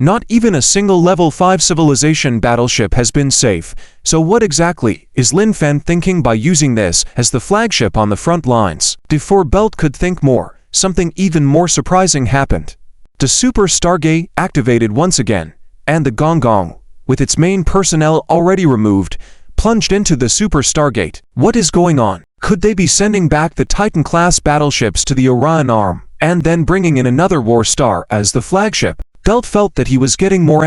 Not even a single level 5 civilization battleship has been safe, so what exactly is Lin Fan thinking by using this as the flagship on the front lines? Before Belt could think more, something even more surprising happened. The Super Stargate activated once again, and the Gong, with its main personnel already removed, plunged into the Super Stargate. What is going on? Could they be sending back the Titan-class battleships to the Orion Arm, and then bringing in another War Star as the flagship? Belt felt that he was getting more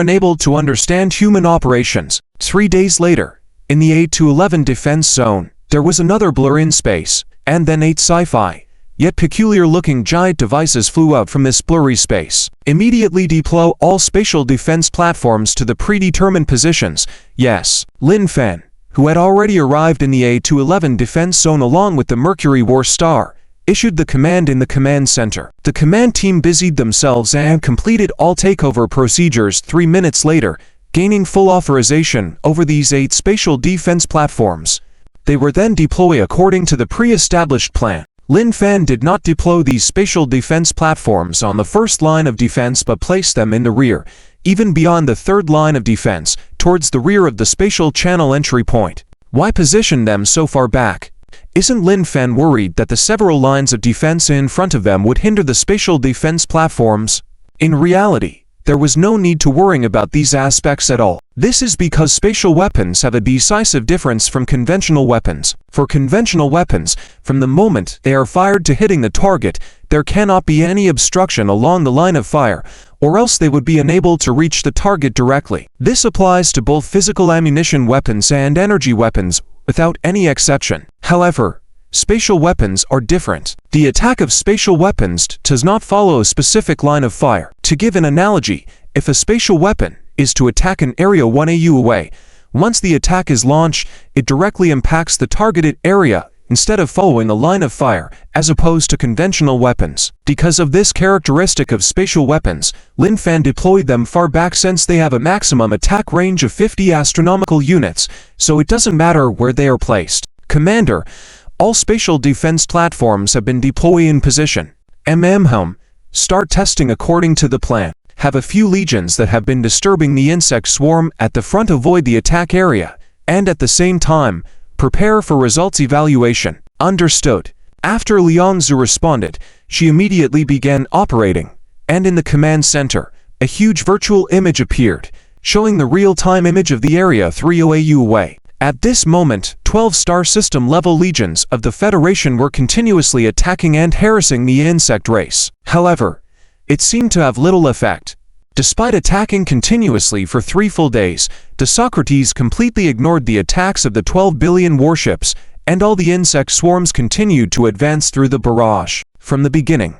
unable to understand human operations. 3 days later, in the 8-11 defense zone, there was another blur in space, and then 8 sci-fi, yet peculiar-looking giant devices flew out from this blurry space. Immediately deploy all spatial defense platforms to the predetermined positions. Yes, Lin Fan, who had already arrived in the 8-11 defense zone along with the Mercury War Star, issued the command in the command center. The command team busied themselves and completed all takeover procedures 3 minutes later, gaining full authorization over these 8 spatial defense platforms. They were then deployed according to the pre-established plan. Lin Fan did not deploy these spatial defense platforms on the first line of defense but placed them in the rear, even beyond the third line of defense, towards the rear of the spatial channel entry point. Why position them so far back? Isn't Lin Fan worried that the several lines of defense in front of them would hinder the spatial defense platforms? In reality, there was no need to worrying about these aspects at all. This is because spatial weapons have a decisive difference from conventional weapons. For conventional weapons, from the moment they are fired to hitting the target, there cannot be any obstruction along the line of fire, or else they would be unable to reach the target directly. This applies to both physical ammunition weapons and energy weapons, without any exception. However, spatial weapons are different. The attack of spatial weapons does not follow a specific line of fire. To give an analogy, if a spatial weapon is to attack an area 1 AU away, once the attack is launched, it directly impacts the targeted area instead of following a line of fire, as opposed to conventional weapons. Because of this characteristic of spatial weapons, Lin Fan deployed them far back since they have a maximum attack range of 50 astronomical units, so it doesn't matter where they are placed. Commander, all spatial defense platforms have been deployed in position. Start testing according to the plan. Have a few legions that have been disturbing the insect swarm at the front avoid the attack area, and at the same time, prepare for results evaluation. Understood. After Liang Zhu responded, she immediately began operating, and in the command center, a huge virtual image appeared, showing the real-time image of the area 30 AU away. At this moment, 12 star system level legions of the Federation were continuously attacking and harassing the insect race. However, it seemed to have little effect. Despite attacking continuously for 3 full days, the Socrates completely ignored the attacks of the 12 billion warships, and all the insect swarms continued to advance through the barrage. From the beginning,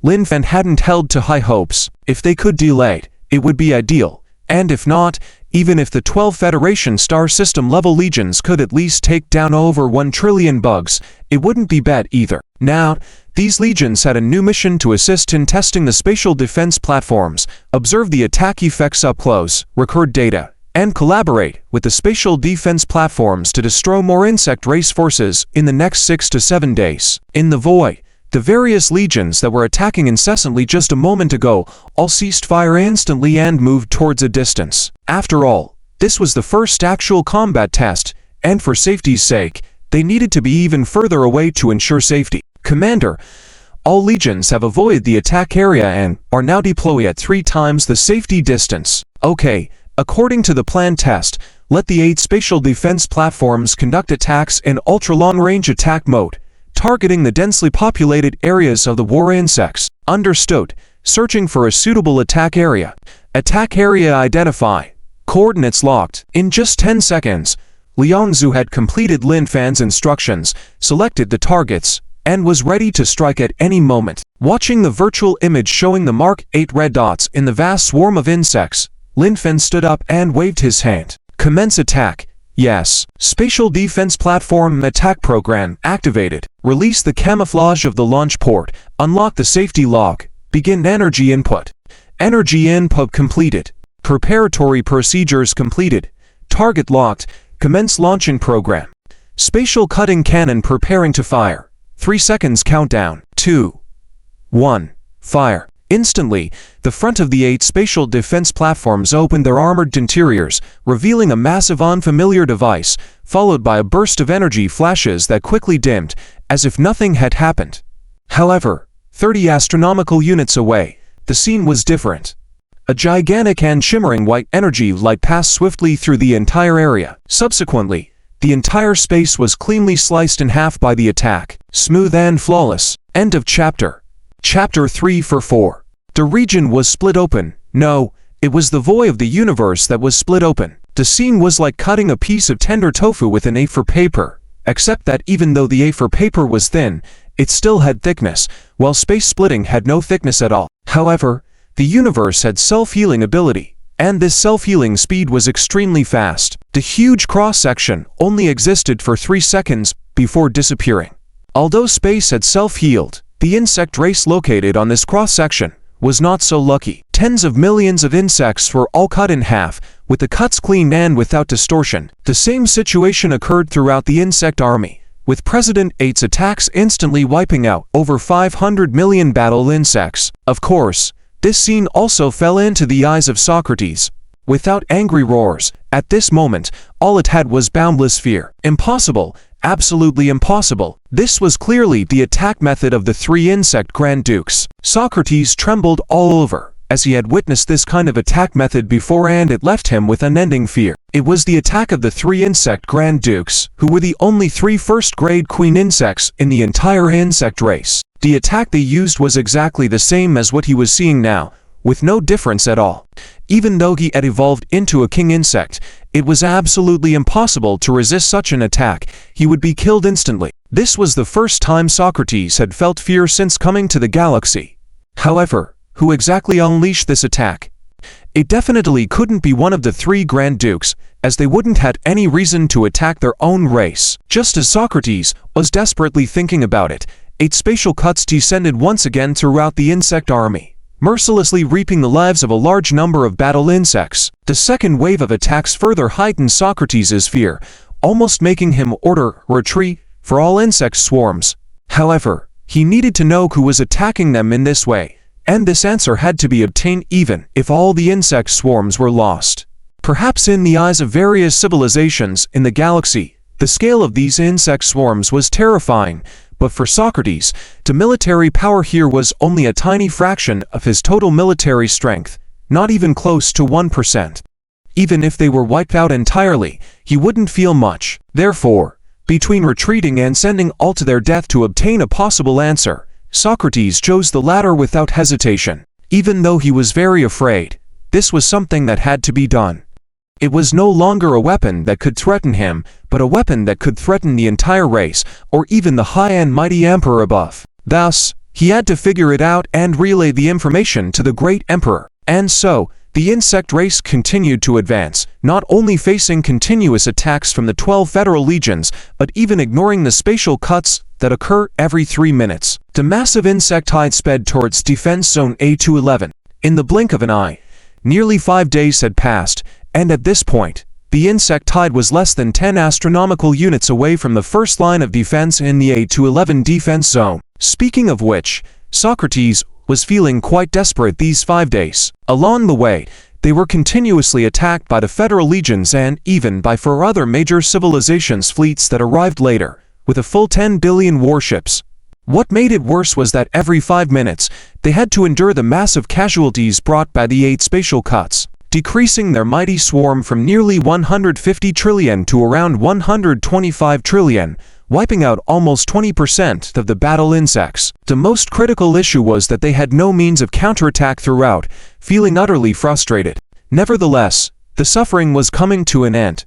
Lin Fan hadn't held to high hopes. If they could delay it would be ideal, and if not, even if the 12 Federation star system level legions could at least take down over 1 trillion bugs, it wouldn't be bad either. Now, these legions had a new mission to assist in testing the spatial defense platforms, observe the attack effects up close, record data, and collaborate with the spatial defense platforms to destroy more insect race forces in the next 6 to 7 days. In the void, the various legions that were attacking incessantly just a moment ago all ceased fire instantly and moved towards a distance. After all, this was the first actual combat test, and for safety's sake, they needed to be even further away to ensure safety. Commander, all legions have avoided the attack area and are now deployed at 3 times the safety distance. Okay, according to the planned test, let the 8 spatial defense platforms conduct attacks in ultra-long-range attack mode, targeting the densely populated areas of the war insects. Understood. Searching for a suitable attack area. Attack area identify. Coordinates locked. In just 10 seconds, Liang Zhu had completed Lin Fan's instructions, selected the targets, and was ready to strike at any moment. Watching the virtual image showing the Mark 8 red dots in the vast swarm of insects, Lin Fan stood up and waved his hand. Commence attack. Yes. Spatial Defense Platform Attack Program activated. Release the camouflage of the launch port. Unlock the safety lock. Begin energy input. Energy input completed. Preparatory procedures completed. Target locked. Commence launching program. Spatial cutting cannon preparing to fire. 3 seconds countdown. 2, 1, fire. Instantly, the front of the 8 spatial defense platforms opened their armored interiors, revealing a massive unfamiliar device, followed by a burst of energy flashes that quickly dimmed, as if nothing had happened. However, 30 astronomical units away, the scene was different. A gigantic and shimmering white energy light passed swiftly through the entire area. Subsequently, the entire space was cleanly sliced in half by the attack. Smooth and flawless. End of chapter. Chapter 3 for 4. The region was split open. No, it was the void of the universe that was split open. The scene was like cutting a piece of tender tofu with an A4 paper, except that even though the A4 paper was thin, it still had thickness, while space splitting had no thickness at all. However, the universe had self-healing ability, and this self-healing speed was extremely fast. The huge cross-section only existed for 3 seconds before disappearing. Although space had self-healed, the insect race located on this cross-section was not so lucky. Tens of millions of insects were all cut in half, with the cuts clean and without distortion. The same situation occurred throughout the insect army, with President 8's attacks instantly wiping out over 500 million battle insects. Of course, this scene also fell into the eyes of Socrates. Without angry roars, at this moment, all it had was boundless fear. Impossible, absolutely impossible. This was clearly the attack method of the 3 insect Grand Dukes. Socrates trembled all over, as he had witnessed this kind of attack method before, and it left him with unending fear. It was the attack of the 3 insect Grand Dukes, who were the only 3 first-grade queen insects in the entire insect race. The attack they used was exactly the same as what he was seeing now, with no difference at all. Even though he had evolved into a king insect, it was absolutely impossible to resist such an attack. He would be killed instantly. This was the first time Socrates had felt fear since coming to the galaxy. However, who exactly unleashed this attack? It definitely couldn't be one of the 3 Grand Dukes, as they wouldn't had any reason to attack their own race. Just as Socrates was desperately thinking about it, 8 spatial cuts descended once again throughout the insect army, mercilessly reaping the lives of a large number of battle insects. The second wave of attacks further heightened Socrates' fear, almost making him order retreat for all insect swarms. However, he needed to know who was attacking them in this way, and this answer had to be obtained even if all the insect swarms were lost. Perhaps in the eyes of various civilizations in the galaxy, the scale of these insect swarms was terrifying, but for Socrates, the military power here was only a tiny fraction of his total military strength, not even close to 1%. Even if they were wiped out entirely, he wouldn't feel much. Therefore, between retreating and sending all to their death to obtain a possible answer, Socrates chose the latter without hesitation. Even though he was very afraid, this was something that had to be done. It was no longer a weapon that could threaten him, but a weapon that could threaten the entire race, or even the high and mighty emperor above. Thus, he had to figure it out and relay the information to the great emperor. And so, the insect race continued to advance, not only facing continuous attacks from the 12 federal legions, but even ignoring the spatial cuts that occur every 3 minutes. The massive insect tide sped towards Defense Zone A211. In the blink of an eye, nearly 5 days had passed, and at this point, the insect tide was less than 10 astronomical units away from the first line of defense in the A211 defense zone. Speaking of which, Socrates was feeling quite desperate these 5 days. Along the way, they were continuously attacked by the Federal Legions and even by 4 other major civilizations' fleets that arrived later, with a full 10 billion warships. What made it worse was that every 5 minutes, they had to endure the massive casualties brought by the 8 spatial cuts, decreasing their mighty swarm from nearly 150 trillion to around 125 trillion, wiping out almost 20% of the battle insects. The most critical issue was that they had no means of counterattack throughout, feeling utterly frustrated. Nevertheless, the suffering was coming to an end.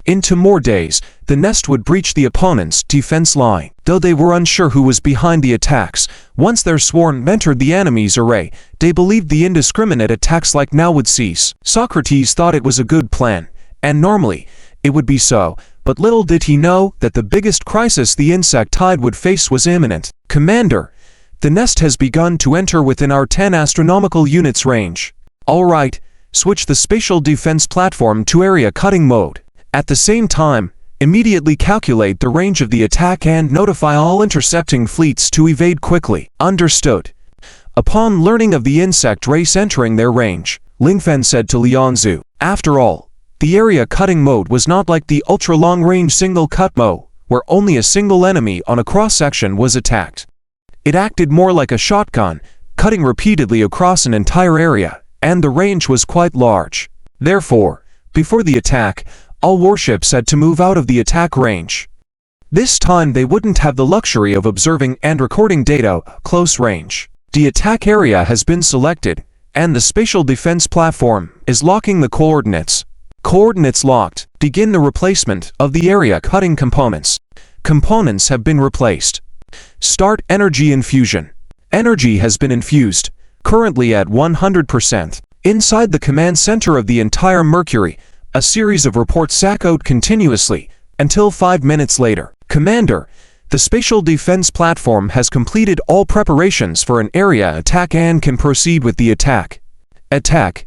In 2 more days, the nest would breach the opponent's defense line. Though they were unsure who was behind the attacks, once their swarm entered the enemy's array, they believed the indiscriminate attacks like now would cease. Socrates thought it was a good plan, and normally, it would be so, but little did he know that the biggest crisis the insect tide would face was imminent. Commander, the nest has begun to enter within our 10 astronomical units range. All right, switch the spatial defense platform to area cutting mode. At the same time, immediately calculate the range of the attack and notify all intercepting fleets to evade quickly. Understood. Upon learning of the insect race entering their range, Lin Fen said to Lianzu, "After all, the area cutting mode was not like the ultra-long-range single-cut mode, where only a single enemy on a cross-section was attacked. It acted more like a shotgun, cutting repeatedly across an entire area, and the range was quite large. Therefore, before the attack, all warships had to move out of the attack range. This time they wouldn't have the luxury of observing and recording data close range. The attack area has been selected, and the spatial defense platform is locking the coordinates. Coordinates locked. Begin the replacement of the area cutting components. Components have been replaced. Start energy infusion. Energy has been infused, currently at 100%. Inside the command center of the entire Mercury, a series of reports echoed continuously, until 5 minutes later. Commander, the spatial defense platform has completed all preparations for an area attack and can proceed with the attack. Attack.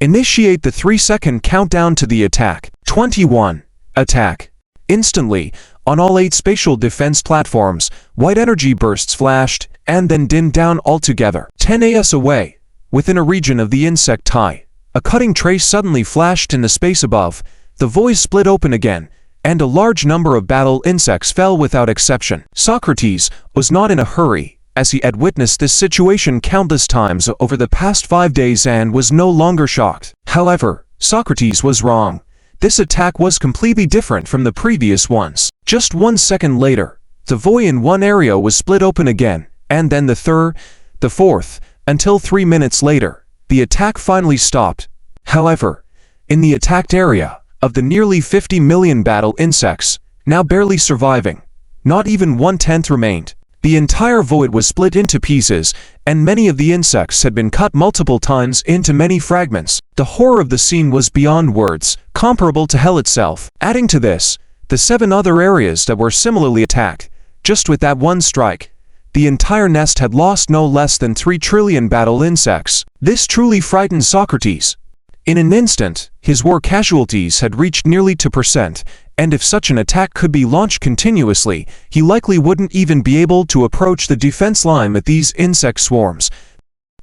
Initiate the 3-second countdown to the attack. 21. Attack. Instantly, on all 8 spatial defense platforms, white energy bursts flashed, and then dimmed down altogether. 10 AS away, within a region of the insect eye, a cutting trace suddenly flashed in the space above, the void split open again, and a large number of battle insects fell without exception. Socrates was not in a hurry, as he had witnessed this situation countless times over the past 5 days and was no longer shocked. However, Socrates was wrong. This attack was completely different from the previous ones. Just 1 second later, the void in one area was split open again, and then the third, the fourth, until 3 minutes later, the attack finally stopped. However, in the attacked area, of the nearly 50 million battle insects, now barely surviving, not even 1/10 remained. The entire void was split into pieces, and many of the insects had been cut multiple times into many fragments. The horror of the scene was beyond words, comparable to hell itself. Adding to this, the 7 other areas that were similarly attacked, just with that one strike, the entire nest had lost no less than 3 trillion battle insects. This truly frightened Socrates. In an instant, his war casualties had reached nearly 2%, and if such an attack could be launched continuously, he likely wouldn't even be able to approach the defense line with these insect swarms.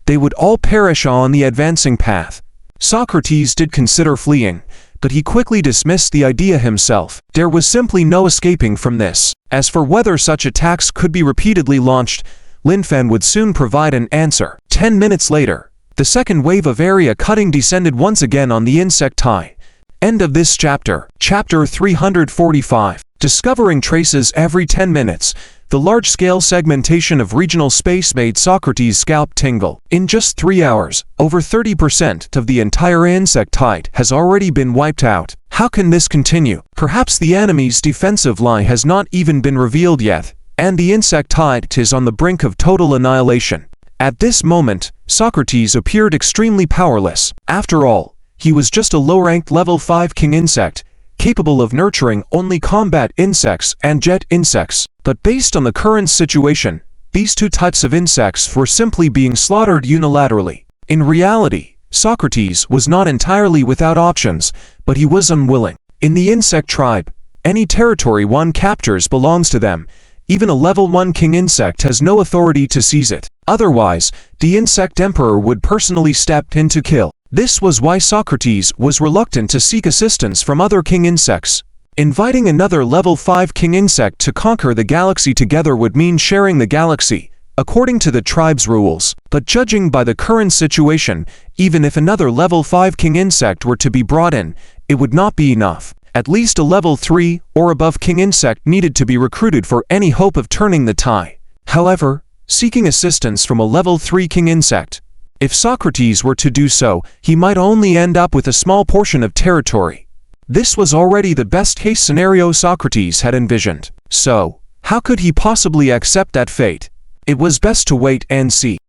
They would all perish on the advancing path. Socrates did consider fleeing, but he quickly dismissed the idea himself. There was simply no escaping from this. As for whether such attacks could be repeatedly launched, Lin Fen would soon provide an answer. 10 minutes later, the second wave of area cutting descended once again on the insect eye. End of this chapter. Chapter 345. Discovering traces every 10 minutes. The large-scale segmentation of regional space made Socrates' scalp tingle. In just 3 hours, over 30% of the entire insect height has already been wiped out. How can this continue? Perhaps the enemy's defensive line has not even been revealed yet, and the insect height is on the brink of total annihilation. At this moment, Socrates appeared extremely powerless. After all, he was just a low-ranked level 5 king insect, capable of nurturing only combat insects and jet insects. But based on the current situation, these 2 types of insects were simply being slaughtered unilaterally. In reality, Socrates was not entirely without options, but he was unwilling. In the insect tribe, any territory one captures belongs to them. Even a level 1 king insect has no authority to seize it. Otherwise, the insect emperor would personally step in to kill. This was why Socrates was reluctant to seek assistance from other king insects. Inviting another level 5 king insect to conquer the galaxy together would mean sharing the galaxy, according to the tribe's rules. But judging by the current situation, even if another level 5 king insect were to be brought in, it would not be enough. At least a level 3 or above king insect needed to be recruited for any hope of turning the tide. However, seeking assistance from a level 3 king insect, if Socrates were to do so, he might only end up with a small portion of territory. This was already the best-case scenario Socrates had envisioned. So, how could he possibly accept that fate? It was best to wait and see.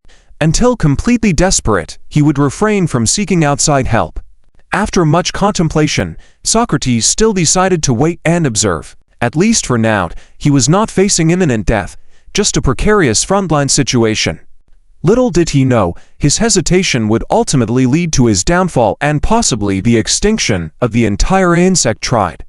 Until completely desperate, he would refrain from seeking outside help. After much contemplation, Socrates still decided to wait and observe. At least for now, he was not facing imminent death, just a precarious frontline situation. Little did he know, his hesitation would ultimately lead to his downfall and possibly the extinction of the entire insect tribe.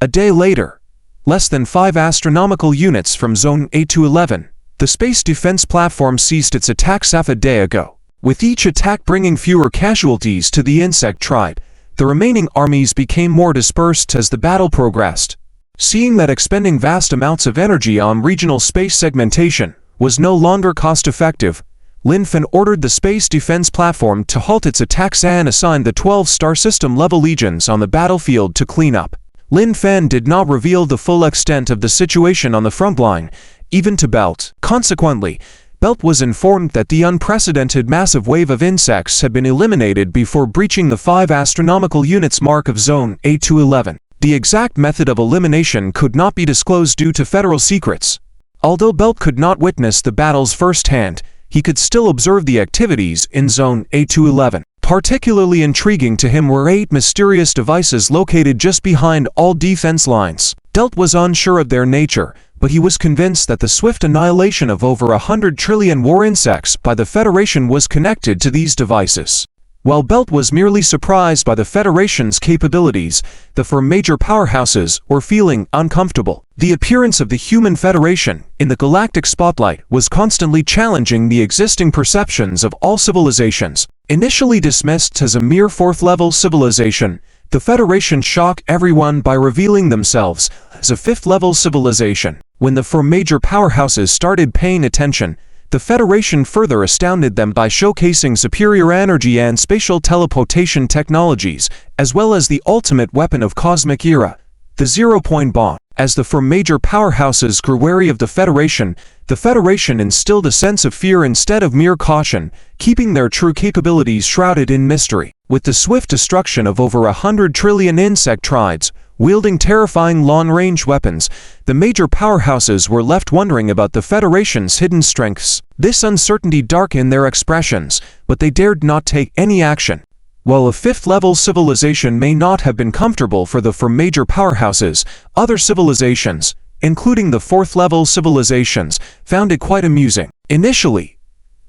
A day later, less than 5 astronomical units from Zone A211, The space defense platform ceased its attacks half a day ago, with each attack bringing fewer casualties to the insect tribe. The remaining armies became more dispersed as the battle progressed. Seeing that expending vast amounts of energy on regional space segmentation was no longer cost-effective, Lin Fen ordered the space defense platform to halt its attacks and assigned the 12 star system level legions on the battlefield to clean up. Lin Fen did not reveal the full extent of the situation on the front line, even to Belt. Consequently, Belt was informed that the unprecedented massive wave of insects had been eliminated before breaching the 5 astronomical units mark of Zone A211. The exact method of elimination could not be disclosed due to federal secrets. Although Belt could not witness the battles firsthand, he could still observe the activities in Zone A211. Particularly intriguing to him were 8 mysterious devices located just behind all defense lines. Belt was unsure of their nature, but he was convinced that the swift annihilation of over 100 trillion war insects by the Federation was connected to these devices. While Belt was merely surprised by the Federation's capabilities, the 4 major powerhouses were feeling uncomfortable. The appearance of the Human Federation in the galactic spotlight was constantly challenging the existing perceptions of all civilizations. Initially dismissed as a mere 4th-level civilization, the Federation shocked everyone by revealing themselves as a 5th-level civilization. When the 4 major powerhouses started paying attention, the Federation further astounded them by showcasing superior energy and spatial teleportation technologies, as well as the ultimate weapon of cosmic era, the zero-point bomb. As the 4 major powerhouses grew wary of the Federation instilled a sense of fear instead of mere caution, keeping their true capabilities shrouded in mystery. With the swift destruction of over 100 trillion insect tribes, wielding terrifying long-range weapons, the major powerhouses were left wondering about the Federation's hidden strengths. This uncertainty darkened their expressions, but they dared not take any action. While a 5th-level civilization may not have been comfortable for the 4 major powerhouses, other civilizations, including the 4th-level civilizations, found it quite amusing. Initially,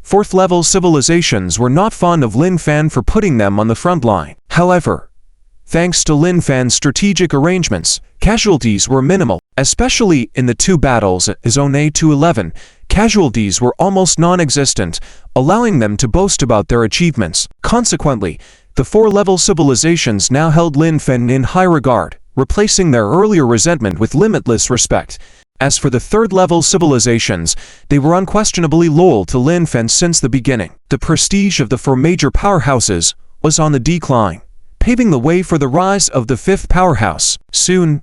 4th-level civilizations were not fond of Lin Fen for putting them on the front line. However, thanks to Lin Fen's strategic arrangements, casualties were minimal. Especially in the 2 battles at Zone A211, casualties were almost non-existent, allowing them to boast about their achievements. Consequently, the 4-level civilizations now held Lin Fen in high regard, replacing their earlier resentment with limitless respect. As for the 3rd-level civilizations, they were unquestionably loyal to Lin Fen since the beginning. The prestige of the 4 major powerhouses was on the decline, paving the way for the rise of the 5th powerhouse. Soon,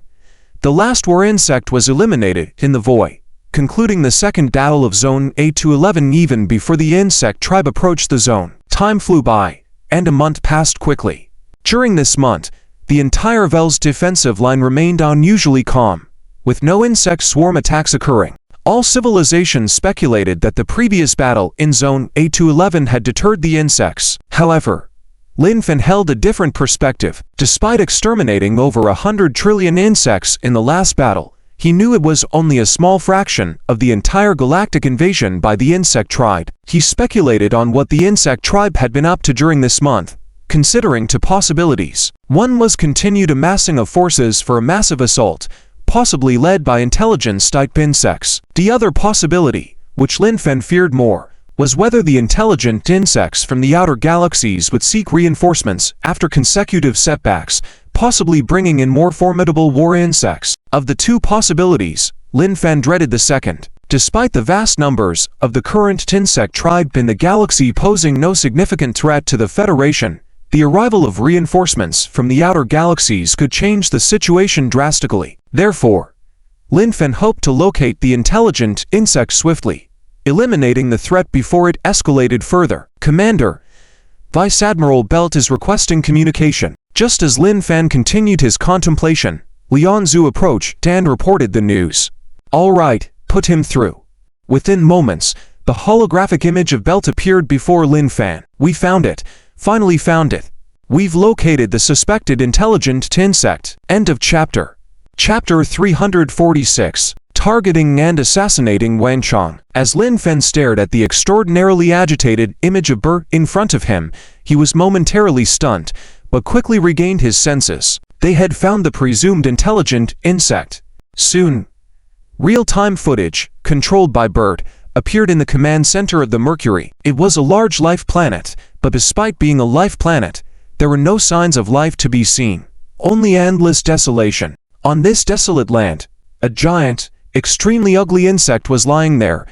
the last war insect was eliminated in the void, concluding the 2nd battle of Zone A211 even before the insect tribe approached the zone. Time flew by, and a month passed quickly. During this month, the entire Vel's defensive line remained unusually calm, with no insect swarm attacks occurring. All civilizations speculated that the previous battle in Zone A211 had deterred the insects. However, Lin Fen held a different perspective. Despite exterminating over 100 trillion insects in the last battle, he knew it was only a small fraction of the entire galactic invasion by the insect tribe. He speculated on what the insect tribe had been up to during this month, considering 2 possibilities. One was continued amassing of forces for a massive assault, possibly led by intelligence-type insects. The other possibility, which Lin Fen feared more, was whether the intelligent insects from the outer galaxies would seek reinforcements after consecutive setbacks, possibly bringing in more formidable war insects. Of the 2 possibilities, Lin Fen dreaded the second. Despite the vast numbers of the current insect tribe in the galaxy posing no significant threat to the Federation, the arrival of reinforcements from the outer galaxies could change the situation drastically. Therefore, Lin Fen hoped to locate the intelligent insect swiftly, eliminating the threat before it escalated further. Commander, Vice Admiral Belt is requesting communication. Just as Lin Fen continued his contemplation, Lian Zhu approached and reported the news. All right, put him through. Within moments, the holographic image of Belt appeared before Lin Fen. We found it. Finally found it. We've located the suspected intelligent insect. End of chapter. Chapter 346. Targeting and assassinating Wang Chong. As Lin Fen stared at the extraordinarily agitated image of Bert in front of him, he was momentarily stunned, but quickly regained his senses. They had found the presumed intelligent insect. Soon, real-time footage, controlled by Bert, appeared in the command center of the Mercury. It was a large life planet, but despite being a life planet, there were no signs of life to be seen. Only endless desolation. On this desolate land, a giant, extremely ugly insect was lying there,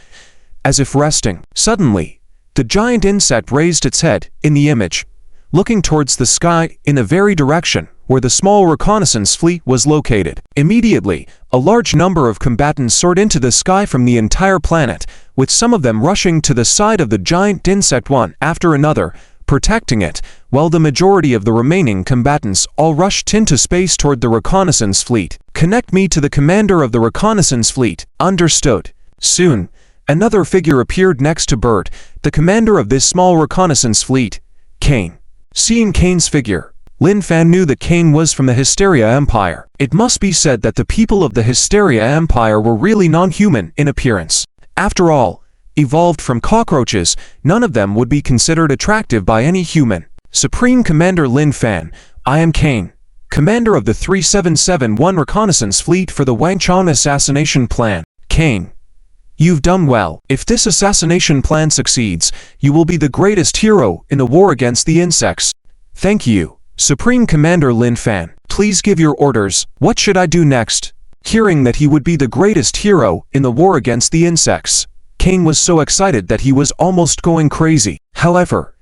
as if resting. Suddenly, the giant insect raised its head, in the image, looking towards the sky in the very direction where the small reconnaissance fleet was located. Immediately, a large number of combatants soared into the sky from the entire planet, with some of them rushing to the side of the giant insect one after another, protecting it, while the majority of the remaining combatants all rushed into space toward the reconnaissance fleet. Connect me to the commander of the reconnaissance fleet. Understood. Soon, another figure appeared next to Bert, the commander of this small reconnaissance fleet, Kane. Seeing Kane's figure, Lin Fan knew that Kane was from the Hysteria Empire. It must be said that the people of the Hysteria Empire were really non-human in appearance. After all, evolved from cockroaches, none of them would be considered attractive by any human. Supreme Commander Lin Fan, I am Kane, commander of the 3771 reconnaissance fleet for the Wang Chong assassination plan. Kane, you've done well. If this assassination plan succeeds, you will be the greatest hero in the war against the insects. Thank you, Supreme Commander Lin Fan. Please give your orders. What should I do next? Hearing that he would be the greatest hero in the war against the insects, Kane was so excited that he was almost going crazy. However,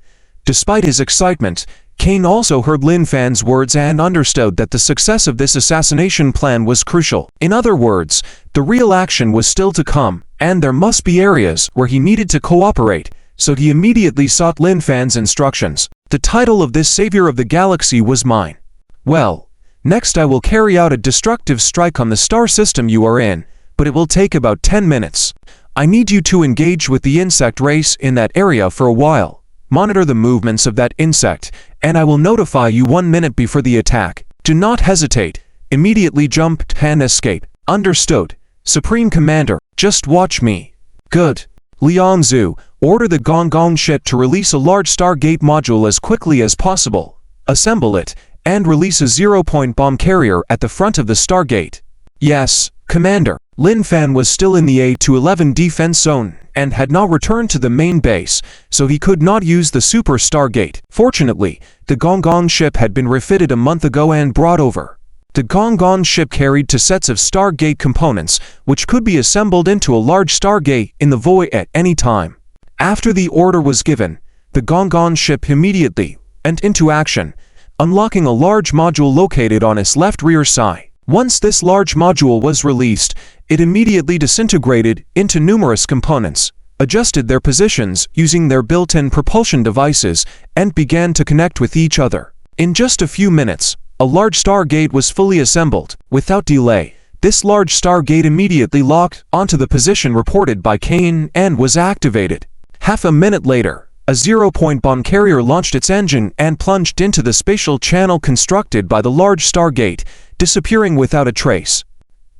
despite his excitement, Kane also heard Lin Fan's words and understood that the success of this assassination plan was crucial. In other words, the real action was still to come, and there must be areas where he needed to cooperate, so he immediately sought Lin Fan's instructions. The title of this savior of the galaxy was mine. Well, next I will carry out a destructive strike on the star system you are in, but it will take about 10 minutes. I need you to engage with the insect race in that area for a while. Monitor the movements of that insect, and I will notify you 1 minute before the attack. Do not hesitate. Immediately jump and escape. Understood, Supreme Commander. Just watch me. Good. Liang Zhu, order the Gong Gong ship to release a large Stargate module as quickly as possible. Assemble it, and release a zero-point bomb carrier at the front of the Stargate. Yes, Commander. Lin Fan was still in the A-11 defense zone and had not returned to the main base, so he could not use the Super Stargate. Fortunately, the Gong Gong ship had been refitted a month ago and brought over. The Gong Gong ship carried 2 sets of Stargate components, which could be assembled into a large Stargate in the void at any time. After the order was given, the Gong Gong ship immediately went into action, unlocking a large module located on its left rear side. Once this large module was released, it immediately disintegrated into numerous components, adjusted their positions using their built-in propulsion devices, and began to connect with each other. In just a few minutes, a large Stargate was fully assembled. Without delay, this large Stargate immediately locked onto the position reported by Kane and was activated. Half a minute later, a zero-point bomb carrier launched its engine and plunged into the spatial channel constructed by the large Stargate, disappearing without a trace.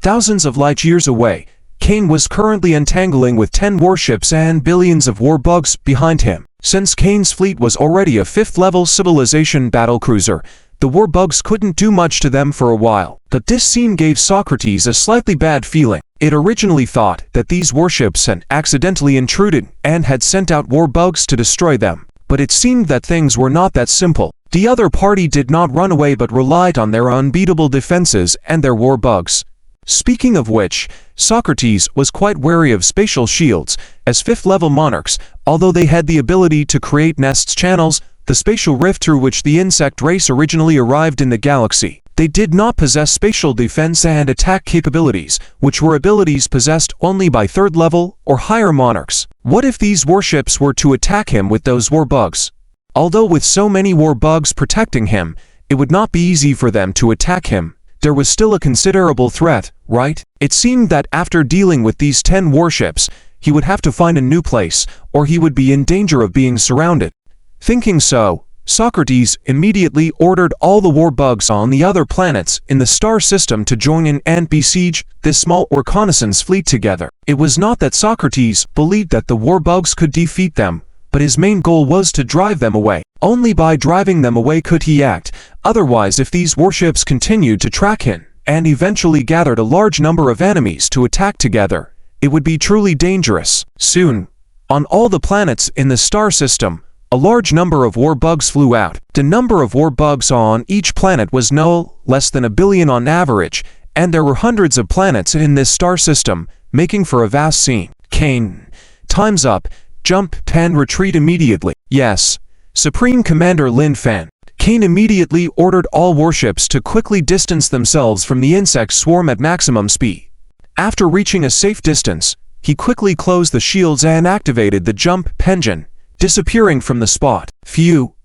Thousands of light years away, Kane was currently entangling with 10 warships and billions of war bugs behind him. Since Kane's fleet was already a 5th-level civilization battlecruiser, the war bugs couldn't do much to them for a while. But this scene gave Socrates a slightly bad feeling. It originally thought that these warships had accidentally intruded and had sent out war bugs to destroy them. But it seemed that things were not that simple. The other party did not run away but relied on their unbeatable defenses and their war bugs. Speaking of which, Socrates was quite wary of spatial shields, as 5th-level monarchs, although they had the ability to create nests channels, the spatial rift through which the insect race originally arrived in the galaxy. They did not possess spatial defense and attack capabilities, which were abilities possessed only by 3rd-level or higher monarchs. What if these warships were to attack him with those war bugs? Although with so many war bugs protecting him, it would not be easy for them to attack him. There was still a considerable threat, right? It seemed that after dealing with these 10 warships, he would have to find a new place, or he would be in danger of being surrounded. Thinking so, Socrates immediately ordered all the war bugs on the other planets in the star system to join in and besiege this small reconnaissance fleet together. It was not that Socrates believed that the war bugs could defeat them, but his main goal was to drive them away. Only by driving them away could he act. Otherwise, if these warships continued to track him and eventually gathered a large number of enemies to attack together, it would be truly dangerous. Soon, on all the planets in the star system, a large number of war bugs flew out. The number of war bugs on each planet was no less than 1 billion on average, and there were hundreds of planets in this star system, making for a vast scene. Kane, time's up. Jump, and retreat immediately. Yes, Supreme Commander Lin Fan. Kane immediately ordered all warships to quickly distance themselves from the insect swarm at maximum speed. After reaching a safe distance, he quickly closed the shields and activated the jump engine, disappearing from the spot. Phew!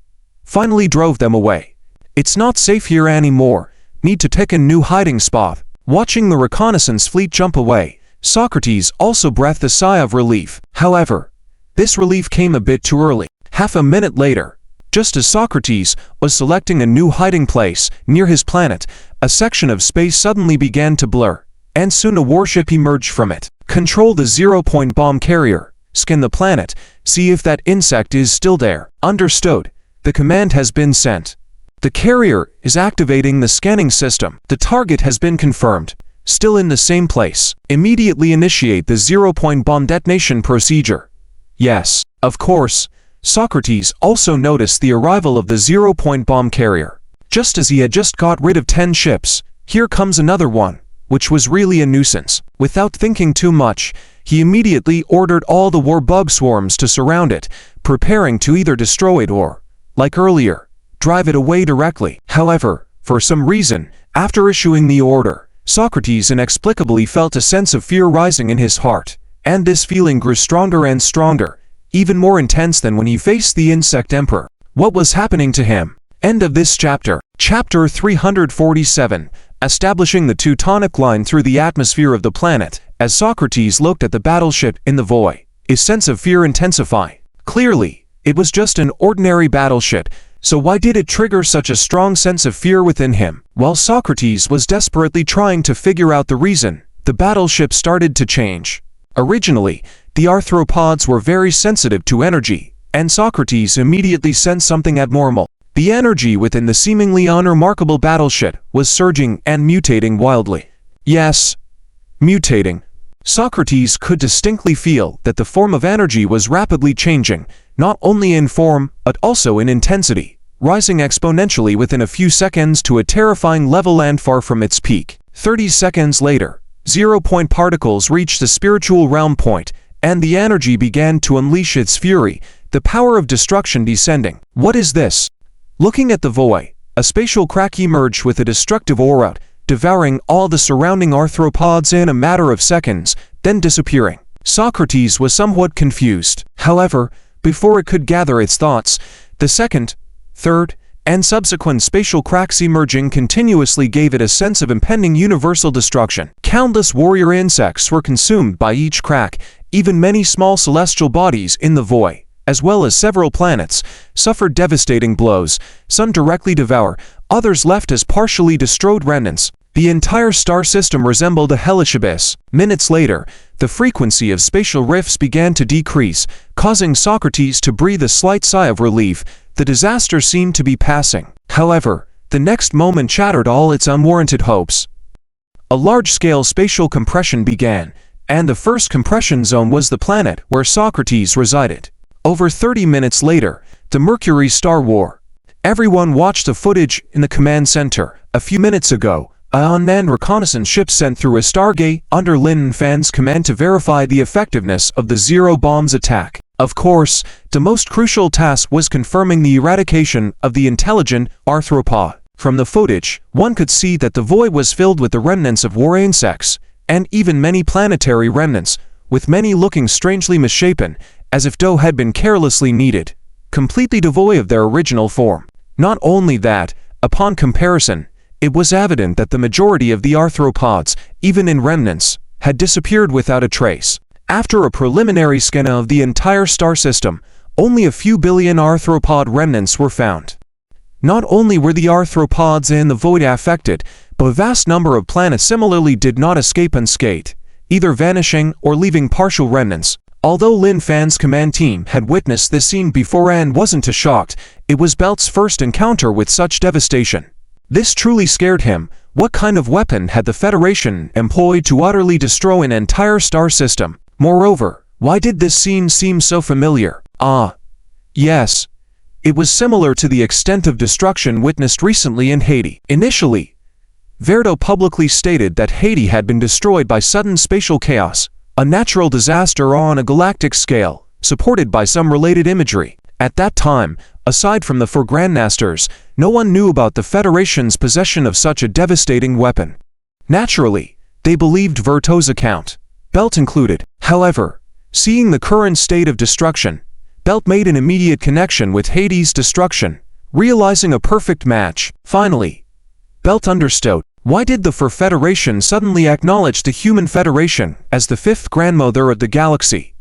Finally drove them away. It's not safe here anymore. Need to take a new hiding spot. Watching the reconnaissance fleet jump away, Socrates also breathed a sigh of relief. However, this relief came a bit too early. Half a minute later, just as Socrates was selecting a new hiding place near his planet, a section of space suddenly began to blur, and soon a warship emerged from it. Control the zero-point bomb carrier. Scan the planet. See if that insect is still there. Understood. The command has been sent. The carrier is activating the scanning system. The target has been confirmed. Still in the same place. Immediately initiate the zero-point bomb detonation procedure. Yes, of course. Socrates also noticed the arrival of the zero-point bomb carrier. Just as he had just got rid of 10 ships, here comes another one, which was really a nuisance. Without thinking too much, he immediately ordered all the war bug swarms to surround it, preparing to either destroy it or, like earlier, drive it away directly. However, for some reason, after issuing the order, Socrates inexplicably felt a sense of fear rising in his heart, and this feeling grew stronger and stronger, even more intense than when he faced the Insect Emperor. What was happening to him? End of this chapter. Chapter 347. Establishing the Teutonic Line through the atmosphere of the planet. As Socrates looked at the battleship in the void, his sense of fear intensified. Clearly, it was just an ordinary battleship, so why did it trigger such a strong sense of fear within him? While Socrates was desperately trying to figure out the reason, the battleship started to change. Originally, the arthropods were very sensitive to energy, and Socrates immediately sensed something abnormal. The energy within the seemingly unremarkable battleship was surging and mutating wildly. Yes, mutating. Socrates could distinctly feel that the form of energy was rapidly changing, not only in form, but also in intensity, rising exponentially within a few seconds to a terrifying level and far from its peak. 30 seconds later, zero-point particles reached the spiritual realm point, and the energy began to unleash its fury, the power of destruction descending. What is this? Looking at the void, a spatial crack emerged with a destructive aura, devouring all the surrounding arthropods in a matter of seconds, then disappearing. Socrates was somewhat confused. However, before it could gather its thoughts, the second, third, and subsequent spatial cracks emerging continuously gave it a sense of impending universal destruction. Countless warrior insects were consumed by each crack, even many small celestial bodies in the void, as well as several planets, suffered devastating blows, some directly devour, others left as partially destroyed remnants. The entire star system resembled a hellish abyss. Minutes later, the frequency of spatial rifts began to decrease, causing Socrates to breathe a slight sigh of relief. The disaster seemed to be passing. However, the next moment shattered all its unwarranted hopes. A large-scale spatial compression began, and the first compression zone was the planet where Socrates resided. Over 30 minutes later, the Mercury star war. Everyone watched the footage in the command center. A few minutes ago, an unmanned reconnaissance ship sent through a Stargate under Lin Fan's command to verify the effectiveness of the Zero Bomb's attack. Of course, the most crucial task was confirming the eradication of the intelligent arthropod. From the footage, one could see that the void was filled with the remnants of war insects, and even many planetary remnants, with many looking strangely misshapen, as if dough had been carelessly kneaded, completely devoid of their original form. Not only that, upon comparison, it was evident that the majority of the arthropods, even in remnants, had disappeared without a trace. After a preliminary scan of the entire star system, only a few billion arthropod remnants were found. Not only were the arthropods in the void affected, but a vast number of planets similarly did not escape unscathed, either vanishing or leaving partial remnants. Although Lin Fan's command team had witnessed this scene before and wasn't too shocked, it was Belt's first encounter with such devastation. This truly scared him. What kind of weapon had the Federation employed to utterly destroy an entire star system? Moreover, why did this scene seem so familiar? Ah, yes. It was similar to the extent of destruction witnessed recently in Haiti. Initially, Verdo publicly stated that Haiti had been destroyed by sudden spatial chaos, a natural disaster on a galactic scale, supported by some related imagery. At that time, aside from the four Grandmasters, no one knew about the Federation's possession of such a devastating weapon. Naturally, they believed Verto's account, Belt included. However, seeing the current state of destruction, Belt made an immediate connection with Haiti's destruction, realizing a perfect match. Finally, Belt understood. Why did the Four Federation suddenly acknowledge the Human Federation as the fifth grandmother of the galaxy?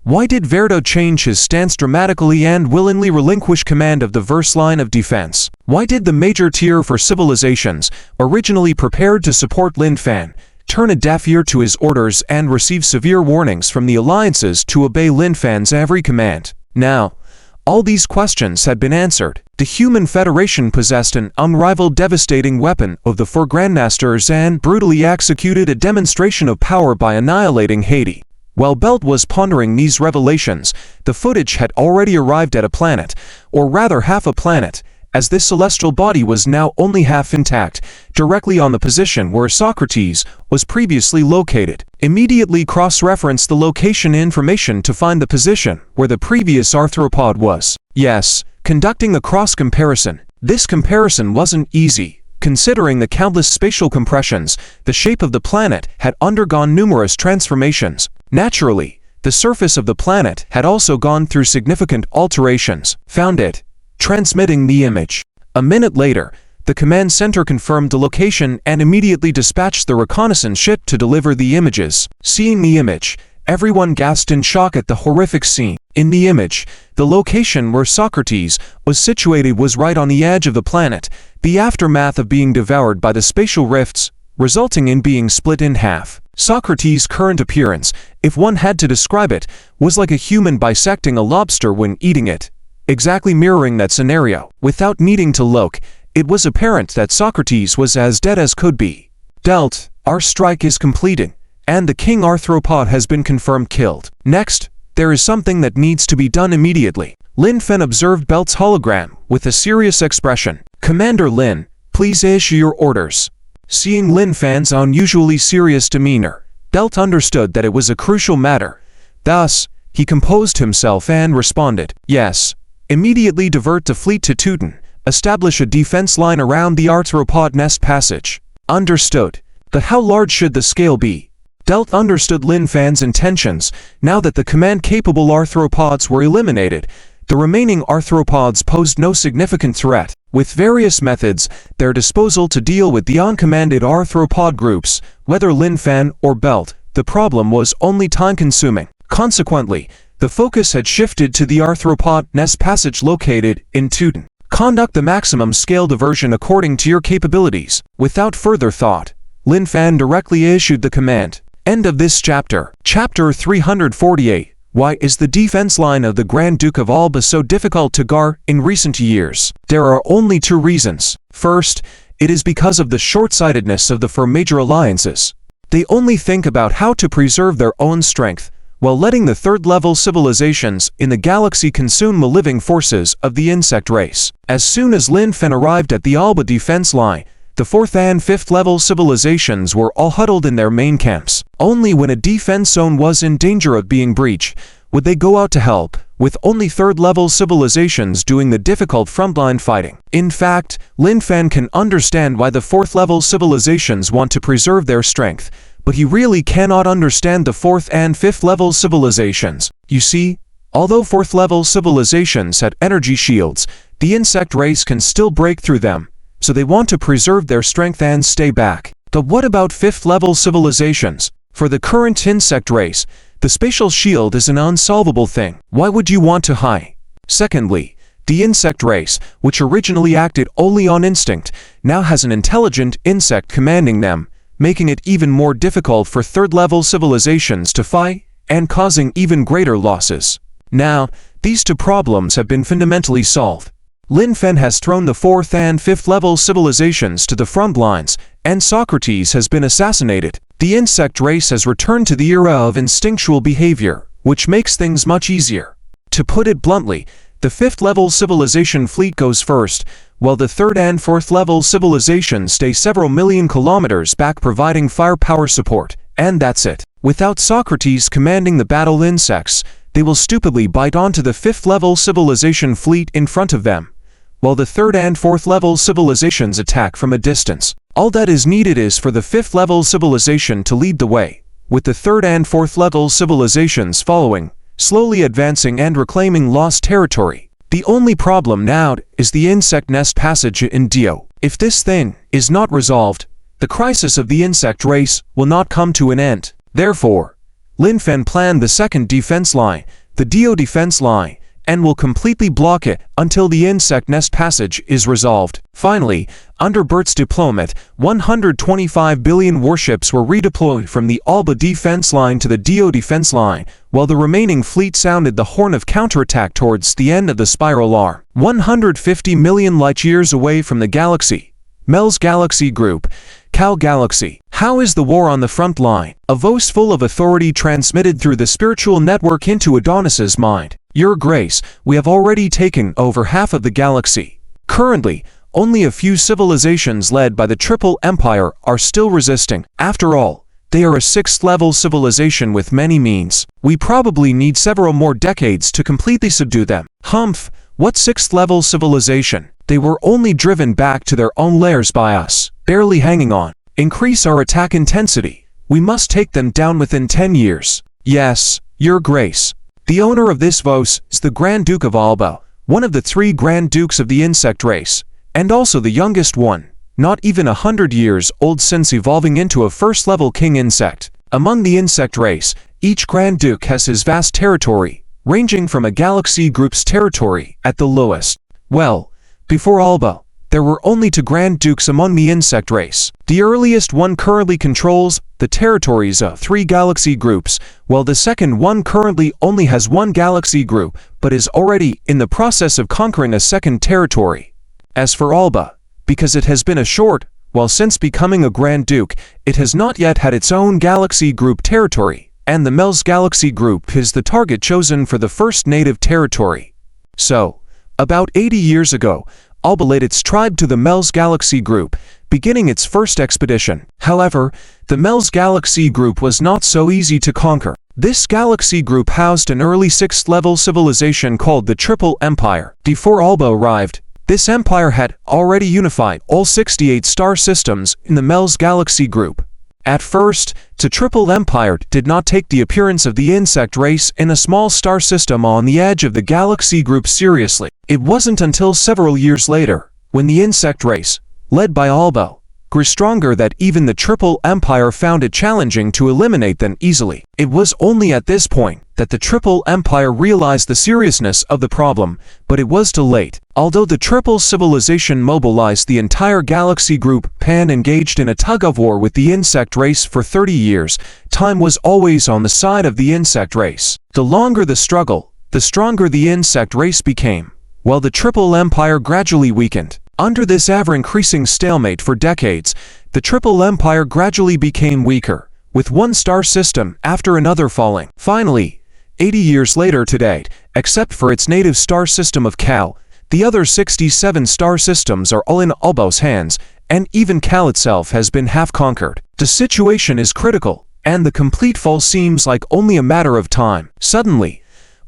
Why did Verdo change his stance dramatically and willingly relinquish command of the Verse line of defense? Why did the major tier for civilizations, originally prepared to support Lin Fan, turn a deaf ear to his orders and receive severe warnings from the alliances to obey Lin Fan's every command? Now, all these questions had been answered. The Human Federation possessed an unrivaled devastating weapon of the Four Grandmasters and brutally executed a demonstration of power by annihilating Haiti. While Belt was pondering these revelations, the footage had already arrived at a planet, or rather half a planet, as this celestial body was now only half intact, directly on the position where Socrates was previously located. Immediately cross-reference the location information to find the position where the previous arthropod was. Yes, conducting a cross-comparison. This comparison wasn't easy. Considering the countless spatial compressions, the shape of the planet had undergone numerous transformations. Naturally, the surface of the planet had also gone through significant alterations. Found it. Transmitting the image. A minute later, the command center confirmed the location and immediately dispatched the reconnaissance ship to deliver the images. Seeing the image, everyone gasped in shock at the horrific scene. In the image, the location where Socrates was situated was right on the edge of the planet, the aftermath of being devoured by the spatial rifts, resulting in being split in half. Socrates' current appearance, if one had to describe it, was like a human bisecting a lobster when eating it, exactly mirroring that scenario. Without needing to look, it was apparent that Socrates was as dead as could be. Belt, our strike is completed, and the King Arthropod has been confirmed killed. Next, there is something that needs to be done immediately. Lin Fen observed Belt's hologram with a serious expression. Commander Lin, please issue your orders. Seeing Lin Fan's unusually serious demeanor, Belt understood that it was a crucial matter. Thus, he composed himself and responded, yes. Immediately divert the fleet to Teuton. Establish a defense line around the arthropod nest passage. Understood. But how large should the scale be? Belt understood Lin Fan's intentions. Now that the command-capable arthropods were eliminated, the remaining arthropods posed no significant threat. With various methods at their disposal to deal with the uncommanded arthropod groups, whether Lin Fan or Belt, the problem was only time-consuming. Consequently, the focus had shifted to the arthropod nest passage located in Teuton. Conduct the maximum scale diversion according to your capabilities. Without further thought, Lin Fan directly issued the command. End of this chapter. Chapter 348. Why is the defense line of the Grand Duke of Alba so difficult to guard in recent years? There are only two reasons. First, it is because of the short-sightedness of the four major alliances. They only think about how to preserve their own strength, while letting the third-level civilizations in the galaxy consume the living forces of the insect race. As soon as Lin Fen arrived at the Alba defense line, the 4th and 5th level civilizations were all huddled in their main camps. Only when a defense zone was in danger of being breached would they go out to help, with only 3rd level civilizations doing the difficult frontline fighting. In fact, Lin Fen can understand why the 4th level civilizations want to preserve their strength, but he really cannot understand the 4th and 5th level civilizations. You see, although 4th level civilizations had energy shields, the insect race can still break through them, so they want to preserve their strength and stay back. But what about 5th level civilizations? For the current insect race, the spatial shield is an unsolvable thing. Why would you want to hide? Secondly, the insect race, which originally acted only on instinct, now has an intelligent insect commanding them, making it even more difficult for 3rd level civilizations to fight, and causing even greater losses. Now, these two problems have been fundamentally solved. Lin Fen has thrown the 4th and 5th level civilizations to the front lines and Socrates has been assassinated. The insect race has returned to the era of instinctual behavior, which makes things much easier. To put it bluntly, the 5th level civilization fleet goes first, while the 3rd and 4th level civilizations stay several million kilometers back providing firepower support, and that's it. Without Socrates commanding the battle insects, they will stupidly bite onto the 5th level civilization fleet in front of them, while the 3rd and 4th level civilizations attack from a distance. All that is needed is for the 5th level civilization to lead the way, with the 3rd and 4th level civilizations following, slowly advancing and reclaiming lost territory. The only problem now is the insect nest passage in Dio. If this thing is not resolved, the crisis of the insect race will not come to an end. Therefore, Lin Fen planned the 2nd defense line, the Dio defense line, and will completely block it until the insect nest passage is resolved. Finally, under Bert's deployment, 125 billion warships were redeployed from the Alba defense line to the Dio defense line, while the remaining fleet sounded the horn of counterattack towards the end of the spiral arm. 150 million light-years away from the galaxy, Mel's Galaxy Group, Cal Galaxy. How is the war on the front line? A voice full of authority transmitted through the spiritual network into Adonis's mind. Your Grace, we have already taken over half of the galaxy. Currently, only a few civilizations led by the Triple Empire are still resisting. After all, they are a 6th level civilization with many means. We probably need several more decades to completely subdue them. Humph, what 6th level civilization? They were only driven back to their own lairs by us, barely hanging on. Increase our attack intensity. We must take them down within 10 years. Yes, Your Grace. The owner of this voice is the Grand Duke of Alba, one of the 3 Grand Dukes of the insect race, and also the youngest one, not even 100 years old since evolving into a 1st level king insect. Among the insect race, each Grand Duke has his vast territory, ranging from a galaxy group's territory at the lowest. Well, before Alba, there were only 2 Grand Dukes among the insect race. The earliest one currently controls the territories of 3 galaxy groups, while the second one currently only has 1 galaxy group, but is already in the process of conquering a 2nd territory. As for Alba, because it has been a short while since becoming a Grand Duke, it has not yet had its own galaxy group territory, and the Mel's Galaxy Group is the target chosen for the first native territory. So, about 80 years ago, Alba led its tribe to the Mel's Galaxy Group, beginning its first expedition. However, the Mel's Galaxy Group was not so easy to conquer. This galaxy group housed an early 6th level civilization called the Triple Empire. Before Alba arrived, this empire had already unified all 68 star systems in the Mel's Galaxy Group. At first, the Triple Empire did not take the appearance of the insect race in a small star system on the edge of the Galaxy Group seriously. It wasn't until several years later, when the insect race, led by Alba, grew stronger that even the Triple Empire found it challenging to eliminate them easily. It was only at this point that the Triple Empire realized the seriousness of the problem, but it was too late. Although the Triple Civilization mobilized the entire Galaxy Group and engaged in a tug-of-war with the insect race for 30 years, time was always on the side of the insect race. The longer the struggle, the stronger the insect race became, while the Triple Empire gradually weakened. Under this ever-increasing stalemate for decades, the Triple Empire gradually became weaker, with one star system after another falling. Finally, 80 years later to date, except for its native star system of Cal, the other 67 star systems are all in Alba's hands, and even Cal itself has been half-conquered. The situation is critical, and the complete fall seems like only a matter of time. Suddenly,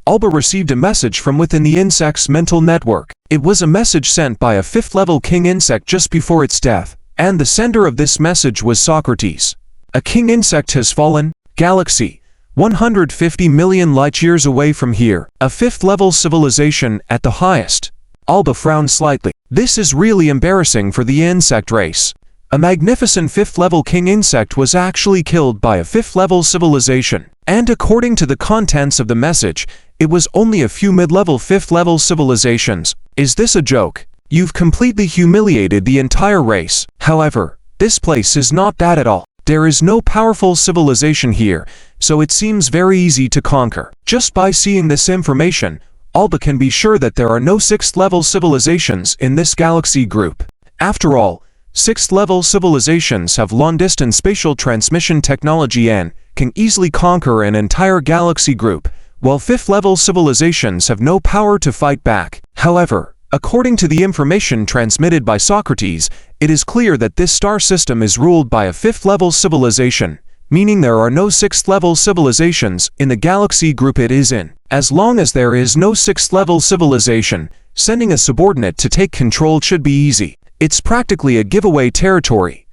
Alba received a message from within the insect's mental network. It was a message sent by a 5th level king insect just before its death, and the sender of this message was Socrates. A king insect has fallen, galaxy, 150 million light-years away from here, a 5th level civilization at the highest. Alba frowned slightly. This is really embarrassing for the insect race. A magnificent 5th level king insect was actually killed by a 5th level civilization, and according to the contents of the message, it was only a few mid-level 5th level civilizations. Is this a joke? You've completely humiliated the entire race. However, this place is not that at all. There is no powerful civilization here, so it seems very easy to conquer. Just by seeing this information, Alba can be sure that there are no 6th level civilizations in this galaxy group. After all, Sixth-level civilizations have long-distance spatial transmission technology and can easily conquer an entire galaxy group, while fifth-level civilizations have no power to fight back. However, according to the information transmitted by Socrates, it is clear that this star system is ruled by a fifth-level civilization, meaning there are no sixth-level civilizations in the galaxy group it is in. As long as there is no sixth-level civilization, sending a subordinate to take control should be easy. It's practically a giveaway territory.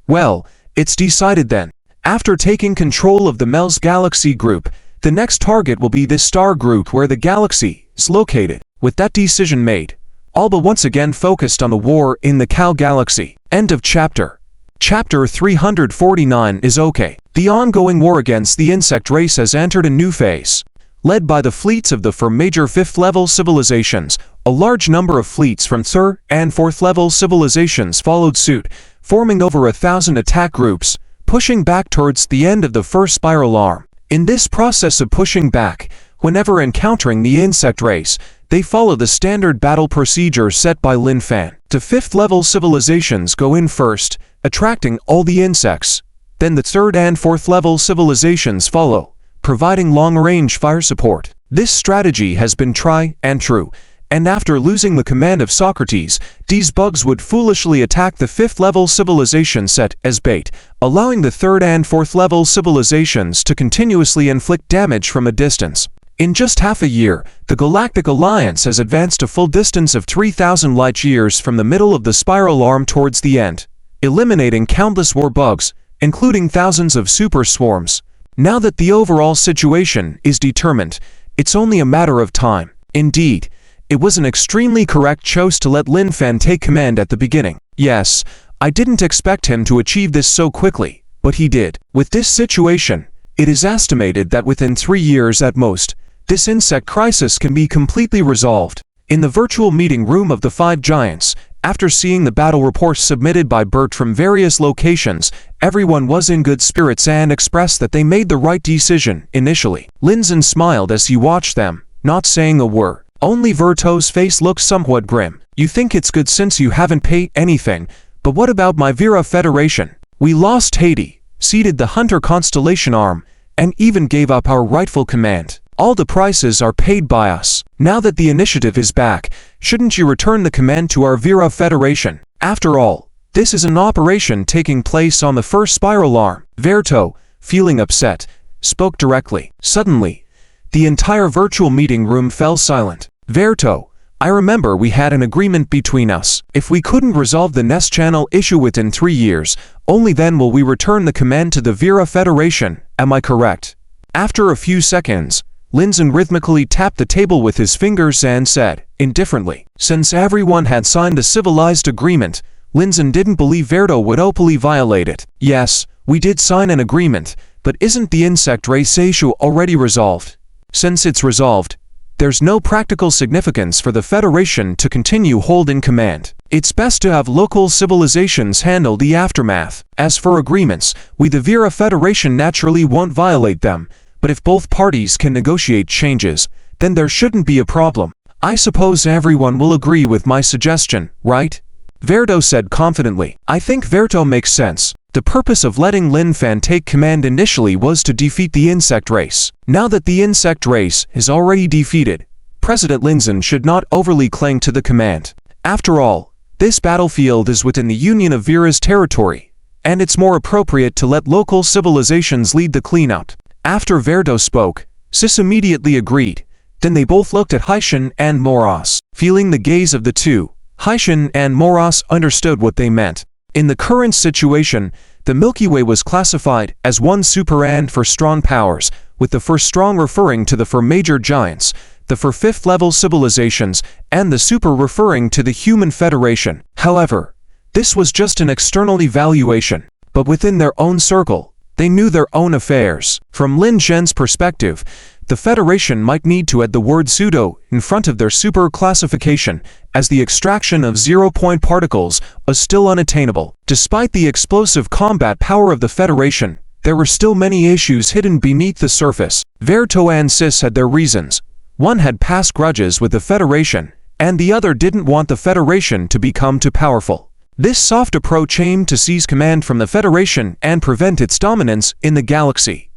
Well, it's decided then. After taking control of the Mel's galaxy group, the next target will be this star group where the galaxy is located. With that decision made, Alba once again focused on the war in the Cal galaxy. End of chapter. Chapter 349 is okay. The ongoing war against the insect race has entered a new phase. Led by the fleets of the four major fifth-level civilizations, a large number of fleets from third and fourth-level civilizations followed suit, forming over 1,000 attack groups, pushing back towards the end of the first spiral arm. In this process of pushing back, whenever encountering the insect race, they follow the standard battle procedure set by Lin Fan. The fifth-level civilizations go in first, attracting all the insects. Then the third and fourth-level civilizations follow, providing long-range fire support. This strategy has been tried and true, and after losing the command of Socrates, these bugs would foolishly attack the fifth-level civilization set as bait, allowing the third and fourth-level civilizations to continuously inflict damage from a distance. In just half a year, the Galactic Alliance has advanced a full distance of 3,000 light-years from the middle of the spiral arm towards the end, eliminating countless war bugs, including thousands of super swarms. Now that the overall situation is determined, it's only a matter of time. Indeed, it was an extremely correct choice to let Lin Fan take command at the beginning. Yes, I didn't expect him to achieve this so quickly, but he did. With this situation, it is estimated that within 3 years at most, this insect crisis can be completely resolved. In the virtual meeting room of the Five Giants, after seeing the battle reports submitted by Bert from various locations, everyone was in good spirits and expressed that they made the right decision initially. Linzen smiled as he watched them, not saying a word. Only Verto's face looked somewhat grim. You think it's good since you haven't paid anything, but what about my Vera Federation? We lost Haiti, ceded the Hunter Constellation arm, and even gave up our rightful command. All the prices are paid by us. Now that the initiative is back, shouldn't you return the command to our Vera Federation? After all, this is an operation taking place on the first spiral arm. Verto, feeling upset, spoke directly. Suddenly, the entire virtual meeting room fell silent. Verto, I remember we had an agreement between us. If we couldn't resolve the Nest Channel issue within 3 years, only then will we return the command to the Vera Federation. Am I correct? After a few seconds, Linzen rhythmically tapped the table with his fingers and said, indifferently, since everyone had signed a civilized agreement, Linzen didn't believe Verto would openly violate it. Yes, we did sign an agreement, but isn't the insect race issue already resolved? Since it's resolved, there's no practical significance for the Federation to continue holding command. It's best to have local civilizations handle the aftermath. As for agreements, we the Vera Federation naturally won't violate them, but if both parties can negotiate changes, then there shouldn't be a problem. I suppose everyone will agree with my suggestion, right? Verto said confidently. I think Verto makes sense. The purpose of letting Lin Fan take command initially was to defeat the insect race. Now that the insect race is already defeated, President Linzen should not overly cling to the command. After all, this battlefield is within the Union of Vera's territory, and it's more appropriate to let local civilizations lead the cleanup. After Verto spoke, Sis immediately agreed. Then they both looked at Haishan and Moras. Feeling the gaze of the two, Haishan and Moras understood what they meant. In the current situation, the Milky Way was classified as one super and for strong powers, with the for strong referring to the for major giants, the for fifth-level civilizations, and the super referring to the Human Federation. However, this was just an external evaluation, but within their own circle, they knew their own affairs. From Lin Zhen's perspective, the Federation might need to add the word pseudo in front of their super classification, as the extraction of zero-point particles was still unattainable. Despite the explosive combat power of the Federation, there were still many issues hidden beneath the surface. Verto and Sis had their reasons. One had past grudges with the Federation, and the other didn't want the Federation to become too powerful. This soft approach aimed to seize command from the Federation and prevent its dominance in the galaxy.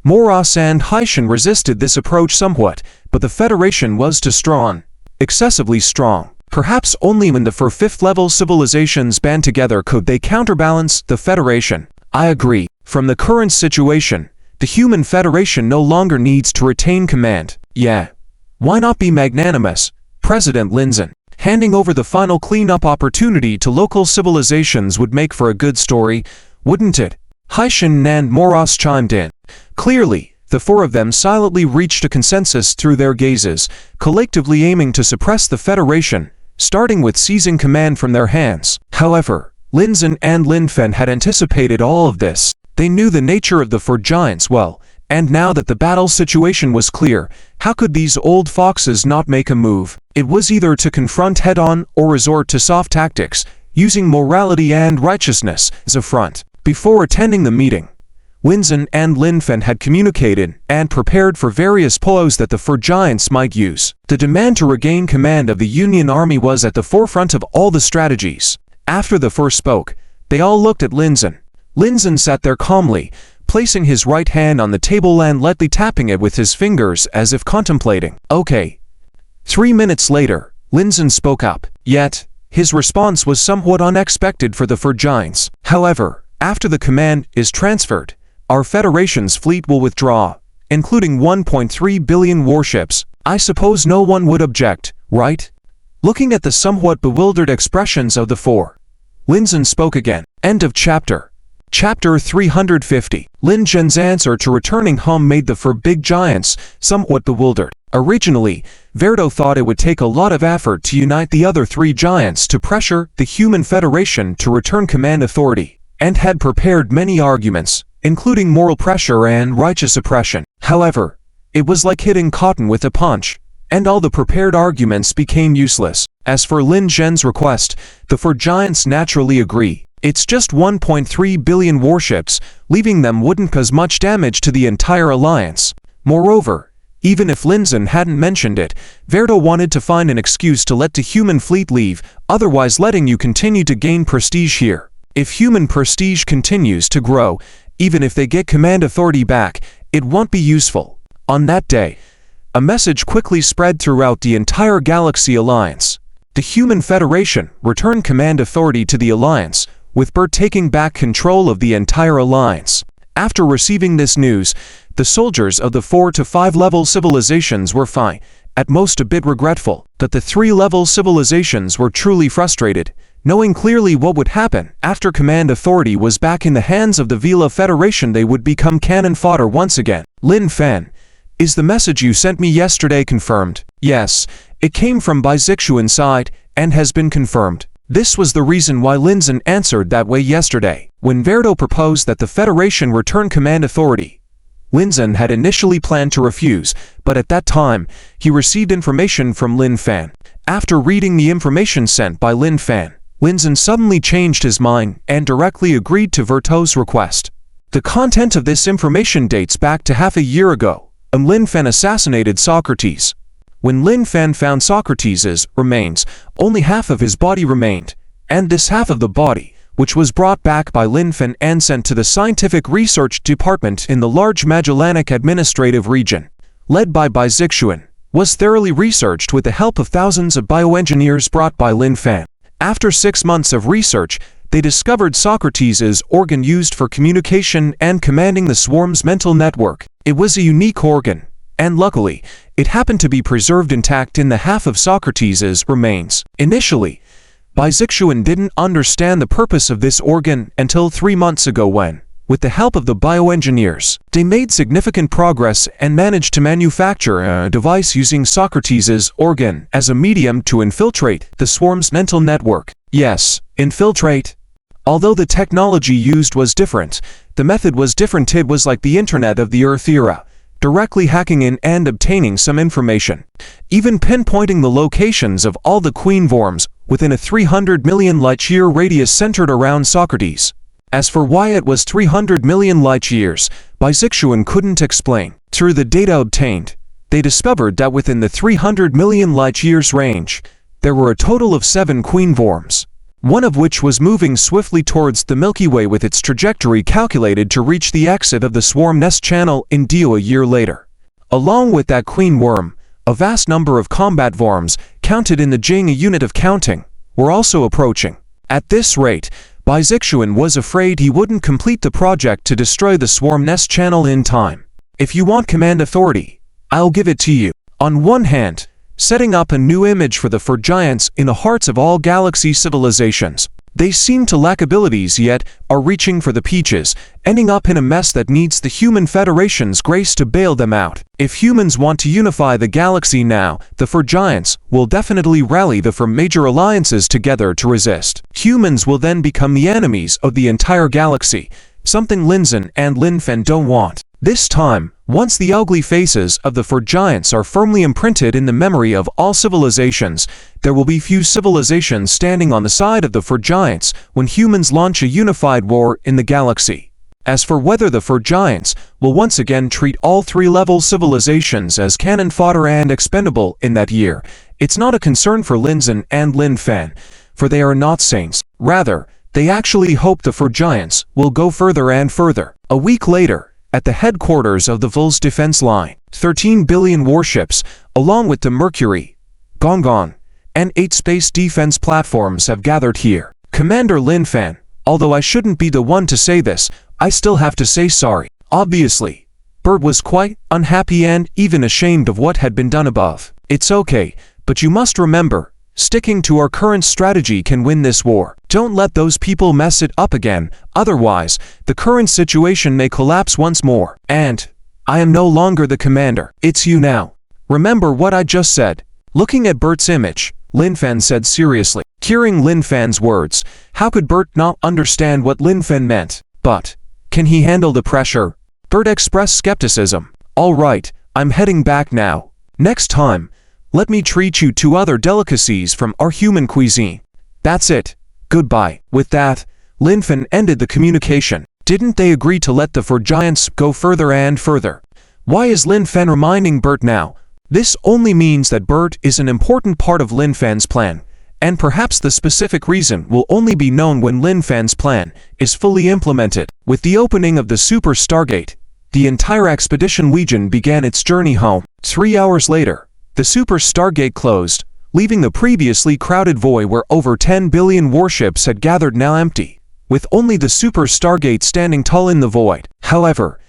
Moros and Haitian resisted this approach somewhat, but the Federation was too strong, excessively strong. Perhaps only when the four fifth-level civilizations band together could they counterbalance the Federation. I agree. From the current situation, the Human Federation no longer needs to retain command. Yeah. Why not be magnanimous, President Linzen? Handing over the final cleanup opportunity to local civilizations would make for a good story, wouldn't it? Haitian and Moros chimed in. Clearly, the four of them silently reached a consensus through their gazes, collectively aiming to suppress the Federation, starting with seizing command from their hands. However, Linzen and Lin Fen had anticipated all of this. They knew the nature of the four giants well, and now that the battle situation was clear, how could these old foxes not make a move? It was either to confront head-on or resort to soft tactics, using morality and righteousness as a front. Before attending the meeting, Linzen and Lin Fen had communicated and prepared for various ploys that the four giants might use. The demand to regain command of the Union Army was at the forefront of all the strategies. After the four spoke, they all looked at Linzen. Linzen sat there calmly, placing his right hand on the table and lightly tapping it with his fingers as if contemplating. Okay. 3 minutes later, Linzen spoke up. Yet, his response was somewhat unexpected for the four giants. However, after the command is transferred, our Federation's fleet will withdraw, including 1.3 billion warships. I suppose no one would object, right? Looking at the somewhat bewildered expressions of the four, Linzen spoke again. End of chapter. Chapter 350. Lin Zhen's answer to returning home made the four big giants somewhat bewildered. Originally, Verdo thought it would take a lot of effort to unite the other three giants to pressure the Human Federation to return command authority, and had prepared many arguments, including moral pressure and righteous oppression. However, it was like hitting cotton with a punch, and all the prepared arguments became useless. As for Lin Zhen's request, the four giants naturally agree. It's just 1.3 billion warships, leaving them wouldn't cause much damage to the entire alliance. Moreover, even if Linzen hadn't mentioned it, Verdo wanted to find an excuse to let the human fleet leave, otherwise letting you continue to gain prestige here. If human prestige continues to grow, even if they get command authority back, it won't be useful. On that day, a message quickly spread throughout the entire Galaxy Alliance. The Human Federation returned command authority to the Alliance, with Bert taking back control of the entire Alliance. After receiving this news, the soldiers of the 4 to 5 level civilizations were fine, at most a bit regretful, that the 3-level civilizations were truly frustrated, knowing clearly what would happen after command authority was back in the hands of the Vila Federation. They would become cannon fodder once again. Lin Fen, is the message you sent me yesterday confirmed? Yes, it came from Bizixuan side, and has been confirmed. This was the reason why Linzen answered that way yesterday. When Verdo proposed that the Federation return command authority, Linzen had initially planned to refuse, but at that time, he received information from Lin Fen. After reading the information sent by Lin Fen, Linzen suddenly changed his mind and directly agreed to Verdo's request. The content of this information dates back to half a year ago, when Lin Fen assassinated Socrates. When Lin Fen found Socrates' remains, only half of his body remained, and this half of the body, which was brought back by Lin Fen and sent to the Scientific Research Department in the large Magellanic Administrative Region, led by Bizixuan, was thoroughly researched with the help of thousands of bioengineers brought by Lin Fen. After 6 months of research, they discovered Socrates' organ used for communication and commanding the swarm's mental network. It was a unique organ, and luckily, it happened to be preserved intact in the half of Socrates' remains. Initially, Bizixuan didn't understand the purpose of this organ until 3 months ago when, with the help of the bioengineers, they made significant progress and managed to manufacture a device using Socrates' organ as a medium to infiltrate the swarm's mental network. Yes, infiltrate. Although the technology used was different, the method was different. It was like the Internet of the Earth era, directly hacking in and obtaining some information, even pinpointing the locations of all the queen worms within a 300 million light-year radius centered around Socrates. As for why it was 300 million light-years, Bizixuan couldn't explain. Through the data obtained, they discovered that within the 300 million light-years range, there were a total of 7 queen worms. one of which was moving swiftly towards the Milky Way with its trajectory calculated to reach the exit of the swarm nest channel in Dio a year later. Along with that queen worm, a vast number of combat worms, counted in the Jing a unit of counting, were also approaching. At this rate, Bai Zixuan was afraid he wouldn't complete the project to destroy the swarm nest channel in time. If you want command authority, I'll give it to you. On one hand, setting up a new image for the Fur Giants in the hearts of all galaxy civilizations. They seem to lack abilities yet are reaching for the peaches, ending up in a mess that needs the Human Federation's grace to bail them out. If humans want to unify the galaxy now, the Fur Giants will definitely rally the Fur major alliances together to resist. Humans will then become the enemies of the entire galaxy, something Lin Zhen and Lin Fen don't want. This time, once the ugly faces of the Fur Giants are firmly imprinted in the memory of all civilizations, there will be few civilizations standing on the side of the Fur Giants when humans launch a unified war in the galaxy. As for whether the Fur Giants will once again treat all three-level civilizations as cannon fodder and expendable in that year, it's not a concern for Lin Zhen and Lin Fen, for they are not saints. Rather, they actually hope the Fur Giants will go further and further. A week later, at the headquarters of the Vul's defense line, 13 billion warships, along with the Mercury, Gongon, and 8 space defense platforms have gathered here. Commander Lin Fen, although I shouldn't be the one to say this, I still have to say sorry. Obviously, Bert was quite unhappy and even ashamed of what had been done above. It's okay, but you must remember, sticking to our current strategy can win this war. Don't let those people mess it up again, otherwise, the current situation may collapse once more. And I am no longer the commander. It's you now. Remember what I just said. Looking at Bert's image, Lin Fen said seriously. Hearing Lin Fen's words, how could Bert not understand what Lin Fen meant? But can he handle the pressure? Bert expressed skepticism. All right, I'm heading back now. Next time, let me treat you to other delicacies from our human cuisine. That's it. Goodbye. With that, Lin Fen ended the communication. Didn't they agree to let the Fur Giants go further and further? Why is Lin Fen reminding Bert now? This only means that Bert is an important part of Lin Fen's plan, and perhaps the specific reason will only be known when Lin Fen's plan is fully implemented. With the opening of the Super Stargate, the entire Expedition Legion began its journey home. 3 hours later, the Super Stargate closed, leaving the previously crowded void where over 10 billion warships had gathered now empty, with only the Super Stargate standing tall in the void. However,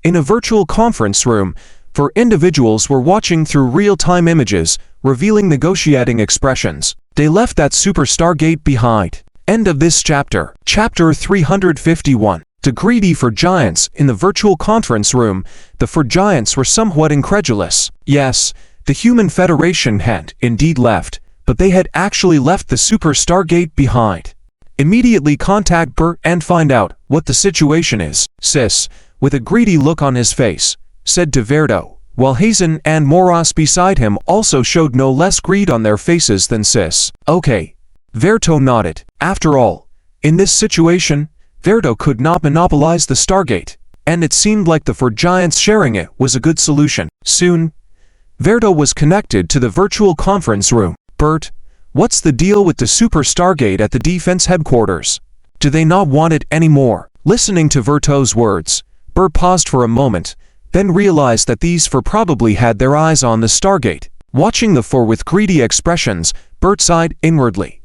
in a virtual conference room, for individuals were watching through real-time images, revealing negotiating expressions. They left that Super Stargate behind. End of this chapter. Chapter 351. The greedy Fur Giants. In the virtual conference room, the Fur Giants were somewhat incredulous. Yes, the Human Federation had indeed left, but they had actually left the Super Stargate behind. Immediately contact Bert and find out what the situation is. Sis, with a greedy look on his face, said to Verto, while Hazen and Moros beside him also showed no less greed on their faces than Sis. Okay. Verto nodded. After all, in this situation, Verto could not monopolize the Stargate, and it seemed like the Fur Giants sharing it was a good solution. Soon, Verto was connected to the virtual conference room. Bert, what's the deal with the Super Stargate at the defense headquarters? Do they not want it anymore? Listening to Verto's words, Bert paused for a moment, then realized that these Fur probably had their eyes on the Stargate. Watching the Fur with greedy expressions, Bert sighed inwardly.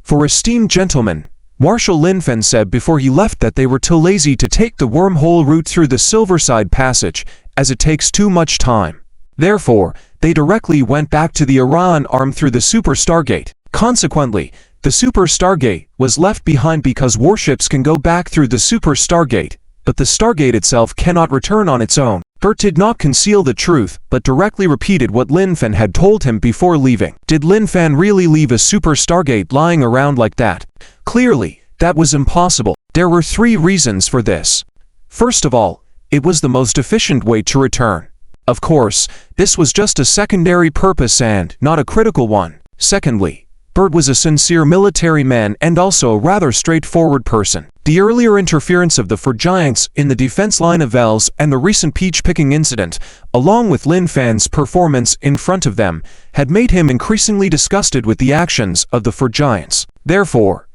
For esteemed gentlemen, Marshal Lin Fen said before he left that they were too lazy to take the wormhole route through the Silverside Passage, as it takes too much time. Therefore, they directly went back to the Orion arm through the Super Stargate. Consequently, the Super Stargate was left behind because warships can go back through the Super Stargate, but the Stargate itself cannot return on its own. Bert did not conceal the truth, but directly repeated what Lin Fen had told him before leaving. Did Lin Fen really leave a Super Stargate lying around like that? Clearly, that was impossible. There were 3 reasons for this. First of all, it was the most efficient way to return. Of course, this was just a secondary purpose and not a critical one. Secondly, Bert was a sincere military man and also a rather straightforward person. The earlier interference of the Fur Giants in the defense line of Vels and the recent peach-picking incident, along with Lin Fan's performance in front of them, had made him increasingly disgusted with the actions of the Fur Giants. Therefore,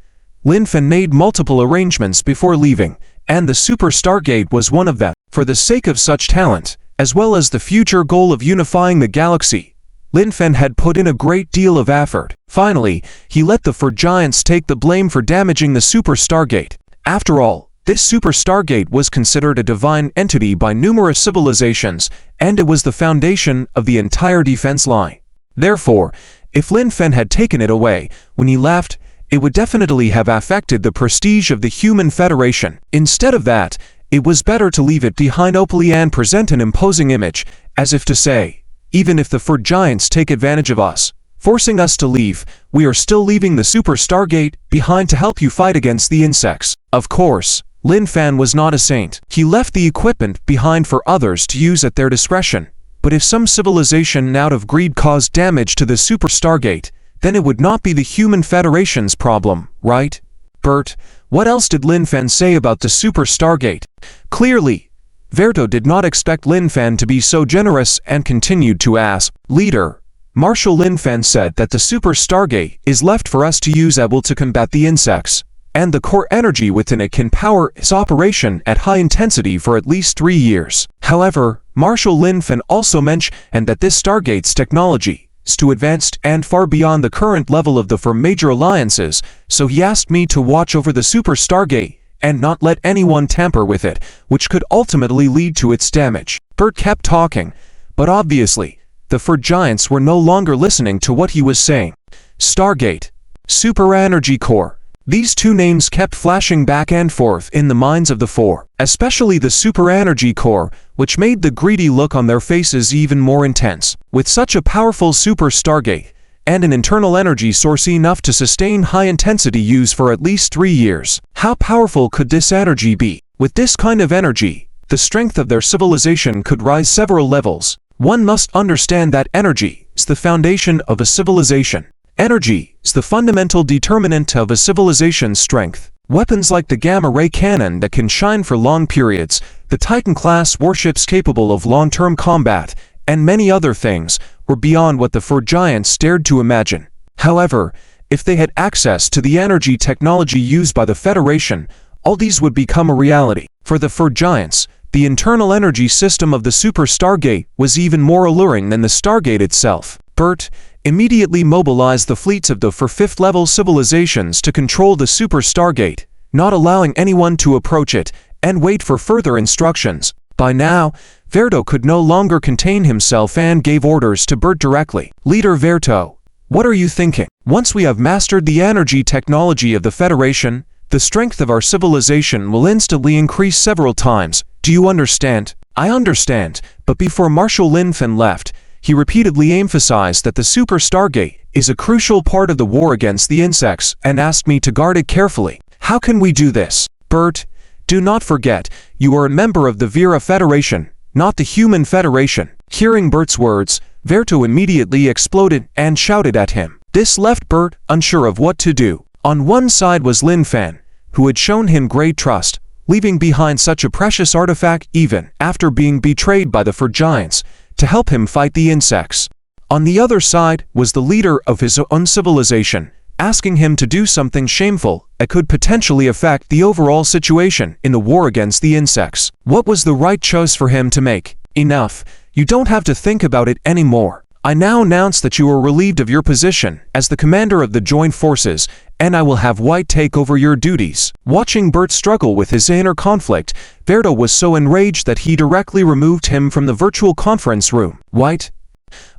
Lin Fen made multiple arrangements before leaving, and the Super Stargate was one of them. For the sake of such talent, as well as the future goal of unifying the galaxy, Lin Fen had put in a great deal of effort. Finally, he let the Four Giants take the blame for damaging the Super Stargate. After all, this Super Stargate was considered a divine entity by numerous civilizations, and it was the foundation of the entire defense line. Therefore, if Lin Fen had taken it away when he left, it would definitely have affected the prestige of the Human Federation. Instead of that, it was better to leave it behind openly and present an imposing image, as if to say, even if the Four Giants take advantage of us, forcing us to leave, we are still leaving the Super Stargate behind to help you fight against the insects. Of course, Lin Fen was not a saint. He left the equipment behind for others to use at their discretion. But if some civilization out of greed caused damage to the Super Stargate, then it would not be the Human Federation's problem, right? Bert, what else did Lin Fen say about the Super Stargate? Clearly, Verto did not expect Lin Fen to be so generous and continued to ask, Leader, Marshal Lin Fen said that the Super Stargate is left for us to use at will to combat the insects, and the core energy within it can power its operation at high intensity for at least 3 years. However, Marshal Lin Fen also mentioned that this Stargate's technology is too advanced and far beyond the current level of the 4 major alliances, so he asked me to watch over the Super Stargate and not let anyone tamper with it, which could ultimately lead to its damage. Bert kept talking, but obviously, the 4 Giants were no longer listening to what he was saying. Stargate, Super Energy Core. These two names kept flashing back and forth in the minds of the 4, especially the Super Energy Core, which made the greedy look on their faces even more intense. With such a powerful Super Stargate, and an internal energy source enough to sustain high-intensity use for at least 3 years, how powerful could this energy be? With this kind of energy, the strength of their civilization could rise several levels. One must understand that energy is the foundation of a civilization. Energy is the fundamental determinant of a civilization's strength. Weapons like the gamma-ray cannon that can shine for long periods, the Titan-class warships capable of long-term combat, and many other things were beyond what the 4 Giants dared to imagine. However, if they had access to the energy technology used by the Federation, all these would become a reality. For the 4 Giants, the internal energy system of the Super Stargate was even more alluring than the Stargate itself. Bert immediately mobilized the fleets of the 4 5th-level civilizations to control the Super Stargate, not allowing anyone to approach it, and wait for further instructions. By now, Verto could no longer contain himself and gave orders to Bert directly. Leader Verto, what are you thinking? Once we have mastered the energy technology of the Federation, the strength of our civilization will instantly increase several times. Do you understand? I understand, but before Marshal Lin Fen left, he repeatedly emphasized that the Super Stargate is a crucial part of the war against the insects and asked me to guard it carefully. How can we do this? Bert, do not forget, you are a member of the Vera Federation, not the Human Federation. Hearing Bert's words, Verto immediately exploded and shouted at him. This left Bert unsure of what to do. On one side was Lin Fen, who had shown him great trust, leaving behind such a precious artifact even after being betrayed by the 4 Giants, to help him fight the insects. On the other side was the leader of his own civilization, asking him to do something shameful that could potentially affect the overall situation in the war against the insects. What was the right choice for him to make? Enough. You don't have to think about it anymore. I now announce that you are relieved of your position as the commander of the joint forces, and I will have White take over your duties. Watching Bert struggle with his inner conflict, Verto was so enraged that he directly removed him from the virtual conference room. White?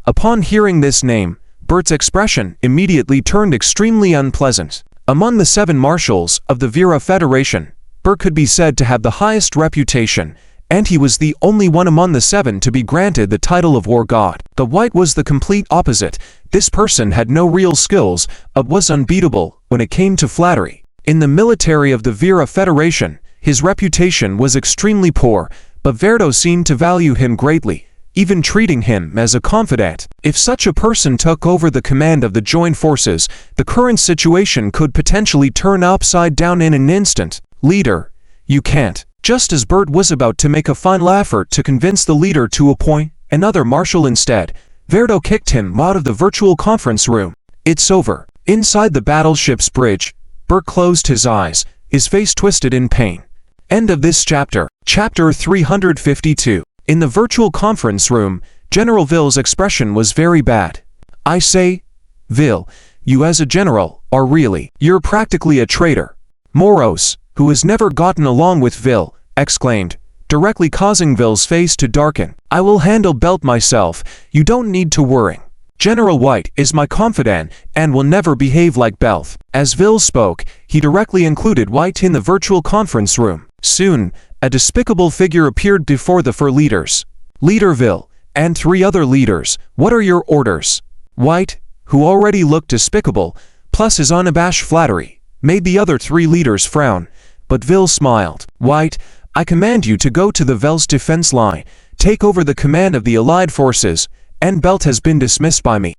Upon hearing this name, Bert's expression immediately turned extremely unpleasant. Among the 7 marshals of the Vera Federation, Bert could be said to have the highest reputation, and he was the only one among the 7 to be granted the title of War God. The White was the complete opposite. This person had no real skills, but was unbeatable when it came to flattery. In the military of the Vera Federation, his reputation was extremely poor, but Verto seemed to value him greatly, even treating him as a confidant. If such a person took over the command of the joint forces, the current situation could potentially turn upside down in an instant. Leader, you can't. Just as Bert was about to make a final effort to convince the leader to appoint another marshal instead, Verto kicked him out of the virtual conference room. It's over. Inside the battleship's bridge, Bert closed his eyes, his face twisted in pain. End of this chapter. Chapter 352. In the virtual conference room, General Ville's expression was very bad. I say, Ville, you as a general, are really, you're practically a traitor. Moros, who has never gotten along with Ville, exclaimed, directly causing Ville's face to darken. I will handle Belt myself, you don't need to worry. General White is my confidant and will never behave like Belt. As Ville spoke, he directly included White in the virtual conference room. Soon, a despicable figure appeared before the 4 leaders. Leader Ville, and 3 other leaders, what are your orders? White, who already looked despicable, plus his unabashed flattery, made the other 3 leaders frown, but Ville smiled. White, I command you to go to the Vels defense line, take over the command of the Allied forces, and Belt has been dismissed by me.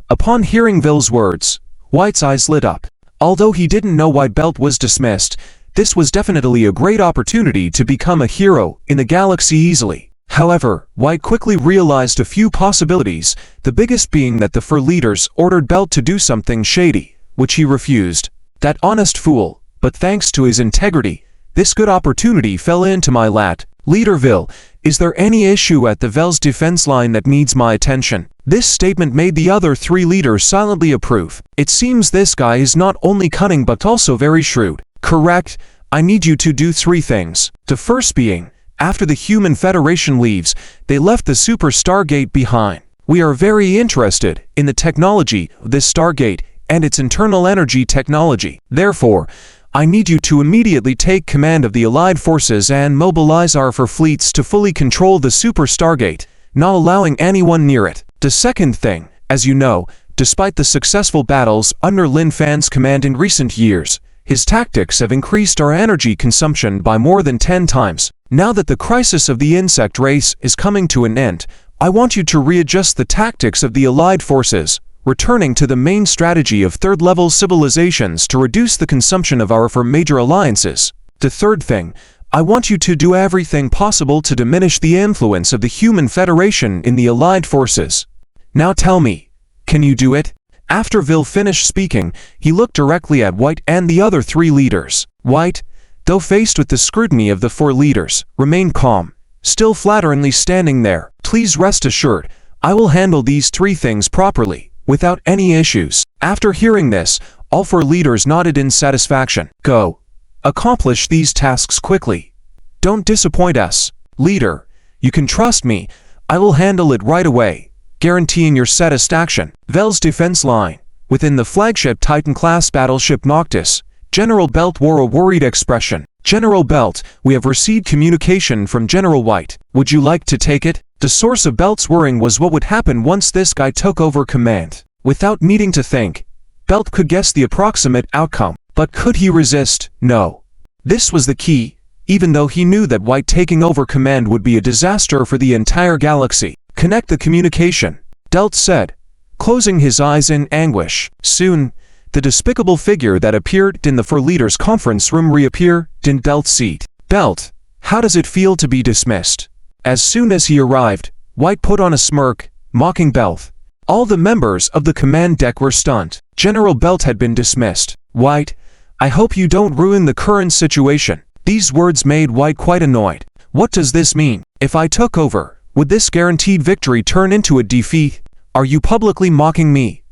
Upon hearing Ville's words, White's eyes lit up. Although he didn't know why Belt was dismissed, this was definitely a great opportunity to become a hero in the galaxy easily. However, White quickly realized a few possibilities, the biggest being that the 4 leaders ordered Belt to do something shady, which he refused. That honest fool, but thanks to his integrity, this good opportunity fell into my lap. Leader Ville, is there any issue at the Vels defense line that needs my attention? This statement made the other 3 leaders silently approve. It seems this guy is not only cunning but also very shrewd. Correct, I need you to do 3 things. The first being, after the Human Federation leaves, they left the Super Stargate behind. We are very interested in the technology of this Stargate and its internal energy technology. Therefore, I need you to immediately take command of the Allied forces and mobilize our 4 fleets to fully control the Super Stargate, not allowing anyone near it. The second thing, as you know, despite the successful battles under Lin Fan's command in recent years, his tactics have increased our energy consumption by more than 10 times. Now that the crisis of the insect race is coming to an end, I want you to readjust the tactics of the Allied forces, returning to the main strategy of 3rd-level civilizations to reduce the consumption of our 4 major alliances. The third thing, I want you to do everything possible to diminish the influence of the Human Federation in the Allied forces. Now tell me, can you do it? After Ville finished speaking, he looked directly at White and the other 3 leaders. White, though faced with the scrutiny of the 4 leaders, remained calm, still flatteringly standing there. Please rest assured, I will handle these 3 things properly, without any issues. After hearing this, all 4 leaders nodded in satisfaction. Go. Accomplish these tasks quickly. Don't disappoint us. Leader, you can trust me. I will handle it right away, guaranteeing your satisfaction. Vels defense line. Within the flagship Titan-class battleship Noctis, General Belt wore a worried expression. General Belt, we have received communication from General White. Would you like to take it? The source of Belt's worrying was what would happen once this guy took over command. Without needing to think, Belt could guess the approximate outcome. But could he resist? No. This was the key, even though he knew that White taking over command would be a disaster for the entire galaxy. Connect the communication, Belt said, closing his eyes in anguish. Soon, the despicable figure that appeared in the 4 leaders' conference room reappeared in Belt's seat. Belt, how does it feel to be dismissed? As soon as he arrived, White put on a smirk, mocking Belt. All the members of the command deck were stunned. General Belt had been dismissed. White, I hope you don't ruin the current situation. These words made White quite annoyed. What does this mean? If I took over, would this guaranteed victory turn into a defeat? Are you publicly mocking me?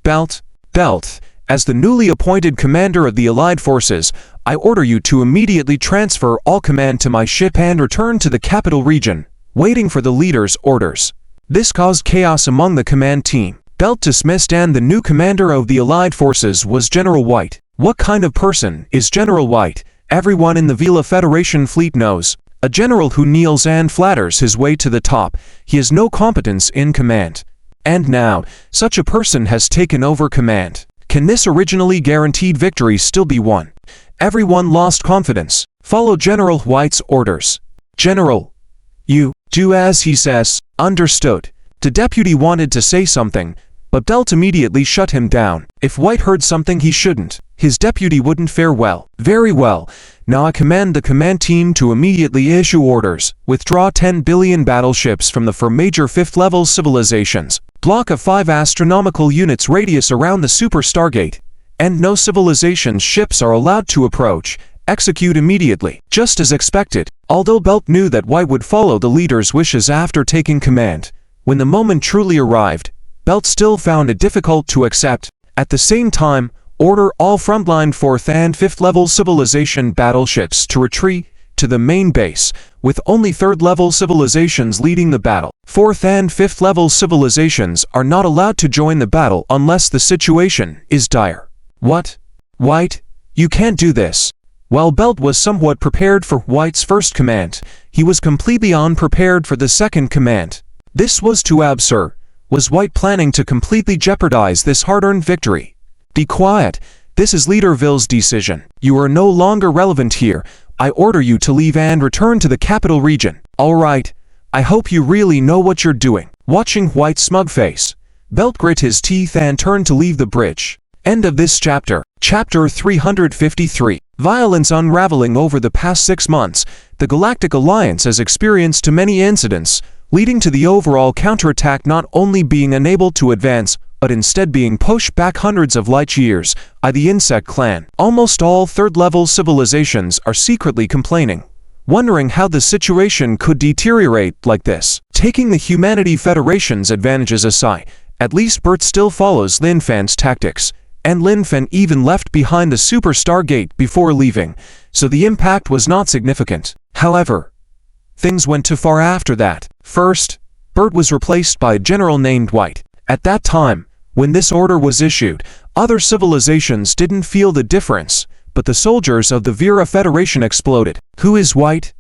Belt, as the newly appointed commander of the Allied forces, I order you to immediately transfer all command to my ship and return to the capital region, waiting for the leader's orders. This caused chaos among the command team. Belt dismissed and the new commander of the Allied forces was General White. What kind of person is General White? Everyone in the Vela Federation fleet knows. A general who kneels and flatters his way to the top. He has no competence in command. And now, such a person has taken over command. Can this originally guaranteed victory still be won? Everyone lost confidence. Follow General White's orders. General, you do as he says. Understood. The deputy wanted to say something, but Belt immediately shut him down. If White heard something he shouldn't, his deputy wouldn't fare well. Very well. Now I command the command team to immediately issue orders. Withdraw 10 billion battleships from the 4 major 5th-level civilizations. Block of 5 astronomical units radius around the Super Stargate, and no civilization's ships are allowed to approach. Execute immediately, just as expected. Although Belt knew that White would follow the leader's wishes after taking command, when the moment truly arrived, Belt still found it difficult to accept. At the same time, order all frontline 4th and 5th level civilization battleships to retreat to the main base, with only 3rd level civilizations leading the battle. 4th and 5th level civilizations are not allowed to join the battle unless the situation is dire. What? White? You can't do this. While Belt was somewhat prepared for White's first command, he was completely unprepared for the second command. This was too absurd. Was White planning to completely jeopardize this hard-earned victory? Be quiet. This is Leader Ville's decision. You are no longer relevant here. I order you to leave and return to the capital region. All right. I hope you really know what you're doing. Watching White's smug face, Belt grit his teeth and turned to leave the bridge. End of this chapter. Chapter 353. Violence unraveling. Over the past 6 months, the Galactic Alliance has experienced too many incidents, leading to the overall counterattack not only being unable to advance, but instead being pushed back hundreds of light years by the Insect Clan. Almost all 3rd level civilizations are secretly complaining, wondering how the situation could deteriorate like this. Taking the Humanity Federation's advantages aside, at least Bert still follows Lin Fan's tactics, and Lin Fan even left behind the Super Stargate before leaving, so the impact was not significant. However, things went too far after that. First, Bert was replaced by a general named White. At that time, when this order was issued, other civilizations didn't feel the difference, but the soldiers of the Vera Federation exploded. Who is White?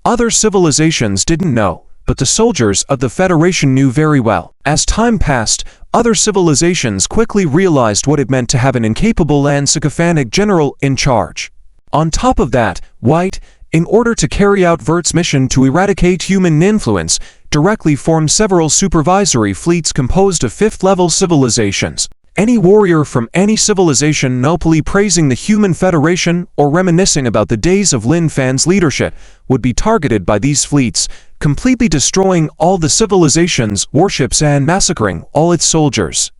Other civilizations didn't know, but the soldiers of the Federation knew very well. As time passed, other civilizations quickly realized what it meant to have an incapable and sycophantic general in charge. On top of that, White, in order to carry out Vert's mission to eradicate human influence, directly formed several supervisory fleets composed of 5th level civilizations. Any warrior from any civilization nobly praising the Human Federation or reminiscing about the days of Lin Fan's leadership would be targeted by these fleets, completely destroying all the civilization's warships and massacring all its soldiers.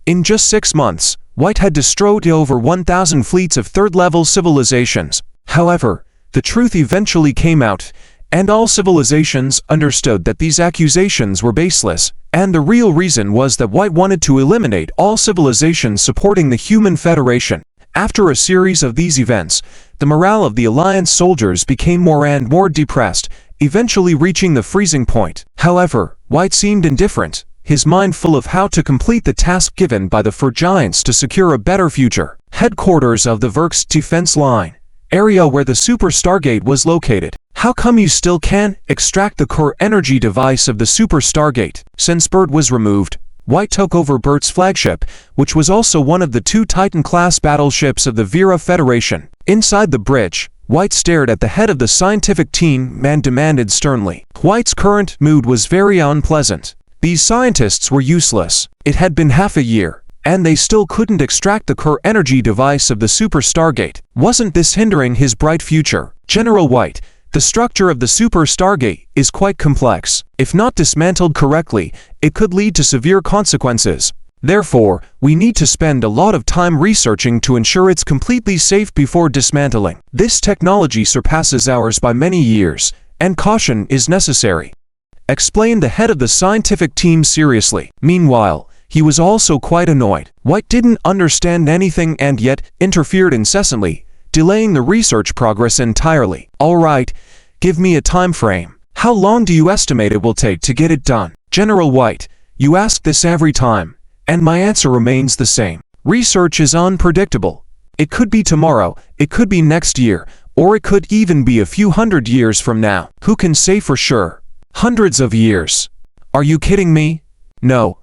In just 6 months, White had destroyed over 1,000 fleets of 3rd level civilizations. However, the truth eventually came out, and all civilizations understood that these accusations were baseless, and the real reason was that White wanted to eliminate all civilizations supporting the Human Federation. After a series of these events, the morale of the Alliance soldiers became more and more depressed, eventually reaching the freezing point. However, White seemed indifferent, his mind full of how to complete the task given by the Fur Giants to secure a better future. Headquarters of the Verk's defense line, area where the Super Stargate was located. How come you still can't extract the core energy device of the Super Stargate? Since Bert was removed, White took over Bert's flagship, which was also one of the 2 Titan-class battleships of the Vera Federation. Inside the bridge, White stared at the head of the scientific team and demanded sternly. White's current mood was very unpleasant. These scientists were useless. It had been half a year, and they still couldn't extract the core energy device of the Super Stargate. Wasn't this hindering his bright future? General White, the structure of the Super Stargate is quite complex. If not dismantled correctly, it could lead to severe consequences. Therefore, we need to spend a lot of time researching to ensure it's completely safe before dismantling. This technology surpasses ours by many years, and caution is necessary, explained the head of the scientific team seriously. Meanwhile, he was also quite annoyed. White didn't understand anything and yet interfered incessantly, delaying the research progress entirely. All right, give me a time frame. How long do you estimate it will take to get it done? General White, you ask this every time, and my answer remains the same. Research is unpredictable. It could be tomorrow, it could be next year, or it could even be a few hundred years from now. Who can say for sure? Hundreds of years. Are you kidding me? No.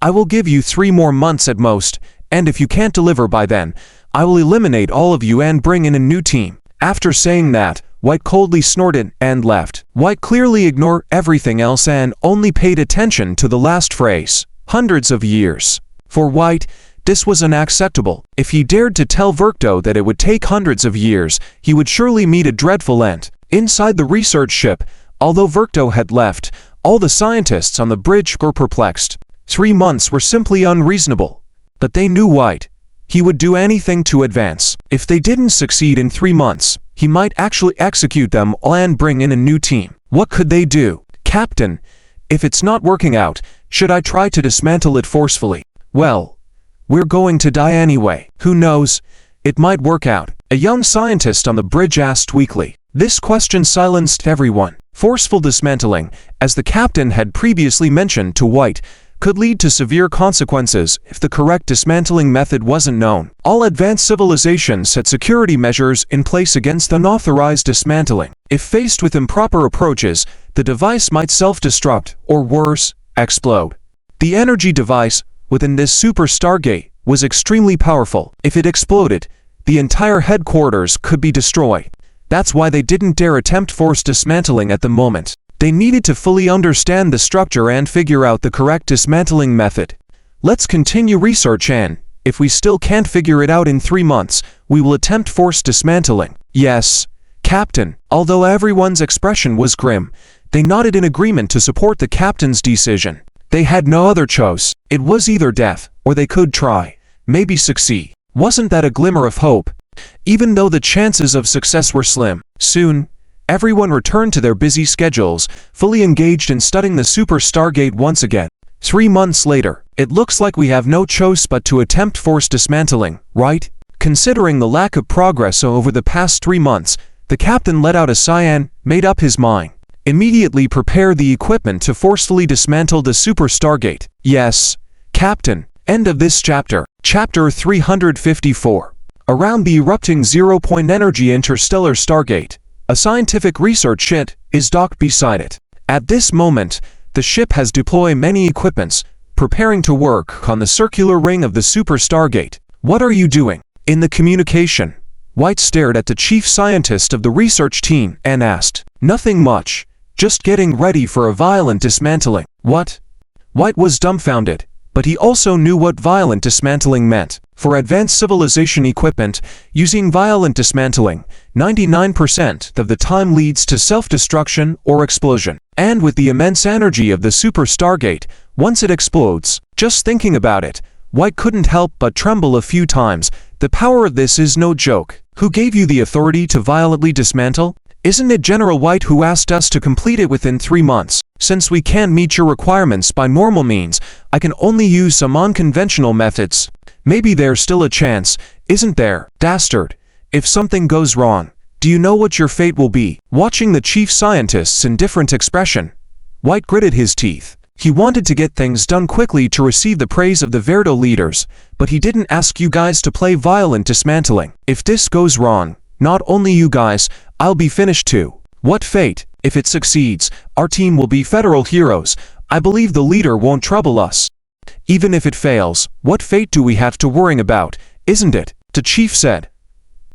I will give you 3 more months at most, and if you can't deliver by then, I will eliminate all of you and bring in a new team. After saying that, White coldly snorted and left. White clearly ignored everything else and only paid attention to the last phrase. Hundreds of years. For White, this was unacceptable. If he dared to tell Verkto that it would take hundreds of years, he would surely meet a dreadful end. Inside the research ship, although Verkto had left, all the scientists on the bridge were perplexed. 3 months were simply unreasonable. But they knew White. He would do anything to advance. If they didn't succeed in 3 months, he might actually execute them all and bring in a new team. What could they do? Captain, if it's not working out, should I try to dismantle it forcefully? Well, we're going to die anyway. Who knows? It might work out. A young scientist on the bridge asked weakly. This question silenced everyone. Forceful dismantling, as the captain had previously mentioned to White, could lead to severe consequences if the correct dismantling method wasn't known. All advanced civilizations set security measures in place against unauthorized dismantling. If faced with improper approaches, the device might self-destruct, or worse, explode. The energy device within this super Stargate was extremely powerful. If it exploded, the entire headquarters could be destroyed. That's why they didn't dare attempt forced dismantling at the moment. They needed to fully understand the structure and figure out the correct dismantling method. Let's continue research, and if we still can't figure it out in 3 months, we will attempt forced dismantling. Yes, Captain. Although everyone's expression was grim, they nodded in agreement to support the captain's decision. They had no other choice. It was either death, or they could try, maybe succeed. Wasn't that a glimmer of hope? Even though the chances of success were slim. Soon, everyone returned to their busy schedules, fully engaged in studying the Super Stargate once again. 3 months later, it looks like we have no choice but to attempt forced dismantling, right? Considering the lack of progress over the past 3 months, the captain let out a sigh and made up his mind. Immediately prepare the equipment to forcefully dismantle the Super Stargate. Yes, Captain. End of this chapter. Chapter 354. Around the erupting zero-point energy interstellar Stargate, a scientific research ship is docked beside it. At this moment, the ship has deployed many equipments, preparing to work on the circular ring of the Super Stargate. What are you doing? In the communication, White stared at the chief scientist of the research team and asked, "Nothing much, just getting ready for a violent dismantling." What? White was dumbfounded, but he also knew what violent dismantling meant. For advanced civilization equipment, using violent dismantling, 99% of the time leads to self-destruction or explosion. And with the immense energy of the Super Stargate, once it explodes, just thinking about it, White couldn't help but tremble a few times. The power of this is no joke. Who gave you the authority to violently dismantle? Isn't it General White who asked us to complete it within 3 months? Since we can't meet your requirements by normal means, I can only use some unconventional methods. Maybe there's still a chance, isn't there? Dastard, if something goes wrong, do you know what your fate will be? Watching the chief scientist's indifferent expression, White gritted his teeth. He wanted to get things done quickly to receive the praise of the Verdo leaders, but he didn't ask you guys to play violent dismantling. If this goes wrong, not only you guys, I'll be finished too. What fate? If it succeeds, our team will be federal heroes. I believe the leader won't trouble us. Even if it fails, what fate do we have to worry about, isn't it? The chief said,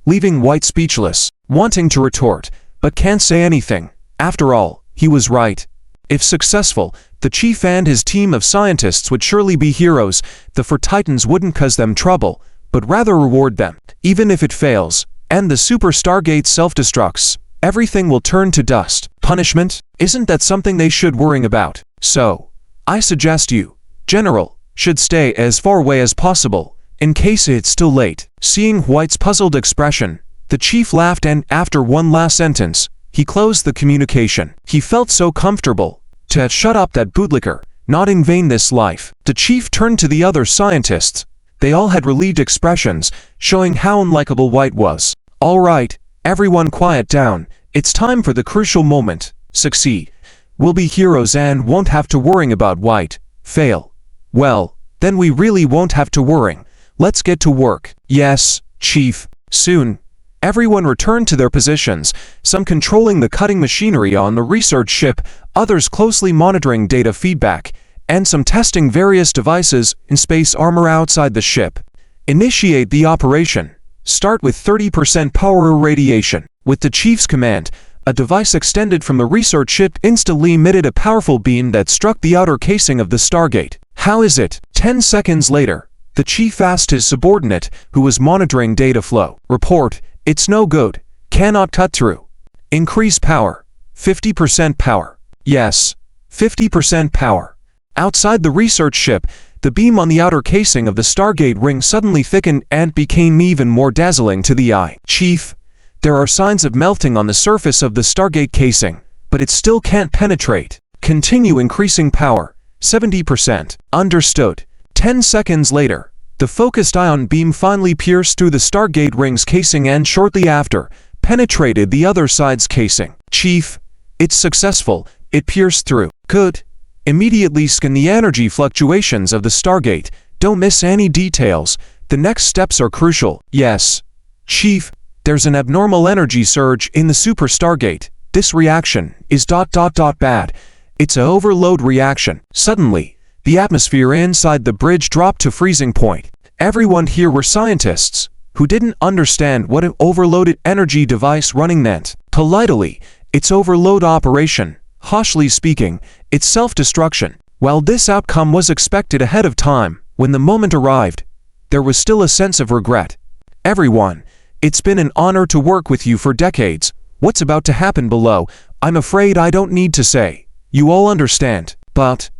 leaving White speechless, wanting to retort, but can't say anything. After all, he was right. If successful, the chief and his team of scientists would surely be heroes. The Four Titans wouldn't cause them trouble, but rather reward them. Even if it fails, and the Super Stargate self-destructs, everything will turn to dust. Punishment? Isn't that something they should worry about? So, I suggest you, General, should stay as far away as possible, in case it's too late. Seeing White's puzzled expression, the chief laughed and, after one last sentence, he closed the communication. He felt so comfortable to have shut up that bootlicker. Not in vain this life. The chief turned to the other scientists. They all had relieved expressions, showing how unlikable White was. All right, everyone quiet down. It's time for the crucial moment. Succeed. We'll be heroes and won't have to worry about White. Fail. Well, then we really won't have to worry. Let's get to work. Yes, Chief. Soon, everyone returned to their positions, some controlling the cutting machinery on the research ship, others closely monitoring data feedback, and some testing various devices in space armor outside the ship. Initiate the operation. Start with 30% power irradiation. With the chief's command, a device extended from the research ship instantly emitted a powerful beam that struck the outer casing of the Stargate. How is it? 10 seconds later, the chief asked his subordinate, who was monitoring data flow. Report, it's no good. Cannot cut through. Increase power. 50% power. Yes, 50% power. Outside the research ship, the beam on the outer casing of the Stargate ring suddenly thickened and became even more dazzling to the eye. Chief, there are signs of melting on the surface of the Stargate casing, but it still can't penetrate. Continue increasing power. 70%. Understood. 10 seconds later, the focused ion beam finally pierced through the Stargate ring's casing and shortly after, penetrated the other side's casing. Chief, it's successful. It pierced through. Good. Immediately scan the energy fluctuations of the Stargate. Don't miss any details. The next steps are crucial. Yes. Chief, there's an abnormal energy surge in the Super Stargate. This reaction is ... bad. It's an overload reaction. Suddenly, the atmosphere inside the bridge dropped to freezing point. Everyone here were scientists who didn't understand what an overloaded energy device running meant. Politely, it's overload operation. Harshly speaking, it's self-destruction. While this outcome was expected ahead of time, when the moment arrived, there was still a sense of regret. Everyone, it's been an honor to work with you for decades. What's about to happen below, I'm afraid I don't need to say. You all understand. But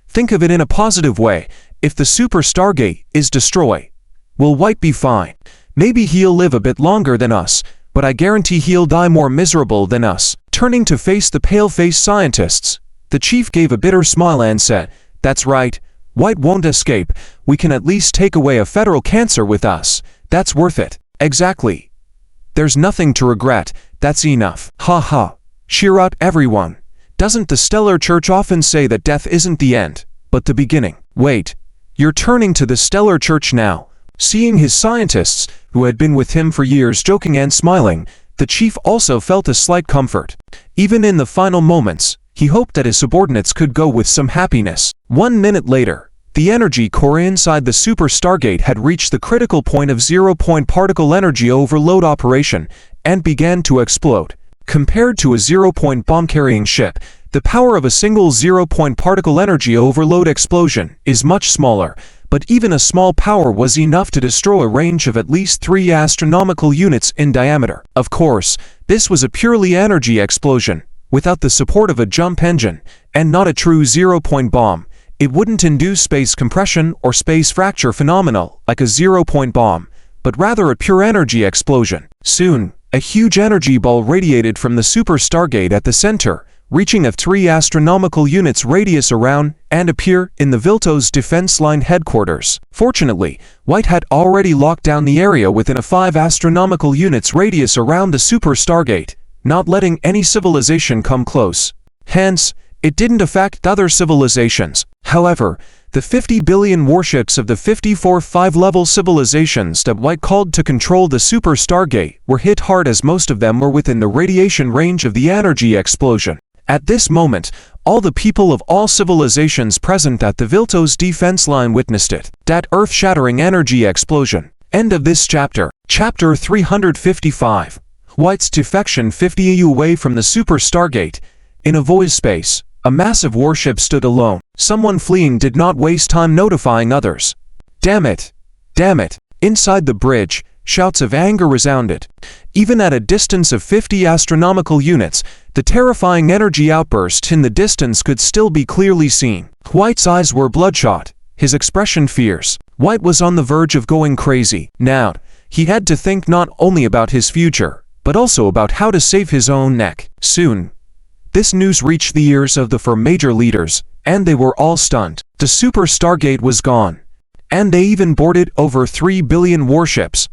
think of it in a positive way. If the Super Stargate is destroyed, will White be fine? Maybe he'll live a bit longer than us, but I guarantee he'll die more miserable than us. Turning to face the pale-faced scientists, the chief gave a bitter smile and said, "That's right. White won't escape. We can at least take away a federal cancer with us. That's worth it." Exactly. There's nothing to regret. That's enough. Ha ha. Cheer up, everyone. Doesn't the Stellar Church often say that death isn't the end, but the beginning? Wait. You're turning to the Stellar Church now. Seeing his scientists, who had been with him for years, joking and smiling, the chief also felt a slight comfort. Even in the final moments, he hoped that his subordinates could go with some happiness. 1 minute later, the energy core inside the Super Stargate had reached the critical point of zero-point particle energy overload operation and began to explode. Compared to a zero-point bomb-carrying ship, the power of a single zero-point particle energy overload explosion is much smaller, but even a small power was enough to destroy a range of at least 3 astronomical units in diameter. Of course, this was a purely energy explosion, without the support of a jump engine, and not a true zero-point bomb. It wouldn't induce space compression or space fracture phenomena like a zero-point bomb, but rather a pure energy explosion. Soon, a huge energy ball radiated from the Super Stargate at the center, reaching a 3 astronomical units radius around and appear in the Viltos defense line headquarters. Fortunately, White had already locked down the area within a 5 astronomical units radius around the Super Stargate, not letting any civilization come close. Hence, it didn't affect other civilizations. However, the 50 billion warships of the 54 5-level civilizations that White called to control the Super Stargate were hit hard, as most of them were within the radiation range of the energy explosion. At this moment, all the people of all civilizations present at the Viltos defense line witnessed it. That earth-shattering energy explosion. End of this chapter. Chapter 355. White's defection. 50 AU away from the Super Stargate. In a void space, a massive warship stood alone. Someone fleeing did not waste time notifying others. Damn it! Damn it! Inside the bridge, shouts of anger resounded. Even at a distance of 50 astronomical units, the terrifying energy outburst in the distance could still be clearly seen. White's eyes were bloodshot, his expression fierce. White was on the verge of going crazy. Now, he had to think not only about his future, but also about how to save his own neck. Soon, this news reached the ears of the 4 major leaders, and they were all stunned. The Super Stargate was gone, and they even boarded over 3 billion warships.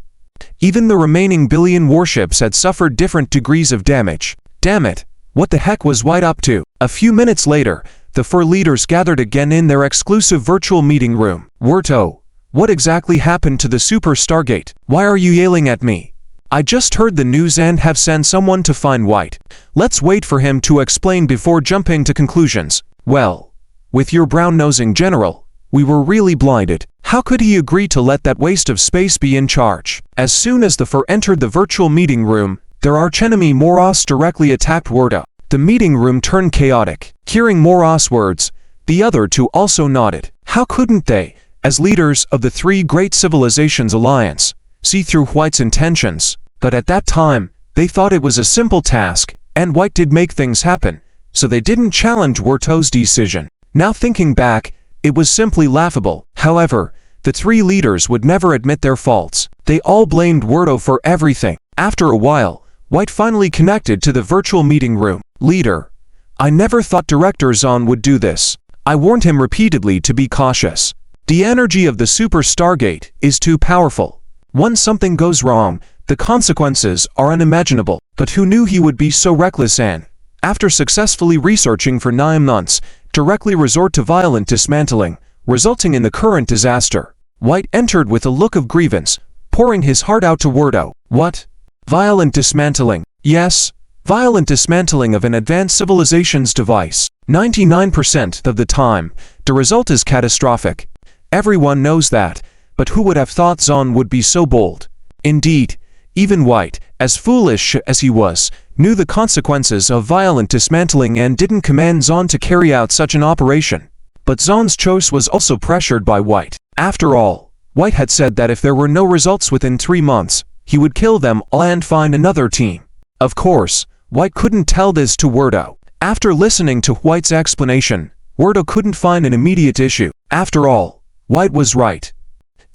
Even the remaining billion warships had suffered different degrees of damage. Damn it, what the heck was White up to? A few minutes later, the 4 leaders gathered again in their exclusive virtual meeting room. Werto, what exactly happened to the Super Stargate? Why are you yelling at me? I just heard the news and have sent someone to find White. Let's wait for him to explain before jumping to conclusions. Well, with your brown-nosing general, we were really blinded. How could he agree to let that waste of space be in charge? As soon as the 4 entered the virtual meeting room, their archenemy Moros directly attacked Werto. The meeting room turned chaotic. Hearing Moros' words, the other 2 also nodded. How couldn't they, as leaders of the 3 great civilizations alliance, see through White's intentions? But at that time, they thought it was a simple task, and White did make things happen, so they didn't challenge Werto's decision. Now thinking back, it was simply laughable. However, the three leaders would never admit their faults. They all blamed Wirdo for everything. After a while, White finally connected to the virtual meeting room. "Leader, I never thought Director Zahn would do this. I warned him repeatedly to be cautious. The energy of the Super Stargate is too powerful. Once something goes wrong, the consequences are unimaginable. But who knew he would be so reckless and, after successfully researching for 9 months, directly resort to violent dismantling, resulting in the current disaster?" White entered with a look of grievance, pouring his heart out to Wirdo. "What? Violent dismantling?" "Yes, violent dismantling of an advanced civilization's device. 99% of the time, the result is catastrophic. Everyone knows that, but who would have thought Zahn would be so bold?" Indeed, even White, as foolish as he was, knew the consequences of violent dismantling and didn't command Zahn to carry out such an operation. But Zahn's choice was also pressured by White. After all, White had said that if there were no results within 3 months, he would kill them all and find another team. Of course, White couldn't tell this to Wirdo. After listening to White's explanation, Wirdo couldn't find an immediate issue. After all, White was right.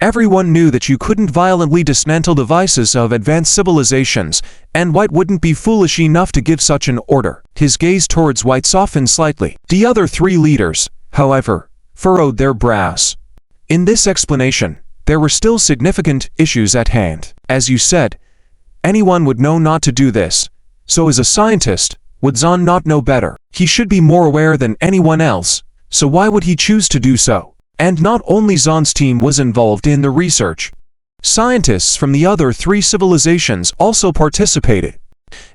Everyone knew that you couldn't violently dismantle devices of advanced civilizations, and White wouldn't be foolish enough to give such an order. His gaze towards White softened slightly. The other three leaders, however, furrowed their brows. In this explanation, there were still significant issues at hand. As you said, anyone would know not to do this. So as a scientist, would Zahn not know better? He should be more aware than anyone else, so why would he choose to do so? And not only Zahn's team was involved in the research. Scientists from the other 3 civilizations also participated.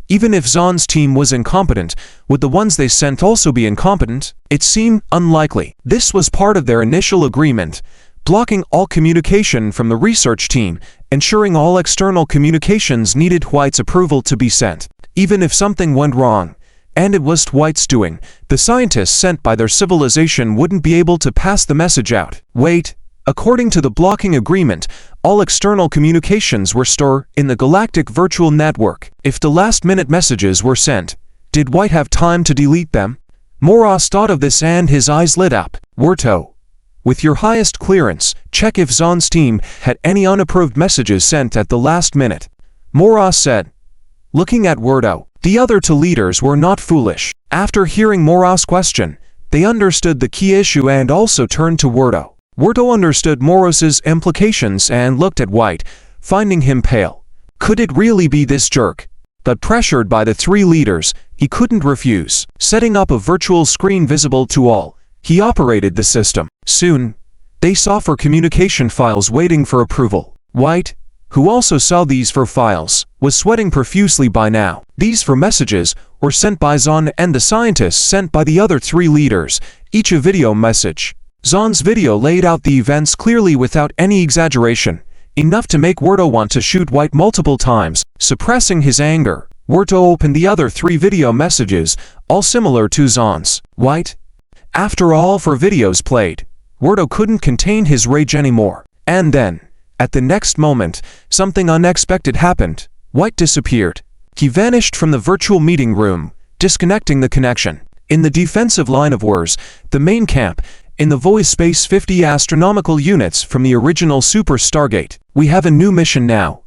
Even if Zahn's team was incompetent, would the ones they sent also be incompetent? It seemed unlikely. This was part of their initial agreement, blocking all communication from the research team, ensuring all external communications needed White's approval to be sent. Even if something went wrong, and it was White's doing, the scientists sent by their civilization wouldn't be able to pass the message out. Wait, according to the blocking agreement, all external communications were stored in the Galactic Virtual Network. If the last-minute messages were sent, did White have time to delete them? Moros thought of this and his eyes lit up. "Wirdo, with your highest clearance, check if Zahn's team had any unapproved messages sent at the last minute," Moros said. Looking at Wirdo, the other 2 leaders were not foolish. After hearing Moros' question, they understood the key issue and also turned to Wirdo. Wirdo understood Moros's implications and looked at White, finding him pale. Could it really be this jerk? But pressured by the 3 leaders, he couldn't refuse. Setting up a virtual screen visible to all, he operated the system. Soon, they saw 4 communication files waiting for approval. White, who also saw these 4 files, was sweating profusely by now. These 4 messages were sent by Zahn and the scientists sent by the other 3 leaders, each a video message. Zahn's video laid out the events clearly without any exaggeration, enough to make Wirdo want to shoot White multiple times. Suppressing his anger, Wirdo opened the other 3 video messages, all similar to Zahn's. White? After all 4 videos played, Wirdo couldn't contain his rage anymore. And then, at the next moment, something unexpected happened. White disappeared. He vanished from the virtual meeting room, disconnecting the connection. In the defensive line of Wars, the main camp, in the void space 50 astronomical units from the original Super Stargate, we have a new mission now.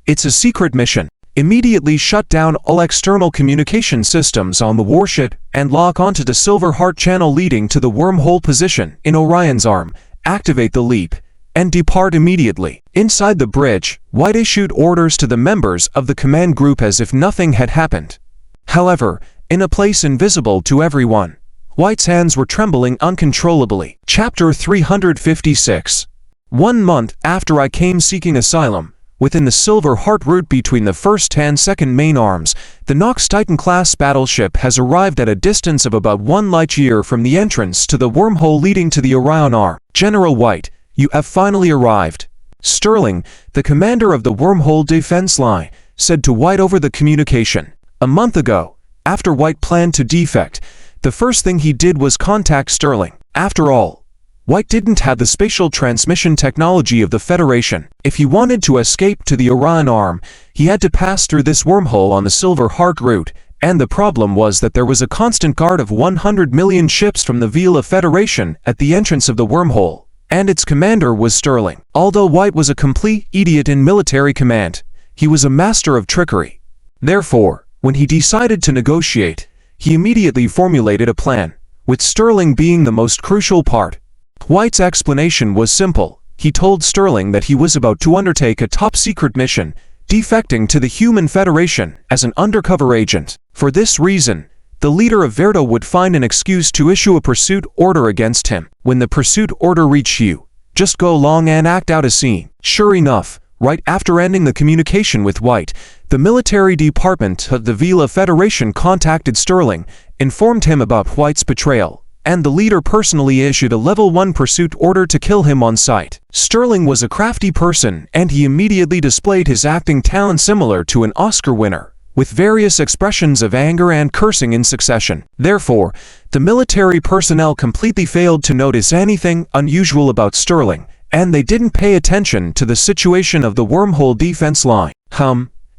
It's a secret mission. Immediately shut down all external communication systems on the warship and lock onto the Silver Heart channel leading to the wormhole position in Orion's arm. Activate the leap and depart immediately. Inside the bridge, White issued orders to the members of the command group as if nothing had happened. However, in a place invisible to everyone, White's hands were trembling uncontrollably. Chapter 356. 1 month after I came seeking asylum, within the Silver Heart route between the first and second main arms, the Nox Titan-class battleship has arrived at a distance of about 1 light-year from the entrance to the wormhole leading to the Orion arm. General White, you have finally arrived. Sterling, the commander of the wormhole defense line, said to White over the communication. A month ago, after White planned to defect, the first thing he did was contact Sterling. After all, White didn't have the spatial transmission technology of the Federation. If he wanted to escape to the Orion arm, he had to pass through this wormhole on the Silver Heart route, and the problem was that there was a constant guard of 100 million ships from the Vila Federation at the entrance of the wormhole. and its commander was Sterling. Although White was a complete idiot in military command, he was a master of trickery. Therefore, when he decided to negotiate, he immediately formulated a plan, with Sterling being the most crucial part. White's explanation was simple. He told Sterling that he was about to undertake a top-secret mission, defecting to the Human Federation as an undercover agent. For this reason, the leader of Verdo would find an excuse to issue a pursuit order against him. When the pursuit order reached you, just go along and act out a scene. Sure enough, right after ending the communication with White, the military department of the Vila Federation contacted Sterling, informed him about White's betrayal, and the leader personally issued a level 1 pursuit order to kill him on sight. Sterling was a crafty person, and he immediately displayed his acting talent similar to an Oscar winner, with various expressions of anger and cursing in succession. Therefore, the military personnel completely failed to notice anything unusual about Sterling, and they didn't pay attention to the situation of the wormhole defense line.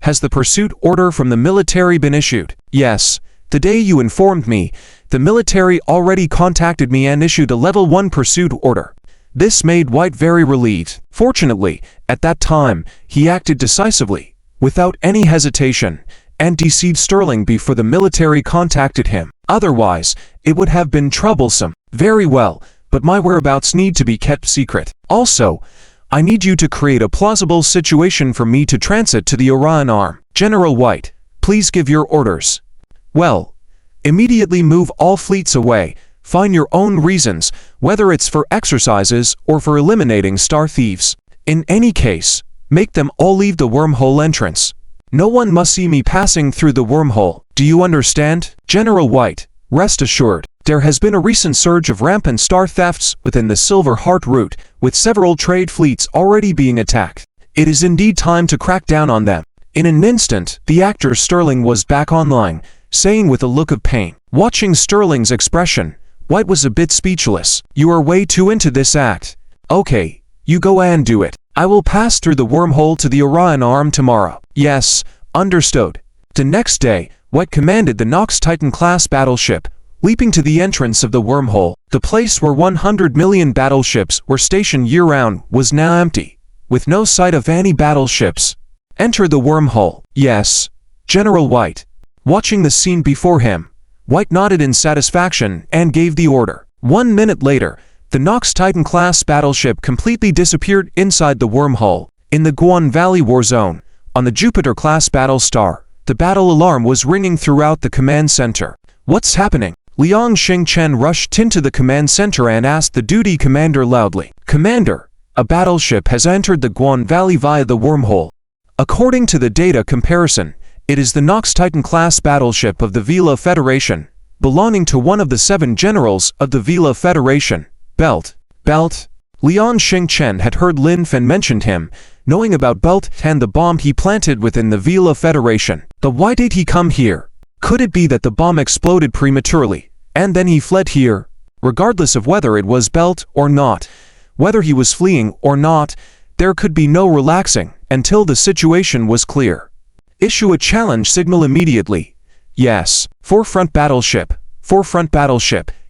Has the pursuit order from the military been issued? Yes. The day you informed me, the military already contacted me and issued a level 1 pursuit order. This made White very relieved. Fortunately, at that time, he acted decisively, without any hesitation, and deceived Sterling before the military contacted him. Otherwise, it would have been troublesome. Very well, but my whereabouts need to be kept secret. Also, I need you to create a plausible situation for me to transit to the Orion Arm. General White, please give your orders. Well, immediately move all fleets away. Find your own reasons, whether it's for exercises or for eliminating star thieves. In any case, make them all leave the wormhole entrance. No one must see me passing through the wormhole. Do you understand? General White, rest assured, there has been a recent surge of rampant star thefts within the Silver Heart route, with several trade fleets already being attacked. It is indeed time to crack down on them. In an instant, the actor Sterling was back online, saying with a look of pain. Watching Sterling's expression, White was a bit speechless. You are way too into this act. Okay, you go and do it. I will pass through the wormhole to the Orion Arm tomorrow. Yes, understood. The next day, White commanded the Nox Titan-class battleship, leaping to the entrance of the wormhole. The place where 100 million battleships were stationed year-round was now empty, with no sight of any battleships. Enter the wormhole. Yes, General White. Watching the scene before him, White nodded in satisfaction and gave the order. 1 minute later, the Nox Titan-class battleship completely disappeared inside the wormhole. In the Guan Valley War Zone, on the Jupiter-class Battlestar, the battle alarm was ringing throughout the command center. What's happening? Liang Xingchen rushed into the command center and asked the duty commander loudly. Commander, a battleship has entered the Guan Valley via the wormhole. According to the data comparison, it is the Nox Titan-class battleship of the Vila Federation, belonging to one of the 7 generals of the Vila Federation. Belt. Liang Xingchen had heard Lin Fen mention him, knowing about Belt and the bomb he planted within the Vila Federation. But why did he come here? Could it be that the bomb exploded prematurely, and then he fled here? Regardless of whether it was Belt or not, whether he was fleeing or not, there could be no relaxing until the situation was clear. Issue a challenge signal immediately. Yes, Forefront Battleship,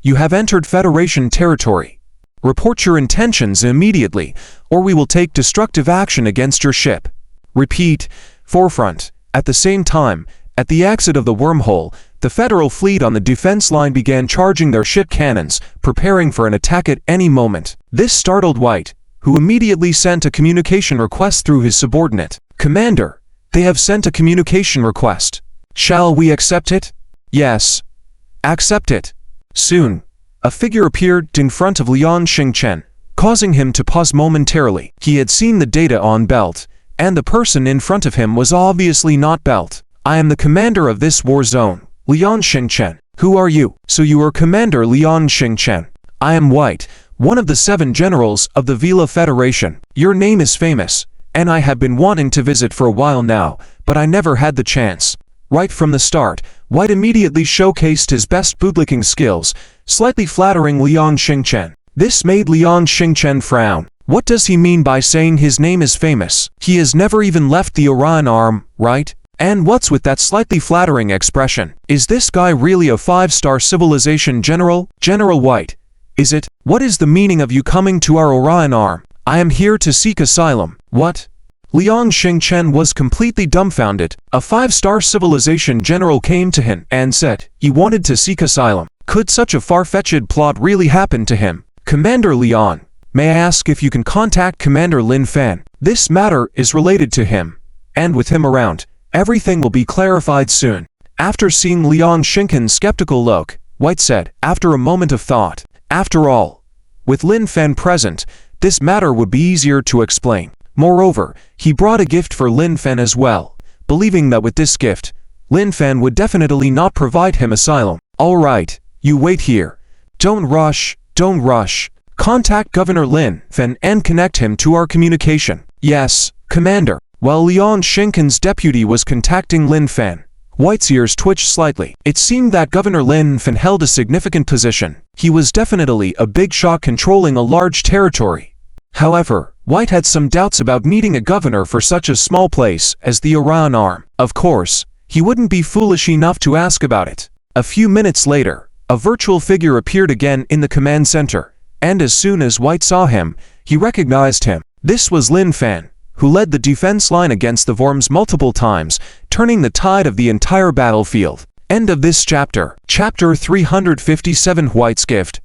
you have entered Federation territory. Report your intentions immediately, or we will take destructive action against your ship. Repeat, Forefront. At the same time, at the exit of the wormhole, the Federal fleet on the defense line began charging their ship cannons, preparing for an attack at any moment. This startled White, who immediately sent a communication request through his subordinate. Commander, they have sent a communication request. Shall we accept it? Yes. Accept it. Soon, a figure appeared in front of Liang Xingchen, causing him to pause momentarily. He had seen the data on Belt, and the person in front of him was obviously not Belt. I am the commander of this war zone, Liang Xingchen. Who are you? So you are Commander Liang Xingchen. I am White, one of the 7 generals of the Vila Federation. Your name is famous, and I have been wanting to visit for a while now, but I never had the chance. Right from the start, White immediately showcased his best bootlicking skills, slightly flattering Liang Xingchen. This made Liang Xingchen frown. What does he mean by saying his name is famous? He has never even left the Orion Arm, right? And what's with that slightly flattering expression? Is this guy really a 5-star civilization general? General White, is it? What is the meaning of you coming to our Orion arm? I am here to seek asylum. What? Liang Xingchen was completely dumbfounded. A 5-star civilization general came to him and said he wanted to seek asylum. Could such a far-fetched plot really happen to him? Commander Liang, may I ask if you can contact Commander Lin Fan? This matter is related to him, and with him around, everything will be clarified soon. After seeing Liang Xingchen's skeptical look, White said, after a moment of thought, after all, with Lin Fan present, this matter would be easier to explain. Moreover, he brought a gift for Lin Fan as well, believing that with this gift, Lin Fan would definitely not provide him asylum. All right, you wait here. Don't rush, don't rush. Contact Governor Lin Fan and connect him to our communication. Yes, Commander. While Liang Xingchen's deputy was contacting Lin Fan, White's ears twitched slightly. It seemed that Governor Lin Fan held a significant position. He was definitely a big shot controlling a large territory. However, White had some doubts about meeting a governor for such a small place as the Orion arm. Of course, he wouldn't be foolish enough to ask about it. A few minutes later, a virtual figure appeared again in the command center, and as soon as White saw him, he recognized him. This was Lin Fan, who led the defense line against the Worms multiple times, turning the tide of the entire battlefield. End of this chapter. Chapter 357 White's Gift.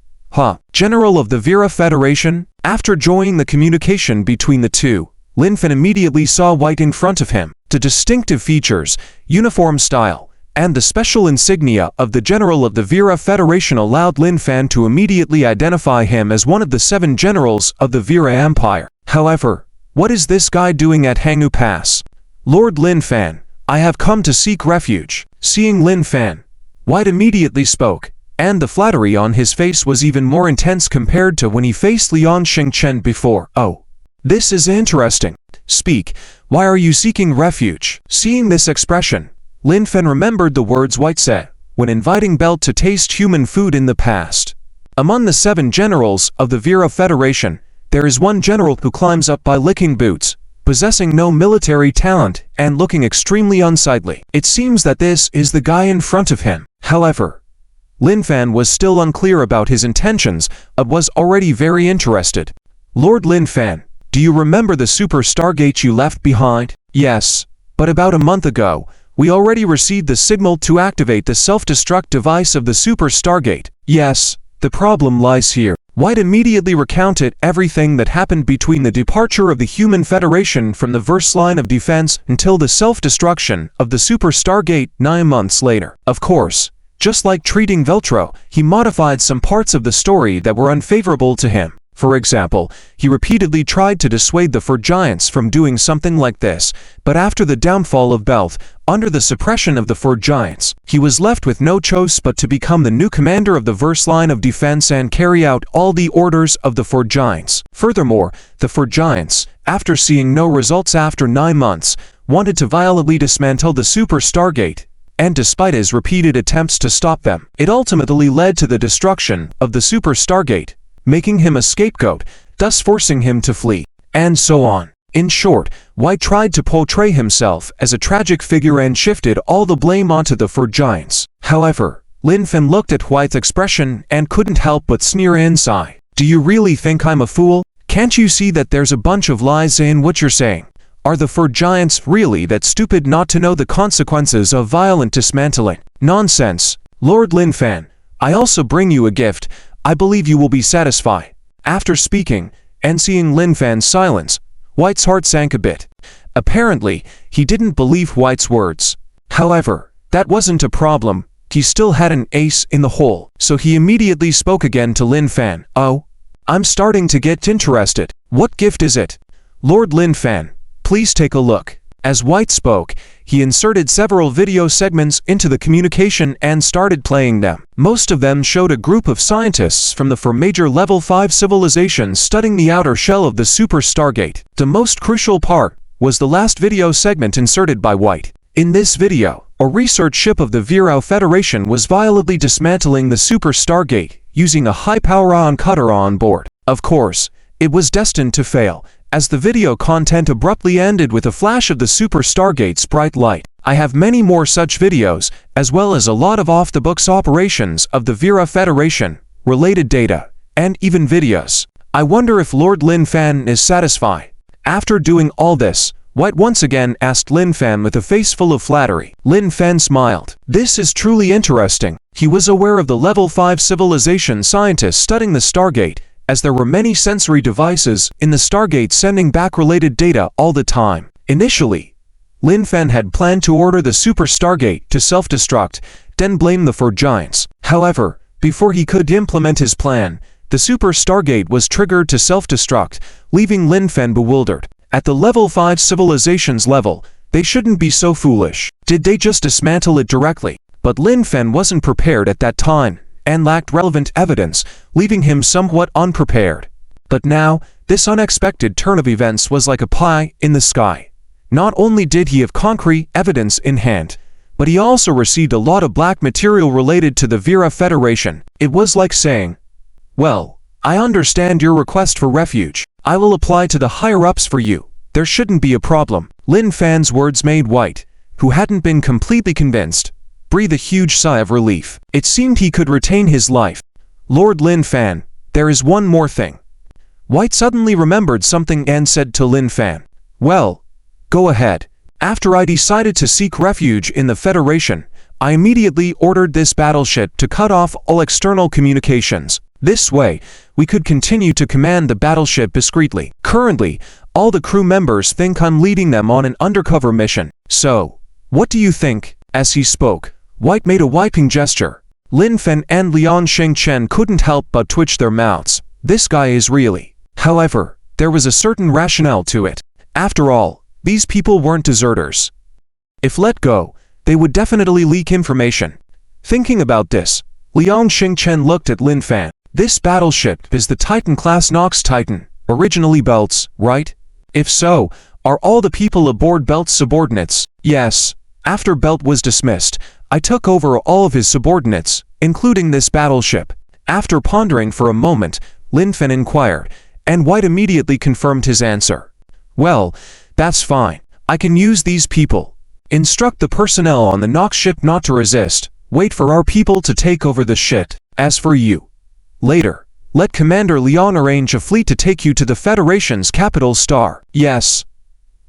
General of the Vera Federation. After joining the communication between the two, Lin Fan immediately saw White in front of him. The distinctive features, uniform style, and the special insignia of the General of the Vera Federation allowed Lin Fan to immediately identify him as one of the 7 generals of the Vera Empire. However, what is this guy doing at Hanggu Pass? Lord Lin Fan, I have come to seek refuge. Seeing Lin Fan, White immediately spoke, and the flattery on his face was even more intense compared to when he faced Liang Xingchen before. Oh, this is interesting. Speak, why are you seeking refuge? Seeing this expression, Lin Fan remembered the words White said when inviting Belt to taste human food in the past. Among the 7 generals of the Vera Federation, there is one general who climbs up by licking boots, possessing no military talent and looking extremely unsightly. It seems that this is the guy in front of him. However, Lin Fan was still unclear about his intentions, but was already very interested. Lord Lin Fan, do you remember the Super Stargate you left behind? Yes, but about a month ago, we already received the signal to activate the self-destruct device of the Super Stargate. Yes, the problem lies here. White immediately recounted everything that happened between the departure of the Human Federation from the Verse line of defense until the self-destruction of the Super Stargate 9 months later. Of course, just like treating Veltro, he modified some parts of the story that were unfavorable to him. For example, he repeatedly tried to dissuade the 4 giants from doing something like this, but after the downfall of Belth, under the suppression of the 4 giants, he was left with no choice but to become the new commander of the Verse line of defense and carry out all the orders of the 4 giants. Furthermore, the 4 giants, after seeing no results after 9 months, wanted to violently dismantle the Super Stargate, and despite his repeated attempts to stop them, it ultimately led to the destruction of the Super Stargate, making him a scapegoat, thus forcing him to flee, and so on. In short, White tried to portray himself as a tragic figure and shifted all the blame onto the 4 giants. However, Lin Fan looked at White's expression and couldn't help but sneer and sigh. Do you really think I'm a fool? Can't you see that there's a bunch of lies in what you're saying? Are the 4 giants really that stupid not to know the consequences of violent dismantling? Nonsense. Lord Lin Fan, I also bring you a gift. I believe you will be satisfied. After speaking, and seeing Lin Fan's silence, White's heart sank a bit. Apparently, he didn't believe White's words. However, that wasn't a problem. He still had an ace in the hole, so he immediately spoke again to Lin Fan. Oh, I'm starting to get interested. What gift is it? Lord Lin Fan, please take a look. As White spoke, he inserted several video segments into the communication and started playing them. Most of them showed a group of scientists from the 4 major level 5 civilizations studying the outer shell of the Super Stargate. The most crucial part was the last video segment inserted by White. In this video, a research ship of the Vera Federation was violently dismantling the Super Stargate using a high-power ion cutter on board. Of course, it was destined to fail, as the video content abruptly ended with a flash of the Super Stargate's bright light. I have many more such videos, as well as a lot of off-the-books operations of the Vera Federation, related data, and even videos. I wonder if Lord Lin Fan is satisfied. After doing all this, White once again asked Lin Fan with a face full of flattery. Lin Fan smiled. This is truly interesting. He was aware of the Level 5 civilization scientists studying the Stargate, as there were many sensory devices in the Stargate sending back related data all the time. Initially, Lin Fan had planned to order the Super Stargate to self-destruct, then blame the four giants. However, before he could implement his plan, the Super Stargate was triggered to self-destruct, leaving Lin Fan bewildered. At the Level 5 civilization's level, they shouldn't be so foolish. Did they just dismantle it directly? But Lin Fan wasn't prepared at that time, and lacked relevant evidence, leaving him somewhat unprepared. But now, this unexpected turn of events was like a pie in the sky. Not only did he have concrete evidence in hand, but he also received a lot of black material related to the Vera Federation. It was like saying, well, I understand your request for refuge. I will apply to the higher-ups for you. There shouldn't be a problem. Lin Fan's words made White, who hadn't been completely convinced, breathe a huge sigh of relief. It seemed he could retain his life. Lord Lin Fan, there is one more thing. White suddenly remembered something and said to Lin Fan, well, go ahead. After I decided to seek refuge in the Federation, I immediately ordered this battleship to cut off all external communications. This way, we could continue to command the battleship discreetly. Currently, all the crew members think I'm leading them on an undercover mission. So, what do you think? As he spoke, White made a wiping gesture. Lin Fan and Liang Xingchen couldn't help but twitch their mouths. This guy is really. However, there was a certain rationale to it. After all, these people weren't deserters. If let go, they would definitely leak information. Thinking about this, Liang Xingchen looked at Lin Fan. This battleship is the Titan-class Nox Titan, originally Belt's, right? If so, are all the people aboard Belt's subordinates? Yes. After Belt was dismissed, I took over all of his subordinates, including this battleship. After pondering for a moment, Lin Fan inquired, and White immediately confirmed his answer. Well, that's fine. I can use these people. Instruct the personnel on the Nox ship not to resist. Wait for our people to take over the ship. As for you, later, let Commander Liang arrange a fleet to take you to the Federation's capital Star. Yes.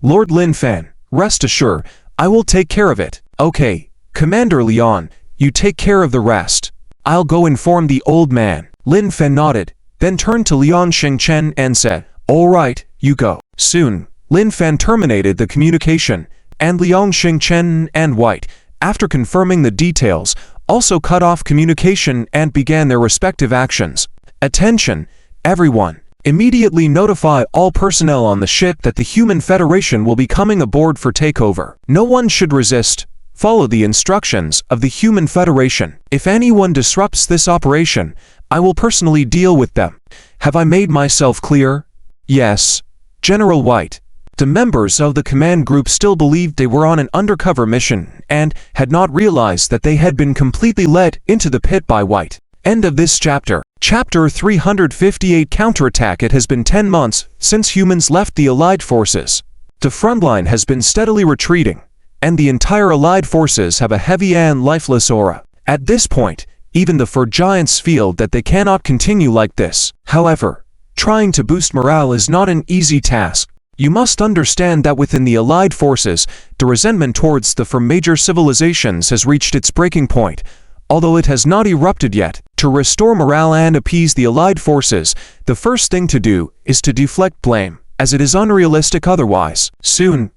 Lord Lin Fan, rest assured, I will take care of it. Okay, Commander Liang, you take care of the rest. I'll go inform the old man. Lin Fan nodded, then turned to Liang Xingchen and said, all right, you go. Soon, Lin Fan terminated the communication, and Liang Xingchen and White, after confirming the details, also cut off communication and began their respective actions. Attention, everyone. Immediately notify all personnel on the ship that the Human Federation will be coming aboard for takeover. No one should resist. Follow the instructions of the Human Federation. If anyone disrupts this operation, I will personally deal with them. Have I made myself clear? Yes. General White. The members of the command group still believed they were on an undercover mission and had not realized that they had been completely led into the pit by White. End of this chapter. Chapter 358 Counterattack. It has been 10 months since humans left the Allied forces. The front line has been steadily retreating, and the entire Allied forces have a heavy and lifeless aura. At this point, even the four giants feel that they cannot continue like this. However, trying to boost morale is not an easy task. You must understand that within the Allied forces, the resentment towards the four major civilizations has reached its breaking point, although it has not erupted yet. To restore morale and appease the Allied forces, the first thing to do is to deflect blame, as it is unrealistic otherwise. Soon,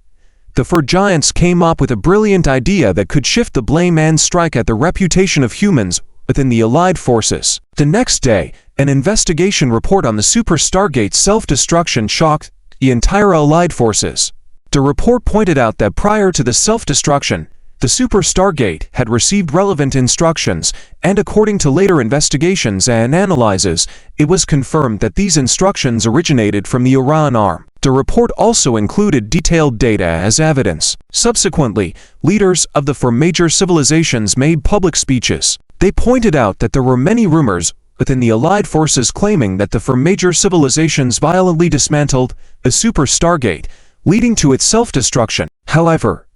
the four giants came up with a brilliant idea that could shift the blame and strike at the reputation of humans within the Allied forces. The next day, an investigation report on the Super Stargate's self-destruction shocked the entire Allied forces. The report pointed out that prior to the self-destruction, the Super Stargate had received relevant instructions, and according to later investigations and analyses, it was confirmed that these instructions originated from the Orion arm. The report also included detailed data as evidence. Subsequently, leaders of the four major civilizations made public speeches. They pointed out that there were many rumors within the Allied forces claiming that the four major civilizations violently dismantled the Super Stargate, leading to its self-destruction. However,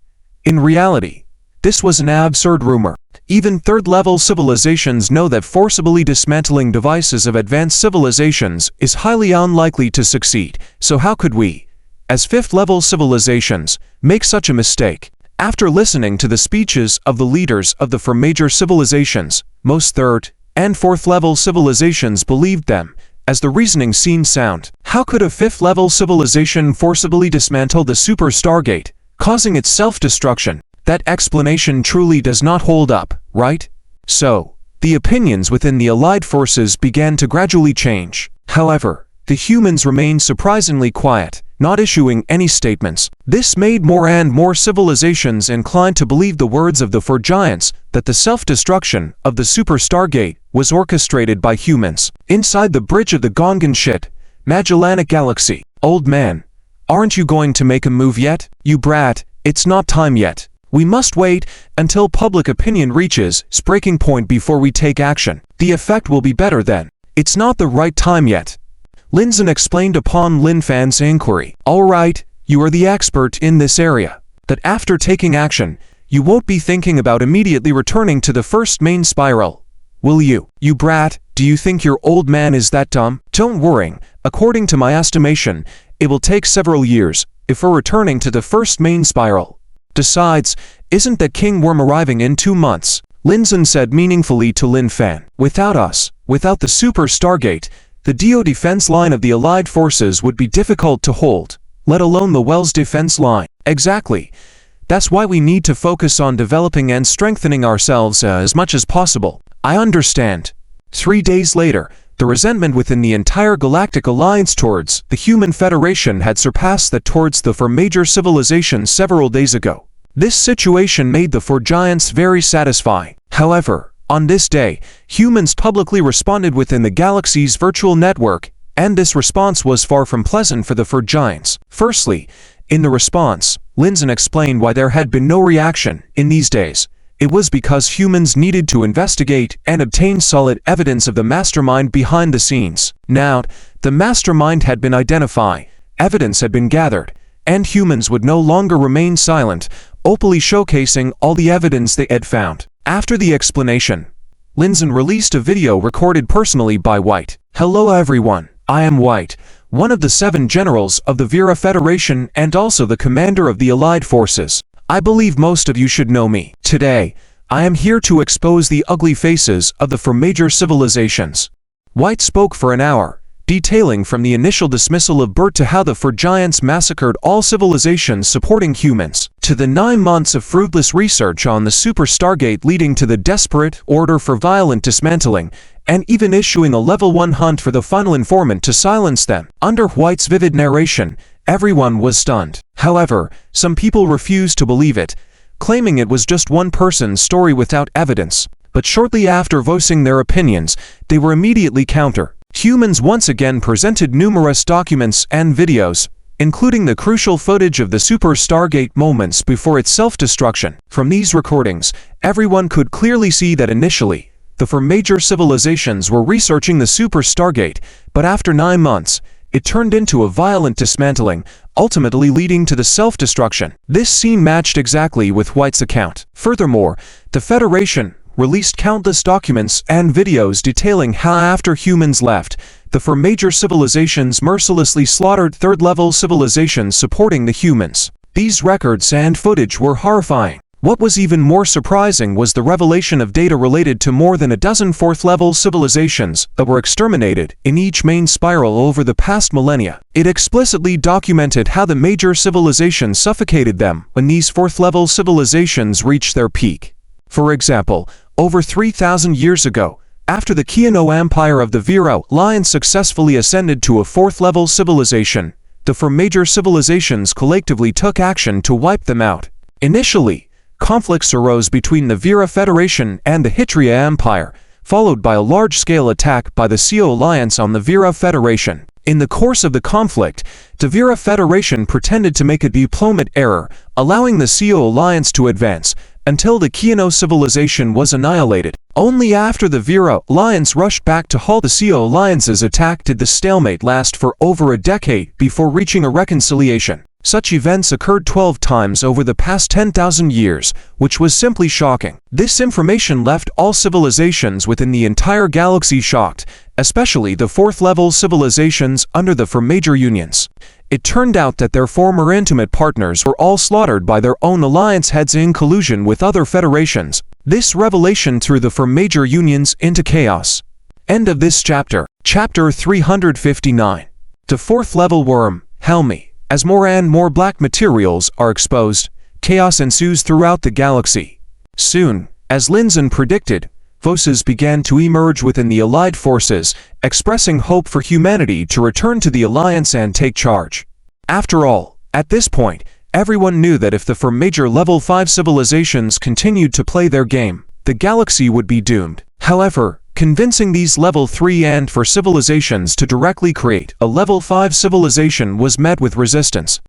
in reality, This was an absurd rumor. Even third-level civilizations know that forcibly dismantling devices of advanced civilizations is highly unlikely to succeed, so how could we, as fifth-level civilizations, make such a mistake? After listening to the speeches of the leaders of the four major civilizations, most third- and fourth-level civilizations believed them, as the reasoning seemed sound. How could a fifth-level civilization forcibly dismantle the Super Stargate, causing its self-destruction? That explanation truly does not hold up, right? So, the opinions within the Allied forces began to gradually change. However, the humans remained surprisingly quiet, not issuing any statements. This made more and more civilizations inclined to believe the words of the four giants that the self-destruction of the Super Stargate was orchestrated by humans. Inside the bridge of the Gongan Magellanic Galaxy. Old man, aren't you going to make a move yet? You brat, it's not time yet. We must wait until public opinion reaches its breaking point before we take action. The effect will be better then. It's not the right time yet. Lin Zhen explained upon Lin Fan's inquiry. All right, you are the expert in this area. That after taking action, you won't be thinking about immediately returning to the first main spiral, will you? You brat, do you think your old man is that dumb? Don't worry, according to my estimation, it will take several years if we're returning to the first main spiral. Besides, isn't the King Worm arriving in 2 months? Lin Zhen said meaningfully to Lin Fan. Without us, without the Super Stargate, the Dio defense line of the Allied forces would be difficult to hold, let alone the Wells defense line. Exactly. That's why we need to focus on developing and strengthening ourselves as much as possible. I understand. 3 days later, the resentment within the entire Galactic Alliance towards the Human Federation had surpassed that towards the four major civilizations several days ago. This situation made the four giants very satisfying. However, on this day, humans publicly responded within the galaxy's virtual network, and this response was far from pleasant for the four giants. Firstly, in the response, Lin Zhen explained why there had been no reaction in these days. It was because humans needed to investigate and obtain solid evidence of the mastermind behind the scenes. Now, the mastermind had been identified, evidence had been gathered, and humans would no longer remain silent, openly showcasing all the evidence they had found. After the explanation, Lin Zhen released a video recorded personally by White. Hello everyone, I am White, one of the 7 generals of the Vera Federation and also the commander of the Allied forces. I believe most of you should know me. Today, I am here to expose the ugly faces of the four major civilizations. White spoke for an hour, detailing from the initial dismissal of Bert to how the four giants massacred all civilizations supporting humans, to the 9 months of fruitless research on the Super Stargate leading to the desperate order for violent dismantling, and even issuing a level 1 hunt for the final informant to silence them. Under White's vivid narration, everyone was stunned. However, some people refused to believe it, claiming it was just one person's story without evidence. But shortly after voicing their opinions, they were immediately countered. Humans once again presented numerous documents and videos, including the crucial footage of the Super Stargate moments before its self-destruction. From these recordings, everyone could clearly see that initially, the four major civilizations were researching the Super Stargate, but after 9 months, it turned into a violent dismantling, ultimately leading to the self-destruction. This scene matched exactly with White's account. Furthermore, the Federation released countless documents and videos detailing how after humans left, the four major civilizations mercilessly slaughtered third-level civilizations supporting the humans. These records and footage were horrifying. What was even more surprising was the revelation of data related to more than a dozen fourth-level civilizations that were exterminated in each main spiral over the past millennia. It explicitly documented how the major civilizations suffocated them when these fourth-level civilizations reached their peak. For example, over 3,000 years ago, after the Keanu Empire of the Vera Alliance successfully ascended to a fourth-level civilization, the four major civilizations collectively took action to wipe them out. Initially, conflicts arose between the Vera Federation and the Hitria Empire, followed by a large-scale attack by the CO Alliance on the Vera Federation. In the course of the conflict, the Vera Federation pretended to make a deployment error, allowing the CO Alliance to advance, until the Keanu civilization was annihilated. Only after the Vera Alliance rushed back to halt the CO Alliance's attack did the stalemate last for over a decade before reaching a reconciliation. Such events occurred 12 times over the past 10,000 years, which was simply shocking. This information left all civilizations within the entire galaxy shocked, especially the fourth-level civilizations under the four major unions. It turned out that their former intimate partners were all slaughtered by their own alliance heads in collusion with other federations. This revelation threw the four major unions into chaos. End of this chapter. Chapter 359. The fourth-level worm, Helmi. As more and more black materials are exposed, chaos ensues throughout the galaxy. Soon, as Linzen predicted, voices began to emerge within the Allied forces, expressing hope for humanity to return to the Alliance and take charge. After all, at this point, everyone knew that if the four major level 5 civilizations continued to play their game, the galaxy would be doomed. However, convincing these level 3 and 4 civilizations to directly create a level 5 civilization was met with resistance.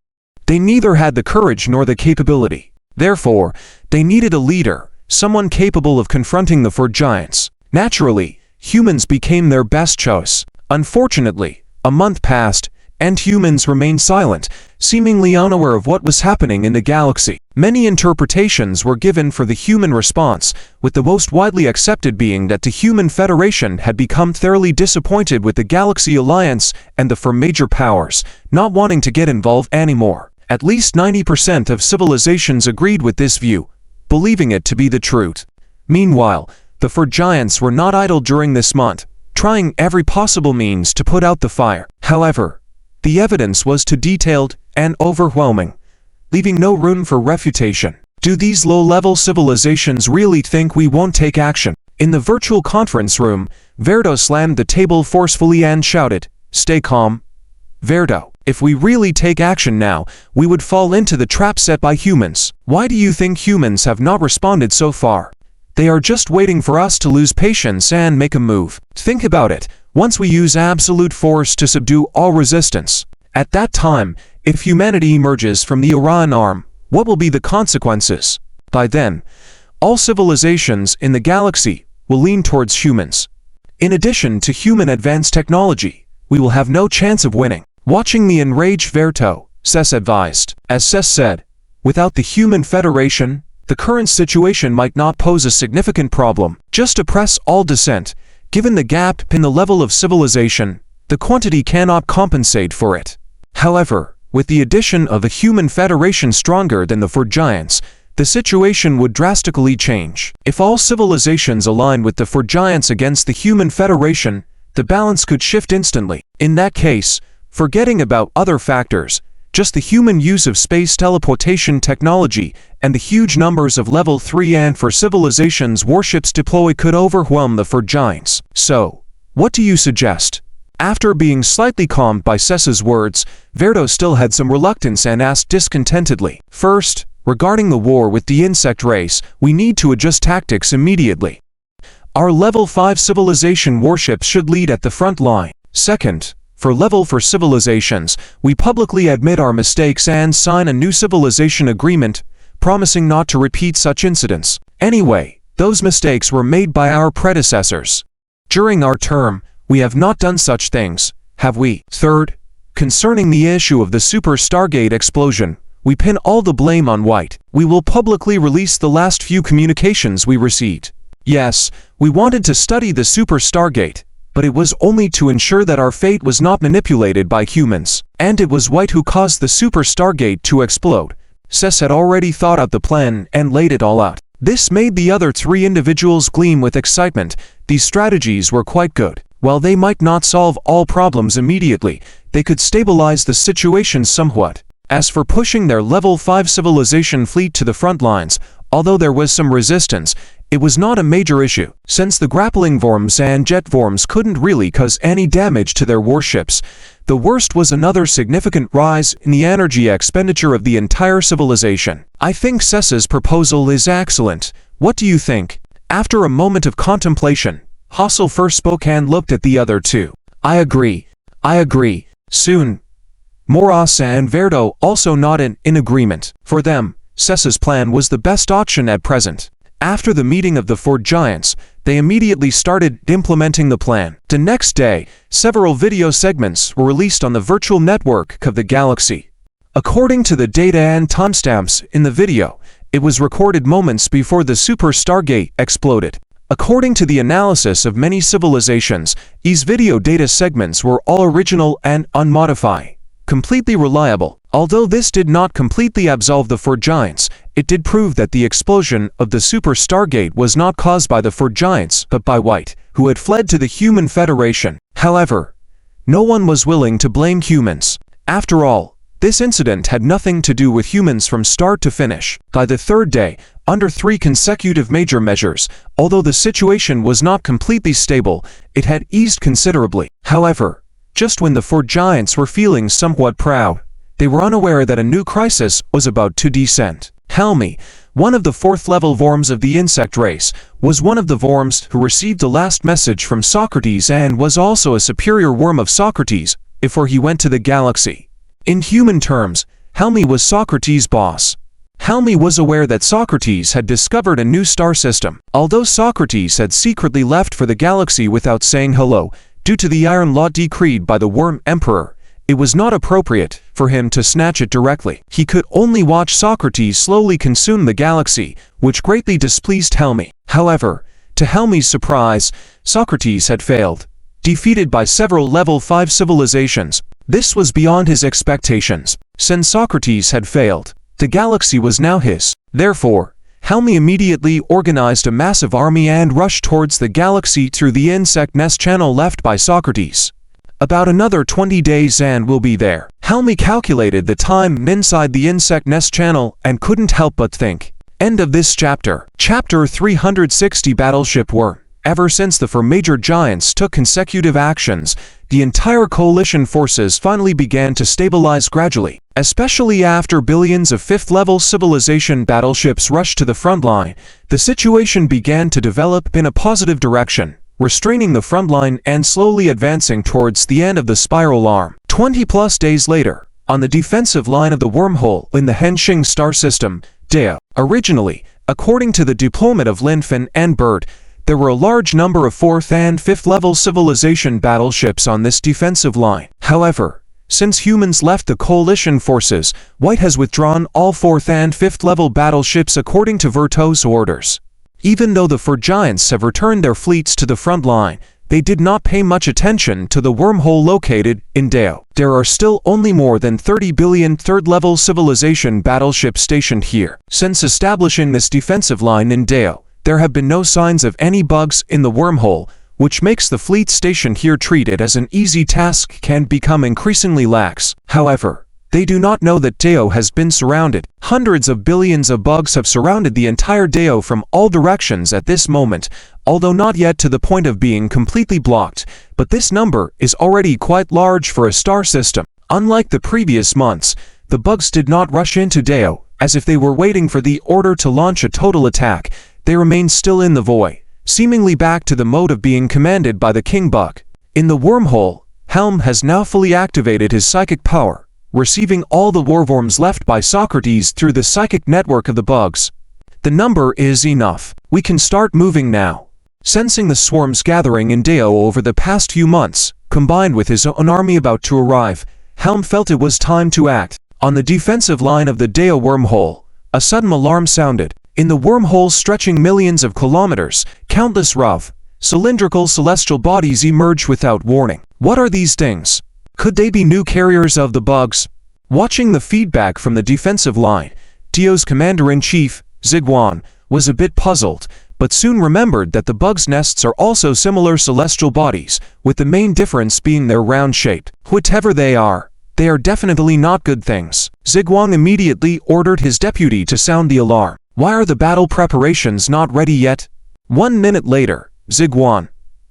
They neither had the courage nor the capability. Therefore, they needed a leader, someone capable of confronting the four giants. Naturally, humans became their best choice. Unfortunately, a month passed, and humans remained silent, seemingly unaware of what was happening in the galaxy. Many interpretations were given for the human response, with the most widely accepted being that the Human Federation had become thoroughly disappointed with the Galaxy Alliance and the four major powers, not wanting to get involved anymore. At least 90% of civilizations agreed with this view, believing it to be the truth. Meanwhile, the four giants were not idle during this month, trying every possible means to put out the fire. However, the evidence was too detailed and overwhelming, leaving no room for refutation. Do these low-level civilizations really think we won't take action? In the virtual conference room, Verdo slammed the table forcefully and shouted, "Stay calm, Verdo. If we really take action now, we would fall into the trap set by humans. Why do you think humans have not responded so far? They are just waiting for us to lose patience and make a move. Think about it. Once we use absolute force to subdue all resistance, at that time, if humanity emerges from the Orion arm, what will be the consequences? By then, all civilizations in the galaxy will lean towards humans. In addition to human advanced technology, we will have no chance of winning." Watching the enraged Verto, Cess advised. As Cess said, without the Human Federation, the current situation might not pose a significant problem. Just oppress all dissent. Given the gap in the level of civilization, the quantity cannot compensate for it. However, with the addition of a Human Federation stronger than the four giants, the situation would drastically change. If all civilizations align with the four giants against the Human Federation, the balance could shift instantly. In that case, forgetting about other factors, just the human use of space teleportation technology and the huge numbers of level 3 and 4 civilizations warships deployed could overwhelm the four giants. So, what do you suggest? After being slightly calmed by Cess's words, Verdo still had some reluctance and asked discontentedly, "First, regarding the war with the insect race, we need to adjust tactics immediately. Our level 5 civilization warships should lead at the front line. Second, for level 4 civilizations, we publicly admit our mistakes and sign a new civilization agreement, promising not to repeat such incidents. Anyway, those mistakes were made by our predecessors. During our term, we have not done such things, have we? Third, concerning the issue of the Super Stargate explosion, we pin all the blame on White. We will publicly release the last few communications we received. Yes, we wanted to study the Super Stargate, but it was only to ensure that our fate was not manipulated by humans. And it was White who caused the Super Stargate to explode. Cess had already thought out the plan and laid it all out. This made the other three individuals gleam with excitement. These strategies were quite good. While they might not solve all problems immediately, they could stabilize the situation somewhat. As for pushing their level 5 civilization fleet to the front lines, although there was some resistance, it was not a major issue, since the grappling worms and jet worms couldn't really cause any damage to their warships. The worst was another significant rise in the energy expenditure of the entire civilization. I think Cess's proposal is excellent. What do you think? After a moment of contemplation, Hassel first spoke and looked at the other two. I agree. Soon, Moras and Verdo also nodded in agreement. For them, Cess's plan was the best option at present. After the meeting of the four giants, they immediately started implementing the plan. The next day, several video segments were released on the virtual network of the galaxy. According to the data and timestamps in the video, it was recorded moments before the Super Stargate exploded. According to the analysis of many civilizations, these video data segments were all original and unmodified, completely reliable. Although this did not completely absolve the four giants, it did prove that the explosion of the Super Stargate was not caused by the four giants but by White, who had fled to the Human Federation. However, no one was willing to blame humans. After all, this incident had nothing to do with humans from start to finish. By the third day, under 3 consecutive major measures, although the situation was not completely stable, it had eased considerably. However, just when the four giants were feeling somewhat proud, they were unaware that a new crisis was about to descend. Helmi, one of the 4th-level worms of the insect race, was one of the worms who received the last message from Socrates and was also a superior worm of Socrates before he went to the galaxy. In human terms, Helmi was Socrates' boss. Helmi was aware that Socrates had discovered a new star system. Although Socrates had secretly left for the galaxy without saying hello, due to the iron law decreed by the Worm Emperor, it was not appropriate for him to snatch it directly. He could only watch Socrates slowly consume the galaxy, which greatly displeased Helmi. However, to Helmi's surprise, Socrates had failed, defeated by several level 5 civilizations. This was beyond his expectations. Since Socrates had failed, the galaxy was now his. Therefore, Helmi immediately organized a massive army and rushed towards the galaxy through the insect nest channel left by Socrates. About another 20 days and we'll be there. Helmi calculated the time inside the insect nest channel and couldn't help but think. End of this chapter. Chapter 360 Battleship Worm. Ever since the 4 major giants took consecutive actions, the entire coalition forces finally began to stabilize gradually. Especially after billions of 5th-level civilization battleships rushed to the front line, the situation began to develop in a positive direction, restraining the front line and slowly advancing towards the end of the spiral arm. 20+ days later, on the defensive line of the wormhole in the Hengqin star system, Deo. Originally, according to the deployment of Linfen and Bird, there were a large number of 4th and 5th level civilization battleships on this defensive line. However, since humans left the coalition forces, White has withdrawn all 4th and 5th level battleships according to Verto's orders. Even though the 4 giants have returned their fleets to the front line, they did not pay much attention to the wormhole located in Deo. There are still only more than 30 billion 3rd-level civilization battleships stationed here. Since establishing this defensive line in Deo, there have been no signs of any bugs in the wormhole, which makes the fleet stationed here treated as an easy task can become increasingly lax. However, they do not know that Deo has been surrounded. Hundreds of billions of bugs have surrounded the entire Deo from all directions at this moment, although not yet to the point of being completely blocked, but this number is already quite large for a star system. Unlike the previous months, the bugs did not rush into Deo, as if they were waiting for the order to launch a total attack. They remained still in the void, seemingly back to the mode of being commanded by the King Bug. In the wormhole, Helm has now fully activated his psychic power, receiving all the warworms left by Socrates through the psychic network of the bugs. The number is enough. We can start moving now. Sensing the swarms gathering in Deo over the past few months, combined with his own army about to arrive, Helm felt it was time to act. On the defensive line of the Deo wormhole, a sudden alarm sounded. In the wormhole stretching millions of kilometers, countless rough, cylindrical celestial bodies emerge without warning. What are these things? Could they be new carriers of the bugs? Watching the feedback from the defensive line, Deo's commander-in-chief, Ziguan, was a bit puzzled, but soon remembered that the bugs' nests are also similar celestial bodies, with the main difference being their round shape. Whatever they are definitely not good things. Ziguan immediately ordered his deputy to sound the alarm. Why are the battle preparations not ready yet? 1 minute later, Ziguan,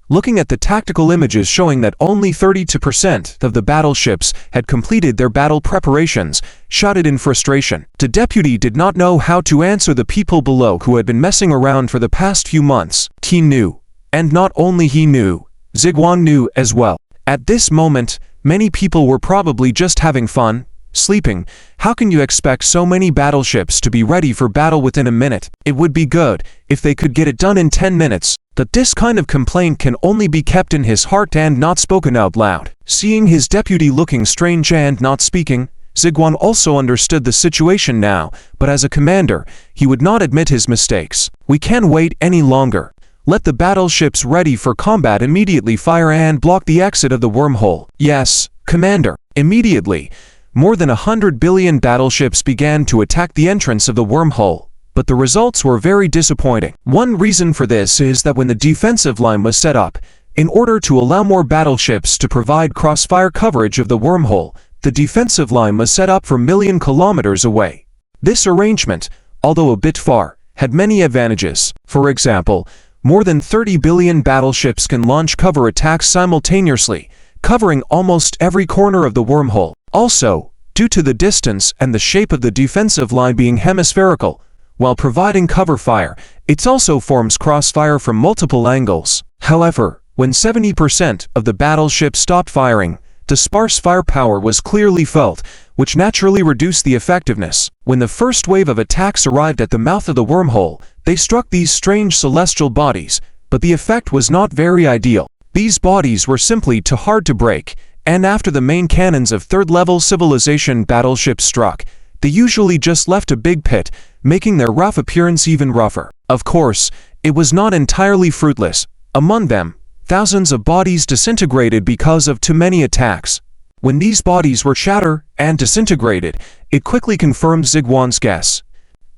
looking at the tactical images showing that only 32% of the battleships had completed their battle preparations, shouted in frustration. The deputy did not know how to answer the people below who had been messing around for the past few months. He knew. And not only he knew, Ziguan knew as well. At this moment, many people were probably just having fun, sleeping. How can you expect so many battleships to be ready for battle within a minute? It would be good if they could get it done in 10 minutes. That this kind of complaint can only be kept in his heart and not spoken out loud. Seeing his deputy looking strange and not speaking, Ziguan also understood the situation now, but as a commander, he would not admit his mistakes. "We can't wait any longer. Let the battleships ready for combat immediately fire and block the exit of the wormhole." "Yes, Commander." Immediately, more than 100 billion battleships began to attack the entrance of the wormhole, but the results were very disappointing. One reason for this is that when the defensive line was set up, in order to allow more battleships to provide crossfire coverage of the wormhole, the defensive line was set up from million kilometers away. This arrangement, although a bit far, had many advantages. For example, more than 30 billion battleships can launch cover attacks simultaneously, covering almost every corner of the wormhole. Also, due to the distance and the shape of the defensive line being hemispherical, while providing cover fire, it also forms crossfire from multiple angles. However, when 70% of the battleships stopped firing, the sparse firepower was clearly felt, which naturally reduced the effectiveness. When the first wave of attacks arrived at the mouth of the wormhole, they struck these strange celestial bodies, but the effect was not very ideal. These bodies were simply too hard to break, and after the main cannons of third-level civilization battleships struck, they usually just left a big pit, making their rough appearance even rougher. Of course, it was not entirely fruitless. Among them, thousands of bodies disintegrated because of too many attacks. When these bodies were shattered and disintegrated, it quickly confirmed Ziguan's guess.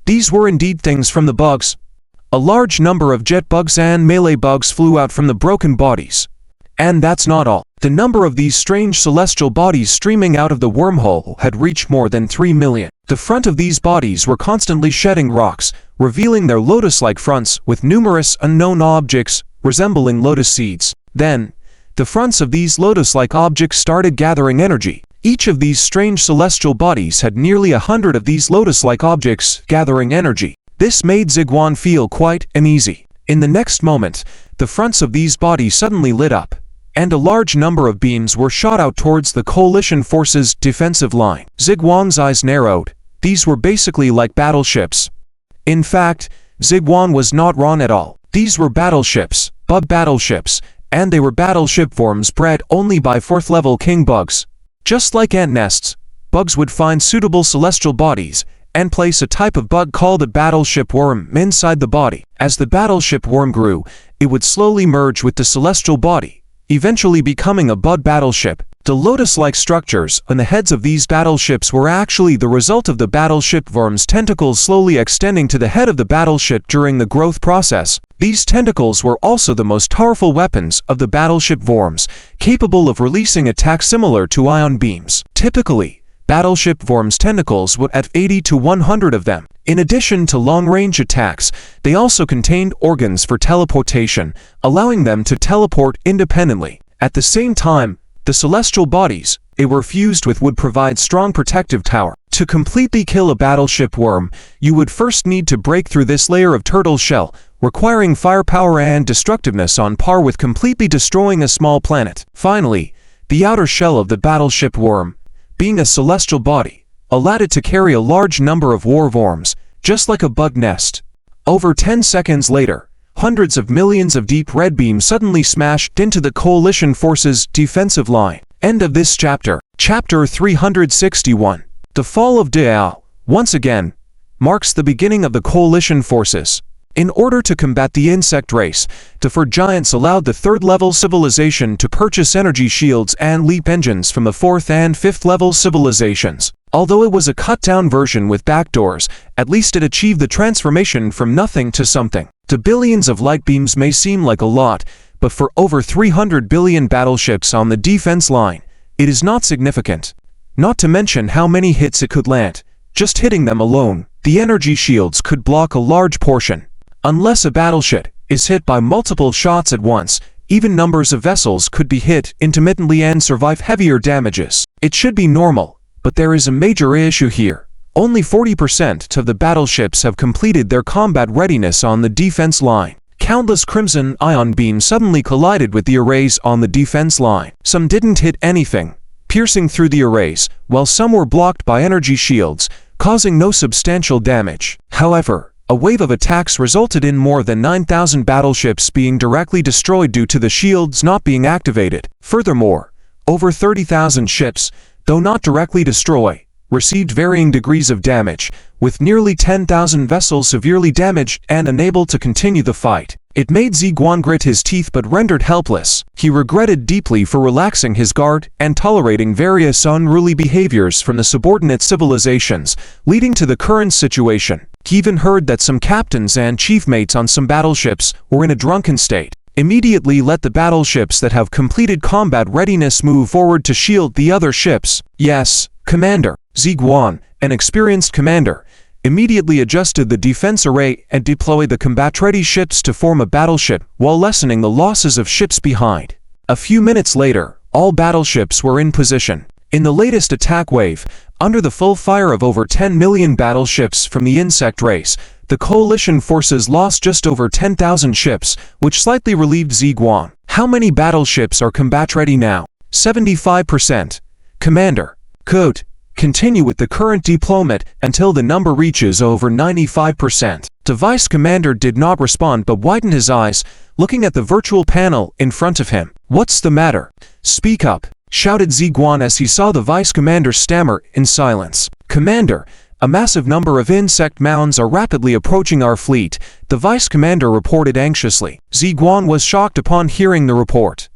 These were indeed things from the bugs. A large number of jet bugs and melee bugs flew out from the broken bodies. And that's not all. The number of these strange celestial bodies streaming out of the wormhole had reached more than 3 million. The front of these bodies were constantly shedding rocks, revealing their lotus-like fronts with numerous unknown objects resembling lotus seeds. Then, the fronts of these lotus-like objects started gathering energy. Each of these strange celestial bodies had nearly 100 of these lotus-like objects gathering energy. This made Ziguan feel quite uneasy. In the next moment, the fronts of these bodies suddenly lit up, and a large number of beams were shot out towards the coalition forces' defensive line. Ziguan's eyes narrowed. These were basically like battleships. In fact, Ziguan was not wrong at all. These were battleships, bug battleships, and they were battleship forms bred only by 4th-level king bugs. Just like ant nests, bugs would find suitable celestial bodies and place a type of bug called a battleship worm inside the body. As the battleship worm grew, it would slowly merge with the celestial body, eventually becoming a bug battleship. The lotus-like structures on the heads of these battleships were actually the result of the battleship worm's tentacles slowly extending to the head of the battleship during the growth process. These tentacles were also the most powerful weapons of the battleship worms, capable of releasing attacks similar to ion beams. Typically, battleship worms' tentacles would have 80 to 100 of them. In addition to long-range attacks, they also contained organs for teleportation, allowing them to teleport independently. At the same time, the celestial bodies they were fused with would provide strong protective tower. To completely kill a battleship worm, you would first need to break through this layer of turtle shell, requiring firepower and destructiveness on par with completely destroying a small planet. Finally, the outer shell of the battleship worm, being a celestial body, allowed it to carry a large number of war worms, just like a bug nest. Over 10 seconds later, hundreds of millions of deep red beams suddenly smashed into the coalition forces' defensive line. End of this chapter. Chapter 361. The fall of Diao, once again, marks the beginning of the coalition forces. In order to combat the insect race, the Fur Giants allowed the 3rd-level civilization to purchase energy shields and leap engines from the 4th and 5th-level civilizations. Although it was a cut-down version with backdoors, at least it achieved the transformation from nothing to something. The billions of light beams may seem like a lot, but for over 300 billion battleships on the defense line, it is not significant. Not to mention how many hits it could land. Just hitting them alone, the energy shields could block a large portion. Unless a battleship is hit by multiple shots at once, even numbers of vessels could be hit intermittently and survive heavier damages. It should be normal, but there is a major issue here. Only 40% of the battleships have completed their combat readiness on the defense line. Countless crimson ion beams suddenly collided with the arrays on the defense line. Some didn't hit anything, piercing through the arrays, while some were blocked by energy shields, causing no substantial damage. However, a wave of attacks resulted in more than 9,000 battleships being directly destroyed due to the shields not being activated. Furthermore, over 30,000 ships, though not directly destroyed, received varying degrees of damage, with nearly 10,000 vessels severely damaged and unable to continue the fight. It made Ziguan grit his teeth but rendered helpless. He regretted deeply for relaxing his guard and tolerating various unruly behaviors from the subordinate civilizations, leading to the current situation. He even heard that some captains and chief mates on some battleships were in a drunken state. Immediately let the battleships that have completed combat readiness move forward to shield the other ships. Yes, Commander. Ziguan, an experienced commander, immediately adjusted the defense array and deployed the combat-ready ships to form a battleship while lessening the losses of ships behind. A few minutes later, all battleships were in position. In the latest attack wave, under the full fire of over 10 million battleships from the insect race, the coalition forces lost just over 10,000 ships, which slightly relieved Ziguan. How many battleships are combat-ready now? 75%. Commander. Could continue with the current deployment until the number reaches over 95%. The vice commander did not respond but widened his eyes, looking at the virtual panel in front of him. What's the matter? Speak up, shouted Ziguan as he saw the vice commander stammer in silence. Commander, a massive number of insect mounds are rapidly approaching our fleet, the vice commander reported anxiously. Ziguan was shocked upon hearing the report.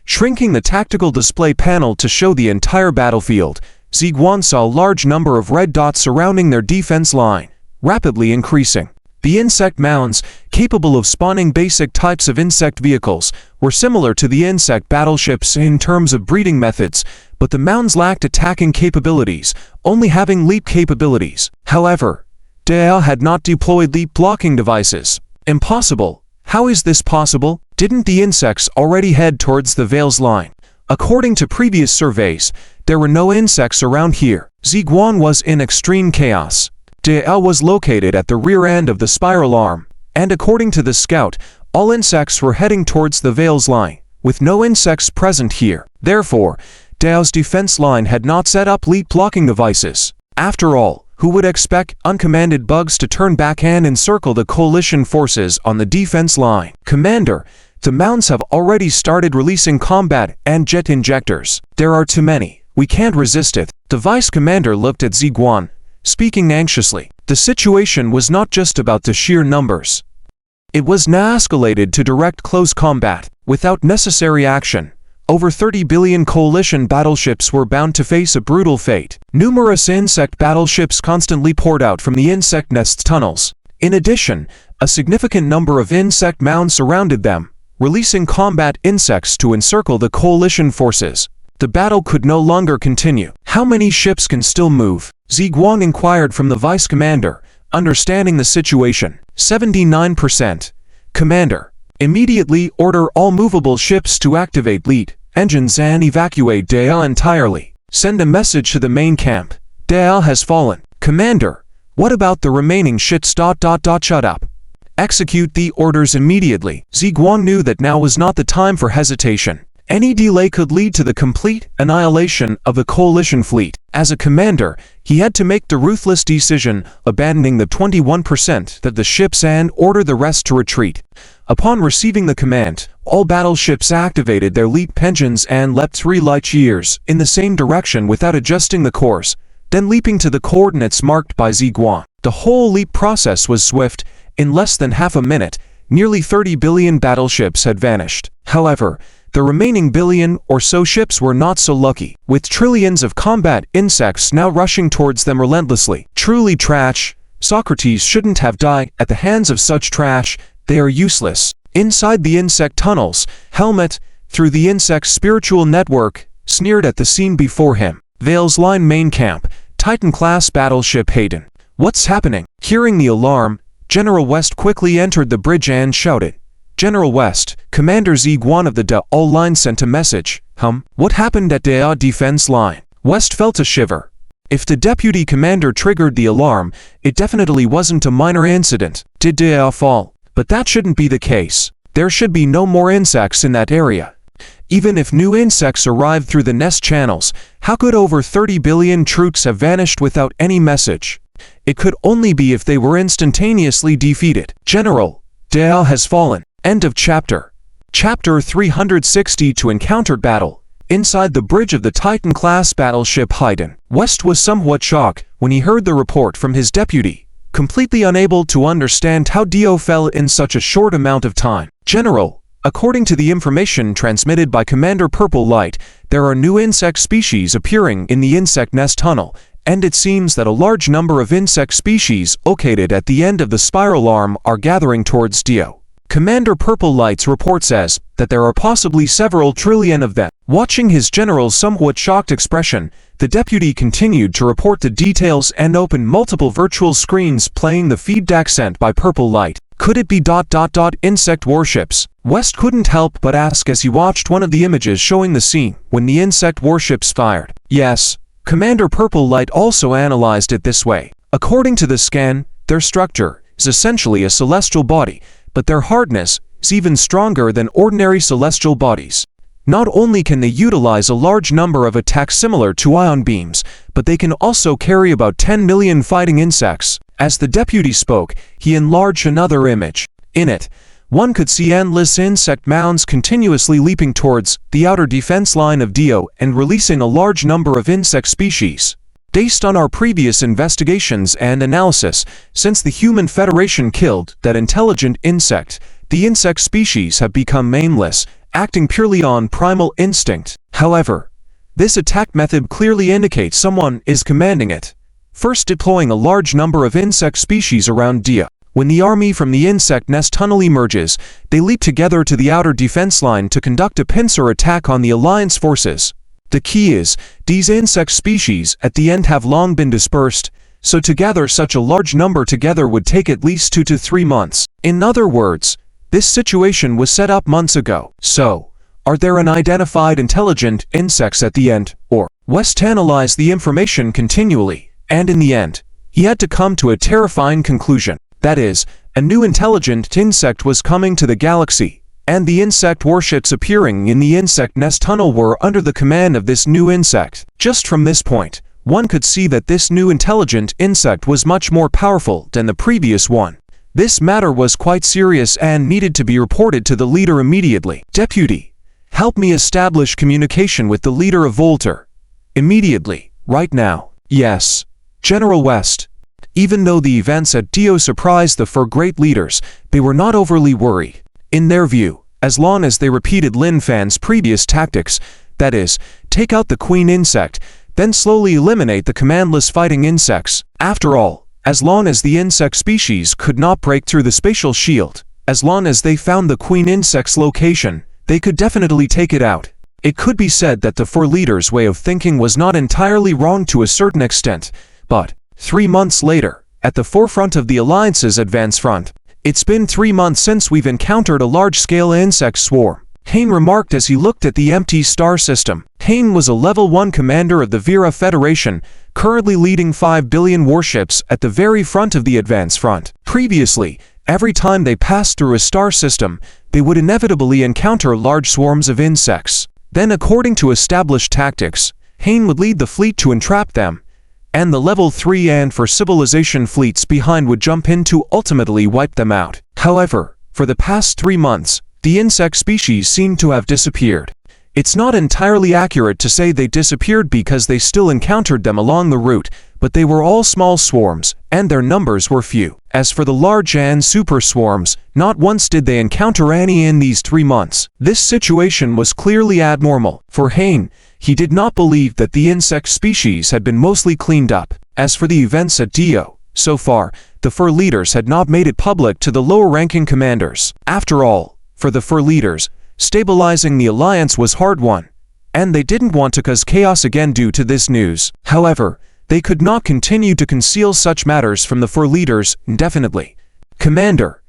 Shrinking the tactical display panel to show the entire battlefield, Ziguan saw a large number of red dots surrounding their defense line, rapidly increasing. The insect mounds, capable of spawning basic types of insect vehicles, were similar to the insect battleships in terms of breeding methods, but the mounds lacked attacking capabilities, only having leap capabilities. However, Dale had not deployed leap blocking devices. Impossible. How is this possible? Didn't the insects already head towards the Veil's line? According to previous surveys, there were no insects around here. Ziguan was in extreme chaos. Dale was located at the rear end of the spiral arm, and according to the scout, all insects were heading towards the Veil's line, with no insects present here. Therefore, Dale's defense line had not set up leap blocking devices. After all, who would expect uncommanded bugs to turn back and encircle the coalition forces on the defense line? Commander, the mounds have already started releasing combat and jet injectors. There are too many. We can't resist it. The vice commander looked at Ziguan, speaking anxiously. The situation was not just about the sheer numbers. It was now escalated to direct close combat. Without necessary action, over 30 billion coalition battleships were bound to face a brutal fate. Numerous insect battleships constantly poured out from the insect nest tunnels. In addition, a significant number of insect mounds surrounded them, releasing combat insects to encircle the coalition forces. The battle could no longer continue. How many ships can still move? Ziguan inquired from the vice commander, understanding the situation. 79%. Commander, immediately order all movable ships to activate lead engines and evacuate Dale entirely. Send a message to the main camp. Dale has fallen. Commander, what about the remaining ships? Shut up. Execute the orders immediately. Ziguan knew that now was not the time for hesitation. Any delay could lead to the complete annihilation of the coalition fleet. As a commander, he had to make the ruthless decision, abandoning the 21% that the ships and order the rest to retreat. Upon receiving the command, all battleships activated their leap engines and leapt 3 light years in the same direction without adjusting the course, then leaping to the coordinates marked by Ziguan. The whole leap process was swift. In less than half a minute, nearly 30 billion battleships had vanished. However, the remaining billion or so ships were not so lucky, with trillions of combat insects now rushing towards them relentlessly. Truly trash. Socrates shouldn't have died at the hands of such trash. They are useless. Inside the insect tunnels, Helmet, through the insect's spiritual network, sneered at the scene before him. Veil's line main camp, Titan-class battleship Hayden. What's happening? Hearing the alarm, General West quickly entered the bridge and shouted. General West, Commander Ziguan of the Da'al line sent a message. What happened at Da'al defense line? West felt a shiver. If the deputy commander triggered the alarm, it definitely wasn't a minor incident. Did Da'al fall? But that shouldn't be the case. There should be no more insects in that area. Even if new insects arrived through the nest channels, how could over 30 billion troops have vanished without any message? It could only be if they were instantaneously defeated. General, Da'al has fallen. End of chapter. Chapter 360 to encounter battle. inside the bridge of the Titan-class battleship Haydn. West was somewhat shocked when he heard the report from his deputy, completely unable to understand how Dio fell in such a short amount of time. General, according to the information transmitted by Commander Purple Light, there are new insect species appearing in the insect nest tunnel, and it seems that a large number of insect species located at the end of the spiral arm are gathering towards Dio. Commander Purple Light's report says that there are possibly several trillion of them. Watching his general's somewhat shocked expression, the deputy continued to report the details and opened multiple virtual screens playing the feedback sent by Purple Light. Could it be ... insect warships? West couldn't help but ask as he watched one of the images showing the scene when the insect warships fired. Yes. Commander Purple Light also analyzed it this way. According to the scan, their structure is essentially a celestial body, but their hardness is even stronger than ordinary celestial bodies. Not only can they utilize a large number of attacks similar to ion beams, but they can also carry about 10 million fighting insects. As the deputy spoke, he enlarged another image. In it, one could see endless insect mounds continuously leaping towards the outer defense line of Dio and releasing a large number of insect species. Based on our previous investigations and analysis, since the Human Federation killed that intelligent insect, the insect species have become mainless, acting purely on primal instinct. However, this attack method clearly indicates someone is commanding it, first deploying a large number of insect species around Dio. When the army from the insect nest tunnel emerges, they leap together to the outer defense line to conduct a pincer attack on the Alliance forces. The key is, these insect species at the end have long been dispersed, so to gather such a large number together would take at least 2 to 3 months. In other words, this situation was set up months ago. So, are there unidentified intelligent insects at the end, or? West analyzed the information continually, and in the end, he had to come to a terrifying conclusion. That is, a new intelligent insect was coming to the galaxy, and the insect warships appearing in the insect nest tunnel were under the command of this new insect. Just from this point, one could see that this new intelligent insect was much more powerful than the previous one. This matter was quite serious and needed to be reported to the leader immediately. Deputy, help me establish communication with the leader of Volter. Immediately, right now. Yes. General West. Even though the events at Dio surprised the four great leaders, they were not overly worried. In their view, as long as they repeated Lin Fan's previous tactics, that is, take out the queen insect, then slowly eliminate the commandless fighting insects. After all, as long as the insect species could not break through the spatial shield, as long as they found the queen insect's location, they could definitely take it out. It could be said that the four leaders' way of thinking was not entirely wrong to a certain extent, but 3 months later, at the forefront of the Alliance's advance front, it's been 3 months since we've encountered a large-scale insect swarm. Hain remarked as he looked at the empty star system. Hain was a level 1 commander of the Vera Federation, currently leading 5 billion warships at the very front of the advance front. Previously, every time they passed through a star system, they would inevitably encounter large swarms of insects. Then, according to established tactics, Hain would lead the fleet to entrap them, and the level 3 and 4 civilization fleets behind would jump in to ultimately wipe them out. However, for the past 3 months, the insect species seem to have disappeared. It's not entirely accurate to say they disappeared because they still encountered them along the route, but they were all small swarms, and their numbers were few. As for the large and super swarms, not once did they encounter any in these 3 months. This situation was clearly abnormal. For Hain, he did not believe that the insect species had been mostly cleaned up. As for the events at Dio, so far, the four leaders had not made it public to the lower-ranking commanders. After all, for the four leaders, stabilizing the alliance was hard-won, and they didn't want to cause chaos again due to this news. However, they could not continue to conceal such matters from the four leaders indefinitely. Commander,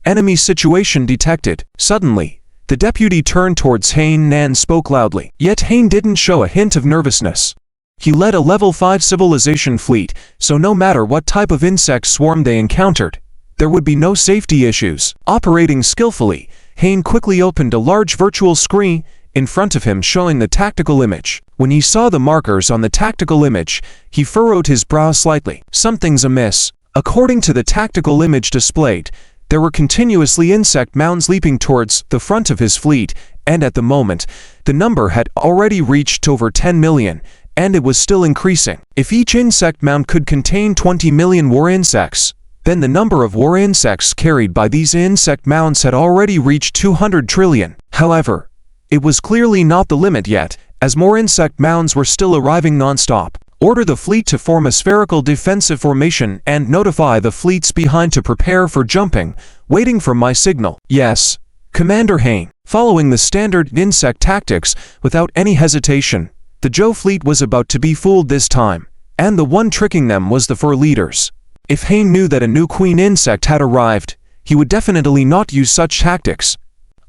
enemy situation detected. Suddenly, the deputy turned towards Hain and spoke loudly. Yet Hain didn't show a hint of nervousness. He led a level 5 civilization fleet, so no matter what type of insect swarm they encountered, there would be no safety issues. Operating skillfully, Hain quickly opened a large virtual screen in front of him showing the tactical image. When he saw the markers on the tactical image, he furrowed his brow slightly. Something's amiss. According to the tactical image displayed, There were continuously insect mounds leaping towards the front of his fleet, and at the moment, the number had already reached over 10 million, and it was still increasing. If each insect mound could contain 20 million war insects, then the number of war insects carried by these insect mounds had already reached 200 trillion. However, it was clearly not the limit yet, as more insect mounds were still arriving non-stop. Order the fleet to form a spherical defensive formation and notify the fleets behind to prepare for jumping, waiting for my signal. Yes, Commander Hain. Following the standard insect tactics, without any hesitation, the Zhou fleet was about to be fooled this time, and the one tricking them was the 4 leaders. If Hain knew that a new queen insect had arrived, he would definitely not use such tactics.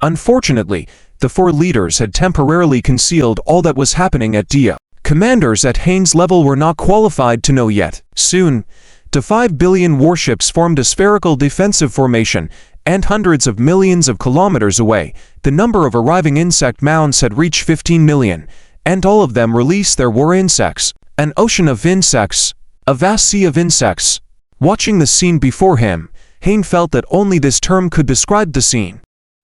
Unfortunately, the 4 leaders had temporarily concealed all that was happening at Dia. Commanders at Hain's level were not qualified to know yet. Soon, the 5 billion warships formed a spherical defensive formation, and hundreds of millions of kilometers away, the number of arriving insect mounds had reached 15 million, and all of them released their war insects. An ocean of insects, a vast sea of insects. Watching the scene before him, Hain felt that only this term could describe the scene.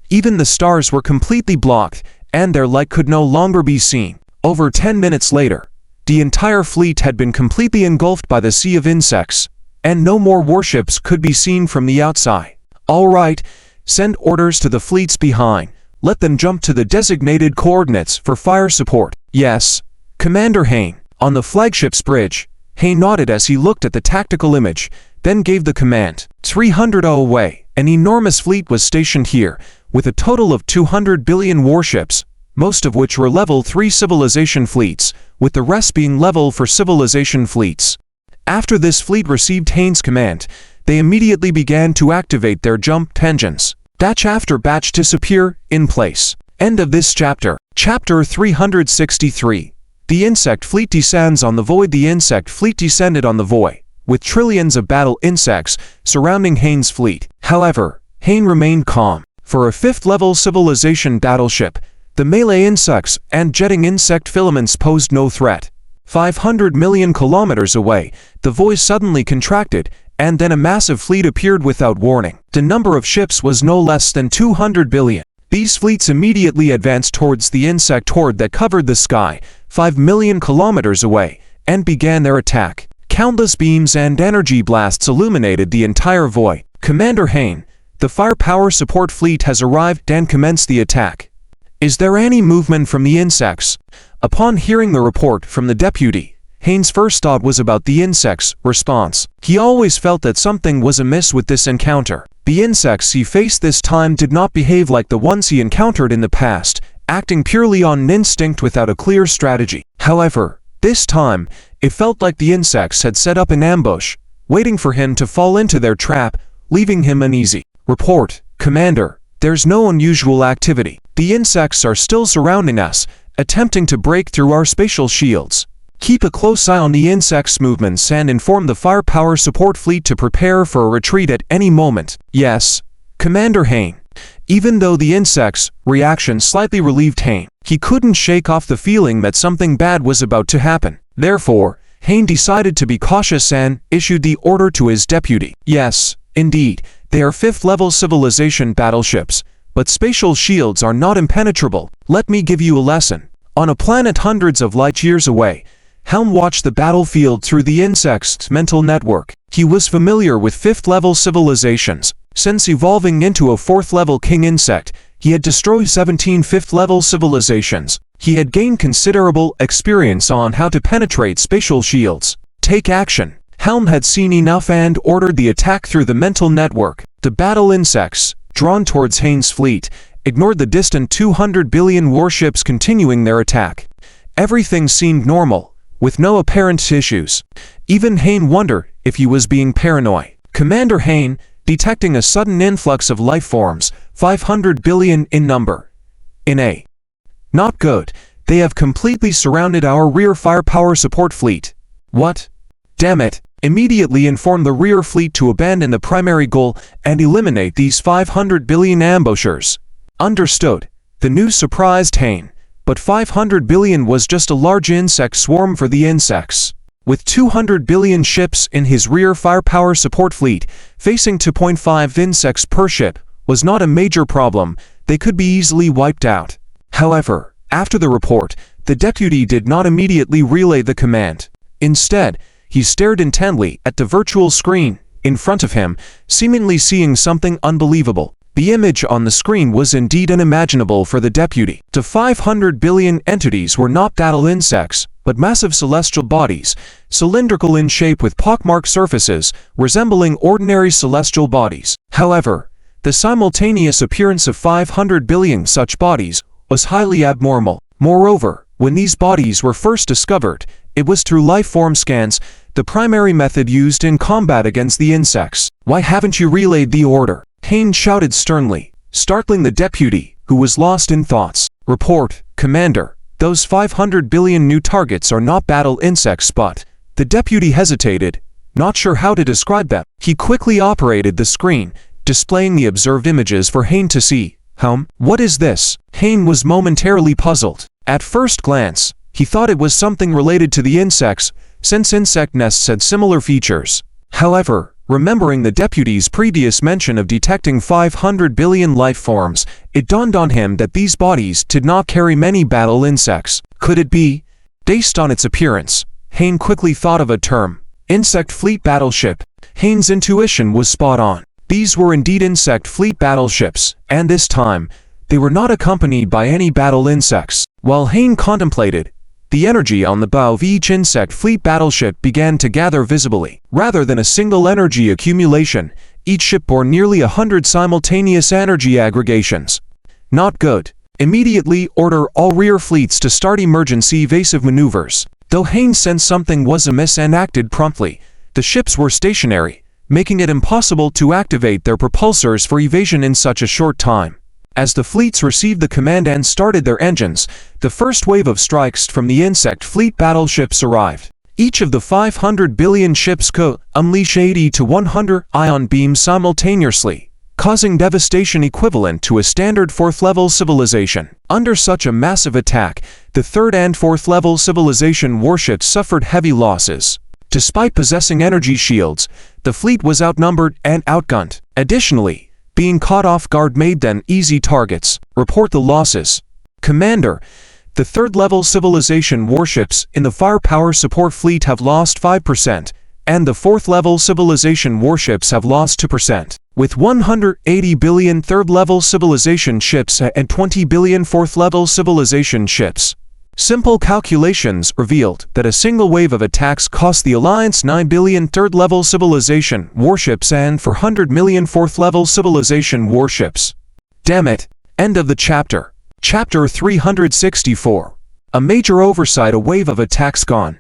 Even the stars were completely blocked, and their light could no longer be seen. Over 10 minutes later, the entire fleet had been completely engulfed by the sea of insects, and no more warships could be seen from the outside. All right, send orders to the fleets behind. Let them jump to the designated coordinates for fire support. Yes, Commander Hain. On the flagship's bridge, Hain nodded as he looked at the tactical image, then gave the command. 300 away. An enormous fleet was stationed here, with a total of 200 billion warships, most of which were level 3 civilization fleets, with the rest being level 4 civilization fleets. After this fleet received Hain's command, they immediately began to activate their jump engines. Batch after batch disappear in place. End of this chapter. Chapter 363. The insect fleet descends on the void. The insect fleet descended on the void, with trillions of battle insects surrounding Hain's fleet. However, Hain remained calm. For a 5th level civilization battleship, the melee insects and jetting insect filaments posed no threat. 500 million kilometers away, the void suddenly contracted, and then a massive fleet appeared without warning. The number of ships was no less than 200 billion. These fleets immediately advanced towards the insect horde that covered the sky, 5 million kilometers away, and began their attack. Countless beams and energy blasts illuminated the entire void. Commander Hain, the firepower support fleet has arrived and commenced the attack. Is there any movement from the insects? Upon hearing the report from the deputy, Hain's first thought was about the insects' response. He always felt that something was amiss with this encounter. The insects he faced this time did not behave like the ones he encountered in the past, acting purely on instinct without a clear strategy. However, this time, it felt like the insects had set up an ambush, waiting for him to fall into their trap, leaving him uneasy. Report, Commander. There's no unusual activity. The insects are still surrounding us, attempting to break through our spatial shields. Keep a close eye on the insects' movements and inform the firepower support fleet to prepare for a retreat at any moment. Yes, Commander Hain. Even though the insects' reaction slightly relieved Hain, he couldn't shake off the feeling that something bad was about to happen. Therefore, Hain decided to be cautious and issued the order to his deputy. Yes, indeed, they are 5th level civilization battleships, but spatial shields are not impenetrable. Let me give you a lesson. On a planet hundreds of light years away, Helm watched the battlefield through the insect's mental network. He was familiar with 5th level civilizations. Since evolving into a 4th level king insect, he had destroyed 17 5th level civilizations. He had gained considerable experience on how to penetrate spatial shields. Take action. Helm had seen enough and ordered the attack through the mental network. The battle insects, drawn towards Hain's fleet, ignored the distant 200 billion warships continuing their attack. Everything seemed normal, with no apparent issues. Even Hain wondered if he was being paranoid. Commander Hain, detecting a sudden influx of life forms, 500 billion in number. Not good. They have completely surrounded our rear firepower support fleet. What? Damn it. Immediately inform the rear fleet to abandon the primary goal and eliminate these 500 billion ambushers. Understood. The news surprised Hain, but 500 billion was just a large insect swarm for the insects. With 200 billion ships in his rear, firepower support fleet, facing 2.5 insects per ship was not a major problem. They could be easily wiped out. However, after the report, the deputy did not immediately relay the command. Instead, he stared intently at the virtual screen in front of him, seemingly seeing something unbelievable. The image on the screen was indeed unimaginable for the deputy. The 500 billion entities were not battle insects, but massive celestial bodies, cylindrical in shape with pockmarked surfaces, resembling ordinary celestial bodies. However, the simultaneous appearance of 500 billion such bodies was highly abnormal. Moreover, when these bodies were first discovered, it was through life-form scans, the primary method used in combat against the insects. "Why haven't you relayed the order?" Hain shouted sternly, startling the deputy, who was lost in thoughts. "Report, Commander. Those 500 billion new targets are not battle insects, but..." The deputy hesitated, not sure how to describe them. He quickly operated the screen, displaying the observed images for Hain to see. What is this?" Hain was momentarily puzzled. At first glance, he thought it was something related to the insects, since insect nests had similar features. However, remembering the deputy's previous mention of detecting 500 billion life forms, it dawned on him that these bodies did not carry many battle insects. Could it be? Based on its appearance, Hain quickly thought of a term: insect fleet battleship. Hain's intuition was spot on. These were indeed insect fleet battleships, and this time, they were not accompanied by any battle insects. While Hain contemplated, the energy on the bow of each insect fleet battleship began to gather visibly. Rather than a single energy accumulation, each ship bore nearly 100 simultaneous energy aggregations. Not good. Immediately order all rear fleets to start emergency evasive maneuvers. Though Hain sensed something was amiss and acted promptly, the ships were stationary, making it impossible to activate their propulsors for evasion in such a short time. As the fleets received the command and started their engines, the first wave of strikes from the insect fleet battleships arrived. Each of the 500 billion ships could unleash 80 to 100 ion beams simultaneously, causing devastation equivalent to a standard 4th-level civilization. Under such a massive attack, the 3rd and 4th-level civilization warships suffered heavy losses. Despite possessing energy shields, the fleet was outnumbered and outgunned. Additionally, being caught off guard made them easy targets. Report the losses. Commander, the 3rd-level civilization warships in the firepower support fleet have lost 5%, and the 4th-level civilization warships have lost 2%. With 180 billion 3rd-level civilization ships and 20 billion 4th-level civilization ships. Simple calculations revealed that a single wave of attacks cost the Alliance 9 billion 3rd-level civilization warships and 400 million 4th-level civilization warships. Damn it. End of the chapter. Chapter 364. A major oversight, a wave of attacks gone.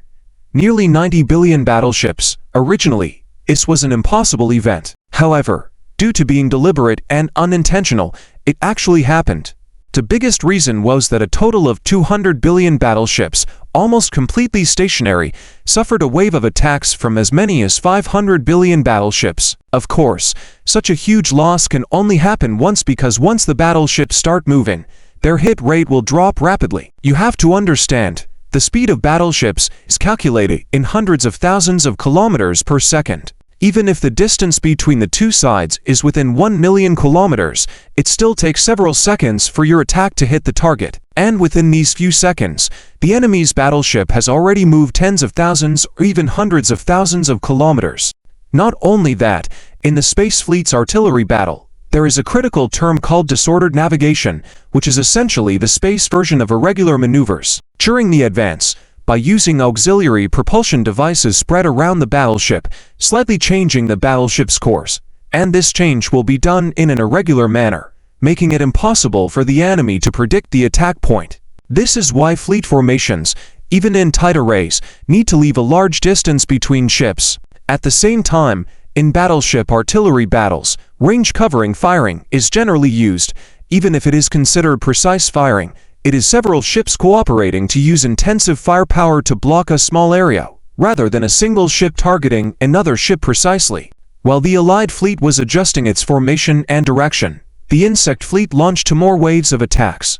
Nearly 90 billion battleships. Originally, this was an impossible event. However, due to being deliberate and unintentional, it actually happened. The biggest reason was that a total of 200 billion battleships, almost completely stationary, suffered a wave of attacks from as many as 500 billion battleships. Of course, such a huge loss can only happen once, because once the battleships start moving, their hit rate will drop rapidly. You have to understand, the speed of battleships is calculated in hundreds of thousands of kilometers per second. Even if the distance between the two sides is within 1 million kilometers, it still takes several seconds for your attack to hit the target. And within these few seconds, the enemy's battleship has already moved tens of thousands or even hundreds of thousands of kilometers. Not only that, in the space fleet's artillery battle, there is a critical term called disordered navigation, which is essentially the space version of irregular maneuvers. During the advance, by using auxiliary propulsion devices spread around the battleship, slightly changing the battleship's course, and this change will be done in an irregular manner, making it impossible for the enemy to predict the attack point. This is why fleet formations, even in tight arrays, need to leave a large distance between ships. At the same time, in battleship artillery battles, range covering firing is generally used. Even if it is considered precise firing, it is several ships cooperating to use intensive firepower to block a small area, rather than a single ship targeting another ship precisely. While the Allied fleet was adjusting its formation and direction, the insect fleet launched 2 more waves of attacks.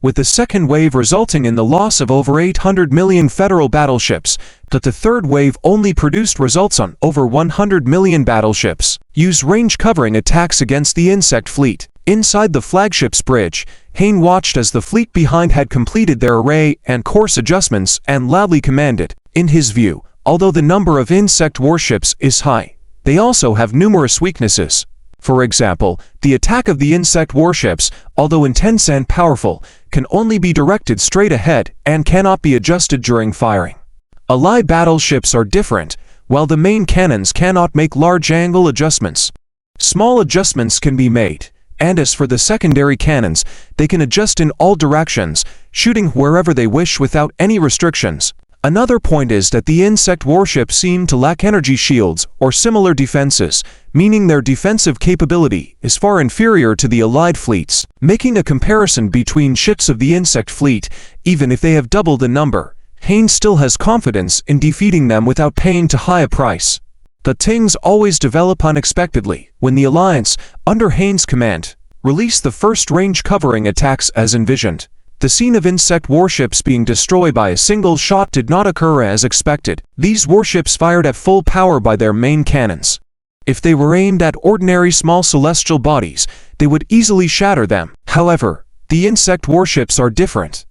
with the second wave resulting in the loss of over 800 million federal battleships, but the third wave only produced results on over 100 million battleships. Use range-covering attacks against the insect fleet. Inside the flagship's bridge, Hayne watched as the fleet behind had completed their array and course adjustments and loudly commanded. In his view, although the number of insect warships is high, they also have numerous weaknesses. For example, the attack of the insect warships, although intense and powerful, can only be directed straight ahead and cannot be adjusted during firing. Allied battleships are different, while the main cannons cannot make large angle adjustments. Small adjustments can be made, and as for the secondary cannons, they can adjust in all directions, shooting wherever they wish without any restrictions. Another point is that the insect warships seem to lack energy shields or similar defenses, meaning their defensive capability is far inferior to the Allied fleets. Making a comparison between ships of the insect fleet, even if they have double the number, Hayne still has confidence in defeating them without paying too high a price. But things always develop unexpectedly when the Alliance, under Hayne's command, released the first range-covering attacks as envisioned. The scene of insect warships being destroyed by a single shot did not occur as expected. These warships fired at full power by their main cannons. If they were aimed at ordinary small celestial bodies, they would easily shatter them. However, the insect warships are different.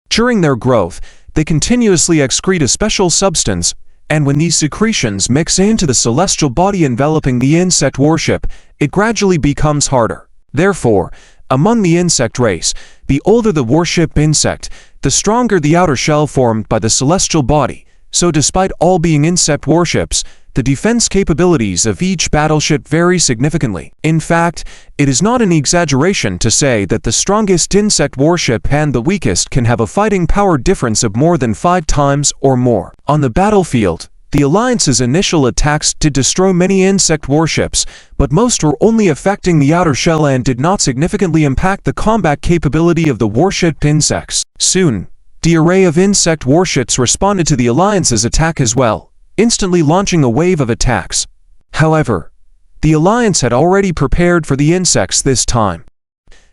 During their growth, they continuously excrete a special substance, and when these secretions mix into the celestial body enveloping the insect warship, it gradually becomes harder. Therefore, among the insect race, the older the warship insect, the stronger the outer shell formed by the celestial body. So despite all being insect warships, the defense capabilities of each battleship vary significantly. In fact, it is not an exaggeration to say that the strongest insect warship and the weakest can have a fighting power difference of more than 5 times or more. On the battlefield, the Alliance's initial attacks did destroy many insect warships, but most were only affecting the outer shell and did not significantly impact the combat capability of the warship insects. Soon, the array of insect warships responded to the Alliance's attack as well, instantly launching a wave of attacks. However, the Alliance had already prepared for the insects this time.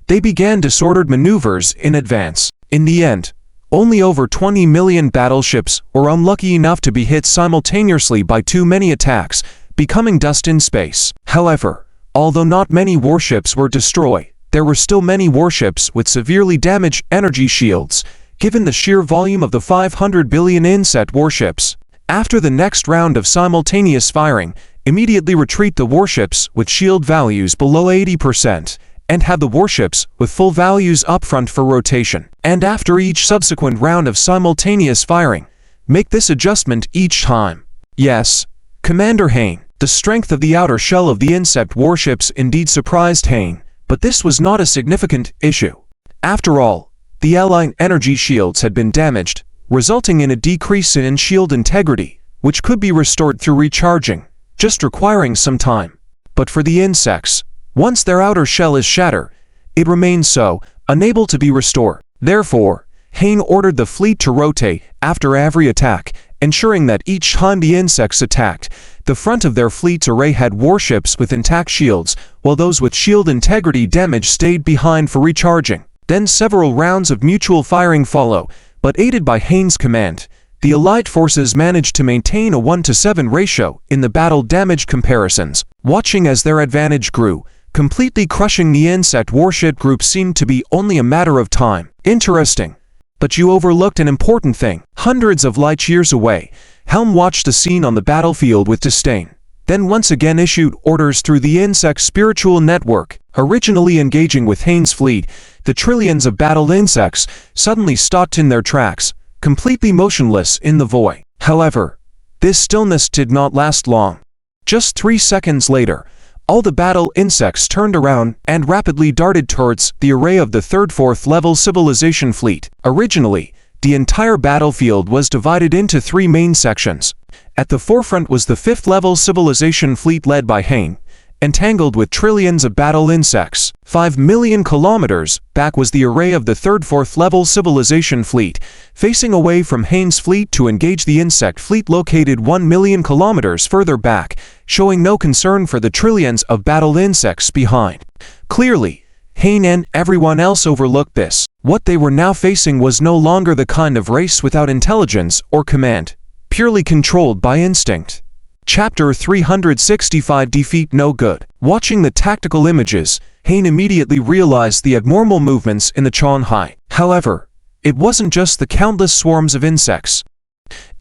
They began disordered maneuvers in advance. In the end, only over 20 million battleships were unlucky enough to be hit simultaneously by too many attacks, becoming dust in space. However, although not many warships were destroyed, there were still many warships with severely damaged energy shields, given the sheer volume of the 500 billion insect warships. After the next round of simultaneous firing, immediately retreat the warships with shield values below 80%, and have the warships with full values upfront for rotation. And after each subsequent round of simultaneous firing, make this adjustment each time. Yes, Commander Hayne, the strength of the outer shell of the insect warships indeed surprised Hayne, but this was not a significant issue. After all, the Allied energy shields had been damaged, resulting in a decrease in shield integrity, which could be restored through recharging, just requiring some time. But for the insects, once their outer shell is shattered, it remains so, unable to be restored. Therefore, Hayne ordered the fleet to rotate after every attack, ensuring that each time the insects attacked, the front of their fleet's array had warships with intact shields, while those with shield integrity damage stayed behind for recharging. Then several rounds of mutual firing follow, but aided by Hayne's command, the Allied forces managed to maintain a 1-to-7 ratio in the battle damage comparisons. Watching as their advantage grew, completely crushing the insect warship group seemed to be only a matter of time. Interesting. But you overlooked an important thing. Hundreds of light years away, Helm watched the scene on the battlefield with disdain, then once again issued orders through the insect's spiritual network. Originally engaging with Hayne's fleet, the trillions of battle insects suddenly stopped in their tracks, completely motionless in the void. However, this stillness did not last long. Just 3 seconds later, all the battle insects turned around and rapidly darted towards the array of the 3rd-4th level civilization fleet. Originally, the entire battlefield was divided into 3 main sections. At the forefront was the 5th level civilization fleet led by Hayne, entangled with trillions of battle insects. 5 million kilometers back was the array of the 3rd-4th level civilization fleet, facing away from Hayne's fleet to engage the insect fleet located 1 million kilometers further back, showing no concern for the trillions of battle insects behind. Clearly, Hayne and everyone else overlooked this. What they were now facing was no longer the kind of race without intelligence or command, purely controlled by instinct. Chapter 365 Defeat No Good. Watching the tactical images, Hayne immediately realized the abnormal movements in the Chonhai. However, it wasn't just the countless swarms of insects.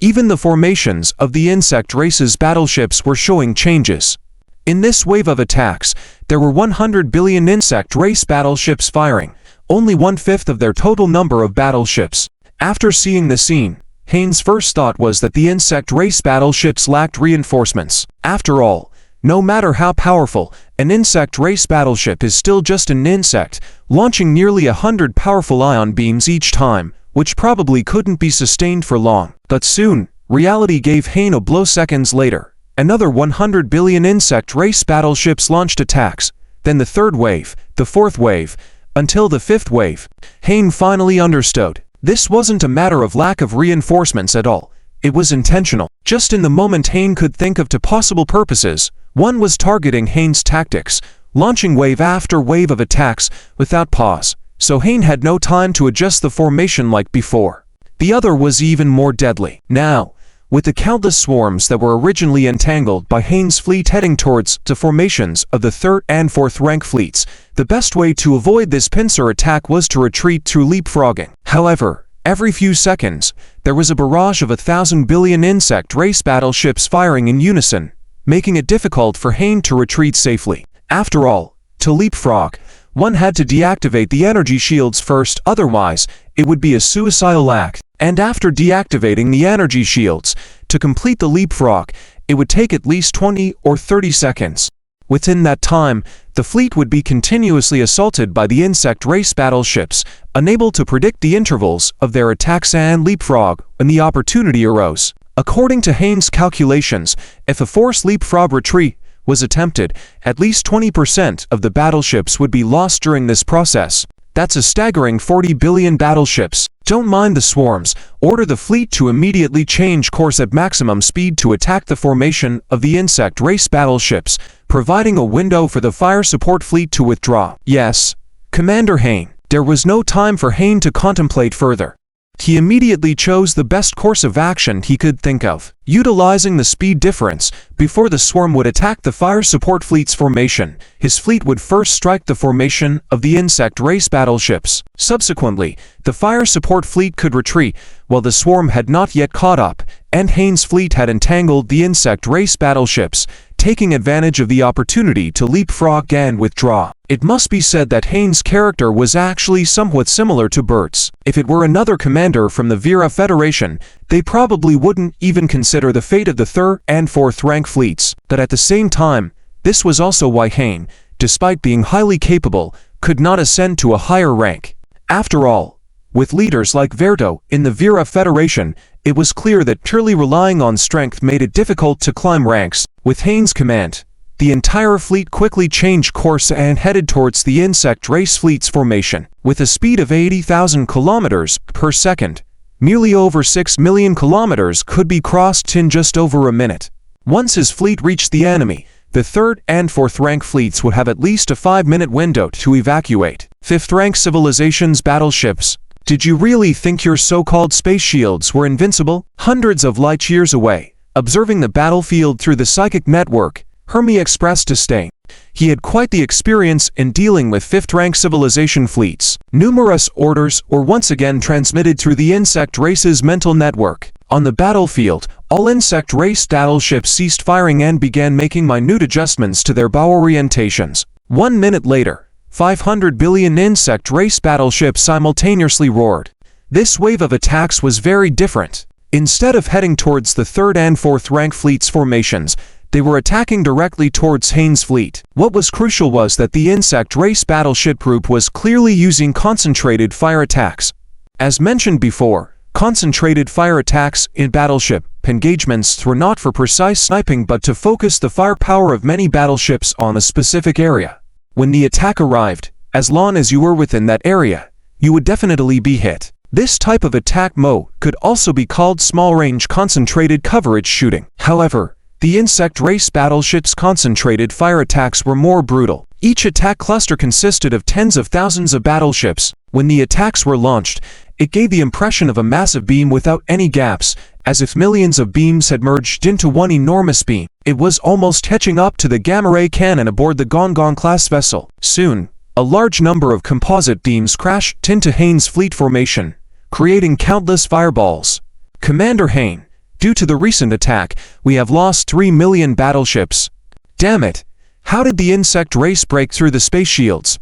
Even the formations of the insect race's battleships were showing changes. In this wave of attacks, there were 100 billion insect race battleships firing, only 1/5 of their total number of battleships. After seeing the scene, Hayne's first thought was that the insect race battleships lacked reinforcements. After all, no matter how powerful, an insect race battleship is still just an insect, launching nearly 100 powerful ion beams each time, which probably couldn't be sustained for long. But soon, reality gave Hayne a blow. Seconds later, another 100 billion insect race battleships launched attacks, then the third wave, the fourth wave, until the fifth wave. Hayne finally understood. This wasn't a matter of lack of reinforcements at all. It was intentional. Just in the moment Hayne could think of two possible purposes, one was targeting Hayne's tactics, launching wave after wave of attacks without pause, so Hayne had no time to adjust the formation like before. The other was even more deadly. Now, with the countless swarms that were originally entangled by Hayne's fleet heading towards the formations of the third and fourth rank fleets, the best way to avoid this pincer attack was to retreat through leapfrogging. However, every few seconds, there was a barrage of 1,000 billion insect race battleships firing in unison, making it difficult for Hayne to retreat safely. After all, to leapfrog, one had to deactivate the energy shields first, otherwise, it would be a suicidal act. And after deactivating the energy shields, to complete the leapfrog, it would take at least 20 or 30 seconds. Within that time, the fleet would be continuously assaulted by the insect race battleships, unable to predict the intervals of their attacks and leapfrog when the opportunity arose. According to Hayne's calculations, if a forced leapfrog retreat was attempted, at least 20% of the battleships would be lost during this process. That's a staggering 40 billion battleships. Don't mind the swarms, order the fleet to immediately change course at maximum speed to attack the formation of the insect race battleships, providing a window for the fire support fleet to withdraw. Yes, Commander Hayne. There was no time for Hayne to contemplate further. He immediately chose the best course of action he could think of. Utilizing the speed difference, before the swarm would attack the fire support fleet's formation, his fleet would first strike the formation of the insect race battleships. Subsequently, the fire support fleet could retreat, while the swarm had not yet caught up, and Hayne's fleet had entangled the insect race battleships, taking advantage of the opportunity to leapfrog and withdraw. It must be said that Hayne's character was actually somewhat similar to Bert's. If it were another commander from the Vera Federation, they probably wouldn't even consider the fate of the third and fourth rank fleets. But at the same time, this was also why Hayne, despite being highly capable, could not ascend to a higher rank. After all, with leaders like Verto in the Vera Federation, it was clear that purely relying on strength made it difficult to climb ranks. With Hayne's command, the entire fleet quickly changed course and headed towards the insect race fleet's formation. With a speed of 80,000 kilometers per second, nearly over 6 million kilometers could be crossed in just over a minute. Once his fleet reached the enemy, the third and fourth rank fleets would have at least a 5-minute window to evacuate. Fifth rank civilization's battleships. Did you really think your so-called space shields were invincible? Hundreds of light years away, observing the battlefield through the psychic network, Hermie expressed disdain. He had quite the experience in dealing with fifth-rank civilization fleets. Numerous orders were once again transmitted through the insect race's mental network. On the battlefield, all insect race battleships ceased firing and began making minute adjustments to their bow orientations. 1 minute later, 500 billion insect race battleships simultaneously roared. This wave of attacks was very different. Instead of heading towards the third and fourth rank fleet's formations, they were attacking directly towards Hayne's fleet. What was crucial was that the insect race battleship group was clearly using concentrated fire attacks. As mentioned before, concentrated fire attacks in battleship engagements were not for precise sniping but to focus the firepower of many battleships on a specific area. When the attack arrived, as long as you were within that area, you would definitely be hit. This type of attack mode could also be called small-range concentrated coverage shooting. However, the insect race battleships' concentrated fire attacks were more brutal. Each attack cluster consisted of tens of thousands of battleships. When the attacks were launched, it gave the impression of a massive beam without any gaps, as if millions of beams had merged into one enormous beam. It was almost catching up to the gamma-ray cannon aboard the Gong-Gong-class vessel. Soon, a large number of composite beams crashed into Hain's fleet formation, creating countless fireballs. Commander Hain, due to the recent attack, we have lost 3 million battleships. Damn it! How did the insect race break through the space shields?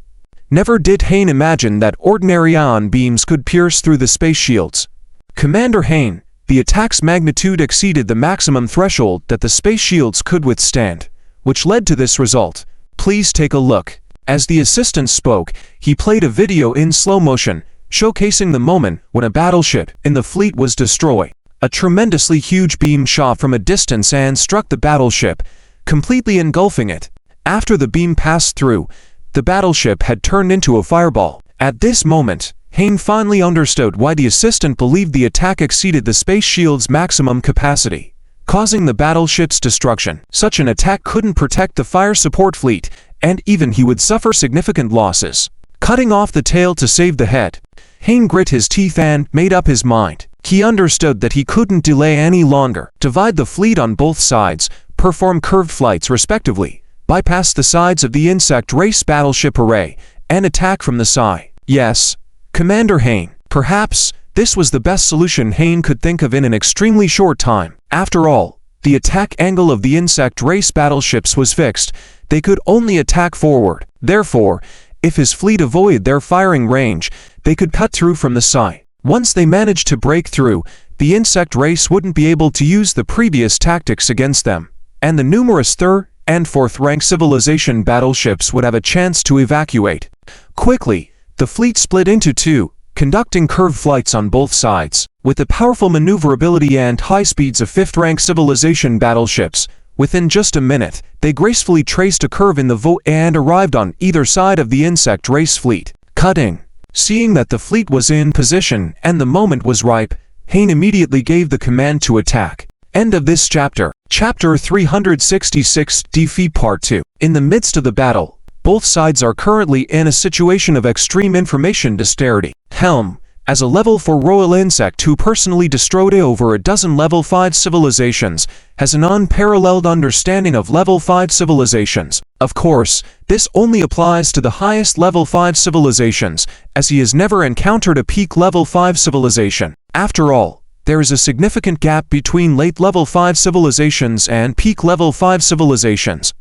Never did Hain imagine that ordinary ion beams could pierce through the space shields. Commander Hain, the attack's magnitude exceeded the maximum threshold that the space shields could withstand, which led to this result. Please take a look. As the assistant spoke, he played a video in slow motion, showcasing the moment when a battleship in the fleet was destroyed. A tremendously huge beam shot from a distance and struck the battleship, completely engulfing it. After the beam passed through, the battleship had turned into a fireball. At this moment, Hain finally understood why the assistant believed the attack exceeded the space shield's maximum capacity, causing the battleship's destruction. Such an attack couldn't protect the fire support fleet, and even he would suffer significant losses. Cutting off the tail to save the head, Hain grit his teeth and made up his mind. He understood that he couldn't delay any longer. Divide the fleet on both sides, perform curved flights respectively, bypass the sides of the insect race battleship array, and attack from the side. Yes, Commander Hain. Perhaps this was the best solution Hain could think of in an extremely short time. After all, the attack angle of the insect race battleships was fixed. They could only attack forward. Therefore, if his fleet avoided their firing range, they could cut through from the side. Once they managed to break through, the insect race wouldn't be able to use the previous tactics against them, and the numerous third and fourth rank civilization battleships would have a chance to evacuate. Quickly, the fleet split into two, conducting curved flights on both sides. With the powerful maneuverability and high speeds of fifth-rank civilization battleships, within just a minute, they gracefully traced a curve in the void and arrived on either side of the insect race fleet. Cutting. Seeing that the fleet was in position and the moment was ripe, Hain immediately gave the command to attack. End of this chapter. Chapter 366 Defeat Part 2. In the midst of the battle, both sides are currently in a situation of extreme information disparity. Helm, as a level 4 royal insect who personally destroyed over a dozen level 5 civilizations, has an unparalleled understanding of level 5 civilizations. Of course, this only applies to the highest level 5 civilizations, as he has never encountered a peak level 5 civilization. After all, there is a significant gap between late level 5 civilizations and peak level 5 civilizations.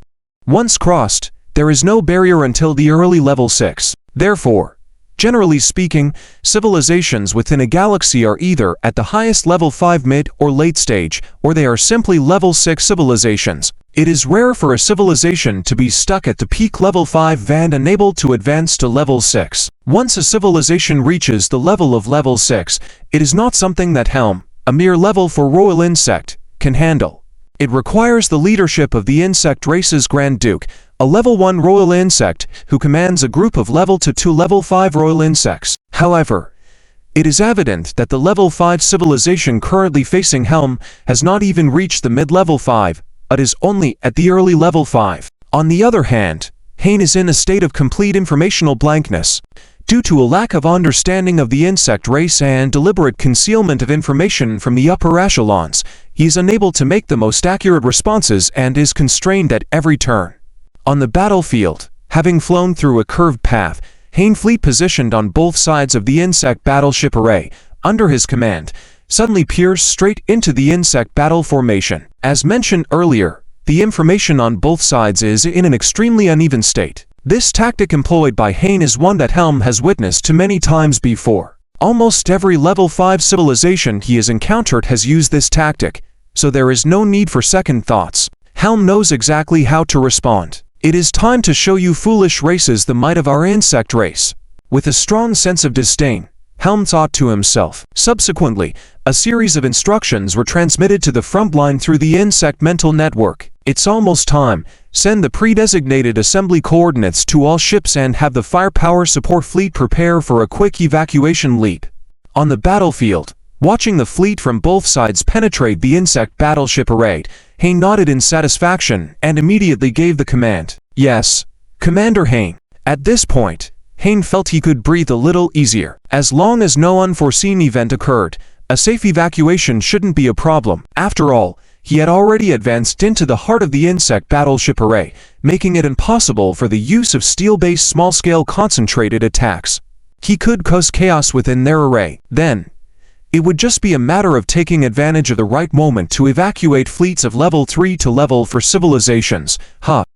Once crossed, there is no barrier until the early level 6. Therefore, generally speaking, civilizations within a galaxy are either at the highest level 5 mid or late stage, or they are simply level 6 civilizations. It is rare for a civilization to be stuck at the peak level 5 and unable to advance to level 6. Once a civilization reaches the level of level 6, it is not something that Helm, a mere level 4 royal insect, can handle. It requires the leadership of the insect race's Grand Duke, a level 1 royal insect who commands a group of level 2 to level 5 royal insects. However, it is evident that the level 5 civilization currently facing Helm has not even reached the mid-level 5, but is only at the early level 5. On the other hand, Hain is in a state of complete informational blankness. Due to a lack of understanding of the insect race and deliberate concealment of information from the upper echelons, he is unable to make the most accurate responses and is constrained at every turn. On the battlefield, having flown through a curved path, Hain fleet positioned on both sides of the insect battleship array, under his command, suddenly pierced straight into the insect battle formation. As mentioned earlier, the information on both sides is in an extremely uneven state. This tactic employed by Hain is one that Helm has witnessed too many times before. Almost every level 5 civilization he has encountered has used this tactic, so there is no need for second thoughts. Helm knows exactly how to respond. It is time to show you foolish races the might of our insect race. With a strong sense of disdain, Helm thought to himself. Subsequently, a series of instructions were transmitted to the front line through the insect mental network. It's almost time. Send the pre-designated assembly coordinates to all ships and have the firepower support fleet prepare for a quick evacuation leap. On the battlefield, watching the fleet from both sides penetrate the insect battleship array, Hayne nodded in satisfaction and immediately gave the command. Yes, Commander Hayne. At this point, Hayne felt he could breathe a little easier. As long as no unforeseen event occurred, a safe evacuation shouldn't be a problem. After all, he had already advanced into the heart of the insect battleship array, making it impossible for the use of steel-based small-scale concentrated attacks. He could cause chaos within their array. Then, it would just be a matter of taking advantage of the right moment to evacuate fleets of level 3 to level 4 civilizations.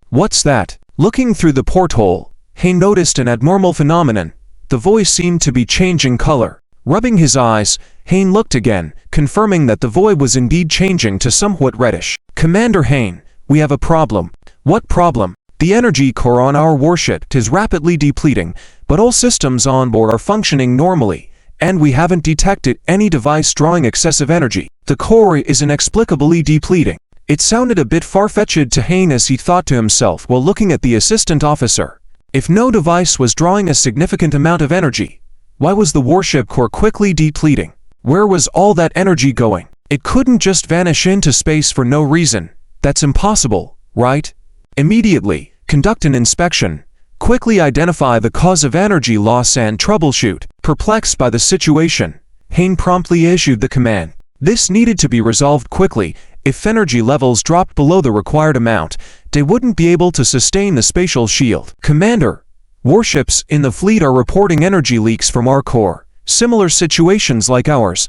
What's that? Looking through the porthole, Hayne noticed an abnormal phenomenon. The void seemed to be changing color. Rubbing his eyes, Hayne looked again, confirming that the void was indeed changing to somewhat reddish. Commander Hayne, we have a problem. What problem? The energy core on our warship is rapidly depleting, but all systems on board are functioning normally, and we haven't detected any device drawing excessive energy. The core is inexplicably depleting. It sounded a bit far-fetched to Hayne as he thought to himself while looking at the assistant officer. If no device was drawing a significant amount of energy, why was the warship core quickly depleting? Where was all that energy going? It couldn't just vanish into space for no reason. That's impossible, right? Immediately, conduct an inspection. Quickly identify the cause of energy loss and troubleshoot. Perplexed by the situation, Hayne promptly issued the command. This needed to be resolved quickly. If energy levels dropped below the required amount, they wouldn't be able to sustain the spatial shield. Commander, warships in the fleet are reporting energy leaks from our core. Similar situations like ours.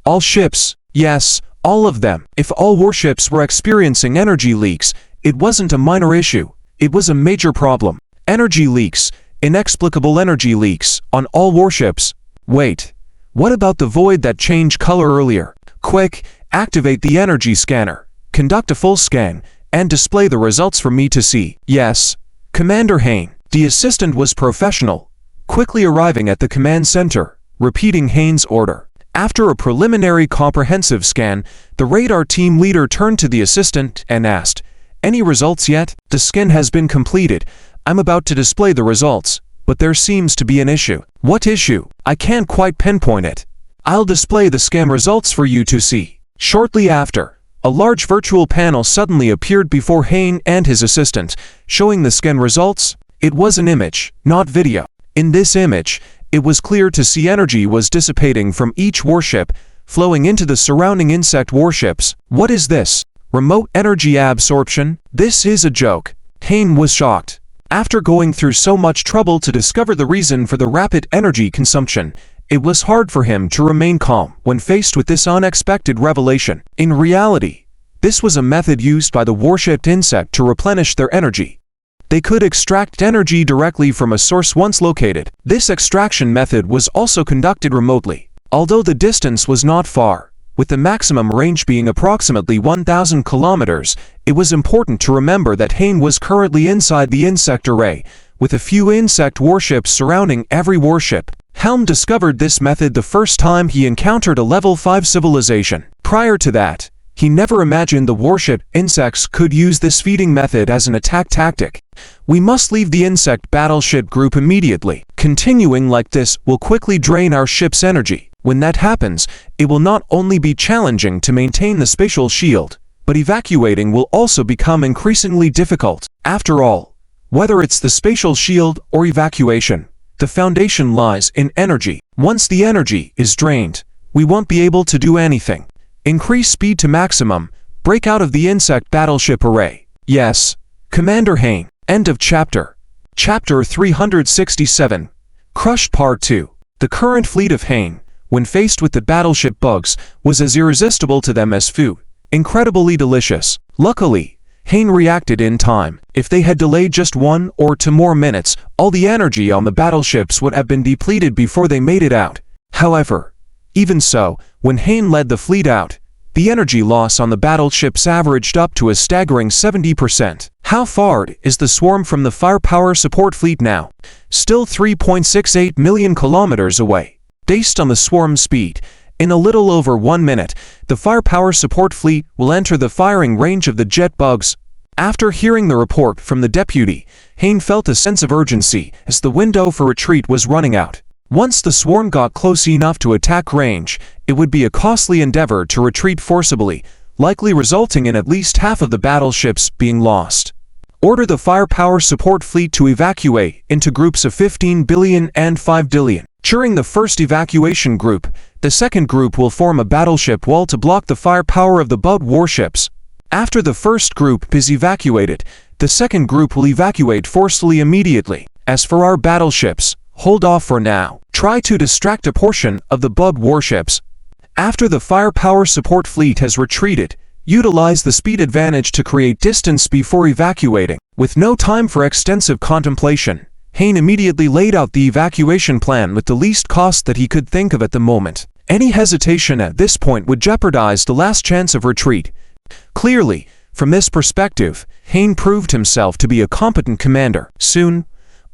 All ships? Yes, all of them. If all warships were experiencing energy leaks, it wasn't a minor issue. It was a major problem. Energy leaks, inexplicable energy leaks, on all warships. Wait, what about the void that changed color earlier? Quick, activate the energy scanner, conduct a full scan, and display the results for me to see. Yes, Commander Hayne. The assistant was professional, quickly arriving at the command center, repeating Hayne's order. After a preliminary comprehensive scan, the radar team leader turned to the assistant and asked, "Any results yet? The scan has been completed. I'm about to display the results, but there seems to be an issue." What issue? I can't quite pinpoint it. I'll display the scan results for you to see. Shortly after, a large virtual panel suddenly appeared before Hayne and his assistant, showing the scan results. It was an image, not video. In this image, it was clear to see energy was dissipating from each warship, flowing into the surrounding insect warships. What is this? Remote energy absorption? This is a joke. Hayne was shocked. After going through so much trouble to discover the reason for the rapid energy consumption, it was hard for him to remain calm when faced with this unexpected revelation. In reality, this was a method used by the warship insect to replenish their energy. They could extract energy directly from a source once located. This extraction method was also conducted remotely. Although the distance was not far, with the maximum range being approximately 1,000 kilometers, it was important to remember that Hayne was currently inside the insect array, with a few insect warships surrounding every warship. Helm discovered this method the first time he encountered a level 5 civilization. Prior to that, he never imagined the warship insects could use this feeding method as an attack tactic. We must leave the insect battleship group immediately. Continuing like this will quickly drain our ship's energy. When that happens, it will not only be challenging to maintain the spatial shield, but evacuating will also become increasingly difficult. After all, whether it's the spatial shield or evacuation, the foundation lies in energy. Once the energy is drained, we won't be able to do anything. Increase speed to maximum. Break out of the insect battleship array. Yes, Commander Hayne. End of chapter. Chapter 367. Crushed Part 2. The current fleet of Hayne, when faced with the battleship bugs, was as irresistible to them as food. Incredibly delicious. Luckily, Hayne reacted in time. If they had delayed just 1 or 2 more minutes, all the energy on the battleships would have been depleted before they made it out. However, even so, when Hayne led the fleet out, the energy loss on the battleships averaged up to a staggering 70%. How far is the swarm from the firepower support fleet now? Still 3.68 million kilometers away. Based on the swarm speed, in a little over 1 minute, the firepower support fleet will enter the firing range of the jet bugs. After hearing the report from the deputy, Hayne felt a sense of urgency as the window for retreat was running out. Once the swarm got close enough to attack range, it would be a costly endeavor to retreat forcibly, likely resulting in at least half of the battleships being lost. Order the firepower support fleet to evacuate into groups of 15 billion and 5 billion. During the first evacuation group, the second group will form a battleship wall to block the firepower of the BUD warships. After the first group is evacuated, the second group will evacuate forcefully immediately. As for our battleships, hold off for now. Try to distract a portion of the BUD warships. After the firepower support fleet has retreated, utilize the speed advantage to create distance before evacuating. With no time for extensive contemplation, Hayne immediately laid out the evacuation plan with the least cost that he could think of at the moment. Any hesitation at this point would jeopardize the last chance of retreat. Clearly, from this perspective, Hayne proved himself to be a competent commander. Soon,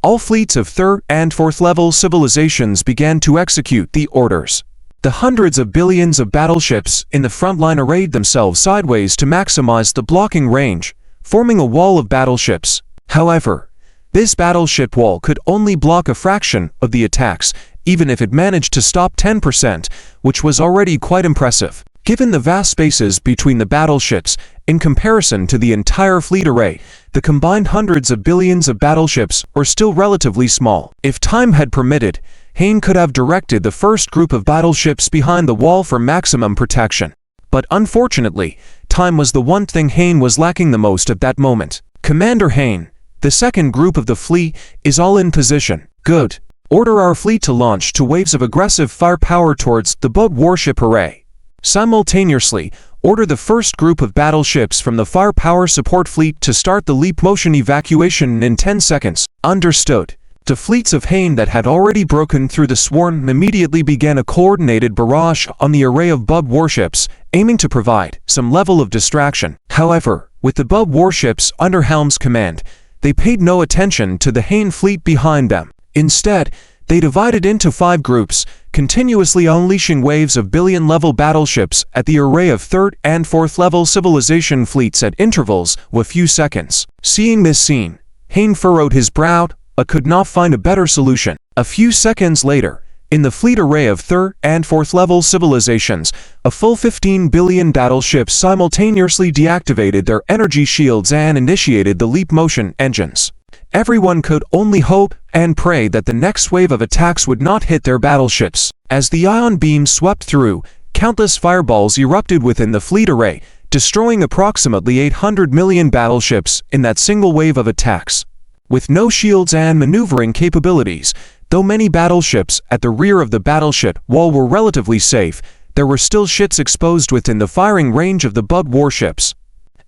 all fleets of 3rd and 4th level civilizations began to execute the orders. The hundreds of billions of battleships in the front line arrayed themselves sideways to maximize the blocking range, forming a wall of battleships. However, this battleship wall could only block a fraction of the attacks, even if it managed to stop 10%, which was already quite impressive. Given the vast spaces between the battleships, in comparison to the entire fleet array, the combined hundreds of billions of battleships were still relatively small. If time had permitted, Hayne could have directed the first group of battleships behind the wall for maximum protection. But unfortunately, time was the one thing Hayne was lacking the most at that moment. Commander Hayne, the second group of the fleet is all in position. Good. Order our fleet to launch 2 waves of aggressive firepower towards the BUD warship array. Simultaneously, order the first group of battleships from the firepower support fleet to start the leap motion evacuation in 10 seconds. Understood. The fleets of Hayne that had already broken through the swarm immediately began a coordinated barrage on the array of BUD warships, aiming to provide some level of distraction. However, with the BUD warships under Helm's command, they paid no attention to the Hayne fleet behind them. Instead, they divided into 5 groups, continuously unleashing waves of billion-level battleships at the array of 3rd and 4th level civilization fleets at intervals of a few seconds. Seeing this scene, Hayne furrowed his brow, but could not find a better solution. A few seconds later, in the fleet array of 3rd and 4th level civilizations, a full 15 billion battleships simultaneously deactivated their energy shields and initiated the leap motion engines. Everyone could only hope and pray that the next wave of attacks would not hit their battleships. As the ion beam swept through, countless fireballs erupted within the fleet array, destroying approximately 800 million battleships in that single wave of attacks. With no shields and maneuvering capabilities, though many battleships at the rear of the battleship wall were relatively safe, there were still ships exposed within the firing range of the BUD warships.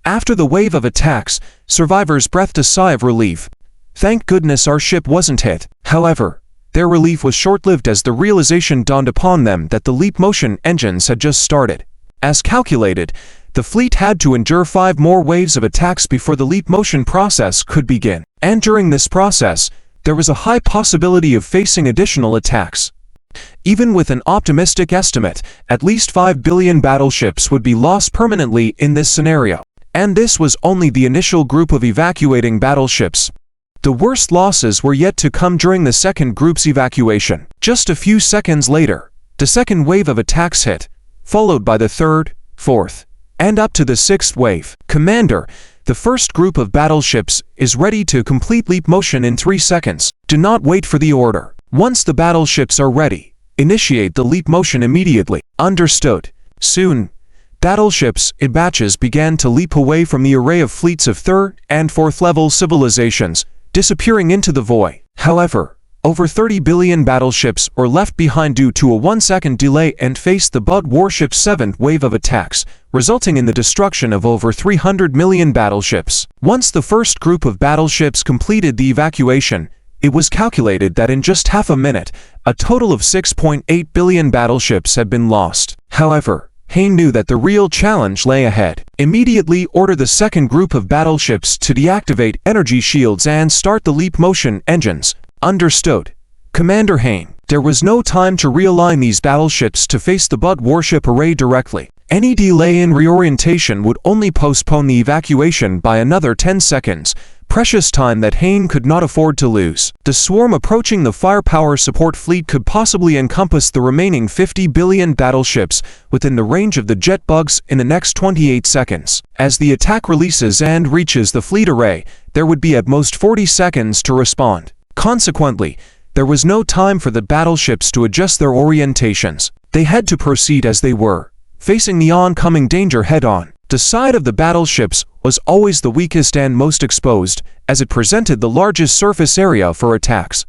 After the wave of attacks, survivors breathed a sigh of relief. Thank goodness our ship wasn't hit. However, their relief was short-lived as the realization dawned upon them that the leap motion engines had just started. As calculated, the fleet had to endure 5 more waves of attacks before the leap motion process could begin. And during this process, there was a high possibility of facing additional attacks. Even with an optimistic estimate, at least 5 billion battleships would be lost permanently in this scenario. And this was only the initial group of evacuating battleships. The worst losses were yet to come during the second group's evacuation. Just a few seconds later, the second wave of attacks hit, followed by the 3rd, 4th, and up to the 6th wave. Commander, the first group of battleships is ready to complete leap motion in 3 seconds. Do not wait for the order. Once the battleships are ready, initiate the leap motion immediately. Understood. Soon, battleships in batches began to leap away from the array of fleets of 3rd and 4th level civilizations, disappearing into the void. However, over 30 billion battleships were left behind due to a 1-second delay and faced the BUD warship's 7th wave of attacks, resulting in the destruction of over 300 million battleships. Once the first group of battleships completed the evacuation, it was calculated that in just half a minute, a total of 6.8 billion battleships had been lost. However, Hayne knew that the real challenge lay ahead. Immediately order the second group of battleships to deactivate energy shields and start the leap motion engines. Understood. Commander Hayne, there was no time to realign these battleships to face the BUD warship array directly. Any delay in reorientation would only postpone the evacuation by another 10 seconds, precious time that Hayne could not afford to lose. The swarm approaching the firepower support fleet could possibly encompass the remaining 50 billion battleships within the range of the jet bugs in the next 28 seconds. As the attack releases and reaches the fleet array, there would be at most 40 seconds to respond. Consequently, there was no time for the battleships to adjust their orientations. They had to proceed as they were, facing the oncoming danger head-on. The side of the battleships was always the weakest and most exposed, as it presented the largest surface area for attacks.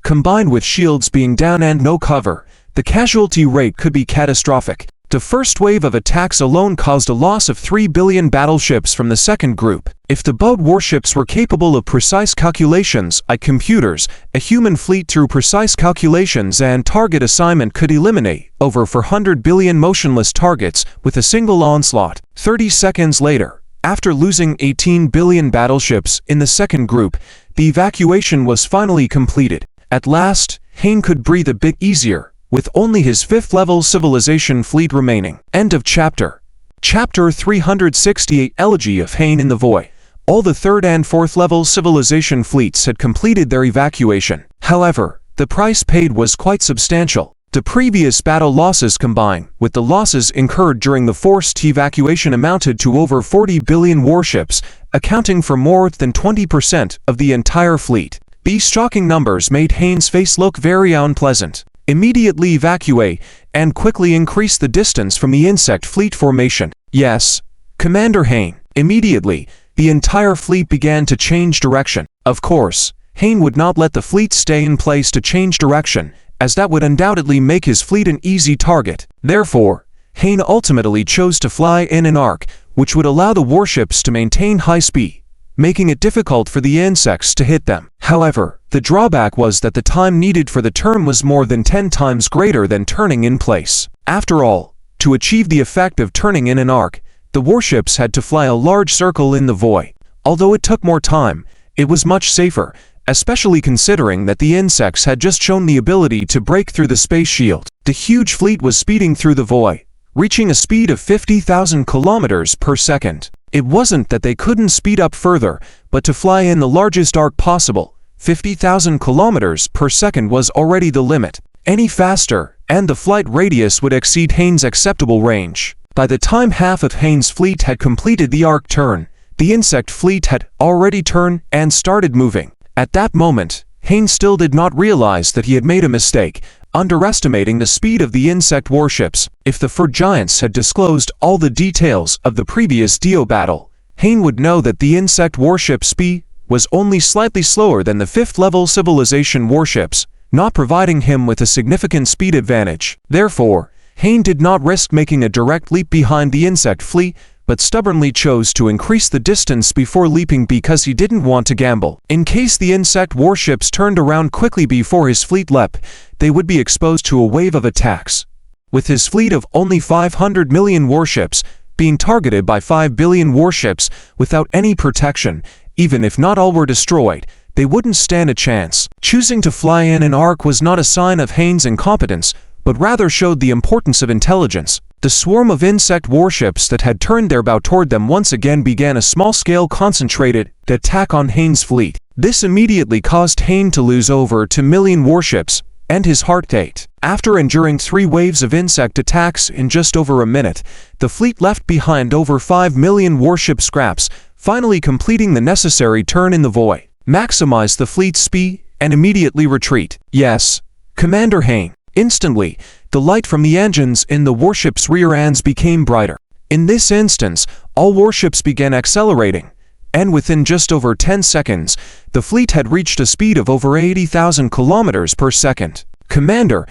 Combined with shields being down and no cover, the casualty rate could be catastrophic. The first wave of attacks alone caused a loss of 3 billion battleships from the second group. If the boat warships were capable of precise calculations by computers, a human fleet through precise calculations and target assignment could eliminate over 400 billion motionless targets with a single onslaught. 30 seconds later, after losing 18 billion battleships in the second group, the evacuation was finally completed. At last, Hayne could breathe a bit easier, with only his 5th-level civilization fleet remaining. End of chapter. Chapter 368 Elegy of Hayne in the Void. All the 3rd and 4th-level civilization fleets had completed their evacuation. However, the price paid was quite substantial. The previous battle losses combined with the losses incurred during the forced evacuation amounted to over 40 billion warships, accounting for more than 20% of the entire fleet. These shocking numbers made Hayne's face look very unpleasant. Immediately evacuate and quickly increase the distance from the insect fleet formation. Yes, Commander Hayne. Immediately, the entire fleet began to change direction. Of course, Hayne would not let the fleet stay in place to change direction, as that would undoubtedly make his fleet an easy target. Therefore, Hayne ultimately chose to fly in an arc, which would allow the warships to maintain high speed, making it difficult for the insects to hit them. However, the drawback was that the time needed for the turn was more than 10 times greater than turning in place. After all, to achieve the effect of turning in an arc, the warships had to fly a large circle in the void. Although it took more time, it was much safer, especially considering that the insects had just shown the ability to break through the space shield. The huge fleet was speeding through the void, reaching a speed of 50,000 kilometers per second. It wasn't that they couldn't speed up further, but to fly in the largest arc possible, 50,000 kilometers per second was already the limit. Any faster, and the flight radius would exceed Hayne's acceptable range. By the time half of Hayne's fleet had completed the arc turn, the insect fleet had already turned and started moving. At that moment, Hayne still did not realize that he had made a mistake, underestimating the speed of the insect warships. If the fur giants had disclosed all the details of the previous Dio battle, Hayne would know that the insect warship speed was only slightly slower than the 5th-level civilization warships, not providing him with a significant speed advantage. Therefore, Hayne did not risk making a direct leap behind the insect fleet, but stubbornly chose to increase the distance before leaping because he didn't want to gamble. In case the insect warships turned around quickly before his fleet leapt, they would be exposed to a wave of attacks. With his fleet of only 500 million warships being targeted by 5 billion warships without any protection, even if not all were destroyed, they wouldn't stand a chance. Choosing to fly in an arc was not a sign of Hayne's incompetence, but rather showed the importance of intelligence. The swarm of insect warships that had turned their bow toward them once again began a small-scale concentrated attack on Hayne's fleet. This immediately caused Hayne to lose over 2 million warships, and his heart ached. After enduring 3 waves of insect attacks in just over a minute, the fleet left behind over 5 million warship scraps, finally completing the necessary turn in the void. Maximize the fleet's speed and immediately retreat. Yes, Commander Hayne. Instantly, the light from the engines in the warship's rear ends became brighter. In this instance, all warships began accelerating, and within just over 10 seconds, the fleet had reached a speed of over 80,000 kilometers per second. Commander,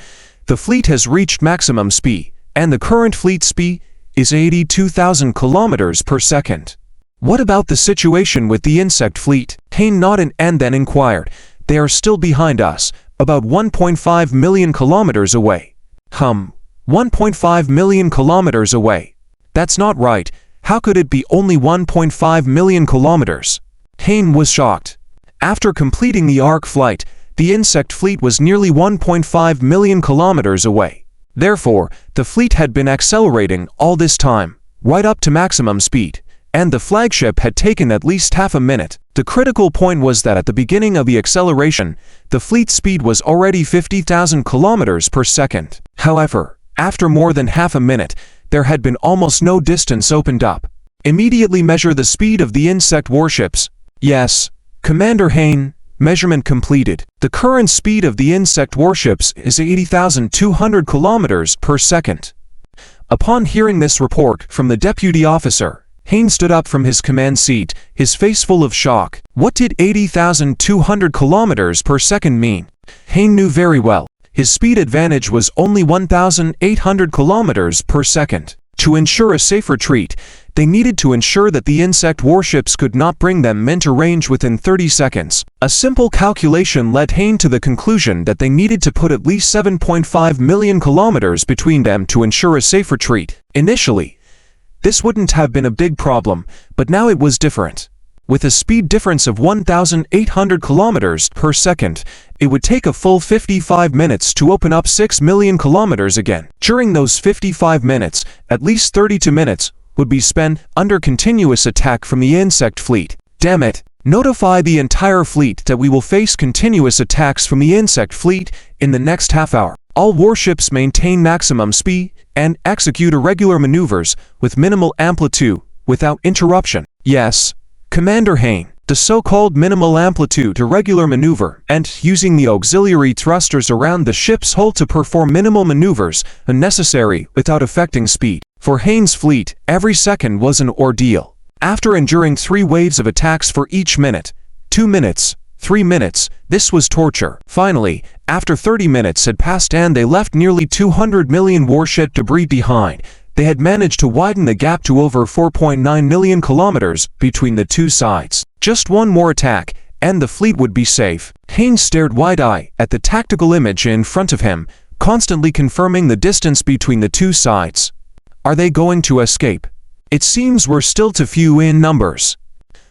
the fleet has reached maximum speed, and the current fleet speed is 82,000 kilometers per second. What about the situation with the insect fleet? Hayne nodded and then inquired. They are still behind us, about 1.5 million kilometers away. 1.5 million kilometers away. That's not right. How could it be only 1.5 million kilometers? Hayne was shocked. After completing the arc flight, the insect fleet was nearly 1.5 million kilometers away. Therefore, the fleet had been accelerating all this time, right up to maximum speed, and the flagship had taken at least half a minute. The critical point was that at the beginning of the acceleration, the fleet speed was already 50,000 kilometers per second. However, after more than half a minute, there had been almost no distance opened up. Immediately measure the speed of the insect warships. Yes, Commander Hain. Measurement completed. The current speed of the insect warships is 80,200 kilometers per second. Upon hearing this report from the deputy officer, Hain stood up from his command seat, his face full of shock. What did 80,200 kilometers per second mean? Hain knew very well. His speed advantage was only 1,800 kilometers per second. To ensure a safe retreat, they needed to ensure that the insect warships could not bring them into range within 30 seconds. A simple calculation led Hain to the conclusion that they needed to put at least 7.5 million kilometers between them to ensure a safe retreat. Initially, this wouldn't have been a big problem, but now it was different. With a speed difference of 1,800 kilometers per second, it would take a full 55 minutes to open up 6 million kilometers again. During those 55 minutes, at least 32 minutes would be spent under continuous attack from the insect fleet. Damn it! Notify the entire fleet that we will face continuous attacks from the insect fleet in the next half hour. All warships maintain maximum speed and execute irregular maneuvers with minimal amplitude without interruption. Yes, Commander Hain. The so-called minimal amplitude irregular maneuver and using the auxiliary thrusters around the ship's hull to perform minimal maneuvers unnecessary without affecting speed. For Hain's fleet, every second was an ordeal. After enduring 3 waves of attacks for each minute, 2 minutes, 3 minutes, this was torture. Finally, after 30 minutes had passed and they left nearly 200 million warship debris behind, they had managed to widen the gap to over 4.9 million kilometers between the two sides. Just one more attack, and the fleet would be safe. Hain stared wide-eyed at the tactical image in front of him, constantly confirming the distance between the two sides. Are they going to escape? It seems we're still too few in numbers.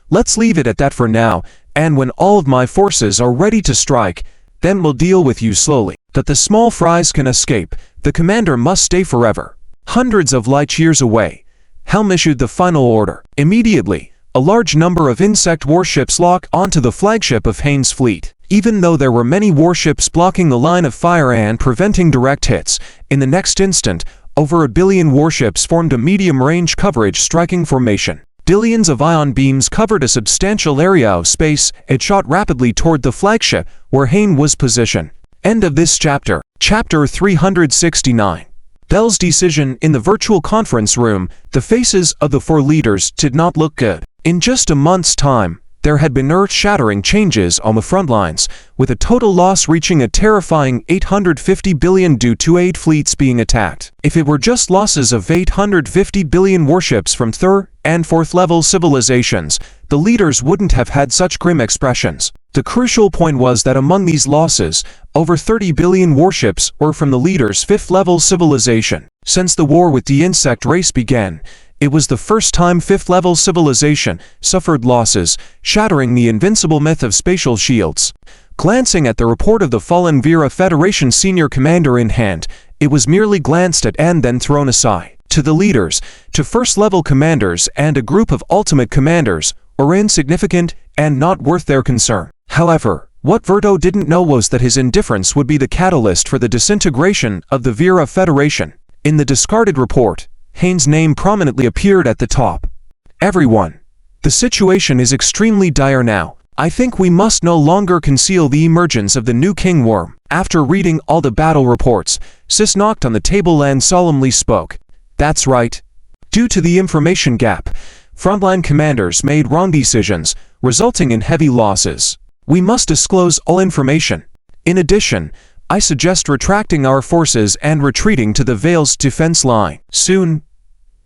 Let's leave it at that for now, and when all of my forces are ready to strike, then we'll deal with you slowly. That the small fries can escape, the commander must stay forever. Hundreds of light years away, Helm issued the final order. Immediately, a large number of insect warships locked onto the flagship of Hain's fleet. Even though there were many warships blocking the line of fire and preventing direct hits, in the next instant, over a billion warships formed a medium-range coverage striking formation. Billions of ion beams covered a substantial area of space and shot rapidly toward the flagship where Hain was positioned. End of this chapter. Chapter 369. Bell's decision. In the virtual conference room, the faces of the 4 leaders did not look good. In just a month's time, there had been earth-shattering changes on the front lines, with a total loss reaching a terrifying 850 billion due to 8 fleets being attacked. If it were just losses of 850 billion warships from 3rd and 4th level civilizations, the leaders wouldn't have had such grim expressions. The crucial point was that among these losses, over 30 billion warships were from the leaders' 5th level civilization. Since the war with the insect race began, it was the first time 5th level civilization suffered losses, shattering the invincible myth of spatial shields. Glancing at the report of the fallen Vera Federation senior commander in hand, it was merely glanced at and then thrown aside. To the leaders, to 1st level commanders and a group of ultimate commanders, were insignificant and not worth their concern. However, what Verto didn't know was that his indifference would be the catalyst for the disintegration of the Vera Federation. In the discarded report, Hain's name prominently appeared at the top. Everyone, the situation is extremely dire now. I think we must no longer conceal the emergence of the new King Worm. After reading all the battle reports, Sis knocked on the table and solemnly spoke. That's right. Due to the information gap, frontline commanders made wrong decisions, resulting in heavy losses. We must disclose all information. In addition, I suggest retracting our forces and retreating to the Vale's defense line. Soon,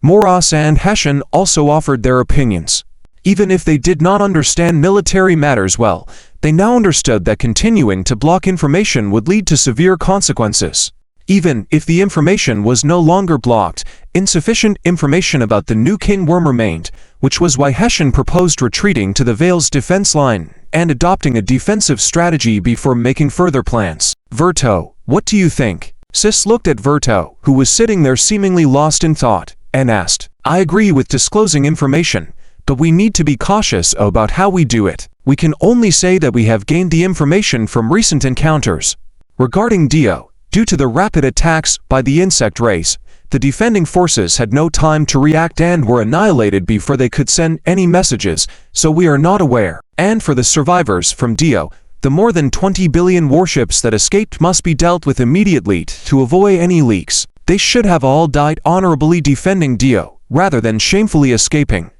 Moras and Hessian also offered their opinions. Even if they did not understand military matters well, they now understood that continuing to block information would lead to severe consequences. Even if the information was no longer blocked, insufficient information about the new King Worm remained, which was why Hessian proposed retreating to the Vale's defense line and adopting a defensive strategy before making further plans. Verto, what do you think? Sis looked at Verto, who was sitting there seemingly lost in thought, and asked. I agree with disclosing information, but we need to be cautious about how we do it. We can only say that we have gained the information from recent encounters. Regarding Dio, due to the rapid attacks by the insect race, the defending forces had no time to react and were annihilated before they could send any messages, so we are not aware. And for the survivors from Dio, the more than 20 billion warships that escaped must be dealt with immediately to avoid any leaks. They should have all died honorably defending Dio, rather than shamefully escaping.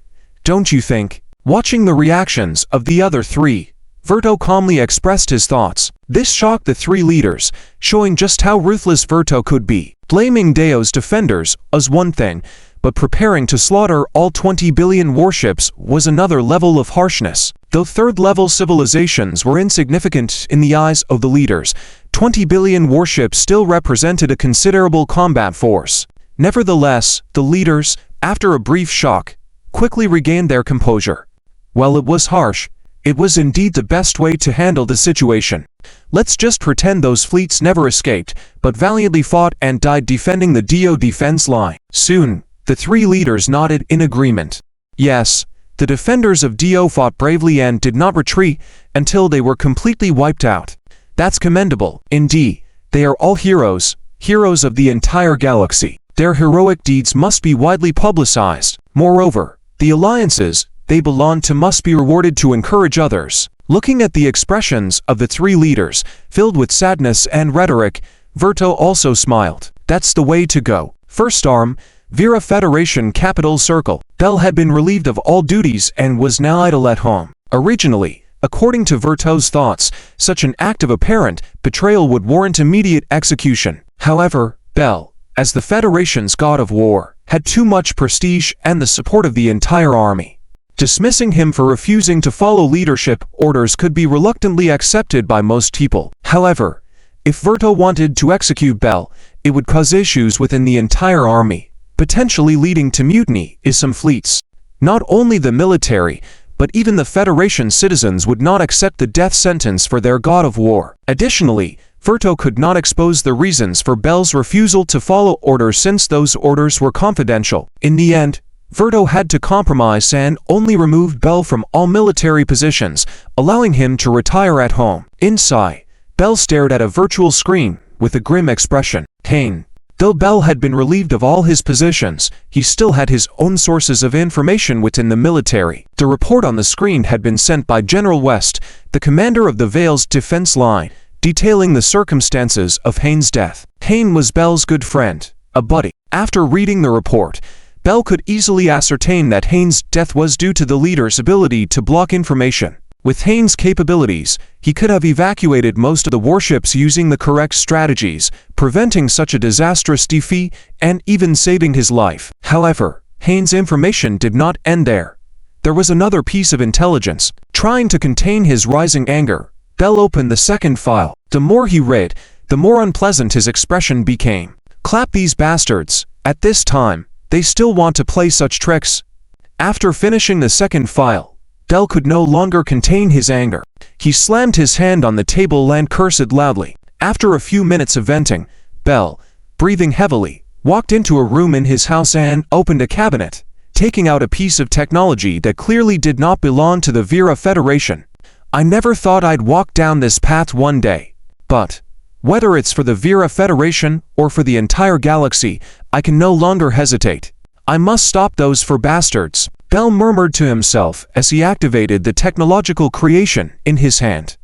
Don't you think? Watching the reactions of the other three, Verto calmly expressed his thoughts. This shocked the three leaders, showing just how ruthless Verto could be. Blaming Dio's defenders was one thing, but preparing to slaughter all 20 billion warships was another level of harshness. Though third-level civilizations were insignificant in the eyes of the leaders, 20 billion warships still represented a considerable combat force. Nevertheless, the leaders, after a brief shock, quickly regained their composure. While it was harsh, it was indeed the best way to handle the situation. Let's just pretend those fleets never escaped, but valiantly fought and died defending the Dio defense line. Soon, the three leaders nodded in agreement. Yes, the defenders of Dio fought bravely and did not retreat until they were completely wiped out. That's commendable. Indeed, they are all heroes, heroes of the entire galaxy. Their heroic deeds must be widely publicized. Moreover, the alliances they belong to must be rewarded to encourage others. Looking at the expressions of the three leaders, filled with sadness and rhetoric, Verto also smiled. That's the way to go. First arm, Vera Federation Capital Circle. Bell had been relieved of all duties and was now idle at home. Originally, according to Verto's thoughts, such an act of apparent betrayal would warrant immediate execution. However, Bell, as the Federation's god of war, had too much prestige and the support of the entire army. Dismissing him for refusing to follow leadership orders could be reluctantly accepted by most people. However, if Verto wanted to execute Bell, it would cause issues within the entire army, potentially leading to mutiny in some fleets. Not only the military, but even the Federation citizens would not accept the death sentence for their god of war. Additionally, Verto could not expose the reasons for Bell's refusal to follow orders since those orders were confidential. In the end, Verto had to compromise and only removed Bell from all military positions, allowing him to retire at home. Inside, Bell stared at a virtual screen with a grim expression. Pain. Though Bell had been relieved of all his positions, he still had his own sources of information within the military. The report on the screen had been sent by General West, the commander of the Vale's defense line, detailing the circumstances of Haynes' death. Haynes was Bell's good friend, a buddy. After reading the report, Bell could easily ascertain that Haynes' death was due to the leader's ability to block information. With Haynes' capabilities, he could have evacuated most of the warships using the correct strategies, preventing such a disastrous defeat and even saving his life. However, Haynes' information did not end there. There was another piece of intelligence. Trying to contain his rising anger, Bell opened the second file. The more he read, the more unpleasant his expression became. Clap these bastards. At this time, they still want to play such tricks. After finishing the second file, Bell could no longer contain his anger. He slammed his hand on the table and cursed loudly. After a few minutes of venting, Bell, breathing heavily, walked into a room in his house and opened a cabinet, taking out a piece of technology that clearly did not belong to the Vera Federation. I never thought I'd walk down this path one day, but whether it's for the Vera Federation or for the entire galaxy, I can no longer hesitate. I must stop those four bastards. Bell murmured to himself as he activated the technological creation in his hand.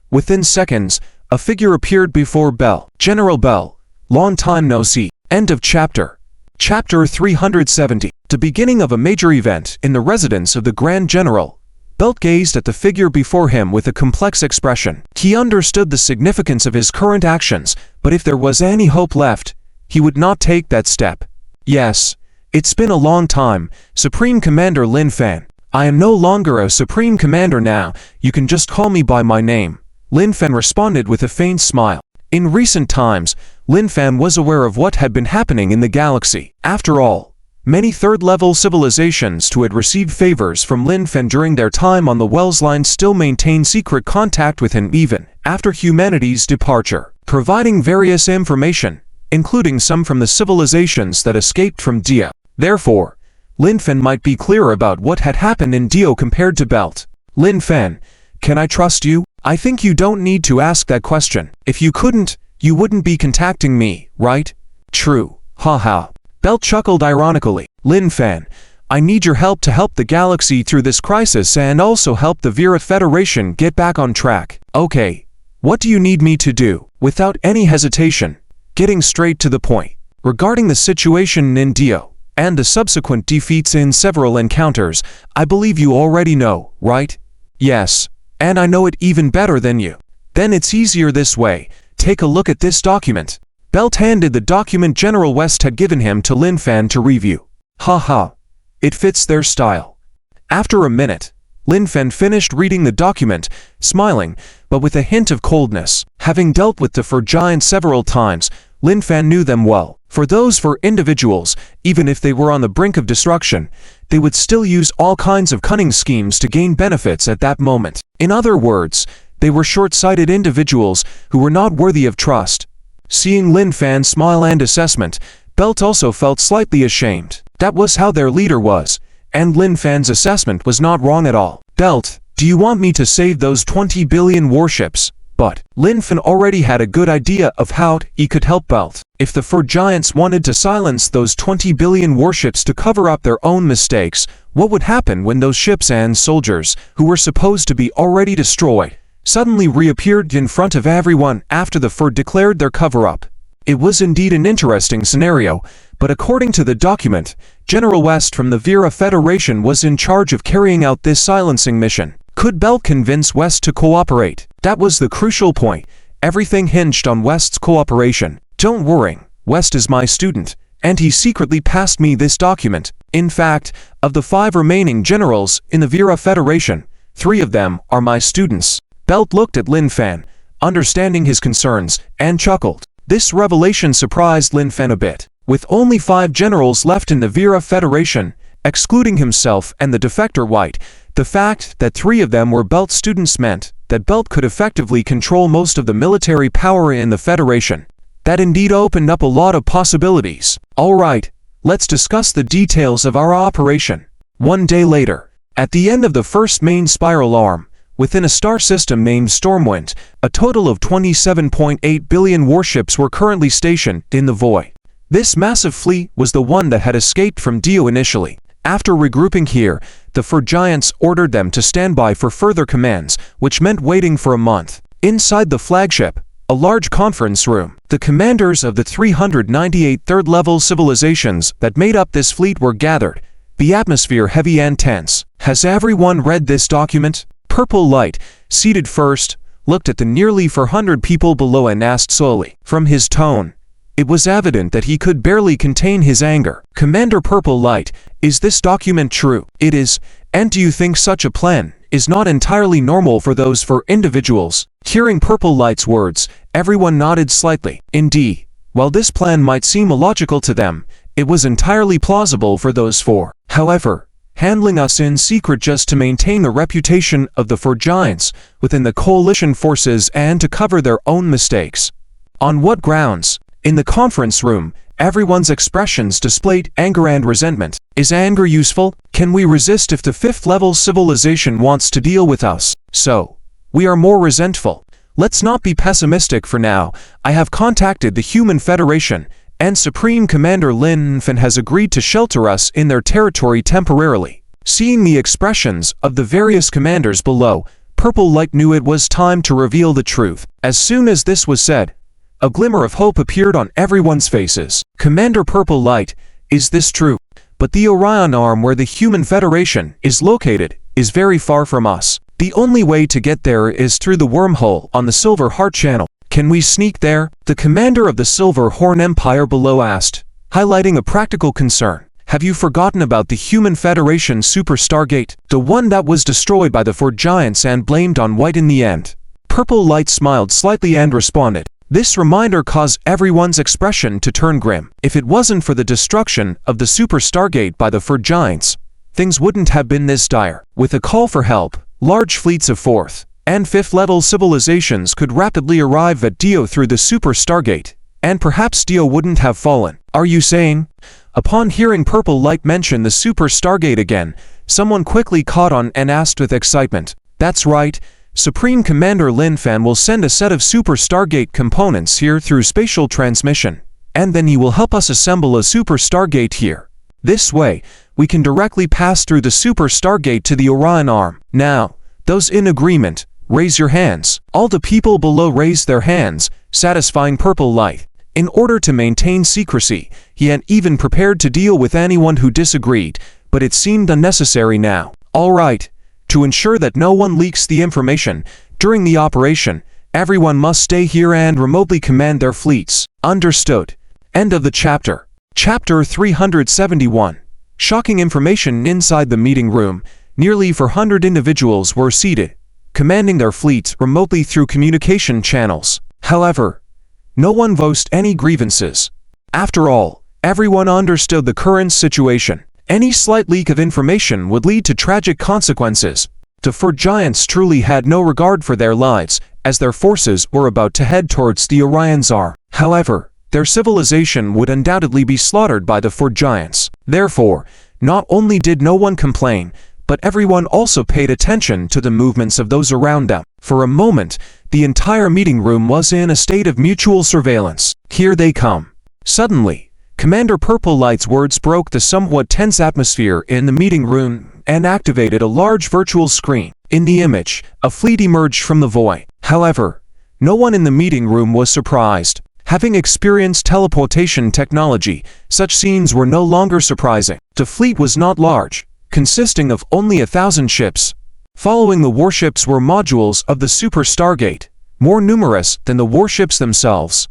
Within seconds, a figure appeared before Bell. General Bell, long time no see. End of chapter. Chapter 370. The beginning of a major event in the residence of the Grand General. Bell gazed at the figure before him with a complex expression. He understood the significance of his current actions, but if there was any hope left, he would not take that step. Yes, it's been a long time, Supreme Commander Lin Fan. I am no longer a Supreme Commander now, you can just call me by my name. Lin Fan responded with a faint smile. In recent times, Lin Fan was aware of what had been happening in the galaxy. After all, many third-level civilizations who had received favors from Lin Fan during their time on the Wells Line still maintain secret contact with him even after humanity's departure, providing various information, including some from the civilizations that escaped from Dio. Therefore, Lin Fen might be clearer about what had happened in Dio compared to Belt. Lin Fen, can I trust you? I think you don't need to ask that question. If you couldn't, you wouldn't be contacting me, right? True. Haha. Belt chuckled ironically. Lin Fen, I need your help to help the galaxy through this crisis and also help the Vera Federation get back on track. Okay. What do you need me to do? Without any hesitation, getting straight to the point. Regarding the situation in Dio, and the subsequent defeats in several encounters, I believe you already know, right? Yes. And I know it even better than you. Then it's easier this way. Take a look at this document. Belt handed the document General West had given him to Lin Fen to review. Haha. It fits their style. After a minute, Lin Fen finished reading the document, smiling, but with a hint of coldness. Having dealt with the Fur Giant several times, Lin Fen knew them well. For those Fur individuals, even if they were on the brink of destruction, they would still use all kinds of cunning schemes to gain benefits at that moment. In other words, they were short-sighted individuals who were not worthy of trust. Seeing Lin Fan's smile and assessment, Belt also felt slightly ashamed. That was how their leader was, and Lin Fan's assessment was not wrong at all. Belt, do you want me to save those 20 billion warships? But Lin Fen already had a good idea of how he could help Belt. If the Fur Giants wanted to silence those 20 billion warships to cover up their own mistakes, what would happen when those ships and soldiers, who were supposed to be already destroyed, suddenly reappeared in front of everyone after the Fur declared their cover-up? It was indeed an interesting scenario, but according to the document, General West from the Vera Federation was in charge of carrying out this silencing mission. Could Belt convince West to cooperate? That was the crucial point. Everything hinged on West's cooperation. Don't worry, West is my student, and he secretly passed me this document. In fact, of the 5 remaining generals in the Vera Federation, 3 of them are my students. Belt looked at Lin Fen, understanding his concerns, and chuckled. This revelation surprised Lin Fen a bit. With only 5 generals left in the Vera Federation, excluding himself and the defector White, the fact that 3 of them were Belt students meant that Belt could effectively control most of the military power in the Federation. That indeed opened up a lot of possibilities. Alright, let's discuss the details of our operation. One day later, at the end of the first main spiral arm, within a star system named Stormwind, a total of 27.8 billion warships were currently stationed in the void. This massive fleet was the one that had escaped from Dio initially. After regrouping here, the Fur Giants ordered them to stand by for further commands, which meant waiting for a month. Inside the flagship, a large conference room, the commanders of the 398 third-level civilizations that made up this fleet were gathered, the atmosphere heavy and tense. Has everyone read this document? Purple Light, seated first, looked at the nearly 400 people below and asked slowly. From his tone, it was evident that he could barely contain his anger. Commander Purple Light, is this document true? It is, and do you think such a plan is not entirely normal for those 4 individuals? Hearing Purple Light's words, everyone nodded slightly. Indeed, while this plan might seem illogical to them, it was entirely plausible for those 4. However, handling us in secret just to maintain the reputation of the 4 giants within the coalition forces and to cover their own mistakes. On what grounds? In the conference room, everyone's expressions displayed anger and resentment. Is anger useful? Can we resist if the 5th-level civilization wants to deal with us? So, we are more resentful. Let's not be pessimistic for now. I have contacted the Human Federation, and Supreme Commander Lin Fen has agreed to shelter us in their territory temporarily. Seeing the expressions of the various commanders below, Purple Light knew it was time to reveal the truth. As soon as this was said, a glimmer of hope appeared on everyone's faces. Commander Purple Light, is this true? But the Orion arm where the Human Federation is located is very far from us. The only way to get there is through the wormhole on the Silver Heart Channel. Can we sneak there? The commander of the Silver Horn Empire below asked, highlighting a practical concern. Have you forgotten about the Human Federation Super Stargate, the one that was destroyed by the 4 giants and blamed on White in the end? Purple Light smiled slightly and responded. This reminder caused everyone's expression to turn grim. If it wasn't for the destruction of the Super Stargate by the 4 giants, things wouldn't have been this dire. With a call for help, large fleets of 4th and 5th-level civilizations could rapidly arrive at Dio through the Super Stargate, and perhaps Dio wouldn't have fallen. Are you saying? Upon hearing Purple Light mention the Super Stargate again, someone quickly caught on and asked with excitement, "That's right, Supreme Commander Lin Fan will send a set of Super Stargate components here through spatial transmission, and then he will help us assemble a Super Stargate here. This way, we can directly pass through the Super Stargate to the Orion arm. Now, those in agreement, raise your hands." All the people below raised their hands, satisfying Purple Light. In order to maintain secrecy, he had even prepared to deal with anyone who disagreed, but it seemed unnecessary now. "All right. To ensure that no one leaks the information during the operation, everyone must stay here and remotely command their fleets." Understood. End of the chapter. Chapter 371. Shocking information inside the meeting room. Nearly 400 individuals were seated, commanding their fleets remotely through communication channels. However, no one voiced any grievances. After all, everyone understood the current situation. Any slight leak of information would lead to tragic consequences. The four giants truly had no regard for their lives, as their forces were about to head towards the Orion's arm. However, their civilization would undoubtedly be slaughtered by the four giants. Therefore, not only did no one complain, but everyone also paid attention to the movements of those around them. For a moment, the entire meeting room was in a state of mutual surveillance. "Here they come." Suddenly, Commander Purple Light's words broke the somewhat tense atmosphere in the meeting room and activated a large virtual screen. In the image, a fleet emerged from the void. However, no one in the meeting room was surprised. Having experienced teleportation technology, such scenes were no longer surprising. The fleet was not large, consisting of only 1,000 ships. Following the warships were modules of the Super Stargate, more numerous than the warships themselves.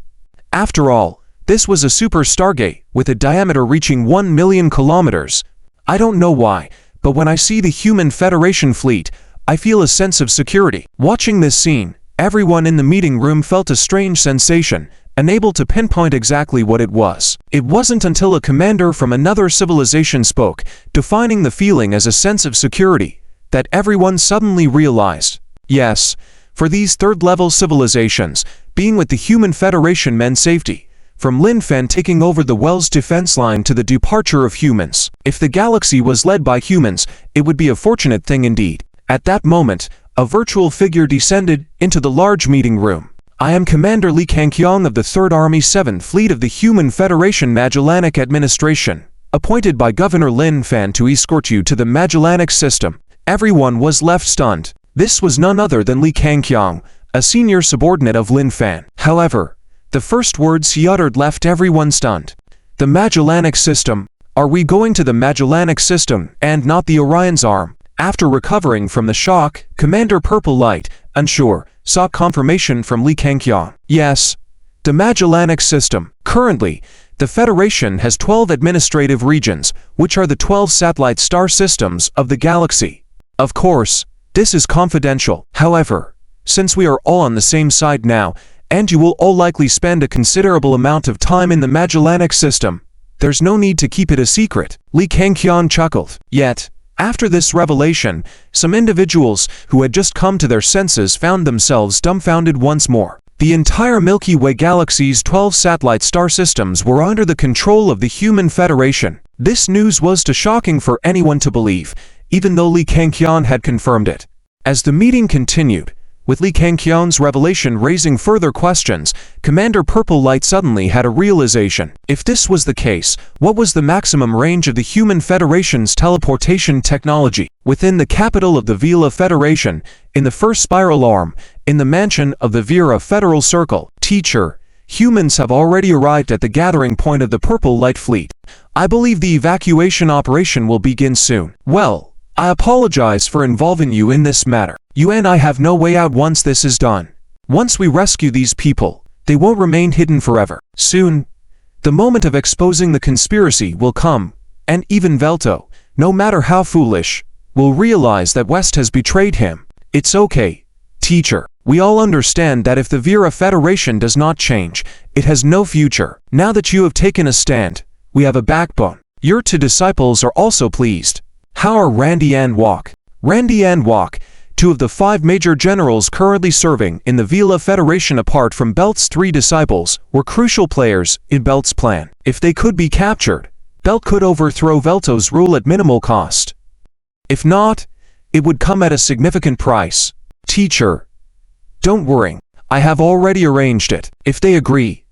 After all, this was a Super Stargate with a diameter reaching 1 million kilometers. I don't know why, but when I see the Human Federation fleet, I feel a sense of security. Watching this scene, everyone in the meeting room felt a strange sensation, unable to pinpoint exactly what it was. It wasn't until a commander from another civilization spoke, defining the feeling as a sense of security, that everyone suddenly realized, yes, for these third-level civilizations, being with the Human Federation meant safety. From Lin Fan taking over the Wells defense line to the departure of humans. If the galaxy was led by humans, it would be a fortunate thing indeed. At that moment, a virtual figure descended into the large meeting room. "I am Commander Li Kangqiang of the 3rd Army 7th Fleet of the Human Federation Magellanic Administration, appointed by Governor Lin Fan to escort you to the Magellanic system." Everyone was left stunned. This was none other than Li Kangqiang, a senior subordinate of Lin Fan. However, the first words he uttered left everyone stunned. "The Magellanic system? Are we going to the Magellanic system and not the Orion's arm?" After recovering from the shock, Commander Purple Light, unsure, sought confirmation from Li Kangqiang. "Yes, the Magellanic system. Currently, the Federation has 12 administrative regions, which are the 12 satellite star systems of the galaxy. Of course, this is confidential. However, since we are all on the same side now, and you will all likely spend a considerable amount of time in the Magellanic system, there's no need to keep it a secret." Li Kangqiang chuckled. Yet, after this revelation, some individuals who had just come to their senses found themselves dumbfounded once more. The entire Milky Way galaxy's 12 satellite star systems were under the control of the Human Federation. This news was too shocking for anyone to believe, even though Li Kangqiang had confirmed it. As the meeting continued, with Li Kangqiang's revelation raising further questions, Commander Purple Light suddenly had a realization. If this was the case, what was the maximum range of the Human Federation's teleportation technology? Within the capital of the Vila Federation, in the first spiral arm, in the mansion of the Vera Federal Circle, "Teacher, humans have already arrived at the gathering point of the Purple Light Fleet. I believe the evacuation operation will begin soon." "Well, I apologize for involving you in this matter. You and I have no way out once this is done. Once we rescue these people, they won't remain hidden forever. Soon, the moment of exposing the conspiracy will come, and even Velto, no matter how foolish, will realize that West has betrayed him. It's okay, teacher. We all understand that if the Vera Federation does not change, it has no future. Now that you have taken a stand, we have a backbone." Your two disciples are also pleased. How are Randy and Wok? Randy and Wok, two of the 5 major generals currently serving in the Vila Federation apart from Belt's 3 disciples, were crucial players in Belt's plan. If they could be captured, Belt could overthrow Velto's rule at minimal cost. If not, it would come at a significant price. Teacher, don't worry. I have already arranged it. If they agree,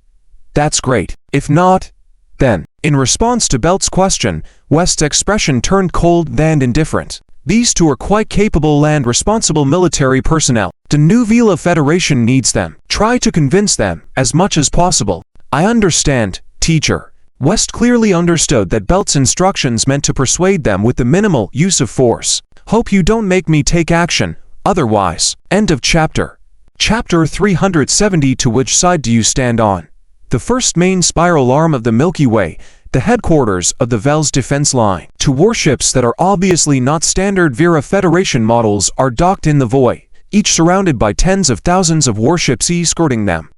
that's great. If not, then. In response to Belt's question, West's expression turned cold and indifferent. These two are quite capable and responsible military personnel. The New Vila Federation needs them. Try to convince them as much as possible. I understand, teacher. West clearly understood that Belt's instructions meant to persuade them with the minimal use of force. Hope you don't make me take action, otherwise. End of chapter. Chapter 370. To which side do you stand on? The first main spiral arm of the Milky Way, the headquarters of the Vels defense line. Two warships that are obviously not standard Vera Federation models are docked in the void, each surrounded by tens of thousands of warships escorting them.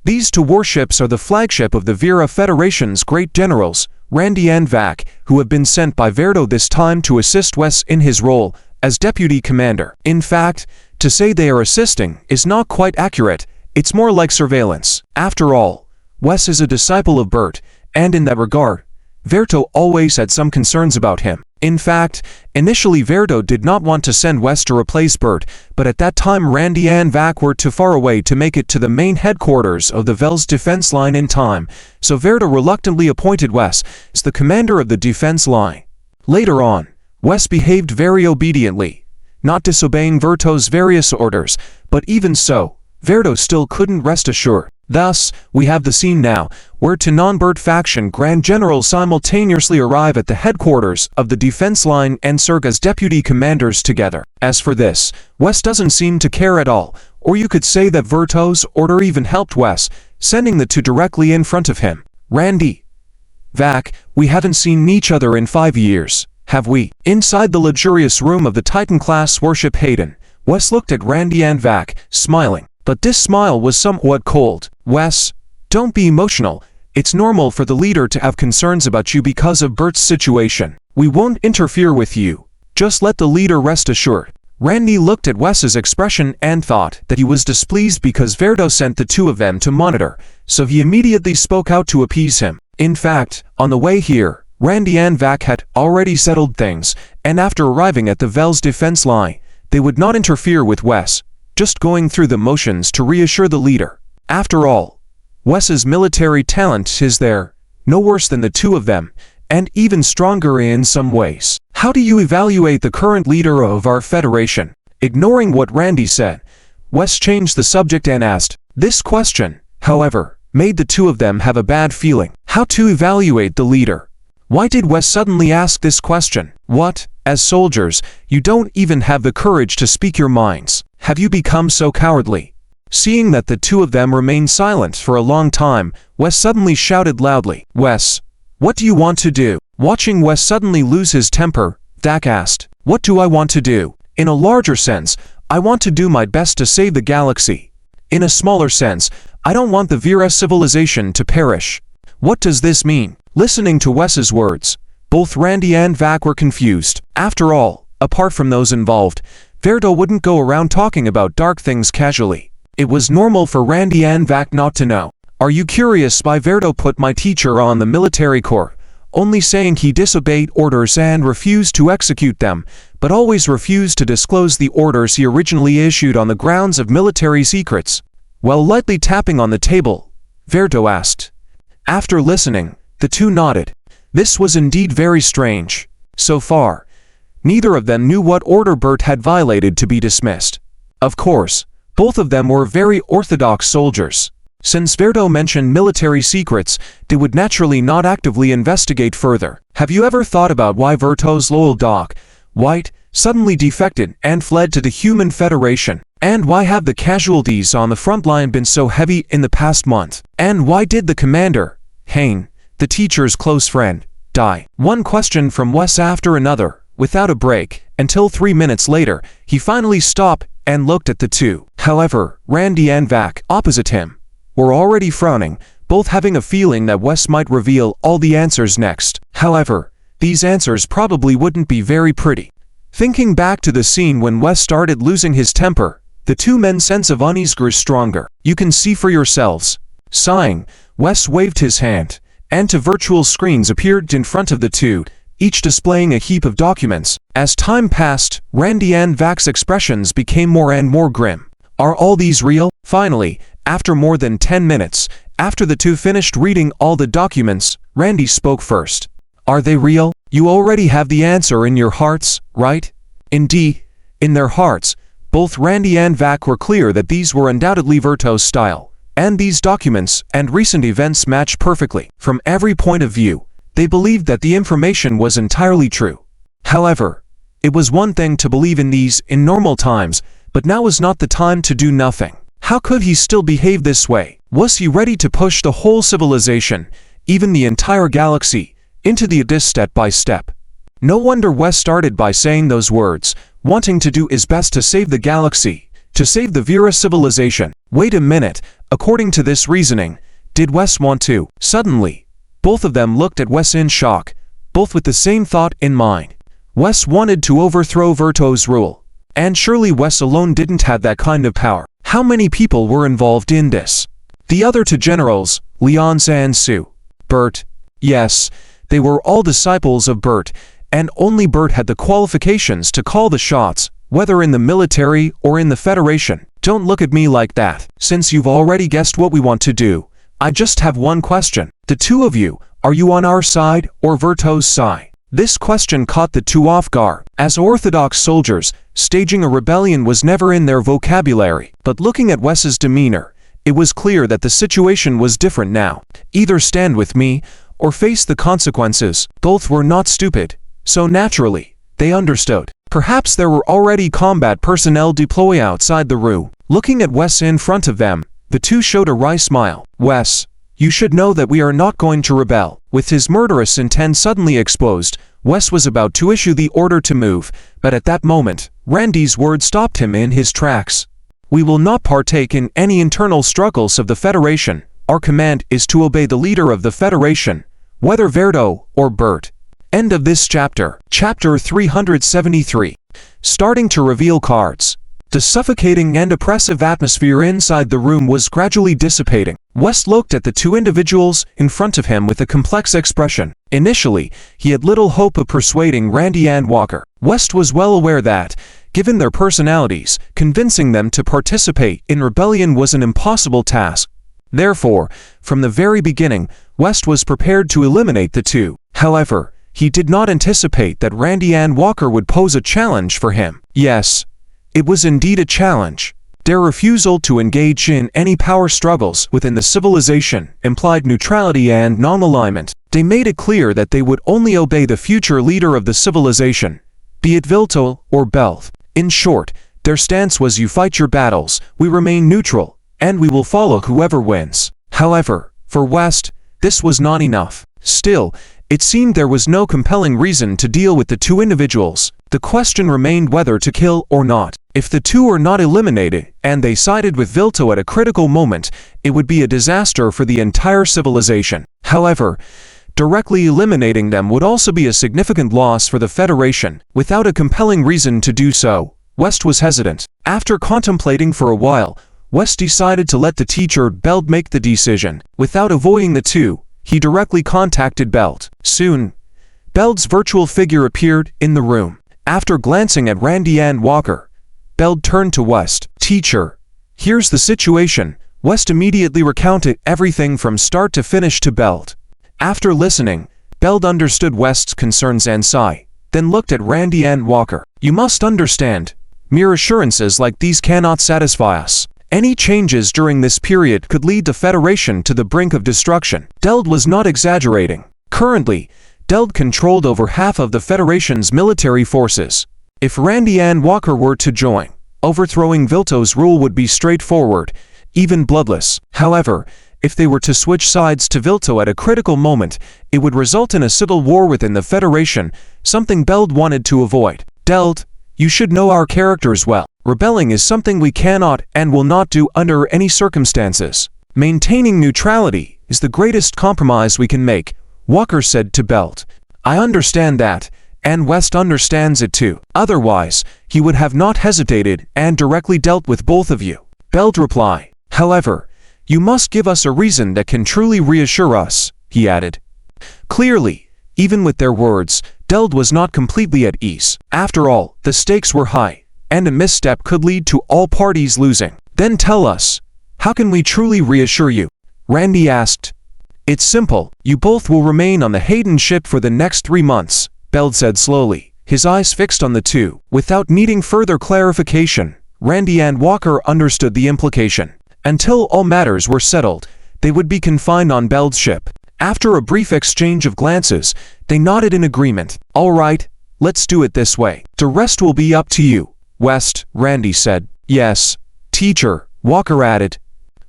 These two warships are the flagship of the Vera Federation's great generals, Randy and Vac, who have been sent by Verto this time to assist Wes in his role as deputy commander. In fact, to say they are assisting is not quite accurate, it's more like surveillance. After all, Wes is a disciple of Bert, and in that regard, Verto always had some concerns about him. In fact, initially Verto did not want to send Wes to replace Bert, but at that time Randy and Vac were too far away to make it to the main headquarters of the Vels defense line in time, so Verto reluctantly appointed Wes as the commander of the defense line. Later on, Wes behaved very obediently, not disobeying Verto's various orders, but even so, Verto still couldn't rest assured. Thus, we have the scene now, where two non-Bert faction Grand Generals simultaneously arrive at the headquarters of the defense line and serve as deputy commanders together. As for this, Wes doesn't seem to care at all, or you could say that Verto's order even helped Wes, sending the two directly in front of him. Randy, Vac, we haven't seen each other in 5 years, have we? Inside the luxurious room of the Titan-class warship Hayden, Wes looked at Randy and Vac, smiling. But this smile was somewhat cold. Wes, don't be emotional. It's normal for the leader to have concerns about you because of Bert's situation. We won't interfere with you. Just let the leader rest assured. Randy looked at Wes's expression and thought that he was displeased because Verto sent the two of them to monitor, so he immediately spoke out to appease him. In fact, on the way here, Randy and Vac had already settled things, and after arriving at the Vels defense line, they would not interfere with Wes, just going through the motions to reassure the leader. After all, Wes's military talent is there, no worse than the two of them, and even stronger in some ways. How do you evaluate the current leader of our federation? Ignoring what Randy said, Wes changed the subject and asked. This question, however, made the two of them have a bad feeling. How to evaluate the leader? Why did Wes suddenly ask this question? What, as soldiers, you don't even have the courage to speak your minds? Have you become so cowardly? Seeing that the two of them remained silent for a long time, Wes suddenly shouted loudly. Wes, what do you want to do? Watching Wes suddenly lose his temper, Vac asked. What do I want to do? In a larger sense, I want to do my best to save the galaxy. In a smaller sense, I don't want the Vera civilization to perish. What does this mean? Listening to Wes's words, both Randy and Vac were confused. After all, apart from those involved, Verto wouldn't go around talking about dark things casually. It was normal for Randy and Vac not to know. Are you curious why Verto put my teacher on the military corps, only saying he disobeyed orders and refused to execute them, but always refused to disclose the orders he originally issued on the grounds of military secrets? While lightly tapping on the table, Verto asked. After listening, the two nodded. This was indeed very strange. So far, neither of them knew what order Bert had violated to be dismissed. Of course, both of them were very orthodox soldiers. Since Verto mentioned military secrets, they would naturally not actively investigate further. Have you ever thought about why Verto's loyal dog, White, suddenly defected and fled to the Human Federation? And why have the casualties on the front line been so heavy in the past month? And why did the commander, Hayne, the teacher's close friend, die? One question from Wes after another, without a break, until 3 minutes later, he finally stopped and looked at the two. However, Randy and Vac, opposite him, were already frowning, both having a feeling that Wes might reveal all the answers next. However, these answers probably wouldn't be very pretty. Thinking back to the scene when Wes started losing his temper, the two men's sense of unease grew stronger. You can see for yourselves. Sighing, Wes waved his hand, and two virtual screens appeared in front of the two, each displaying a heap of documents. As time passed, Randy and Vak's expressions became more and more grim. Are all these real? Finally, after more than 10 minutes, after the two finished reading all the documents, Randy spoke first. Are they real? You already have the answer in your hearts, right? Indeed, in their hearts, both Randy and Vak were clear that these were undoubtedly Verto's style, and these documents and recent events match perfectly. From every point of view, they believed that the information was entirely true. However, it was one thing to believe in these in normal times, but now was not the time to do nothing. How could he still behave this way? Was he ready to push the whole civilization, even the entire galaxy, into the abyss step by step? No wonder Wes started by saying those words, wanting to do his best to save the galaxy, to save the Vera civilization. Wait a minute, according to this reasoning, did Wes want to? Suddenly, both of them looked at Wes in shock, both with the same thought in mind. Wes wanted to overthrow Verto's rule. And surely Wes alone didn't have that kind of power. How many people were involved in this? The other two generals, Leon and Sue. Bert. Yes, they were all disciples of Bert, and only Bert had the qualifications to call the shots, whether in the military or in the Federation. Don't look at me like that. Since you've already guessed what we want to do, I just have one question. The two of you, are you on our side or Verto's side? This question caught the two off guard. As Orthodox soldiers, staging a rebellion was never in their vocabulary. But looking at Wes's demeanor, it was clear that the situation was different now. Either stand with me, or face the consequences. Both were not stupid, so naturally, they understood. Perhaps there were already combat personnel deployed outside the room. Looking at Wes in front of them, the two showed a wry smile. Wes, you should know that we are not going to rebel. With his murderous intent suddenly exposed, Wes was about to issue the order to move, but at that moment, Randy's words stopped him in his tracks. We will not partake in any internal struggles of the Federation. Our command is to obey the leader of the Federation, whether Verto or Bert. End of this chapter. Chapter 373. Starting to reveal cards. The suffocating and oppressive atmosphere inside the room was gradually dissipating. Wes looked at the two individuals in front of him with a complex expression. Initially, he had little hope of persuading Randy and Walker. Wes was well aware that, given their personalities, convincing them to participate in rebellion was an impossible task. Therefore, from the very beginning, Wes was prepared to eliminate the two. However, he did not anticipate that Randy and Walker would pose a challenge for him. Yes, it was indeed a challenge. Their refusal to engage in any power struggles within the civilization implied neutrality and non-alignment. They made it clear that they would only obey the future leader of the civilization, be it Vilto or Belth. In short, their stance was you fight your battles, we remain neutral, and we will follow whoever wins. However, for West, this was not enough. Still, it seemed there was no compelling reason to deal with the two individuals. The question remained whether to kill or not. If the two were not eliminated, and they sided with Vilto at a critical moment, it would be a disaster for the entire civilization. However, directly eliminating them would also be a significant loss for the Federation. Without a compelling reason to do so, West was hesitant. After contemplating for a while, West decided to let the teacher Belt make the decision. Without avoiding the two, he directly contacted Belt. Soon, Belt's virtual figure appeared in the room. After glancing at Randy and Walker, Belt turned to West. Teacher, here's the situation. West immediately recounted everything from start to finish to Belt. After listening, Belt understood West's concerns and sighed, then looked at Randy and Walker. You must understand, mere assurances like these cannot satisfy us. Any changes during this period could lead the Federation to the brink of destruction. Deld was not exaggerating. Currently, Deld controlled over half of the Federation's military forces. If Randy and Walker were to join, overthrowing Vilto's rule would be straightforward, even bloodless. However, if they were to switch sides to Vilto at a critical moment, it would result in a civil war within the Federation, something Beld wanted to avoid. Deld, you should know our characters well. Rebelling is something we cannot and will not do under any circumstances. Maintaining neutrality is the greatest compromise we can make, Walker said to Belt. I understand that, and West understands it too. Otherwise, he would have not hesitated and directly dealt with both of you. Belt replied. However, you must give us a reason that can truly reassure us. he added. Clearly, even with their words, Deld was not completely at ease. After all, the stakes were high, and a misstep could lead to all parties losing. Then tell us, how can we truly reassure you? Randy asked. It's simple. You both will remain on the Hayden ship for the next 3 months, Deld said slowly, his eyes fixed on the two. Without needing further clarification, Randy and Walker understood the implication. Until all matters were settled, they would be confined on Deld's ship. After a brief exchange of glances, they nodded in agreement. All right, let's do it this way. The rest will be up to you, West, Randy said. Yes, teacher, Walker added.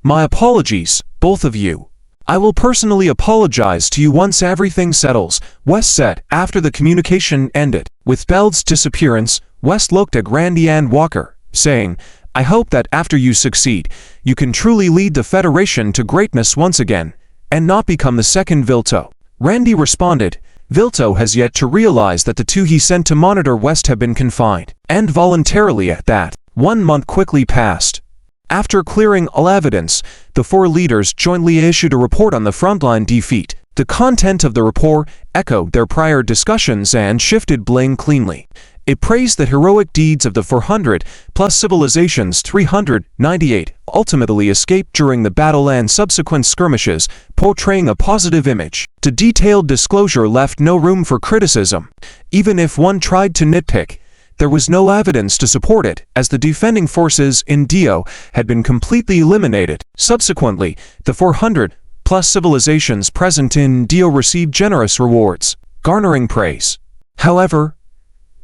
My apologies, both of you. I will personally apologize to you once everything settles, West said after the communication ended. With Deld's disappearance, West looked at Randy and Walker, saying, I hope that after you succeed, you can truly lead the Federation to greatness once again, and not become the second Vilto. Randy responded, Vilto has yet to realize that the two he sent to monitor West have been confined, and voluntarily at that. 1 month quickly passed. After clearing all evidence, the 4 leaders jointly issued a report on the frontline defeat. The content of the report echoed their prior discussions and shifted blame cleanly. It praised the heroic deeds of the 400-plus civilizations. 398 ultimately escaped during the battle and subsequent skirmishes, portraying a positive image. The detailed disclosure left no room for criticism. Even if one tried to nitpick, there was no evidence to support it, as the defending forces in Dio had been completely eliminated. Subsequently, the 400-plus civilizations present in Dio received generous rewards, garnering praise. However,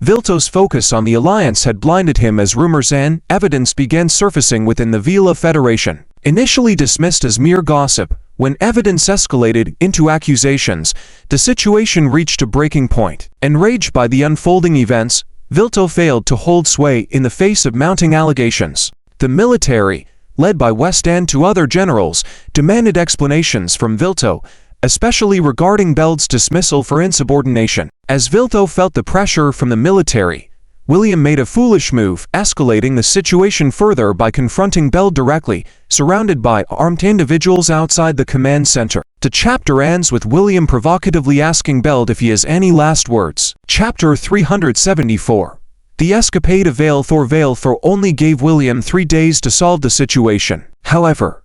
Vilto's focus on the Alliance had blinded him as rumors and evidence began surfacing within the Vila Federation. Initially dismissed as mere gossip, when evidence escalated into accusations, the situation reached a breaking point. Enraged by the unfolding events, Vilto failed to hold sway in the face of mounting allegations. The military, led by West and 2 other generals, demanded explanations from Vilto, especially regarding Deld's dismissal for insubordination. As Vilto felt the pressure from the military, William made a foolish move, escalating the situation further by confronting Deld directly, surrounded by armed individuals outside the command center. The chapter ends with William provocatively asking Deld if he has any last words. Chapter 374. The escapade of Valefor. Valefor only gave William 3 days to solve the situation. However,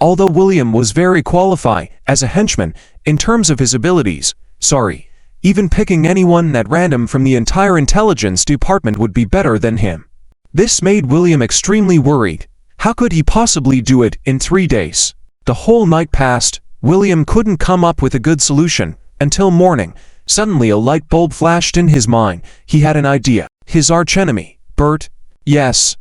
although William was very qualified as a henchman in terms of his abilities, even picking anyone at random from the entire intelligence department would be better than him. This made William extremely worried. How could he possibly do it in 3 days? The whole night passed. William couldn't come up with a good solution, until morning. Suddenly a light bulb flashed in his mind. He had an idea. His archenemy, Bert. Yes,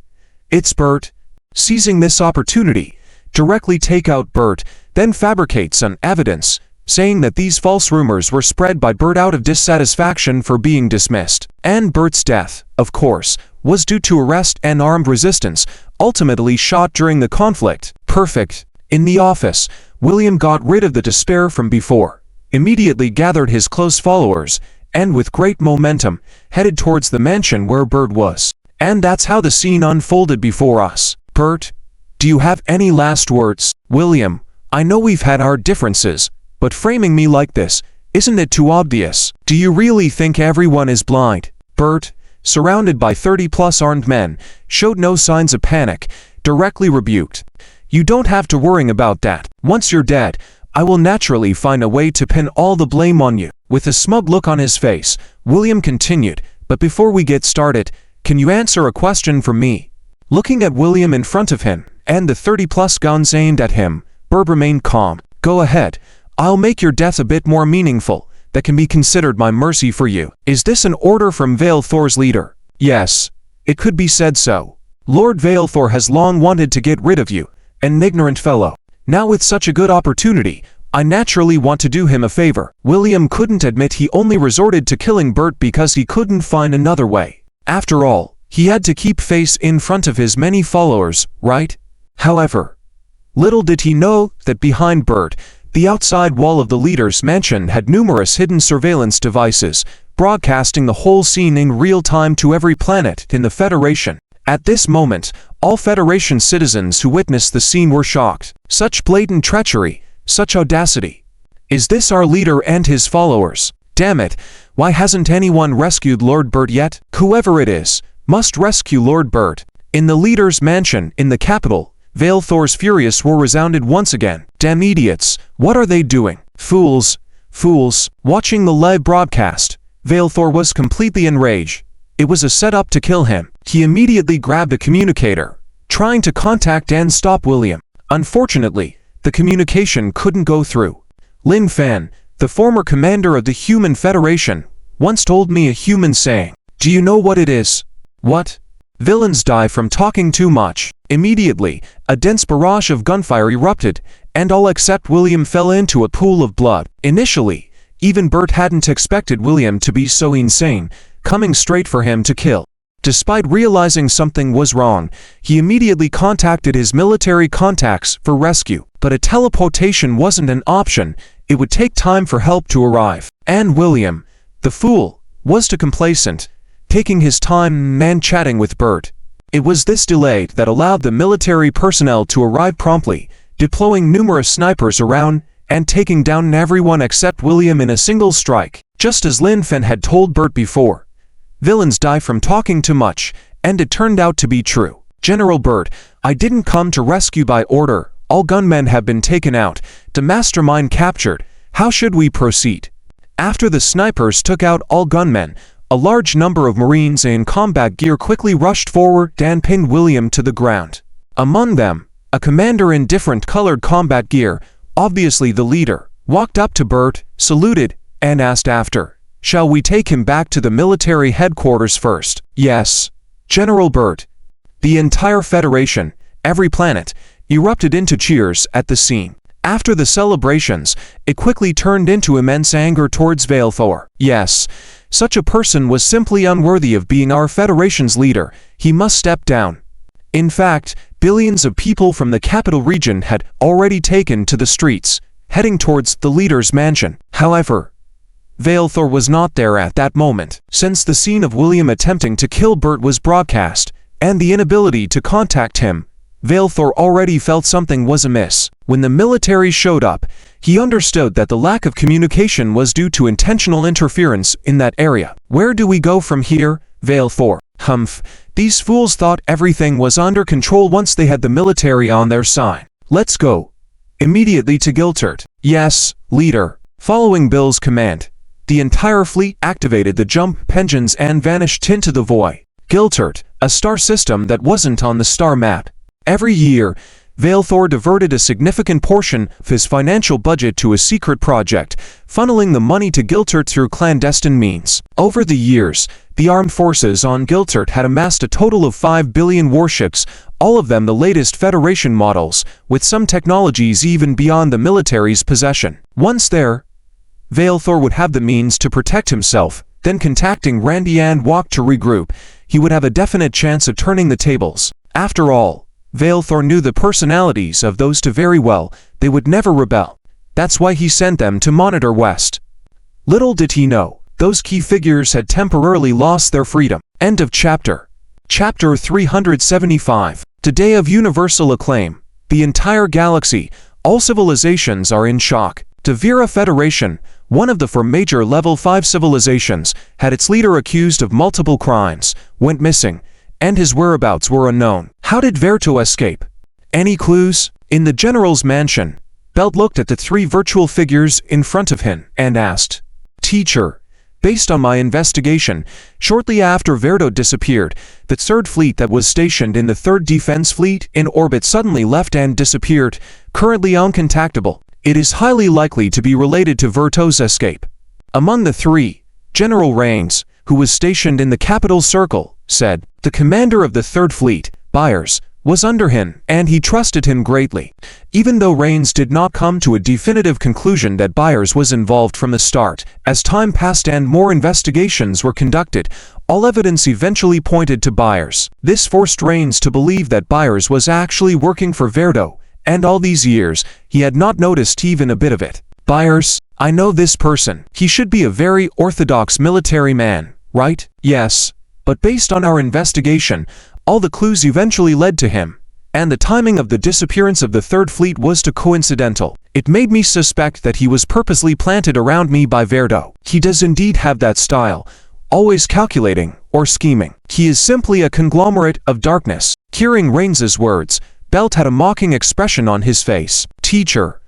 it's Bert. Seizing this opportunity, directly take out Bert, then fabricate some evidence, saying that these false rumors were spread by Bert out of dissatisfaction for being dismissed. And Bert's death, of course, was due to arrest and armed resistance, ultimately shot during the conflict. Perfect. In the office, William got rid of the despair from before, immediately gathered his close followers, and with great momentum, headed towards the mansion where Bert was. And that's how the scene unfolded before us. Bert, do you have any last words? William, I know we've had our differences, but framing me like this, isn't it too obvious? Do you really think everyone is blind? Bert, surrounded by 30-plus armed men, showed no signs of panic, directly rebuked. You don't have to worry about that. Once you're dead, I will naturally find a way to pin all the blame on you. With a smug look on his face, William continued, but before we get started, can you answer a question for me? Looking at William in front of him, and the 30-plus guns aimed at him, Bert remained calm. Go ahead. I'll make your death a bit more meaningful. That can be considered my mercy for you. Is this an order from Valefor's leader? Yes, it could be said so. Lord Valefor has long wanted to get rid of you, an ignorant fellow. Now with such a good opportunity, I naturally want to do him a favor. William couldn't admit he only resorted to killing Bert because he couldn't find another way. After all, he had to keep face in front of his many followers, right? However, little did he know that behind Bert, the outside wall of the leader's mansion had numerous hidden surveillance devices, broadcasting the whole scene in real time to every planet in the Federation. At this moment, all Federation citizens who witnessed the scene were shocked. Such blatant treachery, such audacity. Is this our leader and his followers? Damn it, why hasn't anyone rescued Lord Bert yet? Whoever it is, must rescue Lord Bert. In the leader's mansion in the capital, Vale Thor's furious roar resounded once again. Damn idiots, what are they doing? Fools, fools. Watching the live broadcast, Vale Thor was completely enraged. It was a setup to kill him. He immediately grabbed a communicator, trying to contact and stop William. Unfortunately, the communication couldn't go through. Lin Fan, the former commander of the Human Federation, once told me a human saying. Do you know what it is? What? Villains die from talking too much. Immediately, a dense barrage of gunfire erupted, and all except William fell into a pool of blood. Initially, even Bert hadn't expected William to be so insane, coming straight for him to kill. Despite realizing something was wrong, he immediately contacted his military contacts for rescue. But a teleportation wasn't an option. It would take time for help to arrive. And William, the fool, was too complacent, taking his time and chatting with Bert. It was this delay that allowed the military personnel to arrive promptly, deploying numerous snipers around and taking down everyone except William in a single strike. Just as Lin Fan had told Bert before, villains die from talking too much, and it turned out to be true. General Bert, I didn't come to rescue by order. All gunmen have been taken out, the mastermind captured. How should we proceed? After the snipers took out all gunmen, a large number of Marines in combat gear quickly rushed forward and pinned William to the ground. Among them, a commander in different colored combat gear, obviously the leader, walked up to Bert, saluted, and asked after, "Shall we take him back to the military headquarters first?" Yes, General Bert. The entire Federation, every planet, erupted into cheers at the scene. After the celebrations, it quickly turned into immense anger towards Vale Thor. Yes, such a person was simply unworthy of being our Federation's leader. He must step down. In fact, billions of people from the capital region had already taken to the streets, heading towards the leader's mansion. However, Vale Thor was not there at that moment. Since the scene of William attempting to kill Bert was broadcast, and the inability to contact him, Vale Thor already felt something was amiss. When the military showed up, he understood that the lack of communication was due to intentional interference in that area. Where do we go from here, Vale Thor? Humph, these fools thought everything was under control once they had the military on their side. Let's go. Immediately to Giltert. Yes, leader. Following Bill's command, the entire fleet activated the jump engines and vanished into the void. Giltert, a star system that wasn't on the star map. Every year, Vale Thor diverted a significant portion of his financial budget to a secret project, funneling the money to Giltert through clandestine means. Over the years, the armed forces on Giltert had amassed a total of 5 billion warships, all of them the latest Federation models, with some technologies even beyond the military's possession. Once there, Vale Thor would have the means to protect himself. Then contacting Randy and Wok to regroup, he would have a definite chance of turning the tables. After all, Vale Thor knew the personalities of those two very well. They would never rebel. That's why he sent them to monitor West. Little did he know, those key figures had temporarily lost their freedom. End of chapter. Chapter 375. Today of universal acclaim. The entire galaxy, all civilizations are in shock. Tavira Federation, one of the 4 major level 5 civilizations, had its leader accused of multiple crimes, went missing, and his whereabouts were unknown. How did Verto escape? Any clues? In the general's mansion, Belt looked at the 3 virtual figures in front of him and asked, "Teacher, based on my investigation, shortly after Verto disappeared, the 3rd fleet that was stationed in the 3rd Defense Fleet in orbit suddenly left and disappeared, currently uncontactable. It is highly likely to be related to Verto's escape." Among the 3, General Rains, who was stationed in the capital circle, said, "The commander of the 3rd Fleet, Byers, was under him, and he trusted him greatly." Even though Rains did not come to a definitive conclusion that Byers was involved from the start, as time passed and more investigations were conducted, all evidence eventually pointed to Byers. This forced Rains to believe that Byers was actually working for Verto, and all these years, he had not noticed even a bit of it. "Byers, I know this person. He should be a very orthodox military man, right?" "Yes, but based on our investigation, all the clues eventually led to him. and the timing of the disappearance of the Third Fleet was too coincidental. It made me suspect that he was purposely planted around me by Verto. He does indeed have that style, always calculating or scheming. He is simply a conglomerate of darkness. Hearing Raines's words, Belt had a mocking expression on his face. Teacher,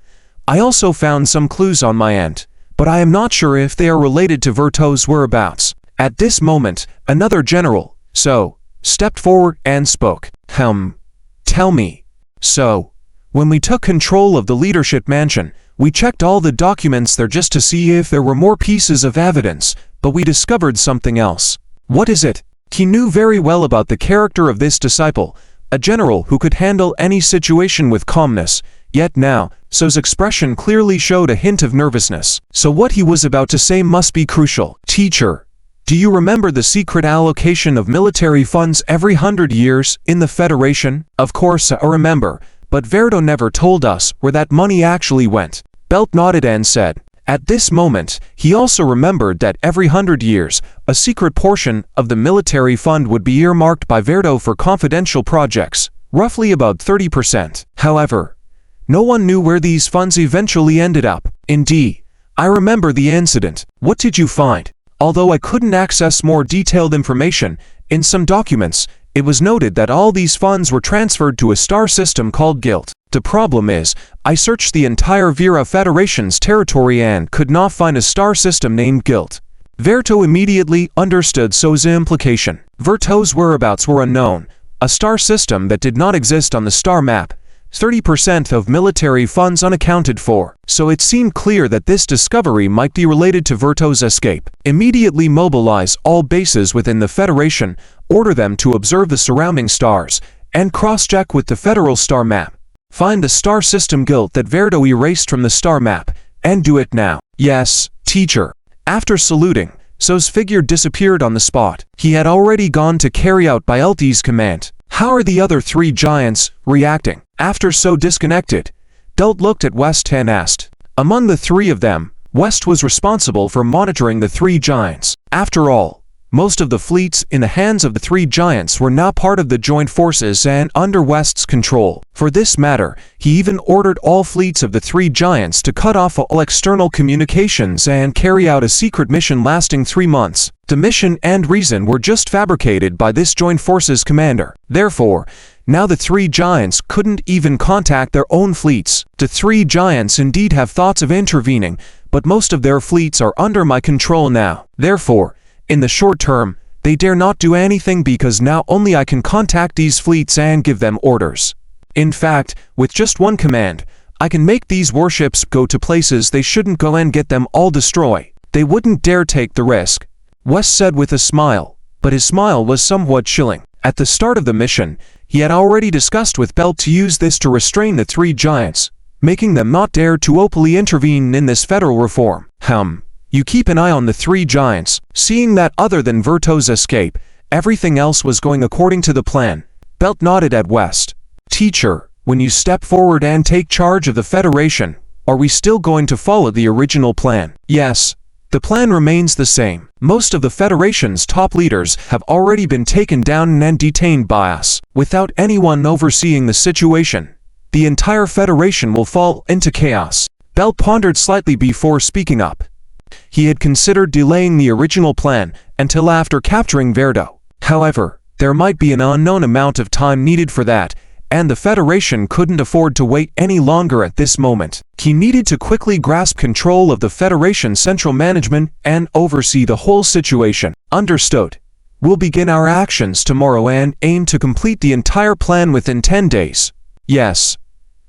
I also found some clues on my end, but I am not sure if they are related to Verto's whereabouts. At this moment, another general, stepped forward and spoke. Tell me. So, when we took control of the leadership mansion, we checked all the documents there just to see if there were more pieces of evidence, but we discovered something else. What is it? He knew very well about the character of this disciple, a general who could handle any situation with calmness, yet now, So's expression clearly showed a hint of nervousness. So what he was about to say must be crucial. Teacher, do you remember the secret allocation of military funds every 100 years in the Federation? Of course I remember, but Verto never told us where that money actually went. Belt nodded and said, at this moment, he also remembered that every 100 years, a secret portion of the military fund would be earmarked by Verto for confidential projects, roughly about 30%. However, no one knew where these funds eventually ended up. Indeed, I remember the incident. What did you find? Although I couldn't access more detailed information, in some documents, it was noted that all these funds were transferred to a star system called Guilt. The problem is, I searched the entire Vera Federation's territory and could not find a star system named Guilt. Verto immediately understood So's implication. Verto's whereabouts were unknown, a star system that did not exist on the star map, 30% of military funds unaccounted for. So it seemed clear that this discovery might be related to Verto's escape. Immediately mobilize all bases within the Federation, order them to observe the surrounding stars, and cross-check with the Federal star map. Find the star system Guilt that Verto erased from the star map, and do it now. Yes, teacher. After saluting, So's figure disappeared on the spot. He had already gone to carry out Bielti's command. How are the other three giants reacting? After So disconnected, Belt looked at West and asked. Among the three of them, West was responsible for monitoring the three giants. After all, most of the fleets in the hands of the three giants were now part of the joint forces and under West's control. For this matter, he even ordered all fleets of the three giants to cut off all external communications and carry out a secret mission lasting 3 months. The mission and reason were just fabricated by this joint forces commander. Therefore, now the three giants couldn't even contact their own fleets. The three giants indeed have thoughts of intervening, but most of their fleets are under my control now. Therefore, in the short term, they dare not do anything because now only I can contact these fleets and give them orders. In fact, with just one command, I can make these warships go to places they shouldn't go and get them all destroyed. They wouldn't dare take the risk, West said with a smile, but his smile was somewhat chilling. At the start of the mission, he had already discussed with Belt to use this to restrain the three giants, making them not dare to openly intervene in this federal reform. You keep an eye on the three giants. Seeing that other than Verto's escape, everything else was going according to the plan, Belt nodded at West. Teacher, when you step forward and take charge of the Federation, are we still going to follow the original plan? Yes. The plan remains the same. Most of the Federation's top leaders have already been taken down and detained by us. Without anyone overseeing the situation, the entire Federation will fall into chaos. Belt pondered slightly before speaking up. He had considered delaying the original plan until after capturing Verto. However, there might be an unknown amount of time needed for that, and the Federation couldn't afford to wait any longer at this moment. He needed to quickly grasp control of the Federation's central management and oversee the whole situation. Understood. We'll begin our actions tomorrow and aim to complete the entire plan within 10 days. Yes.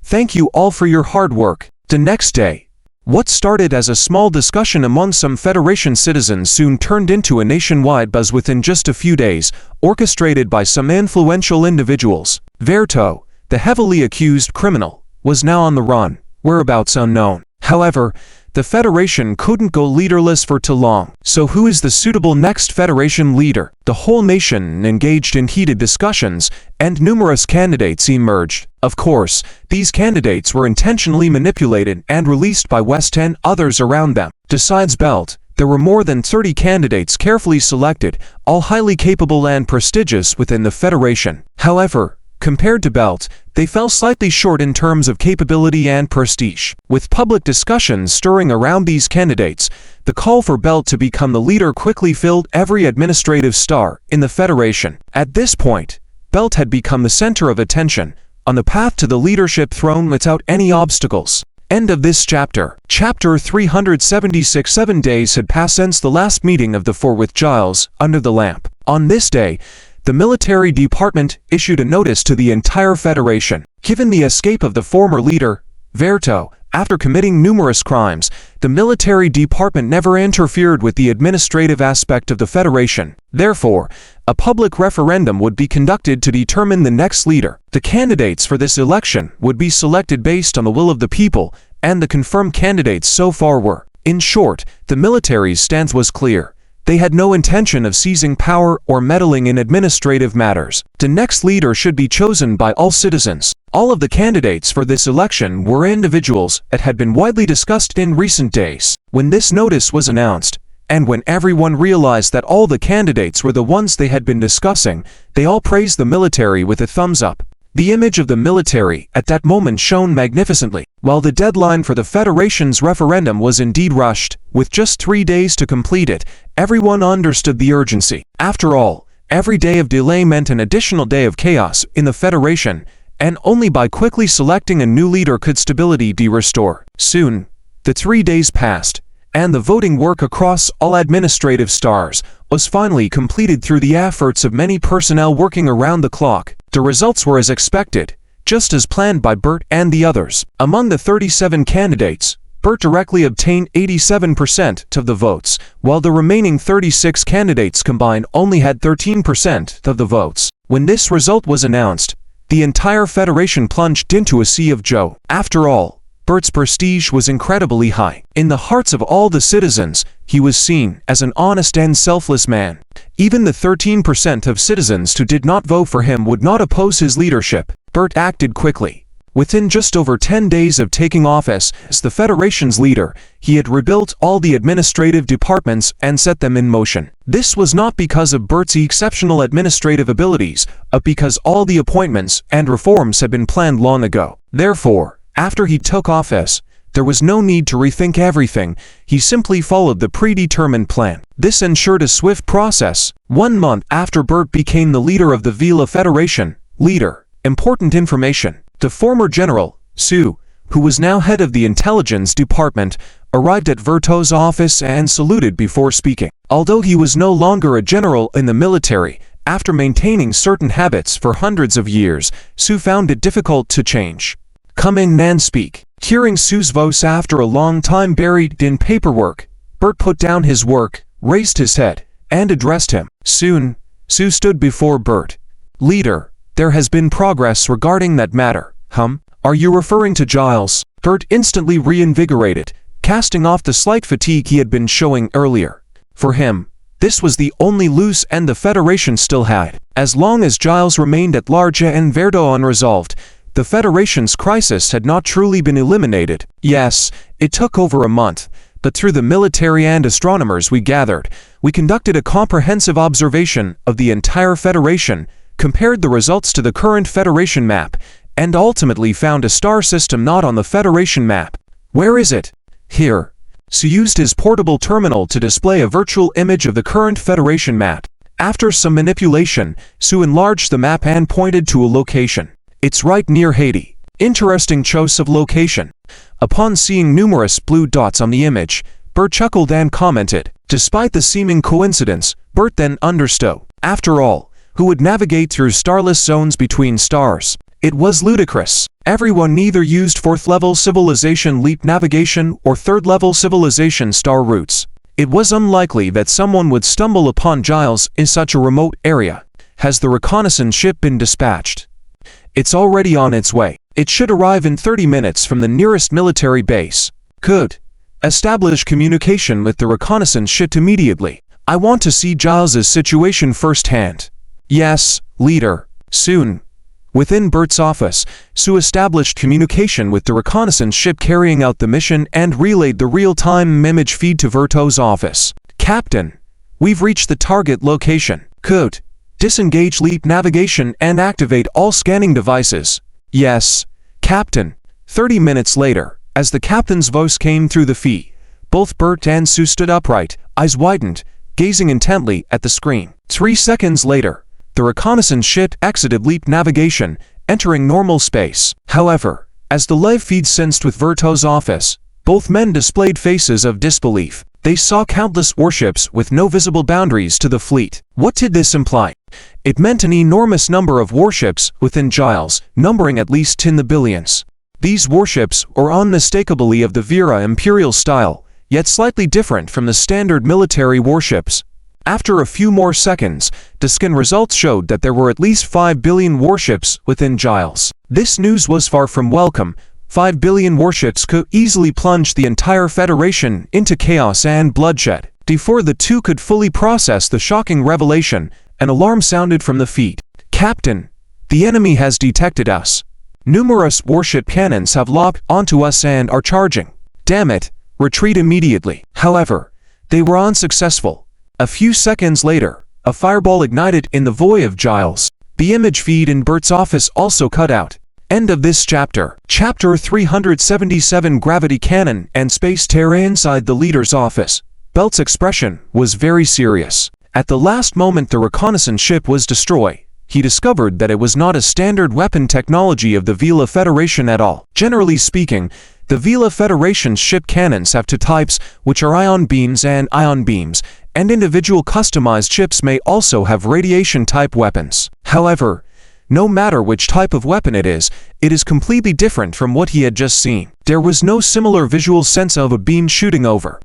Thank you all for your hard work. The next day, what started as a small discussion among some Federation citizens soon turned into a nationwide buzz within just a few days, orchestrated by some influential individuals. Verto, the heavily accused criminal, was now on the run, whereabouts unknown. However, the Federation couldn't go leaderless for too long. So who is the suitable next Federation leader? The whole nation engaged in heated discussions, and numerous candidates emerged. Of course, these candidates were intentionally manipulated and released by West and others around them. Besides Belt, there were more than 30 candidates carefully selected, all highly capable and prestigious within the Federation. However, compared to Belt, they fell slightly short in terms of capability and prestige. With public discussions stirring around these candidates, the call for Belt to become the leader quickly filled every administrative star in the Federation. At this point, Belt had become the center of attention, on the path to the leadership throne without any obstacles. End of this chapter. Chapter 376. 7 days had passed since the last meeting of the four with Giles, under the lamp. On this day, the military department issued a notice to the entire Federation. Given the escape of the former leader, Verto, after committing numerous crimes, the military department never interfered with the administrative aspect of the Federation. Therefore, a public referendum would be conducted to determine the next leader. The candidates for this election would be selected based on the will of the people, and the confirmed candidates so far were. In short, the military's stance was clear. They had no intention of seizing power or meddling in administrative matters. The next leader should be chosen by all citizens. All of the candidates for this election were individuals that had been widely discussed in recent days. When this notice was announced, and when everyone realized that all the candidates were the ones they had been discussing, they all praised the military with a thumbs up. The image of the military at that moment shone magnificently. While the deadline for the Federation's referendum was indeed rushed, with just 3 days to complete it, everyone understood the urgency. After all, every day of delay meant an additional day of chaos in the Federation, and only by quickly selecting a new leader could stability be restored. Soon, the 3 days passed, and the voting work across all administrative stars was finally completed through the efforts of many personnel working around the clock. The results were as expected, just as planned by Bert and the others. Among the 37 candidates, Bert directly obtained 87% of the votes, while the remaining 36 candidates combined only had 13% of the votes. When this result was announced, the entire Federation plunged into a sea of joy. After all, Bert's prestige was incredibly high. In the hearts of all the citizens, he was seen as an honest and selfless man. Even the 13% of citizens who did not vote for him would not oppose his leadership. Bert acted quickly. Within just over 10 days of taking office as the Federation's leader, he had rebuilt all the administrative departments and set them in motion. This was not because of Bert's exceptional administrative abilities, but because all the appointments and reforms had been planned long ago. Therefore, after he took office, there was no need to rethink everything. He simply followed the predetermined plan. This ensured a swift process. 1 month after Bert became the leader of the Vila Federation, important information. The former general, Sue, who was now head of the intelligence department, arrived at Verto's office and saluted before speaking. Although he was no longer a general in the military, after maintaining certain habits for hundreds of years, Sue found it difficult to change. "Come in and speak." Hearing Sue's voice after a long time buried in paperwork, Bert put down his work, raised his head, and addressed him. Soon, Sue stood before Bert. "Leader, there has been progress regarding that matter." Are you referring to Giles?" Bert instantly reinvigorated, casting off the slight fatigue he had been showing earlier. For him, this was the only loose end the Federation still had. As long as Giles remained at large and Verto unresolved, the Federation's crisis had not truly been eliminated. Yes, it took over a month, but through the military and astronomers we gathered, we conducted a comprehensive observation of the entire Federation, compared the results to the current Federation map, and ultimately found a star system not on the Federation map. "Where is it?" "Here." Sue used his portable terminal to display a virtual image of the current Federation map. After some manipulation, Sue enlarged the map and pointed to a location. "It's right near Haiti." Interesting choice of location. Upon seeing numerous blue dots on the image, Bert chuckled and commented. Despite the seeming coincidence, Bert then understood. After all, who would navigate through starless zones between stars? It was ludicrous. Everyone either used 4th-level civilization leap navigation or 3rd-level civilization star routes. It was unlikely that someone would stumble upon Giles in such a remote area. Has the reconnaissance ship been dispatched? It's already on its way. It should arrive in 30 minutes from the nearest military base. Good. Establish communication with the reconnaissance ship immediately. I want to see Giles's situation firsthand. Yes, leader. Soon. Within Bert's office, Sue established communication with the reconnaissance ship carrying out the mission and relayed the real-time image feed to Verto's office. Captain, we've reached the target location. Good. Disengage leap navigation and activate all scanning devices. Yes, Captain. 30 minutes later, as the captain's voice came through the feed, both Bert and Sue stood upright, eyes widened, gazing intently at the screen. 3 seconds later, the reconnaissance ship exited LEAP navigation, entering normal space. However, as the live feed sensed with Verto's office, both men displayed faces of disbelief. They saw countless warships with no visible boundaries to the fleet. What did this imply? It meant an enormous number of warships within Giles, numbering at least in the billions. These warships were unmistakably of the Vera Imperial style, yet slightly different from the standard military warships. After a few more seconds, the scan results showed that there were at least 5 billion warships within Giles. This news was far from welcome. 5 billion warships could easily plunge the entire Federation into chaos and bloodshed. Before the two could fully process the shocking revelation, an alarm sounded from the feed. Captain, the enemy has detected us. Numerous warship cannons have locked onto us and are charging. Damn it, retreat immediately. However, they were unsuccessful. A few seconds later, a fireball ignited in the void of Giles. The image feed in Bert's office also cut out. End of this chapter. Chapter 377 Gravity Cannon and Space Terror. Inside the leader's office, Belt's expression was very serious. At the last moment the reconnaissance ship was destroyed, he discovered that it was not a standard weapon technology of the Vela Federation at all. Generally speaking, the Vela Federation's ship cannons have two types, which are ion beams, and individual customized ships may also have radiation-type weapons. However, no matter which type of weapon it is completely different from what he had just seen. There was no similar visual sense of a beam shooting over.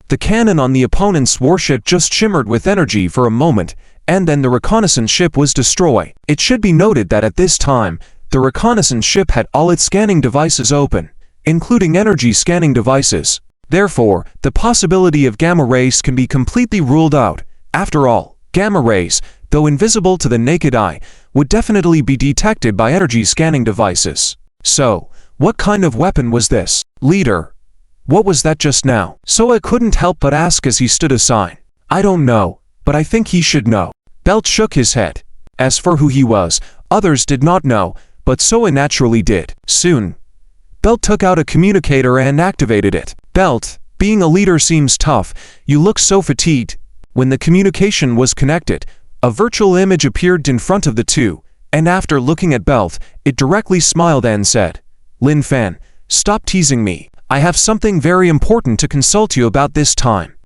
The cannon on the opponent's warship just shimmered with energy for a moment, and then the reconnaissance ship was destroyed. It should be noted that at this time, the reconnaissance ship had all its scanning devices open, including energy scanning devices. Therefore, the possibility of gamma rays can be completely ruled out. After all, gamma rays, though invisible to the naked eye, would definitely be detected by energy scanning devices. So, what kind of weapon was this? Leader, what was that just now? Soa couldn't help but ask as he stood aside. I don't know, but I think he should know. Belt shook his head. As for who he was, others did not know, but Soa naturally did. Soon, Belt took out a communicator and activated it. Belt, being a leader seems tough. You look so fatigued. When the communication was connected, a virtual image appeared in front of the two, and after looking at Belt, it directly smiled and said, Lin Fan, stop teasing me. I have something very important to consult you about this time.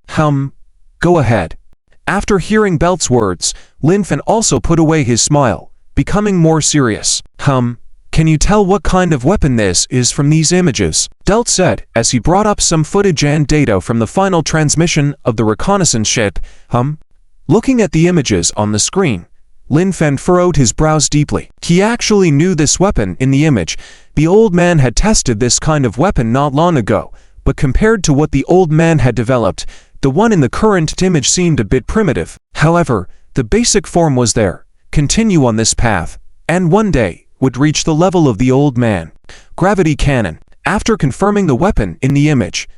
Go ahead. After hearing Belt's words, Lin Fan also put away his smile, becoming more serious. Can you tell what kind of weapon this is from these images? Belt said, as he brought up some footage and data from the final transmission of the reconnaissance ship. Looking at the images on the screen, Lin Fan furrowed his brows deeply. He actually knew this weapon in the image. The old man had tested this kind of weapon not long ago, but compared to what the old man had developed, the one in the current image seemed a bit primitive. However, the basic form was there. Continue on this path, and one day would reach the level of the old man. Gravity cannon. After confirming the weapon in the image,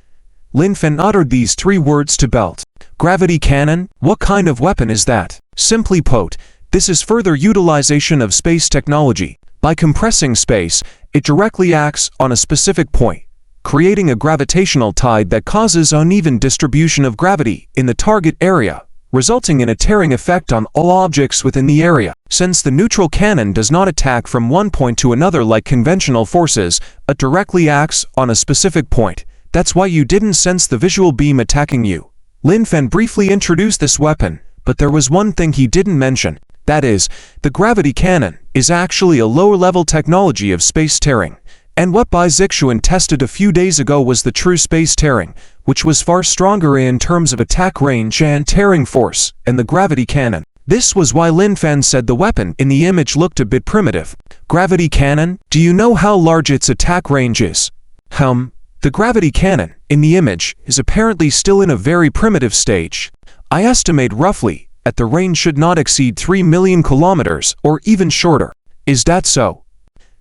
Lin Fan uttered these 3 words to Belt. Gravity cannon? What kind of weapon is that? Simply put, this is further utilization of space technology. By compressing space, it directly acts on a specific point, creating a gravitational tide that causes uneven distribution of gravity in the target area, resulting in a tearing effect on all objects within the area. Since the neutral cannon does not attack from one point to another like conventional forces, it directly acts on a specific point. That's why you didn't sense the visual beam attacking you. Lin Fan briefly introduced this weapon, but there was one thing he didn't mention. That is, the gravity cannon is actually a lower-level technology of space tearing. And what Bai Zixuan tested a few days ago was the true space tearing, which was far stronger in terms of attack range and tearing force, and the gravity cannon. This was why Lin Fan said the weapon in the image looked a bit primitive. Gravity cannon? Do you know how large its attack range is? The gravity cannon in the image is apparently still in a very primitive stage. I estimate roughly that the range should not exceed 3 million kilometers or even shorter. Is that so?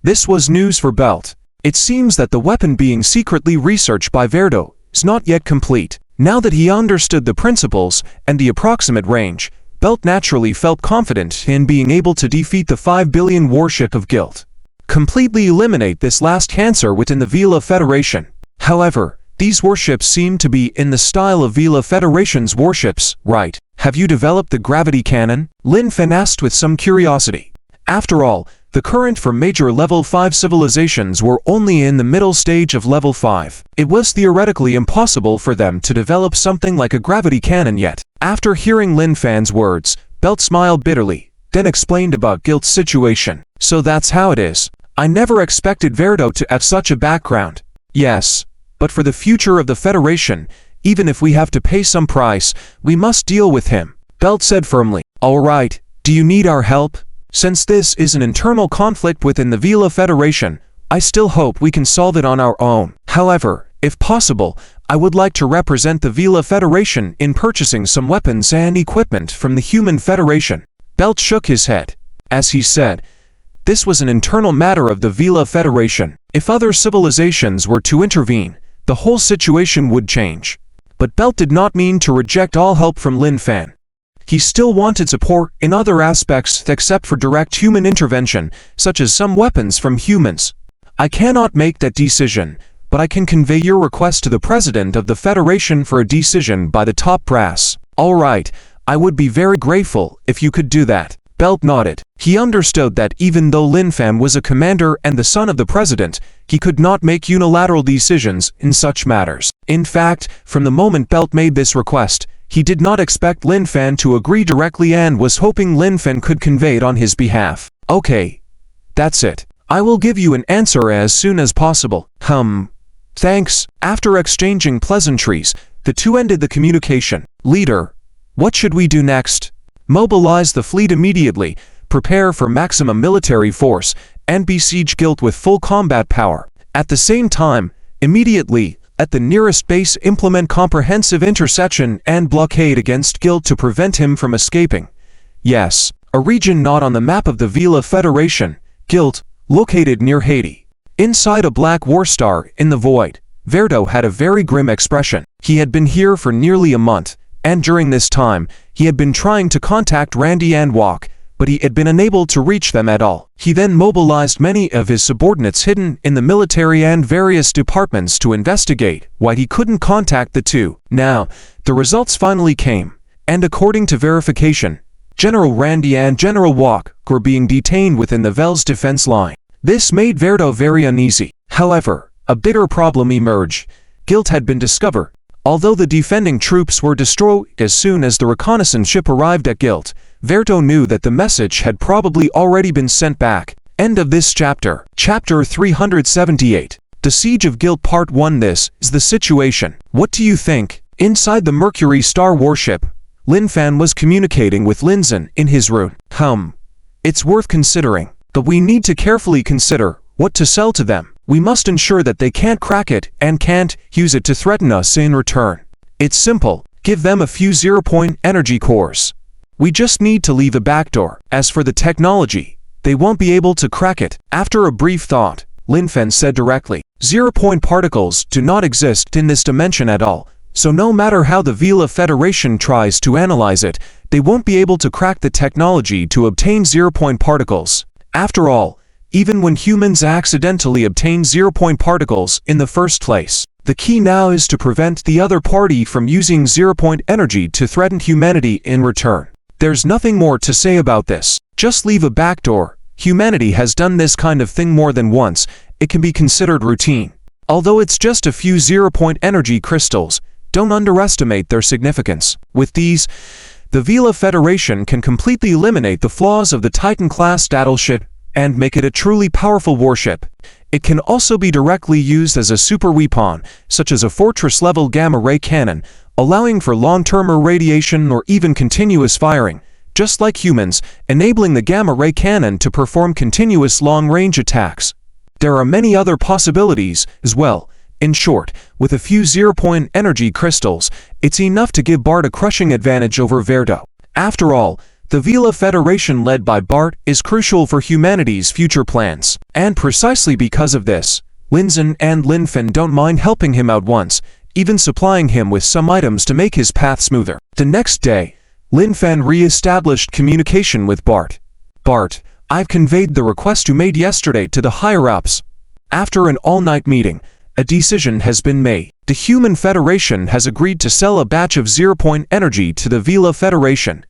This was news for Belt. It seems that the weapon being secretly researched by Verto is not yet complete. Now that he understood the principles and the approximate range, Belt naturally felt confident in being able to defeat the 5 billion warship of Guild. completely eliminate this last cancer within the Vela Federation. However, these warships seem to be in the style of Vela Federation's warships, right? Have you developed the gravity cannon? Lin Fen asked with some curiosity. After all, the current for major level 5 civilizations were only in the middle stage of level 5. It was theoretically impossible for them to develop something like a gravity cannon yet. After hearing Lin Fan's words, Belt smiled bitterly, then explained about Guilt's situation. So that's how it is. I never expected Verdo to have such a background. Yes, but for the future of the Federation, even if we have to pay some price, we must deal with him, Belt said firmly. All right, do you need our help? Since this is an internal conflict within the Vela Federation, I still hope we can solve it on our own. However, if possible, I would like to represent the Vela Federation in purchasing some weapons and equipment from the Human Federation. Belt shook his head. As he said, this was an internal matter of the Vela Federation. If other civilizations were to intervene, the whole situation would change. But Belt did not mean to reject all help from Lin Fan. He still wanted support in other aspects except for direct human intervention, such as some weapons from humans. I cannot make that decision, but I can convey your request to the president of the Federation for a decision by the top brass. All right, I would be very grateful if you could do that. Belt nodded. He understood that even though Lin Fan was a commander and the son of the president, he could not make unilateral decisions in such matters. In fact, from the moment Belt made this request, he did not expect Lin Fan to agree directly and was hoping Lin Fan could convey it on his behalf. Okay, that's it. I will give you an answer as soon as possible. Thanks. After exchanging pleasantries, the two ended the communication. Leader, what should we do next? Mobilize the fleet immediately, prepare for maximum military force, and besiege Guilt with full combat power. At the same time, immediately, at the nearest base implement comprehensive interception and blockade against Guilt to prevent him from escaping. Yes, a region not on the map of the Vela Federation, Guilt, located near Haiti. Inside a black war star in the void, Verdo had a very grim expression. He had been here for nearly a month, and during this time, he had been trying to contact Randy and Wok, but he had been unable to reach them at all. He then mobilized many of his subordinates hidden in the military and various departments to investigate why he couldn't contact the two. Now, the results finally came, and according to verification, General Randy and General Wok were being detained within the Vel's defense line. This made Verdo very uneasy. However, a bigger problem emerged. Guilt had been discovered. Although the defending troops were destroyed as soon as the reconnaissance ship arrived at Guilt, Verdo knew that the message had probably already been sent back. End of this chapter. Chapter 378. The Siege of Guilt Part 1. This is the situation. What do you think? Inside the Mercury Star warship, Lin Fan was communicating with Lin Zhen in his room. It's worth considering, but we need to carefully consider what to sell to them. We must ensure that they can't crack it and can't use it to threaten us in return. It's simple. Give them a few zero-point energy cores. We just need to leave a backdoor. As for the technology, they won't be able to crack it. After a brief thought, Lin Fan said directly, zero-point particles do not exist in this dimension at all, so no matter how the Vela Federation tries to analyze it, they won't be able to crack the technology to obtain zero-point particles. After all, even when humans accidentally obtain zero-point particles in the first place, the key now is to prevent the other party from using zero-point energy to threaten humanity in return. There's nothing more to say about this. Just leave a backdoor. Humanity has done this kind of thing more than once. It can be considered routine. Although it's just a few zero-point energy crystals, don't underestimate their significance. With these, the Vela Federation can completely eliminate the flaws of the Titan-class battleship and make it a truly powerful warship. It can also be directly used as a super weapon, such as a fortress-level gamma-ray cannon, allowing for long-term irradiation or even continuous firing, just like humans, enabling the gamma-ray cannon to perform continuous long-range attacks. There are many other possibilities as well. In short, with a few zero-point energy crystals, it's enough to give Bart a crushing advantage over Verdo. After all, the Vela Federation led by Bart is crucial for humanity's future plans. And precisely because of this, Lin Zhen and Lin Fan don't mind helping him out once, even supplying him with some items to make his path smoother. The next day, Lin Fan re-established communication with Bart. Bart, I've conveyed the request you made yesterday to the higher-ups. After an all-night meeting, a decision has been made. The Human Federation has agreed to sell a batch of zero-point energy to the Vila Federation.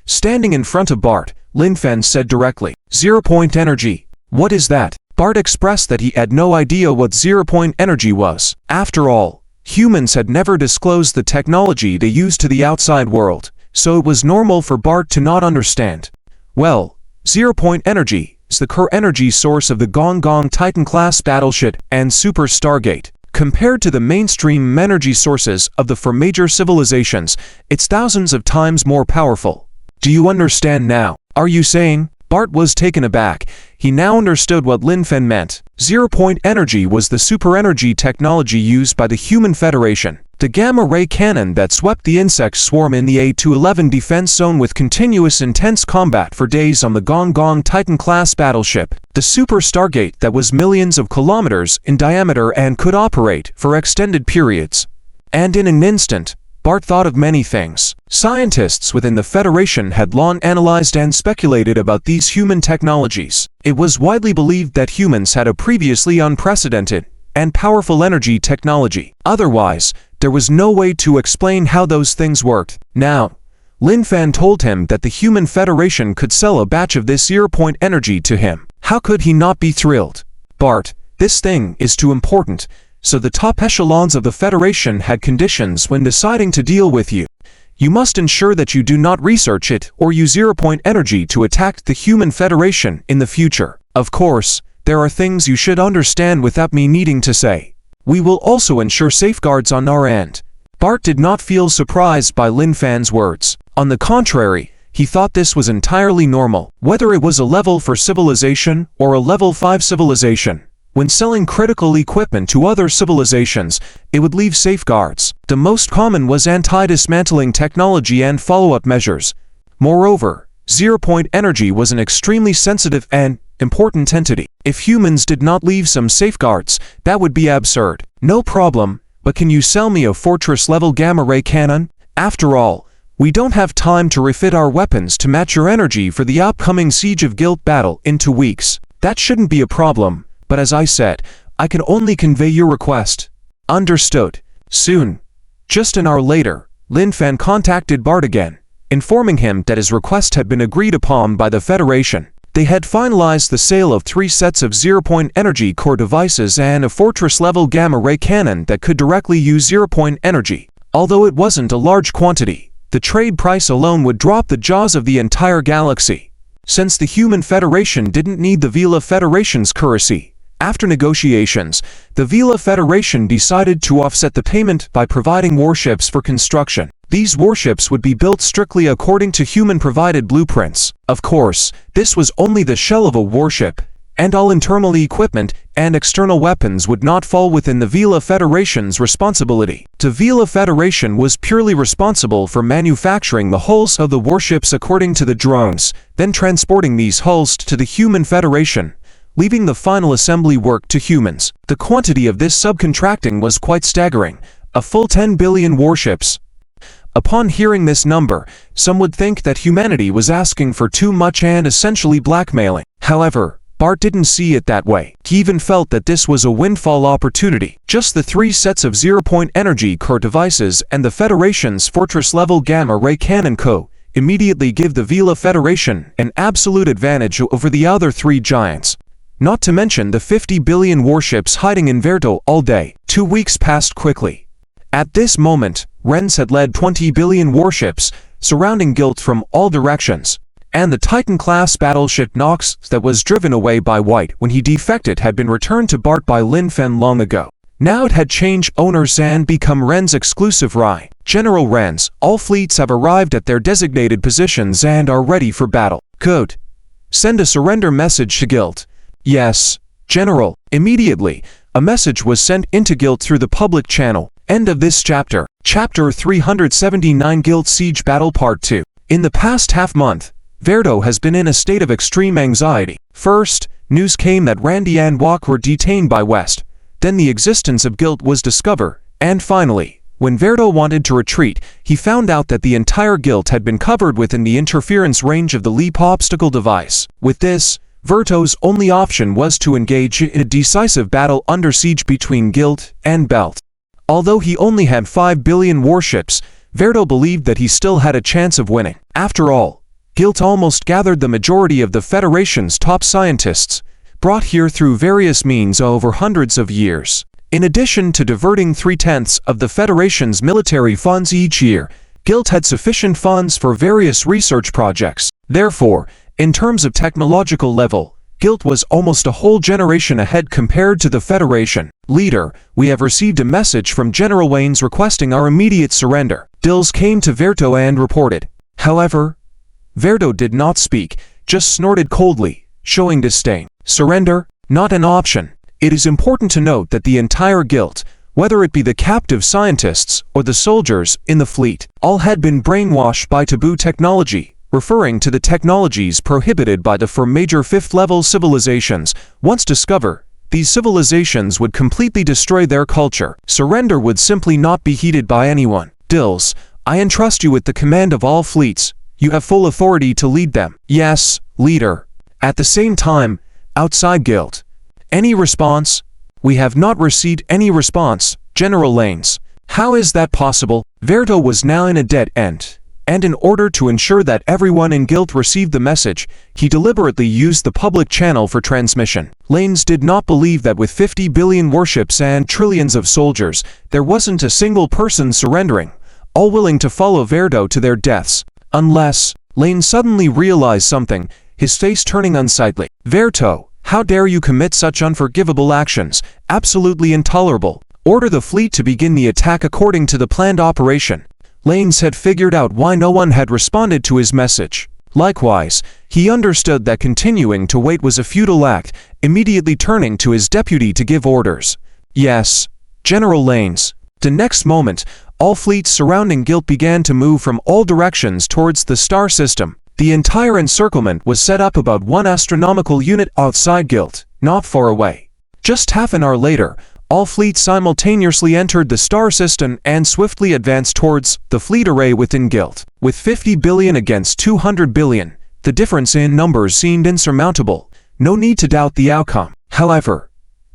Standing in front of Bart, Lin Fen said directly, "Zero-point energy? What is that?" Bart expressed that he had no idea what zero-point energy was. After all, humans had never disclosed the technology they used to the outside world, so it was normal for Bart to not understand. Well, zero-point energy is the core energy source of the Gong Gong Titan-class battleship and Super Stargate. Compared to the mainstream energy sources of the four major civilizations, it's thousands of times more powerful. Do you understand now? Are you saying? Bart was taken aback. He now understood what Lin Fen meant. Zero-point energy was the super energy technology used by the Human Federation. The gamma-ray cannon that swept the insect swarm in the A-11 defense zone with continuous intense combat for days on the Gong Gong Titan-class battleship. The Super Stargate that was millions of kilometers in diameter and could operate for extended periods. And in an instant, Bart thought of many things. Scientists within the Federation had long analyzed and speculated about these human technologies. It was widely believed that humans had a previously unprecedented and powerful energy technology. Otherwise, there was no way to explain how those things worked. Now, Lin Fen told him that the Human Federation could sell a batch of this zero-point energy to him. How could he not be thrilled? Bart, this thing is too important. So the top echelons of the Federation had conditions when deciding to deal with you. You must ensure that you do not research it or use zero-point energy to attack the Human Federation in the future. Of course, there are things you should understand without me needing to say. We will also ensure safeguards on our end. Bart did not feel surprised by Lin Fen's words. On the contrary, he thought this was entirely normal. Whether it was a level 4 civilization or a level 5 civilization, when selling critical equipment to other civilizations, it would leave safeguards. The most common was anti-dismantling technology and follow-up measures. Moreover, zero-point energy was an extremely sensitive and important entity. If humans did not leave some safeguards, that would be absurd. No problem, but can you sell me a fortress-level gamma-ray cannon? After all, we don't have time to refit our weapons to match your energy for the upcoming Siege of Guilt battle in 2 weeks. That shouldn't be a problem. But as I said, I can only convey your request. Understood. Soon. Just an hour later, Lin Fen contacted Bart again, informing him that his request had been agreed upon by the Federation. They had finalized the sale of 3 sets of zero-point energy core devices and a fortress-level gamma-ray cannon that could directly use zero-point energy. Although it wasn't a large quantity, the trade price alone would drop the jaws of the entire galaxy. Since the Human Federation didn't need the Vila Federation's currency, after negotiations, the Vila Federation decided to offset the payment by providing warships for construction. These warships would be built strictly according to human-provided blueprints. Of course, this was only the shell of a warship, and all internal equipment and external weapons would not fall within the Vila Federation's responsibility. The Vila Federation was purely responsible for manufacturing the hulls of the warships according to the drones, then transporting these hulls to the Human Federation, leaving the final assembly work to humans. The quantity of this subcontracting was quite staggering, a full 10 billion warships. Upon hearing this number, some would think that humanity was asking for too much and essentially blackmailing. However, Bart didn't see it that way. He even felt that this was a windfall opportunity. Just the 3 sets of zero-point energy core devices and the Federation's fortress-level gamma-ray cannon immediately give the Vila Federation an absolute advantage over the other 3 giants. Not to mention the 50 billion warships hiding in Verto all day. 2 weeks passed quickly. At this moment, Renz had led 20 billion warships, surrounding Guilt from all directions, and the Titan-class battleship Nox that was driven away by White when he defected had been returned to Bart by Lin Fen long ago. Now it had changed owners and become Ren's exclusive Rai. General Renz, all fleets have arrived at their designated positions and are ready for battle. Good. Send a surrender message to Guilt. Yes, General. Immediately, a message was sent into Guilt through the public channel. End of this chapter. Chapter 379 Guilt Siege Battle Part 2. In the past half-month, Verto has been in a state of extreme anxiety. First, news came that Randy and Wok were detained by West. Then the existence of Guilt was discovered. And finally, When Verto wanted to retreat, he found out that the entire guild had been covered within the interference range of the leap obstacle device. With this, Verto's only option was to engage in a decisive battle under siege between guild and belt. Although he only had 5 billion warships, Verto believed that he still had a chance of winning. After all, guild almost gathered the majority of the Federation's top scientists, brought here through various means over hundreds of years. In addition to diverting 3/10 of the Federation's military funds each year, guild had sufficient funds for various research projects. Therefore, in terms of technological level, guild was almost a whole generation ahead compared to the Federation. Leader, we have received a message from General Lanes requesting our immediate surrender. Dills came to Verto and reported. However, Verto did not speak, just snorted coldly, showing disdain. Surrender? Not an option. It is important to note that the entire guild, whether it be the captive scientists or the soldiers in the fleet, all had been brainwashed by taboo technology, referring to the technologies prohibited by the 4 major 5th-level civilizations. Once discovered, these civilizations would completely destroy their culture. Surrender would simply not be heeded by anyone. Dills, I entrust you with the command of all fleets. You have full authority to lead them. Yes, leader. At the same time, outside guild. Any response? We have not received any response, General Lanes. How is that possible? Verto was now in a dead end, and in order to ensure that everyone in guild received the message, he deliberately used the public channel for transmission. Lanes did not believe that with 50 billion warships and trillions of soldiers, there wasn't a single person surrendering, all willing to follow Verto to their deaths. Unless, Lanes suddenly realized something, his face turning unsightly. Verto, how dare you commit such unforgivable actions? Absolutely intolerable. Order the fleet to begin the attack according to the planned operation. Lanes had figured out why no one had responded to his message. Likewise, he understood that continuing to wait was a futile act, immediately turning to his deputy to give orders. Yes, General Lanes. The next moment, all fleets surrounding guild began to move from all directions towards the star system. The entire encirclement was set up about 1 astronomical unit outside guild, not far away. Just half an hour later, all fleets simultaneously entered the star system and swiftly advanced towards the fleet array within guild. With 50 billion against 200 billion, the difference in numbers seemed insurmountable. No need to doubt the outcome. However,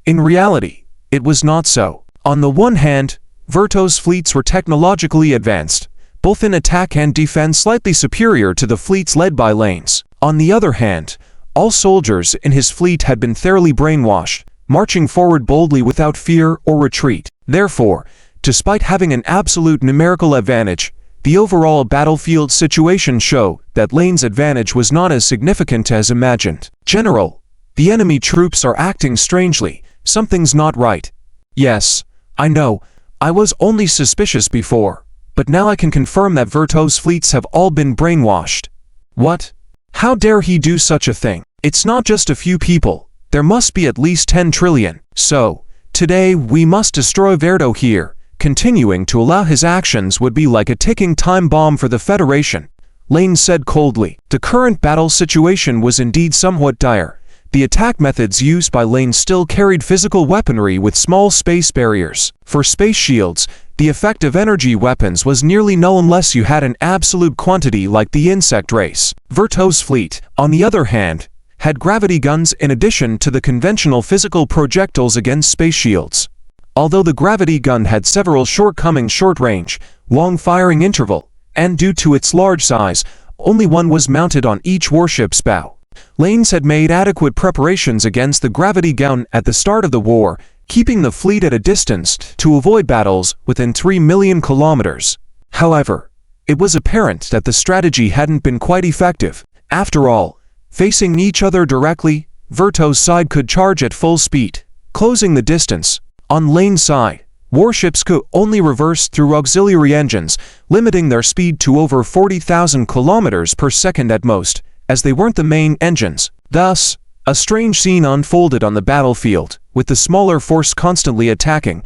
in reality, it was not so. On the one hand, Verto's fleets were technologically advanced, both in attack and defense slightly superior to the fleets led by Lanes. On the other hand, all soldiers in his fleet had been thoroughly brainwashed, marching forward boldly without fear or retreat. Therefore, despite having an absolute numerical advantage, the overall battlefield situation showed that Lane's advantage was not as significant as imagined. General, the enemy troops are acting strangely. Something's not right. Yes, I know. I was only suspicious before. But now I can confirm that Verto's fleets have all been brainwashed. What? How dare he do such a thing? It's not just a few people. There must be at least 10 trillion. So, today we must destroy Verto here. Continuing to allow his actions would be like a ticking time bomb for the Federation. Lane said coldly. The current battle situation was indeed somewhat dire. The attack methods used by Lane still carried physical weaponry with small space barriers. For space shields, the effect of energy weapons was nearly null unless you had an absolute quantity like the insect race. Verto's fleet, on the other hand, had gravity guns in addition to the conventional physical projectiles against space shields. Although the gravity gun had several shortcomings: short range, long firing interval, and due to its large size, only one was mounted on each warship's bow. Lanes had made adequate preparations against the gravity gun at the start of the war, keeping the fleet at a distance to avoid battles within 3 million kilometers. However, it was apparent that the strategy hadn't been quite effective. After all, facing each other directly, Verto's side could charge at full speed, closing the distance. On Lane's side, warships could only reverse through auxiliary engines, limiting their speed to over 40,000 kilometers per second at most, as they weren't the main engines. Thus, a strange scene unfolded on the battlefield, with the smaller force constantly attacking,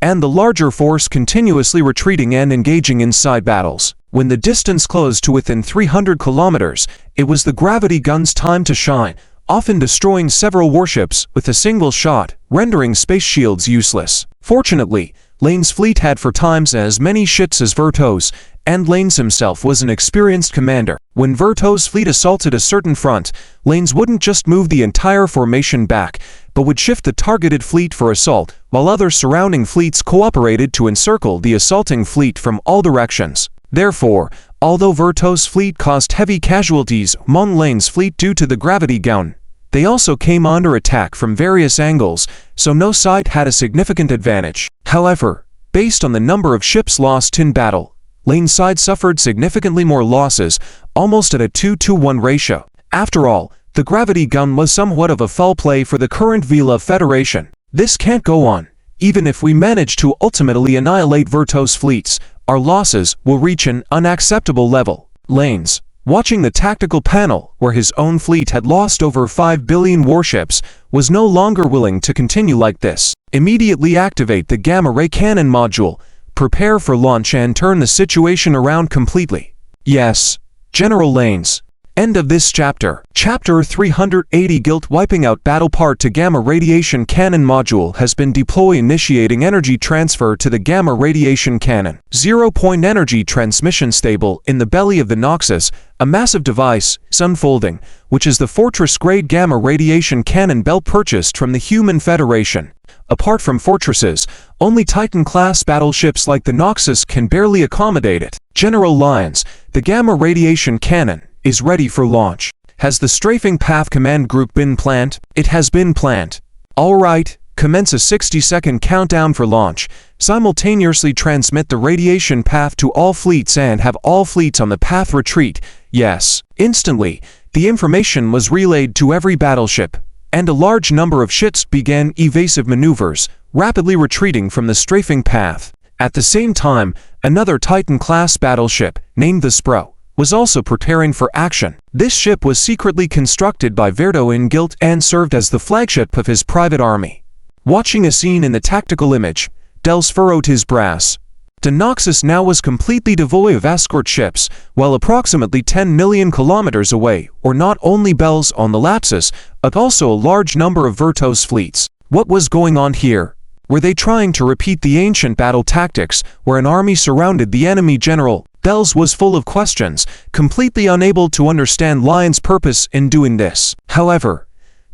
and the larger force continuously retreating and engaging in side battles. When the distance closed to within 300 kilometers, it was the gravity gun's time to shine, often destroying several warships with a single shot, rendering space shields useless. Fortunately, Lane's fleet had 4 times as many ships as Vertos, and Lanes himself was an experienced commander. When Vertos' fleet assaulted a certain front, Lanes wouldn't just move the entire formation back, but would shift the targeted fleet for assault, while other surrounding fleets cooperated to encircle the assaulting fleet from all directions. Therefore, although Vertos' fleet caused heavy casualties among Lane's fleet due to the gravity gun, they also came under attack from various angles, so no side had a significant advantage. However, based on the number of ships lost in battle, Lane's side suffered significantly more losses, almost at a 2-to-1 ratio. After all, the gravity gun was somewhat of a foul play for the current Vela Federation. This can't go on. Even if we manage to ultimately annihilate Vertos' fleets, our losses will reach an unacceptable level. Lanes, watching the tactical panel where his own fleet had lost over 5 billion warships, was no longer willing to continue like this. Immediately activate the Gamma Ray Cannon module, prepare for launch and turn the situation around completely. Yes, General Lanes. End of this chapter. Chapter 380 Guilt Wiping Out Battle Part to Gamma Radiation Cannon Module has been deployed, initiating energy transfer to the Gamma Radiation Cannon. 0-point energy transmission stable in the belly of the Noxus, a massive device, unfolding, which is the Fortress-grade Gamma Radiation Cannon belt purchased from the Human Federation. Apart from fortresses, only Titan-class battleships like the Noxus can barely accommodate it. General Lyons, the Gamma Radiation Cannon is ready for launch. Has the Strafing Path Command Group been planned? It has been planned. Alright, commence a 60-second countdown for launch. Simultaneously transmit the radiation path to all fleets and have all fleets on the path retreat. Yes. Instantly, the information was relayed to every battleship, and a large number of ships began evasive maneuvers, rapidly retreating from the strafing path. At the same time, another Titan-class battleship, named the Spro, was also preparing for action. This ship was secretly constructed by Verto in Guilt and served as the flagship of his private army. Watching a scene in the tactical image, Dels furrowed his brows. The Noxus now was completely devoid of escort ships, while approximately 10 million kilometers away were not only Bells on the Lapsus, but also a large number of Vertos fleets. What was going on here? Were they trying to repeat the ancient battle tactics, where an army surrounded the enemy general? Bells was full of questions, completely unable to understand Lyon's purpose in doing this. However,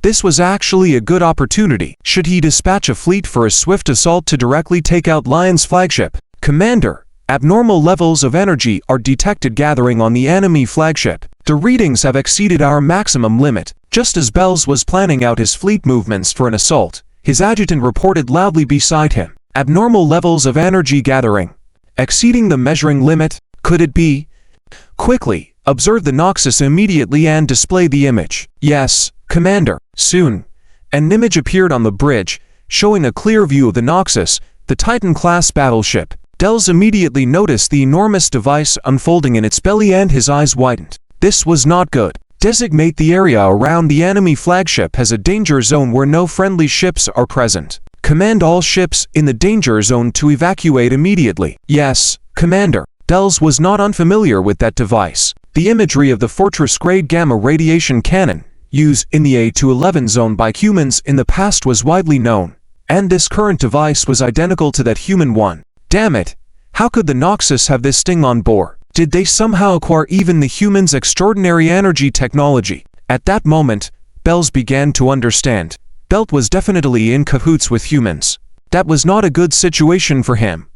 this was actually a good opportunity. Should he dispatch a fleet for a swift assault to directly take out Lyon's flagship? Commander, abnormal levels of energy are detected gathering on the enemy flagship. The readings have exceeded our maximum limit. Just as Bells was planning out his fleet movements for an assault, his adjutant reported loudly beside him. Abnormal levels of energy gathering. Exceeding the measuring limit? Could it be? Quickly, observe the Noxus immediately and display the image. Yes, Commander. Soon, an image appeared on the bridge, showing a clear view of the Noxus, the Titan-class battleship. Dels immediately noticed the enormous device unfolding in its belly and his eyes widened. This was not good. Designate the area around the enemy flagship as a danger zone where no friendly ships are present. Command all ships in the danger zone to evacuate immediately. Yes, Commander. Dels was not unfamiliar with that device. The imagery of the Fortress-grade Gamma Radiation Cannon, used in the A-11 zone by humans in the past, was widely known, and this current device was identical to that human one. Damn it! How could the Noxus have this thing on board? Did they somehow acquire even the humans' extraordinary energy technology? At that moment, Bells began to understand. Belt was definitely in cahoots with humans. That was not a good situation for him.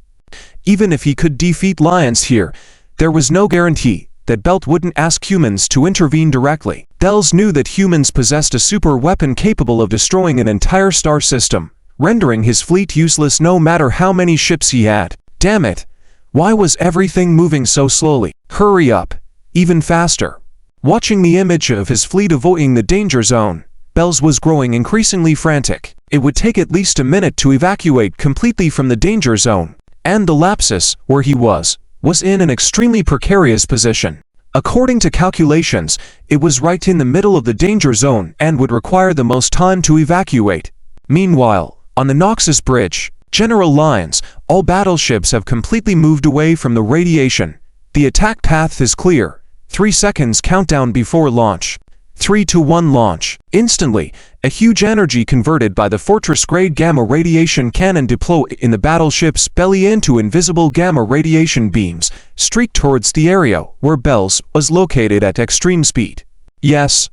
Even if he could defeat Lyons here, there was no guarantee that Belt wouldn't ask humans to intervene directly. Bells knew that humans possessed a super weapon capable of destroying an entire star system, rendering his fleet useless no matter how many ships he had. Damn it! Why was everything moving so slowly? Hurry up! Even faster! Watching the image of his fleet avoiding the danger zone, Bells was growing increasingly frantic. It would take at least a minute to evacuate completely from the danger zone, and the Lapsus, where he was in an extremely precarious position. According to calculations, it was right in the middle of the danger zone and would require the most time to evacuate. Meanwhile, on the Noxus bridge, General Lyons, all battleships have completely moved away from the radiation. The attack path is clear. 3 seconds countdown before launch. 3-to-1 launch. Instantly, a huge energy converted by the Fortress-grade gamma radiation cannon deployed in the battleship's belly into invisible gamma radiation beams, streaked towards the area where Bells was located at extreme speed. Yes,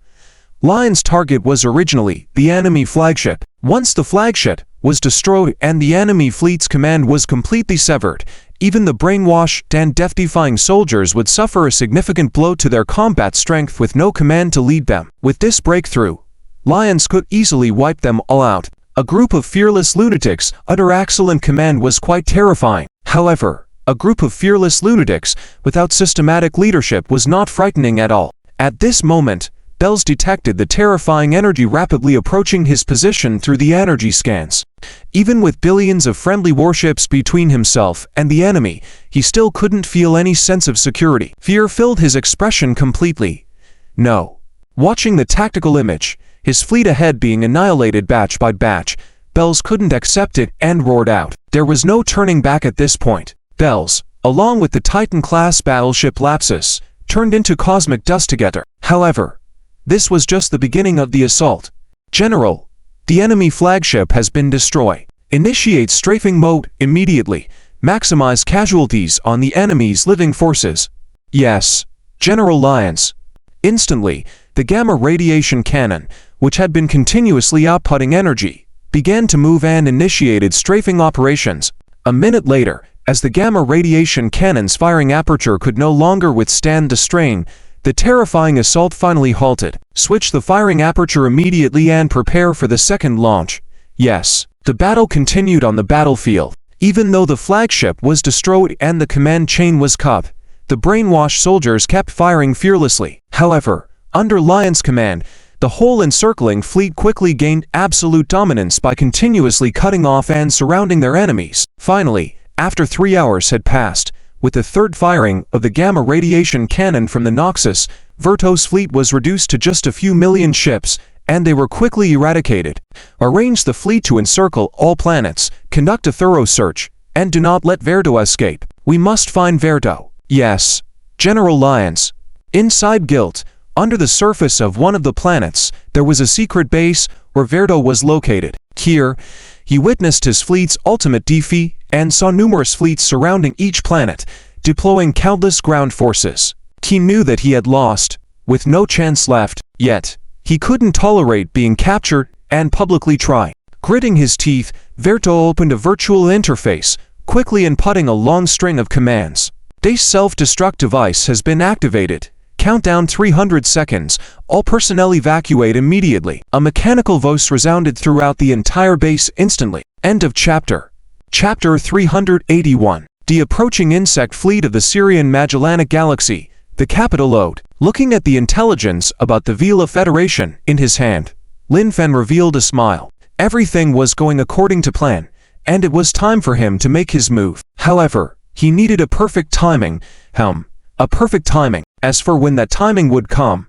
Lion's target was originally the enemy flagship. Once the flagship was destroyed and the enemy fleet's command was completely severed, even the brainwashed and death-defying soldiers would suffer a significant blow to their combat strength with no command to lead them. With this breakthrough, Lions could easily wipe them all out. A group of fearless lunatics under excellent command was quite terrifying. However, a group of fearless lunatics without systematic leadership was not frightening at all. At this moment, Bells detected the terrifying energy rapidly approaching his position through the energy scans. Even with billions of friendly warships between himself and the enemy, he still couldn't feel any sense of security. Fear filled his expression completely. No. Watching the tactical image, his fleet ahead being annihilated batch by batch, Bells couldn't accept it and roared out. There was no turning back at this point. Bells, along with the Titan-class battleship Lapsus, turned into cosmic dust together. However, this was just the beginning of the assault. General, the enemy flagship has been destroyed. Initiate strafing mode immediately. Maximize casualties on the enemy's living forces. Yes, General Lyons. Instantly, the gamma radiation cannon, which had been continuously outputting energy, began to move and initiated strafing operations. A minute later, as the gamma radiation cannon's firing aperture could no longer withstand the strain, the terrifying assault finally halted. Switch the firing aperture immediately and prepare for the second launch. Yes, the battle continued on the battlefield. Even though the flagship was destroyed and the command chain was cut, the brainwashed soldiers kept firing fearlessly. However, under Lion's command, the whole encircling fleet quickly gained absolute dominance by continuously cutting off and surrounding their enemies. Finally, after 3 hours had passed, with the third firing of the gamma radiation cannon from the Noxus, Vertos' fleet was reduced to just a few million ships, and they were quickly eradicated. Arrange the fleet to encircle all planets, conduct a thorough search, and do not let Verdo escape. We must find Verdo. Yes, General Lyons. Inside Guilt, under the surface of one of the planets, there was a secret base where Verdo was located. Here, he witnessed his fleet's ultimate defeat and saw numerous fleets surrounding each planet, deploying countless ground forces. He knew that he had lost, with no chance left, yet he couldn't tolerate being captured and publicly try. Gritting his teeth, Verdo opened a virtual interface, quickly inputting a long string of commands. This self-destruct device has been activated. Countdown 300 seconds. All personnel evacuate immediately. A mechanical voice resounded throughout the entire base instantly. End of chapter. Chapter 381. The approaching insect fleet of the Syrian Magellanic Galaxy, the capital Ode. Looking at the intelligence about the Vila Federation in his hand, Lin Fen revealed a smile. Everything was going according to plan, and it was time for him to make his move. However, he needed a perfect timing. A perfect timing. As for when that timing would come,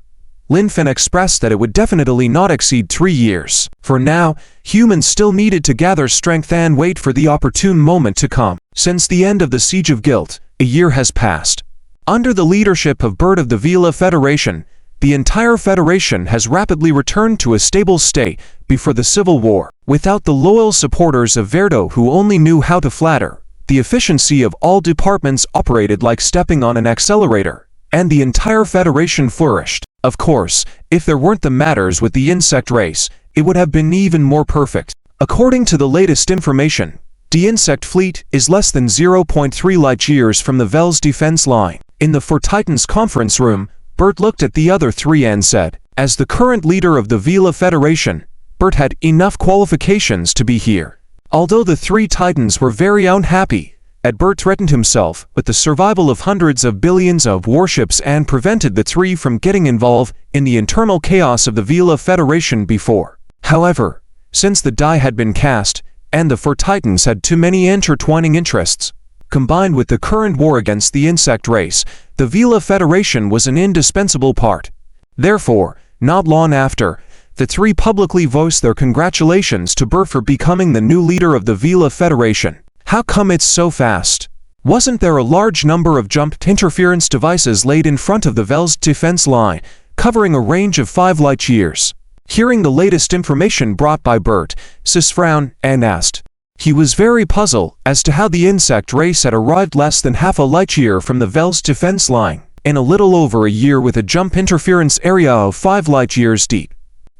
Lin Fen expressed that it would definitely not exceed 3 years. For now, humans still needed to gather strength and wait for the opportune moment to come. Since the end of the Siege of Guilt, a year has passed. Under the leadership of Bert of the Vila Federation, the entire Federation has rapidly returned to a stable state before the Civil War. Without the loyal supporters of Verdo who only knew how to flatter, the efficiency of all departments operated like stepping on an accelerator, and the entire Federation flourished. Of course, if there weren't the matters with the insect race, it would have been even more perfect. According to the latest information, the insect fleet is less than 0.3 light-years from the Vels defense line. In the For Titans conference room, Bert looked at the other three and said, as the current leader of the Vila Federation, Bert had enough qualifications to be here. Although the three Titans were very unhappy, Bert threatened himself with the survival of hundreds of billions of warships and prevented the three from getting involved in the internal chaos of the Vila Federation before. However, since the die had been cast, and the Four Titans had too many intertwining interests, combined with the current war against the insect race, the Vila Federation was an indispensable part. Therefore, not long after, the three publicly voiced their congratulations to Bert for becoming the new leader of the Vila Federation. How come it's so fast? Wasn't there a large number of jumped interference devices laid in front of the Vels defense line? covering a range of 5 light-years. Hearing the latest information brought by Bert, Sis frowned and asked. He was very puzzled as to how the insect race had arrived less than half a light-year from the Vel's defense line, and a little over a year with a jump interference area of 5 light-years deep.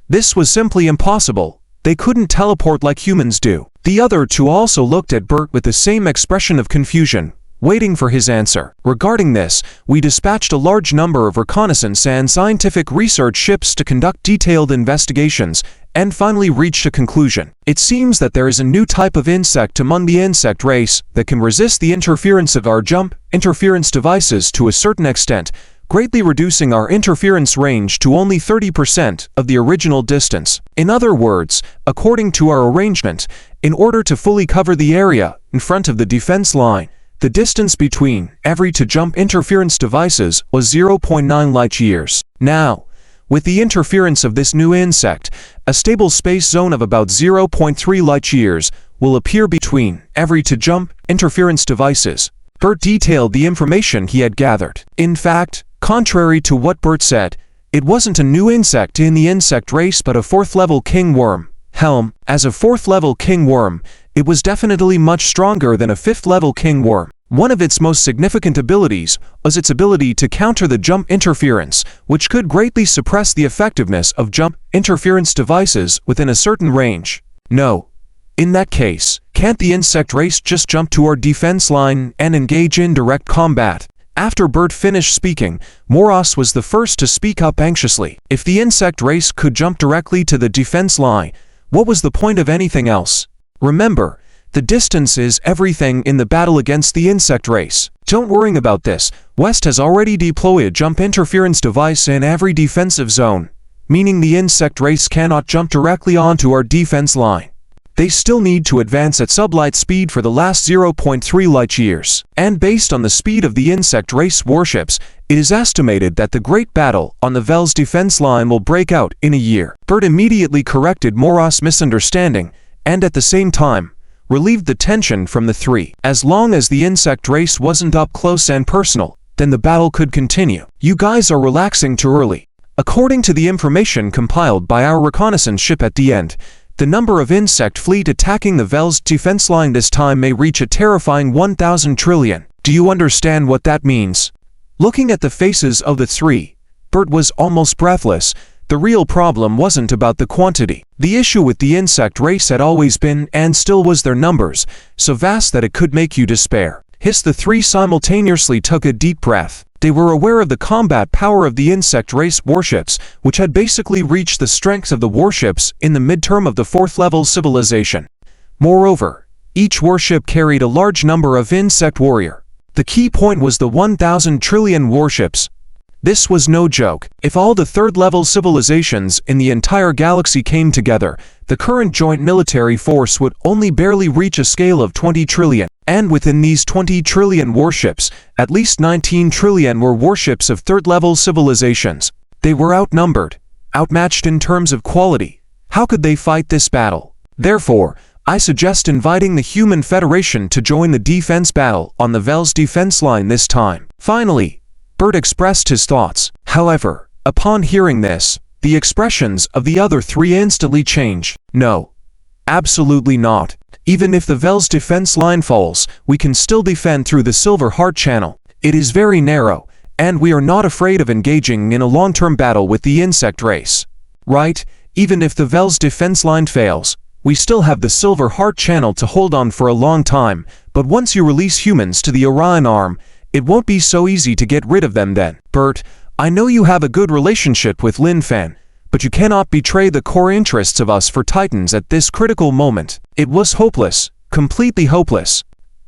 This was simply impossible. They couldn't teleport like humans do. The other two also looked at Bert with the same expression of confusion, waiting for his answer. Regarding this, we dispatched a large number of reconnaissance and scientific research ships to conduct detailed investigations, and finally reached a conclusion. It seems that there is a new type of insect among the insect race that can resist the interference of our jump interference devices to a certain extent, greatly reducing our interference range to only 30% of the original distance. In other words, according to our arrangement, in order to fully cover the area in front of the defense line, the distance between every two jump interference devices was 0.9 light-years. Now, with the interference of this new insect, a stable space zone of about 0.3 light-years will appear between every two jump interference devices. Bert detailed the information he had gathered. In fact, contrary to what Bert said, it wasn't a new insect in the insect race but a 4th-level king worm. Helm, as a 4th-level king worm, it was definitely much stronger than a 5th-level king worm. One of its most significant abilities was its ability to counter the jump interference, which could greatly suppress the effectiveness of jump interference devices within a certain range. No. In that case, can't the insect race just jump to our defense line and engage in direct combat? After Bert finished speaking, Moros was the first to speak up anxiously. If the insect race could jump directly to the defense line, what was the point of anything else? Remember, the distance is everything in the battle against the insect race. Don't worry about this. West has already deployed a jump interference device in every defensive zone, meaning the insect race cannot jump directly onto our defense line. They still need to advance at sublight speed for the last 0.3 light-years. And based on the speed of the insect race warships, it is estimated that the great battle on the Vel's defense line will break out in a year. Bert immediately corrected Moros' misunderstanding, and at the same time, relieved the tension from the three. As long as the insect race wasn't up close and personal, then the battle could continue. You guys are relaxing too early. According to the information compiled by our reconnaissance ship at the end, the number of insect fleet attacking the Vel's defense line this time may reach a terrifying 1,000 trillion. Do you understand what that means? Looking at the faces of the three, Bert was almost breathless. The real problem wasn't about the quantity. The issue with the insect race had always been, and still was, their numbers, so vast that it could make you despair. The three simultaneously took a deep breath. They were aware of the combat power of the insect race warships, which had basically reached the strength of the warships in the midterm of the 4th-level civilization. Moreover, each warship carried a large number of insect warrior. The key point was the 1,000 trillion warships. This was no joke. If all the 3rd-level civilizations in the entire galaxy came together, the current joint military force would only barely reach a scale of 20 trillion. And within these 20 trillion warships, at least 19 trillion were warships of 3rd-level civilizations. They were outnumbered, outmatched in terms of quality. How could they fight this battle? Therefore, I suggest inviting the Human Federation to join the defense battle on the Vel's defense line this time. Finally, Bert expressed his thoughts. However, upon hearing this, the expressions of the other three instantly changed. No. Absolutely not. Even if the Vel's defense line falls, we can still defend through the Silver Heart Channel. It is very narrow, and we are not afraid of engaging in a long-term battle with the insect race. Right? Even if the Vel's defense line fails, we still have the Silver Heart Channel to hold on for a long time, but once you release humans to the Orion Arm, it won't be so easy to get rid of them then. Bert, I know you have a good relationship with Lin Fan, but you cannot betray the core interests of us for Titans at this critical moment. It was hopeless, completely hopeless.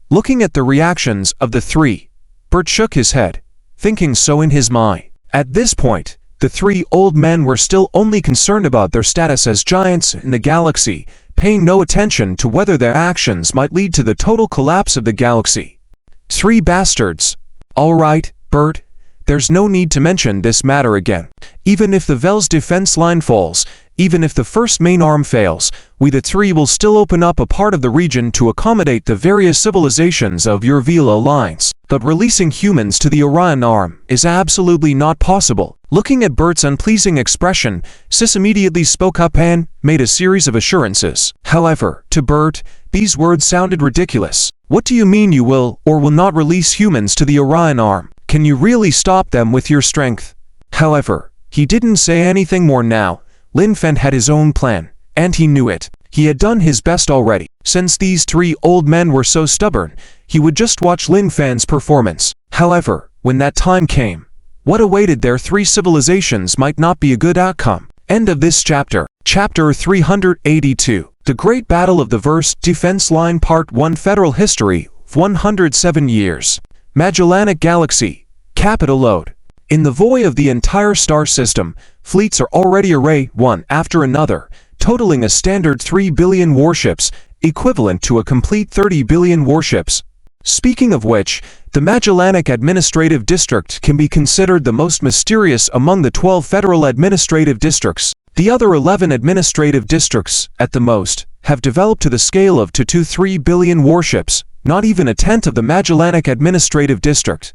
Looking at the reactions of the three, Bert shook his head, thinking so in his mind. At this point, the three old men were still only concerned about their status as giants in the galaxy, paying no attention to whether their actions might lead to the total collapse of the galaxy. Three bastards. All right, Bert. There's no need to mention this matter again. Even if the Vel's defense line falls, Even if the first main arm fails, we the three will still open up a part of the region to accommodate the various civilizations of your Vela Alliance. But releasing humans to the Orion arm is absolutely not possible. Looking at Bert's unpleasing expression, Sis immediately spoke up and made a series of assurances. However, to Bert, these words sounded ridiculous. What do you mean you will or will not release humans to the Orion arm? Can you really stop them with your strength? However, he didn't say anything more now. Lin Fen had his own plan, and he knew it. He had done his best already. Since these three old men were so stubborn, he would just watch Lin Fen's performance. However, when that time came, what awaited their three civilizations might not be a good outcome. End of this chapter. Chapter 382. The Great Battle of the Verse Defense Line Part 1. Federal History of 107 Years. Magellanic Galaxy. Capital Ode. In the void of the entire star system, fleets are already arrayed one after another, totaling a standard 3 billion warships, equivalent to a complete 30 billion warships. Speaking of which, the Magellanic Administrative District can be considered the most mysterious among the 12 federal administrative districts. The other 11 administrative districts, at the most, have developed to the scale of 2 to 3 billion warships, not even a tenth of the Magellanic Administrative District.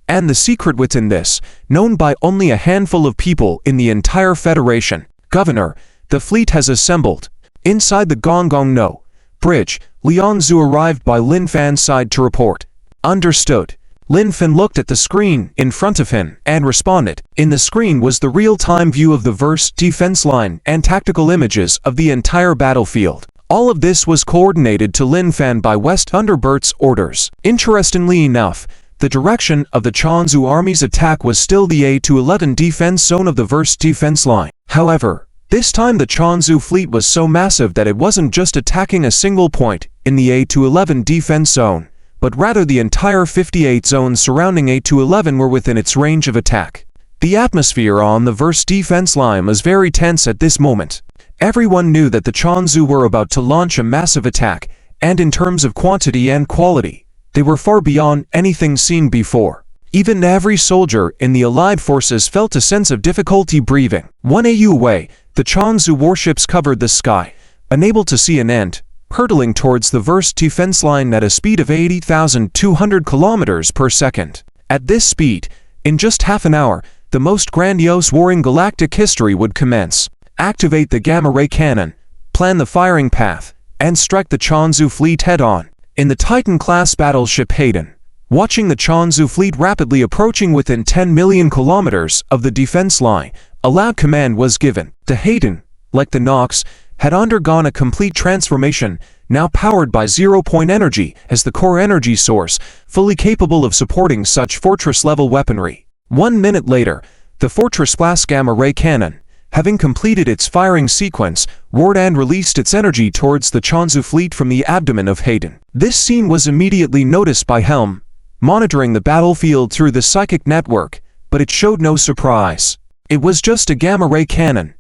And the secret within this, known by only a handful of people in the entire Federation. Governor, the fleet has assembled. Inside the Gonggong-no bridge, Liang Zhu arrived by Lin Fan's side to report. Understood. Lin Fan looked at the screen in front of him and responded. In the screen was the real-time view of the verse defense line and tactical images of the entire battlefield. All of this was coordinated to Lin Fan by West under Bert's orders. Interestingly enough, the direction of the Changzhou army's attack was still the A-11 defense zone of the verse defense line. However, this time the Changzhou fleet was so massive that it wasn't just attacking a single point in the A-11 defense zone, but rather the entire 58 zones surrounding A-11 were within its range of attack. The atmosphere on the verse defense line was very tense at this moment. Everyone knew that the Changzhou were about to launch a massive attack, and in terms of quantity and quality, they were far beyond anything seen before. Even every soldier in the Allied forces felt a sense of difficulty breathing. 1 AU away, the Changzhou warships covered the sky, unable to see an end, hurtling towards the verse defense line at a speed of 80,200 kilometers per second. At this speed, in just half an hour, the most grandiose war in galactic history would commence. Activate the gamma-ray cannon, plan the firing path, and strike the Changzhou fleet head-on. In the Titan-class battleship Hayden, watching the Changzhou fleet rapidly approaching within 10 million kilometers of the defense line, a loud command was given. The Hayden, like the Nox, had undergone a complete transformation, now powered by zero-point energy as the core energy source, fully capable of supporting such fortress-level weaponry. 1 minute later, the Fortress-class gamma-ray cannon, having completed its firing sequence, roared and released its energy towards the Changzhou fleet from the abdomen of Hayden. This scene was immediately noticed by Helm, monitoring the battlefield through the psychic network, but it showed no surprise. It was just a gamma-ray cannon.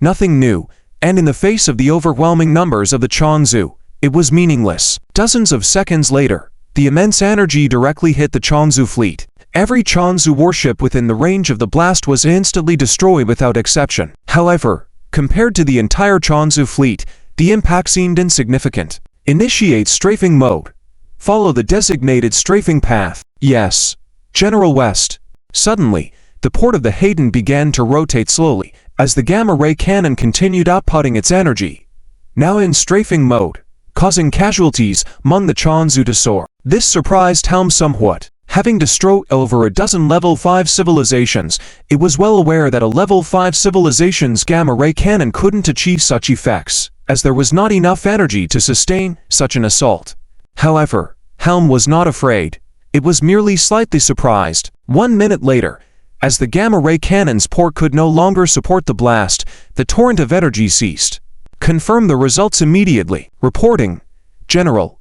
Nothing new, and in the face of the overwhelming numbers of the Changzhou, it was meaningless. Dozens of seconds later, the immense energy directly hit the Changzhou fleet. Every Changzhou warship within the range of the blast was instantly destroyed without exception. However, compared to the entire Changzhou fleet, the impact seemed insignificant. Initiate strafing mode. Follow the designated strafing path. Yes. General West. Suddenly, the port of the Hayden began to rotate slowly as the gamma-ray cannon continued outputting its energy, now in strafing mode, causing casualties among the Changzhou to soar. This surprised Helm somewhat. Having destroyed over a dozen level 5 civilizations, it was well aware that a level 5 civilization's gamma-ray cannon couldn't achieve such effects, as there was not enough energy to sustain such an assault. However, Helm was not afraid. It was merely slightly surprised. 1 minute later, as the gamma-ray cannon's port could no longer support the blast, the torrent of energy ceased. Confirm the results immediately. Reporting. General.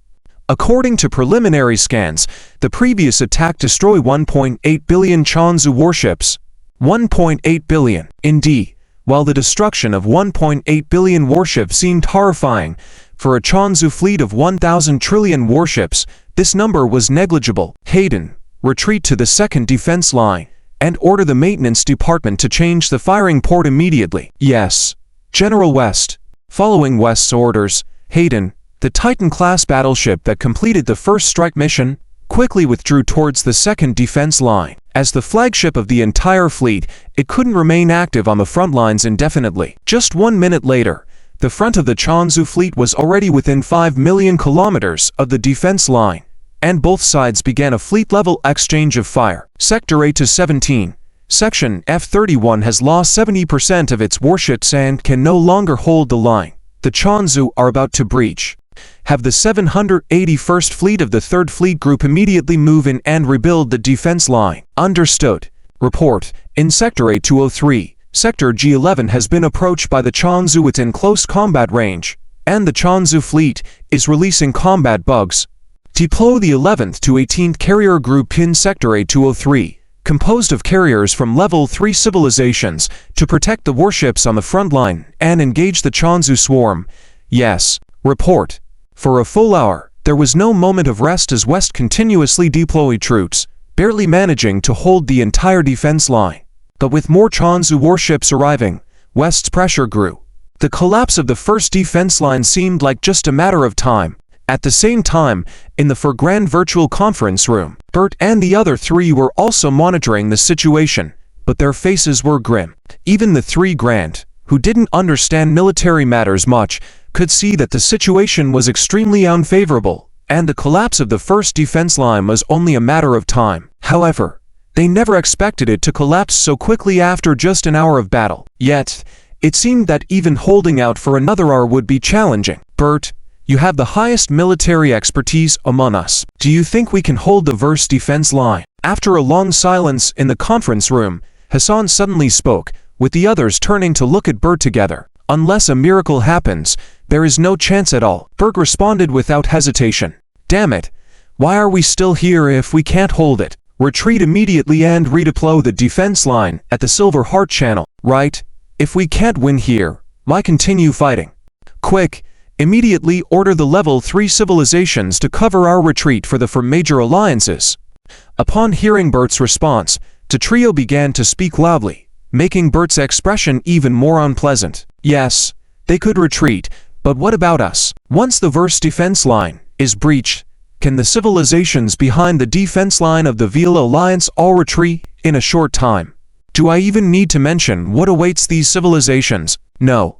According to preliminary scans, the previous attack destroyed 1.8 billion Changzhou warships. 1.8 billion. Indeed, while the destruction of 1.8 billion warships seemed horrifying, for a Changzhou fleet of 1,000 trillion warships, this number was negligible. Hayden, retreat to the second defense line, and order the maintenance department to change the firing port immediately. Yes. General West. Following West's orders, Hayden, the Titan-class battleship that completed the first strike mission, quickly withdrew towards the second defense line. As the flagship of the entire fleet, it couldn't remain active on the front lines indefinitely. Just 1 minute later, the front of the Changzhou fleet was already within 5 million kilometers of the defense line, and both sides began a fleet-level exchange of fire. Sector 8 to 17. Section F-31 has lost 70% of its warships and can no longer hold the line. The Changzhou are about to breach. Have the 781st Fleet of the 3rd Fleet Group immediately move in and rebuild the defense line. Understood. Report. In Sector 8203, Sector G11 has been approached by the Changzhou within close combat range, and the Changzhou fleet is releasing combat bugs. Deploy the 11th to 18th Carrier Group in Sector 8203, composed of carriers from Level 3 civilizations, to protect the warships on the front line and engage the Changzhou swarm. Yes. Report. For a full hour, there was no moment of rest as West continuously deployed troops, barely managing to hold the entire defense line. But with more Changzhou warships arriving, West's pressure grew. The collapse of the first defense line seemed like just a matter of time. At the same time, in the Grand virtual conference room, Bert and the other three were also monitoring the situation, but their faces were grim. Even the three Grand, who didn't understand military matters much, could see that the situation was extremely unfavorable, and the collapse of the first defense line was only a matter of time. However, they never expected it to collapse so quickly after just an hour of battle. Yet, it seemed that even holding out for another hour would be challenging. Bert, you have the highest military expertise among us. Do you think we can hold the verse defense line? After a long silence in the conference room, Hassan suddenly spoke, with the others turning to look at Bert together. Unless a miracle happens, there is no chance at all. Bert responded without hesitation. Damn it. Why are we still here if we can't hold it? Retreat immediately and redeploy the defense line at the Silver Heart Channel. Right? If we can't win here, why continue fighting? Quick, immediately order the Level 3 civilizations to cover our retreat for major alliances. Upon hearing Bert's response, the trio began to speak loudly, making Bert's expression even more unpleasant. Yes, they could retreat, but what about us? Once the verse defense line is breached, can the civilizations behind the defense line of the Veal Alliance all retreat in a short time? Do I even need to mention what awaits these civilizations? No.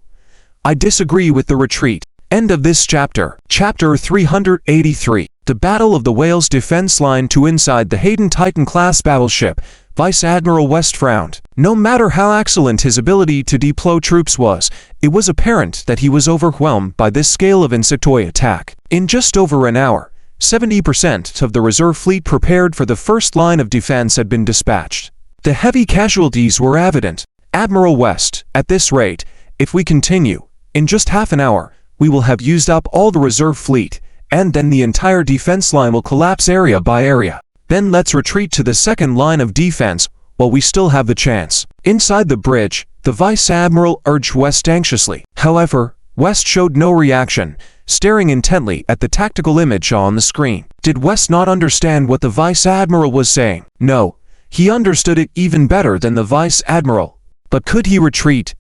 I disagree with the retreat. End of this chapter. Chapter 383. The Battle of the Whales Defense Line to inside the Hayden Titan-class battleship. Vice Admiral West frowned. No matter how excellent his ability to deploy troops was, it was apparent that he was overwhelmed by this scale of insectoid attack. In just over an hour, 70% of the reserve fleet prepared for the first line of defense had been dispatched. The heavy casualties were evident. Admiral West, at this rate, if we continue, in just half an hour, we will have used up all the reserve fleet, and then the entire defense line will collapse area by area. Then let's retreat to the second line of defense while we still have the chance. Inside the bridge, the Vice Admiral urged West anxiously. However, West showed no reaction, staring intently at the tactical image on the screen. Did West not understand what the Vice Admiral was saying? No, he understood it even better than the Vice Admiral. But could he retreat?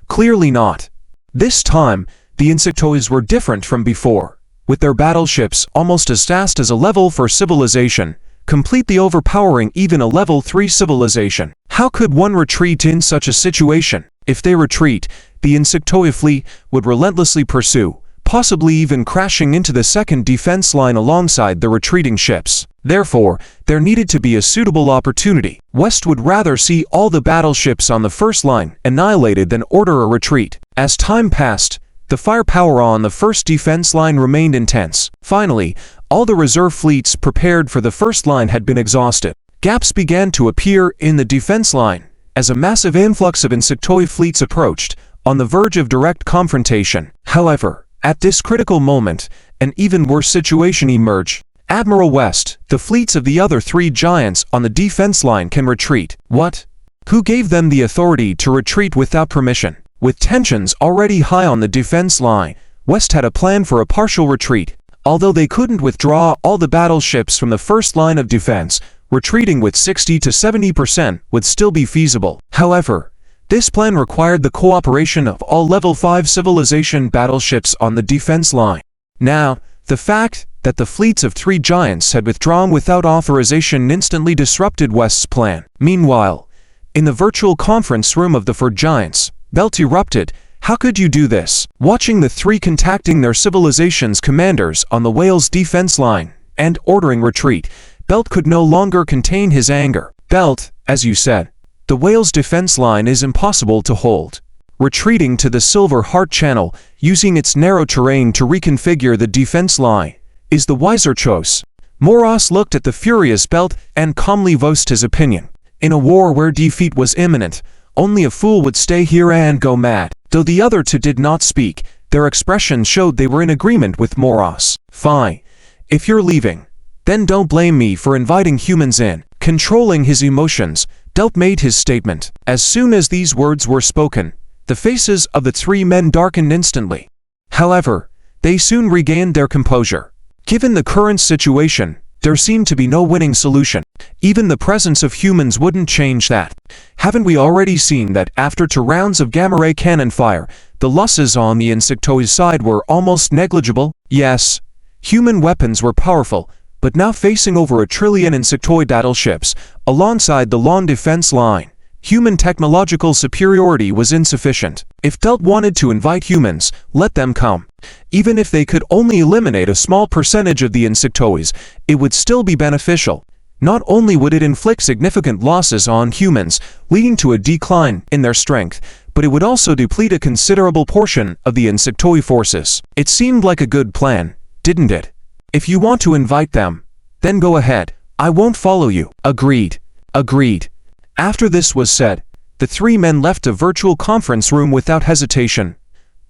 Clearly not. This time, the insectoids were different from before, with their battleships almost as fast as a Level 4 civilization, completely overpowering even a Level 3 civilization. How could one retreat in such a situation? If they retreat, the insectoid fleet would relentlessly pursue, possibly even crashing into the second defense line alongside the retreating ships. Therefore, there needed to be a suitable opportunity. West would rather see all the battleships on the first line annihilated than order a retreat. As time passed, the firepower on the first defense line remained intense. Finally, all the reserve fleets prepared for the first line had been exhausted. Gaps began to appear in the defense line as a massive influx of insectoid fleets approached, on the verge of direct confrontation. However, at this critical moment, an even worse situation emerged. Admiral West, the fleets of the other three giants on the defense line can retreat. What? Who gave them the authority to retreat without permission? With tensions already high on the defense line, West had a plan for a partial retreat. Although they couldn't withdraw all the battleships from the first line of defense, retreating with 60 to 70% would still be feasible. However, This plan required the cooperation of all Level 5 civilization battleships on the defense line. Now, the fact that the fleets of 3 giants had withdrawn without authorization instantly disrupted West's plan. Meanwhile, in the virtual conference room of the 4 giants, Belt erupted. How could you do this? Watching the 3 contacting their civilization's commanders on the whale's defense line and ordering retreat, Belt could no longer contain his anger. Belt, as you said, the whale's defense line is impossible to hold. Retreating to the Silver Heart Channel, using its narrow terrain to reconfigure the defense line, is the wiser choice. Moros looked at the furious Belt and calmly voiced his opinion. In a war where defeat was imminent, only a fool would stay here and go mad. Though the other 2 did not speak, their expressions showed they were in agreement with Moros. Fine. If you're leaving, then don't blame me for inviting humans in. Controlling his emotions, Belt made his statement. As soon as these words were spoken, the faces of the 3 men darkened instantly. However, they soon regained their composure. Given the current situation, there seemed to be no winning solution. Even the presence of humans wouldn't change that. Haven't we already seen that after 2 rounds of gamma ray cannon fire, the losses on the Insectoid side were almost negligible? Yes, human weapons were powerful, but now facing over 1 trillion Insectoid battleships, alongside the long defense line, human technological superiority was insufficient. If Belt wanted to invite humans, let them come. Even if they could only eliminate a small percentage of the Insectoids, it would still be beneficial. Not only would it inflict significant losses on humans, leading to a decline in their strength, but it would also deplete a considerable portion of the Insectoid forces. It seemed like a good plan, didn't it? If you want to invite them, then go ahead. I won't follow you. Agreed. Agreed. After this was said, the 3 men left the virtual conference room without hesitation,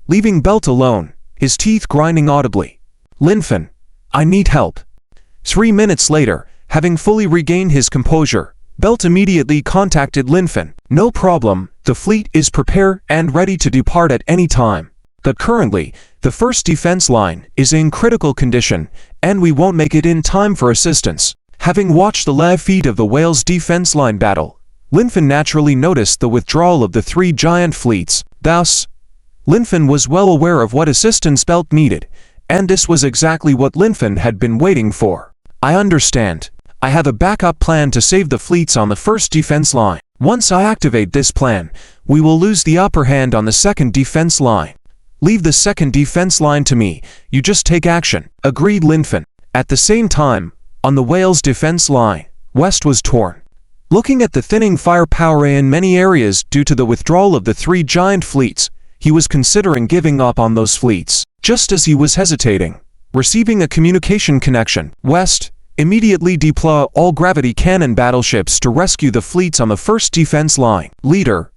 leaving Belt alone, his teeth grinding audibly. Lin Fen, I need help. 3 minutes later, having fully regained his composure, Belt immediately contacted Lin Fen. No problem, the fleet is prepared and ready to depart at any time. But currently, the first defense line is in critical condition, and we won't make it in time for assistance. Having watched the live feed of the whale's defense line battle, Lin Fen naturally noticed the withdrawal of the 3 giant fleets. Thus, Lin Fen was well aware of what assistance Belt needed, and this was exactly what Lin Fen had been waiting for. I understand. I have a backup plan to save the fleets on the first defense line. Once I activate this plan, we will lose the upper hand on the second defense line. Leave the second defense line to me, you just take action. Agreed Lin Fen. At the same time, on the whale's defense line, West was torn. Looking at the thinning firepower in many areas due to the withdrawal of the 3 giant fleets, he was considering giving up on those fleets. Just as he was hesitating, receiving a communication connection, West immediately deploy all gravity cannon battleships to rescue the fleets on the first defense line. Leader,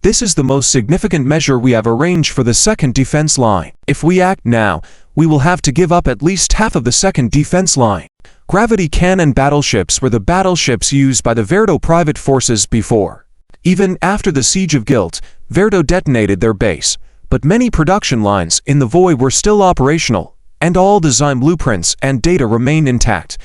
this is the most significant measure we have arranged for the second defense line. If we act now, we will have to give up at least half of the second defense line. Gravity cannon battleships were the battleships used by the Verdo private forces before. Even after the Siege of Guilt, Verdo detonated their base, but many production lines in the Void were still operational, and all design blueprints and data remained intact.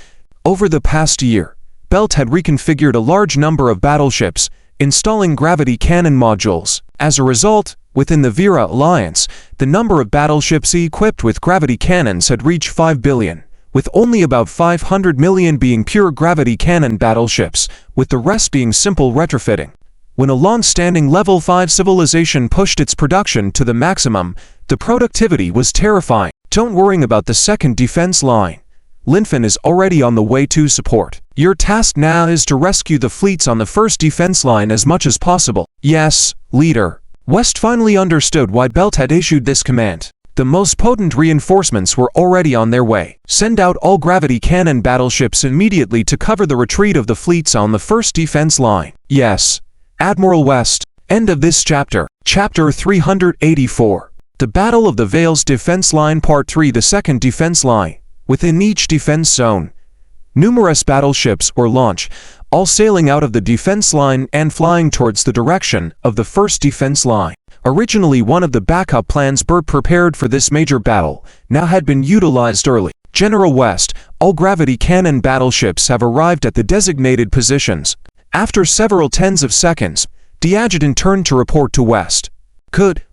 Over the past year, Belt had reconfigured a large number of battleships, installing gravity cannon modules. As a result, within the Vera Alliance, the number of battleships equipped with gravity cannons had reached 5 billion, with only about 500 million being pure gravity cannon battleships, with the rest being simple retrofitting. When a long-standing Level 5 civilization pushed its production to the maximum, the productivity was terrifying. Don't worry about the second defense line. Lin Fen is already on the way to support. Your task now is to rescue the fleets on the first defense line as much as possible. Yes, leader. West finally understood why Belt had issued this command. The most potent reinforcements were already on their way. Send out all gravity cannon battleships immediately to cover the retreat of the fleets on the first defense line. Yes, Admiral West. End of this chapter. Chapter 384. The Battle of the Vale's Defense Line Part 3. The second defense line. Within each defense zone, numerous battleships were launched, all sailing out of the defense line and flying towards the direction of the first defense line. Originally one of the backup plans Bert prepared for this major battle, now had been utilized early. General West, all gravity cannon battleships have arrived at the designated positions. After several tens of seconds, The adjutant turned to report to West. Could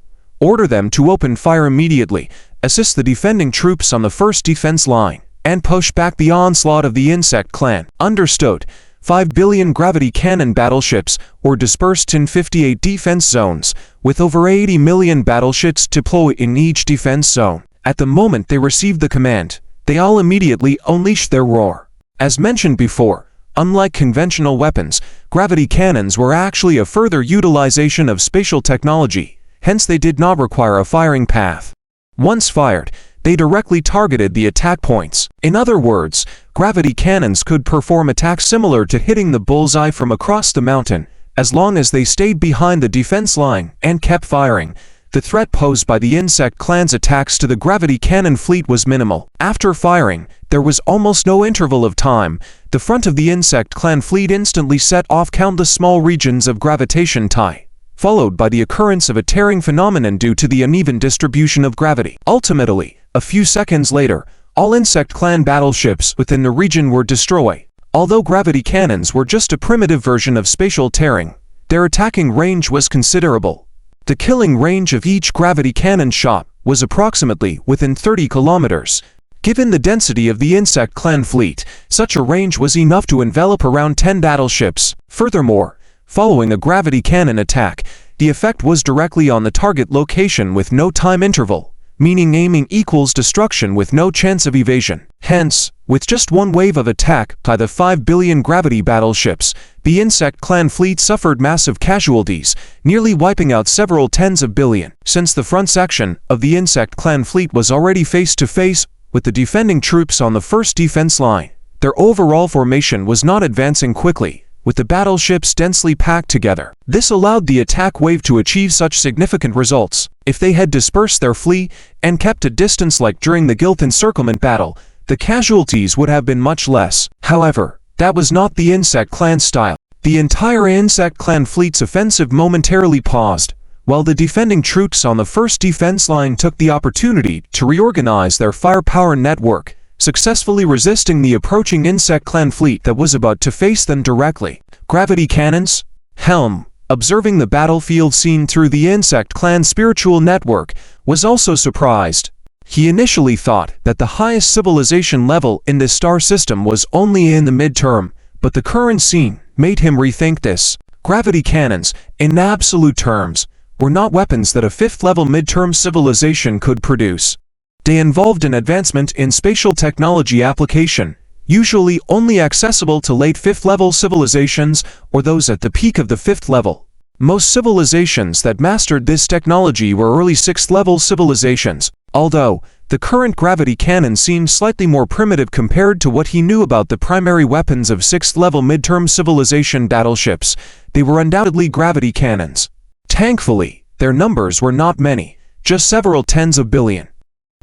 order them to open fire immediately, assist the defending troops on the first defense line, and push back the onslaught of the insect clan. Understood. 5 billion gravity cannon battleships were dispersed in 58 defense zones, with over 80 million battleships deployed in each defense zone. At the moment they received the command, they all immediately unleashed their roar. As mentioned before, unlike conventional weapons, gravity cannons were actually a further utilization of spatial technology, hence they did not require a firing path. Once fired, they directly targeted the attack points. In other words, gravity cannons could perform attacks similar to hitting the bullseye from across the mountain, as long as they stayed behind the defense line and kept firing. The threat posed by the insect clan's attacks to the gravity cannon fleet was minimal. After firing, there was almost no interval of time. The front of the insect clan fleet instantly set off countless small regions of gravitation tie, followed by the occurrence of a tearing phenomenon due to the uneven distribution of gravity. Ultimately, a few seconds later, all insect clan battleships within the region were destroyed. Although gravity cannons were just a primitive version of spatial tearing, their attacking range was considerable. The killing range of each gravity cannon shot was approximately within 30 kilometers. Given the density of the insect clan fleet, such a range was enough to envelop around 10 battleships. Furthermore, following a gravity cannon attack, the effect was directly on the target location with no time interval, meaning aiming equals destruction with no chance of evasion. Hence, with just one wave of attack by the 5 billion gravity battleships, the insect clan fleet suffered massive casualties, nearly wiping out several tens of billion. Since the front section of the insect clan fleet was already face-to-face with the defending troops on the first defense line, their overall formation was not advancing quickly, with the battleships densely packed together. This allowed the attack wave to achieve such significant results. If they had dispersed their fleet and kept a distance like during the Gilth encirclement battle, the casualties would have been much less. However, that was not the insect clan style. The entire insect clan fleet's offensive momentarily paused, while the defending troops on the first defense line took the opportunity to reorganize their firepower network, successfully resisting the approaching insect clan fleet that was about to face them directly. Gravity cannons? Helm, observing the battlefield scene through the insect clan spiritual network, was also surprised. He initially thought that the highest civilization level in this star system was only in the midterm, but the current scene made him rethink this. Gravity cannons, in absolute terms, were not weapons that a 5th-level midterm civilization could produce. They involved an advancement in spatial technology application, usually only accessible to late 5th-level civilizations or those at the peak of the 5th level. Most civilizations that mastered this technology were early 6th-level civilizations, although the current gravity cannon seemed slightly more primitive compared to what he knew about the primary weapons of 6th-level midterm civilization battleships. They were undoubtedly gravity cannons. Thankfully, their numbers were not many, just several tens of billion.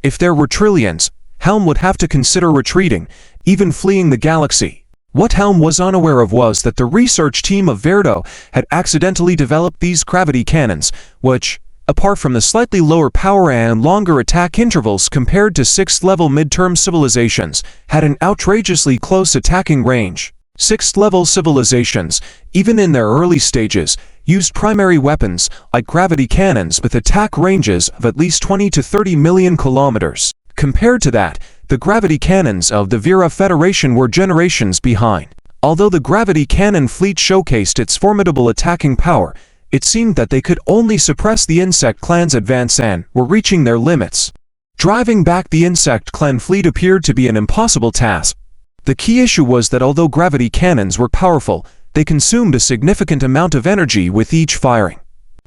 If there were trillions, Helm would have to consider retreating, even fleeing the galaxy. What Helm was unaware of was that the research team of Verdo had accidentally developed these gravity cannons, which, apart from the slightly lower power and longer attack intervals compared to 6th-level midterm civilizations, had an outrageously close attacking range. 6th-level civilizations, even in their early stages, used primary weapons like gravity cannons with attack ranges of at least 20 to 30 million kilometers. Compared to that, the gravity cannons of the Vera Federation were generations behind. Although the gravity cannon fleet showcased its formidable attacking power, it seemed that they could only suppress the insect clan's advance and were reaching their limits. Driving back the insect clan fleet appeared to be an impossible task. The key issue was that although gravity cannons were powerful, they consumed a significant amount of energy with each firing.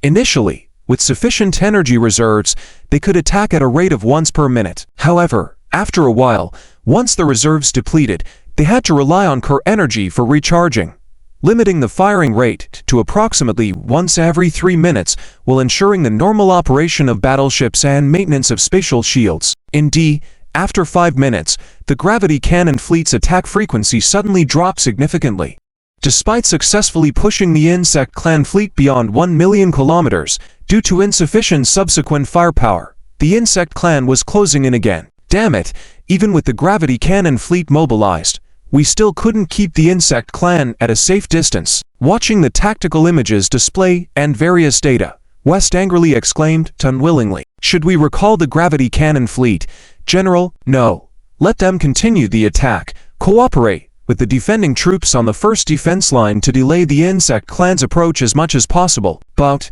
Initially, with sufficient energy reserves, they could attack at a rate of once per minute. However, after a while, once the reserves depleted, they had to rely on core energy for recharging. Limiting the firing rate to approximately once every 3 minutes while ensuring the normal operation of battleships and maintenance of spatial shields. Indeed, after 5 minutes, the gravity cannon fleet's attack frequency suddenly dropped significantly. Despite successfully pushing the insect clan fleet beyond 1 million kilometers, due to insufficient subsequent firepower, the insect clan was closing in again. Damn it, even with the gravity cannon fleet mobilized, we still couldn't keep the insect clan at a safe distance. Watching the tactical images display and various data, West angrily exclaimed, unwillingly. Should we recall the gravity cannon fleet? General, no. Let them continue the attack. Cooperate with the defending troops on the first defense line to delay the insect clan's approach as much as possible. But,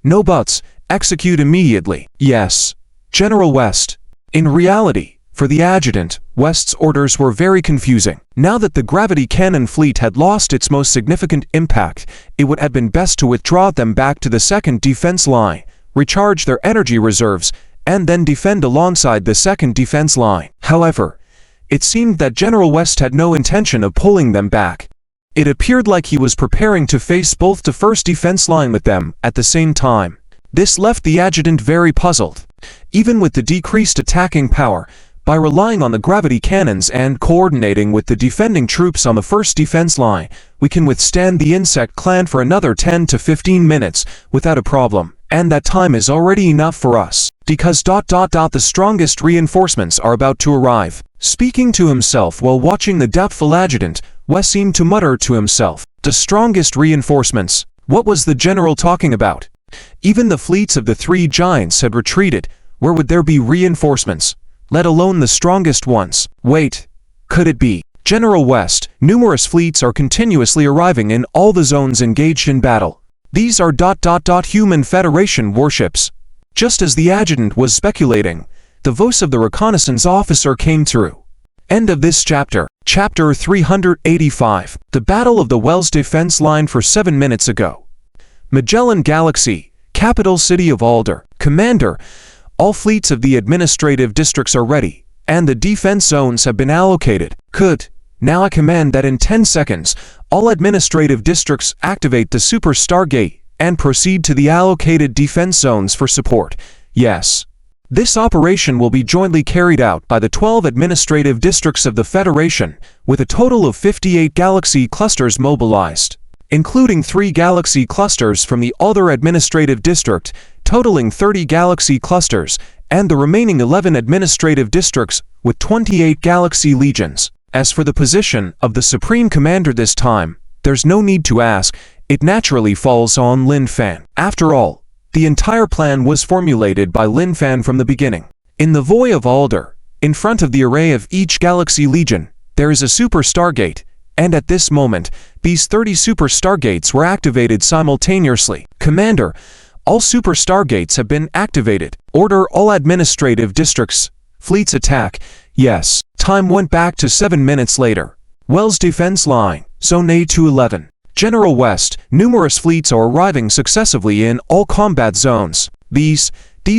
no buts, execute immediately. Yes. General West. In reality, for the adjutant, West's orders were very confusing. Now that the gravity cannon fleet had lost its most significant impact, it would have been best to withdraw them back to the second defense line, recharge their energy reserves, and then defend alongside the second defense line. However, it seemed that General West had no intention of pulling them back. It appeared like he was preparing to face both the first defense line with them at the same time. This left the adjutant very puzzled. Even with the decreased attacking power, by relying on the gravity cannons and coordinating with the defending troops on the first defense line, we can withstand the insect clan for another 10 to 15 minutes without a problem. And that time is already enough for us, because the strongest reinforcements are about to arrive. Speaking to himself while watching the doubtful adjutant, West seemed to mutter to himself, the strongest reinforcements? What was the general talking about? Even the fleets of the three giants had retreated. Where would there be reinforcements? Let alone the strongest ones. Wait, could it be? General West, numerous fleets are continuously arriving in all the zones engaged in battle. These are Human Federation warships. Just as the adjutant was speculating, the voice of the reconnaissance officer came through. End of this chapter. Chapter 385. The Battle of the Wells Defense Line for 7 minutes ago. Magellan Galaxy, capital city of Alder. Commander, all fleets of the administrative districts are ready, and the defense zones have been allocated. Now I command that in 10 seconds, all administrative districts activate the Super Stargate and proceed to the allocated defense zones for support. Yes. This operation will be jointly carried out by the 12 administrative districts of the Federation, with a total of 58 galaxy clusters mobilized, including 3 galaxy clusters from the Alder Administrative District, totaling 30 galaxy clusters, and the remaining 11 administrative districts with 28 galaxy legions. As for the position of the Supreme Commander this time, there's no need to ask, it naturally falls on Lin Fan. After all, the entire plan was formulated by Lin Fan from the beginning. In the Void of Alder, in front of the array of each galaxy legion, there is a Super Stargate, and at this moment, these 30 Super Stargates were activated simultaneously. Commander, all Super Stargates have been activated. Order all administrative districts. Fleets attack. Yes. Time went back to 7 minutes later. Wells Defense Line, Zone A211. General West, numerous fleets are arriving successively in all combat zones. These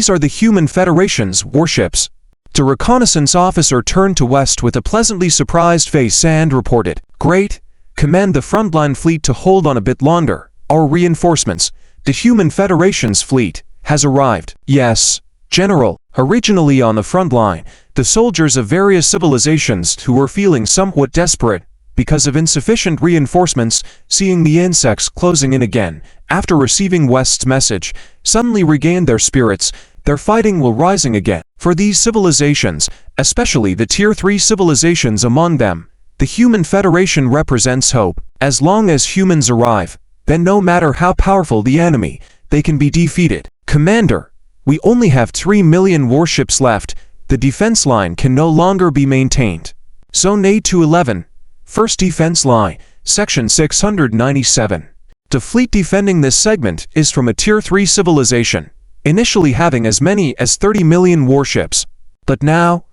are the Human Federation's warships. The reconnaissance officer turned to West with a pleasantly surprised face and reported, Great. Command the frontline fleet to hold on a bit longer. Our reinforcements, the Human Federation's fleet, has arrived. Yes, General. Originally on the front line, the soldiers of various civilizations who were feeling somewhat desperate because of insufficient reinforcements, seeing the insects closing in again, after receiving West's message, suddenly regained their spirits. Their fighting will rising again. For these civilizations, especially the Tier 3 civilizations among them, the Human Federation represents hope. As long as humans arrive, then no matter how powerful the enemy, they can be defeated. Commander, we only have 3 million warships left. The defense line can no longer be maintained. Zone A211, First Defense Line, Section 697. The fleet defending this segment is from a Tier 3 civilization, initially having as many as 30 million warships. But now,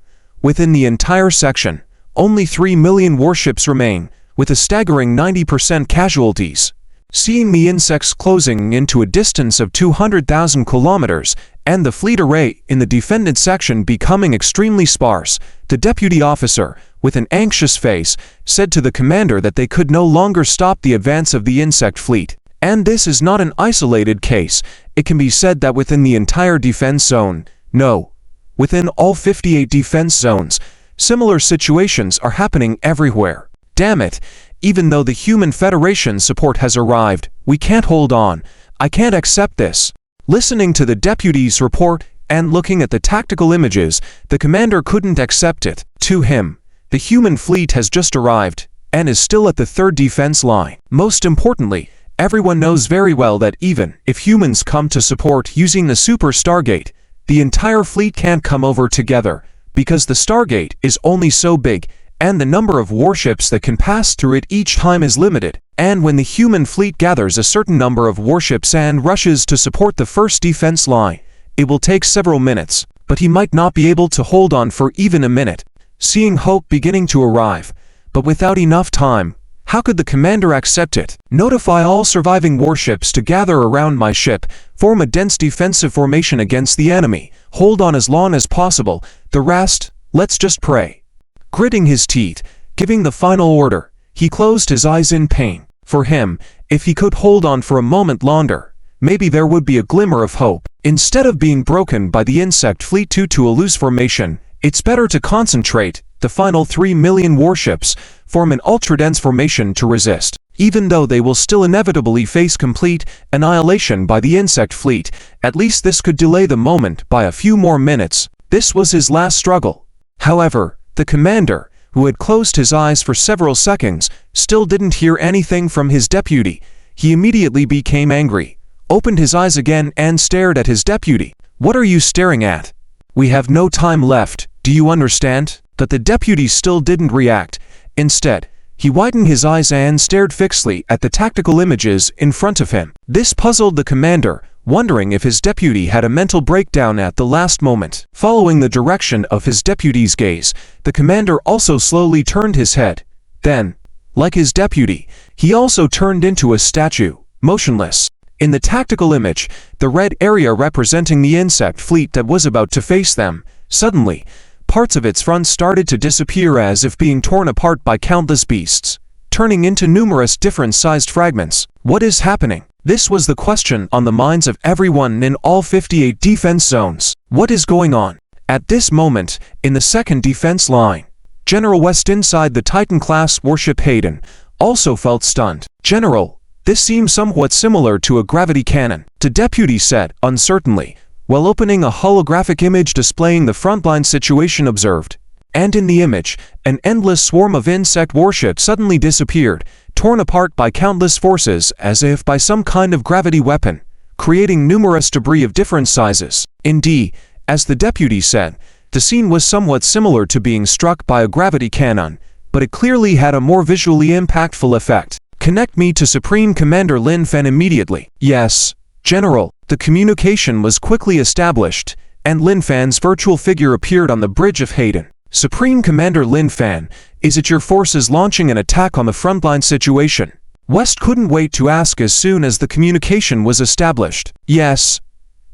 within the entire section, only 3 million warships remain, with a staggering 90% casualties. Seeing the insects closing into a distance of 200,000 kilometers, and the fleet array in the defended section becoming extremely sparse, the deputy officer, with an anxious face, said to the commander that they could no longer stop the advance of the insect fleet. And this is not an isolated case. It can be said that within the entire defense zone, no, within all 58 defense zones, similar situations are happening everywhere. Damn it, even though the Human Federation support has arrived, we can't hold on. I can't accept this. Listening to the deputy's report and looking at the tactical images, the commander couldn't accept it. To him, the human fleet has just arrived, and is still at the third defense line. Most importantly, everyone knows very well that even if humans come to support using the Super Stargate, the entire fleet can't come over together, because the Stargate is only so big, and the number of warships that can pass through it each time is limited. And when the human fleet gathers a certain number of warships and rushes to support the first defense line, it will take several minutes, but he might not be able to hold on for even a minute, seeing hope beginning to arrive. But without enough time, how could the commander accept it? Notify all surviving warships to gather around my ship, form a dense defensive formation against the enemy, hold on as long as possible, the rest, let's just pray. Gritting his teeth, giving the final order, he closed his eyes in pain. For him, if he could hold on for a moment longer, maybe there would be a glimmer of hope. Instead of being broken by the insect fleet to a loose formation, it's better to concentrate. The final 3 million warships form an ultra-dense formation to resist. Even though they will still inevitably face complete annihilation by the insect fleet, at least this could delay the moment by a few more minutes. This was his last struggle. However, the commander, who had closed his eyes for several seconds, still didn't hear anything from his deputy. He immediately became angry, opened his eyes again and stared at his deputy. "What are you staring at? We have no time left, do you understand?" But the deputy still didn't react. Instead, he widened his eyes and stared fixedly at the tactical images in front of him. This puzzled the commander, wondering if his deputy had a mental breakdown at the last moment. Following the direction of his deputy's gaze, the commander also slowly turned his head. Then, like his deputy, he also turned into a statue, motionless. In the tactical image, the red area representing the insect fleet that was about to face them, suddenly, parts of its front started to disappear as if being torn apart by countless beasts, turning into numerous different-sized fragments. What is happening? This was the question on the minds of everyone in all 58 defense zones. What is going on? At this moment, in the second defense line, General West inside the Titan-class warship Hayden also felt stunned. "General, this seems somewhat similar to a gravity cannon," the deputy said, uncertainly, while opening a holographic image displaying the frontline situation observed. And in the image, an endless swarm of insect warships suddenly disappeared, torn apart by countless forces as if by some kind of gravity weapon, creating numerous debris of different sizes. Indeed, as the deputy said, the scene was somewhat similar to being struck by a gravity cannon, but it clearly had a more visually impactful effect. "Connect me to Supreme Commander Lin Fen immediately." "Yes, General." The communication was quickly established, and Lin Fan's virtual figure appeared on the bridge of Hayden. "Supreme Commander Lin Fan, is it your forces launching an attack on the frontline situation?" West couldn't wait to ask as soon as the communication was established. "Yes,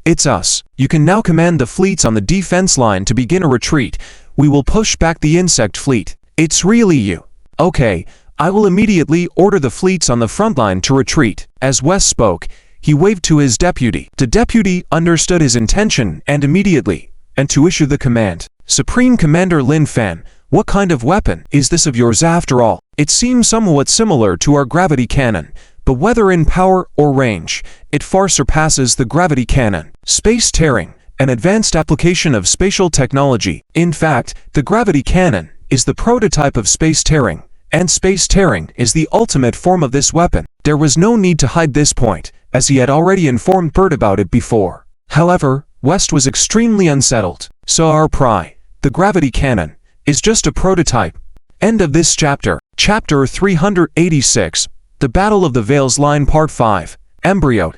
it's us. You can now command the fleets on the defense line to begin a retreat. We will push back the insect fleet." "It's really you." "Okay, I will immediately order the fleets on the front line to retreat." As West spoke, he waved to his deputy. The deputy understood his intention and immediately, and to issue the command. "Supreme Commander Lin Fan, what kind of weapon is this of yours after all? It seems somewhat similar to our gravity cannon, but whether in power or range, it far surpasses the gravity cannon. Space tearing, an advanced application of spatial technology. In fact, the gravity cannon is the prototype of space tearing, and space tearing is the ultimate form of this weapon." There was no need to hide this point, as he had already informed Bert about it before. However, West was extremely unsettled. "So our Pry, the gravity cannon, is just a prototype." End of this chapter. Chapter 386, The Battle of the Veils Line Part 5, Embryo.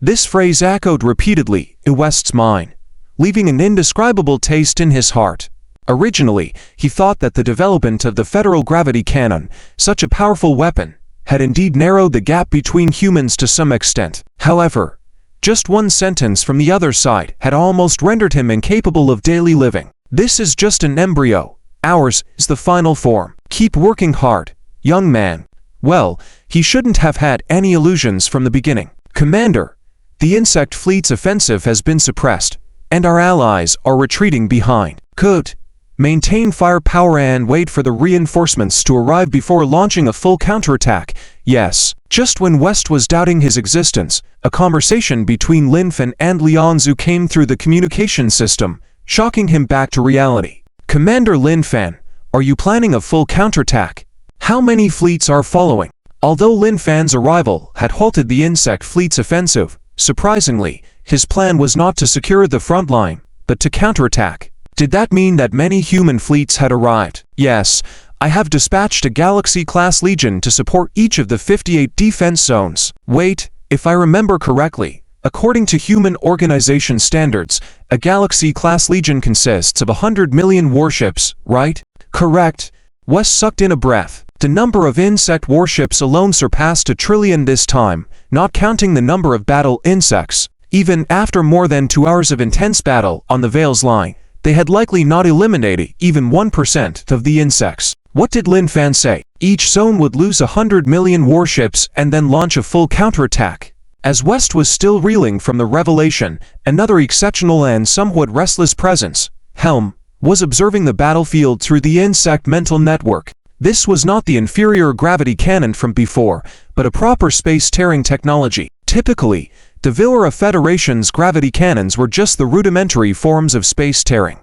This phrase echoed repeatedly in West's mind, leaving an indescribable taste in his heart. Originally, he thought that the development of the Federal gravity cannon, such a powerful weapon, had indeed narrowed the gap between humans to some extent. However, just one sentence from the other side had almost rendered him incapable of daily living. "This is just an embryo. Ours is the final form. Keep working hard, young man." Well, he shouldn't have had any illusions from the beginning. "Commander, the insect fleet's offensive has been suppressed, and our allies are retreating behind." "Good. Maintain firepower and wait for the reinforcements to arrive before launching a full counterattack." "Yes." Just when West was doubting his existence, a conversation between Lin Fen and Liang Zhu came through the communication system, shocking him back to reality. "Commander Lin Fen, are you planning a full counterattack?" How many fleets are following? Although Lin Fan's arrival had halted the insect fleet's offensive, surprisingly, his plan was not to secure the front line, but to counterattack. Did that mean that many human fleets had arrived? Yes, I have dispatched a Galaxy-class Legion to support each of the 58 defense zones. Wait, if I remember correctly, according to human organization standards, a Galaxy-class Legion consists of 100 million warships, right? Correct. West sucked in a breath. The number of insect warships alone surpassed 1 trillion this time, not counting the number of battle insects. Even after more than 2 hours of intense battle on the Veils line, they had likely not eliminated even 1% of the insects. What did Lin Fan say? Each zone would lose 100 million warships and then launch a full counterattack. As West was still reeling from the revelation, another exceptional and somewhat restless presence, Helm, was observing the battlefield through the insect mental network. This was not the inferior gravity cannon from before, but a proper space-tearing technology. Typically, the Villara Federation's gravity cannons were just the rudimentary forms of space-tearing.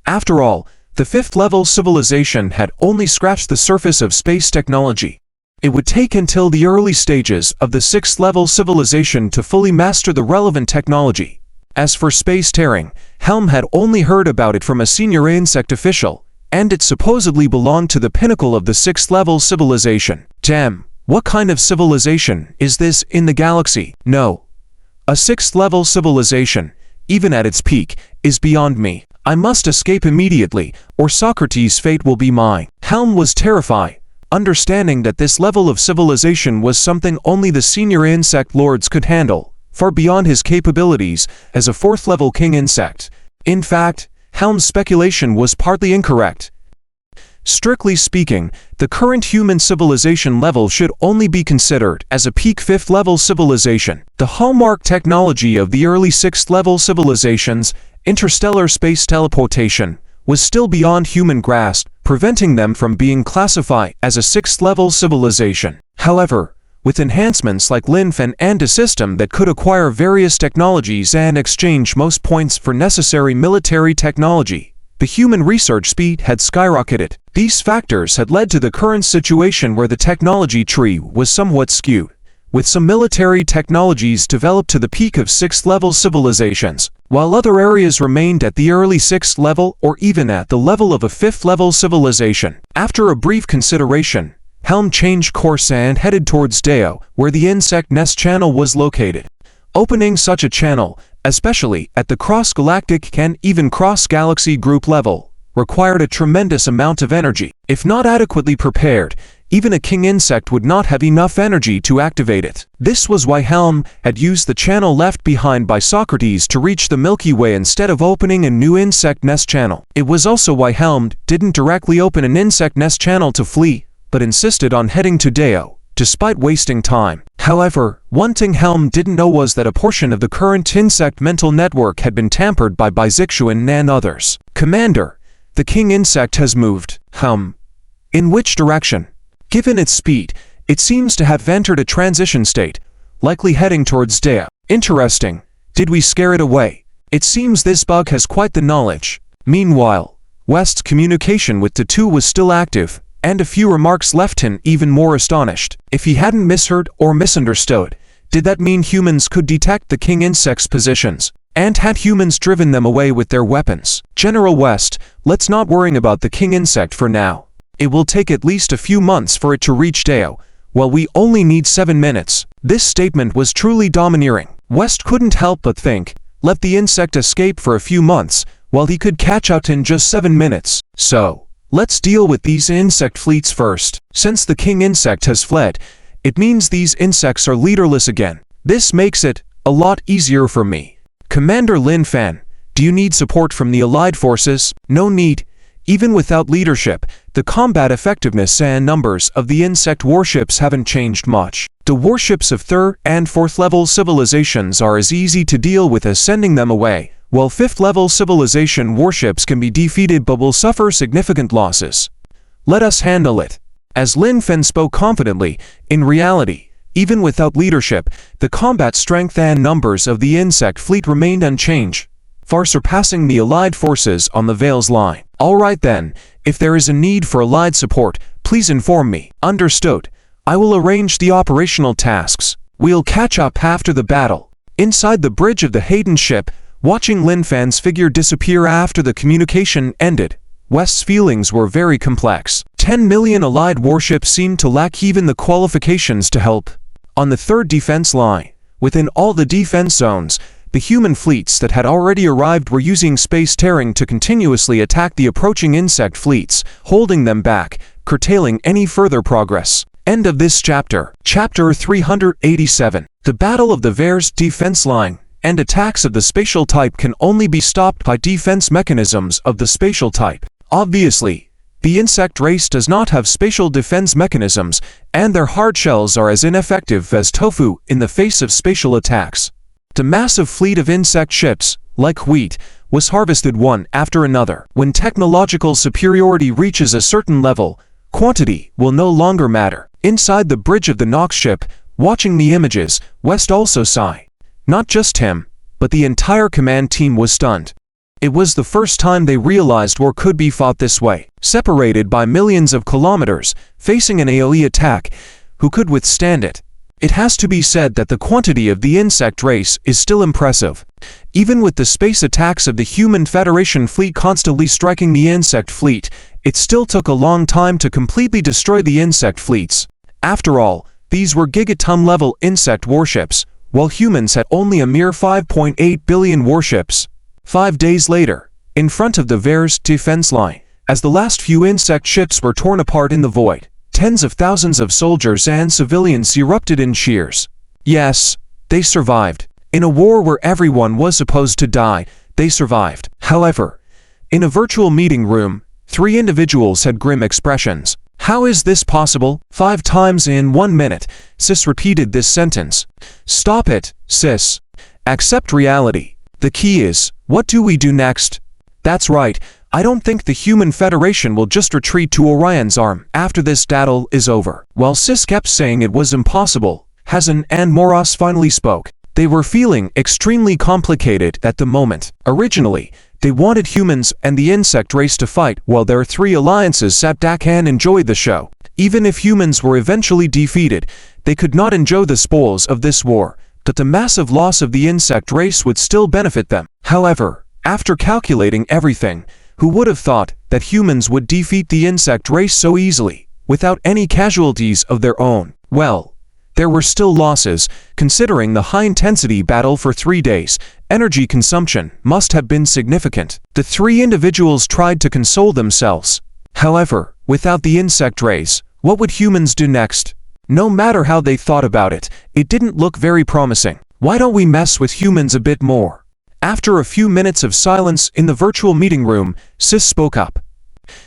After all, the 5th-level civilization had only scratched the surface of space technology. It would take until the early stages of the 6th-level civilization to fully master the relevant technology. As for space-tearing, Helm had only heard about it from a senior insect official, and it supposedly belonged to the pinnacle of the 6th-level civilization. Damn, what kind of civilization is this in the galaxy? No. A 6th-level civilization, even at its peak, is beyond me. I must escape immediately, or Socrates' fate will be mine. Helm was terrified, understanding that this level of civilization was something only the senior insect lords could handle, far beyond his capabilities as a 4th-level king insect. In fact, Helm's speculation was partly incorrect. Strictly speaking, the current human civilization level should only be considered as a peak 5th-level civilization. The hallmark technology of the early 6th-level civilizations, interstellar space teleportation, was still beyond human grasp, preventing them from being classified as a 6th-level civilization. However, with enhancements like Lin Fan and a system that could acquire various technologies and exchange most points for necessary military technology, the human research speed had skyrocketed. These factors had led to the current situation where the technology tree was somewhat skewed, with some military technologies developed to the peak of 6th-level civilizations, while other areas remained at the early 6th level or even at the level of a 5th-level civilization. After a brief consideration, Helm changed course and headed towards Deo, where the insect nest channel was located. Opening such a channel, especially at the cross-galactic and even cross-galaxy group level, required a tremendous amount of energy. If not adequately prepared, even a king insect would not have enough energy to activate it. This was why Helm had used the channel left behind by Socrates to reach the Milky Way instead of opening a new insect nest channel. It was also why Helm didn't directly open an insect nest channel to flee, but insisted on heading to Deo, despite wasting time. However, one thing Helm didn't know was that a portion of the current insect mental network had been tampered by Byzixuan and others. Commander, the king insect has moved. In which direction? Given its speed, it seems to have entered a transition state, likely heading towards Deo. Interesting. Did we scare it away? It seems this bug has quite the knowledge. Meanwhile, West's communication with the two was still active, and a few remarks left him even more astonished. If he hadn't misheard or misunderstood, did that mean humans could detect the king insect's positions? And had humans driven them away with their weapons? General West, let's not worry about the king insect for now. It will take at least a few months for it to reach Deo, while we only need 7 minutes. This statement was truly domineering. West couldn't help but think, let the insect escape for a few months, while he could catch up in just 7 minutes. So, let's deal with these insect fleets first. Since the king insect has fled, it means these insects are leaderless again. This makes it a lot easier for me. Commander Lin Fan, do you need support from the Allied forces? No need. Even without leadership, the combat effectiveness and numbers of the insect warships haven't changed much. The warships of 3rd and 4th level civilizations are as easy to deal with as sending them away, while 5th level civilization warships can be defeated but will suffer significant losses. Let us handle it. As Lin Fan spoke confidently, in reality, even without leadership, the combat strength and numbers of the insect fleet remained unchanged, far surpassing the Allied forces on the Veils line. Alright then, if there is a need for Allied support, Please inform me. Understood. I will arrange the operational tasks. We'll catch up after the battle. Inside the bridge of the Hayden ship, watching Lin Fan's figure disappear after the communication ended, West's feelings were very complex. 10 million Allied warships seemed to lack even the qualifications to help. On the third defense line, within all the defense zones, the human fleets that had already arrived were using space tearing to continuously attack the approaching insect fleets, holding them back, curtailing any further progress. End of this chapter. Chapter 387. The Battle of the Vare's defense line and attacks of the spatial type can only be stopped by defense mechanisms of the spatial type. Obviously, the insect race does not have spatial defense mechanisms, and their hard shells are as ineffective as tofu in the face of spatial attacks. The massive fleet of insect ships, like wheat, was harvested one after another. When technological superiority reaches a certain level, quantity will no longer matter. Inside the bridge of the Nox ship, watching the images, West also sighed. Not just him, but the entire command team was stunned. It was the first time they realized war could be fought this way. Separated by millions of kilometers, facing an AoE attack, who could withstand it? It has to be said that the quantity of the insect race is still impressive. Even with the space attacks of the Human Federation fleet constantly striking the insect fleet, it still took a long time to completely destroy the insect fleets. After all, these were gigaton-level insect warships, while humans had only a mere 5.8 billion warships. 5 days later, in front of the Vare's defense line, as the last few insect ships were torn apart in the void, tens of thousands of soldiers and civilians erupted in cheers. Yes, they survived. In a war where everyone was supposed to die, they survived. However, in a virtual meeting room, 3 individuals had grim expressions. How is this possible? 5 times in 1 minute, Sis repeated this sentence. Stop it, Sis. Accept reality. The key is, what do we do next? That's right, I don't think the Human Federation will just retreat to Orion's arm after this battle is over. While Sis kept saying it was impossible, Hazan and Moras finally spoke. They were feeling extremely complicated at the moment. Originally, they wanted humans and the insect race to fight while their 3 alliances sat back and enjoyed the show. Even if humans were eventually defeated, they could not enjoy the spoils of this war, but the massive loss of the insect race would still benefit them. However, after calculating everything, who would have thought that humans would defeat the insect race so easily, without any casualties of their own? Well, there were still losses. Considering the high-intensity battle for 3 days, energy consumption must have been significant. The 3 individuals tried to console themselves. However, without the insect race, what would humans do next? No matter how they thought about it, it didn't look very promising. Why don't we mess with humans a bit more? After a few minutes of silence in the virtual meeting room, Sis spoke up.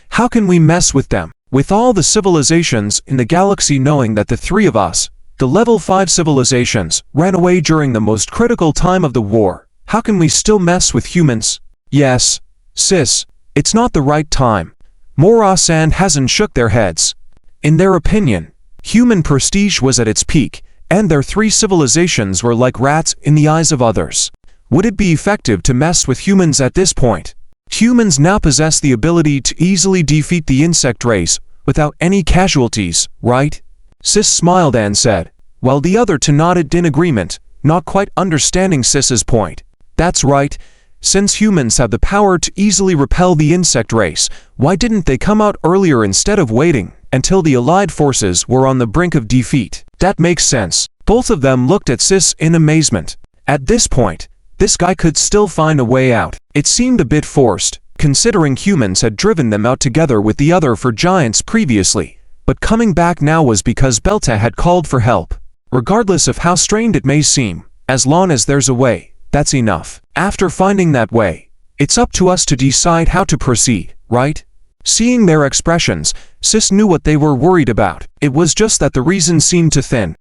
How can we mess with them? With all the civilizations in the galaxy knowing that the 3 of us, the level 5 civilizations, ran away during the most critical time of the war, how can we still mess with humans? Yes, Sis, it's not the right time. Moras and Hazan shook their heads. In their opinion, human prestige was at its peak, and their 3 civilizations were like rats in the eyes of others. Would it be effective to mess with humans at this point? Humans now possess the ability to easily defeat the insect race without any casualties, right? Sis smiled and said, while the other 2 nodded in agreement, not quite understanding Sis's point. That's right. Since humans have the power to easily repel the insect race, why didn't they come out earlier instead of waiting until the Allied forces were on the brink of defeat? That makes sense. Both of them looked at Sis in amazement. At this point, this guy could still find a way out. It seemed a bit forced, considering humans had driven them out together with the other 4 giants previously, but coming back now was because Belta had called for help. Regardless of how strained it may seem, as long as there's a way, that's enough. After finding that way, it's up to us to decide how to proceed, right? Seeing their expressions, Sis knew what they were worried about. It was just that the reason seemed too thin.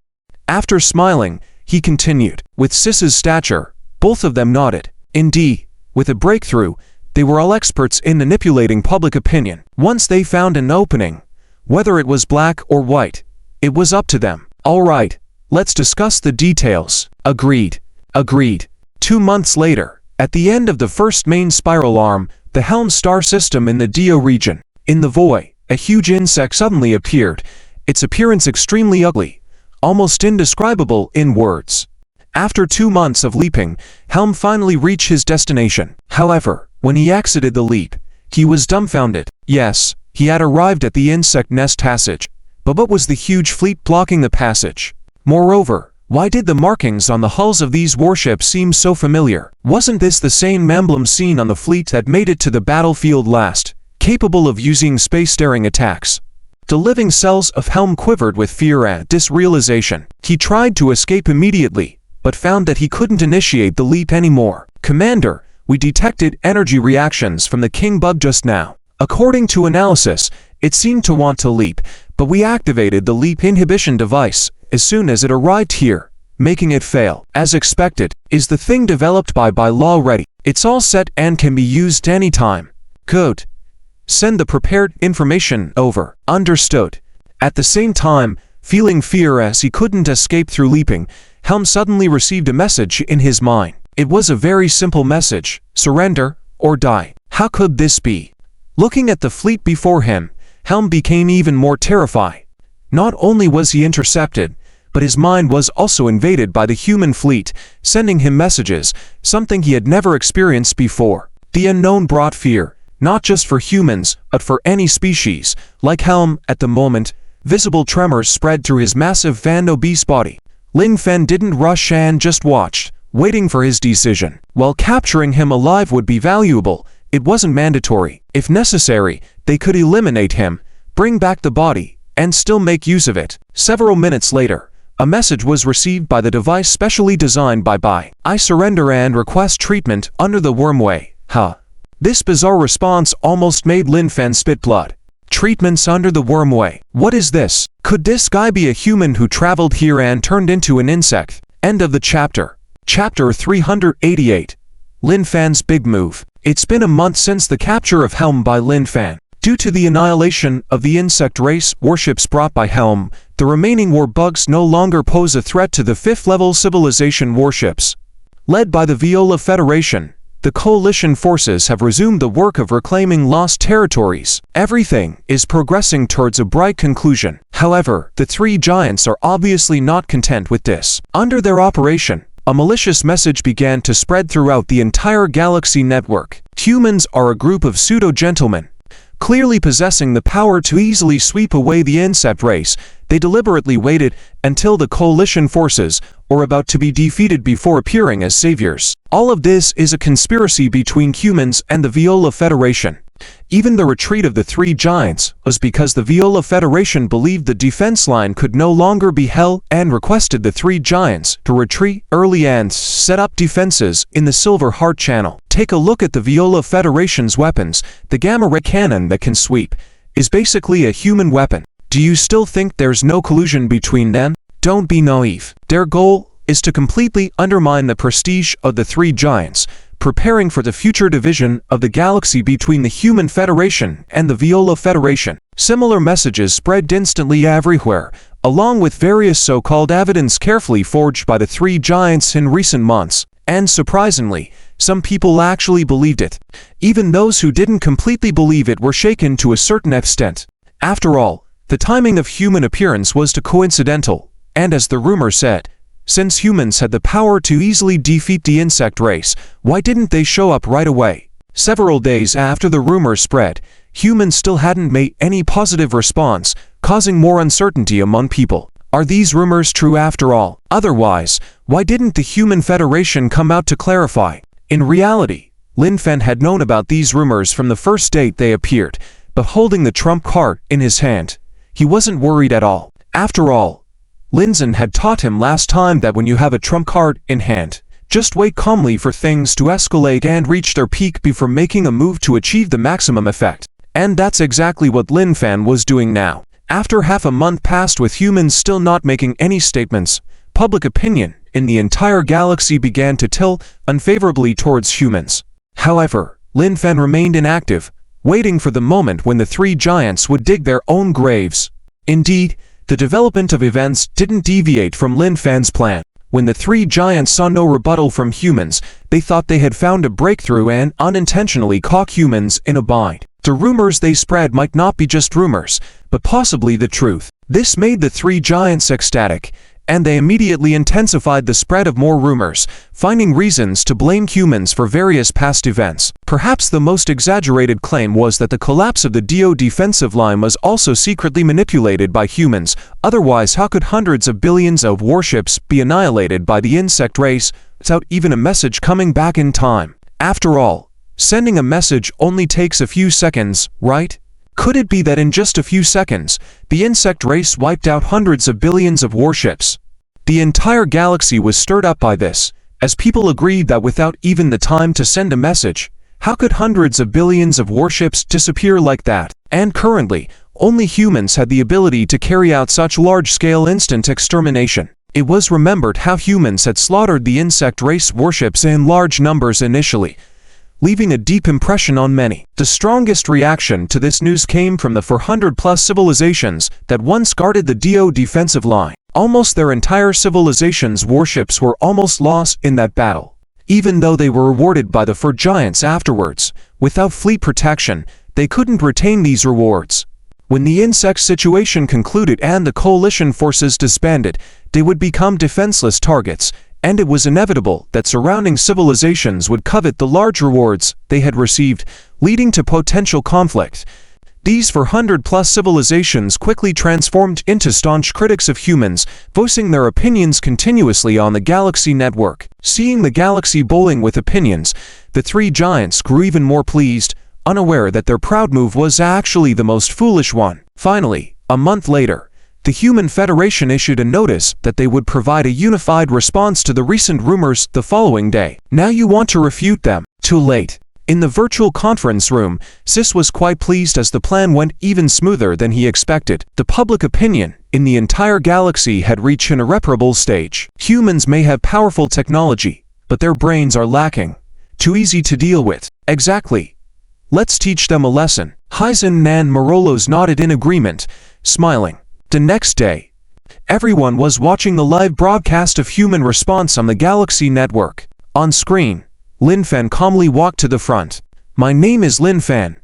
After smiling, he continued. With Sis's stature, both of them nodded. Indeed, with a breakthrough, they were all experts in manipulating public opinion. Once they found an opening, whether it was black or white, it was up to them. All right, let's discuss the details. Agreed. Agreed. 2 months later, at the end of the first main spiral arm, the Helm star system in the Dio region, in the void, a huge insect suddenly appeared, its appearance extremely ugly, almost indescribable in words. After 2 months of leaping, Helm finally reached his destination. However, when he exited the leap, he was dumbfounded. Yes, he had arrived at the insect nest passage, but what was the huge fleet blocking the passage? Moreover, why did the markings on the hulls of these warships seem so familiar? Wasn't this the same emblem seen on the fleet that made it to the battlefield last, capable of using space-daring attacks? The living cells of Helm quivered with fear and disrealization. He tried to escape immediately, but found that he couldn't initiate the leap anymore. "Commander, we detected energy reactions from the King Bug just now. According to analysis, it seemed to want to leap, but we activated the leap inhibition device as soon as it arrived here, making it fail. As expected, is the thing developed by Law ready? It's all set and can be used anytime. Good. Send the prepared information over." Understood. At the same time, feeling fear as he couldn't escape through leaping, Helm suddenly received a message in his mind. It was a very simple message: surrender or die. How could this be? Looking at the fleet before him, Helm became even more terrified. Not only was he intercepted, but his mind was also invaded by the human fleet, sending him messages, something he had never experienced before. The unknown brought fear, not just for humans, but for any species. Like Helm, at the moment, visible tremors spread through his massive van-obese body. Lin Fen didn't rush and just watched, waiting for his decision. While capturing him alive would be valuable, it wasn't mandatory. If necessary, they could eliminate him, bring back the body, and still make use of it. Several minutes later, a message was received by the device specially designed by Bai. "I surrender and request treatment under the wormway." This bizarre response almost made Lin Fen spit blood. Treatments under the wormway. What is this? Could this guy be a human who traveled here and turned into an insect? End of the chapter. Chapter 388. Lin Fan's big move. It's been a month since the capture of Helm by Lin Fan. Due to the annihilation of the insect race warships brought by Helm, the remaining war bugs no longer pose a threat to the 5th-level civilization warships. Led by the Viola Federation, the coalition forces have resumed the work of reclaiming lost territories. Everything is progressing towards a bright conclusion. However, the 3 giants are obviously not content with this. Under their operation, a malicious message began to spread throughout the entire galaxy network. Humans are a group of pseudo-gentlemen, clearly possessing the power to easily sweep away the insect race. They deliberately waited until the coalition forces were about to be defeated before appearing as saviors. All of this is a conspiracy between humans and the Viola Federation. Even the retreat of the 3 giants was because the Viola Federation believed the defense line could no longer be held and requested the 3 giants to retreat early and set up defenses in the Silver Heart Channel. Take a look at the Viola Federation's weapons. The gamma ray cannon that can sweep is basically a human weapon. Do you still think there's no collusion between them? Don't be naive. Their goal is to completely undermine the prestige of the 3 giants, preparing for the future division of the galaxy between the Human Federation and the Viola Federation. Similar messages spread instantly everywhere, along with various so-called evidence carefully forged by the 3 giants in recent months. And surprisingly, some people actually believed it. Even those who didn't completely believe it were shaken to a certain extent. After all, the timing of human appearance was too coincidental, and as the rumor said, since humans had the power to easily defeat the insect race, why didn't they show up right away? Several days after the rumor spread, humans still hadn't made any positive response, causing more uncertainty among people. Are these rumors true after all? Otherwise, why didn't the Human Federation come out to clarify? In reality, Lin Fen had known about these rumors from the first date they appeared, but holding the trump card in his hand, he wasn't worried at all. After all, Lin Zhen had taught him last time that when you have a trump card in hand, just wait calmly for things to escalate and reach their peak before making a move to achieve the maximum effect. And that's exactly what Lin Fan was doing now. After half a month passed with humans still not making any statements, public opinion in the entire galaxy began to tilt unfavorably towards humans. However, Lin Fan remained inactive, waiting for the moment when the 3 giants would dig their own graves. Indeed, the development of events didn't deviate from Lin Fan's plan. When the 3 giants saw no rebuttal from humans, they thought they had found a breakthrough and unintentionally caught humans in a bind. The rumors they spread might not be just rumors, but possibly the truth. This made the three giants ecstatic, and they immediately intensified the spread of more rumors, finding reasons to blame humans for various past events. Perhaps the most exaggerated claim was that the collapse of the Dio defensive line was also secretly manipulated by humans. Otherwise, how could hundreds of billions of warships be annihilated by the insect race without even a message coming back in time? After all, sending a message only takes a few seconds, right? Could it be that in just a few seconds, the insect race wiped out hundreds of billions of warships? The entire galaxy was stirred up by this, as people agreed that without even the time to send a message, how could hundreds of billions of warships disappear like that? And currently, only humans had the ability to carry out such large-scale instant extermination. It was remembered how humans had slaughtered the insect race warships in large numbers initially, leaving a deep impression on many. The strongest reaction to this news came from the 400-plus civilizations that once guarded the Dio defensive line. Almost their entire civilization's warships were almost lost in that battle. Even though they were rewarded by the four giants afterwards, without fleet protection, they couldn't retain these rewards. When the insect situation concluded and the coalition forces disbanded, they would become defenseless targets, and it was inevitable that surrounding civilizations would covet the large rewards they had received, leading to potential conflict. These 400-plus civilizations quickly transformed into staunch critics of humans, voicing their opinions continuously on the Galaxy network. Seeing the galaxy bowling with opinions, the three giants grew even more pleased, unaware that their proud move was actually the most foolish one. Finally, a month later, the Human Federation issued a notice that they would provide a unified response to the recent rumors the following day. Now you want to refute them? Too late. In the virtual conference room, Sis was quite pleased as the plan went even smoother than he expected. The public opinion in the entire galaxy had reached an irreparable stage. Humans may have powerful technology, but their brains are lacking. Too easy to deal with. Exactly. Let's teach them a lesson. Hyzen and Marolos nodded in agreement, smiling. The next day, everyone was watching the live broadcast of human response on the Galaxy network. On screen, Lin Fan calmly walked to the front. My name is Lin Fan.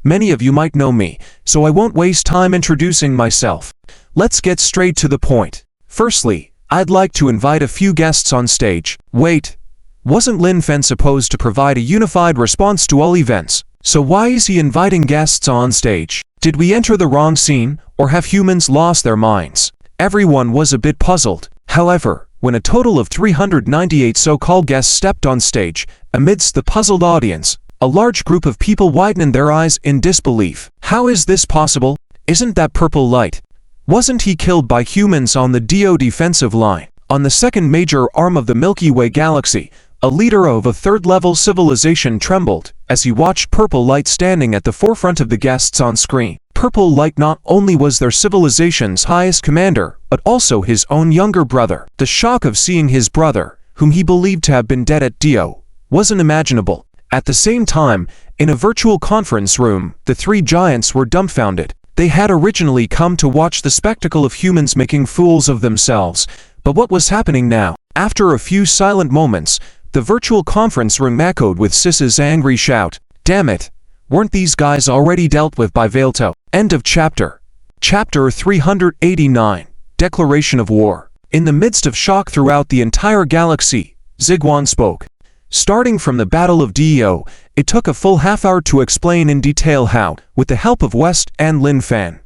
Many of you might know me, so I won't waste time introducing myself. Let's get straight to the point. Firstly, I'd like to invite a few guests on stage. Wait, wasn't Lin Fan supposed to provide a unified response to all events? So why is he inviting guests on stage? Did we enter the wrong scene, or have humans lost their minds? Everyone was a bit puzzled. However, when a total of 398 so-called guests stepped on stage, amidst the puzzled audience, a large group of people widened their eyes in disbelief. How is this possible? Isn't that purple light? Wasn't he killed by humans on the Dio defensive line? On the second major arm of the Milky Way galaxy, a leader of a third-level civilization trembled as he watched purple light standing at the forefront of the guests on screen. Purple light not only was their civilization's highest commander, but also his own younger brother. The shock of seeing his brother, whom he believed to have been dead at Dio, was unimaginable. At the same time, in a virtual conference room, the three giants were dumbfounded. They had originally come to watch the spectacle of humans making fools of themselves, but what was happening now? After a few silent moments, the virtual conference room echoed with Sis's angry shout. Damn it! Weren't these guys already dealt with by Vailto? End of chapter. Chapter 389. Declaration of War. In the midst of shock throughout the entire galaxy, Ziguan spoke. Starting from the Battle of Dio, it took a full half-hour to explain in detail how, with the help of West and Lin Fan,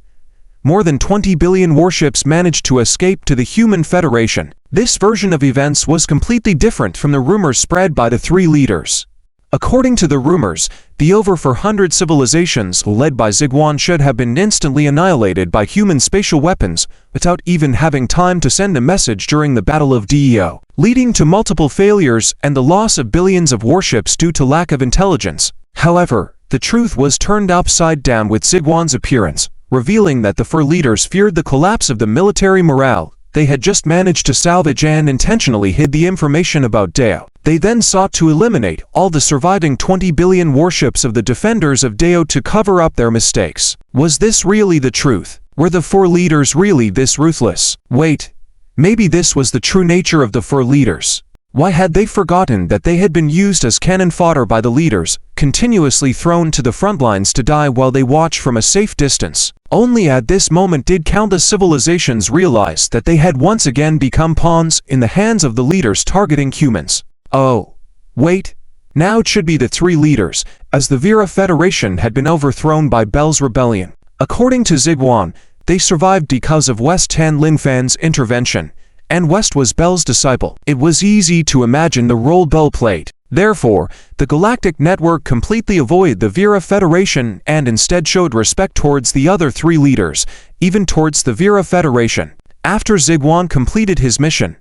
more than 20 billion warships managed to escape to the Human Federation. This version of events was completely different from the rumors spread by the three leaders. According to the rumors, the over 400 civilizations led by Ziguan should have been instantly annihilated by human spatial weapons without even having time to send a message during the Battle of Dio, leading to multiple failures and the loss of billions of warships due to lack of intelligence. However, the truth was turned upside down with Ziguan's appearance, revealing that the four leaders feared the collapse of the military morale they had just managed to salvage and intentionally hid the information about Dio. They then sought to eliminate all the surviving 20 billion warships of the defenders of Dio to cover up their mistakes. Was this really the truth? Were the four leaders really this ruthless? Wait, maybe this was the true nature of the four leaders. Why had they forgotten that they had been used as cannon fodder by the leaders, continuously thrown to the front lines to die while they watched from a safe distance? Only at this moment did countless civilizations realize that they had once again become pawns in the hands of the leaders targeting humans. Oh, wait. Now it should be the three leaders, as the Vera Federation had been overthrown by Bell's rebellion. According to Ziguan, they survived because of West Tan Linfan's intervention, and West was Bell's disciple. It was easy to imagine the role Bell played. Therefore, the Galactic Network completely avoided the Vera Federation and instead showed respect towards the other three leaders, even towards the Vera Federation. After Ziguan completed his mission,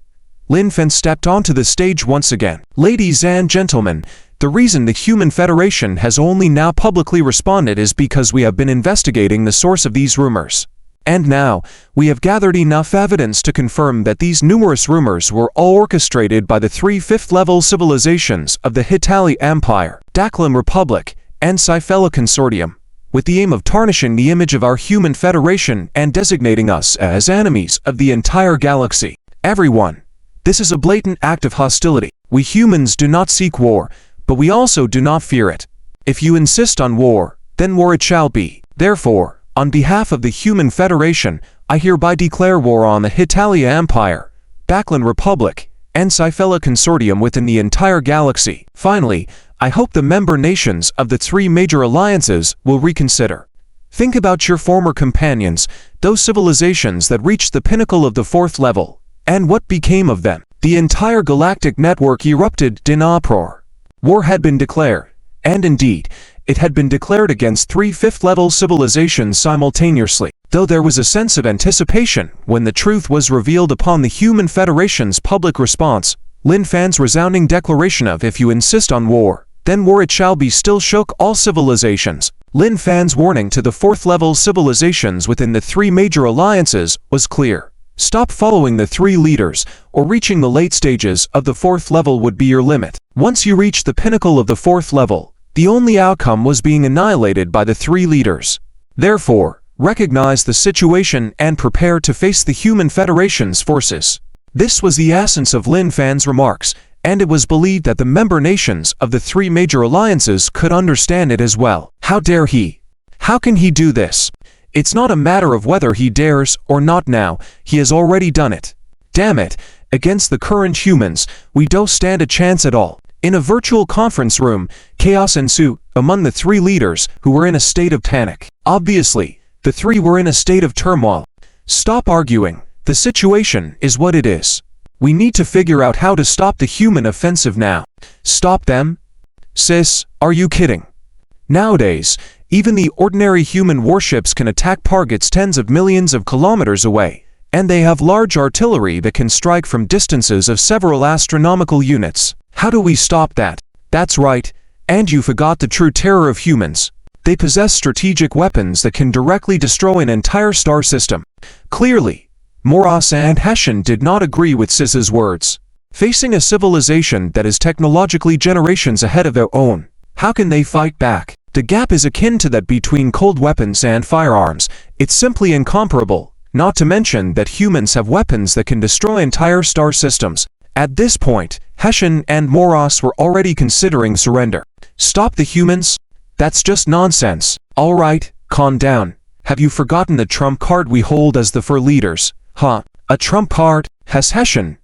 Lin Fen stepped onto the stage once again. Ladies and gentlemen, the reason the Human Federation has only now publicly responded is because we have been investigating the source of these rumors. And now, we have gathered enough evidence to confirm that these numerous rumors were all orchestrated by the three fifth-level civilizations of the Hitali Empire, Daklan Republic, and Cyphela Consortium, with the aim of tarnishing the image of our Human Federation and designating us as enemies of the entire galaxy. Everyone, this is a blatant act of hostility. We humans do not seek war, but we also do not fear it. If you insist on war, then war it shall be. Therefore, on behalf of the Human Federation, I hereby declare war on the Hitalia Empire, Daklan Republic, and Cyphela Consortium within the entire galaxy. Finally, I hope the member nations of the three major alliances will reconsider. Think about your former companions, those civilizations that reached the pinnacle of the fourth level, and what became of them. The entire galactic network erupted in uproar. War had been declared, and indeed, it had been declared against three fifth-level civilizations simultaneously, though there was a sense of anticipation when the truth was revealed upon the Human Federation's public response. Lin Fan's resounding declaration of "if you insist on war, then war it shall be" still shook all civilizations. Lin Fan's warning to the fourth-level civilizations within the three major alliances was clear. Stop following the three leaders, or reaching the late stages of the fourth level would be your limit. Once you reach the pinnacle of the fourth level, the only outcome was being annihilated by the three leaders. Therefore, recognize the situation and prepare to face the Human Federation's forces. This was the essence of Lin Fan's remarks, and it was believed that the member nations of the three major alliances could understand it as well. How dare he? How can he do this? It's not a matter of whether he dares or not now, he has already done it. Damn it, against the current humans, we don't stand a chance at all. In a virtual conference room, chaos ensued among the three leaders who were in a state of panic. Obviously, the three were in a state of turmoil. Stop arguing. The situation is what it is. We need to figure out how to stop the human offensive now. Stop them? Sis, are you kidding? Nowadays, even the ordinary human warships can attack targets tens of millions of kilometers away, and they have large artillery that can strike from distances of several astronomical units. How do we stop that? That's right, and you forgot the true terror of humans. They possess strategic weapons that can directly destroy an entire star system. Clearly, Moras and Hessian did not agree with Sis's words. Facing a civilization that is technologically generations ahead of their own, how can they fight back? The gap is akin to that between cold weapons and firearms. It's simply incomparable, not to mention that humans have weapons that can destroy entire star systems. At this point, Hessian and Moras were already considering surrender. Stop the humans? That's just nonsense. All right, calm down. Have you forgotten the trump card we hold as the four leaders? Huh? A trump card? Has Hessian?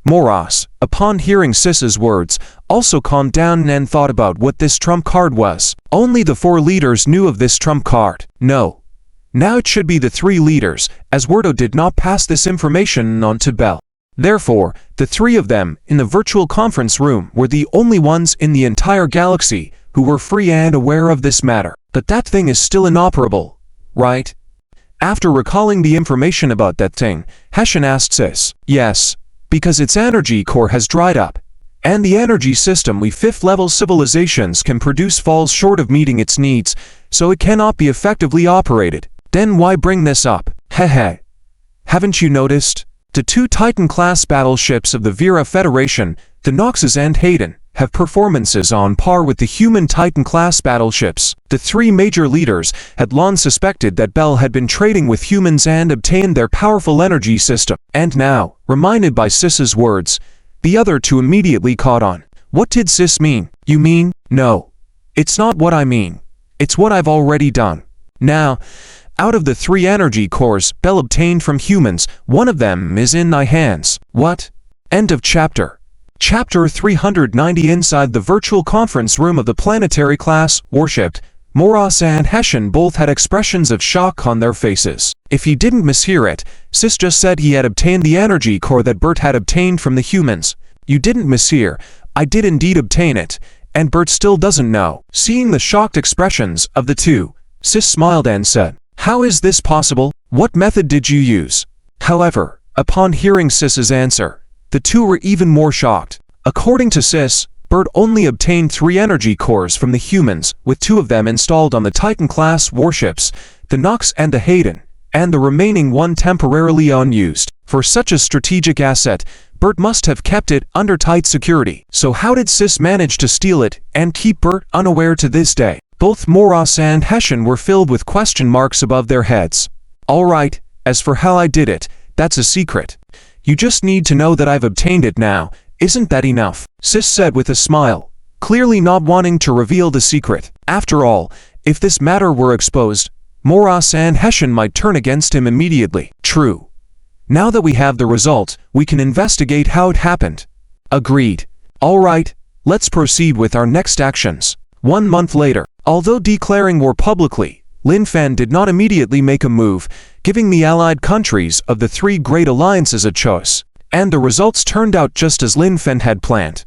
Moras, upon hearing Sis's words, also calmed down and thought about what this trump card was. Only the four leaders knew of this trump card. No. Now it should be the three leaders, as Werdo did not pass this information on to Bell. Therefore, the three of them in the virtual conference room were the only ones in the entire galaxy who were free and aware of this matter. But that thing is still inoperable, right? After recalling the information about that thing, Hessian asked Sis. Yes, because its energy core has dried up, and the energy system we fifth-level civilizations can produce falls short of meeting its needs, so it cannot be effectively operated. Then why bring this up? Hehe. Haven't you noticed? The two Titan-class battleships of the Vera Federation, the Noxus and Hayden, have performances on par with the human Titan-class battleships. The three major leaders had long suspected that Bell had been trading with humans and obtained their powerful energy system. And now, reminded by Sis's words, The other two immediately caught on. What did Sis mean? You mean? No. It's not what I mean. It's what I've already done. Now, out of the 3 energy cores Bell obtained from humans, one of them is in thy hands. What? End of chapter. Chapter 390. Inside the virtual conference room of the planetary class warship, Moras and Hessian both had expressions of shock on their faces. If he didn't mishear it, Sis just said he had obtained the energy core that Bert had obtained from the humans. You didn't mishear. I did indeed obtain it, and Bert still doesn't know. Seeing the shocked expressions of the two, Sis smiled and said, "How is this possible? What method did you use?" However, upon hearing Sis's answer, the two were even more shocked. According to Sis, Bert only obtained 3 energy cores from the humans, with 2 of them installed on the Titan-class warships, the Nox and the Hayden, and the remaining 1 temporarily unused. For such a strategic asset, Bert must have kept it under tight security. So how did Sis manage to steal it and keep Bert unaware to this day? Both Moras and Hessian were filled with question marks above their heads. All right, as for how I did it, that's a secret. You just need to know that I've obtained it now. Isn't that enough? Sis said with a smile, clearly not wanting to reveal the secret. After all, if this matter were exposed, Moras and Hessian might turn against him immediately. True. Now that we have the result, we can investigate how it happened. Agreed. All right, let's proceed with our next actions. 1 month later, although declaring war publicly, Lin Fan did not immediately make a move, giving the allied countries of the 3 great alliances a choice. And the results turned out just as Lin Fan had planned.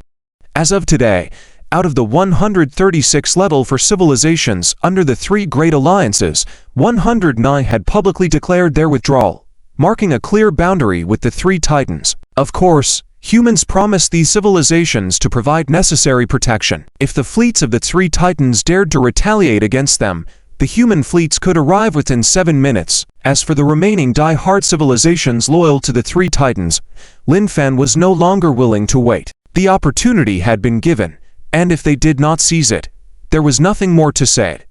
As of today, out of the 136 level for civilizations under the 3 great alliances, 109 had publicly declared their withdrawal, marking a clear boundary with the 3 titans. Of course, humans promised these civilizations to provide necessary protection. If the fleets of the 3 titans dared to retaliate against them, the human fleets could arrive within 7 minutes. As for the remaining die-hard civilizations loyal to the 3 titans, Lin Fan was no longer willing to wait. The opportunity had been given, and if they did not seize it, there was nothing more to say.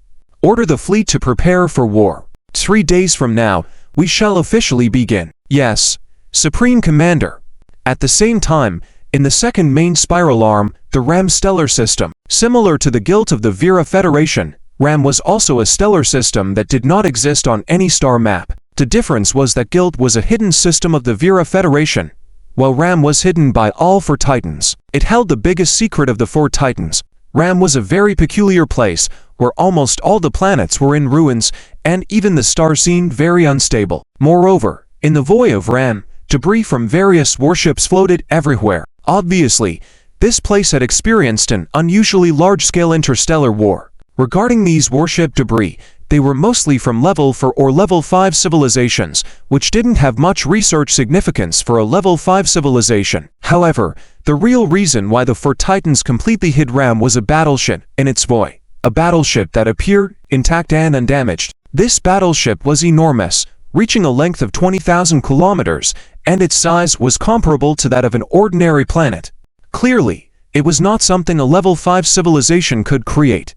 Order the fleet to prepare for war. 3 days from now, we shall officially begin. Yes, Supreme Commander. At the same time, in the second main spiral arm, the RAM stellar system, similar to the Guild of the Vera Federation, RAM was also a stellar system that did not exist on any star map. The difference was that Guild was a hidden system of the Vera Federation, while RAM was hidden by all 4 titans. It held the biggest secret of the 4 titans. RAM was a very peculiar place, where almost all the planets were in ruins, and even the stars seemed very unstable. Moreover, in the void of RAM, debris from various warships floated everywhere. Obviously, this place had experienced an unusually large-scale interstellar war. Regarding these warship debris, they were mostly from level 4 or level 5 civilizations, which didn't have much research significance for a level 5 civilization. However, the real reason why the 4 titans completely hid RAM was a battleship in its void. A battleship that appeared intact and undamaged. This battleship was enormous, reaching a length of 20,000 kilometers, and its size was comparable to that of an ordinary planet. Clearly, it was not something a level 5 civilization could create.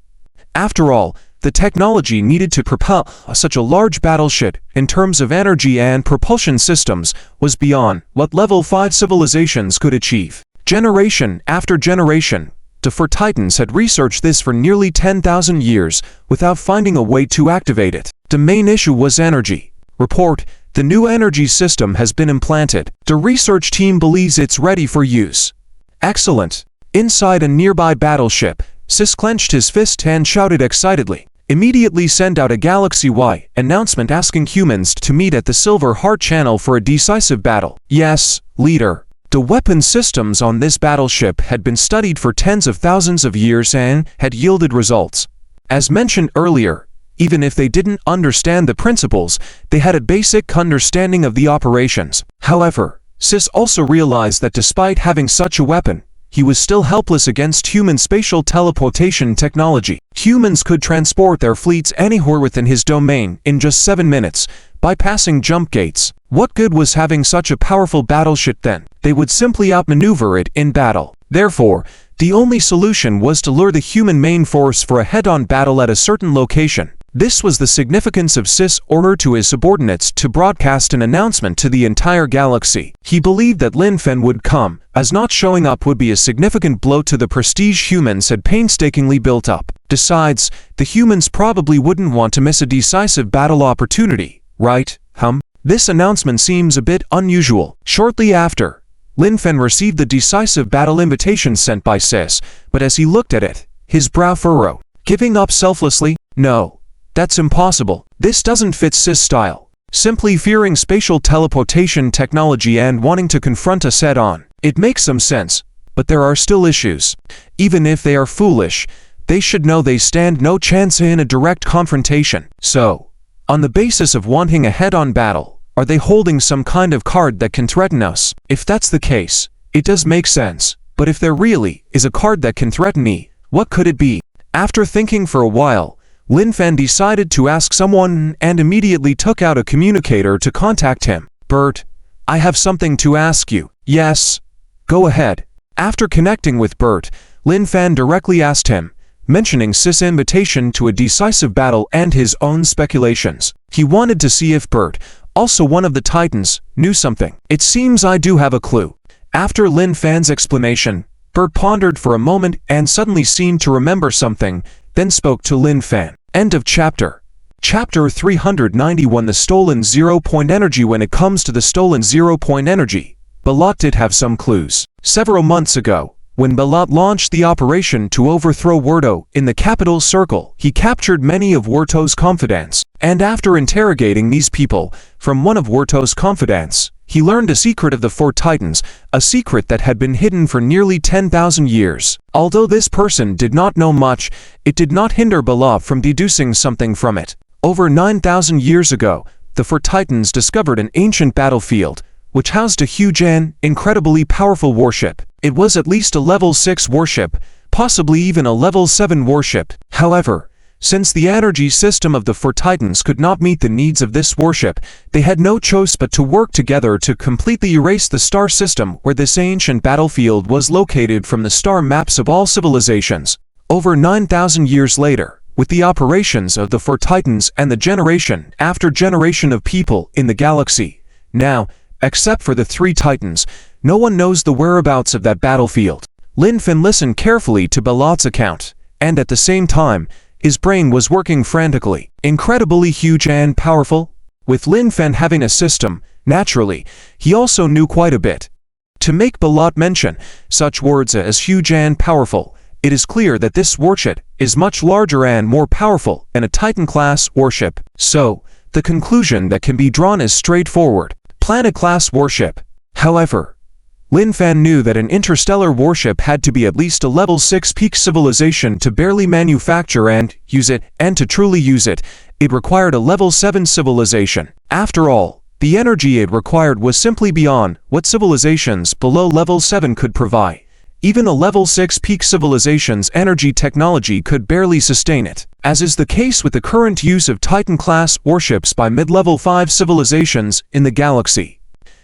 After all, the technology needed to propel such a large battleship in terms of energy and propulsion systems was beyond what level 5 civilizations could achieve. Generation after generation, the 4 titans had researched this for nearly 10,000 years without finding a way to activate it. The main issue was energy. Report, the new energy system has been implanted. The research team believes it's ready for use. Excellent. Inside a nearby battleship, Sis clenched his fist and shouted excitedly. Immediately send out a galaxy-wide announcement asking humans to meet at the Silver Heart Channel for a decisive battle. Yes, leader. The weapon systems on this battleship had been studied for tens of thousands of years and had yielded results. As mentioned earlier, even if they didn't understand the principles, they had a basic understanding of the operations. However, Sis also realized that despite having such a weapon, he was still helpless against human spatial teleportation technology. Humans could transport their fleets anywhere within his domain in just 7 minutes, bypassing jump gates. What good was having such a powerful battleship then? They would simply outmaneuver it in battle. Therefore, the only solution was to lure the human main force for a head-on battle at a certain location. This was the significance of Sis' order to his subordinates to broadcast an announcement to the entire galaxy. He believed that Lin Fen would come, as not showing up would be a significant blow to the prestige humans had painstakingly built up. Besides, the humans probably wouldn't want to miss a decisive battle opportunity, right? This announcement seems a bit unusual. Shortly after, Lin Fen received the decisive battle invitation sent by Sis, but as he looked at it, his brow furrowed. Giving up selflessly? No. That's impossible. This doesn't fit Sis' style. Simply fearing spatial teleportation technology and wanting to confront us head-on. It makes some sense, but there are still issues. Even if they are foolish, they should know they stand no chance in a direct confrontation. So, on the basis of wanting a head-on battle, are they holding some kind of card that can threaten us? If that's the case, it does make sense. But if there really is a card that can threaten me, what could it be? After thinking for a while, Lin Fen decided to ask someone and immediately took out a communicator to contact him. Bert, I have something to ask you. Yes? Go ahead. After connecting with Bert, Lin Fen directly asked him, mentioning Sis' invitation to a decisive battle and his own speculations. He wanted to see if Bert, also one of the Titans, knew something. It seems I do have a clue. After Lin Fan's explanation, Bert pondered for a moment and suddenly seemed to remember something, then spoke to Lin Fan. End of chapter. Chapter 391. The stolen zero-point energy. When it comes to the stolen zero-point energy, Balat did have some clues. Several months ago, when Balat launched the operation to overthrow Wurto in the capital circle, he captured many of Wurto's confidants, and after interrogating these people from one of Wurto's confidants, he learned a secret of the Four Titans, a secret that had been hidden for nearly 10,000 years. Although this person did not know much, it did not hinder Balat from deducing something from it. Over 9,000 years ago, the Four Titans discovered an ancient battlefield, which housed a huge and incredibly powerful warship. It was at least a level 6 warship, possibly even a level 7 warship. However, since the energy system of the Four Titans could not meet the needs of this warship, they had no choice but to work together to completely erase the star system where this ancient battlefield was located from the star maps of all civilizations. Over 9,000 years later, with the operations of the Four Titans and the generation after generation of people in the galaxy, now, except for the three Titans, no one knows the whereabouts of that battlefield. Lin Fen listened carefully to Balat's account, and at the same time, his brain was working frantically. Incredibly huge and powerful? With Lin Fen having a system, naturally, he also knew quite a bit. To make Balat mention such words as huge and powerful, it is clear that this warship is much larger and more powerful than a Titan-class warship. So, the conclusion that can be drawn is straightforward. Planet-class warship. However, Lin Fen knew that an interstellar warship had to be at least a level 6 peak civilization to barely manufacture and use it, and to truly use it, it required a level 7 civilization. After all, the energy it required was simply beyond what civilizations below level 7 could provide. Even a level 6 peak civilization's energy technology could barely sustain it. As is the case with the current use of Titan-class warships by mid-level 5 civilizations in the galaxy.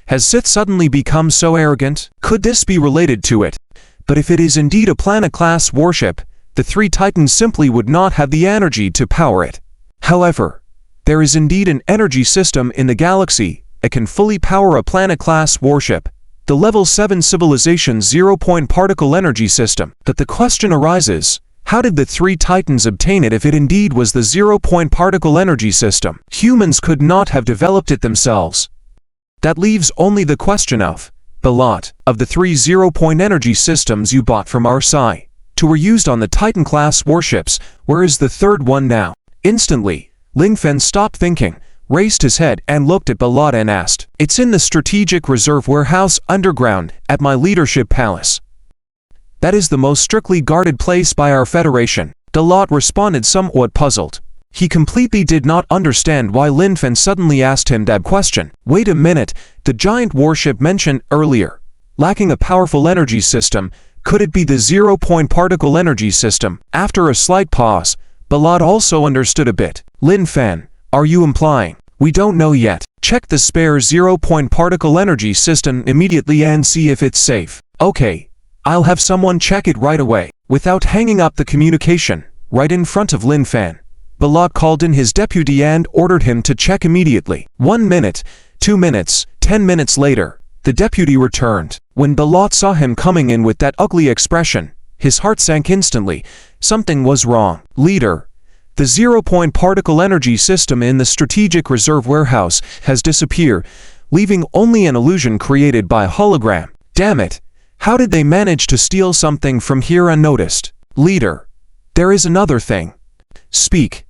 Has Sith suddenly become so arrogant? Could this be related to it? But if it is indeed a planet-class warship, the three Titans simply would not have the energy to power it. However, there is indeed an energy system in the galaxy that can fully power a planet-class warship, the level 7 civilization's zero-point particle energy system. But the question arises, how did the three Titans obtain it if it indeed was the zero-point particle energy system? Humans could not have developed it themselves. That leaves only the question of, Balat, of the 3 zero-point energy systems you bought from Arsai, 2 were used on the Titan-class warships, where is the third one now? Instantly, Lin Fen stopped thinking, raised his head and looked at Balat and asked, "It's in the Strategic Reserve Warehouse underground, at my leadership palace. That is the most strictly guarded place by our Federation." Balat responded somewhat puzzled. He completely did not understand why Lin Fen suddenly asked him that question. Wait a minute, the giant warship mentioned earlier, lacking a powerful energy system, could it be the zero-point particle energy system? After a slight pause, Balat also understood a bit. Lin Fen, are you implying? We don't know yet. Check the spare zero-point particle energy system immediately and see if it's safe. Okay, I'll have someone check it right away. Without hanging up the communication, right in front of Lin Fen, Balot called in his deputy and ordered him to check immediately. 1 minute, 2 minutes, 10 minutes later, the deputy returned. When Balot saw him coming in with that ugly expression, his heart sank instantly. Something was wrong. Leader, the zero-point particle energy system in the strategic reserve warehouse has disappeared, leaving only an illusion created by a hologram. Damn it! How did they manage to steal something from here unnoticed? Leader, there is another thing. Speak.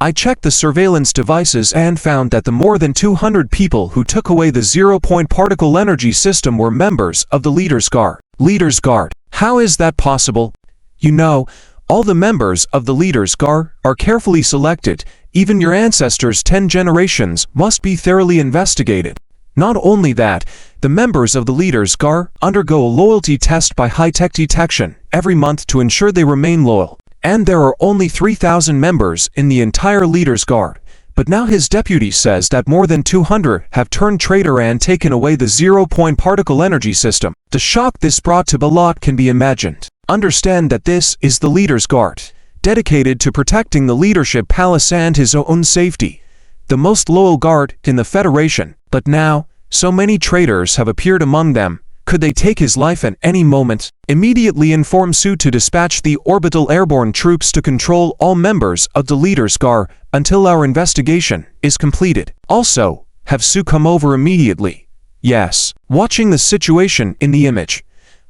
I checked the surveillance devices and found that the more than 200 people who took away the zero-point particle energy system were members of the Leader's Guard. Leader's Guard. How is that possible? You know, all the members of the Leader's Guard are carefully selected. Even your ancestors' 10 generations must be thoroughly investigated. Not only that, the members of the Leader's Guard undergo a loyalty test by high-tech detection every month to ensure they remain loyal. And there are only 3,000 members in the entire Leader's Guard. But now his deputy says that more than 200 have turned traitor and taken away the zero-point particle energy system. The shock this brought to Balot can be imagined. Understand that this is the Leader's Guard, dedicated to protecting the leadership palace and his own safety. The most loyal guard in the Federation. But now, so many traitors have appeared among them. Could they take his life at any moment? Immediately inform Su to dispatch the orbital airborne troops to control all members of the Leader's Guard until our investigation is completed. Also, have Su come over immediately. Yes. Watching the situation in the image,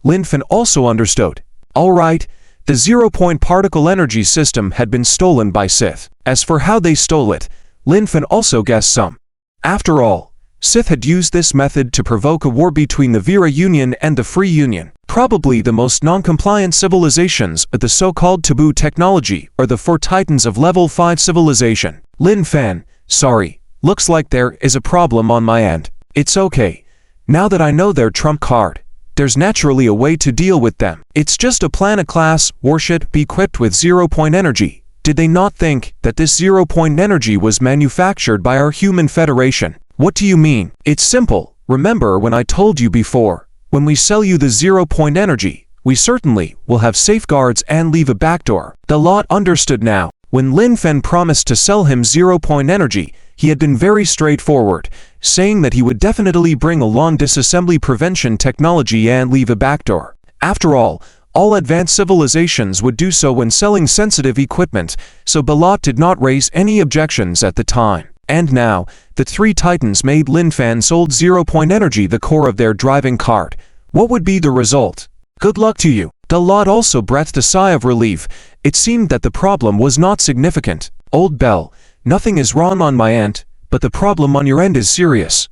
Lin Fen also understood. Alright, the zero-point particle energy system had been stolen by Sith. As for how they stole it, Lin Fen also guessed some. After all, Sith had used this method to provoke a war between the Vera Union and the Free Union. Probably the most non-compliant civilizations of the so-called taboo technology are the 4 titans of level 5 civilization. Lin Fen, sorry, looks like there is a problem on my end. It's okay. Now that I know their trump card, there's naturally a way to deal with them. It's just a planet-class warship equipped with zero-point energy. Did they not think that this zero-point energy was manufactured by our human federation? What do you mean? It's simple. Remember when I told you before, when we sell you the zero-point energy, we certainly will have safeguards and leave a backdoor. The lot understood now. When Lin Fen promised to sell him zero-point energy, he had been very straightforward, saying that he would definitely bring along disassembly prevention technology and leave a backdoor. After all advanced civilizations would do so when selling sensitive equipment, so Balot did not raise any objections at the time. And now, the 3 titans made Lin Fen sold zero-point energy the core of their driving cart. What would be the result? Good luck to you. The lot also breathed a sigh of relief. It seemed that the problem was not significant. Old Bell, nothing is wrong on my end, but the problem on your end is serious.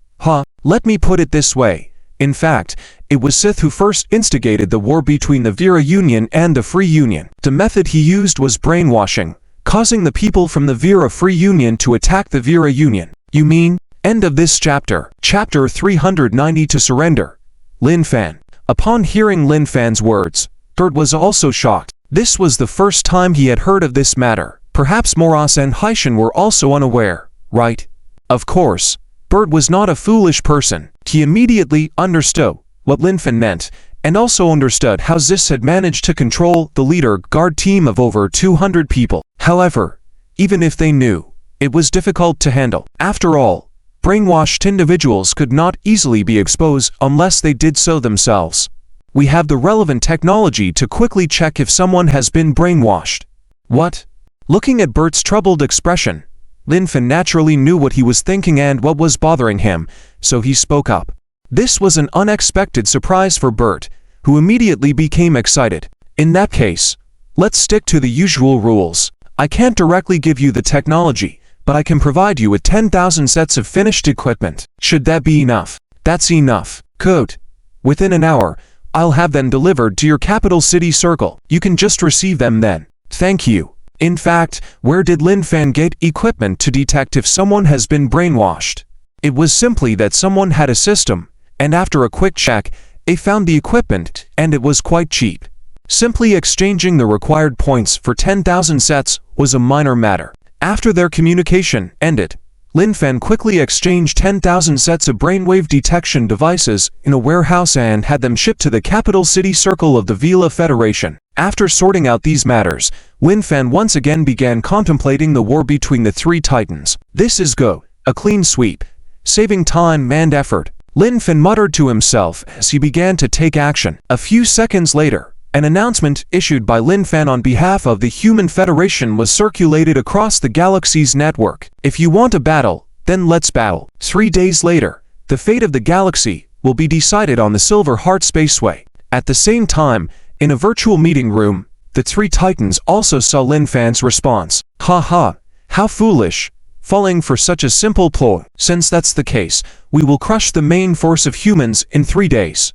Let me put it this way. In fact, it was Sith who first instigated the war between the Vera Union and the Free Union. The method he used was brainwashing, causing the people from the Vera Free Union to attack the Vera Union. You mean? End of this chapter. Chapter 390 to surrender. Lin Fen. Upon hearing Lin Fan's words, Bert was also shocked. This was the first time he had heard of this matter. Perhaps Moras and Haishan were also unaware, right? Of course, Bert was not a foolish person. He immediately understood what Lin Fen meant, and also understood how Zis had managed to control the Leader Guard team of over 200 people. However, even if they knew, it was difficult to handle. After all, brainwashed individuals could not easily be exposed unless they did so themselves. We have the relevant technology to quickly check if someone has been brainwashed. What? Looking at Bert's troubled expression, Lin Fen naturally knew what he was thinking and what was bothering him, so he spoke up. This was an unexpected surprise for Bert, who immediately became excited. In that case, let's stick to the usual rules. I can't directly give you the technology, but I can provide you with 10,000 sets of finished equipment. Should that be enough? That's enough. Good. Within an hour, I'll have them delivered to your capital city circle. You can just receive them then. Thank you. In fact, where did Lin Fen get equipment to detect if someone has been brainwashed? It was simply that someone had a system, and after a quick check, they found the equipment, and it was quite cheap. Simply exchanging the required points for 10,000 sets was a minor matter. After their communication ended, Lin Fen quickly exchanged 10,000 sets of brainwave detection devices in a warehouse and had them shipped to the capital city circle of the Vila Federation. After sorting out these matters, Lin Fan once again began contemplating the war between the three titans. This is go, a clean sweep, saving time and effort. Lin Fan muttered to himself as he began to take action. A few seconds later, an announcement issued by Lin Fan on behalf of the Human Federation was circulated across the galaxy's network. If you want a battle, then let's battle. 3 days later, the fate of the galaxy will be decided on the Silver Heart Spaceway. At the same time, in a virtual meeting room, the three titans also saw Lin Fan's response. Haha, how foolish, falling for such a simple ploy. Since that's the case, we will crush the main force of humans in 3 days.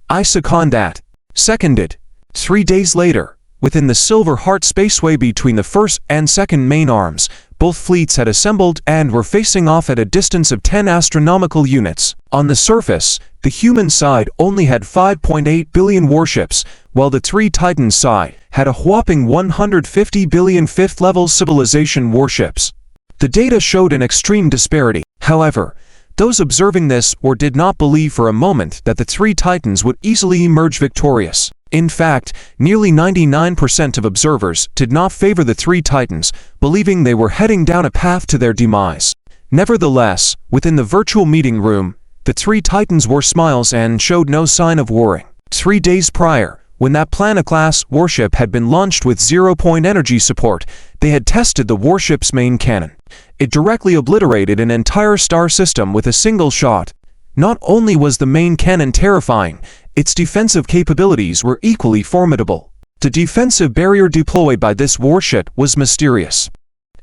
I second that. Seconded. 3 days later, within the Silver Heart Spaceway between the first and second main arms, both fleets had assembled and were facing off at a distance of 10 astronomical units. On the surface, the human side only had 5.8 billion warships, while the three Titans side had a whopping 150 billion fifth-level civilization warships. The data showed an extreme disparity. However, those observing this did not believe for a moment that the three Titans would easily emerge victorious. In fact, nearly 99% of observers did not favor the three Titans, believing they were heading down a path to their demise. Nevertheless, within the virtual meeting room, the three Titans wore smiles and showed no sign of warring. 3 days prior, when that Planet-class warship had been launched with zero-point energy support, they had tested the warship's main cannon. It directly obliterated an entire star system with a single shot. Not only was the main cannon terrifying, its defensive capabilities were equally formidable. The defensive barrier deployed by this warship was mysterious.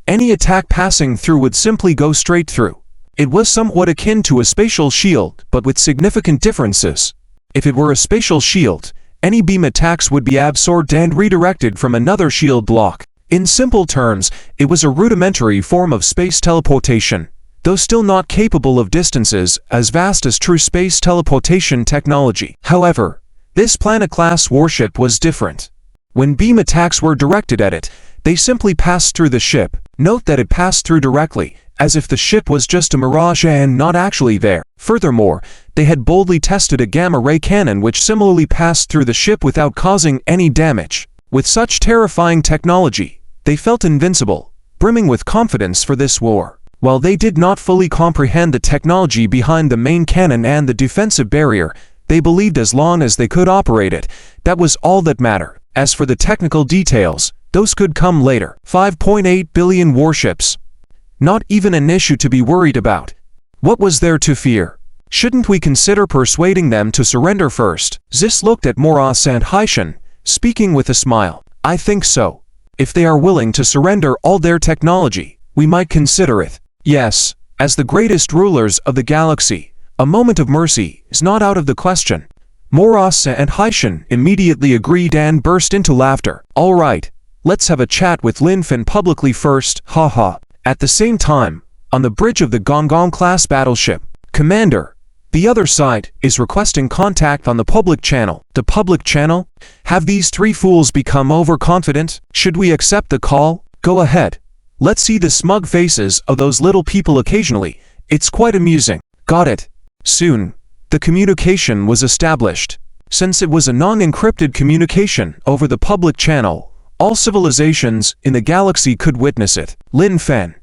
Any attack passing through would simply go straight through. It was somewhat akin to a spatial shield, but with significant differences. If it were a spatial shield, any beam attacks would be absorbed and redirected from another shield block. In simple terms, it was a rudimentary form of space teleportation, though still not capable of distances as vast as true space teleportation technology. However, this Planet-class warship was different. When beam attacks were directed at it, they simply passed through the ship. Note that it passed through directly, as if the ship was just a mirage and not actually there. Furthermore, they had boldly tested a gamma-ray cannon which similarly passed through the ship without causing any damage. With such terrifying technology, they felt invincible, brimming with confidence for this war. While they did not fully comprehend the technology behind the main cannon and the defensive barrier, they believed as long as they could operate it, that was all that mattered. As for the technical details, those could come later. 5.8 billion warships. Not even an issue to be worried about. What was there to fear? Shouldn't we consider persuading them to surrender first? Zis looked at Moras and Haishan, speaking with a smile. I think so. If they are willing to surrender all their technology, we might consider it. Yes, as the greatest rulers of the galaxy, a moment of mercy is not out of the question. Moras and Haishan immediately agreed and burst into laughter. All right, let's have a chat with Lin Fan publicly first, haha. At the same time, on the bridge of the Gong-Gong-class battleship, Commander, the other side is requesting contact on the public channel. The public channel? Have these three fools become overconfident? Should we accept the call? Go ahead. Let's see the smug faces of those little people occasionally. It's quite amusing. Got it. Soon, the communication was established. Since it was a non-encrypted communication over the public channel, all civilizations in the galaxy could witness it. Lin Fan,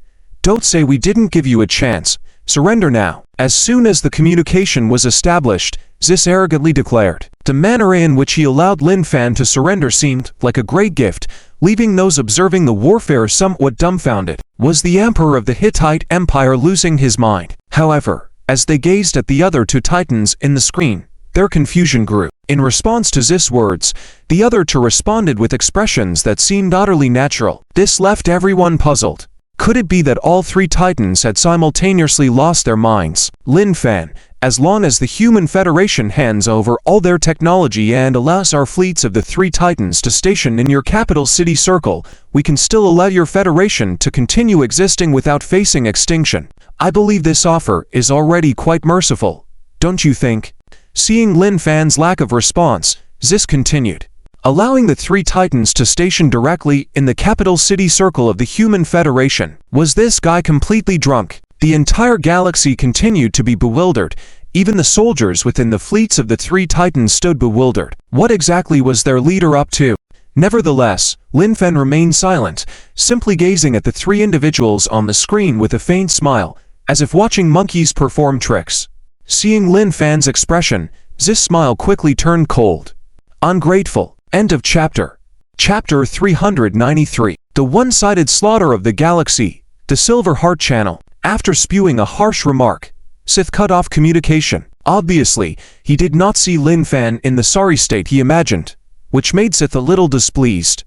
don't say we didn't give you a chance. Surrender now. As soon as the communication was established, Zis arrogantly declared. The manner in which he allowed Lin Fan to surrender seemed like a great gift, leaving those observing the warfare somewhat dumbfounded. Was the Emperor of the Hittite Empire losing his mind? However, as they gazed at the other two titans in the screen, their confusion grew. In response to Zis' words, the other two responded with expressions that seemed utterly natural. This left everyone puzzled. Could it be that all three titans had simultaneously lost their minds? Lin Fan, as long as the Human Federation hands over all their technology and allows our fleets of the three titans to station in your capital city circle, we can still allow your federation to continue existing without facing extinction. I believe this offer is already quite merciful, don't you think? Seeing Lin Fan's lack of response, Zis continued. Allowing the three titans to station directly in the capital city circle of the Human Federation. Was this guy completely drunk? The entire galaxy continued to be bewildered. Even the soldiers within the fleets of the three titans stood bewildered. What exactly was their leader up to? Nevertheless, Lin Fen remained silent, simply gazing at the three individuals on the screen with a faint smile, as if watching monkeys perform tricks. Seeing Lin Fan's expression, this smile quickly turned cold. Ungrateful. End of chapter. Chapter 393. The one-sided slaughter of the galaxy. The Silver Heart Channel. After spewing a harsh remark, Sith cut off communication. Obviously, he did not see Lin Fan in the sorry state he imagined, which made Sith a little displeased.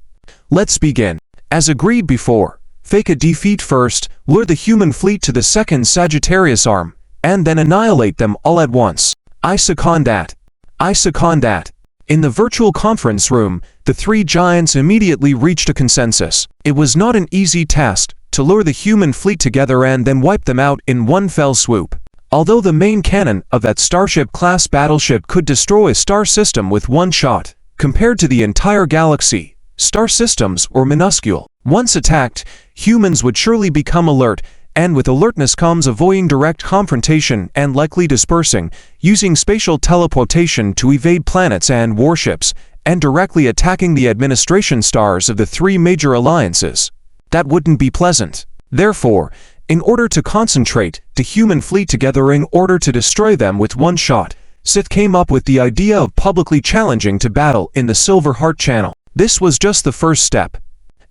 Let's begin. As agreed before, fake a defeat first, lure the human fleet to the second Sagittarius arm, and then annihilate them all at once. I second that. I second that. In the virtual conference room, the three giants immediately reached a consensus. It was not an easy task to lure the human fleet together and then wipe them out in one fell swoop. Although the main cannon of that Starship-class battleship could destroy a star system with one shot, compared to the entire galaxy, star systems were minuscule. Once attacked, humans would surely become alert, and with alertness comes avoiding direct confrontation and likely dispersing, using spatial teleportation to evade planets and warships, and directly attacking the administration stars of the three major alliances. That wouldn't be pleasant. Therefore, in order to concentrate the human fleet together in order to destroy them with one shot, Sith came up with the idea of publicly challenging to battle in the Silver Heart Channel. This was just the first step.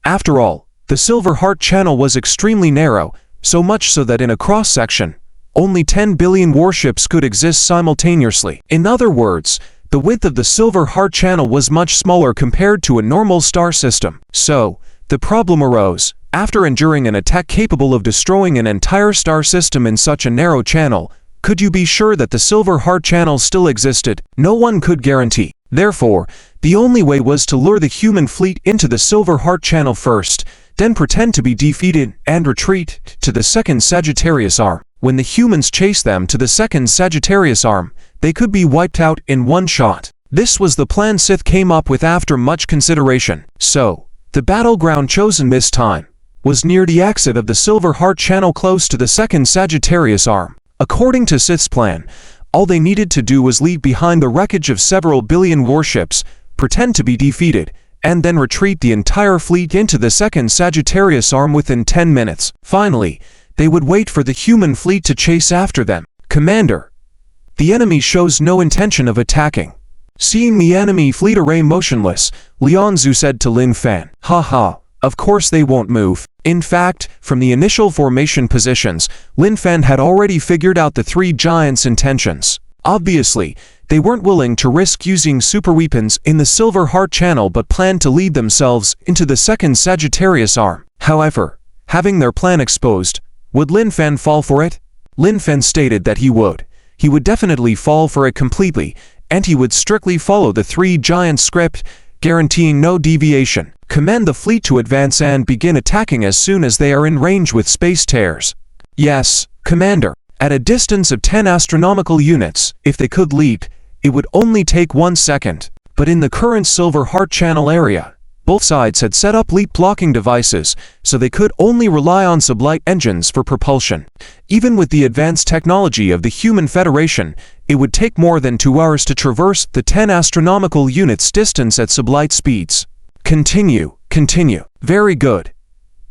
After all, the Silver Heart Channel was extremely narrow, so much so that in a cross-section, only 10 billion warships could exist simultaneously. In other words, the width of the Silver Heart Channel was much smaller compared to a normal star system. So, the problem arose. After enduring an attack capable of destroying an entire star system in such a narrow channel, could you be sure that the Silver Heart Channel still existed? No one could guarantee. Therefore, the only way was to lure the human fleet into the Silver Heart Channel first, then pretend to be defeated and retreat to the second Sagittarius arm. When the humans chased them to the second Sagittarius arm, they could be wiped out in one shot. This was the plan Sith came up with after much consideration. So, the battleground chosen this time was near the exit of the Silver Heart Channel close to the second Sagittarius arm. According to Sith's plan, all they needed to do was leave behind the wreckage of several billion warships, pretend to be defeated, and then retreat the entire fleet into the second Sagittarius arm within 10 minutes. Finally, they would wait for the human fleet to chase after them. Commander, the enemy shows no intention of attacking. Seeing the enemy fleet array motionless, Lian Zu said to Lin Fan, "Haha, of course they won't move." In fact, from the initial formation positions, Lin Fan had already figured out the three giants' intentions. Obviously, they weren't willing to risk using superweapons in the Silver Heart Channel but planned to lead themselves into the second Sagittarius arm. However, having their plan exposed, would Lin Fan fall for it? Lin Fan stated that he would. He would definitely fall for it completely, and he would strictly follow the three giants' script, guaranteeing no deviation. Command the fleet to advance and begin attacking as soon as they are in range with space tears. Yes, Commander. At a distance of 10 astronomical units, if they could leap, it would only take 1 second. But in the current Silver Heart Channel area, both sides had set up leap-blocking devices, so they could only rely on sublight engines for propulsion. Even with the advanced technology of the Human Federation, it would take more than 2 hours to traverse the 10 astronomical units distance at sublight speeds. Continue, continue. Very good.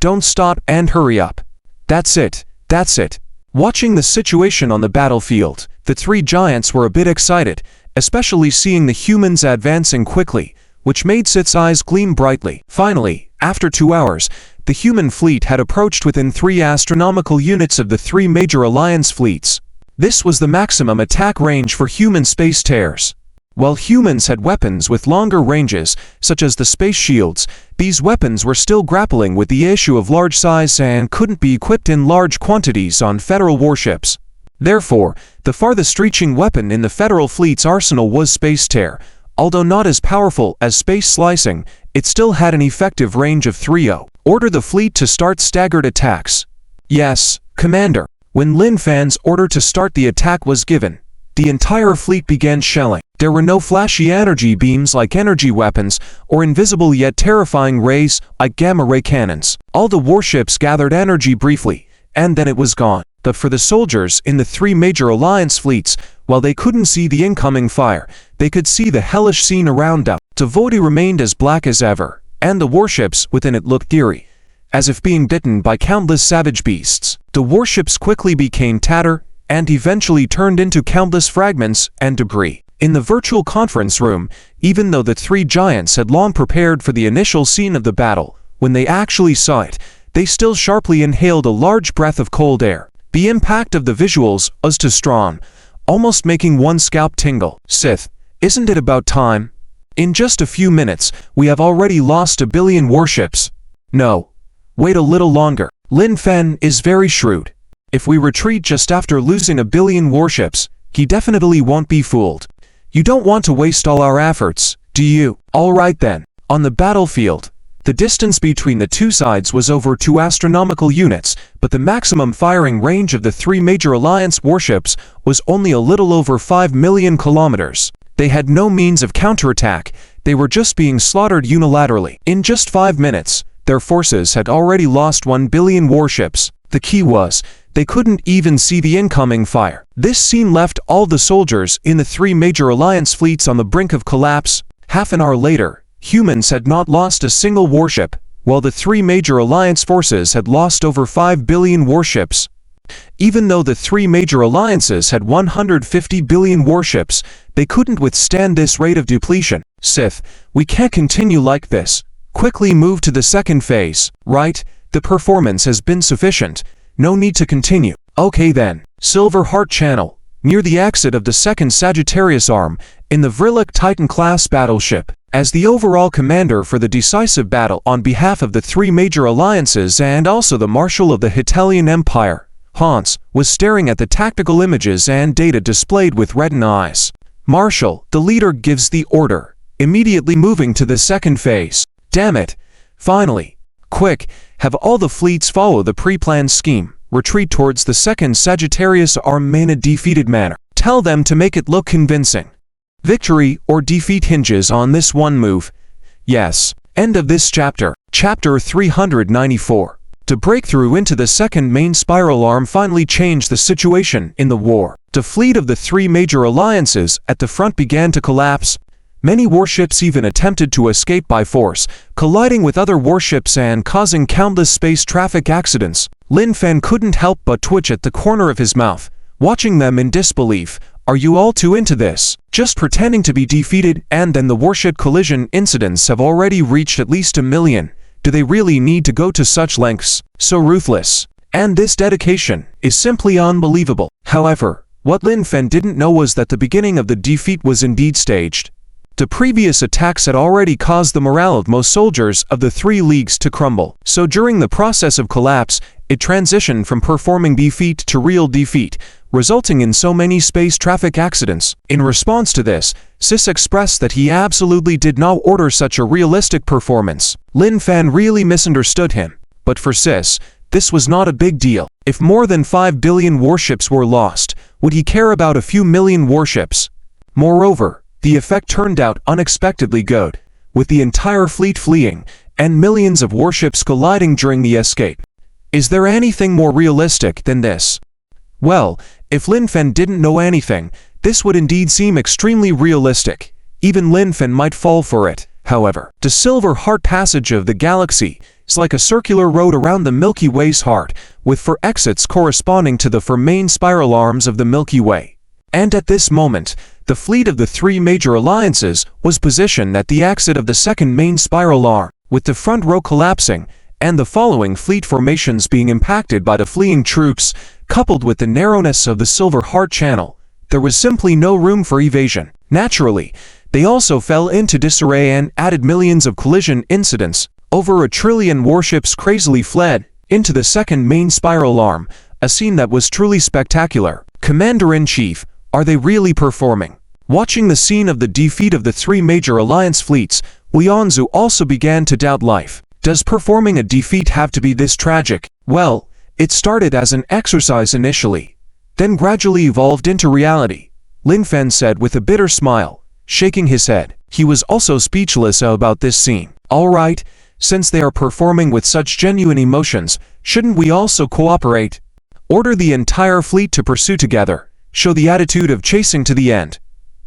Don't stop and hurry up. That's it, that's it. Watching the situation on the battlefield, the three giants were a bit excited, especially seeing the humans advancing quickly, which made Sith's eyes gleam brightly. Finally, after 2 hours, the human fleet had approached within 3 astronomical units of the 3 major alliance fleets. This was the maximum attack range for human space tears. While humans had weapons with longer ranges, such as the space shields, these weapons were still grappling with the issue of large size and couldn't be equipped in large quantities on Federal warships. Therefore, the farthest reaching weapon in the Federal fleet's arsenal was Space Tear. Although not as powerful as Space Slicing, it still had an effective range of 3-0. Order the fleet to start staggered attacks. Yes, Commander. When Lin Fan's order to start the attack was given, the entire fleet began shelling. There were no flashy energy beams like energy weapons, or invisible yet terrifying rays like gamma-ray cannons. All the warships gathered energy briefly, and then it was gone. But for the soldiers in the 3 major alliance fleets, while they couldn't see the incoming fire, They could see the hellish scene around them. The void remained as black as ever, and the warships within it looked eerie, as if being bitten by countless savage beasts. The warships quickly became tatter, and eventually turned into countless fragments and debris. In the virtual conference room, even though the three giants had long prepared for the initial scene of the battle, when they actually saw it, they still sharply inhaled a large breath of cold air. The impact of the visuals was too strong, almost making one's scalp tingle. Sith, isn't it about time? In just a few minutes, we have already lost 1 billion warships. No. Wait a little longer. Lin Fen is very shrewd. If we retreat just after losing 1 billion warships, he definitely won't be fooled. You don't want to waste all our efforts, do you? Alright then. On the battlefield, the distance between the two sides was over 2 astronomical units, but the maximum firing range of the 3 major Alliance warships was only a little over 5 million kilometers. They had no means of counterattack, they were just being slaughtered unilaterally. In just 5 minutes, their forces had already lost 1 billion warships. The key was, they couldn't even see the incoming fire. This scene left all the soldiers in the 3 major Alliance fleets on the brink of collapse. Half an hour later, humans had not lost a single warship, while the 3 major Alliance forces had lost over 5 billion warships. Even though the 3 major alliances had 150 billion warships, they couldn't withstand this rate of depletion. Sith, we can't continue like this. Quickly move to the second phase. Right, the performance has been sufficient. No need to continue. Okay then. Silver Heart Channel, near the exit of the second Sagittarius arm, in the Vrillik Titan-class battleship. As the overall commander for the decisive battle on behalf of the 3 major alliances and also the Marshal of the Hitalian Empire, Hans was staring at the tactical images and data displayed with reddened eyes. Marshal, the leader gives the order, immediately moving to the second phase. Damn it! Finally! Quick, have all the fleets follow the pre-planned scheme. Retreat towards the second Sagittarius arm in a defeated manner. Tell them to make it look convincing. Victory or defeat hinges on this one move. Yes. End of this chapter. Chapter 394. The breakthrough into the second main spiral arm finally changed the situation in the war. The fleet of the 3 major alliances at the front began to collapse. Many warships even attempted to escape by force, colliding with other warships and causing countless space traffic accidents. Lin Fen couldn't help but twitch at the corner of his mouth, watching them in disbelief. Are you all too into this? Just pretending to be defeated, and then the warship collision incidents have already reached at least 1 million. Do they really need to go to such lengths? So ruthless. And this dedication is simply unbelievable. However, what Lin Fen didn't know was that the beginning of the defeat was indeed staged. The previous attacks had already caused the morale of most soldiers of the 3 leagues to crumble. So during the process of collapse, it transitioned from performing defeat to real defeat, resulting in so many space traffic accidents. In response to this, Sis expressed that he absolutely did not order such a realistic performance. Lin Fen really misunderstood him. But for Sis, this was not a big deal. If more than 5 billion warships were lost, would he care about a few million warships? Moreover, the effect turned out unexpectedly good, with the entire fleet fleeing, and millions of warships colliding during the escape. Is there anything more realistic than this? Well, if Lin Fen didn't know anything, this would indeed seem extremely realistic. Even Lin Fen might fall for it. However, the Silver Heart Passage of the galaxy is like a circular road around the Milky Way's heart, with 4 exits corresponding to the 4 main spiral arms of the Milky Way. And at this moment, the fleet of the 3 major alliances was positioned at the exit of the second main spiral arm, with the front row collapsing, and the following fleet formations being impacted by the fleeing troops. Coupled with the narrowness of the Silver Heart Channel, there was simply no room for evasion. Naturally, they also fell into disarray and added millions of collision incidents. Over 1 trillion warships crazily fled into the second main spiral arm, a scene that was truly spectacular. Commander-in-Chief, are they really performing? Watching the scene of the defeat of the 3 major alliance fleets, Lianzu also began to doubt life. Does performing a defeat have to be this tragic? Well, it started as an exercise initially, then gradually evolved into reality, Lin Fen said with a bitter smile, shaking his head. He was also speechless about this scene. Alright, since they are performing with such genuine emotions, shouldn't we also cooperate? Order the entire fleet to pursue together, show the attitude of chasing to the end.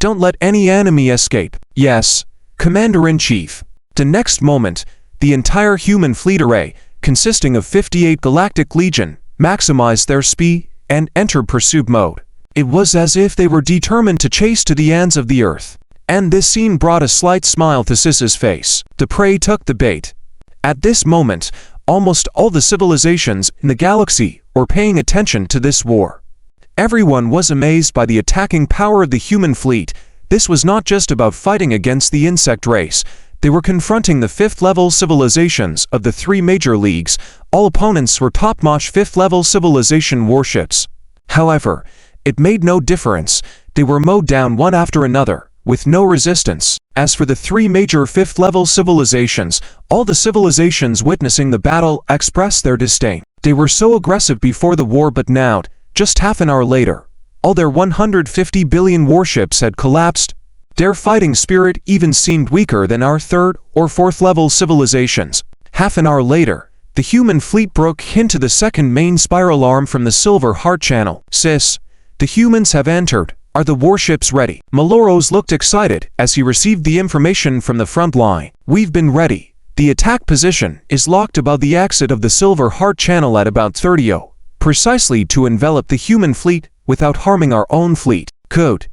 Don't let any enemy escape. Yes, Commander-in-Chief. The next moment, the entire human fleet array, consisting of 58 Galactic Legion, maximized their speed and entered pursuit mode. It was as if they were determined to chase to the ends of the earth. And this scene brought a slight smile to Sis's face. The prey took the bait. At this moment, almost all the civilizations in the galaxy were paying attention to this war. Everyone was amazed by the attacking power of the human fleet. This was not just about fighting against the insect race. They were confronting the 5th-level civilizations of the 3 major leagues. All opponents were top-notch 5th-level civilization warships. However, it made no difference. They were mowed down one after another, with no resistance. As for the 3 major 5th-level civilizations, all the civilizations witnessing the battle expressed their disdain. They were so aggressive before the war, but now, just half an hour later, all their 150 billion warships had collapsed. Their fighting spirit even seemed weaker than our 3rd or 4th-level civilizations. Half an hour later, the human fleet broke into the 2nd main spiral arm from the Silver Heart Channel. Sis, the humans have entered. Are the warships ready? Maloros looked excited as he received the information from the front line. We've been ready. The attack position is locked above the exit of the Silver Heart Channel at about 30, precisely to envelop the human fleet without harming our own fleet. Good.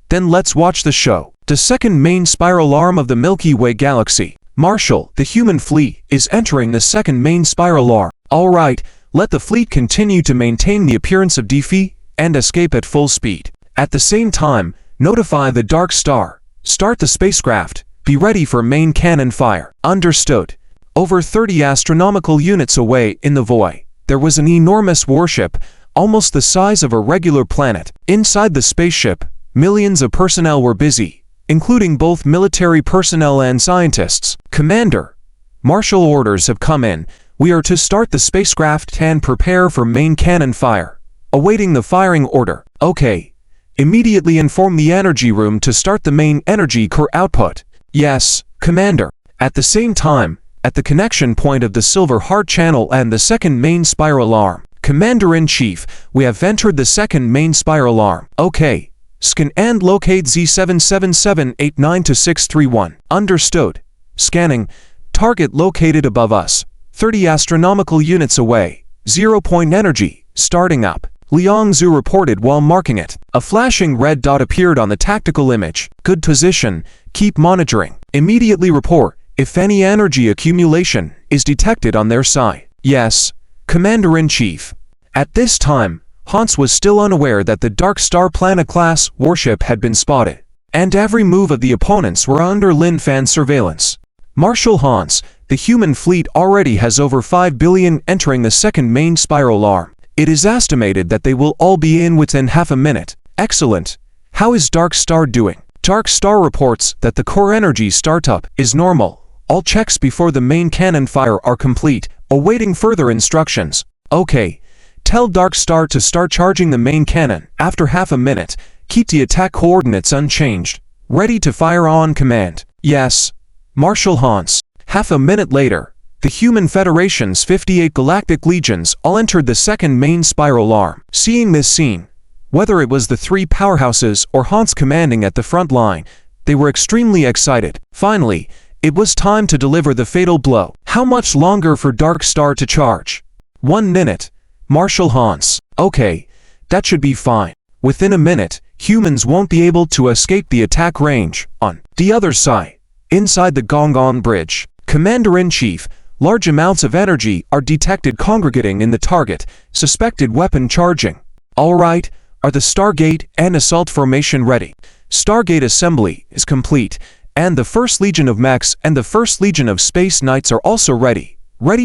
Then let's watch the show. The 2nd main spiral arm of the Milky Way galaxy. Marshal, the human fleet is entering the 2nd main spiral arm. All right, let the fleet continue to maintain the appearance of defeat and escape at full speed. At the same time, notify the Dark Star. Start the spacecraft. Be ready for main cannon fire. Understood. Over 30 astronomical units away in the void, there was an enormous warship, almost the size of a regular planet. Inside the spaceship, millions of personnel were busy, including both military personnel and scientists. Commander, martial orders have come in. We are to start the spacecraft and prepare for main cannon fire. Awaiting the firing order. Okay. Immediately inform the energy room to start the main energy core output. Yes, Commander. At the same time, at the connection point of the Silver Heart Channel and the 2nd main spiral arm. Commander-in-Chief, we have entered the 2nd main spiral arm. Okay. Scan and locate Z77789-631. Understood. Scanning. Target located above us. 30 astronomical units away. 0-point energy. Starting up. Liang Zhu reported while marking it. A flashing red dot appeared on the tactical image. Good position. Keep monitoring. Immediately report if any energy accumulation is detected on their side. Yes, Commander-in-Chief. At this time, Hans was still unaware that the Dark Star Planet-class warship had been spotted, and every move of the opponents were under Lin Fan's surveillance. Marshal Hans, the human fleet already has over 5 billion entering the 2nd main spiral arm. It is estimated that they will all be in within half a minute. Excellent. How is Dark Star doing? Dark Star reports that the core energy startup is normal. All checks before the main cannon fire are complete, awaiting further instructions. Okay. Tell Dark Star to start charging the main cannon. After half a minute, keep the attack coordinates unchanged. Ready to fire on command. Yes. Marshal Hans. Half a minute later, the Human Federation's 58 Galactic Legions all entered the 2nd main spiral arm. Seeing this scene, whether it was the 3 powerhouses or Hans commanding at the front line, they were extremely excited. Finally, it was time to deliver the fatal blow. How much longer for Dark Star to charge? 1 minute. Marshal Hans. Okay, that should be fine. Within a minute, humans won't be able to escape the attack range. On the other side, inside the Gongon Bridge, Commander-in-Chief, large amounts of energy are detected congregating in the target. Suspected weapon charging. All right, are the Stargate and Assault Formation ready? Stargate assembly is complete, and the 1st Legion of Mechs and the 1st Legion of Space Knights are also ready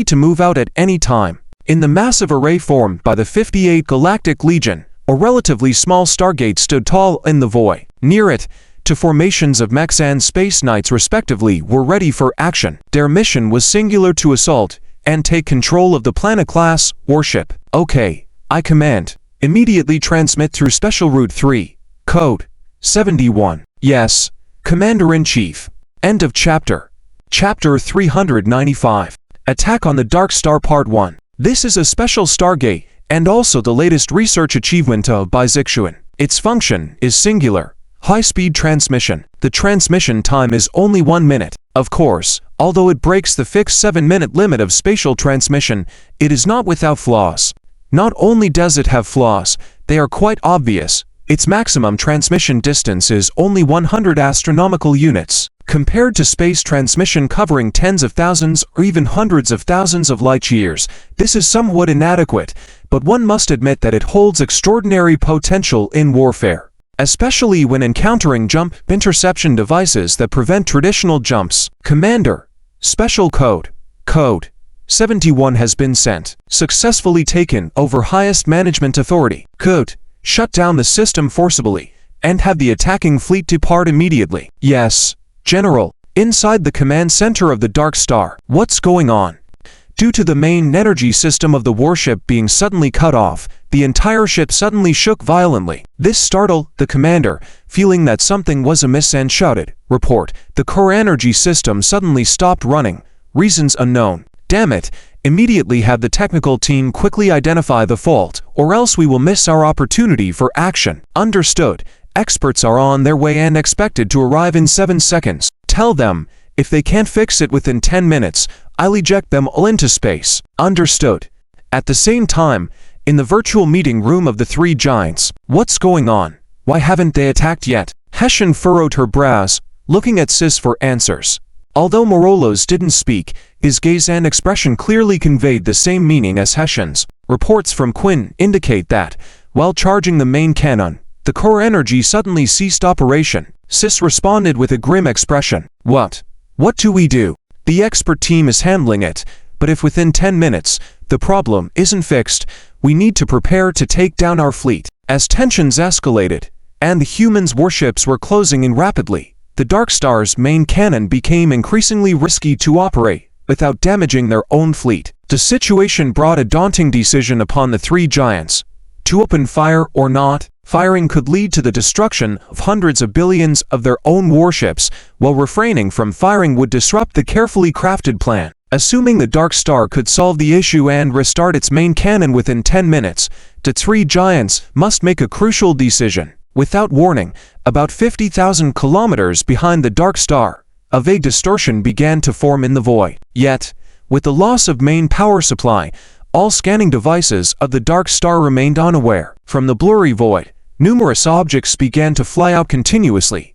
to move out at any time. In the massive array formed by the 58 Galactic Legion, a relatively small Stargate stood tall in the void. Near it, two formations of Mechs and Space Knights respectively were ready for action. Their mission was singular: to assault and take control of the Planet-class warship. Okay, I command. Immediately transmit through Special Route 3. Code 71. Yes, Commander-in-Chief. End of chapter. Chapter 395. Attack on the Dark Star Part 1. This is a special Stargate, and also the latest research achievement by Zixuan. Its function is singular. High-speed transmission. The transmission time is only 1 minute. Of course, although it breaks the fixed 7-minute limit of spatial transmission, it is not without flaws. Not only does it have flaws, they are quite obvious. Its maximum transmission distance is only 100 astronomical units, compared to space transmission covering tens of thousands or even hundreds of thousands of light-years. This is somewhat inadequate, but one must admit that it holds extraordinary potential in warfare, especially when encountering jump interception devices that prevent traditional jumps. Commander, Special Code 71 has been sent. Successfully taken over highest management authority. Could shut down the system forcibly and have the attacking fleet depart immediately. Yes, General. Inside the command center of the Dark Star. What's going on? Due to the main energy system of the warship being suddenly cut off, the entire ship suddenly shook violently. This startled the commander, feeling that something was amiss, and shouted, "Report, the core energy system suddenly stopped running. Reasons unknown." Damn it! Immediately have the technical team quickly identify the fault, or else we will miss our opportunity for action. Understood. Experts are on their way and expected to arrive in 7 seconds. Tell them, if they can't fix it within 10 minutes, I'll eject them all into space. Understood. At the same time, in the virtual meeting room of the three giants, what's going on? Why haven't they attacked yet? Hessian furrowed her brows, looking at Sis for answers. Although Morolos didn't speak, his gaze and expression clearly conveyed the same meaning as Hessian's. Reports from Quinn indicate that, while charging the main cannon, the core energy suddenly ceased operation. Sis responded with a grim expression. What? What do we do? The expert team is handling it, but if within 10 minutes, the problem isn't fixed, we need to prepare to take down our fleet. As tensions escalated, and the humans' warships were closing in rapidly, the Dark Star's main cannon became increasingly risky to operate without damaging their own fleet. The situation brought a daunting decision upon the three giants. To open fire or not. Firing could lead to the destruction of hundreds of billions of their own warships, while refraining from firing would disrupt the carefully crafted plan. Assuming the Dark Star could solve the issue and restart its main cannon within 10 minutes, the three giants must make a crucial decision. Without warning, about 50,000 kilometers behind the Dark Star, a vague distortion began to form in the void. Yet, with the loss of main power supply, all scanning devices of the Dark Star remained unaware. From the blurry void, numerous objects began to fly out continuously,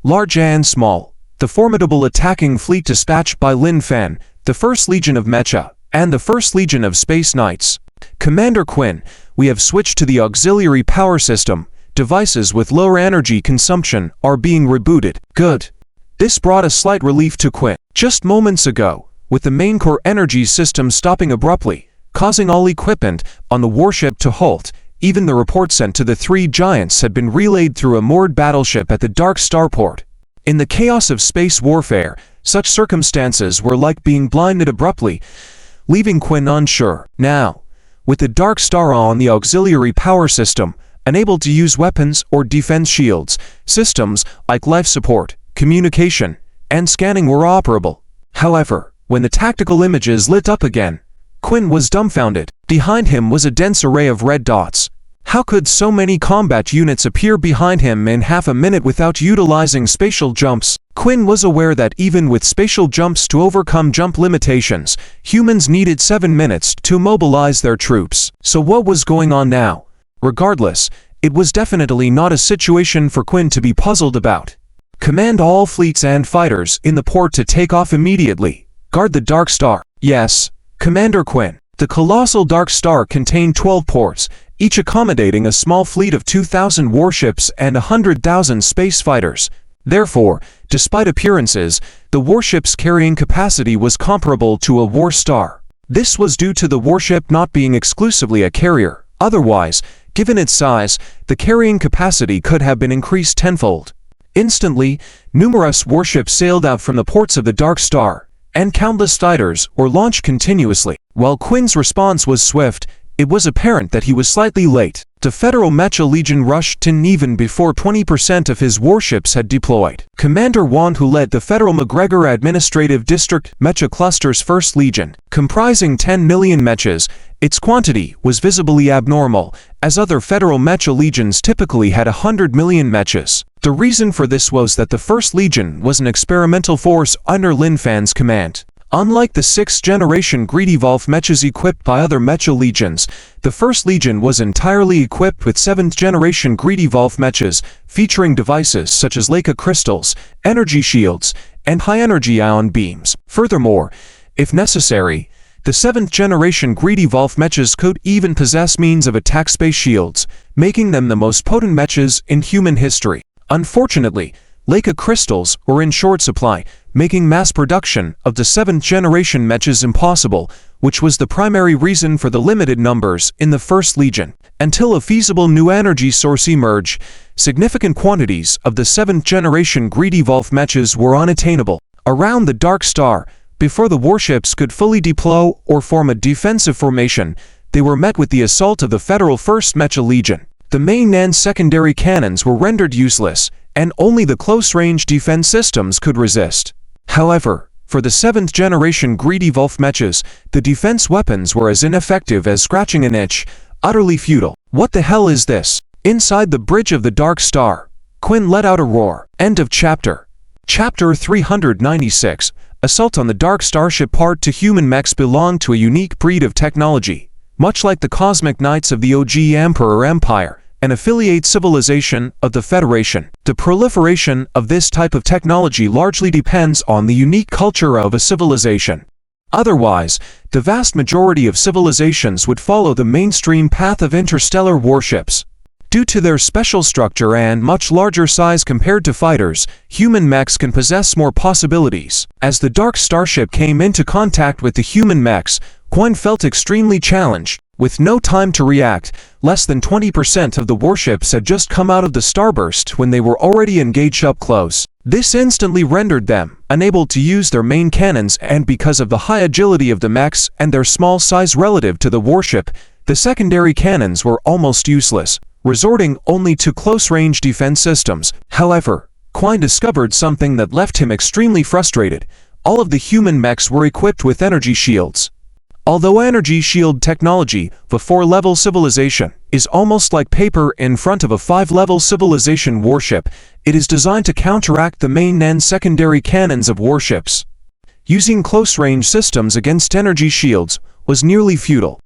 large and small. The formidable attacking fleet dispatched by Lin Fan, the First Legion of Mecha, and the First Legion of Space Knights. Commander Quinn, we have switched to the auxiliary power system. Devices with lower energy consumption are being rebooted. Good. This brought a slight relief to Quinn. Just moments ago, with the main core energy system stopping abruptly, causing all equipment on the warship to halt, even the report sent to the three giants had been relayed through a moored battleship at the Dark Starport. In the chaos of space warfare, such circumstances were like being blinded abruptly, leaving Quinn unsure. Now, with the Dark Star on the auxiliary power system, unable to use weapons or defense shields, systems like life support, communication, and scanning were operable. However, when the tactical images lit up again, Quinn was dumbfounded. Behind him was a dense array of red dots. How could so many combat units appear behind him in half a minute without utilizing spatial jumps? Quinn was aware that even with spatial jumps to overcome jump limitations, humans needed 7 minutes to mobilize their troops. So what was going on now? Regardless, it was definitely not a situation for Quinn to be puzzled about. Command all fleets and fighters in the port to take off immediately. Guard the Dark Star. Yes, Commander Quinn. The colossal Dark Star contained 12 ports, each accommodating a small fleet of 2,000 warships and 100,000 space fighters. Therefore, despite appearances, the warship's carrying capacity was comparable to a war star. This was due to the warship not being exclusively a carrier. Otherwise, given its size, the carrying capacity could have been increased tenfold. Instantly, numerous warships sailed out from the ports of the Dark Star, and countless fighters were launched continuously. While Quinn's response was swift, it was apparent that he was slightly late. The Federal Mecha Legion rushed in even before 20% of his warships had deployed. Commander Wan, who led the Federal McGregor Administrative District Mecha Cluster's First Legion, comprising 10 million mechas, its quantity was visibly abnormal, as other Federal Mecha Legions typically had 100 million mechas. The reason for this was that the First Legion was an experimental force under Lin Fan's command. Unlike the 6th-generation Greedy Wolf mechas equipped by other mecha legions, the First Legion was entirely equipped with 7th-generation Greedy Wolf mechas, featuring devices such as Leica crystals, energy shields, and high-energy ion beams. Furthermore, if necessary, the 7th-generation Greedy Wolf mechas could even possess means of attack space shields, making them the most potent mechas in human history. Unfortunately, Leica crystals were in short supply, making mass production of the 7th-generation mechas impossible, which was the primary reason for the limited numbers in the First Legion. Until a feasible new energy source emerged, significant quantities of the 7th-generation Greedy Wolf mechas were unattainable. Around the Dark Star, before the warships could fully deploy or form a defensive formation, they were met with the assault of the Federal 1st Mecha Legion. The main and secondary cannons were rendered useless, and only the close-range defense systems could resist. However, for the 7th-generation Greedy Wolf mechas, the defense weapons were as ineffective as scratching an itch, utterly futile. What the hell is this? Inside the bridge of the Dark Star, Quinn let out a roar. End of chapter. Chapter 396. Assault on the Dark Starship. Part 2. Human mechs belong to a unique breed of technology. Much like the Cosmic Knights of the OG Emperor Empire, an affiliate civilization of the Federation, the proliferation of this type of technology largely depends on the unique culture of a civilization. Otherwise, the vast majority of civilizations would follow the mainstream path of interstellar warships. Due to their special structure and much larger size compared to fighters, human mechs can possess more possibilities. As the Dark Starship came into contact with the human mechs, Quinn felt extremely challenged. With no time to react, less than 20% of the warships had just come out of the starburst when they were already engaged up close. This instantly rendered them unable to use their main cannons, and because of the high agility of the mechs and their small size relative to the warship, the secondary cannons were almost useless, resorting only to close-range defense systems. However, Quinn discovered something that left him extremely frustrated. All of the human mechs were equipped with energy shields. Although energy shield technology, the 4-level civilization, is almost like paper in front of a 5-level civilization warship, it is designed to counteract the main and secondary cannons of warships. Using close-range systems against energy shields was nearly futile.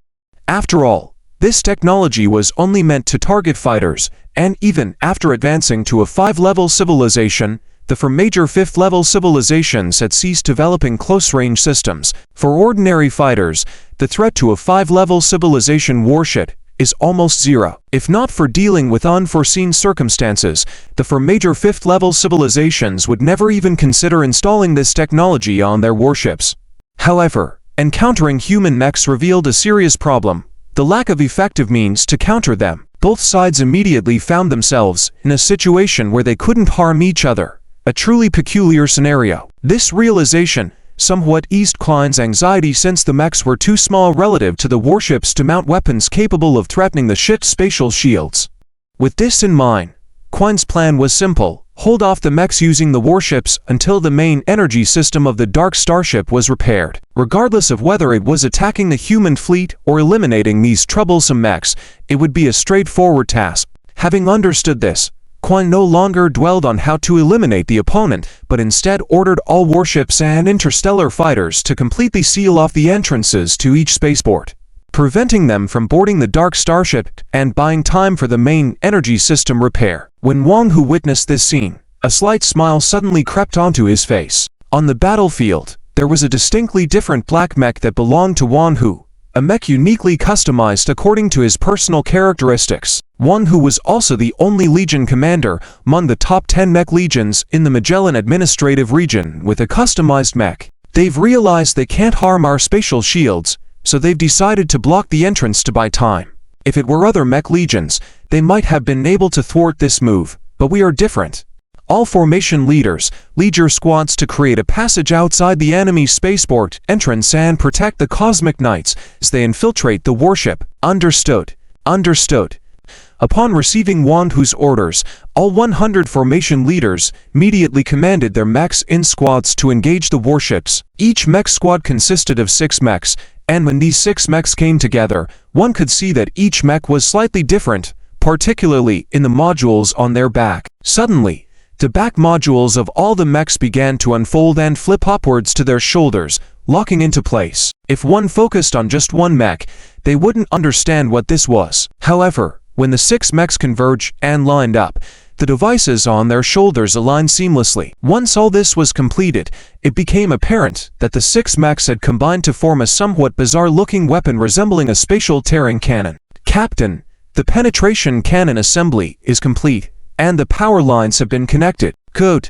After all, this technology was only meant to target fighters, and even after advancing to a 5-level civilization, the 4 major 5th-level civilizations had ceased developing close-range systems. For ordinary fighters, the threat to a 5-level civilization warship is almost zero. If not for dealing with unforeseen circumstances, the 4 major 5th-level civilizations would never even consider installing this technology on their warships. However, encountering human mechs revealed a serious problem: the lack of effective means to counter them. Both sides immediately found themselves in a situation where they couldn't harm each other. A truly peculiar scenario. This realization somewhat eased Quinn's anxiety, since the mechs were too small relative to the warships to mount weapons capable of threatening the ship's spatial shields. With this in mind, Quinn's plan was simple: hold off the mechs using the warships until the main energy system of the Dark Starship was repaired. Regardless of whether it was attacking the human fleet or eliminating these troublesome mechs, it would be a straightforward task. Having understood this, Quinn no longer dwelled on how to eliminate the opponent, but instead ordered all warships and interstellar fighters to completely seal off the entrances to each spaceport, preventing them from boarding the Dark Starship and buying time for the main energy system repair. When Wang Hu witnessed this scene, a slight smile suddenly crept onto his face. On the battlefield, there was a distinctly different black mech that belonged to Wang Hu, a mech uniquely customized according to his personal characteristics. Wang Hu was also the only Legion commander among the top 10 mech legions in the Magellan Administrative Region with a customized mech. They've realized they can't harm our spatial shields, so they've decided to block the entrance to buy time. If it were other mech legions, they might have been able to thwart this move, but we are different. All formation leaders lead your squads to create a passage outside the enemy spaceport entrance and protect the Cosmic Knights as they infiltrate the warship. Understood. Understood. Upon receiving Wang Hu's orders, all 100 formation leaders immediately commanded their mechs in squads to engage the warships. Each mech squad consisted of 6 mechs, and when these 6 mechs came together, one could see that each mech was slightly different, particularly in the modules on their back. Suddenly, The back modules of all the mechs began to unfold and flip upwards to their shoulders, locking into place. If one focused on just one mech, they wouldn't understand what this was. However, when the 6 mechs converged and lined up, the devices on their shoulders aligned seamlessly. Once all this was completed, it became apparent that the 6 mechs had combined to form a somewhat bizarre-looking weapon resembling a spatial tearing cannon. Captain, the penetration cannon assembly is complete, and the power lines have been connected. Good.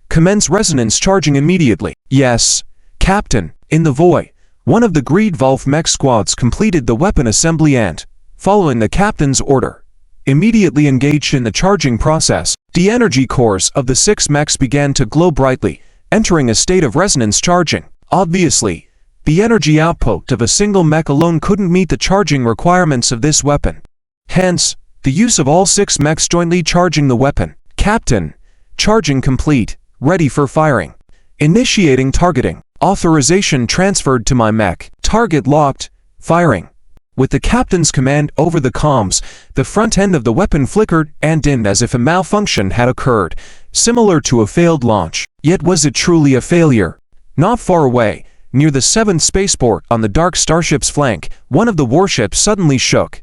Commence resonance charging immediately. Yes, Captain. In the void, one of the Greedwolf mech squads completed the weapon assembly and, following the captain's order, immediately engaged in the charging process. The energy cores of the 6 mechs began to glow brightly, entering a state of resonance charging. Obviously, the energy output of a single mech alone couldn't meet the charging requirements of this weapon. Hence, the use of all 6 mechs jointly charging the weapon. Captain, charging complete, ready for firing. Initiating targeting. Authorization transferred to my mech. Target locked, firing. With the captain's command over the comms, the front end of the weapon flickered and dimmed as if a malfunction had occurred, similar to a failed launch. Yet was it truly a failure? Not far away, near the 7th spaceport on the Dark Starship's flank, one of the warships suddenly shook.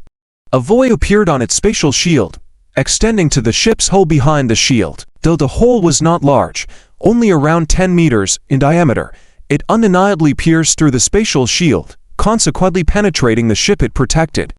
A void appeared on its spatial shield, extending to the ship's hull behind the shield. Though the hole was not large, only around 10 meters in diameter, it undeniably pierced through the spatial shield, consequently penetrating the ship it protected.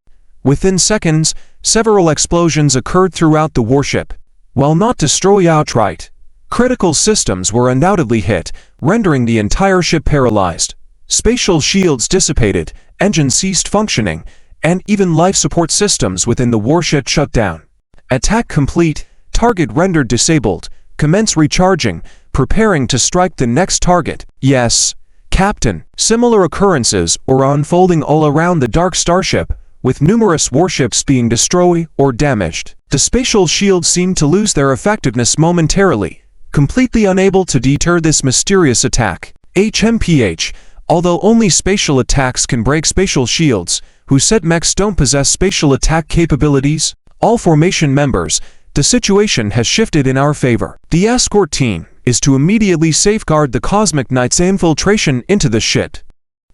Within seconds, several explosions occurred throughout the warship. While not destroyed outright, critical systems were undoubtedly hit, rendering the entire ship paralyzed. Spatial shields dissipated, engines ceased functioning, and even life support systems within the warship shut down. Attack complete, target rendered disabled, commence recharging, preparing to strike the next target. Yes, Captain. Similar occurrences were unfolding all around the Dark Starship, with numerous warships being destroyed or damaged. The spatial shields seemed to lose their effectiveness momentarily, completely unable to deter this mysterious attack. HMPH, although only spatial attacks can break spatial shields, whose said mechs don't possess spatial attack capabilities, all formation members, the situation has shifted in our favor. The escort team is to immediately safeguard the Cosmic Knight's infiltration into the ship.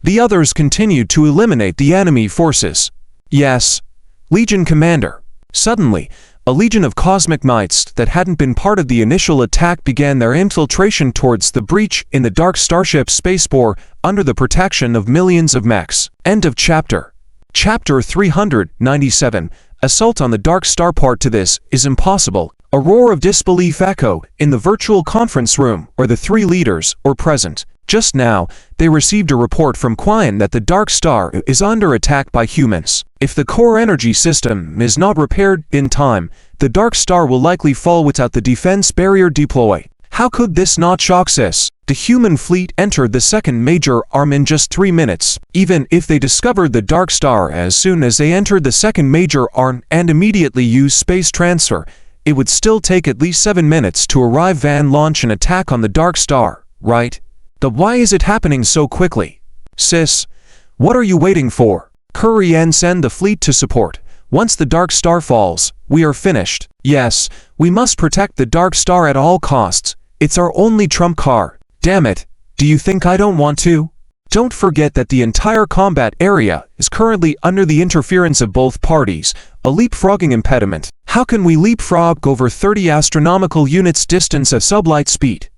The others continue to eliminate the enemy forces. Yes, Legion Commander. Suddenly, a legion of Cosmic Knights that hadn't been part of the initial attack began their infiltration towards the breach in the Dark Starship spaceport under the protection of millions of mechs. End of chapter. Chapter 397. Assault on the Dark Star. Part to this is impossible. A roar of disbelief echoed in the virtual conference room where the 3 leaders were present. Just now, they received a report from Quion that the Dark Star is under attack by humans. If the core energy system is not repaired in time, the Dark Star will likely fall without the defense barrier deploy. How could this not shock us? The human fleet entered the 2nd major arm in just 3 minutes. Even if they discovered the Dark Star as soon as they entered the 2nd major arm and immediately used space transfer, it would still take at least 7 minutes to arrive and launch an attack on the Dark Star, right? But why is it happening so quickly? Sis, what are you waiting for? Hurry and send the fleet to support. Once the Dark Star falls, we are finished. Yes, we must protect the Dark Star at all costs. It's our only trump card. Damn it, do you think I don't want to? Don't forget that the entire combat area is currently under the interference of both parties, a leapfrogging impediment. How can we leapfrog over 30 astronomical units distance at sublight speed?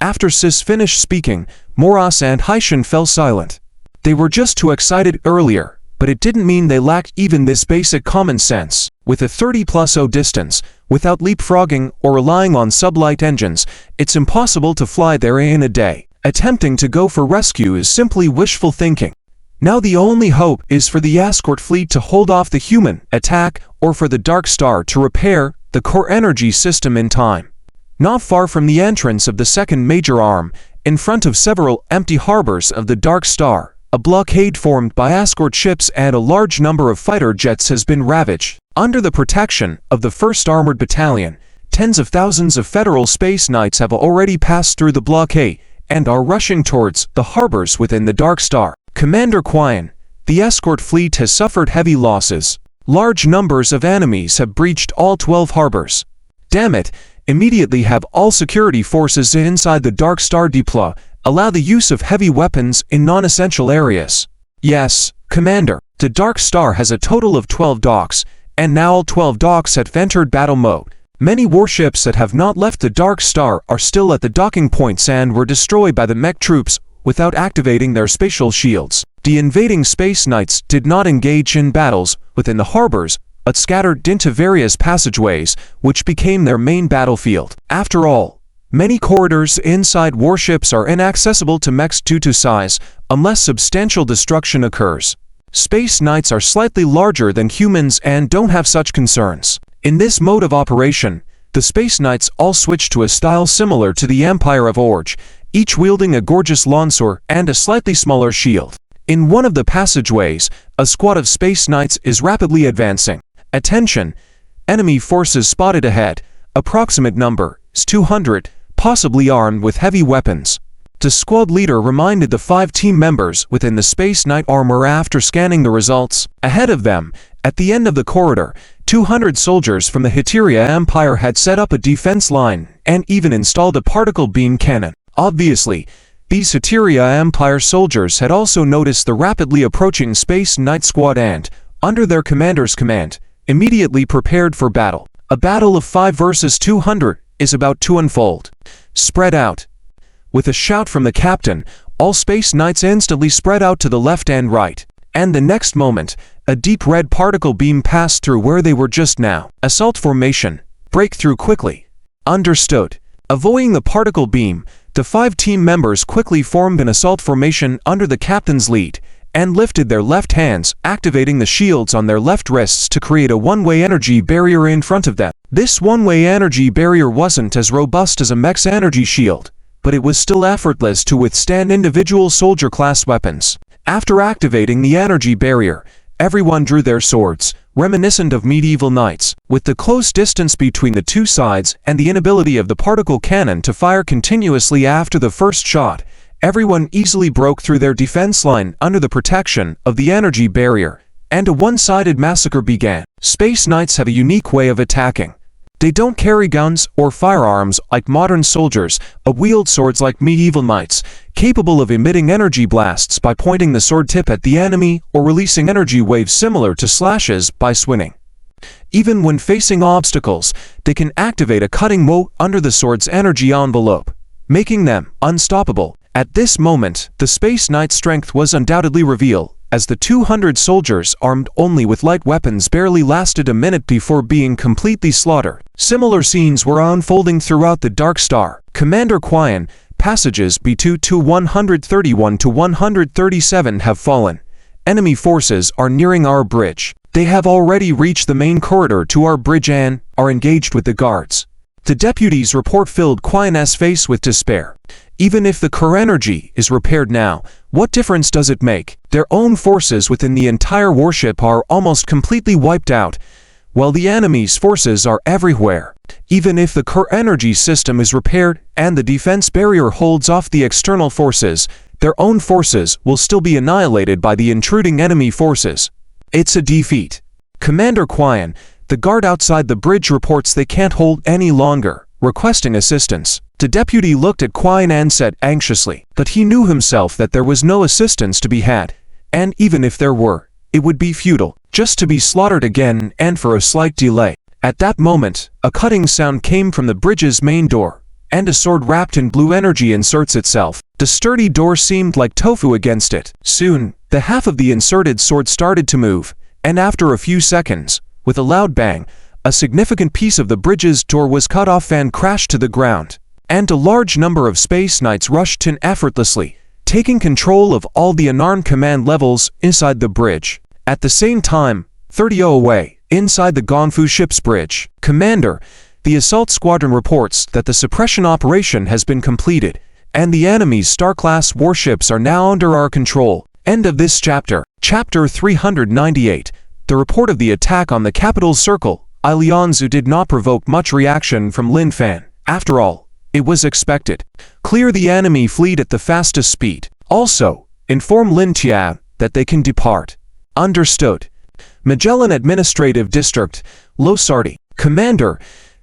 After Sis finished speaking, Moras and Haitian fell silent. They were just too excited earlier, but it didn't mean they lacked even this basic common sense. With a 30+0 distance, without leapfrogging or relying on sublight engines, it's impossible to fly there in a day. Attempting to go for rescue is simply wishful thinking. Now the only hope is for the escort fleet to hold off the human attack or for the Dark Star to repair the core energy system in time. Not far from the entrance of the 2nd major arm, in front of several empty harbors of the Dark Star, a blockade formed by escort ships and a large number of fighter jets has been ravaged. Under the protection of the 1st Armored Battalion, tens of thousands of Federal Space Knights have already passed through the blockade and are rushing towards the harbors within the Dark Star. Commander Quion, the escort fleet has suffered heavy losses. Large numbers of enemies have breached all 12 harbors. Damn it, immediately have all security forces inside the Dark Star deploy, allow the use of heavy weapons in non-essential areas. Yes, Commander, the Dark Star has a total of 12 docks, and now all 12 docks have entered battle mode. Many warships that have not left the Dark Star are still at the docking points and were destroyed by the mech troops without activating their spatial shields. The invading Space Knights did not engage in battles within the harbors, but scattered into various passageways, which became their main battlefield. After all, many corridors inside warships are inaccessible to mechs due to size, unless substantial destruction occurs. Space Knights are slightly larger than humans and don't have such concerns. In this mode of operation, the Space Knights all switch to a style similar to the Empire of Orge, each wielding a gorgeous longsword and a slightly smaller shield. In one of the passageways, a squad of Space Knights is rapidly advancing. Attention! Enemy forces spotted ahead. Approximate number is 200, possibly armed with heavy weapons. The squad leader reminded the 5 team members within the Space Knight armor after scanning the results. Ahead of them, at the end of the corridor, 200 soldiers from the Heteria Empire had set up a defense line and even installed a particle beam cannon. Obviously, these Heteria Empire soldiers had also noticed the rapidly approaching Space Knight squad and, under their commander's command, immediately prepared for battle. A battle of 5 versus 200 is about to unfold. Spread out. With a shout from the captain, all Space Knights instantly spread out to the left and right. And the next moment, a deep red particle beam passed through where they were just now. Assault formation. Break through quickly. Understood. Avoiding the particle beam, the 5 team members quickly formed an assault formation under the captain's lead, and lifted their left hands, activating the shields on their left wrists to create a one-way energy barrier in front of them. This one-way energy barrier wasn't as robust as a mech's energy shield, but it was still effortless to withstand individual soldier-class weapons. After activating the energy barrier, everyone drew their swords, reminiscent of medieval knights. With the close distance between the two sides and the inability of the particle cannon to fire continuously after the first shot, everyone easily broke through their defense line under the protection of the energy barrier, and a one-sided massacre began. Space Knights have a unique way of attacking. They don't carry guns or firearms like modern soldiers, but wield swords like medieval knights, capable of emitting energy blasts by pointing the sword tip at the enemy or releasing energy waves similar to slashes by swinging. Even when facing obstacles, they can activate a cutting mote under the sword's energy envelope, making them unstoppable. At this moment, the Space Knight's strength was undoubtedly revealed, as the 200 soldiers armed only with light weapons barely lasted a minute before being completely slaughtered. Similar scenes were unfolding throughout the Dark Star. Commander Quian, passages B2 to 131 to 137 have fallen. Enemy forces are nearing our bridge. They have already reached the main corridor to our bridge and are engaged with the guards. The deputy's report filled Quian's face with despair. Even if the core energy is repaired now, what difference does it make? Their own forces within the entire warship are almost completely wiped out, while the enemy's forces are everywhere. Even if the core energy system is repaired and the defense barrier holds off the external forces, their own forces will still be annihilated by the intruding enemy forces. It's a defeat. Commander Quian, the guard outside the bridge reports they can't hold any longer, requesting assistance. The deputy looked at Quian and said anxiously, but he knew himself that there was no assistance to be had, and even if there were, it would be futile, just to be slaughtered again and for a slight delay. At that moment, a cutting sound came from the bridge's main door, and a sword wrapped in blue energy inserts itself. The sturdy door seemed like tofu against it. Soon, the half of the inserted sword started to move, and after a few seconds, with a loud bang, a significant piece of the bridge's door was cut off and crashed to the ground. And a large number of Space Knights rushed in effortlessly, taking control of all the unarmed command levels inside the bridge. At the same time, 30 away, inside the Gonfu ship's bridge, Commander, the assault squadron reports that the suppression operation has been completed, and the enemy's Star-class warships are now under our control. End of this chapter. Chapter 398. The report of the attack on the capital circle, Ilianzu, did not provoke much reaction from Lin Fan. After all, it was expected. Clear the enemy fleet at the fastest speed. Also, inform Lin Tia that they can depart. Understood. Magellan Administrative District, Losardi. Commander,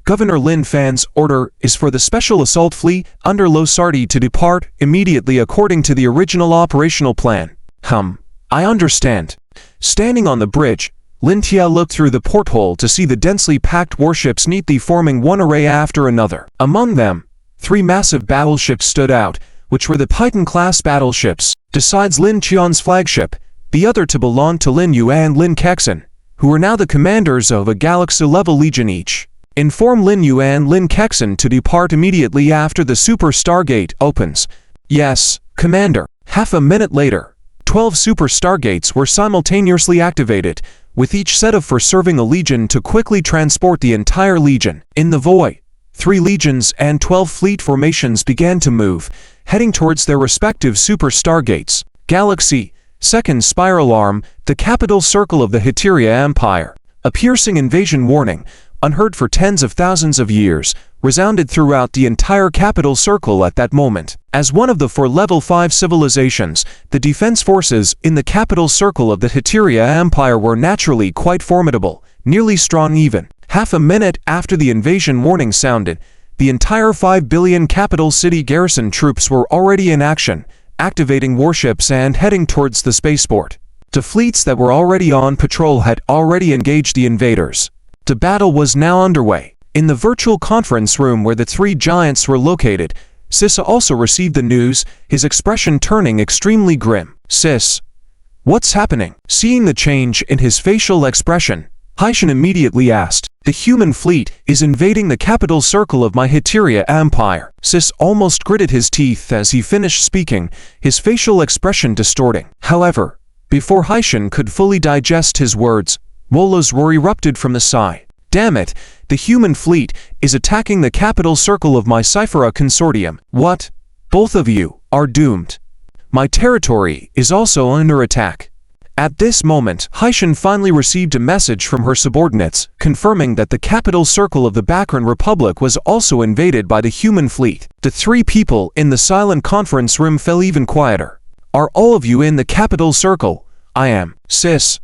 Governor Lin Fan's order is for the Special Assault Fleet under Lo Sardi to depart immediately according to the original operational plan. I understand. Standing on the bridge, Lin Tia looked through the porthole to see the densely packed warships neatly forming one array after another. Among them, 3 massive battleships stood out, which were the Titan-class battleships. Besides Lin Qian's flagship, the other two belonged to Lin Yu and Lin Kexin, who were now the commanders of a Galaxy-level legion each. Inform Lin Yu and Lin Kexin to depart immediately after the Super Stargate opens. Yes, Commander. Half a minute later, 12 Super Stargates were simultaneously activated, with each set of for serving a legion to quickly transport the entire legion. In the void, 3 legions and 12 fleet formations began to move, heading towards their respective Super Stargates. Galaxy, second spiral arm, the capital circle of the Heteria Empire. A piercing invasion warning, unheard for tens of thousands of years, resounded throughout the entire capital circle at that moment. As one of the 4 level 5 civilizations, the defense forces in the capital circle of the Heteria Empire were naturally quite formidable, nearly strong even. Half a minute after the invasion warning sounded, the entire 5 billion capital city garrison troops were already in action, activating warships and heading towards the spaceport. The fleets that were already on patrol had already engaged the invaders. The battle was now underway. In the virtual conference room where the 3 giants were located, Sis also received the news, his expression turning extremely grim. Sis, what's happening? Seeing the change in his facial expression, Haishan immediately asked. The human fleet is invading the capital circle of my Heteria Empire. Sis almost gritted his teeth as he finished speaking, his facial expression distorting. However, before Haishan could fully digest his words, Wolo's roar erupted from the side. Damn it, the human fleet is attacking the capital circle of my Cyphera consortium. What? Both of you are doomed. My territory is also under attack. At this moment, Haishan finally received a message from her subordinates, confirming that the capital circle of the Bakran Republic was also invaded by the human fleet. The 3 people in the silent conference room fell even quieter. Are all of you in the capital circle? I am. Sis.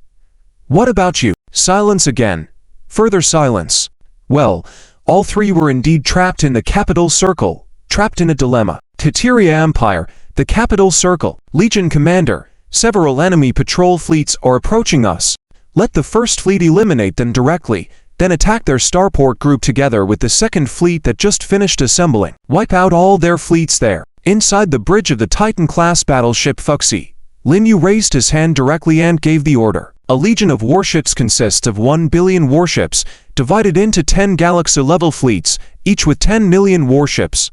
What about you? Silence again. Further silence. Well, all 3 were indeed trapped in the capital circle, trapped in a dilemma. Heteria Empire, the capital circle, Legion Commander, several enemy patrol fleets are approaching us. Let the first fleet eliminate them directly, then attack their starport group together with the second fleet that just finished assembling. Wipe out all their fleets there. Inside the bridge of the Titan-class battleship Fuxi, Lin Yu raised his hand directly and gave the order. A legion of warships consists of 1 billion warships, divided into 10 Galaxy-level fleets, each with 10 million warships.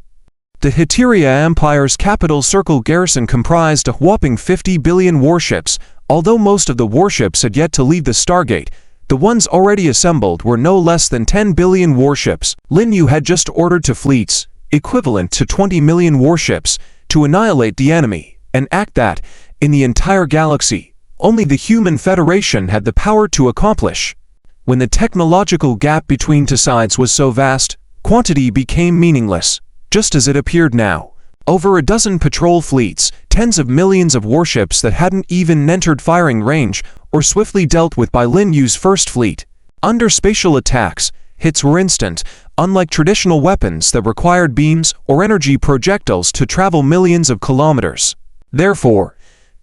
The Heteria Empire's capital circle garrison comprised a whopping 50 billion warships. Although most of the warships had yet to leave the Stargate, the ones already assembled were no less than 10 billion warships. Lin Yu had just ordered 2 fleets, equivalent to 20 million warships, to annihilate the enemy, an act that, in the entire galaxy, only the Human Federation had the power to accomplish. When the technological gap between 2 sides was so vast, quantity became meaningless, just as it appeared now. Over a dozen patrol fleets, tens of millions of warships that hadn't even entered firing range or swiftly dealt with by Lin Yu's first fleet. Under spatial attacks, hits were instant, unlike traditional weapons that required beams or energy projectiles to travel millions of kilometers. Therefore,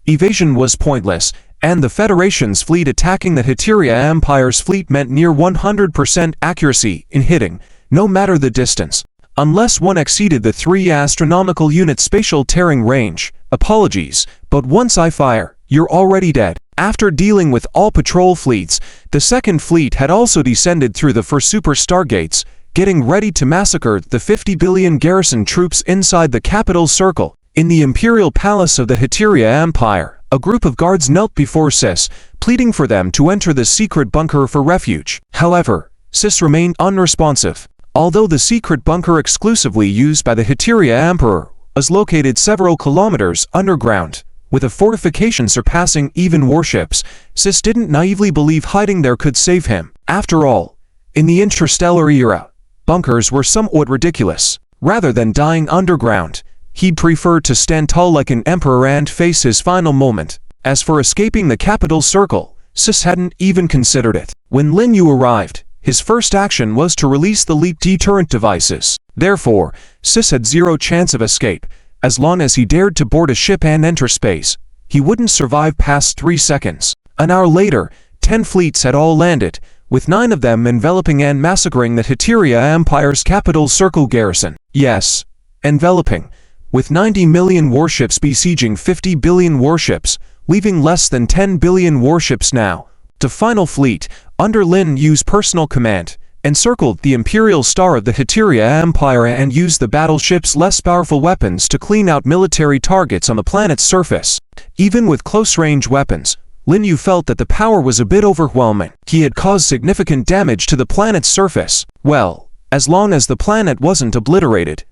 evasion was pointless, and the Federation's fleet attacking the Heteria Empire's fleet meant near 100% accuracy in hitting, no matter the distance. Unless one exceeded the 3 astronomical unit spatial tearing range. Apologies, but once I fire, you're already dead. After dealing with all patrol fleets, the second fleet had also descended through the 4 super stargates, getting ready to massacre the 50 billion garrison troops inside the capital circle. In the Imperial Palace of the Heteria Empire, a group of guards knelt before Sis, pleading for them to enter the secret bunker for refuge. However, Sis remained unresponsive. Although the secret bunker exclusively used by the Heteria Emperor was located several kilometers underground, with a fortification surpassing even warships, Sis didn't naively believe hiding there could save him. After all, in the interstellar era, bunkers were somewhat ridiculous. Rather than dying underground, he'd prefer to stand tall like an emperor and face his final moment. As for escaping the capital circle, Sis hadn't even considered it. When Lin Yu arrived, his first action was to release the leap deterrent devices. Therefore, Sis had zero chance of escape. As long as he dared to board a ship and enter space, he wouldn't survive past 3 seconds. An hour later, 10 fleets had all landed, with 9 of them enveloping and massacring the Heteria Empire's capital Circle garrison. Yes, enveloping, with 90 million warships besieging 50 billion warships, leaving less than 10 billion warships now. The final fleet, under Lin Yu's personal command, encircled the Imperial Star of the Heteria Empire and used the battleship's less powerful weapons to clean out military targets on the planet's surface. Even with close-range weapons, Lin Yu felt that the power was a bit overwhelming. He had caused significant damage to the planet's surface. Well, as long as the planet wasn't obliterated,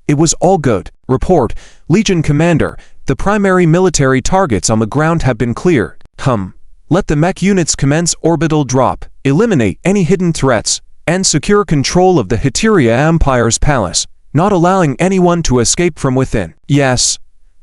it was all good. Report, Legion Commander, the primary military targets on the ground have been cleared. Let the mech units commence orbital drop, eliminate any hidden threats, and secure control of the Heteria Empire's palace, not allowing anyone to escape from within. Yes,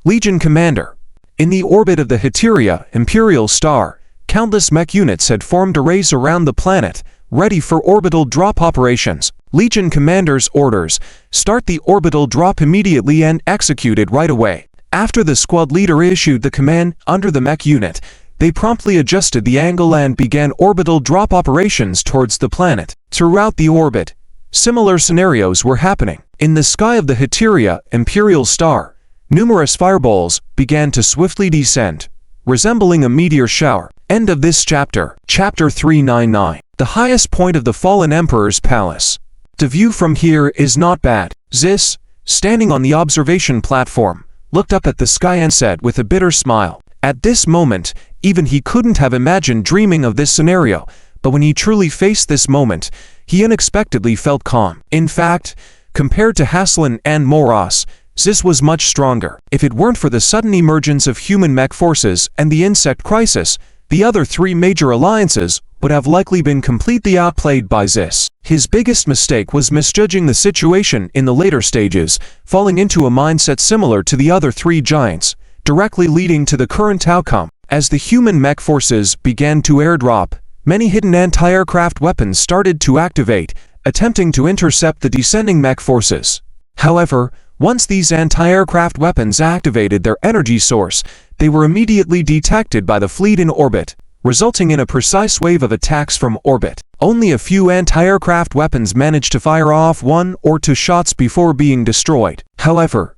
Legion Commander. In the orbit of the Heteria Imperial Star, countless mech units had formed arrays around the planet, ready for orbital drop operations. Legion Commander's orders: start the orbital drop immediately and execute it right away. After the squad leader issued the command under the mech unit, they promptly adjusted the angle and began orbital drop operations towards the planet. Throughout the orbit, similar scenarios were happening. In the sky of the Heteria Imperial Star, numerous fireballs began to swiftly descend, resembling a meteor shower. End of this chapter. Chapter 399. The highest point of the fallen Emperor's palace. The view from here is not bad. Zis, standing on the observation platform, looked up at the sky and said with a bitter smile. At this moment, even he couldn't have imagined dreaming of this scenario, but when he truly faced this moment, he unexpectedly felt calm. In fact, compared to Haslin and Moros, Zis was much stronger. If it weren't for the sudden emergence of human mech forces and the insect crisis, the other 3 major alliances would have likely been completely outplayed by Zis. His biggest mistake was misjudging the situation in the later stages, falling into a mindset similar to the other 3 giants, directly leading to the current outcome. As the human mech forces began to airdrop, many hidden anti-aircraft weapons started to activate, attempting to intercept the descending mech forces. However, once these anti-aircraft weapons activated their energy source, they were immediately detected by the fleet in orbit, resulting in a precise wave of attacks from orbit. Only a few anti-aircraft weapons managed to fire off 1 or 2 shots before being destroyed. However,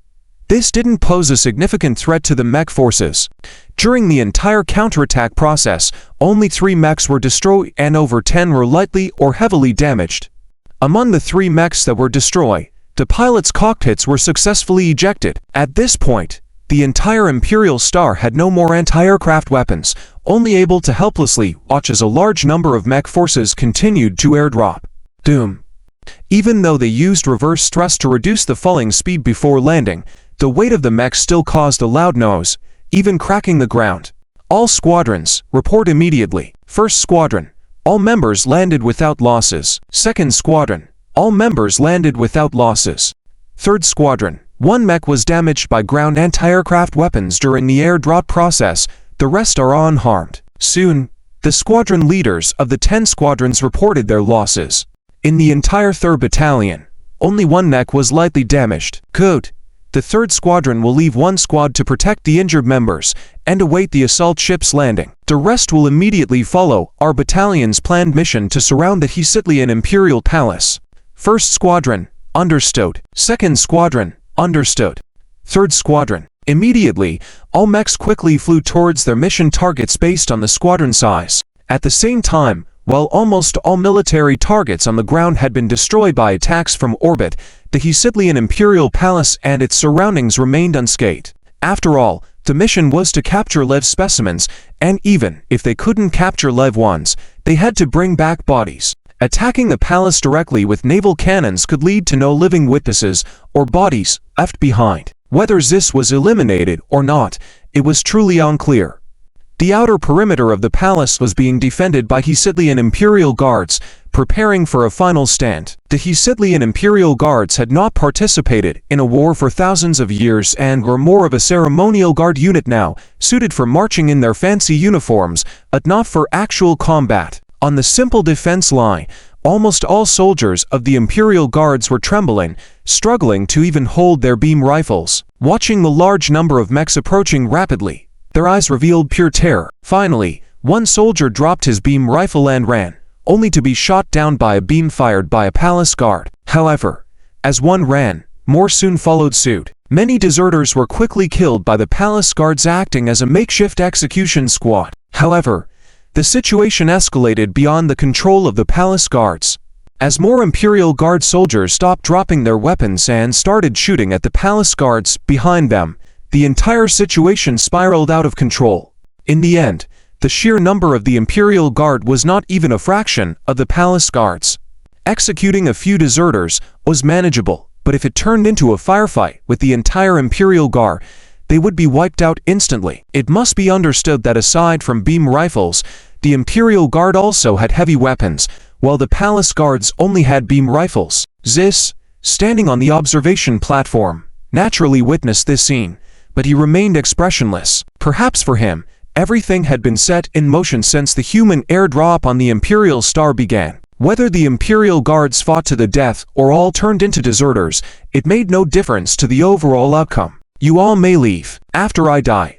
this didn't pose a significant threat to the mech forces. During the entire counterattack process, only 3 mechs were destroyed and over 10 were lightly or heavily damaged. Among the 3 mechs that were destroyed, the pilots' cockpits were successfully ejected. At this point, the entire Imperial Star had no more anti-aircraft weapons, only able to helplessly watch as a large number of mech forces continued to airdrop. Doom. Even though they used reverse thrust to reduce the falling speed before landing, the weight of the mech still caused a loud noise, even cracking the ground. All squadrons, report immediately. First Squadron, all members landed without losses. Second Squadron, all members landed without losses. Third Squadron, 1 mech was damaged by ground anti-aircraft weapons during the airdrop process, the rest are unharmed. Soon, the squadron leaders of the 10 squadrons reported their losses. In the entire 3rd Battalion, only 1 mech was lightly damaged. Good. The 3rd Squadron will leave 1 squad to protect the injured members and await the assault ship's landing. The rest will immediately follow our battalion's planned mission to surround the Hesytlian Imperial Palace. 1st Squadron, understood. 2nd Squadron, understood. 3rd Squadron. Immediately, all mechs quickly flew towards their mission targets based on the squadron size. At the same time, while almost all military targets on the ground had been destroyed by attacks from orbit, the Hesytlian Imperial Palace and its surroundings remained unscathed. After all, the mission was to capture Lev specimens, and even if they couldn't capture Lev ones, they had to bring back bodies. Attacking the palace directly with naval cannons could lead to no living witnesses or bodies left behind. Whether Zis was eliminated or not, it was truly unclear. The outer perimeter of the palace was being defended by Hesytlian Imperial Guards, preparing for a final stand. The Hesytlian Imperial Guards had not participated in a war for thousands of years and were more of a ceremonial guard unit now, suited for marching in their fancy uniforms, but not for actual combat. On the simple defense line, Almost all soldiers of the Imperial Guards were trembling, struggling to even hold their beam rifles. Watching the large number of mechs approaching rapidly, their eyes revealed pure terror. Finally, one soldier dropped his beam rifle and ran, only to be shot down by a beam fired by a palace guard. However, as one ran, more soon followed suit. Many deserters were quickly killed by the palace guards acting as a makeshift execution squad. However, the situation escalated beyond the control of the palace guards. As more Imperial Guard soldiers stopped dropping their weapons and started shooting at the palace guards behind them, the entire situation spiraled out of control. In the end, the sheer number of the Imperial Guard was not even a fraction of the palace guards. Executing a few deserters was manageable, but if it turned into a firefight with the entire Imperial Guard, they would be wiped out instantly. It must be understood that aside from beam rifles, the Imperial Guard also had heavy weapons, while the palace guards only had beam rifles. Zis, standing on the observation platform, naturally witnessed this scene, but he remained expressionless. Perhaps for him, everything had been set in motion since the human airdrop on the Imperial Star began. Whether the Imperial Guards fought to the death or all turned into deserters, it made no difference to the overall outcome. You all may leave. After I die,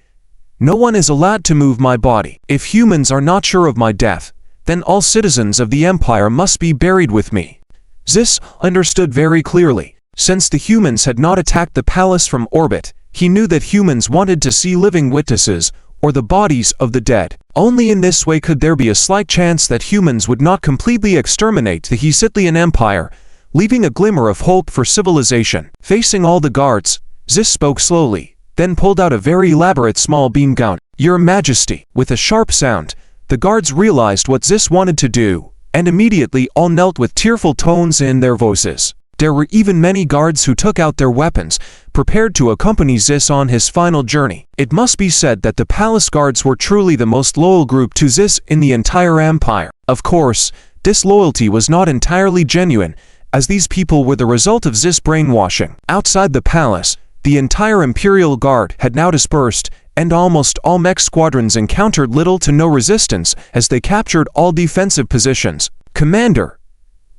no one is allowed to move my body. If humans are not sure of my death, then all citizens of the Empire must be buried with me. Zis understood very clearly. Since the humans had not attacked the palace from orbit, he knew that humans wanted to see living witnesses, or the bodies of the dead. Only in this way could there be a slight chance that humans would not completely exterminate the Hesitlian Empire, leaving a glimmer of hope for civilization. Facing all the guards, Zis spoke slowly, then pulled out a very elaborate small beam gun. Your Majesty. With a sharp sound, the guards realized what Zis wanted to do, and immediately all knelt with tearful tones in their voices. There were even many guards who took out their weapons, prepared to accompany Zis on his final journey. It must be said that the palace guards were truly the most loyal group to Zis in the entire empire. Of course, this loyalty was not entirely genuine, as these people were the result of Zis brainwashing. Outside the palace, the entire Imperial Guard had now dispersed, and almost all mech squadrons encountered little to no resistance as they captured all defensive positions. Commander,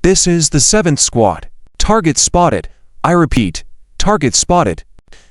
this is the 7th squad. Target spotted. I repeat, target spotted.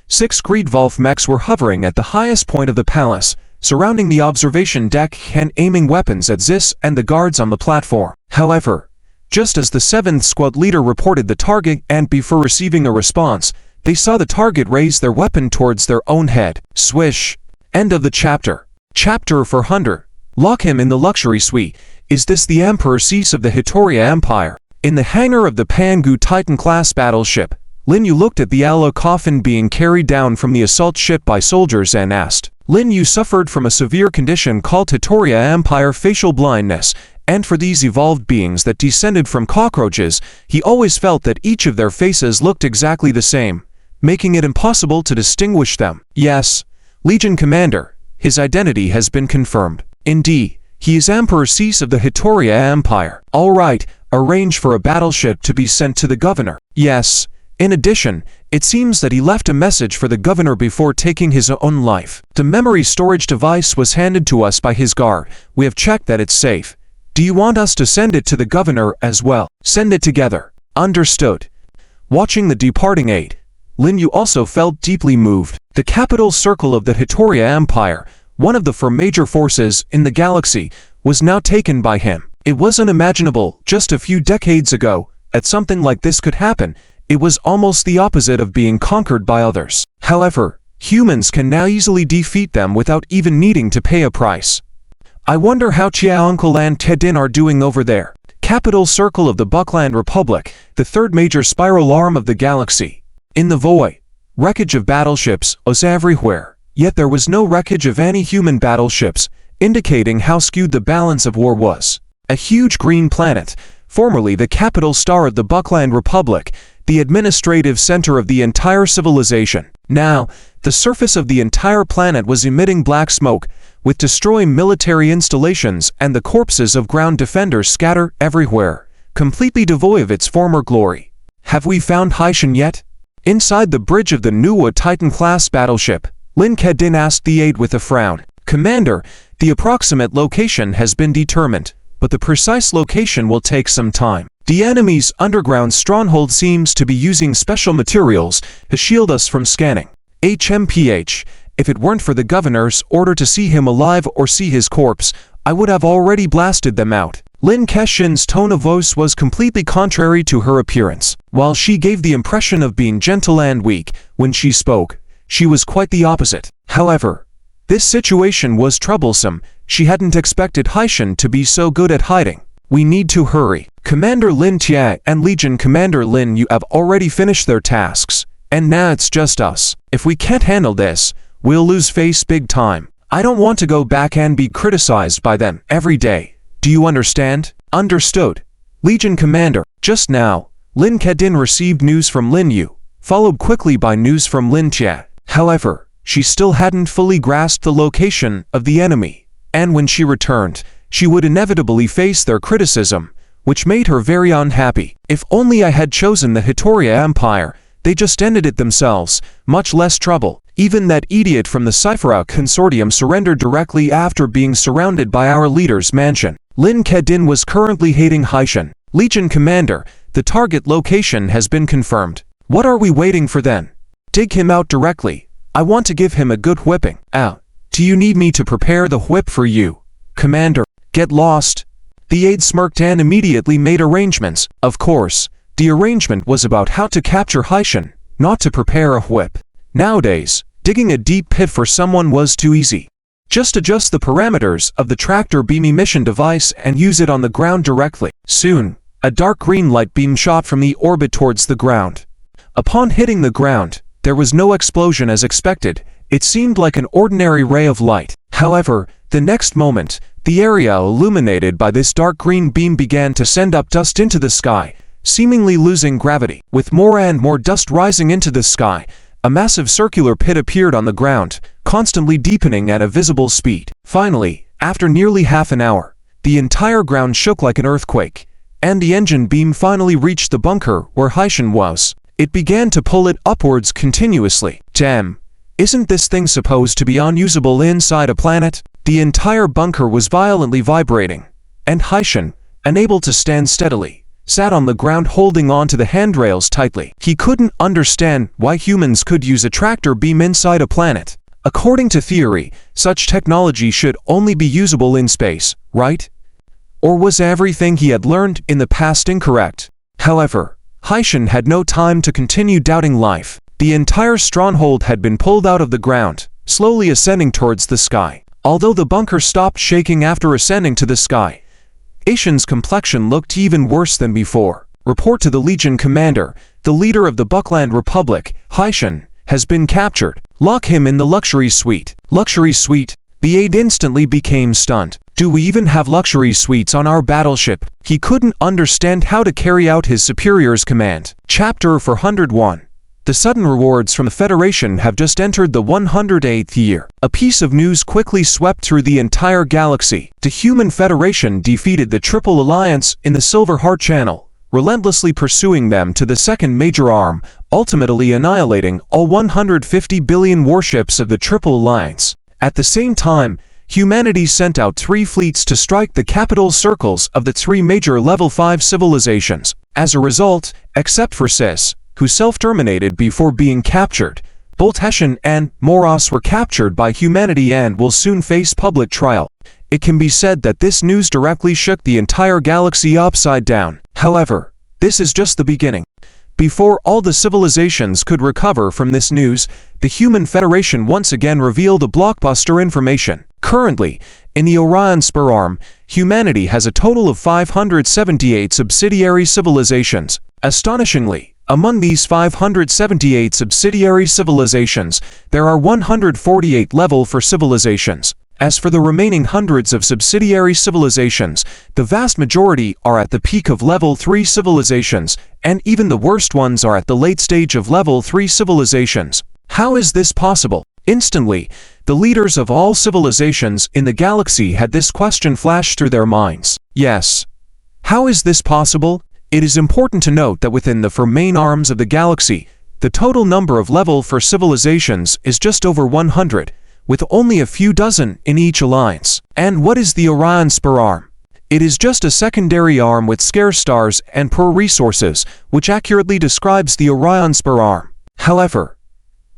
6 Greedwolf mechs were hovering at the highest point of the palace, surrounding the observation deck and aiming weapons at Zis and the guards on the platform. However, just as the 7th squad leader reported the target and before receiving a response, they saw the target raise their weapon towards their own head. Swish. End of the chapter. Chapter 400. Lock him in the luxury suite. Is this the Emperor Cease of the Hitoria Empire? In the hangar of the Pangu Titan-class battleship, Lin Yu looked at the Aloe coffin being carried down from the assault ship by soldiers and asked. Lin Yu suffered from a severe condition called Hitoria Empire facial blindness, and for these evolved beings that descended from cockroaches, he always felt that each of their faces looked exactly the same, making it impossible to distinguish them. Yes, Legion Commander, his identity has been confirmed. Indeed, he is Emperor Cease of the Hitoria Empire. All right, arrange for a battleship to be sent to the governor. Yes. In addition, it seems that he left a message for the governor before taking his own life. The memory storage device was handed to us by his guard. We have checked that it's safe. Do you want us to send it to the governor as well? Send it together. Understood. Watching the departing aide, Lin Yu also felt deeply moved. The capital circle of the Hitoria Empire, one of the 4 major forces in the galaxy, was now taken by him. It was unimaginable just a few decades ago that something like this could happen. It was almost the opposite of being conquered by others. However, humans can now easily defeat them without even needing to pay a price. I wonder how Chiauncle and Tedin are doing over there. Capital circle of the Buckland Republic, the 3rd major spiral arm of the galaxy. In the void, wreckage of battleships was everywhere, yet there was no wreckage of any human battleships, indicating how skewed the balance of war was. A huge green planet, formerly the capital star of the Buckland Republic, the administrative center of the entire civilization. Now, the surface of the entire planet was emitting black smoke, with destroying military installations and the corpses of ground defenders scattered everywhere, completely devoid of its former glory. Have we found Haishan yet? Inside the bridge of the Nuwa Titan-class battleship, Lin Kedin asked the aide with a frown. Commander, the approximate location has been determined. but the precise location will take some time. The enemy's underground stronghold seems to be using special materials to shield us from scanning. HMPH, if it weren't for the governor's order to see him alive or see his corpse, I would have already blasted them out. Lin Kexin's tone of voice was completely contrary to her appearance. While she gave the impression of being gentle and weak when she spoke, she was quite the opposite. However, this situation was troublesome. She hadn't expected Haishan to be so good at hiding. We need to hurry. Commander Lin Tia and Legion Commander Lin Yu have already finished their tasks, and now it's just us. If we can't handle this, we'll lose face big time. I don't want to go back and be criticized by them every day. Do you understand? Understood. Legion Commander. Just now, Lin Kedin received news from Lin Yu, followed quickly by news from Lin Tia. However, she still hadn't fully grasped the location of the enemy, and when she returned, she would inevitably face their criticism, which made her very unhappy. If only I had chosen the Hitoria Empire, they just ended it themselves, much less trouble. Even that idiot from the Cyphera Consortium surrendered directly after being surrounded by our leader's mansion. Lin Kedin was currently hating Haishan. Legion Commander, the target location has been confirmed. What are we waiting for then? Dig him out directly. I want to give him a good whipping. Do you need me to prepare the whip for you? Commander, get lost. The aide smirked and immediately made arrangements. Of course, the arrangement was about how to capture Haishan, not to prepare a whip. Nowadays, digging a deep pit for someone was too easy. Just adjust the parameters of the tractor beam emission device and use it on the ground directly. Soon, a dark green light beam shot from the orbit towards the ground. Upon hitting the ground, there was no explosion as expected. It seemed like an ordinary ray of light. However, the next moment, the area illuminated by this dark green beam began to send up dust into the sky, seemingly losing gravity. With more and more dust rising into the sky, a massive circular pit appeared on the ground, constantly deepening at a visible speed. Finally, after nearly half an hour, the entire ground shook like an earthquake, and the engine beam finally reached the bunker where Haishan was. It began to pull it upwards continuously. Damn, isn't this thing supposed to be unusable inside a planet? The entire bunker was violently vibrating, and Haishan, unable to stand steadily, sat on the ground holding on to the handrails tightly. He couldn't understand why humans could use a tractor beam inside a planet. According to theory, such technology should only be usable in space, right? Or was everything he had learned in the past incorrect? However, Haishan had no time to continue doubting life. The entire stronghold had been pulled out of the ground, slowly ascending towards the sky. Although the bunker stopped shaking after ascending to the sky, Haishan's complexion looked even worse than before. Report to the Legion Commander, the leader of the Buckland Republic, Haishan, has been captured. Lock him in the luxury suite. Luxury suite? The aide instantly became stunned. Do we even have luxury suites on our battleship? He couldn't understand how to carry out his superior's command. Chapter 401. The sudden rewards from the Federation have just entered the 108th year. A piece of news quickly swept through the entire galaxy. The Human Federation defeated the Triple Alliance in the Silver Heart Channel, relentlessly pursuing them to the second major arm, ultimately annihilating all 150 billion warships of the Triple Alliance. At the same time, humanity sent out 3 fleets to strike the capital circles of the 3 major level 5 civilizations. As a result, except for Sis, who self-terminated before being captured, both Haishan and Moros were captured by humanity and will soon face public trial. It can be said that this news directly shook the entire galaxy upside down. However, this is just the beginning. Before all the civilizations could recover from this news, the Human Federation once again revealed a blockbuster information. Currently, in the Orion Spur Arm, humanity has a total of 578 subsidiary civilizations. Astonishingly, among these 578 subsidiary civilizations, there are 148 level 4 civilizations. As for the remaining hundreds of subsidiary civilizations, the vast majority are at the peak of level 3 civilizations, and even the worst ones are at the late stage of level 3 civilizations. How is this possible? Instantly, the leaders of all civilizations in the galaxy had this question flash through their minds. Yes. How is this possible? It is important to note that within the 4 main arms of the galaxy, the total number of level 4 civilizations is just over 100, with only a few dozen in each alliance. And what is the Orion Spur Arm? It is just a secondary arm with scarce stars and poor resources, which accurately describes the Orion Spur arm. However,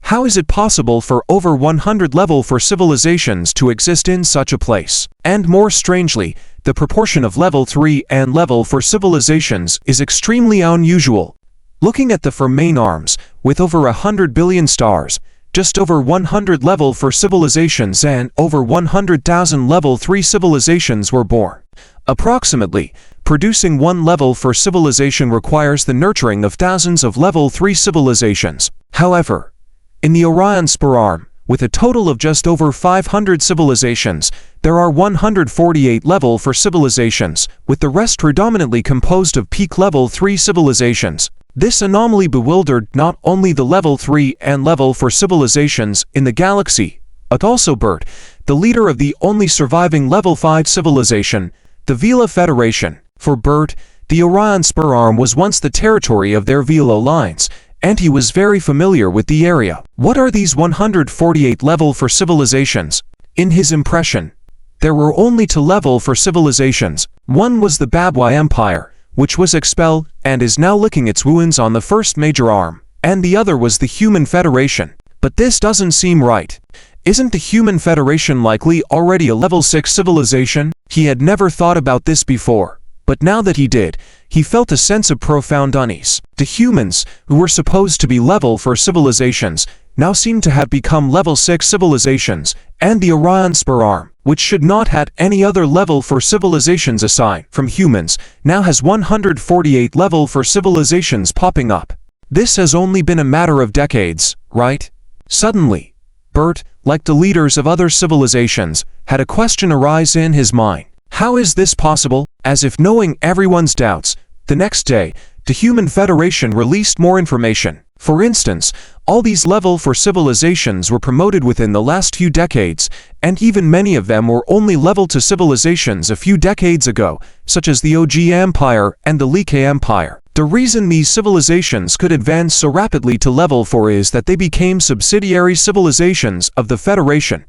how is it possible for over 100 level 4 civilizations to exist in such a place? And more strangely, the proportion of level 3 and level 4 civilizations is extremely unusual. Looking at the 4 main arms, with over 100 billion stars, just over 100 level 4 civilizations and over 100,000 level 3 civilizations were born. Approximately, producing one level 4 civilization requires the nurturing of thousands of level 3 civilizations. However, in the Orion Spur arm, with a total of just over 500 civilizations, there are 148 level 4 civilizations, with the rest predominantly composed of peak level 3 civilizations. This anomaly bewildered not only the level 3 and level 4 civilizations in the galaxy, but also BERT, the leader of the only surviving level 5 civilization, the Vela Federation. For BERT, the Orion Spur arm was once the territory of their Vela lines, and he was very familiar with the area. What are these 148 level 4 civilizations? In his impression, there were only 2 level 4 civilizations. One was the Babui Empire, which was expelled and is now licking its wounds on the first major arm, and the other was the Human Federation. But this doesn't seem right. Isn't the Human Federation likely already a level 6 civilization? He had never thought about this before, but now that he did, he felt a sense of profound unease. The humans, who were supposed to be level 4 civilizations, now seem to have become level 6 civilizations, and the Orion Spur arm, which should not have any other level 4 civilizations aside from humans, now has 148 level 4 civilizations popping up. This has only been a matter of decades, right? Suddenly, BERT, like the leaders of other civilizations, had a question arise in his mind. How is this possible? As if knowing everyone's doubts, the next day, the Human Federation released more information. For instance, all these level 4 civilizations were promoted within the last few decades, and even many of them were only level 2 civilizations a few decades ago, such as the OG Empire and the Like Empire. The reason these civilizations could advance so rapidly to level 4 is that they became subsidiary civilizations of the Federation.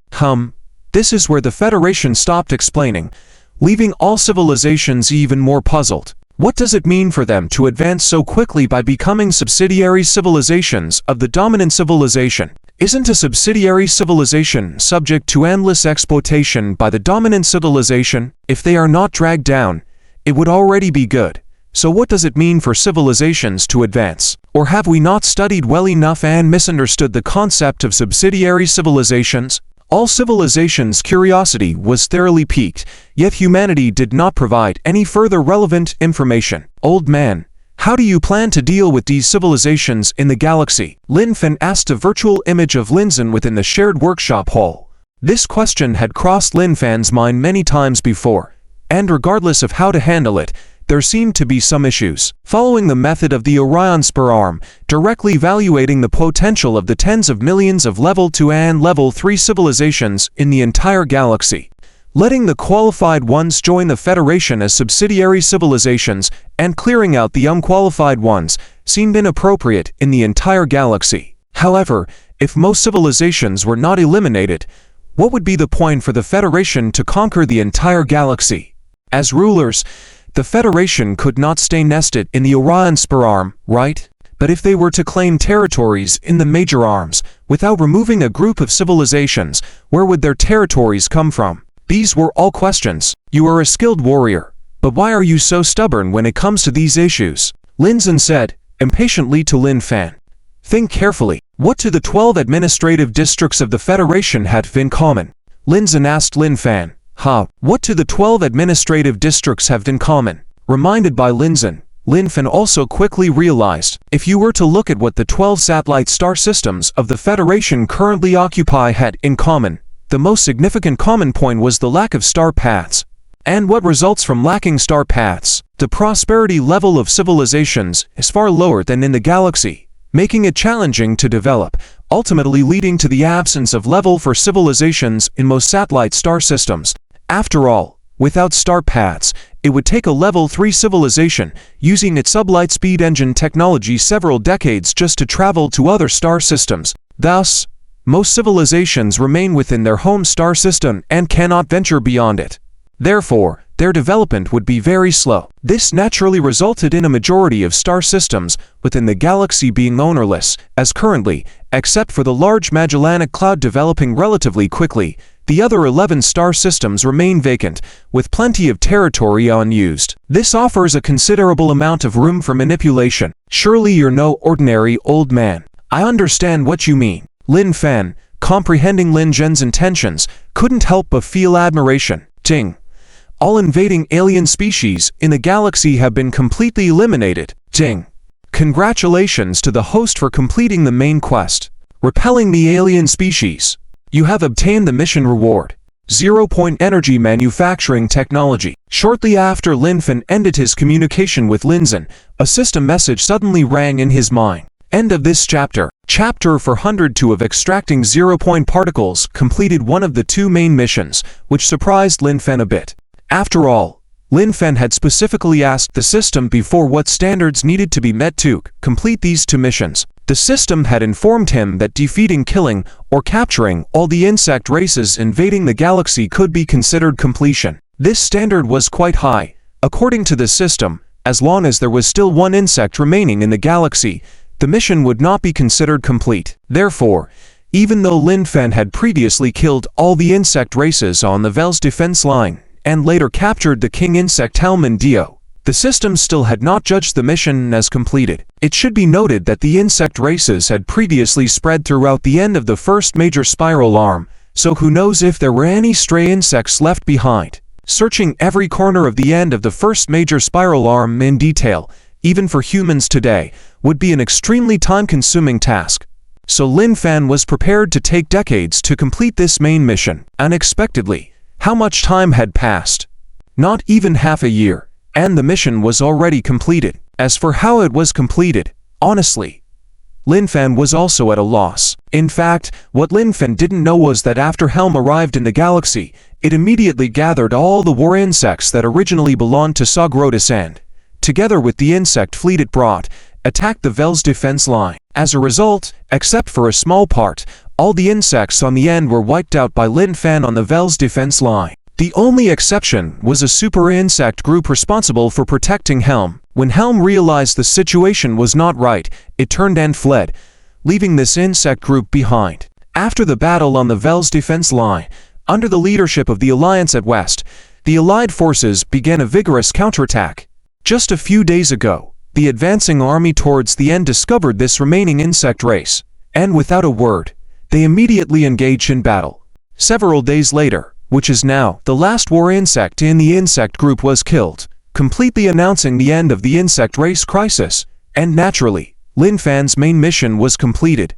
This is where the Federation stopped explaining, leaving all civilizations even more puzzled. What does it mean for them to advance so quickly by becoming subsidiary civilizations of the dominant civilization? Isn't a subsidiary civilization subject to endless exploitation by the dominant civilization? If they are not dragged down, it would already be good. So what does it mean for civilizations to advance? Or have we not studied well enough and misunderstood the concept of subsidiary civilizations? All civilizations' curiosity was thoroughly piqued, yet humanity did not provide any further relevant information. Old man, how do you plan to deal with these civilizations in the galaxy? Lin Fen asked a virtual image of Linzen within the shared workshop hall. This question had crossed Lin Fan's mind many times before, and regardless of how to handle it, there seemed to be some issues. Following the method of the Orion Spur arm, directly evaluating the potential of the tens of millions of level 2 and level 3 civilizations in the entire galaxy, letting the qualified ones join the Federation as subsidiary civilizations, and clearing out the unqualified ones, seemed inappropriate in the entire galaxy. However, if most civilizations were not eliminated, what would be the point for the Federation to conquer the entire galaxy? As rulers, the Federation could not stay nested in the Orion Spur arm, right? But if they were to claim territories in the major arms, without removing a group of civilizations, where would their territories come from? These were all questions. You are a skilled warrior, but why are you so stubborn when it comes to these issues? Linzen said, impatiently to Lin Fan. Think carefully. What do the 12 administrative districts of the Federation have in common? Linzen asked Lin Fan. What do the 12 administrative districts have in common? Reminded by Linzen, Lin Fan also quickly realized, if you were to look at what the 12 satellite star systems of the Federation currently occupy had in common, the most significant common point was the lack of star paths. And what results from lacking star paths? The prosperity level of civilizations is far lower than in the galaxy, making it challenging to develop, ultimately leading to the absence of level 4 civilizations in most satellite star systems. After all, without star paths, it would take a level 3 civilization, using its sublight-speed engine technology several decades just to travel to other star systems. Thus, most civilizations remain within their home star system and cannot venture beyond it. Therefore, their development would be very slow. This naturally resulted in a majority of star systems within the galaxy being ownerless, as currently, except for the Large Magellanic Cloud developing relatively quickly, the other 11 star systems remain vacant, with plenty of territory unused. This offers a considerable amount of room for manipulation. Surely you're no ordinary old man. I understand what you mean. Lin Fan, comprehending Lin Zhen's intentions, couldn't help but feel admiration. Ting. All invading alien species in the galaxy have been completely eliminated. Ting. Congratulations to the host for completing the main quest. Repelling the alien species. You have obtained the mission reward. 0-point energy manufacturing technology. Shortly after Lin Fan ended his communication with Lin Zhen, a system message suddenly rang in his mind. End of this chapter. Chapter 402 of extracting 0-point particles completed one of the two main missions, which surprised Lin Fan a bit. After all, Lin Fan had specifically asked the system before what standards needed to be met to complete these two missions. The system had informed him that defeating, killing, or capturing all the insect races invading the galaxy could be considered completion. This standard was quite high. According to the system, as long as there was still one insect remaining in the galaxy, the mission would not be considered complete. Therefore, even though Lin Fan had previously killed all the insect races on the Vel's defense line, and later captured the king insect Helman Dio, the system still had not judged the mission as completed. It should be noted that the insect races had previously spread throughout the end of the first major spiral arm, so who knows if there were any stray insects left behind. Searching every corner of the end of the first major spiral arm in detail, even for humans today, would be an extremely time-consuming task. So Lin Fan was prepared to take decades to complete this main mission. Unexpectedly, how much time had passed? Not even half a year, and the mission was already completed. As for how it was completed, honestly, Lin Fan was also at a loss. In fact, what Lin Fan didn't know was that after Helm arrived in the galaxy, it immediately gathered all the war insects that originally belonged to Sogrodus and, together with the insect fleet it brought, attacked the Vel's defense line. As a result, except for a small part, all the insects on the end were wiped out by Lin Fan on the Vel's defense line. The only exception was a super insect group responsible for protecting Helm. When Helm realized the situation was not right, it turned and fled, leaving this insect group behind. After the battle on the Vel's defense line, under the leadership of the Alliance at West, the Allied forces began a vigorous counterattack. Just a few days ago, the advancing army towards the end discovered this remaining insect race, and without a word, they immediately engaged in battle. Several days later, which is now, the last war insect in the insect group was killed, completely announcing the end of the insect race crisis, and naturally, Lin Fan's main mission was completed.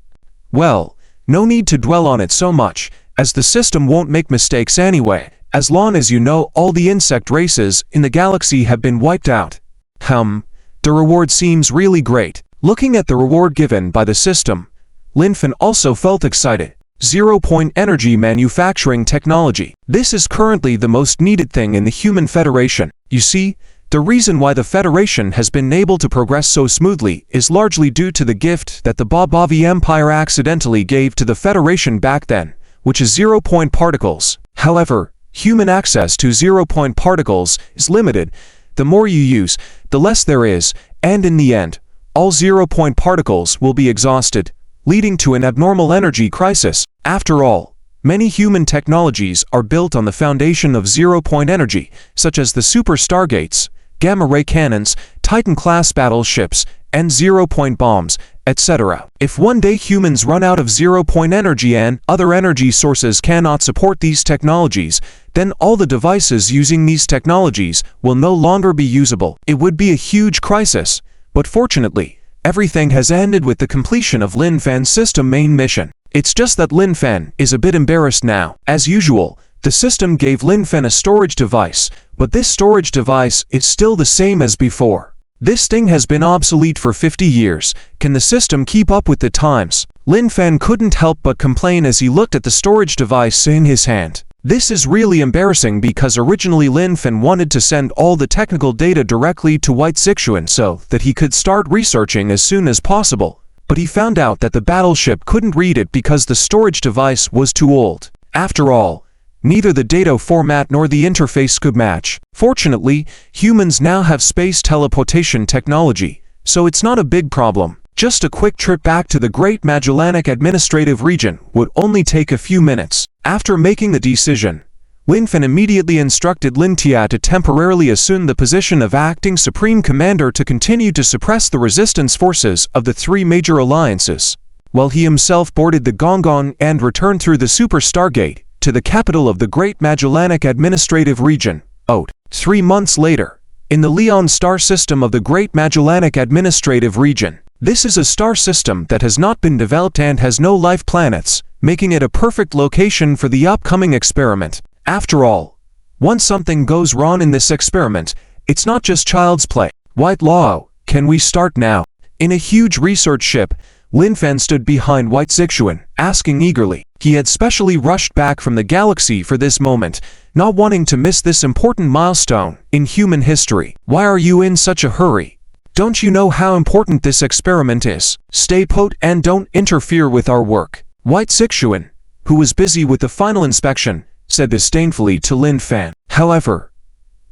Well, no need to dwell on it so much, as the system won't make mistakes anyway, as long as you know all the insect races in the galaxy have been wiped out. The reward seems really great. Looking at the reward given by the system, Lin Fan also felt excited. 0-point energy manufacturing technology. This is currently the most needed thing in the Human Federation. You see, the reason why the Federation has been able to progress so smoothly is largely due to the gift that the Bobavi Empire accidentally gave to the Federation back then, which is 0-point particles. However, human access to 0-point particles is limited. The more you use, the less there is, and in the end, all 0-point particles will be exhausted, leading to an abnormal energy crisis. After all, many human technologies are built on the foundation of 0-point energy, such as the super stargates, gamma-ray cannons, Titan-class battleships, and 0-point bombs, etc. If one day humans run out of 0-point energy and other energy sources cannot support these technologies, then all the devices using these technologies will no longer be usable. It would be a huge crisis, but fortunately, everything has ended with the completion of Lin Fan's system main mission. It's just that Lin Fan is a bit embarrassed now. As usual, the system gave Lin Fan a storage device, but this storage device is still the same as before. This thing has been obsolete for 50 years. Can the system keep up with the times? Lin Fan couldn't help but complain as he looked at the storage device in his hand. This is really embarrassing because originally Lin Fan wanted to send all the technical data directly to White Zixuan so that he could start researching as soon as possible, but he found out that the battleship couldn't read it because the storage device was too old. After all, Neither the data format nor the interface could match. Fortunately, humans now have space teleportation technology, so it's not a big problem. Just a quick trip back to the Great Magellanic Administrative Region would only take a few minutes. After making the decision, Lin Fen immediately instructed Lin Tia to temporarily assume the position of acting supreme commander to continue to suppress the resistance forces of the three major alliances, while he himself boarded the Gonggong and returned through the Super Stargate to the capital of the Great Magellanic Administrative Region, OAT. 3 months later, in the Leon star system of the Great Magellanic Administrative Region. This is a star system that has not been developed and has no life planets, making it a perfect location for the upcoming experiment. After all, once something goes wrong in this experiment, it's not just child's play. White Lao, can we start now? In a huge research ship, Lin Fen stood behind White Zixuan, asking eagerly. He had specially rushed back from the galaxy for this moment, not wanting to miss this important milestone in human history. Why are you in such a hurry? Don't you know how important this experiment is? Stay put and don't interfere with our work. White Zixuan, who was busy with the final inspection, said disdainfully to Lin Fen. However,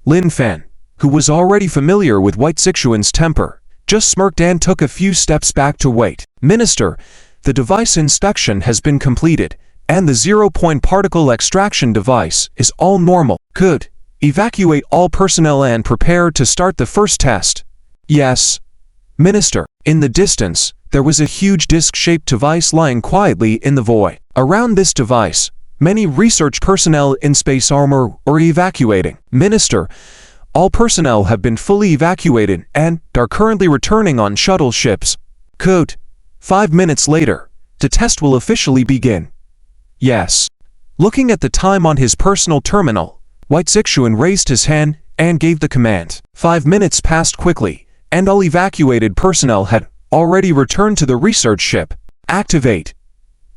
Lin Fen, who was already familiar with White Zixuan's temper, just smirked and took a few steps back to wait. Minister, the device inspection has been completed, and the zero-point particle extraction device is all normal. Good. Evacuate all personnel and prepare to start the first test. Yes, Minister. In the distance, there was a huge disc-shaped device lying quietly in the void. Around this device, many research personnel in space armor are evacuating. Minister, all personnel have been fully evacuated and are currently returning on shuttle ships. Good. 5 minutes later, the test will officially begin. Yes. Looking at the time on his personal terminal, White Zixuan raised his hand and gave the command. 5 minutes passed quickly, and all evacuated personnel had already returned to the research ship. Activate.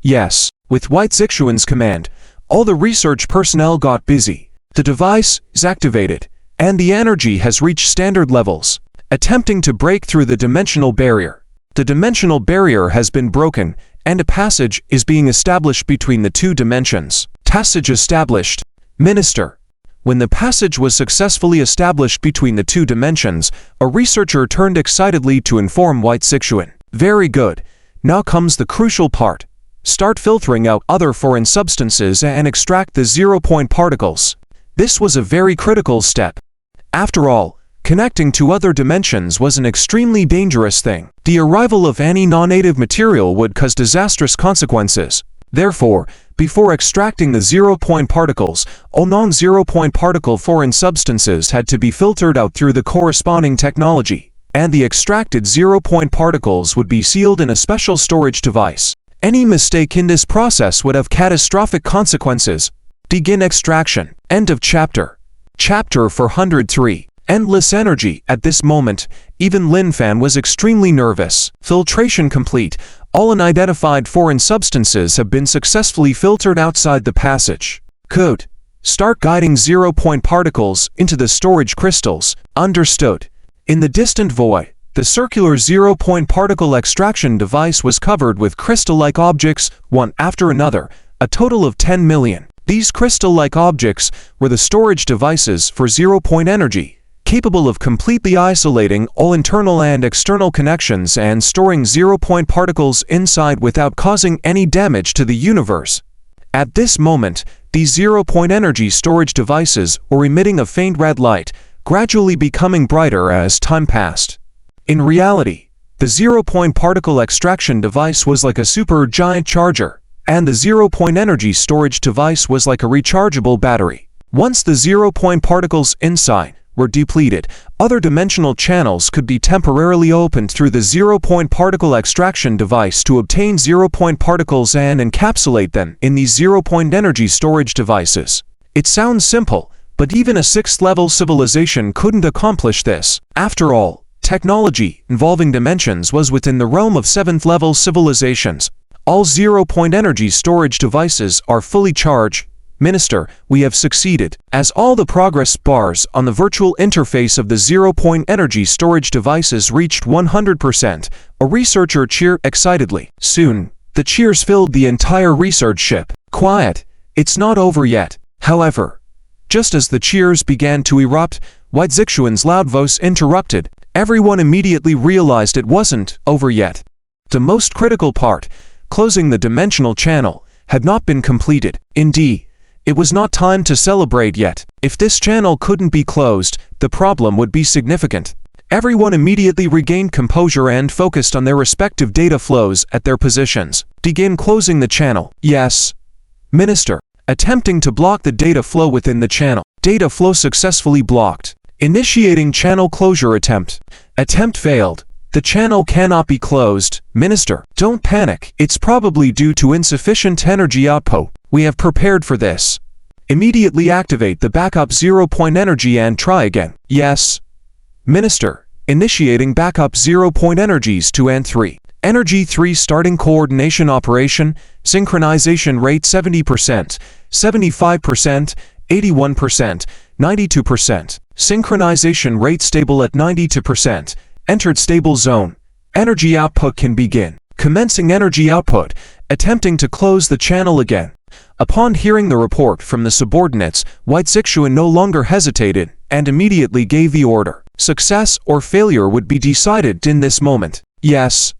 Yes. With White Zixuan's command, all the research personnel got busy. The device is activated, and the energy has reached standard levels, attempting to break through the dimensional barrier. The dimensional barrier has been broken, and a passage is being established between the two dimensions. Passage established. Minister. When the passage was successfully established between the two dimensions, a researcher turned excitedly to inform White Zixuan. Very good. Now comes the crucial part. Start filtering out other foreign substances and extract the zero-point particles. This was a very critical step. After all, connecting to other dimensions was an extremely dangerous thing. The arrival of any non-native material would cause disastrous consequences. Therefore, before extracting the zero-point particles, all non-zero-point particle foreign substances had to be filtered out through the corresponding technology, and the extracted zero-point particles would be sealed in a special storage device. Any mistake in this process would have catastrophic consequences. Begin extraction. End of chapter. Chapter 403. Endless energy. At this moment, even Lin Fen was extremely nervous. Filtration complete. All unidentified foreign substances have been successfully filtered outside the passage. Code. Start guiding zero-point particles into the storage crystals. Understood. In the distant void, the circular zero-point particle extraction device was covered with crystal-like objects, one after another, a total of 10 million. These crystal-like objects were the storage devices for zero-point energy, capable of completely isolating all internal and external connections and storing zero-point particles inside without causing any damage to the universe. At this moment, these zero-point energy storage devices were emitting a faint red light, gradually becoming brighter as time passed. In reality, the zero-point particle extraction device was like a super giant charger, and the zero-point energy storage device was like a rechargeable battery. Once the zero-point particles inside were depleted, other dimensional channels could be temporarily opened through the zero-point particle extraction device to obtain zero-point particles and encapsulate them in these zero-point energy storage devices. It sounds simple, but even a 6th-level civilization couldn't accomplish this. After all, technology involving dimensions was within the realm of 7th-level civilizations. All zero-point energy storage devices are fully charged. Minister, we have succeeded. As all the progress bars on the virtual interface of the zero-point energy storage devices reached 100%, a researcher cheered excitedly. Soon, the cheers filled the entire research ship. Quiet. It's not over yet. However, just as the cheers began to erupt, White Zixuan's loud voice interrupted. Everyone immediately realized it wasn't over yet. The most critical part, closing the dimensional channel, had not been completed. Indeed, it was not time to celebrate yet. If this channel couldn't be closed, the problem would be significant. Everyone immediately regained composure and focused on their respective data flows at their positions. Begin closing the channel. Yes, Minister. Attempting to block the data flow within the channel. Data flow successfully blocked. Initiating channel closure attempt. Attempt failed. The channel cannot be closed. Minister, don't panic. It's probably due to insufficient energy output. We have prepared for this. Immediately activate the backup 0-point energy and try again. Yes, Minister. Initiating backup 0-point energies 2 and 3. Energy 3 starting coordination operation. Synchronization rate 70%, 75%, 81%, 92%. Synchronization rate stable at 92%. Entered stable zone. Energy output can begin. Commencing energy output. Attempting to close the channel again. Upon hearing the report from the subordinates, White Zixuan no longer hesitated and immediately gave the order. Success or failure would be decided in this moment. Yes,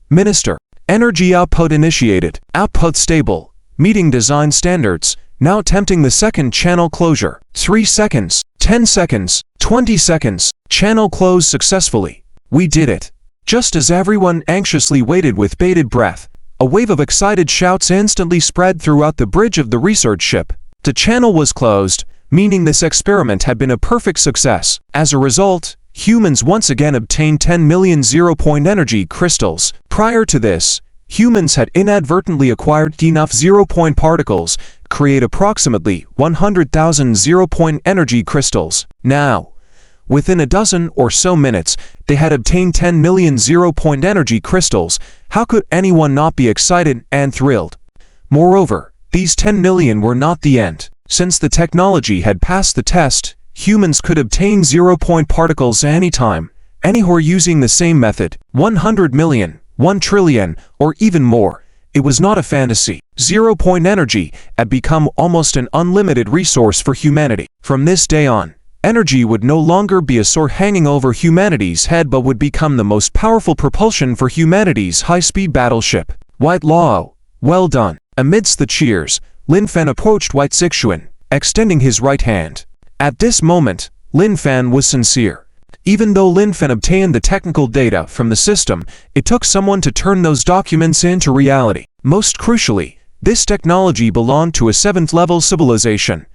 Minister. Energy output initiated. Output stable. Meeting design standards. Now attempting the second channel closure. 3 seconds, 10 seconds, 20 seconds. Channel closed successfully. We did it. Just as everyone anxiously waited with bated breath, a wave of excited shouts instantly spread throughout the bridge of the research ship. The channel was closed, meaning this experiment had been a perfect success. As a result, humans once again obtained 10 million 0-point energy crystals. Prior to this, humans had inadvertently acquired enough 0-point particles to create approximately 100,000 0-point energy crystals. Now, within a dozen or so minutes, they had obtained 10 million 0-point energy crystals. How could anyone not be excited and thrilled? Moreover, these 10 million were not the end. Since the technology had passed the test, humans could obtain 0-point particles anytime, anywhere using the same method. 100 million, 1 trillion, or even more. It was not a fantasy. 0-point energy had become almost an unlimited resource for humanity. From this day on, energy would no longer be a sword hanging over humanity's head but would become the most powerful propulsion for humanity's high-speed battleship. White Lao, well done. Amidst the cheers, Lin Fan approached White Zixuan, extending his right hand. At this moment, Lin Fan was sincere. Even though Lin Fan obtained the technical data from the system, it took someone to turn those documents into reality. Most crucially, this technology belonged to a 7th-level civilization,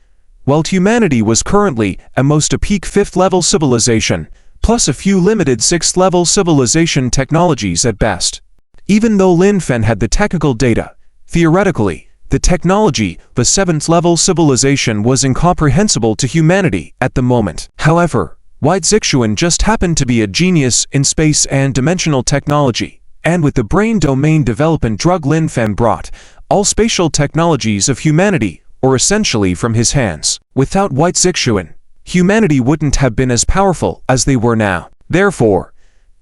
while humanity was currently at most a peak 5th-level civilization, plus a few limited 6th-level civilization technologies at best. Even though Lin Fan had the technical data, theoretically, the technology of a 7th-level civilization was incomprehensible to humanity at the moment. However, White Zixuan just happened to be a genius in space and dimensional technology, and with the brain domain development drug Lin Fan brought, all spatial technologies of humanity were essentially from his hands. Without White Zixuan, humanity wouldn't have been as powerful as they were now. Therefore,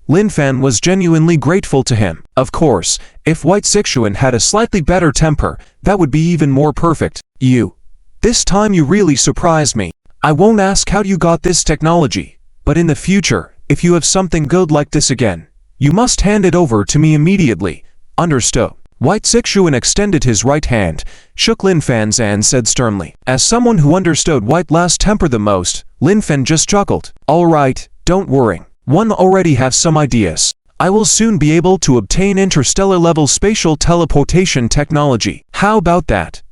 Lin Fan was genuinely grateful to him. Of course, if White Zixuan had a slightly better temper, that would be even more perfect. This time you really surprised me. I won't ask how you got this technology, but in the future, if you have something good like this again, you must hand it over to me immediately. Understood? White Zixuan extended his right hand, shook Lin Fan's and said sternly. As someone who understood White Lau's temper the most, Lin Fan just chuckled. All right, don't worry. One already has some ideas. I will soon be able to obtain interstellar-level spatial teleportation technology. How about that?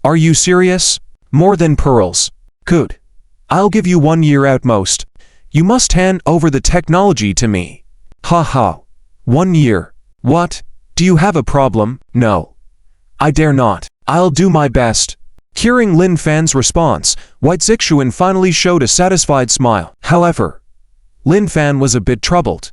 Are you serious? More than pearls. Good. I'll give you 1 year at most. You must hand over the technology to me. Ha ha. 1 year. What? Do you have a problem? No. I dare not. I'll do my best. Hearing Lin Fan's response, White Zixuan finally showed a satisfied smile. However, Lin Fan was a bit troubled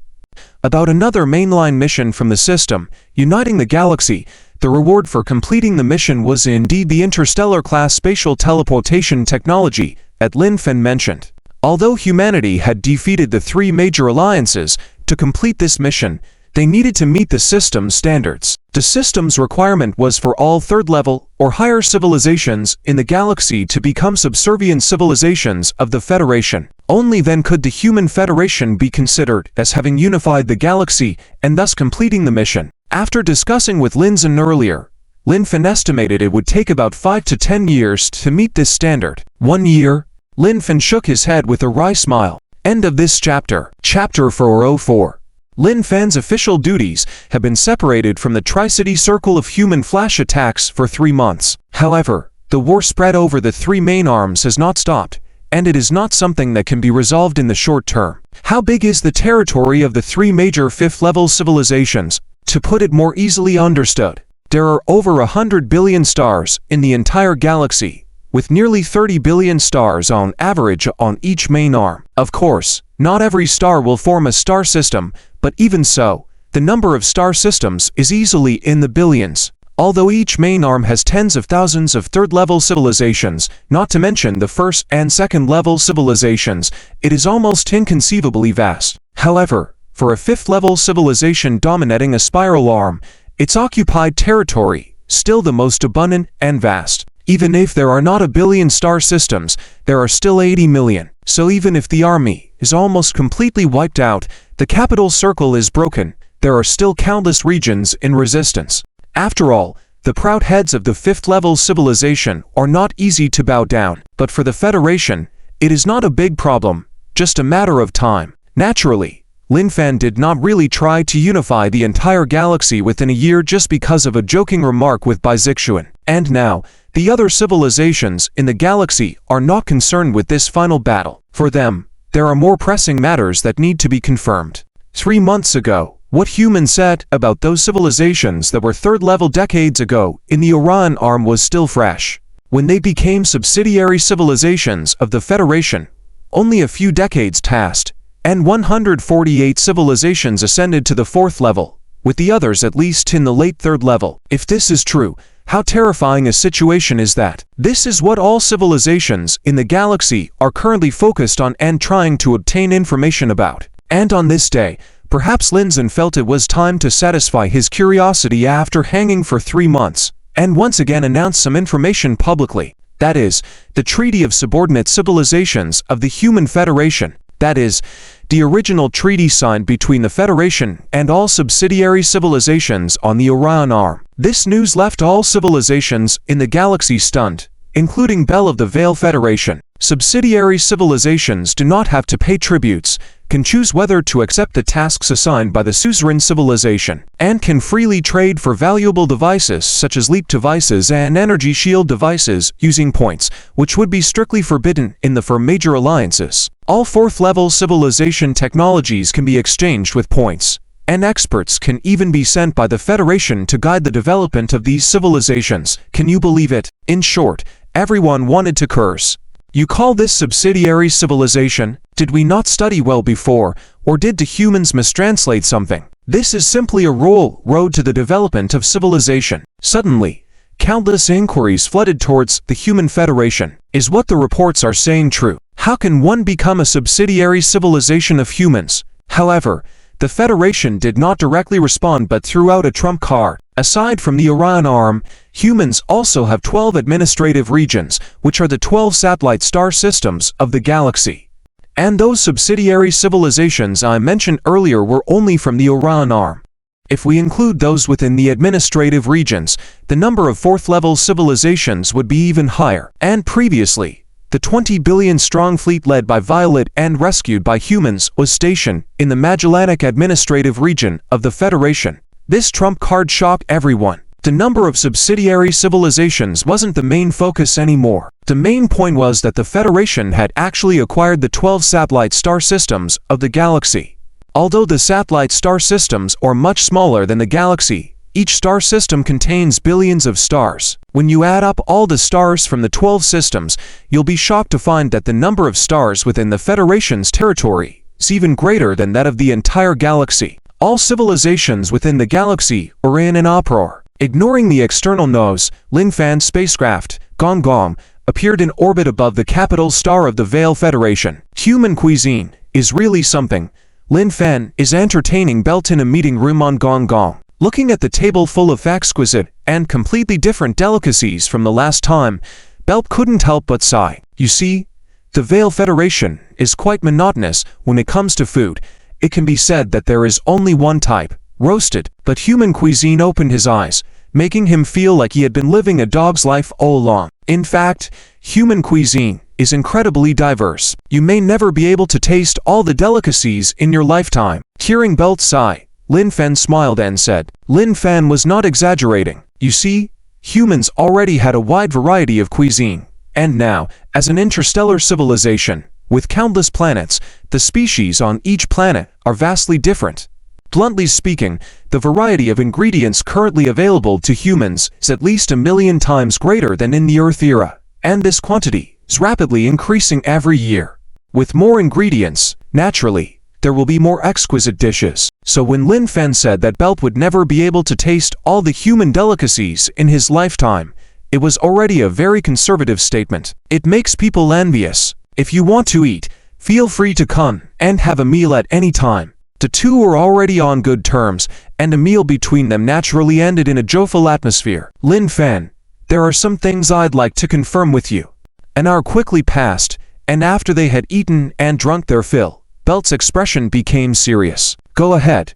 about another mainline mission from the system, uniting the galaxy. The reward for completing the mission was indeed the interstellar-class spatial teleportation technology that Lin Fan mentioned. Although humanity had defeated the 3 major alliances to complete this mission, They needed to meet the system's standards. The system's requirement was for all third-level or higher civilizations in the galaxy to become subservient civilizations of the Federation. Only then could the Human Federation be considered as having unified the galaxy and thus completing the mission. After discussing with Lin Zhen earlier, Lin Fen estimated it would take about 5 to 10 years to meet this standard. 1 year? Lin Fen shook his head with a wry smile. End of this chapter. Chapter 404. Lin Fen's official duties have been separated from the Tri-City Circle of human flash attacks for 3 months. However, the war spread over the 3 main arms has not stopped, and it is not something that can be resolved in the short term. How big is the territory of the 3 major 5th-level civilizations? To put it more easily understood, there are over 100 billion stars in the entire galaxy, with nearly 30 billion stars on average on each main arm. Of course, not every star will form a star system, but even so, the number of star systems is easily in the billions. Although each main arm has tens of thousands of third-level civilizations, not to mention the first and second-level civilizations, it is almost inconceivably vast. However, for a 5th-level civilization dominating a spiral arm, its occupied territory still the most abundant and vast. Even if there are not a billion star systems, there are still 80 million. So even if the army is almost completely wiped out, the capital circle is broken, there are still countless regions in resistance. After all, the proud heads of the 5th-level civilization are not easy to bow down. But for the Federation, it is not a big problem, just a matter of time. Naturally, Lin Fen did not really try to unify the entire galaxy within a year just because of a joking remark with Bai Zixuan. And now, the other civilizations in the galaxy are not concerned with this final battle. For them, there are more pressing matters that need to be confirmed. 3 months ago, what humans said about those civilizations that were 3rd-level decades ago in the Orion arm was still fresh. When they became subsidiary civilizations of the Federation, only a few decades passed, and 148 civilizations ascended to the 4th level, with the others at least in the late 3rd level. If this is true, how terrifying a situation is that? This is what all civilizations in the galaxy are currently focused on and trying to obtain information about. And on this day, perhaps Lin Zhen felt it was time to satisfy his curiosity after hanging for 3 months, and once again announce some information publicly. That is, the Treaty of Subordinate Civilizations of the Human Federation. That is, the original treaty signed between the Federation and all subsidiary civilizations on the Orion arm. This news left all civilizations in the galaxy stunned, including Bell of the Veil Federation. Subsidiary civilizations do not have to pay tributes, can choose whether to accept the tasks assigned by the suzerain civilization, and can freely trade for valuable devices such as leap devices and energy shield devices using points, which would be strictly forbidden in the for major alliances. All 4th-level civilization technologies can be exchanged with points, and experts can even be sent by the Federation to guide the development of these civilizations. Can you believe it? In short, everyone wanted to curse. You call this subsidiary civilization? Did we not study well before, or did the humans mistranslate something? This is simply a road to the development of civilization. Suddenly, countless inquiries flooded towards the Human Federation. Is what the reports are saying true? How can one become a subsidiary civilization of humans? However, the Federation did not directly respond but threw out a trump card. Aside from the Orion arm, humans also have 12 administrative regions, which are the 12 satellite star systems of the galaxy. And those subsidiary civilizations I mentioned earlier were only from the Orion arm. If we include those within the administrative regions, the number of 4th-level civilizations would be even higher. And previously, the 20 billion strong fleet led by Violet and rescued by humans was stationed in the Magellanic administrative region of the Federation. This trump card shocked everyone. The number of subsidiary civilizations wasn't the main focus anymore. The main point was that the Federation had actually acquired the 12 satellite star systems of the galaxy. Although the satellite star systems are much smaller than the galaxy, each star system contains billions of stars. When you add up all the stars from the 12 systems, you'll be shocked to find that the number of stars within the Federation's territory is even greater than that of the entire galaxy. All civilizations within the galaxy are in an uproar. Ignoring the external noise, Lin Fan's spacecraft, Gong Gong, appeared in orbit above the capital star of the Veil Federation. Human cuisine is really something. Lin Fan is entertaining Belt in a meeting room on Gong Gong. Looking at the table full of exquisite and completely different delicacies from the last time, Belt couldn't help but sigh. You see, the Vale Federation is quite monotonous when it comes to food. It can be said that there is only one type, roasted, but human cuisine opened his eyes, making him feel like he had been living a dog's life all along. In fact, human cuisine is incredibly diverse. You may never be able to taste all the delicacies in your lifetime. Hearing Belt's sigh, Lin Fan smiled and said, Lin Fan was not exaggerating. You see, humans already had a wide variety of cuisine. And now, as an interstellar civilization, with countless planets, the species on each planet are vastly different. Bluntly speaking, the variety of ingredients currently available to humans is at least 1,000,000 times greater than in the Earth era, and this quantity is rapidly increasing every year. With more ingredients, naturally, there will be more exquisite dishes. So when Lin Fan said that Belt would never be able to taste all the human delicacies in his lifetime, it was already a very conservative statement. It makes people envious. If you want to eat, feel free to come and have a meal at any time. The two were already on good terms, and a meal between them naturally ended in a joyful atmosphere. Lin Fan, there are some things I'd like to confirm with you. An hour quickly passed, and after they had eaten and drunk their fill, Belt's expression became serious. Go ahead.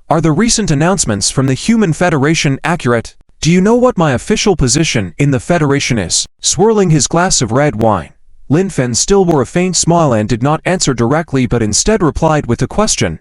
Are the recent announcements from the Human Federation accurate? Do you know what my official position in the Federation is? Swirling his glass of red wine, Lin Fan still wore a faint smile and did not answer directly but instead replied with a question.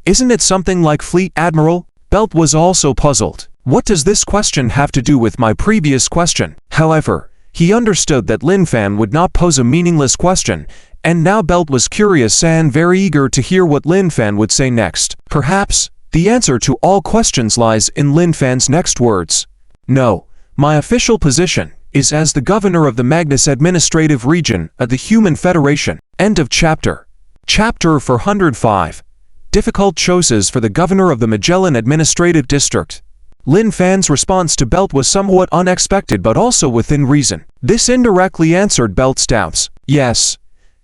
Isn't it something like Fleet Admiral? Belt was also puzzled. What does this question have to do with my previous question? However, he understood that Lin Fan would not pose a meaningless question, and now Belt was curious and very eager to hear what Lin Fan would say next. Perhaps, the answer to all questions lies in Lin Fan's next words. No, my official position is as the governor of the Magnus Administrative Region of the Human Federation. End of chapter. Chapter 405. Difficult choices for the governor of the Magellan Administrative District. Lin Fan's response to Belt was somewhat unexpected but also within reason. This indirectly answered Belt's doubts. Yes,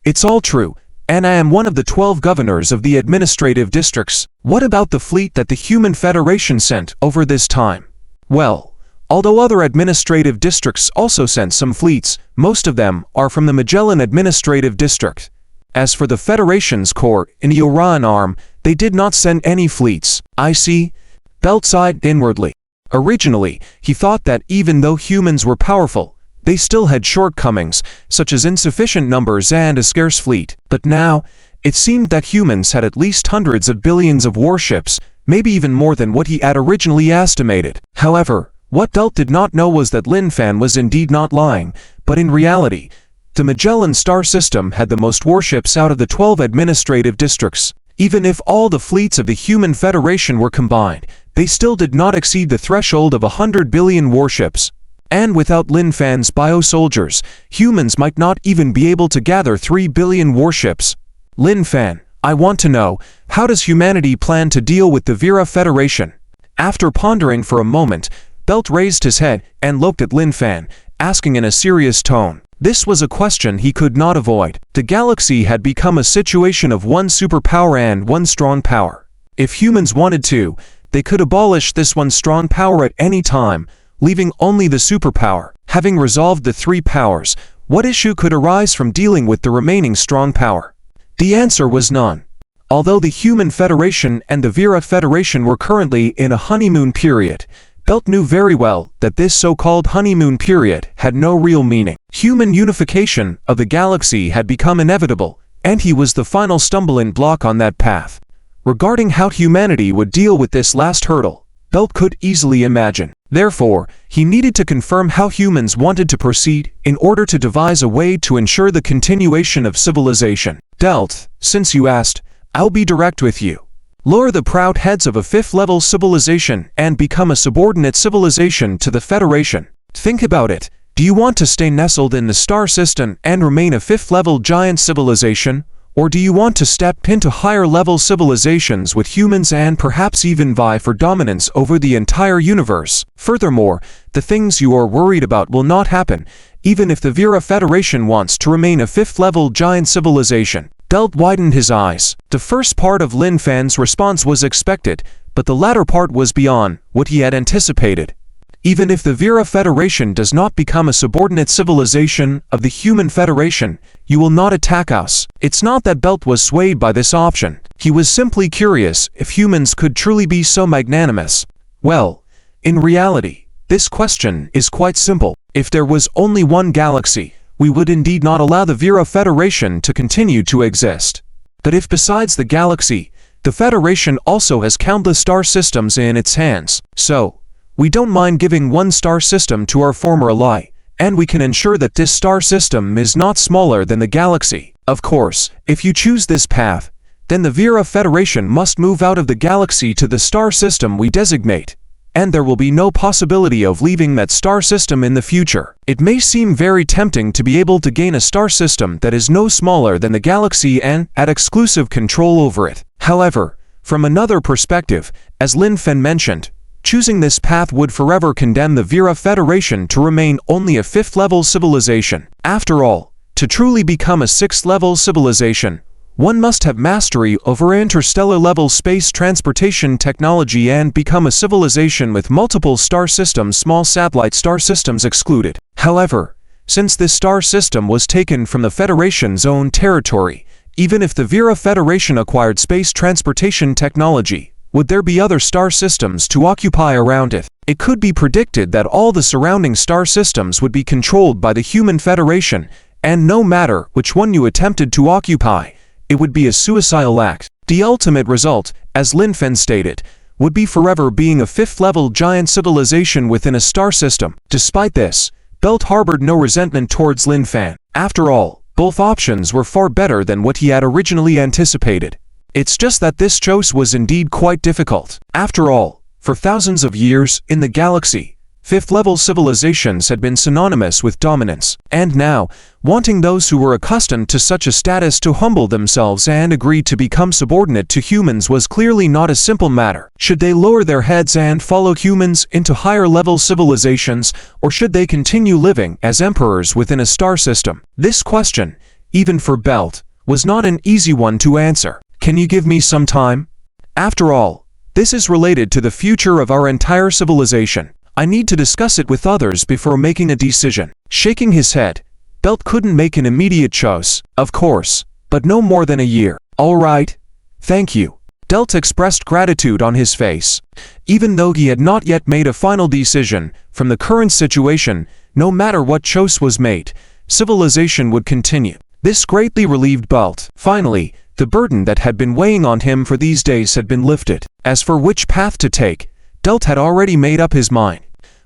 it's all true, and I am one of the 12 governors of the administrative districts. What about the fleet that the Human Federation sent over this time? Well, although other administrative districts also sent some fleets, most of them are from the Magellan Administrative District. As for the Federation's core in the Orion arm, they did not send any fleets. I see. Belt sighed inwardly. Originally, he thought that even though humans were powerful, they still had shortcomings, such as insufficient numbers and a scarce fleet. But now, it seemed that humans had at least hundreds of billions of warships, maybe even more than what he had originally estimated. However, what Belt did not know was that Lin Fan was indeed not lying, but in reality, the Magellan star system had the most warships out of the 12 administrative districts. Even if all the fleets of the Human Federation were combined, they still did not exceed the threshold of 100 billion warships. And without Lin Fan's bio-soldiers, humans might not even be able to gather 3 billion warships. Lin Fan, I want to know, how does humanity plan to deal with the Vera Federation? After pondering for a moment, Belt raised his head and looked at Lin Fan, asking in a serious tone. This was a question he could not avoid. The galaxy had become a situation of one superpower and one strong power. If humans wanted to, they could abolish this one strong power at any time, leaving only the superpower. Having resolved the three powers, what issue could arise from dealing with the remaining strong power? The answer was none. Although the Human Federation and the Vera Federation were currently in a honeymoon period, Belt knew very well that this so-called honeymoon period had no real meaning. Human unification of the galaxy had become inevitable, and he was the final stumbling block on that path. Regarding how humanity would deal with this last hurdle, Belt could easily imagine. Therefore, he needed to confirm how humans wanted to proceed in order to devise a way to ensure the continuation of civilization. Belt, since you asked, I'll be direct with you. Lure the proud heads of a fifth-level civilization and become a subordinate civilization to the Federation. Think about it. Do you want to stay nestled in the star system and remain a fifth-level giant civilization? Or do you want to step into higher-level civilizations with humans and perhaps even vie for dominance over the entire universe? Furthermore, the things you are worried about will not happen, even if the Vera Federation wants to remain a fifth-level giant civilization. Belt widened his eyes. The first part of Lin Fan's response was expected, but the latter part was beyond what he had anticipated. Even if the Vera Federation does not become a subordinate civilization of the Human Federation, you will not attack us. It's not that Belt was swayed by this option. He was simply curious if humans could truly be so magnanimous. Well, in reality, this question is quite simple. If there was only one galaxy, we would indeed not allow the Vera Federation to continue to exist. But if besides the galaxy, the Federation also has countless star systems in its hands, so we don't mind giving one star system to our former ally, and we can ensure that this star system is not smaller than the galaxy. Of course, if you choose this path, then the Vera Federation must move out of the galaxy to the star system we designate, and there will be no possibility of leaving that star system in the future. It may seem very tempting to be able to gain a star system that is no smaller than the galaxy and had exclusive control over it. However, from another perspective, as Lin Fen mentioned, choosing this path would forever condemn the Vera Federation to remain only a 5th-level civilization. After all, to truly become a 6th-level civilization, one must have mastery over interstellar-level space transportation technology and become a civilization with multiple star systems, small satellite star systems excluded. However, since this star system was taken from the Federation's own territory, even if the Vera Federation acquired space transportation technology, would there be other star systems to occupy around it? It could be predicted that all the surrounding star systems would be controlled by the Human Federation, and no matter which one you attempted to occupy, it would be a suicidal act. The ultimate result, as Lin Fen stated, would be forever being a 5th-level giant civilization within a star system. Despite this, Belt harbored no resentment towards Lin Fen. After all, both options were far better than what he had originally anticipated. It's just that this choice was indeed quite difficult. After all, for thousands of years in the galaxy, 5th-level civilizations had been synonymous with dominance, and now, wanting those who were accustomed to such a status to humble themselves and agree to become subordinate to humans was clearly not a simple matter. Should they lower their heads and follow humans into higher-level civilizations, or should they continue living as emperors within a star system? This question, even for Belt, was not an easy one to answer. Can you give me some time? After all, this is related to the future of our entire civilization. I need to discuss it with others before making a decision. Shaking his head, Belt couldn't make an immediate choice, of course, but no more than a year. All right. Thank you. Belt expressed gratitude on his face. Even though he had not yet made a final decision, from the current situation, no matter what choice was made, civilization would continue. This greatly relieved Belt. Finally, the burden that had been weighing on him for these days had been lifted. As for which path to take, Belt had already made up his mind.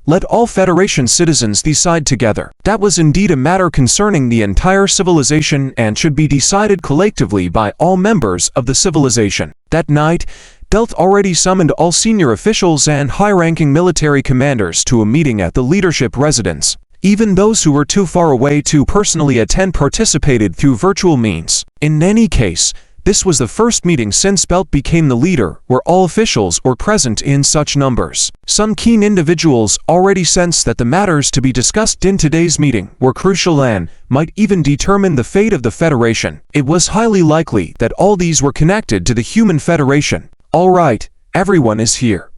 Let all Federation citizens decide together. That was indeed a matter concerning the entire civilization and should be decided collectively by all members of the civilization. That night, Belt already summoned all senior officials and high-ranking military commanders to a meeting at the leadership residence. Even those who were too far away to personally attend participated through virtual means. In any case, this was the first meeting since Belt became the leader where all officials were present in such numbers. Some keen individuals already sensed that the matters to be discussed in today's meeting were crucial and might even determine the fate of the Federation. It was highly likely that all these were connected to the Human Federation. All right, everyone is here.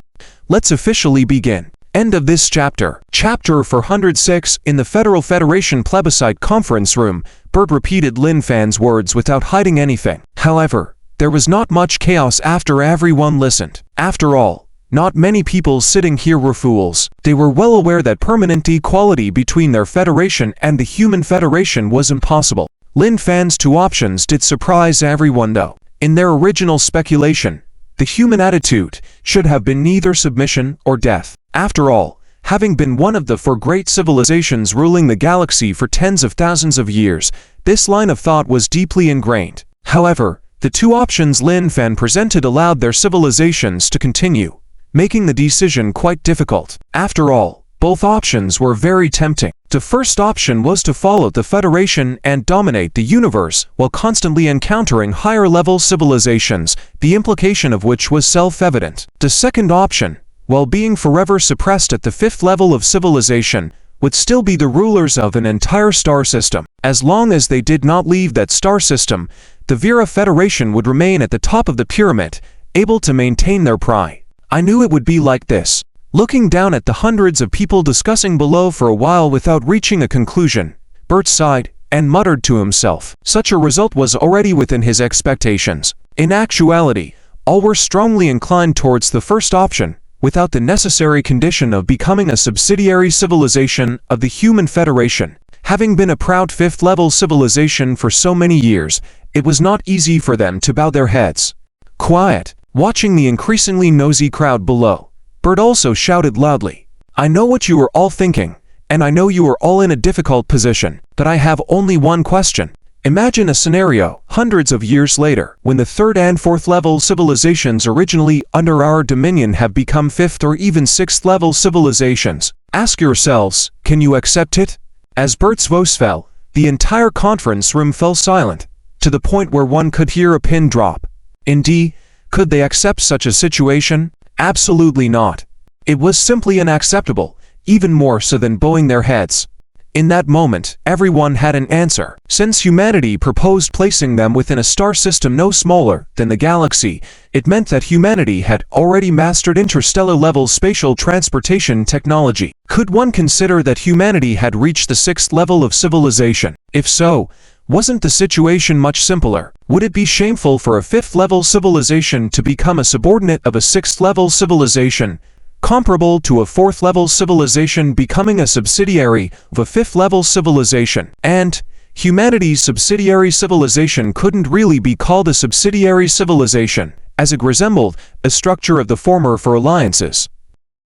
Let's officially begin. End of this chapter. Chapter 406. In the Federal Federation Plebiscite Conference Room, Bert repeated Lin Fan's words without hiding anything. However, there was not much chaos after everyone listened. After all, not many people sitting here were fools. They were well aware that permanent equality between their federation and the Human Federation was impossible. Lin Fan's two options did surprise everyone though. In their original speculation, the human attitude should have been neither submission or death. After all, having been one of the four great civilizations ruling the galaxy for tens of thousands of years, this line of thought was deeply ingrained. However, the two options Lin Fan presented allowed their civilizations to continue, making the decision quite difficult. After all, both options were very tempting. The first option was to follow the Federation and dominate the universe while constantly encountering higher-level civilizations, the implication of which was self-evident. The second option, while being forever suppressed at the 5th level of civilization, would still be the rulers of an entire star system. As long as they did not leave that star system, the Vera Federation would remain at the top of the pyramid, able to maintain their pride. I knew it would be like this. Looking down at the hundreds of people discussing below for a while without reaching a conclusion, Bert sighed and muttered to himself. Such a result was already within his expectations. In actuality, all were strongly inclined towards the first option, without the necessary condition of becoming a subsidiary civilization of the Human Federation. Having been a proud fifth-level civilization for so many years, it was not easy for them to bow their heads. Quiet. Watching the increasingly nosy crowd below, Bert also shouted loudly, "I know what you are all thinking, and I know you are all in a difficult position, but I have only one question. Imagine a scenario, hundreds of years later, when the third and fourth level civilizations originally under our dominion have become fifth or even sixth level civilizations. Ask yourselves, can you accept it?" As Bert's voice fell, the entire conference room fell silent, to the point where one could hear a pin drop. Indeed, could they accept such a situation? Absolutely not. It was simply unacceptable, even more so than bowing their heads. In that moment, everyone had an answer. Since humanity proposed placing them within a star system no smaller than the galaxy, it meant that humanity had already mastered interstellar-level spatial transportation technology. Could one consider that humanity had reached the sixth level of civilization? If so, wasn't the situation much simpler? Would it be shameful for a fifth-level civilization to become a subordinate of a sixth-level civilization, comparable to a fourth-level civilization becoming a subsidiary of a fifth-level civilization? And humanity's subsidiary civilization couldn't really be called a subsidiary civilization, as it resembled a structure of the former for alliances.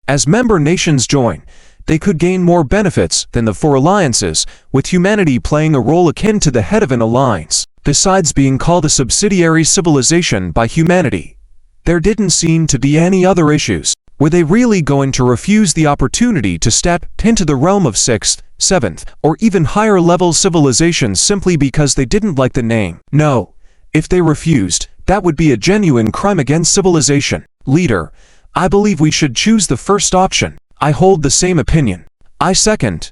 As member nations join, they could gain more benefits than the four alliances, with humanity playing a role akin to the head of an alliance. Besides being called a subsidiary civilization by humanity, there didn't seem to be any other issues. Were they really going to refuse the opportunity to step into the realm of sixth, seventh, or even higher level civilizations simply because they didn't like the name? No. If they refused, that would be a genuine crime against civilization. Leader, I believe we should choose the first option. I hold the same opinion. I second.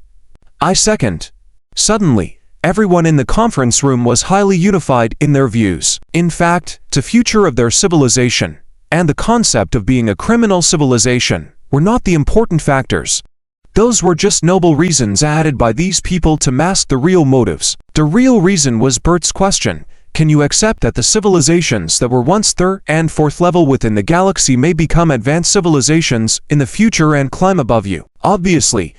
Suddenly, everyone in the conference room was highly unified in their views. In fact, the future of their civilization and the concept of being a criminal civilization were not the important factors. Those were just noble reasons added by these people to mask the real motives. The real reason was Bert's question: can you accept that the civilizations that were once third and fourth level within the galaxy may become advanced civilizations in the future and climb above you? Obviously,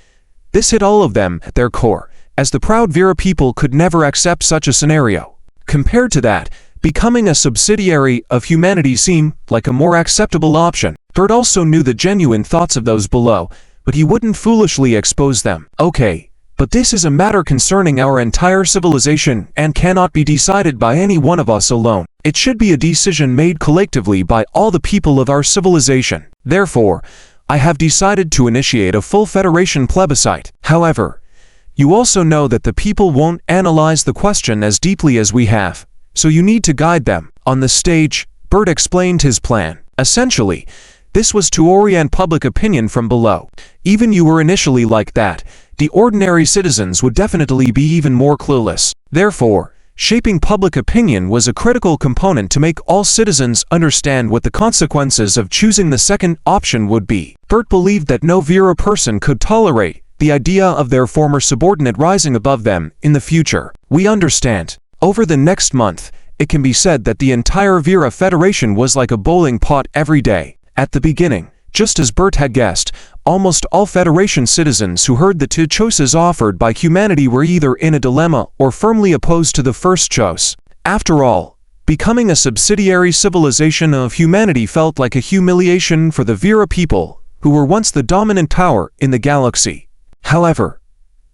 this hit all of them at their core, as the proud Vera people could never accept such a scenario. Compared to that, becoming a subsidiary of humanity seemed like a more acceptable option. Bert also knew the genuine thoughts of those below, but he wouldn't foolishly expose them. Okay, but this is a matter concerning our entire civilization and cannot be decided by any one of us alone. It should be a decision made collectively by all the people of our civilization. Therefore, I have decided to initiate a full Federation plebiscite. However, you also know that the people won't analyze the question as deeply as we have, so you need to guide them. On the stage, Bert explained his plan. Essentially, this was to orient public opinion from below. Even you were initially like that, the ordinary citizens would definitely be even more clueless. Therefore, shaping public opinion was a critical component to make all citizens understand what the consequences of choosing the second option would be. Bert believed that no Vera person could tolerate the idea of their former subordinate rising above them in the future. We understand. Over the next month, it can be said that the entire Vera Federation was like a bowling pot every day. At the beginning, just as Bert had guessed, almost all Federation citizens who heard the two choices offered by humanity were either in a dilemma or firmly opposed to the first choice. After all, becoming a subsidiary civilization of humanity felt like a humiliation for the Vera people, who were once the dominant power in the galaxy. However,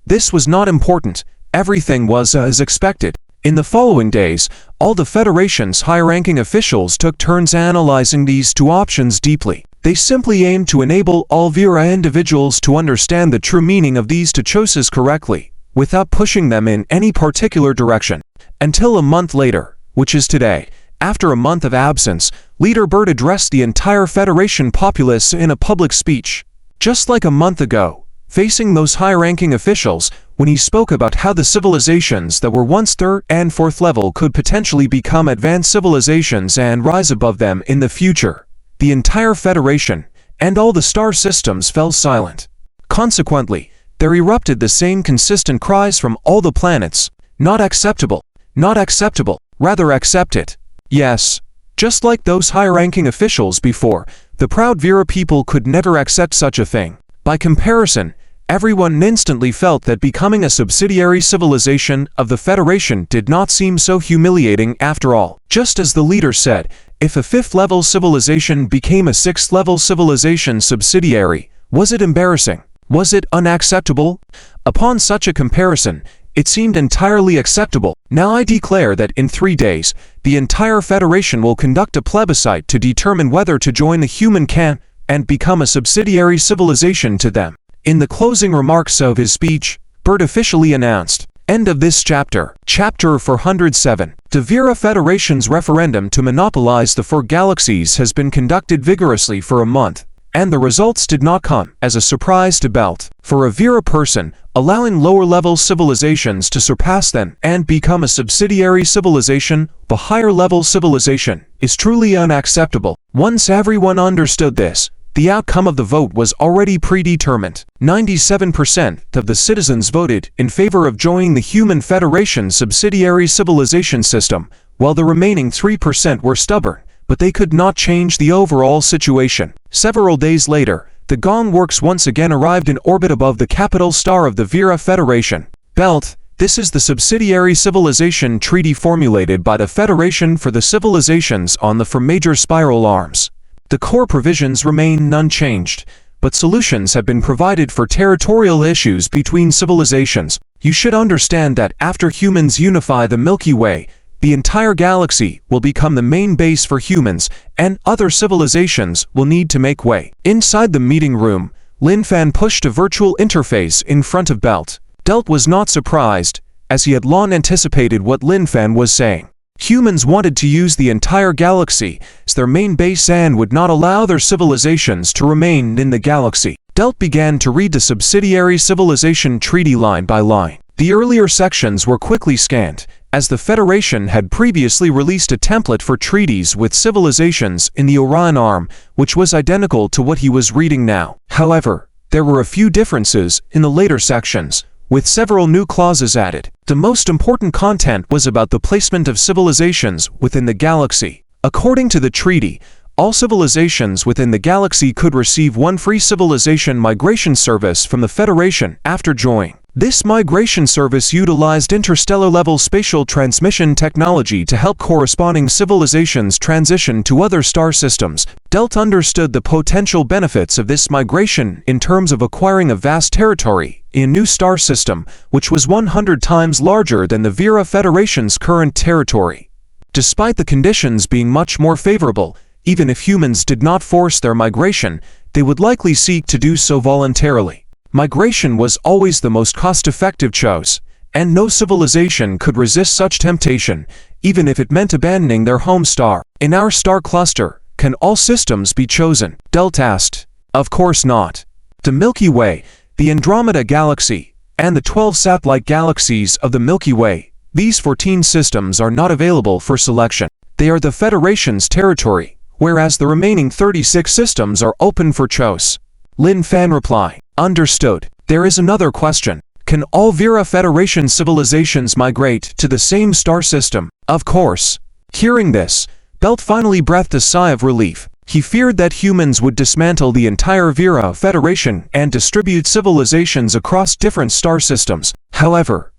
this was not important. Everything was as expected. In the following days, all the Federation's high-ranking officials took turns analyzing these two options deeply. They simply aimed to enable all Vera individuals to understand the true meaning of these two choices correctly, without pushing them in any particular direction. Until a month later, which is today, after a month of absence, Leader Bert addressed the entire Federation populace in a public speech. Just like a month ago, facing those high-ranking officials, when he spoke about how the civilizations that were once third and fourth level could potentially become advanced civilizations and rise above them in the future. The entire Federation and all the star systems fell silent. Consequently, there erupted the same consistent cries from all the planets. Not acceptable. Not acceptable. Rather accept it. Yes. Just like those high-ranking officials before, the proud Vera people could never accept such a thing. By comparison, everyone instantly felt that becoming a subsidiary civilization of the Federation did not seem so humiliating after all. Just as the leader said, if a fifth-level civilization became a sixth-level civilization subsidiary, was it embarrassing? Was it unacceptable? Upon such a comparison, it seemed entirely acceptable. Now I declare that in 3 days, the entire Federation will conduct a plebiscite to determine whether to join the human camp and become a subsidiary civilization to them. In the closing remarks of his speech, Bert officially announced, end of this chapter. Chapter 407. The Vera Federation's referendum to monopolize the 4 galaxies has been conducted vigorously for a month, and the results did not come as a surprise to Belt. For a Vera person, allowing lower-level civilizations to surpass them and become a subsidiary civilization, the higher-level civilization, is truly unacceptable. Once everyone understood this, the outcome of the vote was already predetermined. 97% of the citizens voted in favor of joining the Human Federation subsidiary civilization system, while the remaining 3% were stubborn, but they could not change the overall situation. Several days later, the Gong Works once again arrived in orbit above the capital star of the Vera Federation. Belt, this is the subsidiary civilization treaty formulated by the Federation for the civilizations on the 4 major spiral arms. The core provisions remain unchanged, but solutions have been provided for territorial issues between civilizations. You should understand that after humans unify the Milky Way, the entire galaxy will become the main base for humans, and other civilizations will need to make way. Inside the meeting room, Lin Fan pushed a virtual interface in front of Belt. Belt was not surprised, as he had long anticipated what Lin Fan was saying. Humans wanted to use the entire galaxy as their main base and would not allow their civilizations to remain in the galaxy. Belt began to read the subsidiary civilization treaty line by line. The earlier sections were quickly scanned, as the Federation had previously released a template for treaties with civilizations in the Orion Arm, which was identical to what he was reading now. However, there were a few differences in the later sections, with several new clauses added. The most important content was about the placement of civilizations within the galaxy. According to the treaty, all civilizations within the galaxy could receive 1 free civilization migration service from the Federation after joining. This migration service utilized interstellar-level spatial transmission technology to help corresponding civilizations transition to other star systems. Belt understood the potential benefits of this migration in terms of acquiring a vast territory in a new star system, which was 100 times larger than the Vera Federation's current territory. Despite the conditions being much more favorable, even if humans did not force their migration, they would likely seek to do so voluntarily. Migration was always the most cost-effective choice, and no civilization could resist such temptation, even if it meant abandoning their home star. In our star cluster, can all systems be chosen? Belt asked. Of course not. The Milky Way, the Andromeda Galaxy, and the 12 satellite galaxies of the Milky Way, these 14 systems are not available for selection. They are the Federation's territory, whereas the remaining 36 systems are open for choice. Lin Fan replied. Understood. There is another question. Can all Vera Federation civilizations migrate to the same star system? Of course. Hearing this, Belt finally breathed a sigh of relief. He feared that humans would dismantle the entire Vera Federation and distribute civilizations across different star systems. However,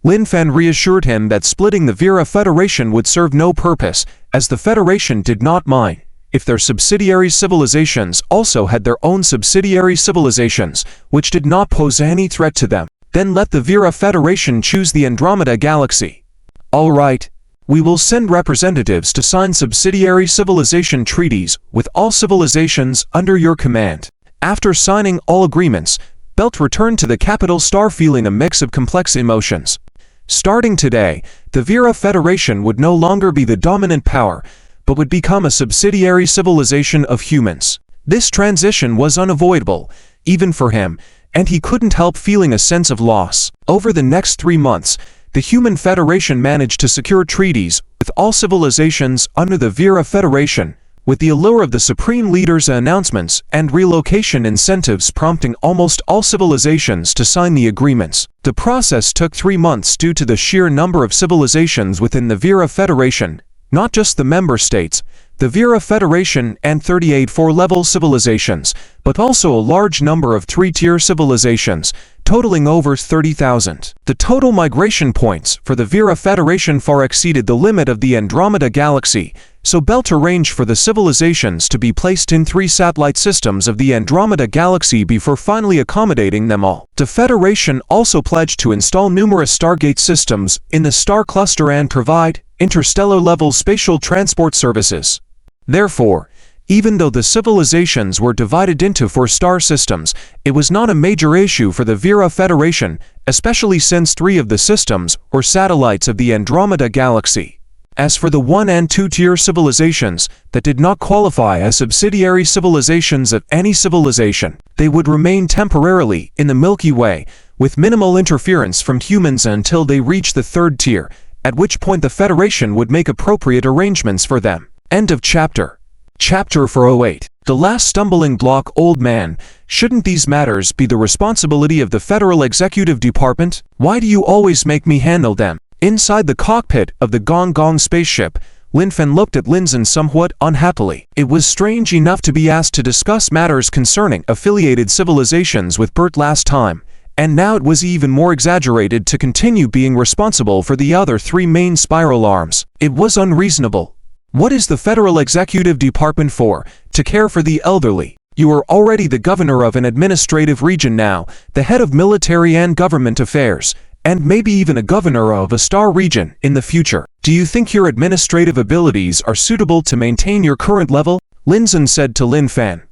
Lin Fan reassured him that splitting the Vera Federation would serve no purpose, as the Federation did not mind if their subsidiary civilizations also had their own subsidiary civilizations, which did not pose any threat to them. Then let the Vera Federation choose the Andromeda Galaxy. All right. We will send representatives to sign subsidiary civilization treaties with all civilizations under your command. After signing all agreements, Belt returned to the capital star feeling a mix of complex emotions. Starting today, the Vera Federation would no longer be the dominant power, but would become a subsidiary civilization of humans. This transition was unavoidable, even for him, and he couldn't help feeling a sense of loss. Over the next 3 months, the Human Federation managed to secure treaties with all civilizations under the Vera Federation, with the allure of the Supreme Leader's announcements and relocation incentives prompting almost all civilizations to sign the agreements. The process took 3 months due to the sheer number of civilizations within the Vera Federation, not just the member states, the Vera Federation and 38 4-level civilizations, but also a large number of 3-tier civilizations, totaling over 30,000. The total migration points for the Vera Federation far exceeded the limit of the Andromeda Galaxy, so Belt arranged for the civilizations to be placed in 3 satellite systems of the Andromeda Galaxy before finally accommodating them all. The Federation also pledged to install numerous Stargate systems in the star cluster and provide interstellar-level spatial transport services. Therefore, even though the civilizations were divided into 4 star systems, it was not a major issue for the Vera Federation, especially since 3 of the systems were satellites of the Andromeda Galaxy. As for the 1 and 2 tier civilizations that did not qualify as subsidiary civilizations of any civilization, they would remain temporarily in the Milky Way, with minimal interference from humans until they reach the 3rd tier, at which point the Federation would make appropriate arrangements for them. End of chapter. Chapter 408. The last stumbling block. Old man, shouldn't these matters be the responsibility of the Federal Executive Department? Why do you always make me handle them? Inside the cockpit of the Gong Gong spaceship, Lin Fen looked at Lin Zhen somewhat unhappily. It was strange enough to be asked to discuss matters concerning affiliated civilizations with Bert last time, and now it was even more exaggerated to continue being responsible for the other 3 main spiral arms. It was unreasonable. What is the Federal Executive Department for? To care for the elderly. You are already the governor of an administrative region now, the head of military and government affairs, and maybe even a governor of a star region in the future. Do you think your administrative abilities are suitable to maintain your current level? Lin Zhen said to Lin Fan,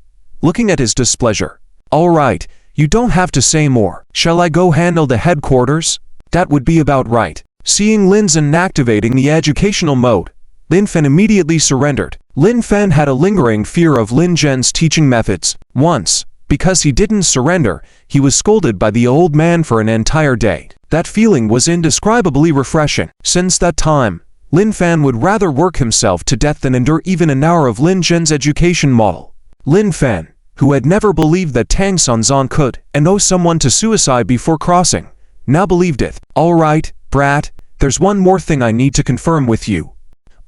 looking at his displeasure. All right, you don't have to say more. Shall I go handle the headquarters? That would be about right. Seeing Lin Zhen activating the educational mode, Lin Fen immediately surrendered. Lin Fen had a lingering fear of Lin Zhen's teaching methods. Once, because he didn't surrender, he was scolded by the old man for an entire day. That feeling was indescribably refreshing. Since that time, Lin Fan would rather work himself to death than endure even an hour of Lin Zhen's education model. Lin Fan, who had never believed that Tang Sanzan could and owe someone to suicide before crossing, now believed it. All right, brat, there's one more thing I need to confirm with you.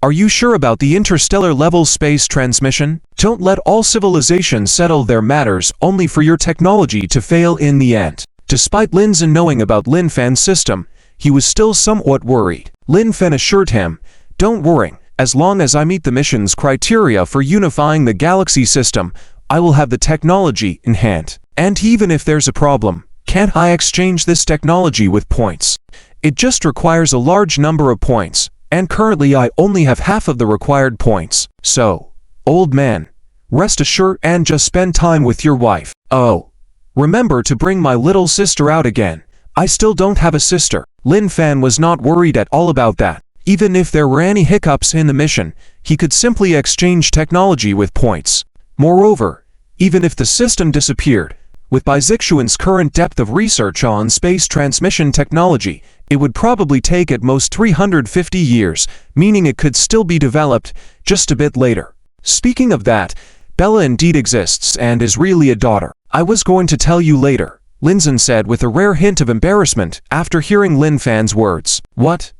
Are you sure about the interstellar-level space transmission? Don't let all civilizations settle their matters only for your technology to fail in the end. Despite Lin Zhen knowing about Lin Fan's system, he was still somewhat worried. Lin Fan assured him, don't worry, as long as I meet the mission's criteria for unifying the galaxy system, I will have the technology in hand. And even if there's a problem, can't I exchange this technology with points? It just requires a large number of points. And currently I only have half of the required points. So, old man, rest assured and just spend time with your wife. Oh, remember to bring my little sister out again. I still don't have a sister. Lin Fan was not worried at all about that. Even if there were any hiccups in the mission, he could simply exchange technology with points. Moreover, even if the system disappeared, with Bai Zixuan's current depth of research on space transmission technology, it would probably take at most 350 years, meaning it could still be developed just a bit later. Speaking of that, Bella indeed exists and is really a daughter. I was going to tell you later, Lin Zhen said with a rare hint of embarrassment after hearing Lin Fan's words. What?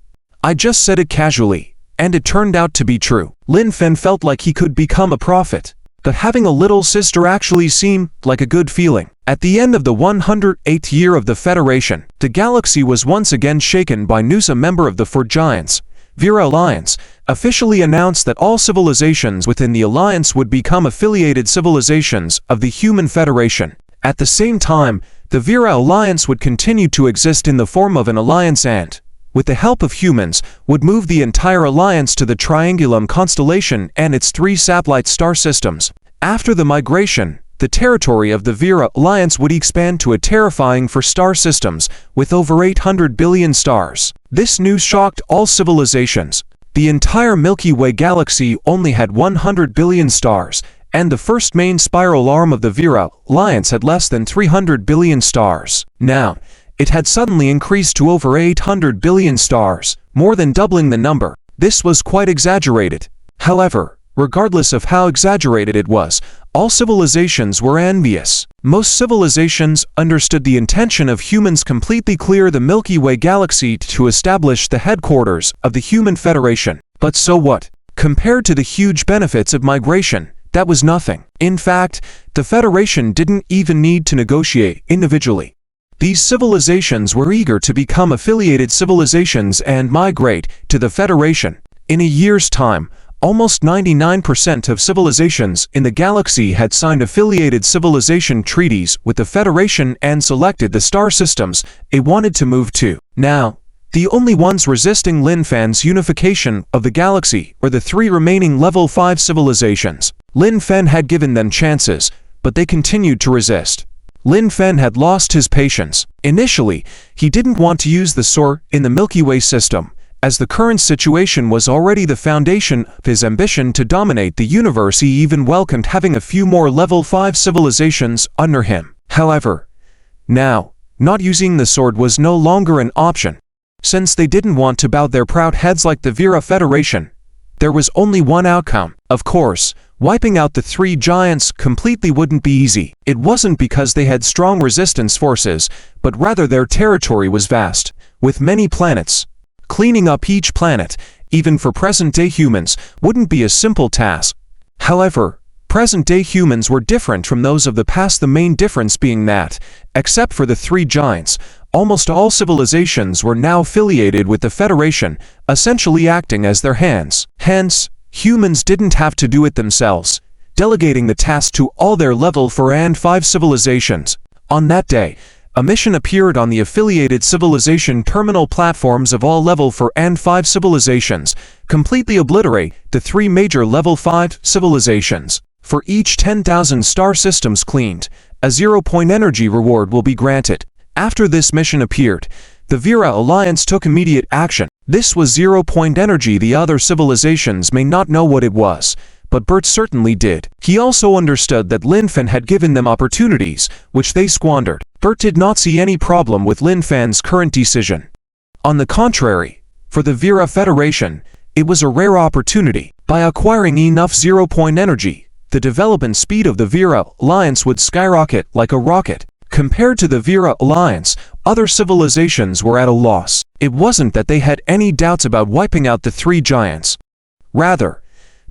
I just said it casually, and it turned out to be true. Lin Fan felt like he could become a prophet. But having a little sister actually seemed like a good feeling. At the end of the 108th year of the Federation, the galaxy was once again shaken by news. A member of the 4 Giants, Vera Alliance, officially announced that all civilizations within the Alliance would become affiliated civilizations of the Human Federation. At the same time, the Vera Alliance would continue to exist in the form of an alliance and, with the help of humans, would move the entire alliance to the Triangulum constellation and its 3 satellite star systems. After the migration, the territory of the Vera Alliance would expand to a terrifying 4 star systems with over 800 billion stars. This news shocked all civilizations. The entire Milky Way galaxy only had 100 billion stars, and the first main spiral arm of the Vera Alliance had less than 300 billion stars. Now, it had suddenly increased to over 800 billion stars, more than doubling the number. This was quite exaggerated. However, regardless of how exaggerated it was, all civilizations were envious. Most civilizations understood the intention of humans completely clear the Milky Way galaxy to establish the headquarters of the Human Federation. But so what? Compared to the huge benefits of migration, that was nothing. In fact, the Federation didn't even need to negotiate individually. These civilizations were eager to become affiliated civilizations and migrate to the Federation. In a year's time, almost 99% of civilizations in the galaxy had signed affiliated civilization treaties with the Federation and selected the star systems they wanted to move to. Now, the only ones resisting Lin Fan's unification of the galaxy were the 3 remaining level 5 civilizations. Lin Fan had given them chances, but they continued to resist. Lin Fan had lost his patience. Initially, he didn't want to use the sword in the Milky Way system, as the current situation was already the foundation of his ambition to dominate the universe. He even welcomed having a few more level 5 civilizations under him. However, now, not using the sword was no longer an option. Since they didn't want to bow their proud heads like the Vera Federation, there was only one outcome. Of course, wiping out the 3 giants completely wouldn't be easy. It wasn't because they had strong resistance forces, but rather their territory was vast, with many planets. Cleaning up each planet, even for present-day humans, wouldn't be a simple task. However, present-day humans were different from those of the past, the main difference being that, except for the 3 giants, almost all civilizations were now affiliated with the Federation, essentially acting as their hands. Hence, humans didn't have to do it themselves, delegating the task to all their level 4 and 5 civilizations. On that day, a mission appeared on the affiliated civilization terminal platforms of all level 4 and 5 civilizations, completely obliterate the 3 major level 5 civilizations. For each 10,000 star systems cleaned, a 0-point energy reward will be granted. After this mission appeared, the Vera Alliance took immediate action. This was 0-point energy. The other civilizations may not know what it was, but Bert certainly did. He also understood that Lin Fan had given them opportunities, which they squandered. Bert did not see any problem with Lin Fan's current decision. On the contrary, for the Vera Federation, it was a rare opportunity. By acquiring enough 0-point energy, the development speed of the Vera Alliance would skyrocket like a rocket. Compared to the Vera Alliance, other civilizations were at a loss. It wasn't that they had any doubts about wiping out the 3 giants. Rather,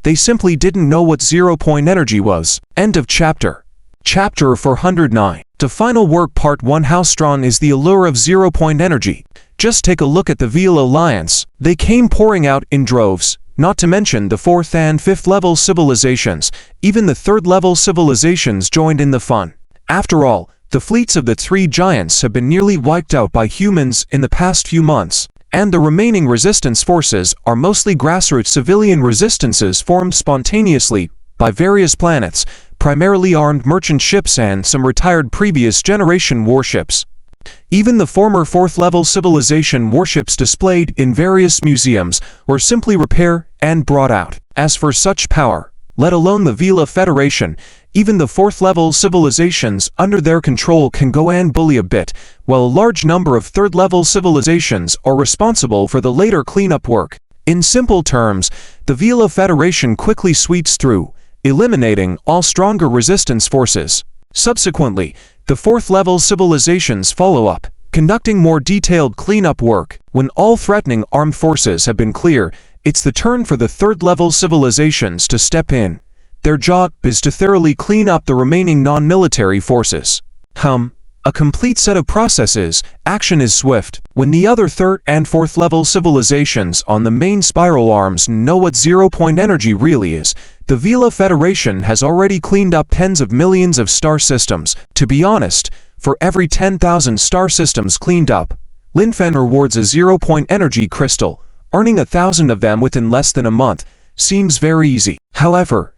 they simply didn't know what 0-point energy was. End of chapter. Chapter 409. The final work, Part 1. How strong is the allure of 0-point energy? Just take a look at the Vera Alliance. They came pouring out in droves, not to mention the 4th and 5th level civilizations. Even the 3rd level civilizations joined in the fun. After all, the fleets of the 3 giants have been nearly wiped out by humans in the past few months, and the remaining resistance forces are mostly grassroots civilian resistances formed spontaneously by various planets, primarily armed merchant ships and some retired previous generation warships. Even the former 4th level civilization warships displayed in various museums were simply repaired and brought out. As for such power, let alone the Vera Federation, even the 4th level civilizations under their control can go and bully a bit, while a large number of 3rd level civilizations are responsible for the later cleanup work. In simple terms, the Vera Federation quickly sweeps through, eliminating all stronger resistance forces. Subsequently, the 4th level civilizations follow up, conducting more detailed cleanup work. When all threatening armed forces have been clear, it's the turn for the 3rd level civilizations to step in. Their job is to thoroughly clean up the remaining non-military forces. A complete set of processes. Action is swift. When the other 3rd and 4th level civilizations on the main spiral arms know what 0-point energy really is, the Vera Federation has already cleaned up tens of millions of star systems. To be honest, for every 10,000 star systems cleaned up, Lin Fan rewards a 0-point energy crystal. Earning 1,000 of them within less than a month seems very easy. However,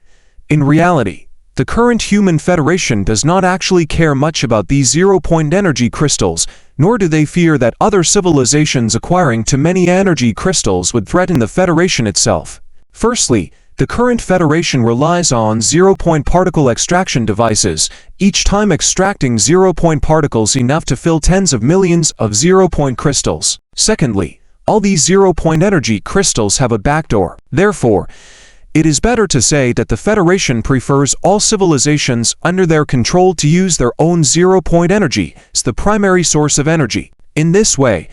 in reality, the current Human Federation does not actually care much about these 0-point energy crystals, nor do they fear that other civilizations acquiring too many energy crystals would threaten the Federation itself. Firstly, The current Federation relies on zero-point particle extraction devices, each time extracting zero-point particles enough to fill tens of millions of zero-point crystals. Secondly, all these zero-point energy crystals have a backdoor. Therefore, it is better to say that the Federation prefers all civilizations under their control to use their own zero-point energy as the primary source of energy. In this way,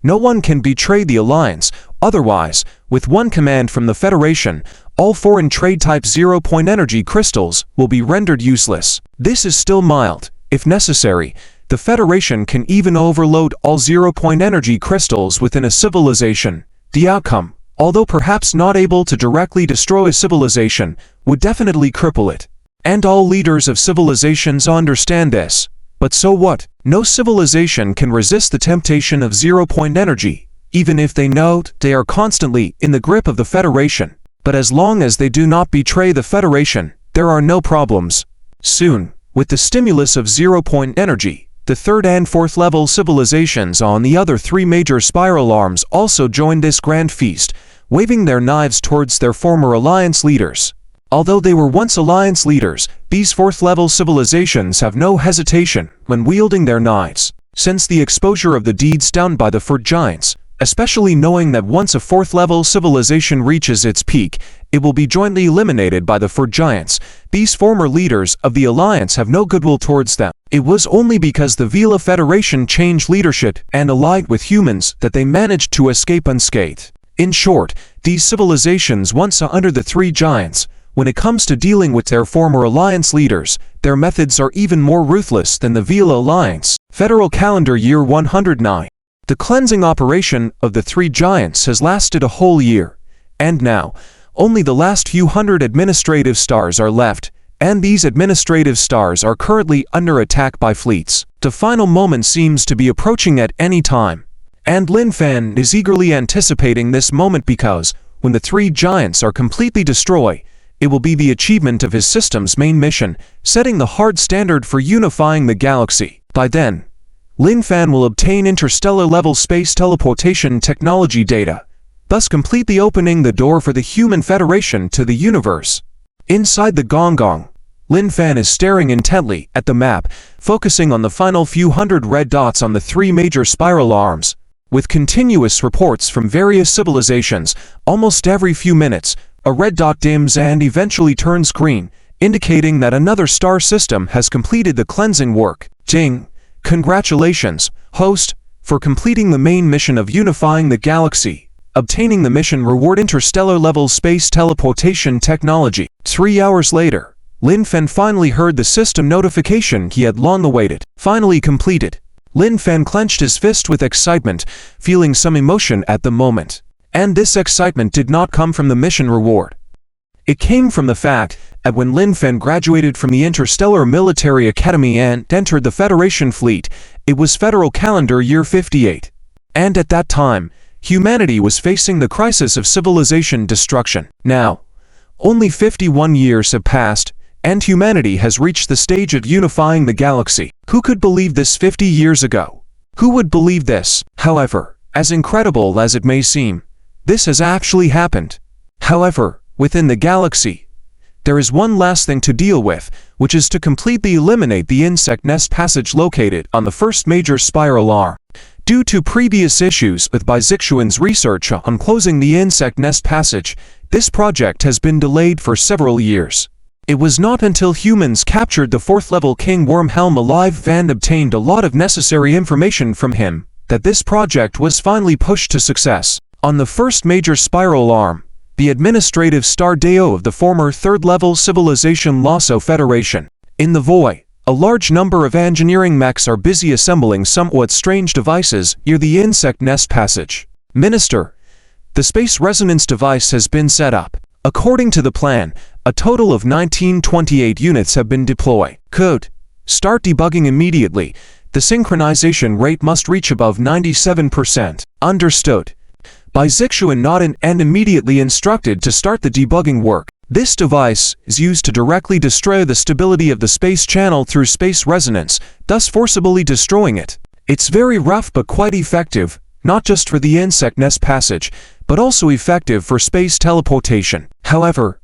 no one can betray the Alliance. Otherwise, with one command from the Federation, all foreign trade-type zero-point energy crystals will be rendered useless. This is still mild. If necessary, the Federation can even overload all zero-point energy crystals within a civilization. The outcome, although perhaps not able to directly destroy a civilization, would definitely cripple it. And all leaders of civilizations understand this. But so what? No civilization can resist the temptation of zero-point energy, even if they know they are constantly in the grip of the Federation. But as long as they do not betray the Federation, there are no problems. Soon, with the stimulus of zero-point energy, the third and fourth level civilizations on the other three major spiral arms also joined this grand feast, waving their knives towards their former Alliance leaders. Although they were once Alliance leaders, these fourth-level civilizations have no hesitation when wielding their knives. Since the exposure of the deeds done by the Fort Giants, especially knowing that once a fourth-level civilization reaches its peak, it will be jointly eliminated by the Fort Giants, these former leaders of the Alliance have no goodwill towards them. It was only because the Vila Federation changed leadership and allied with humans that they managed to escape unscathed. In short, these civilizations once under the three giants, when it comes to dealing with their former Alliance leaders, their methods are even more ruthless than the Vila Alliance. Federal Calendar Year 109. The cleansing operation of the three giants has lasted a whole year, and now, only the last few hundred administrative stars are left, and these administrative stars are currently under attack by fleets. The final moment seems to be approaching at any time, and Lin Fan is eagerly anticipating this moment because, when the three giants are completely destroyed, it will be the achievement of his system's main mission, setting the hard standard for unifying the galaxy. By then, Lin Fan will obtain interstellar-level space teleportation technology data, thus completely opening the door for the Human Federation to the universe. Inside the Gong, Lin Fan is staring intently at the map, focusing on the final few hundred red dots on the three major spiral arms. With continuous reports from various civilizations, almost every few minutes, a red dot dims and eventually turns green, indicating that another star system has completed the cleansing work. Jing! Congratulations, host, for completing the main mission of unifying the galaxy. Obtaining the mission reward interstellar-level space teleportation technology. 3 hours later, Lin Fan finally heard the system notification he had long awaited. Finally completed. Lin Fan clenched his fist with excitement, feeling some emotion at the moment. And this excitement did not come from the mission reward. It came from the fact that when Lin Fan graduated from the Interstellar Military Academy and entered the Federation fleet, it was Federal Calendar Year 58. And at that time, humanity was facing the crisis of civilization destruction. Now, only 51 years have passed, and humanity has reached the stage of unifying the galaxy. Who could believe this 50 years ago? Who would believe this? However, as incredible as it may seem, this has actually happened. However, within the galaxy, there is one last thing to deal with, which is to completely eliminate the insect nest passage located on the first major spiral arm. Due to previous issues with Bizixuan's research on closing the insect nest passage, this project has been delayed for several years. It was not until humans captured the fourth-level King Wormhelm alive and obtained a lot of necessary information from him that this project was finally pushed to success. On the first major spiral arm, the administrative star Deo of the former third-level civilization Lasso Federation. In the void, a large number of engineering mechs are busy assembling somewhat strange devices near the insect nest passage. Minister, the space resonance device has been set up. According to the plan, a total of 1928 units have been deployed. Code. Start debugging immediately. The synchronization rate must reach above 97%. Understood. Bizixuan nodded and immediately instructed to start the debugging work. This device is used to directly destroy the stability of the space channel through space resonance, thus forcibly destroying it. It's very rough but quite effective, not just for the insect nest passage, but also effective for space teleportation. However,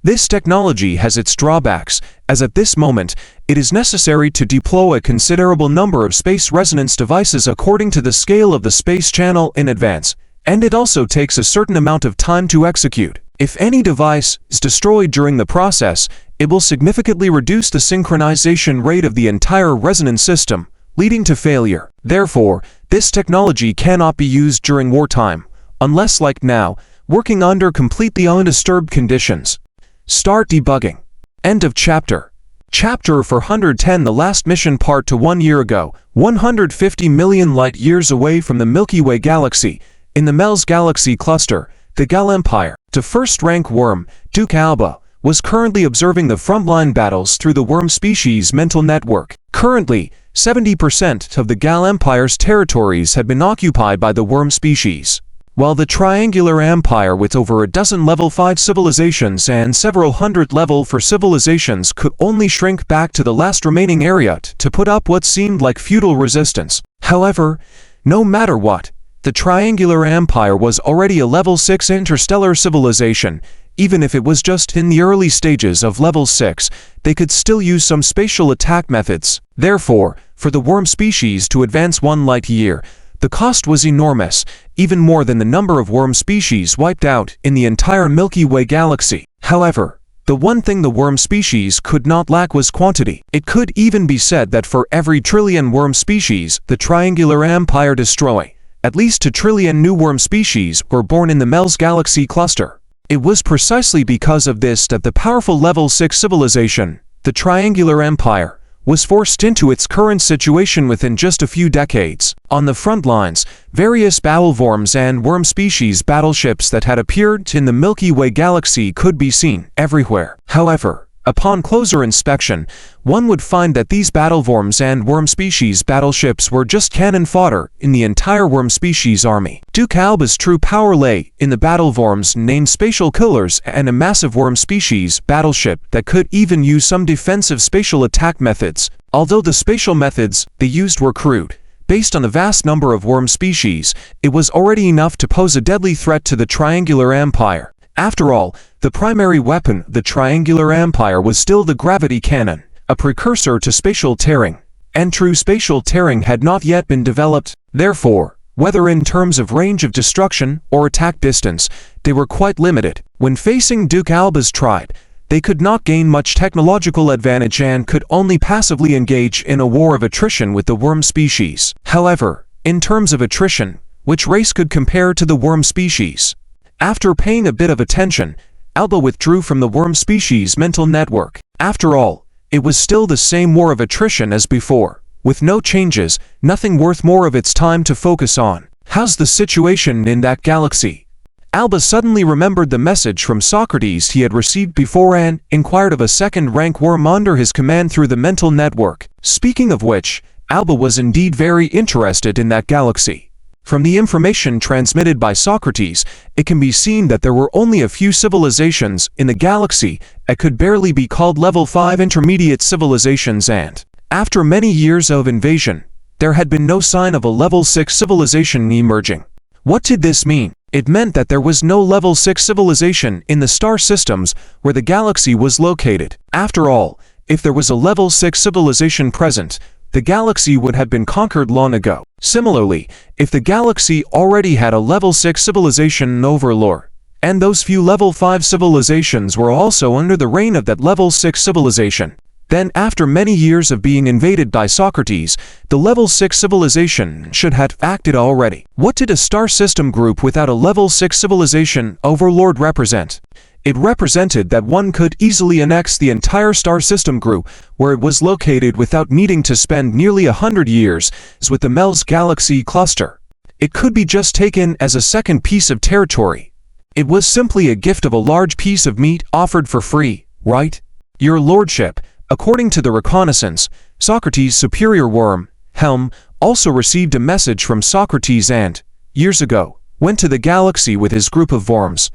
this technology has its drawbacks, as at this moment, it is necessary to deploy a considerable number of space resonance devices according to the scale of the space channel in advance, and it also takes a certain amount of time to execute. If any device is destroyed during the process, it will significantly reduce the synchronization rate of the entire resonance system, leading to failure. Therefore, this technology cannot be used during wartime, unless, like now, working under completely undisturbed conditions. Start debugging. End of chapter. Chapter 410. The last mission part to 1 year ago, 150 million light-years away from the Milky Way galaxy, in the Mels Galaxy Cluster, the Gal Empire, the first-rank worm, Duke Alba, was currently observing the frontline battles through the worm species mental network. Currently, 70% of the Gal Empire's territories had been occupied by the worm species, while the Triangular Empire, with over a dozen level 5 civilizations and several hundred level 4 civilizations, could only shrink back to the last remaining area to put up what seemed like futile resistance. However, no matter what, the Triangular Empire was already a level 6 interstellar civilization. Even if it was just in the early stages of level 6, they could still use some spatial attack methods. Therefore, for the worm species to advance 1 light year, the cost was enormous, even more than the number of worm species wiped out in the entire Milky Way galaxy. However, the one thing the worm species could not lack was quantity. It could even be said that for every trillion worm species the Triangular Empire destroy, at least 2 trillion new worm species were born in the Mels Galaxy Cluster. It was precisely because of this that the powerful level 6 civilization, the Triangular Empire, was forced into its current situation within just a few decades. On the front lines, various battleworms and worm species battleships that had appeared in the Milky Way galaxy could be seen everywhere. However, upon closer inspection, one would find that these battleworms and worm species battleships were just cannon fodder in the entire worm species army. Duke Alba's true power lay in the battleworms named Spatial Killers and a massive worm species battleship that could even use some defensive spatial attack methods. Although the spatial methods they used were crude, based on the vast number of worm species, it was already enough to pose a deadly threat to the Triangular Empire. After all, the primary weapon of the Triangular Empire was still the gravity cannon, a precursor to spatial tearing, and true spatial tearing had not yet been developed. Therefore, whether in terms of range of destruction or attack distance, they were quite limited. When facing Duke Alba's tribe, they could not gain much technological advantage and could only passively engage in a war of attrition with the worm species. However, in terms of attrition, which race could compare to the worm species? After paying a bit of attention, Alba withdrew from the worm species mental network. After all, it was still the same war of attrition as before, with no changes, nothing worth more of its time to focus on. How's the situation in that galaxy? Alba suddenly remembered the message from Socrates he had received before and inquired of a second-rank worm under his command through the mental network. Speaking of which, Alba was indeed very interested in that galaxy. From the information transmitted by Socrates, it can be seen that there were only a few civilizations in the galaxy that could barely be called level 5 intermediate civilizations, and, after many years of invasion, there had been no sign of a level 6 civilization emerging. What did this mean? It meant that there was no level 6 civilization in the star systems where the galaxy was located. After all, if there was a level 6 civilization present, the galaxy would have been conquered long ago. Similarly, if the galaxy already had a level 6 civilization overlord, and those few level 5 civilizations were also under the reign of that level 6 civilization, then after many years of being invaded by Socrates, the level 6 civilization should have acted already. What did a star system group without a level 6 civilization overlord represent? It represented that one could easily annex the entire star system group where it was located without needing to spend nearly 100 years, as with the Mels Galaxy Cluster. It could be just taken as a second piece of territory. It was simply a gift of a large piece of meat offered for free, right? Your lordship, according to the reconnaissance, Socrates' superior worm, Helm, also received a message from Socrates and, years ago, went to the galaxy with his group of worms,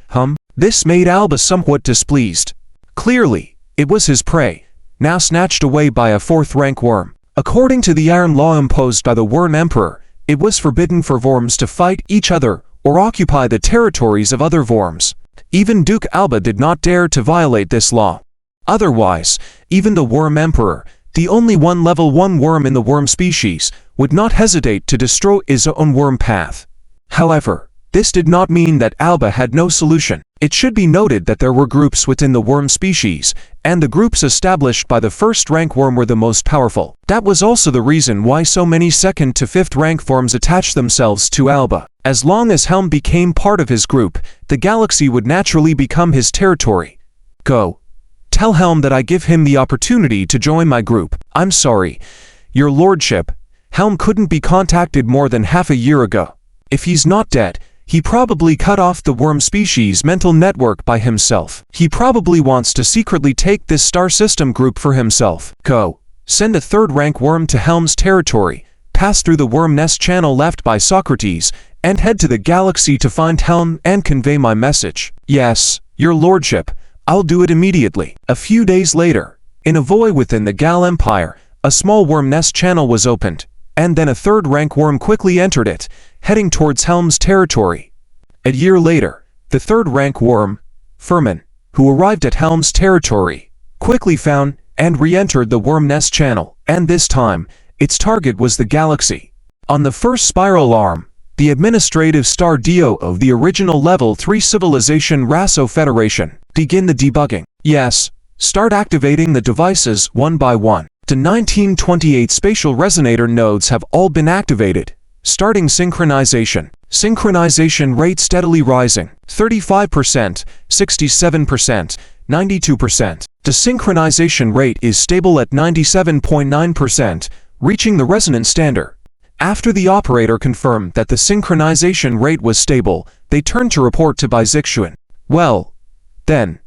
This made Alba somewhat displeased. Clearly, it was his prey, now snatched away by a 4th-rank worm. According to the iron law imposed by the Worm Emperor, it was forbidden for worms to fight each other or occupy the territories of other worms. Even Duke Alba did not dare to violate this law. Otherwise, even the Worm Emperor, the only one level 1 worm in the worm species, would not hesitate to destroy his own worm path. However, this did not mean that Alba had no solution. It should be noted that there were groups within the worm species, and the groups established by the first rank worm were the most powerful. That was also the reason why so many 2nd to 5th rank worms attached themselves to Alba. As long as Helm became part of his group, the galaxy would naturally become his territory. Go. Tell Helm that I give him the opportunity to join my group. I'm sorry, Your Lordship. Helm couldn't be contacted more than half a year ago. If he's not dead, he probably cut off the worm species' mental network by himself. He probably wants to secretly take this star system group for himself. Go. Send a 3rd rank worm to Helm's territory, pass through the worm nest channel left by Socrates, and head to the galaxy to find Helm and convey my message. Yes, Your Lordship, I'll do it immediately. A few days later, in a void within the Gal Empire, a small worm nest channel was opened, and then a 3rd rank worm quickly entered it, heading towards Helm's territory. A year later, the 3rd rank worm, Furman, who arrived at Helm's territory, quickly found and re-entered the worm nest channel, and this time, its target was the galaxy. On the first spiral arm, the administrative star Dio of the original level 3 civilization Rasso Federation. Begin the debugging. Yes, start activating the devices one by one. The 1928 spatial resonator nodes have all been activated. Starting synchronization. Synchronization rate steadily rising. 35%, 67%, 92%. The synchronization rate is stable at 97.9%, reaching the resonant standard. After the operator confirmed that the synchronization rate was stable, they turned to report to Bizixuan. Well, then,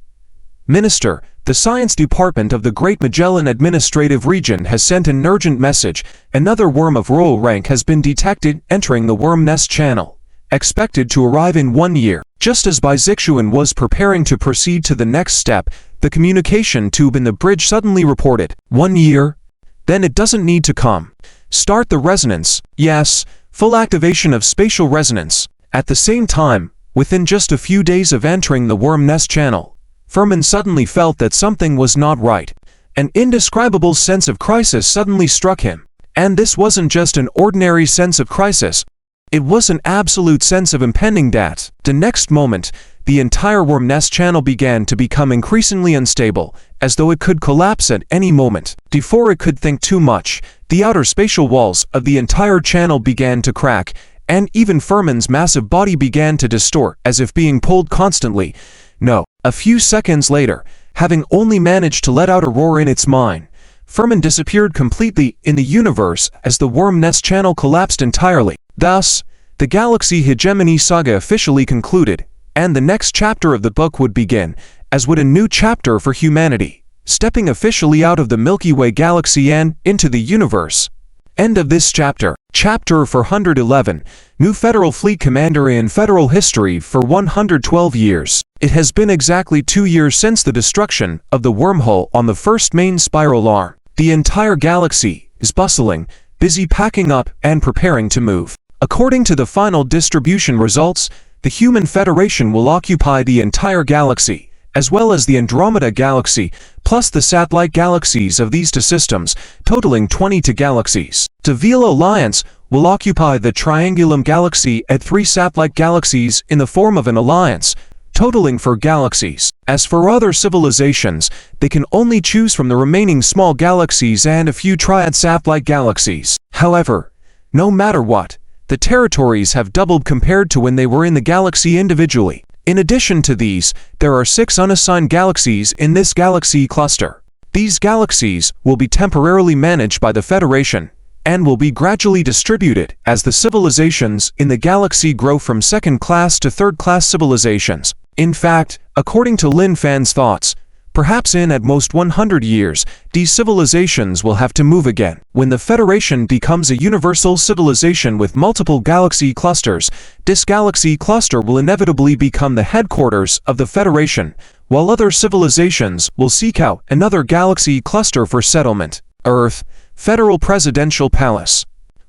Minister, the Science Department of the Great Magellan Administrative Region has sent an urgent message. Another worm of royal rank has been detected entering the worm nest channel, expected to arrive in 1 year. Just as Bizixuan was preparing to proceed to the next step, the communication tube in the bridge suddenly reported, 1 year? Then it doesn't need to come. Start the resonance. Yes, full activation of spatial resonance. At the same time, within just a few days of entering the worm nest channel, Furman suddenly felt that something was not right. An indescribable sense of crisis suddenly struck him. And this wasn't just an ordinary sense of crisis. It was an absolute sense of impending death. The next moment, the entire worm nest channel began to become increasingly unstable, as though it could collapse at any moment. Before it could think too much, the outer spatial walls of the entire channel began to crack, and even Furman's massive body began to distort, as if being pulled constantly. No. A few seconds later, having only managed to let out a roar in its mind, Furman disappeared completely in the universe as the worm nest channel collapsed entirely. Thus, the Galaxy Hegemony saga officially concluded, and the next chapter of the book would begin, as would a new chapter for humanity, stepping officially out of the Milky Way galaxy and into the universe. End of this chapter. Chapter 411, New Federal Fleet Commander in Federal History for 112 years. It has been exactly 2 years since the destruction of the wormhole on the first main spiral arm. The entire galaxy is bustling, busy packing up and preparing to move. According to the final distribution results, the Human Federation will occupy the entire galaxy, as well as the Andromeda Galaxy, plus the satellite galaxies of these two systems, totaling 22 galaxies. The Vila Alliance will occupy the Triangulum Galaxy at 3 satellite galaxies in the form of an alliance, totaling 4 galaxies. As for other civilizations, they can only choose from the remaining small galaxies and a few triad satellite galaxies. However, no matter what, the territories have doubled compared to when they were in the galaxy individually. In addition to these, there are 6 unassigned galaxies in this galaxy cluster. These galaxies will be temporarily managed by the Federation, and will be gradually distributed as the civilizations in the galaxy grow from second-class to third-class civilizations. In fact, according to Lin Fan's thoughts, perhaps in at most 100 years, these civilizations will have to move again. When the Federation becomes a universal civilization with multiple galaxy clusters, this galaxy cluster will inevitably become the headquarters of the Federation, while other civilizations will seek out another galaxy cluster for settlement. Earth, Federal Presidential Palace.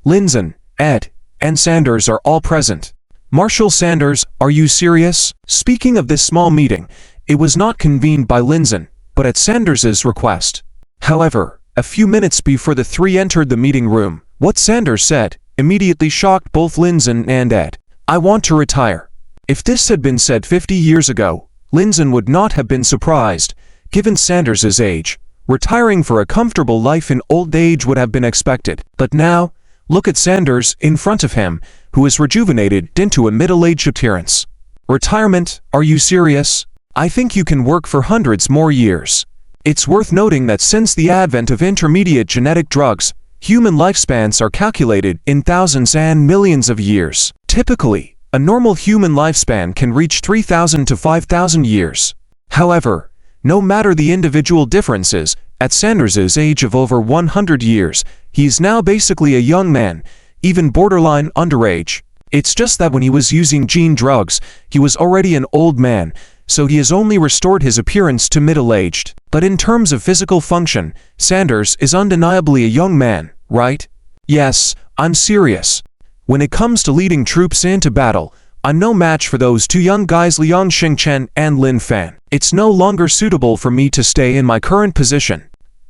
Linzen, Ed, and Sanders are all present. Marshal Sanders, are you serious? Speaking of this small meeting, it was not convened by Lindsay, but at Sanders's request. However, a few minutes before the three entered the meeting room, what Sanders said immediately shocked both Lindsay and Ed. I want to retire. If this had been said 50 years ago, Lindsay would not have been surprised. Given Sanders's age, retiring for a comfortable life in old age would have been expected. But now, look at Sanders in front of him, who is rejuvenated into a middle-aged appearance. Retirement? Are you serious? I think you can work for hundreds more years. It's worth noting that since the advent of intermediate genetic drugs, human lifespans are calculated in thousands and millions of years. Typically, a normal human lifespan can reach 3,000 to 5,000 years. However, no matter the individual differences, at Sanders's age of over 100 years, he is now basically a young man, even borderline underage. It's just that when he was using gene drugs, he was already an old man, so he has only restored his appearance to middle-aged. But in terms of physical function, Sanders is undeniably a young man, right? Yes, I'm serious. When it comes to leading troops into battle, I'm no match for those two young guys Liang Xingchen and Lin Fan. It's no longer suitable for me to stay in my current position.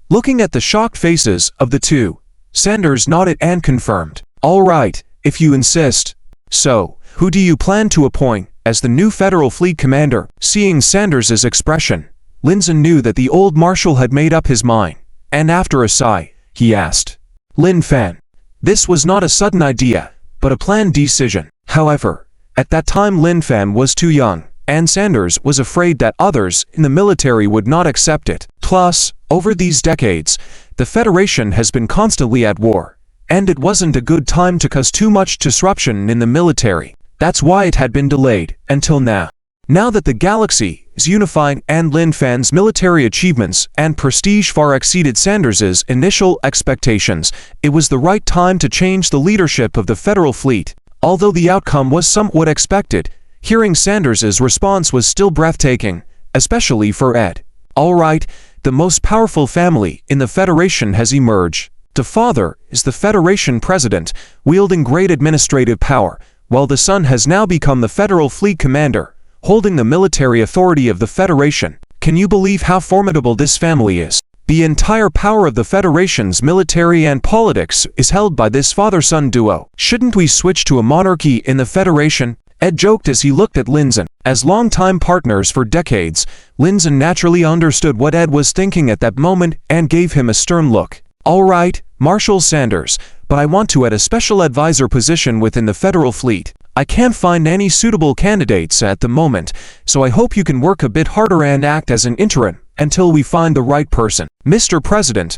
Looking at the shocked faces of the two, Sanders nodded and confirmed. All right, if you insist. So, who do you plan to appoint as the new Federal Fleet commander? Seeing Sanders's expression, Lindsay knew that the old marshal had made up his mind, and after a sigh, he asked, Lin Fan. This was not a sudden idea, but a planned decision. However, at that time Lin Fan was too young, and Sanders was afraid that others in the military would not accept it. Plus, over these decades, the Federation has been constantly at war, and it wasn't a good time to cause too much disruption in the military. That's why it had been delayed until now. Now that the galaxy is unified and Lin Fan's military achievements and prestige far exceeded Sanders's initial expectations, it was the right time to change the leadership of the Federal Fleet. Although the outcome was somewhat expected, hearing Sanders's response was still breathtaking, especially for Ed. All right, the most powerful family in the Federation has emerged. The father is the Federation president, wielding great administrative power, while the son has now become the Federal Fleet commander, holding the military authority of the Federation. Can you believe how formidable this family is? The entire power of the Federation's military and politics is held by this father-son duo. Shouldn't we switch to a monarchy in the Federation? Ed joked as he looked at Lindsay. As longtime partners for decades, Lindsay naturally understood what Ed was thinking at that moment and gave him a stern look. All right, Marshal Sanders, but I want to add a special advisor position within the Federal Fleet. I can't find any suitable candidates at the moment, so I hope you can work a bit harder and act as an interim until we find the right person. Mr. President,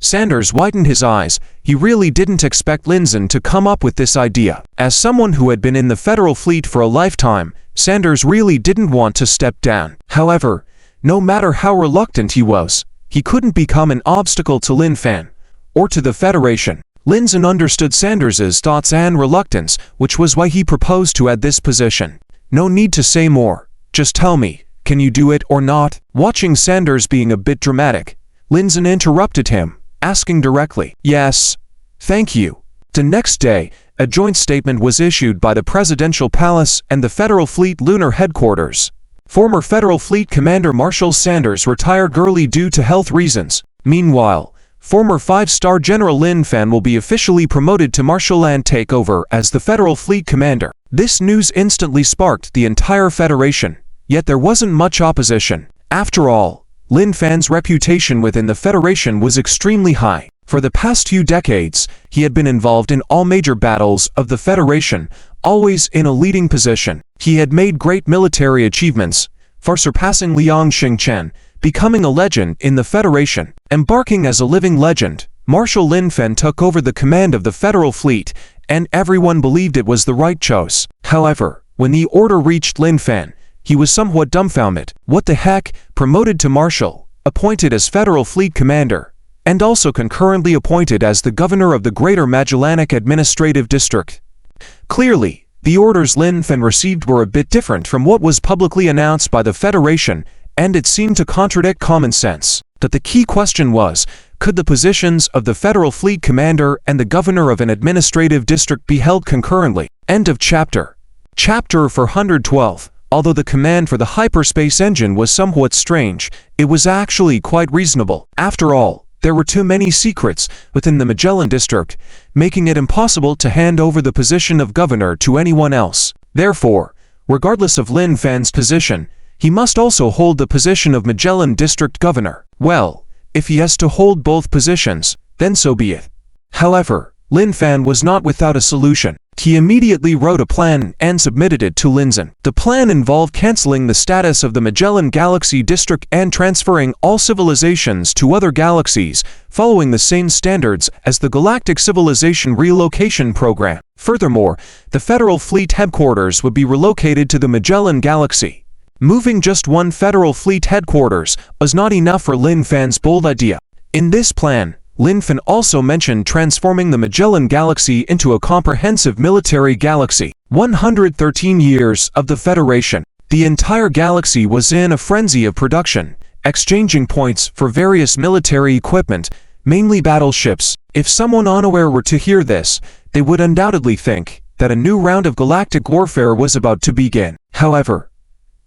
Sanders widened his eyes. He really didn't expect Lindsay to come up with this idea. As someone who had been in the Federal Fleet for a lifetime, Sanders really didn't want to step down. However, no matter how reluctant he was, he couldn't become an obstacle to Lin Fan or to the Federation. Lindsay understood Sanders's thoughts and reluctance, which was why he proposed to add this position. No need to say more. Just tell me, can you do it or not? Watching Sanders being a bit dramatic, Lindsay interrupted him, asking directly, Yes. Thank you. The next day, a joint statement was issued by the Presidential Palace and the Federal Fleet Lunar Headquarters. Former Federal Fleet Commander Marshal Sanders retired early due to health reasons. Meanwhile, former 5-star General Lin Fan will be officially promoted to Marshal and take over as the Federal Fleet Commander. This news instantly sparked the entire Federation, yet there wasn't much opposition. After all, Lin Fan's reputation within the Federation was extremely high. For the past few decades, he had been involved in all major battles of the Federation, always in a leading position. He had made great military achievements, far surpassing Liang Xingchen, becoming a legend in the Federation. Embarking as a living legend, Marshal Lin Fan took over the command of the Federal Fleet, and everyone believed it was the right choice. However, when the order reached Lin Fan, he was somewhat dumbfounded. What the heck? Promoted to Marshal, appointed as Federal Fleet Commander, and also concurrently appointed as the Governor of the Greater Magellanic Administrative District. Clearly, the orders Lin Fan received were a bit different from what was publicly announced by the Federation, and it seemed to contradict common sense. But the key question was, could the positions of the Federal Fleet Commander and the Governor of an administrative district be held concurrently? End of chapter. Chapter 412. Although the command for the hyperspace engine was somewhat strange, it was actually quite reasonable. After all, there were too many secrets within the Magellan District, making it impossible to hand over the position of governor to anyone else. Therefore, regardless of Lin Fan's position, he must also hold the position of Magellan District Governor. Well, if he has to hold both positions, then so be it. However, Lin Fan was not without a solution. He immediately wrote a plan and submitted it to Linzhen. The plan involved canceling the status of the Magellan Galaxy District and transferring all civilizations to other galaxies, following the same standards as the Galactic Civilization Relocation Program. Furthermore, the Federal Fleet headquarters would be relocated to the Magellan Galaxy. Moving just one Federal Fleet headquarters was not enough for Lin Fan's bold idea. In this plan, Lin Fan also mentioned transforming the Magellan Galaxy into a comprehensive military galaxy. 113 years of the Federation. The entire galaxy was in a frenzy of production, exchanging points for various military equipment, mainly battleships. If someone unaware were to hear this, they would undoubtedly think that a new round of galactic warfare was about to begin. However,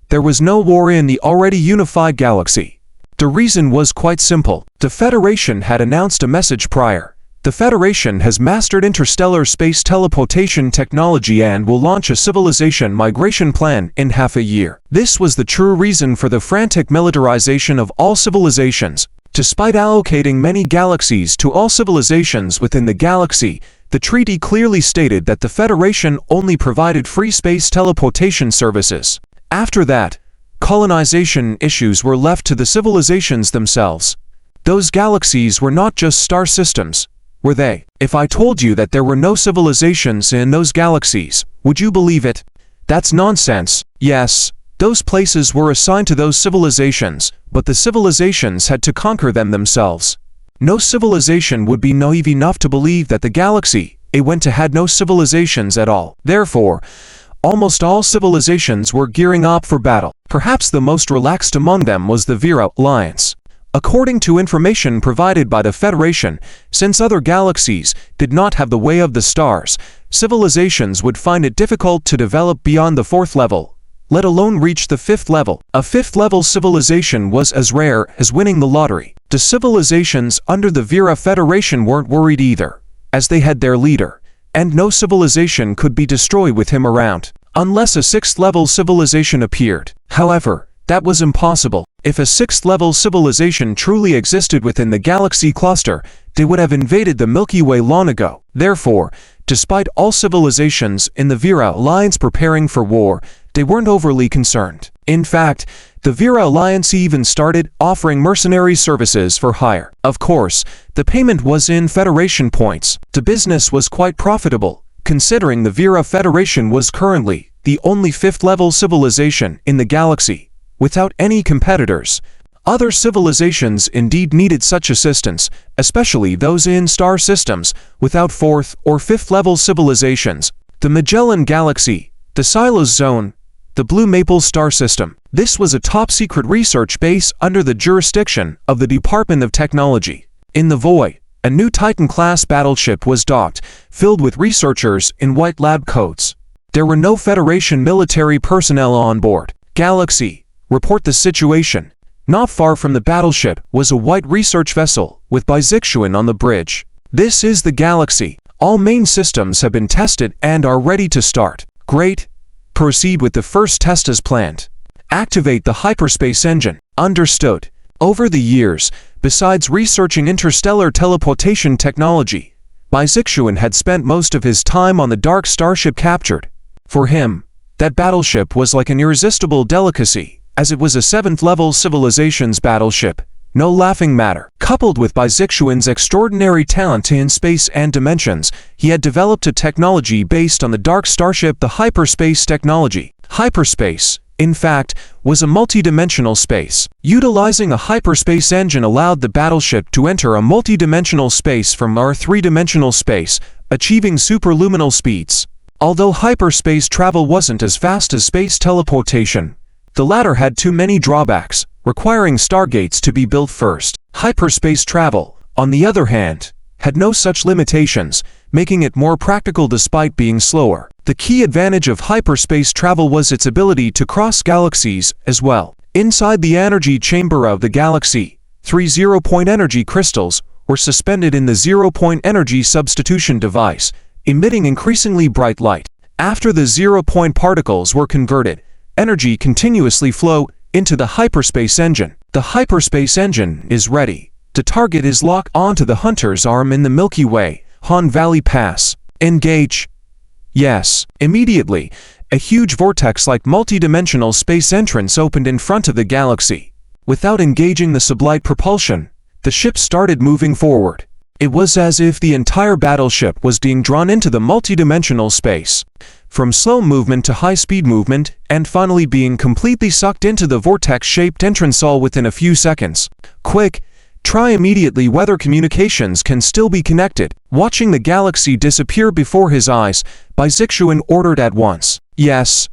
there was no war in the already unified galaxy. The reason was quite simple. The Federation had announced a message prior. The Federation has mastered interstellar space teleportation technology and will launch a civilization migration plan in half a year. This was the true reason for the frantic militarization of all civilizations. Despite allocating many galaxies to all civilizations within the galaxy, the treaty clearly stated that the Federation only provided free space teleportation services. After that, colonization issues were left to the civilizations themselves. Those galaxies were not just star systems, were they? If I told you that there were no civilizations in those galaxies, would you believe it? That's nonsense. Yes, those places were assigned to those civilizations, but the civilizations had to conquer them themselves. No civilization would be naive enough to believe that the galaxy it went to had no civilizations at all. Therefore, almost all civilizations were gearing up for battle. Perhaps the most relaxed among them was the Vera Alliance. According to information provided by the Federation, since other galaxies did not have the way of the stars, civilizations would find it difficult to develop beyond the 4th level, let alone reach the 5th level. A 5th level civilization was as rare as winning the lottery. The civilizations under the Vera Federation weren't worried either, as they had their leader, and no civilization could be destroyed with him around, unless a 6th level civilization appeared. However, that was impossible. If a 6th level civilization truly existed within the galaxy cluster, they would have invaded the Milky Way long ago. Therefore, despite all civilizations in the Vera Alliance preparing for war, they weren't overly concerned. In fact, the Vera Alliance even started offering mercenary services for hire. Of course, the payment was in Federation points. The business was quite profitable, considering the Vera Federation was currently the only 5th level civilization in the galaxy, without any competitors. Other civilizations indeed needed such assistance, especially those in star systems without 4th or 5th level civilizations. The Magellan Galaxy, the Silos Zone, the Blue Maple Star System. This was a top-secret research base under the jurisdiction of the Department of Technology. In the void, a new Titan-class battleship was docked, filled with researchers in white lab coats. There were no Federation military personnel on board. Galaxy, report the situation. Not far from the battleship was a white research vessel with Bizixuan on the bridge. This is the Galaxy. All main systems have been tested and are ready to start. Great. Proceed with the first test as planned. Activate the hyperspace engine. Understood. Over the years, besides researching interstellar teleportation technology, Bizixuan had spent most of his time on the dark starship captured. For him, that battleship was like an irresistible delicacy, as it was a 7th level civilization's battleship. No laughing matter. Coupled with Bizixuan's extraordinary talent in space and dimensions, he had developed a technology based on the dark starship, the hyperspace technology. Hyperspace, in fact, was a multi-dimensional space. Utilizing a hyperspace engine allowed the battleship to enter a multi-dimensional space from our 3-dimensional space, achieving superluminal speeds. Although hyperspace travel wasn't as fast as space teleportation, the latter had too many drawbacks, requiring stargates to be built first. Hyperspace travel, on the other hand, had no such limitations, making it more practical despite being slower. The key advantage of hyperspace travel was its ability to cross galaxies as well. Inside the energy chamber of the galaxy, 3 zero-point energy crystals were suspended in the zero-point energy substitution device, emitting increasingly bright light. After the zero-point particles were converted, energy continuously flowed into the hyperspace engine. The hyperspace engine is ready. The target is locked onto the hunter's arm in the Milky Way, Han Valley Pass. Engage. Yes. Immediately, a huge vortex-like multi-dimensional space entrance opened in front of the galaxy. Without engaging the sublight propulsion, the ship started moving forward. It was as if the entire battleship was being drawn into the multi-dimensional space. From slow movement to high-speed movement, and finally being completely sucked into the vortex-shaped entrance all within a few seconds. Quick! Try immediately whether communications can still be connected. Watching the galaxy disappear before his eyes, Bai Zixuan ordered at once. Yes,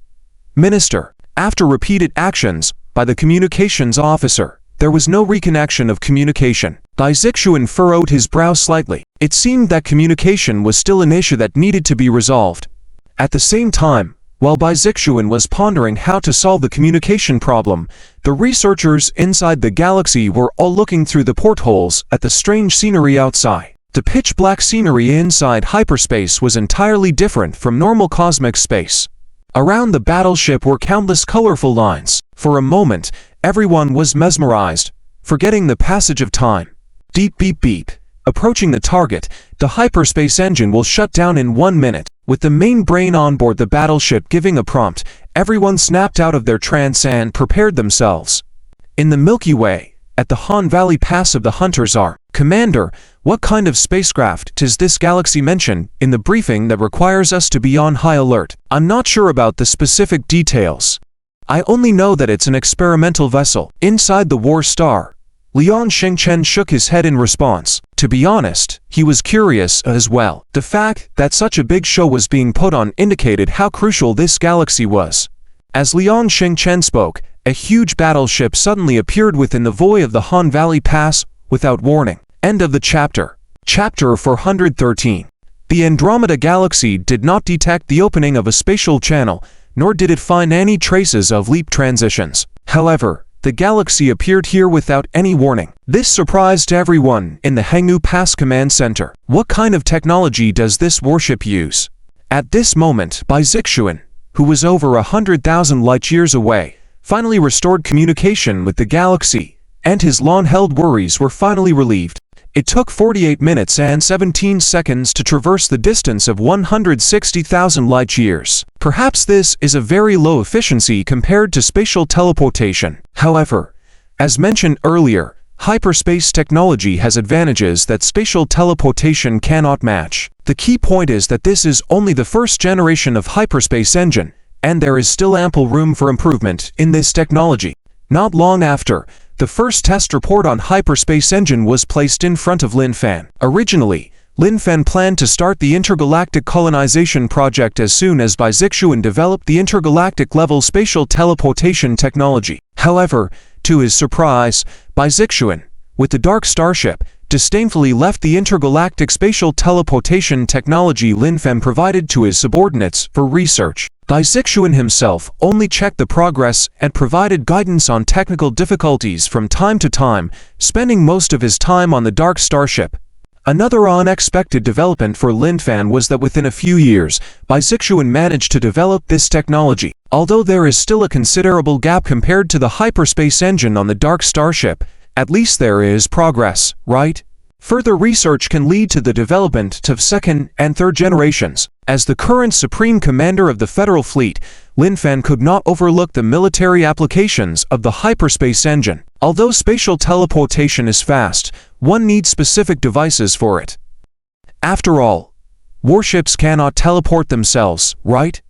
Minister. After repeated actions by the communications officer, there was no reconnection of communication. Bai Zixuan furrowed his brow slightly. It seemed that communication was still an issue that needed to be resolved. At the same time, while Bai Zixuan was pondering how to solve the communication problem, the researchers inside the galaxy were all looking through the portholes at the strange scenery outside. The pitch-black scenery inside hyperspace was entirely different from normal cosmic space. Around the battleship were countless colorful lines. For a moment, everyone was mesmerized, forgetting the passage of time. Beep beep beep. Approaching the target, the hyperspace engine will shut down in 1 minute. With the main brain on board the battleship giving a prompt, everyone snapped out of their trance and prepared themselves. In the Milky Way, at the Han Valley Pass of the Hunter's Arm, Commander, what kind of spacecraft does this galaxy mention in the briefing that requires us to be on high alert? I'm not sure about the specific details. I only know that it's an experimental vessel. Inside the War Star, Liang Xingchen shook his head in response. To be honest, he was curious as well. The fact that such a big show was being put on indicated how crucial this galaxy was. As Liang Xingchen spoke, a huge battleship suddenly appeared within the void of the Han Valley Pass without warning. End of the chapter. Chapter 413. The Andromeda Galaxy did not detect the opening of a spatial channel, nor did it find any traces of leap transitions. However, the galaxy appeared here without any warning. This surprised everyone in the Henghu Pass Command Center. What kind of technology does this warship use? At this moment, Bai Zixuan, who was over 100,000 light-years away, finally restored communication with the galaxy, and his long-held worries were finally relieved. It took 48 minutes and 17 seconds to traverse the distance of 160,000 light-years. Perhaps this is a very low efficiency compared to spatial teleportation. However, as mentioned earlier, hyperspace technology has advantages that spatial teleportation cannot match. The key point is that this is only the first generation of hyperspace engine, and there is still ample room for improvement in this technology. Not long after, the first test report on hyperspace engine was placed in front of Lin Fan. Originally, Lin Fan planned to start the intergalactic colonization project as soon as Bai Zixuan developed the intergalactic level spatial teleportation technology. However, to his surprise, Bai Zixuan, with the Dark Starship, disdainfully left the intergalactic spatial teleportation technology Lin Fan provided to his subordinates for research. Bai Zixuan himself only checked the progress and provided guidance on technical difficulties from time to time, spending most of his time on the Dark Starship. Another unexpected development for Lin Fan was that within a few years, Bai Zixuan managed to develop this technology. Although there is still a considerable gap compared to the hyperspace engine on the Dark Starship, at least there is progress, right? Further research can lead to the development of second and third generations. As the current Supreme Commander of the Federal Fleet, Lin Fan could not overlook the military applications of the hyperspace engine. Although spatial teleportation is fast, one needs specific devices for it. After all, warships cannot teleport themselves, right?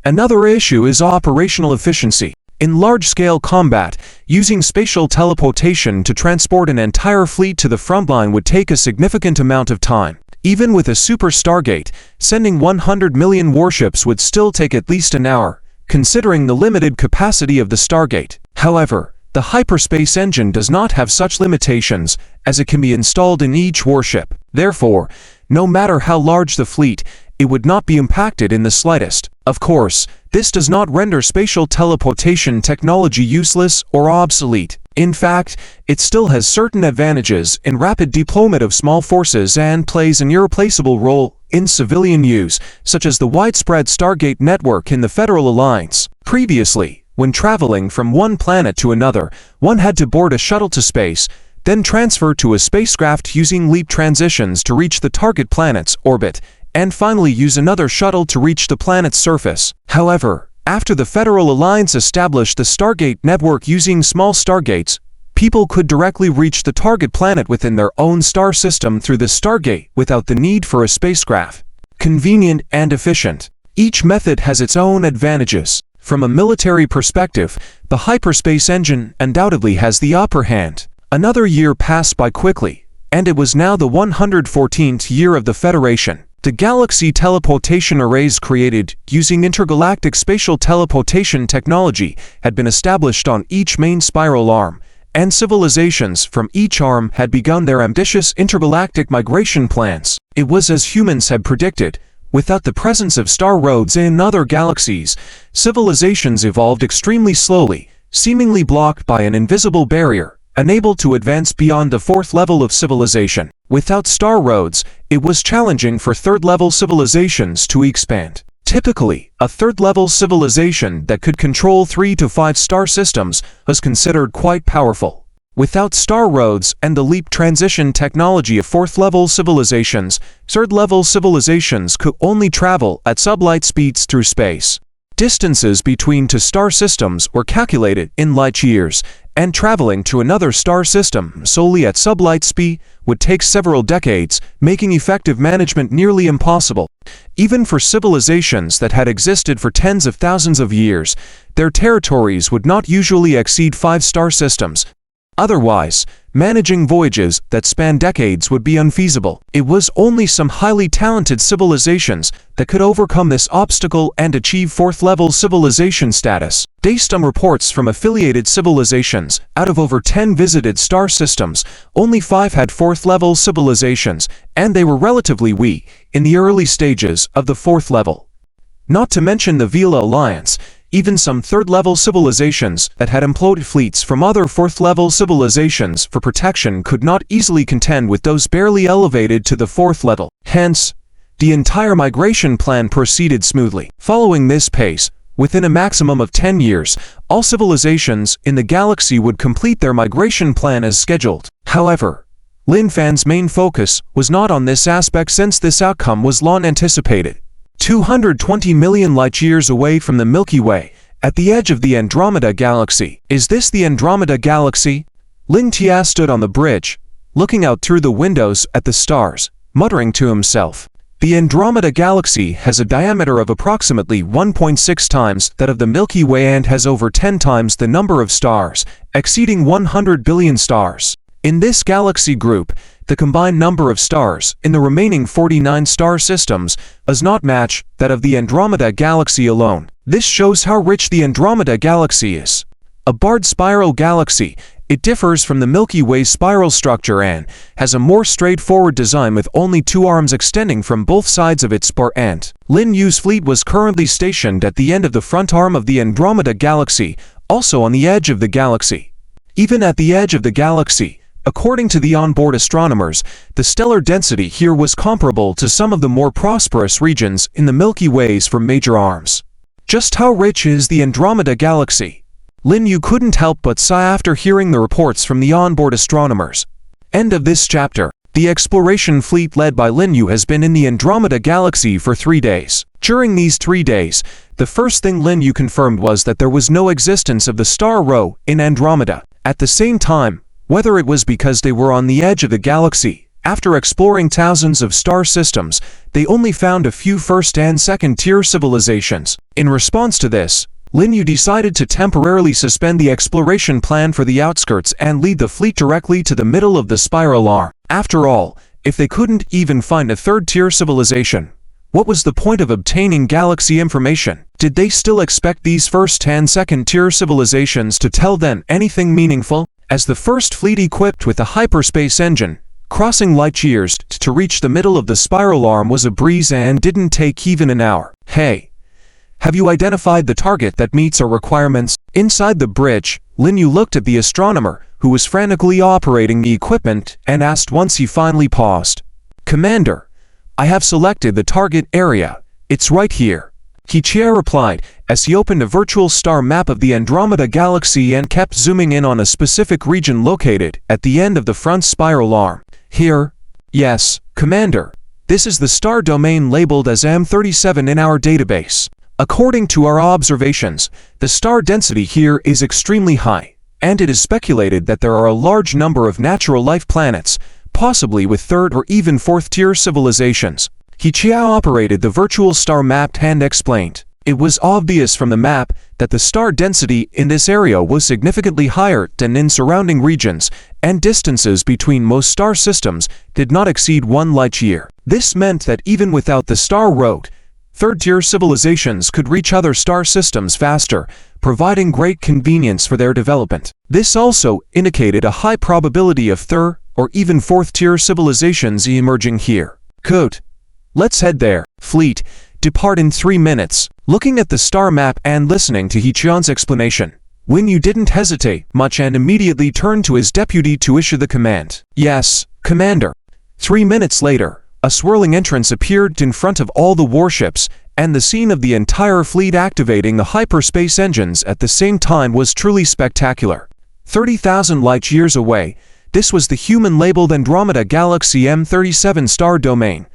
Another issue is operational efficiency. In large-scale combat, using spatial teleportation to transport an entire fleet to the front line would take a significant amount of time. Even with a super Stargate, sending 100 million warships would still take at least an hour, considering the limited capacity of the Stargate. However, the hyperspace engine does not have such limitations, as it can be installed in each warship. Therefore, no matter how large the fleet, it would not be impacted in the slightest. Of course, this does not render spatial teleportation technology useless or obsolete. In fact, it still has certain advantages in rapid deployment of small forces and plays an irreplaceable role in civilian use, such as the widespread Stargate network in the Federal Alliance. Previously, when traveling from one planet to another, one had to board a shuttle to space, then transfer to a spacecraft using leap transitions to reach the target planet's orbit, and finally use another shuttle to reach the planet's surface. However, after the Federal Alliance established the Stargate network using small stargates, people could directly reach the target planet within their own star system through the Stargate without the need for a spacecraft. Convenient and efficient. Each method has its own advantages. From a military perspective, the hyperspace engine undoubtedly has the upper hand. Another year passed by quickly, and it was now the 114th year of the Federation. The galaxy teleportation arrays created using intergalactic spatial teleportation technology had been established on each main spiral arm, and civilizations from each arm had begun their ambitious intergalactic migration plans. It was as humans had predicted. Without the presence of star roads in other galaxies, civilizations evolved extremely slowly, seemingly blocked by an invisible barrier, unable to advance beyond the fourth level of civilization. Without star roads, it was challenging for third-level civilizations to expand. Typically, a third-level civilization that could control 3 to 5 star systems was considered quite powerful. Without star roads and the leap transition technology of fourth-level civilizations, third-level civilizations could only travel at sublight speeds through space. Distances between two star systems were calculated in light years, and traveling to another star system solely at sublight speed would take several decades, making effective management nearly impossible. Even for civilizations that had existed for tens of thousands of years, their territories would not usually exceed 5 star systems. Otherwise, managing voyages that span decades would be unfeasible. It was only some highly talented civilizations that could overcome this obstacle and achieve fourth-level civilization status. Based on reports from affiliated civilizations, out of over 10 visited star systems, only 5 had fourth-level civilizations, and they were relatively weak in the early stages of the fourth level. Not to mention the Vela Alliance, even some third-level civilizations that had imploded fleets from other fourth-level civilizations for protection could not easily contend with those barely elevated to the fourth level. Hence, the entire migration plan proceeded smoothly. Following this pace, within a maximum of 10 years, all civilizations in the galaxy would complete their migration plan as scheduled. However, Lin Fan's main focus was not on this aspect since this outcome was long anticipated. 220 million light-years away from the Milky Way, at the edge of the Andromeda Galaxy. Is this the Andromeda Galaxy? Lin Tia stood on the bridge, looking out through the windows at the stars, muttering to himself. The Andromeda Galaxy has a diameter of approximately 1.6 times that of the Milky Way and has over 10 times the number of stars, exceeding 100 billion stars. In this galaxy group, the combined number of stars in the remaining 49 star systems does not match that of the Andromeda Galaxy alone. This shows how rich the Andromeda Galaxy is. A barred spiral galaxy, it differs from the Milky Way's spiral structure and has a more straightforward design with only 2 arms extending from both sides of its spar end. Lin Yu's fleet was currently stationed at the end of the front arm of the Andromeda Galaxy, also on the edge of the galaxy. Even at the edge of the galaxy, according to the onboard astronomers, the stellar density here was comparable to some of the more prosperous regions in the Milky Way's for major arms. Just how rich is the Andromeda Galaxy? Lin Yu couldn't help but sigh after hearing the reports from the onboard astronomers. End of this chapter. The exploration fleet led by Lin Yu has been in the Andromeda Galaxy for 3 days. During these 3 days, the first thing Lin Yu confirmed was that there was no existence of the star row in Andromeda. At the same time, whether it was because they were on the edge of the galaxy, after exploring thousands of star systems, they only found a few first- and second-tier civilizations. In response to this, Lin Yu decided to temporarily suspend the exploration plan for the outskirts and lead the fleet directly to the middle of the spiral arm. After all, if they couldn't even find a third-tier civilization, what was the point of obtaining galaxy information? Did they still expect these first- and second-tier civilizations to tell them anything meaningful? As the first fleet equipped with a hyperspace engine, Crossing light years to reach the middle of the spiral arm was a breeze and didn't take even an hour. Hey, have you identified the target that meets our requirements? Inside the bridge, Lin Yu looked at the astronomer, who was frantically operating the equipment, and asked once he finally paused. Commander, I have selected the target area. It's right here. He replied, as he opened a virtual star map of the Andromeda Galaxy and kept zooming in on a specific region located at the end of the front spiral arm. Here? Yes, Commander. This is the star domain labeled as M37 in our database. According to our observations, the star density here is extremely high, and it is speculated that there are a large number of natural life planets, possibly with third or even fourth-tier civilizations. He operated the virtual star map and explained. It was obvious from the map that the star density in this area was significantly higher than in surrounding regions, and distances between most star systems did not exceed 1 light-year. This meant that even without the star road, third-tier civilizations could reach other star systems faster, providing great convenience for their development. This also indicated a high probability of third or even fourth-tier civilizations emerging here. Good. Let's head there. Fleet, depart in 3 minutes. Looking at the star map and listening to Heechion's explanation, Lin Yu didn't hesitate much and immediately turned to his deputy to issue the command. Yes, Commander. 3 minutes later, a swirling entrance appeared in front of all the warships, and the scene of the entire fleet activating the hyperspace engines at the same time was truly spectacular. 30,000 light-years away, this was the human-labeled Andromeda Galaxy M37 star domain,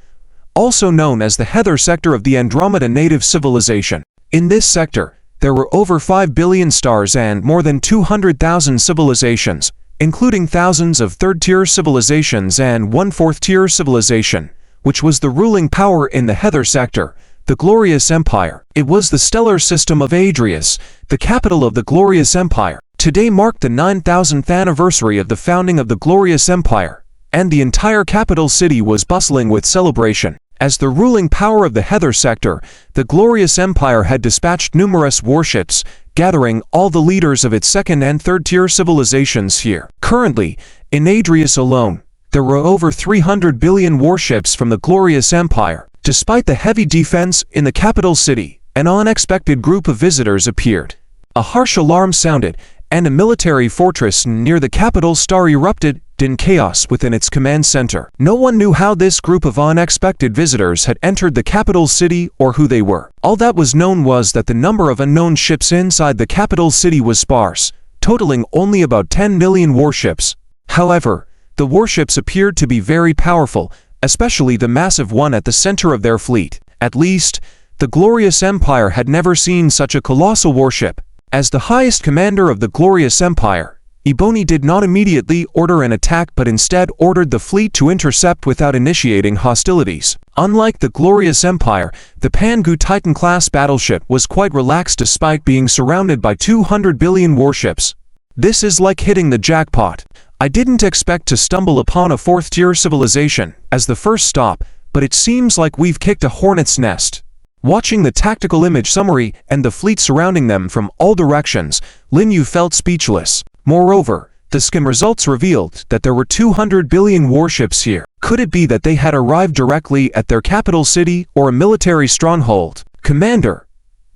also known as the Heather sector of the Andromeda native civilization. In this sector, there were over 5 billion stars and more than 200,000 civilizations, including thousands of third-tier civilizations and one fourth-tier civilization, which was the ruling power in the Heather sector, the Glorious Empire. It was the stellar system of Adrius, the capital of the Glorious Empire. Today marked the 9,000th anniversary of the founding of the Glorious Empire, and the entire capital city was bustling with celebration. As the ruling power of the Heather sector, the Glorious Empire had dispatched numerous warships, gathering all the leaders of its second and third-tier civilizations here. Currently, in Adrius alone, there were over 300 billion warships from the Glorious Empire. Despite the heavy defense in the capital city, an unexpected group of visitors appeared. A harsh alarm sounded, and a military fortress near the capital star erupted in chaos within its command center. No one knew how this group of unexpected visitors had entered the capital city or who they were. All that was known was that the number of unknown ships inside the capital city was sparse, totaling only about 10 million warships. However, the warships appeared to be very powerful, especially the massive one at the center of their fleet. At least, the Glorious Empire had never seen such a colossal warship. As the highest commander of the Glorious Empire, Ebony did not immediately order an attack but instead ordered the fleet to intercept without initiating hostilities. Unlike the Glorious Empire, the Pangu Titan-class battleship was quite relaxed despite being surrounded by 200 billion warships. This is like hitting the jackpot. I didn't expect to stumble upon a fourth-tier civilization as the first stop, but it seems like we've kicked a hornet's nest. Watching the tactical image summary and the fleet surrounding them from all directions, Lin Yu felt speechless. Moreover, the skim results revealed that there were 200 billion warships here. Could it be that they had arrived directly at their capital city or a military stronghold? Commander,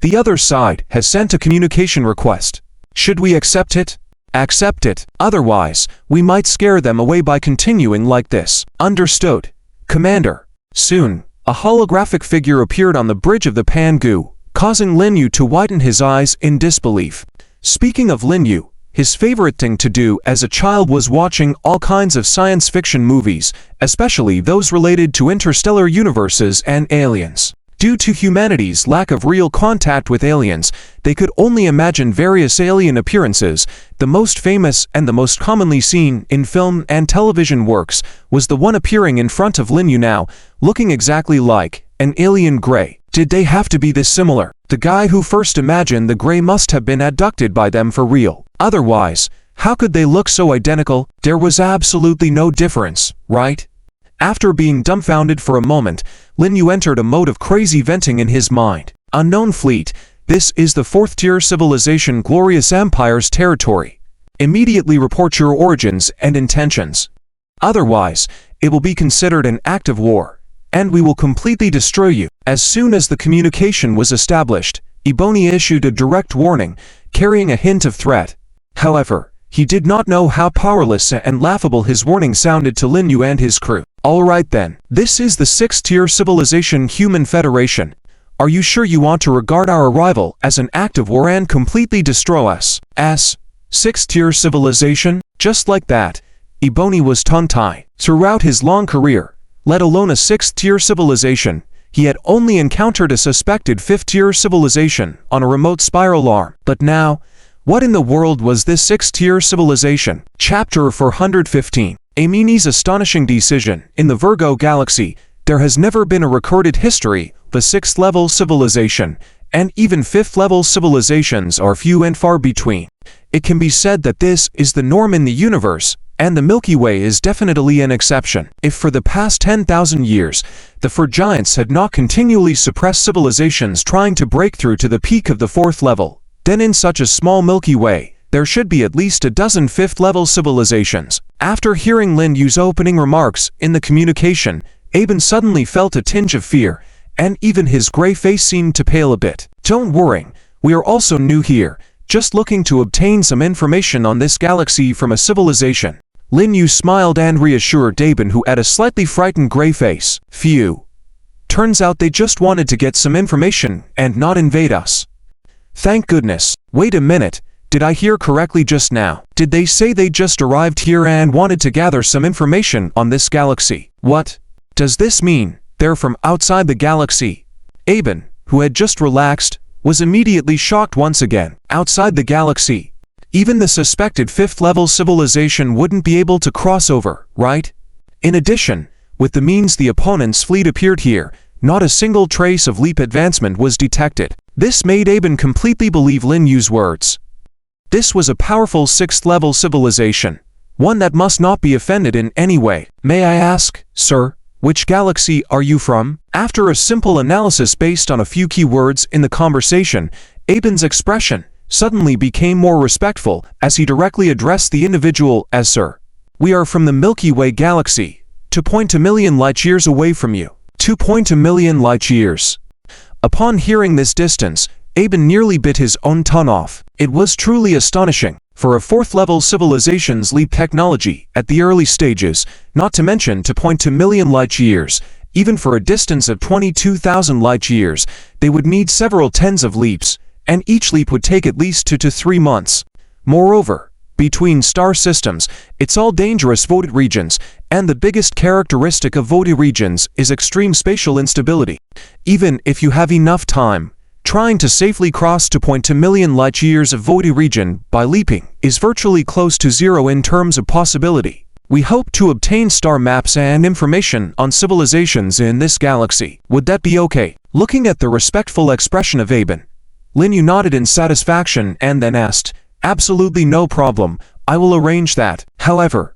the other side has sent a communication request. Should we accept it? Accept it. Otherwise, we might scare them away by continuing like this. Understood, Commander. Soon, a holographic figure appeared on the bridge of the Pangu, causing Lin Yu to widen his eyes in disbelief. Speaking of Lin Yu, his favorite thing to do as a child was watching all kinds of science fiction movies, especially those related to interstellar universes and aliens. Due to humanity's lack of real contact with aliens, they could only imagine various alien appearances. The most famous and the most commonly seen in film and television works was the one appearing in front of Lin Yu now, looking exactly like an alien Grey. Did they have to be this similar? The guy who first imagined the Grey must have been abducted by them for real. Otherwise, how could they look so identical? There was absolutely no difference, right? After being dumbfounded for a moment, Lin Yu entered a mode of crazy venting in his mind. Unknown fleet, this is the fourth-tier civilization Glorious Empire's territory. Immediately report your origins and intentions. Otherwise, it will be considered an act of war, and we will completely destroy you. As soon as the communication was established, Ebony issued a direct warning, carrying a hint of threat. However, he did not know how powerless and laughable his warning sounded to Lin Yu and his crew. Alright then, this is the 6th-tier civilization Human Federation. Are you sure you want to regard our arrival as an act of war and completely destroy us? As 6th-tier civilization? Just like that, Ebony was tongue-tied. Throughout his long career, let alone a 6th-tier civilization, he had only encountered a suspected 5th-tier civilization on a remote spiral arm. But now, what in the world was this 6th-tier civilization? Chapter 415. Amini's astonishing decision. In the Virgo Galaxy, there has never been a recorded history of a 6th-level civilization, and even 5th-level civilizations are few and far between. It can be said that this is the norm in the universe, and the Milky Way is definitely an exception. If for the past 10,000 years, the Fur Giants had not continually suppressed civilizations trying to break through to the peak of the 4th level, then in such a small Milky Way, there should be at least a dozen 5th-level civilizations. After hearing Lin Yu's opening remarks in the communication, Aben suddenly felt a tinge of fear, and even his gray face seemed to pale a bit. Don't worry, we are also new here, just looking to obtain some information on this galaxy from a civilization. Lin Yu smiled and reassured Aben, who had a slightly frightened gray face. Phew. Turns out they just wanted to get some information and not invade us. Thank goodness. Wait a minute, did I hear correctly just now? Did they say they just arrived here and wanted to gather some information on this galaxy? What? Does this mean they're from outside the galaxy? Aben, who had just relaxed, was immediately shocked once again. Outside the galaxy? Even the suspected 5th-level civilization wouldn't be able to cross over, right? In addition, with the means the opponent's fleet appeared here, not a single trace of leap advancement was detected. This made Aben completely believe Lin Yu's words. This was a powerful 6th-level civilization, one that must not be offended in any way. May I ask, sir, which galaxy are you from? After a simple analysis based on a few key words in the conversation, Aben's expression suddenly became more respectful as he directly addressed the individual as Sir. We are from the Milky Way galaxy, 2.2 million light-years away from you. 2.2 million light-years. Upon hearing this distance, Aben nearly bit his own tongue off. It was truly astonishing for a 4th-level civilization's leap technology at the early stages, not to mention 2.2 million light-years. Even for a distance of 22,000 light-years, they would need several tens of leaps, and each leap would take at least 2 to 3 months. Moreover, between star systems, it's all dangerous void regions, and the biggest characteristic of void regions is extreme spatial instability. Even if you have enough time, trying to safely cross 2.2 million light-years of void region by leaping is virtually close to zero in terms of possibility. We hope to obtain star maps and information on civilizations in this galaxy. Would that be okay? Looking at the respectful expression of Aben, Lin Yu nodded in satisfaction and then asked, Absolutely no problem, I will arrange that. However,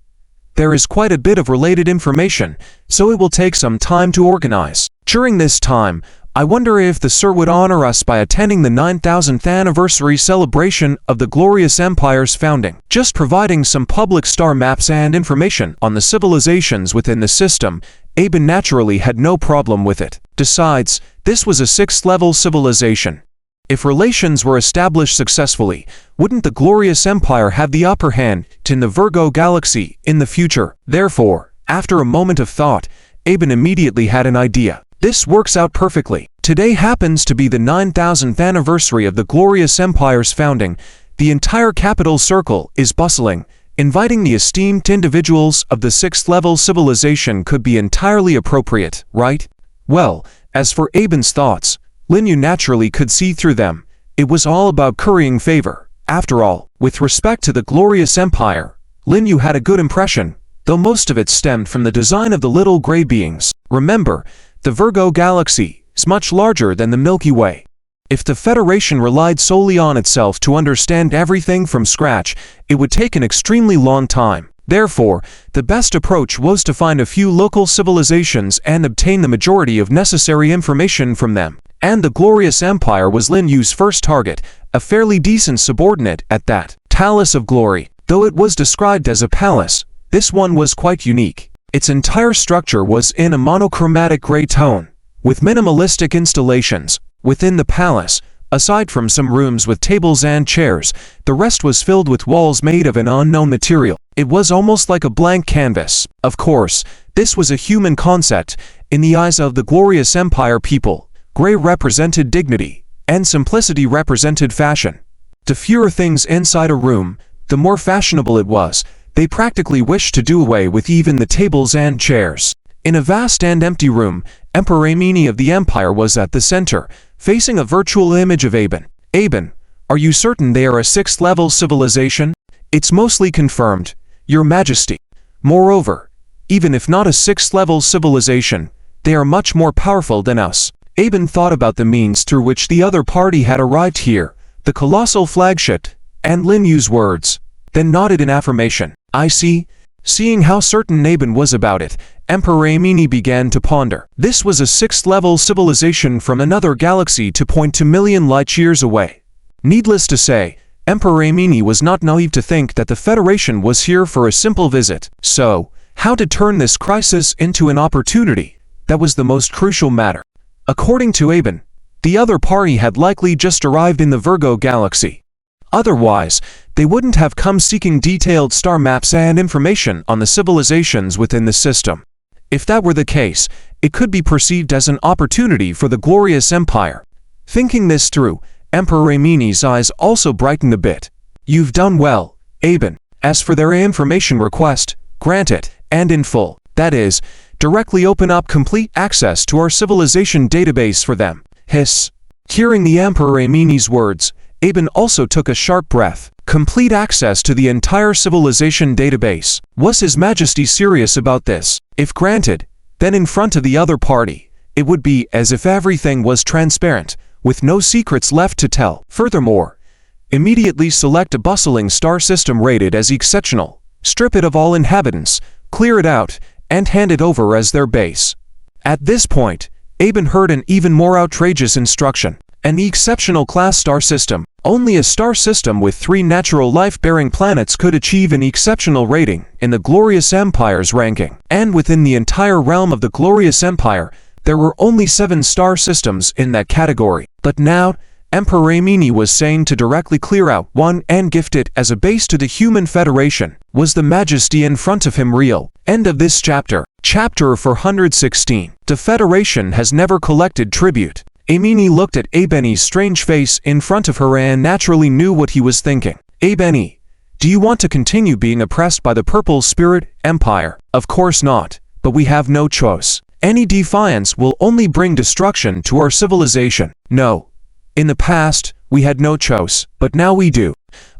there is quite a bit of related information, so it will take some time to organize. During this time, I wonder if the Sir would honor us by attending the 9,000th anniversary celebration of the glorious empire's founding. Just providing some public star maps and information on the civilizations within the system, Aben naturally had no problem with it. Besides, this was a 6th-level civilization. If relations were established successfully, wouldn't the glorious empire have the upper hand in the Virgo galaxy in the future? Therefore, after a moment of thought, Aben immediately had an idea. This works out perfectly. Today happens to be the 9,000th anniversary of the glorious empire's founding. The entire capital circle is bustling. Inviting the esteemed individuals of the 6th-level civilization could be entirely appropriate, right? Well, as for Aben's thoughts, Lin Yu naturally could see through them. It was all about currying favor. After all, with respect to the glorious empire, Lin Yu had a good impression, though most of it stemmed from the design of the little gray beings. Remember, the Virgo galaxy is much larger than the Milky Way. If the Federation relied solely on itself to understand everything from scratch, it would take an extremely long time. Therefore, the best approach was to find a few local civilizations and obtain the majority of necessary information from them. And the glorious empire was Lin Yu's first target, a fairly decent subordinate at that. Palace of Glory. Though it was described as a palace, This one was quite unique. Its entire structure was in a monochromatic gray tone, with minimalistic installations. Within the palace, aside from some rooms with tables and chairs, the rest was filled with walls made of an unknown material. It was almost like a blank canvas. Of course, this was a human concept. In the eyes of the glorious empire people, gray represented dignity, and simplicity represented fashion. The fewer things inside a room, the more fashionable it was. They practically wished to do away with even the tables and chairs. In a vast and empty room, Emperor Amini of the empire was at the center, facing a virtual image of Aben. Aben, are you certain they are a 6th-level civilization? It's mostly confirmed, Your Majesty. Moreover, even if not a 6th-level civilization, they are much more powerful than us. Aben thought about the means through which the other party had arrived here, the colossal flagship, and Lin Yu's words, then nodded in affirmation. I see. Seeing how certain Aben was about it, Emperor Amini began to ponder. This was a 6th-level civilization from another galaxy 2.2 million light-years away. Needless to say, Emperor Amini was not naive to think that the Federation was here for a simple visit. So, how to turn this crisis into an opportunity? That was the most crucial matter. According to Aben, the other party had likely just arrived in the Virgo galaxy. Otherwise, they wouldn't have come seeking detailed star maps and information on the civilizations within the system. If that were the case, it could be perceived as an opportunity for the glorious empire. Thinking this through, Emperor Amini's eyes also brightened a bit. You've done well, Aben. As for their information request, grant it, and in full. That is, directly open up complete access to our civilization database for them. Hiss. Hearing the Emperor Amini's words, Aben also took a sharp breath. Complete access to the entire civilization database. Was His Majesty serious about this? If granted, then in front of the other party, it would be as if everything was transparent, with no secrets left to tell. Furthermore, immediately select a bustling star system rated as exceptional, strip it of all inhabitants, clear it out, and hand it over as their base. At this point, Aben heard an even more outrageous instruction. An exceptional class star system. Only a star system with 3 natural life-bearing planets could achieve an exceptional rating in the Glorious Empire's ranking. And within the entire realm of the Glorious Empire, there were only 7 star systems in that category. But now, Emperor Amini was saying to directly clear out one and gift it as a base to the human federation. Was the majesty in front of him real? End of this chapter. Chapter 416. The Federation has never collected tribute. Amini looked at Abeni's strange face in front of her and naturally knew what he was thinking. Abeni, do you want to continue being oppressed by the Purple Spirit Empire? Of course not, but we have no choice. Any defiance will only bring destruction to our civilization. No. In the past, we had no choice, but now we do.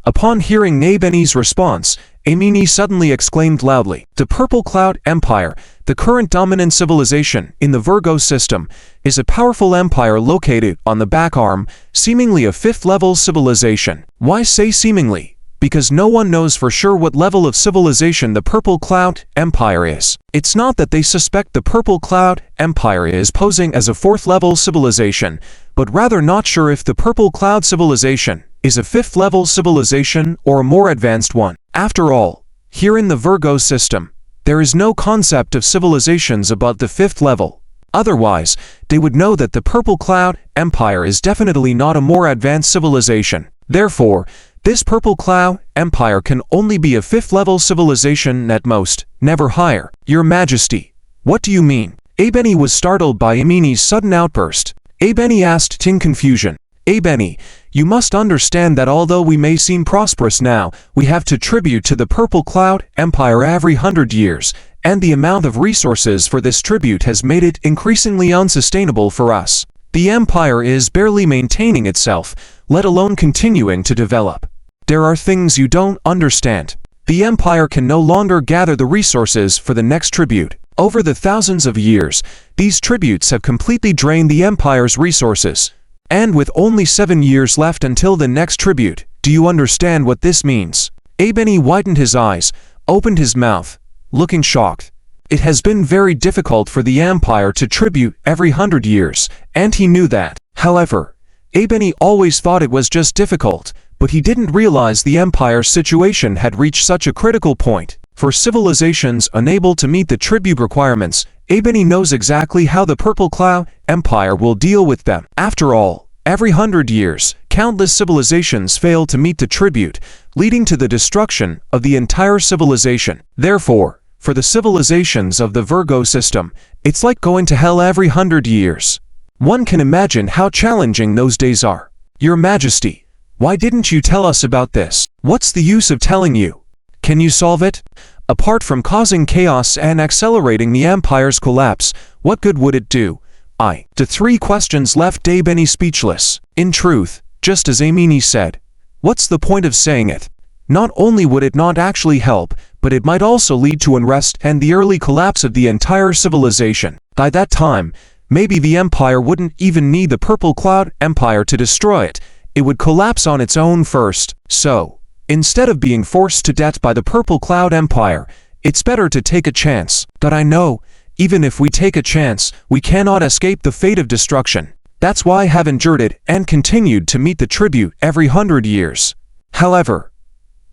Upon hearing Abeni's response, Amini suddenly exclaimed loudly, the Purple Cloud Empire, the current dominant civilization in the Virgo system, is a powerful empire located on the back arm, seemingly a 5th-level civilization. Why say seemingly? Because no one knows for sure what level of civilization the Purple Cloud Empire is. It's not that they suspect the Purple Cloud Empire is posing as a 4th-level civilization, but rather not sure if the Purple Cloud civilization is a 5th-level civilization or a more advanced one. After all, here in the Virgo system, there is no concept of civilizations above the 5th level. Otherwise, they would know that the Purple Cloud Empire is definitely not a more advanced civilization. Therefore, this Purple Cloud Empire can only be a 5th-level civilization at most, never higher. Your Majesty, what do you mean? Abeni was startled by Amini's sudden outburst. Abeni asked in confusion. Abeni, you must understand that although we may seem prosperous now, we have to tribute to the Purple Cloud Empire every 100 years, and the amount of resources for this tribute has made it increasingly unsustainable for us. The empire is barely maintaining itself, let alone continuing to develop. There are things you don't understand. The empire can no longer gather the resources for the next tribute. Over the thousands of years, these tributes have completely drained the empire's resources. And with only 7 years left until the next tribute, do you understand what this means? Abeni widened his eyes, opened his mouth, looking shocked. It has been very difficult for the empire to tribute every 100 years, and he knew that. However, Abeni always thought it was just difficult, but he didn't realize the empire's situation had reached such a critical point. For civilizations unable to meet the tribute requirements, Ebony knows exactly how the Purple Cloud Empire will deal with them. After all, every 100 years, countless civilizations fail to meet the tribute, leading to the destruction of the entire civilization. Therefore, for the civilizations of the Virgo system, it's like going to hell every 100 years. One can imagine how challenging those days are. Your Majesty, why didn't you tell us about this? What's the use of telling you? Can you solve it? Apart from causing chaos and accelerating the Empire's collapse, what good would it do? The 3 questions left Ebony speechless. In truth, just as Amini said, what's the point of saying it? Not only would it not actually help, but it might also lead to unrest and the early collapse of the entire civilization. By that time, maybe the Empire wouldn't even need the Purple Cloud Empire to destroy it. It would collapse on its own first. So, instead of being forced to death by the Purple Cloud Empire, it's better to take a chance. But I know, even if we take a chance, we cannot escape the fate of destruction. That's why I have endured it and continued to meet the tribute every 100 years. However,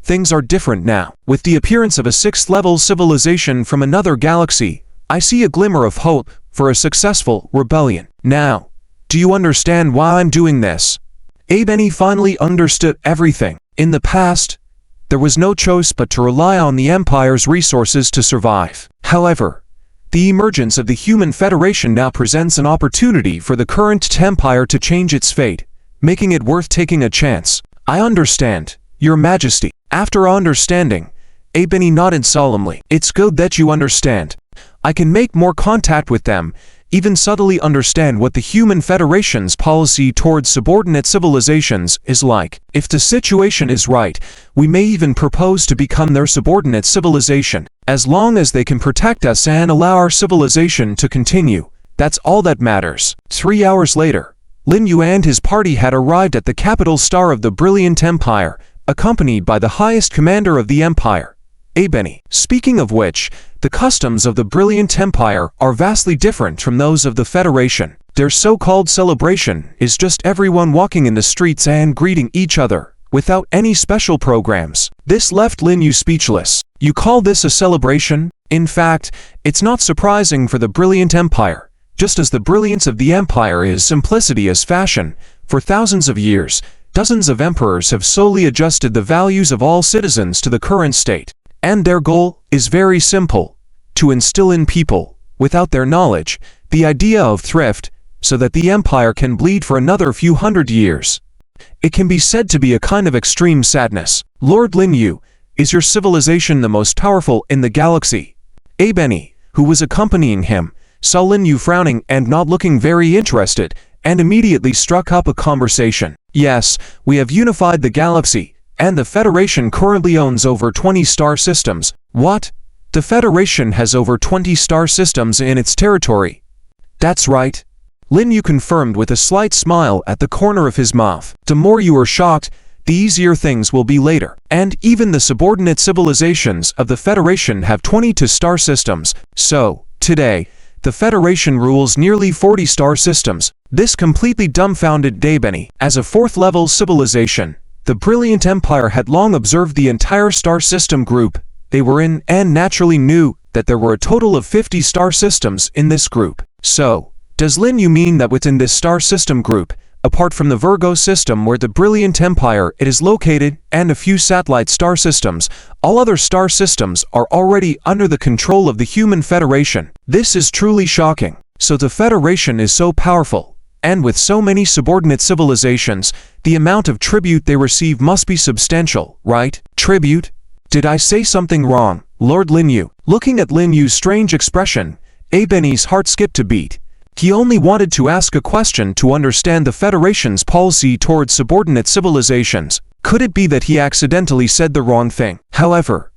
things are different now. With the appearance of a 6th-level civilization from another galaxy, I see a glimmer of hope for a successful rebellion. Now, do you understand why I'm doing this? Ebony finally understood everything. In the past, there was no choice but to rely on the Empire's resources to survive. However, the emergence of the Human Federation now presents an opportunity for the current Empire to change its fate, making it worth taking a chance. I understand, Your Majesty. After understanding, Ebony nodded solemnly. It's good that you understand. I can make more contact with them, even subtly understand what the Human Federation's policy towards subordinate civilizations is like. If the situation is right, we may even propose to become their subordinate civilization. As long as they can protect us and allow our civilization to continue, that's all that matters. 3 hours later, Lin Yu and his party had arrived at the capital star of the Brilliant Empire, accompanied by the highest commander of the Empire, Ebony. Speaking of which, the customs of the Brilliant Empire are vastly different from those of the Federation. Their so-called celebration is just everyone walking in the streets and greeting each other, without any special programs. This left Lin Yu speechless. You call this a celebration? In fact, it's not surprising for the Brilliant Empire. Just as the brilliance of the Empire is simplicity as fashion, for thousands of years, dozens of emperors have solely adjusted the values of all citizens to the current state. And their goal is very simple: to instill in people, without their knowledge, the idea of thrift, so that the Empire can bleed for another few 100 years. It can be said to be a kind of extreme sadness. Lord Lin Yu, is your civilization the most powerful in the galaxy? Ebony, who was accompanying him, saw Lin Yu frowning and not looking very interested, and immediately struck up a conversation. Yes, we have unified the galaxy, and the Federation currently owns over 20 star systems. What? The Federation has over 20 star systems in its territory? That's right. Lin Yu confirmed with a slight smile at the corner of his mouth. The more you are shocked, the easier things will be later. And even the subordinate civilizations of the Federation have 22 star systems. So, today, the Federation rules nearly 40 star systems. This completely dumbfounded Ebony. As a 4th-level civilization, the Brilliant Empire had long observed the entire star system group they were in and naturally knew that there were a total of 50 star systems in this group. So, does Lin Yu mean that within this star system group, apart from the Virgo system where the Brilliant Empire it is located and a few satellite star systems, all other star systems are already under the control of the Human Federation? This is truly shocking. So the Federation is so powerful, and with so many subordinate civilizations, the amount of tribute they receive must be substantial, right? Tribute? Did I say something wrong, Lord Lin Yu? Looking at Lin Yu's strange expression, Ebony's heart skipped a beat. He only wanted to ask a question to understand the Federation's policy towards subordinate civilizations. Could it be that he accidentally said the wrong thing? However,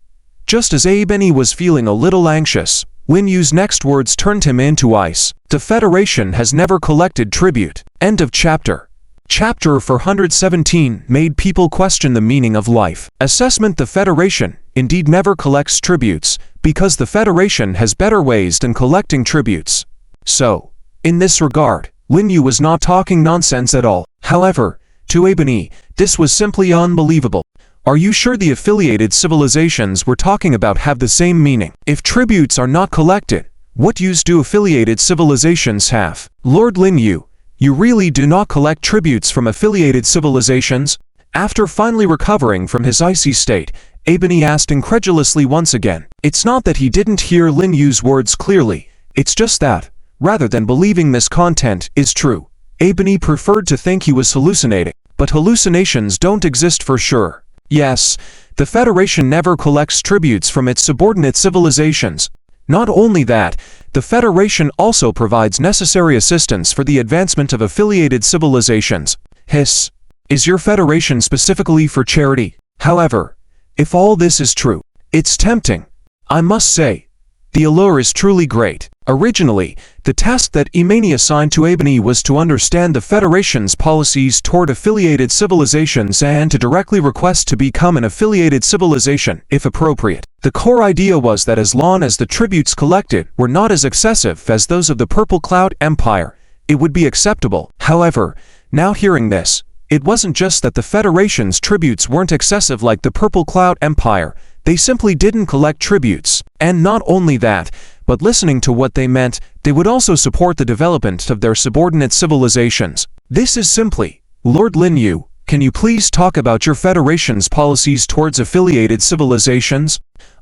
just as Ebony was feeling a little anxious, Lin Yu's next words turned him into ice. The Federation has never collected tribute. End of chapter. Chapter 417 made people question the meaning of life. Assessment: the Federation indeed never collects tributes, because the Federation has better ways than collecting tributes. So, in this regard, Lin Yu was not talking nonsense at all. However, to Ebony, this was simply unbelievable. Are you sure the affiliated civilizations we're talking about have the same meaning? If tributes are not collected, what use do affiliated civilizations have? Lord Lin Yu, you really do not collect tributes from affiliated civilizations? After finally recovering from his icy state, Ebony asked incredulously once again. It's not that he didn't hear Lin Yu's words clearly, it's just that, rather than believing this content is true, Ebony preferred to think he was hallucinating. But hallucinations don't exist for sure. Yes, the Federation never collects tributes from its subordinate civilizations. Not only that, the Federation also provides necessary assistance for the advancement of affiliated civilizations. Hiss. Is your Federation specifically for charity? However, if all this is true, it's tempting. I must say, the allure is truly great. Originally, the task that Imani assigned to Ebony was to understand the Federation's policies toward affiliated civilizations and to directly request to become an affiliated civilization, if appropriate. The core idea was that as long as the tributes collected were not as excessive as those of the Purple Cloud Empire, it would be acceptable. However, now hearing this, it wasn't just that the Federation's tributes weren't excessive like the Purple Cloud Empire, they simply didn't collect tributes. And not only that, but listening to what they meant, they would also support the development of their subordinate civilizations. This is simply, Lord Lin Yu, can you please talk about your Federation's policies towards affiliated civilizations?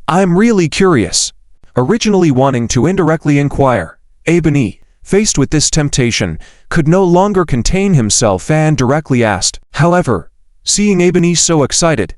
I'm really curious. Originally wanting to indirectly inquire, Ebony, faced with this temptation, could no longer contain himself and directly asked. However, seeing Ebony so excited,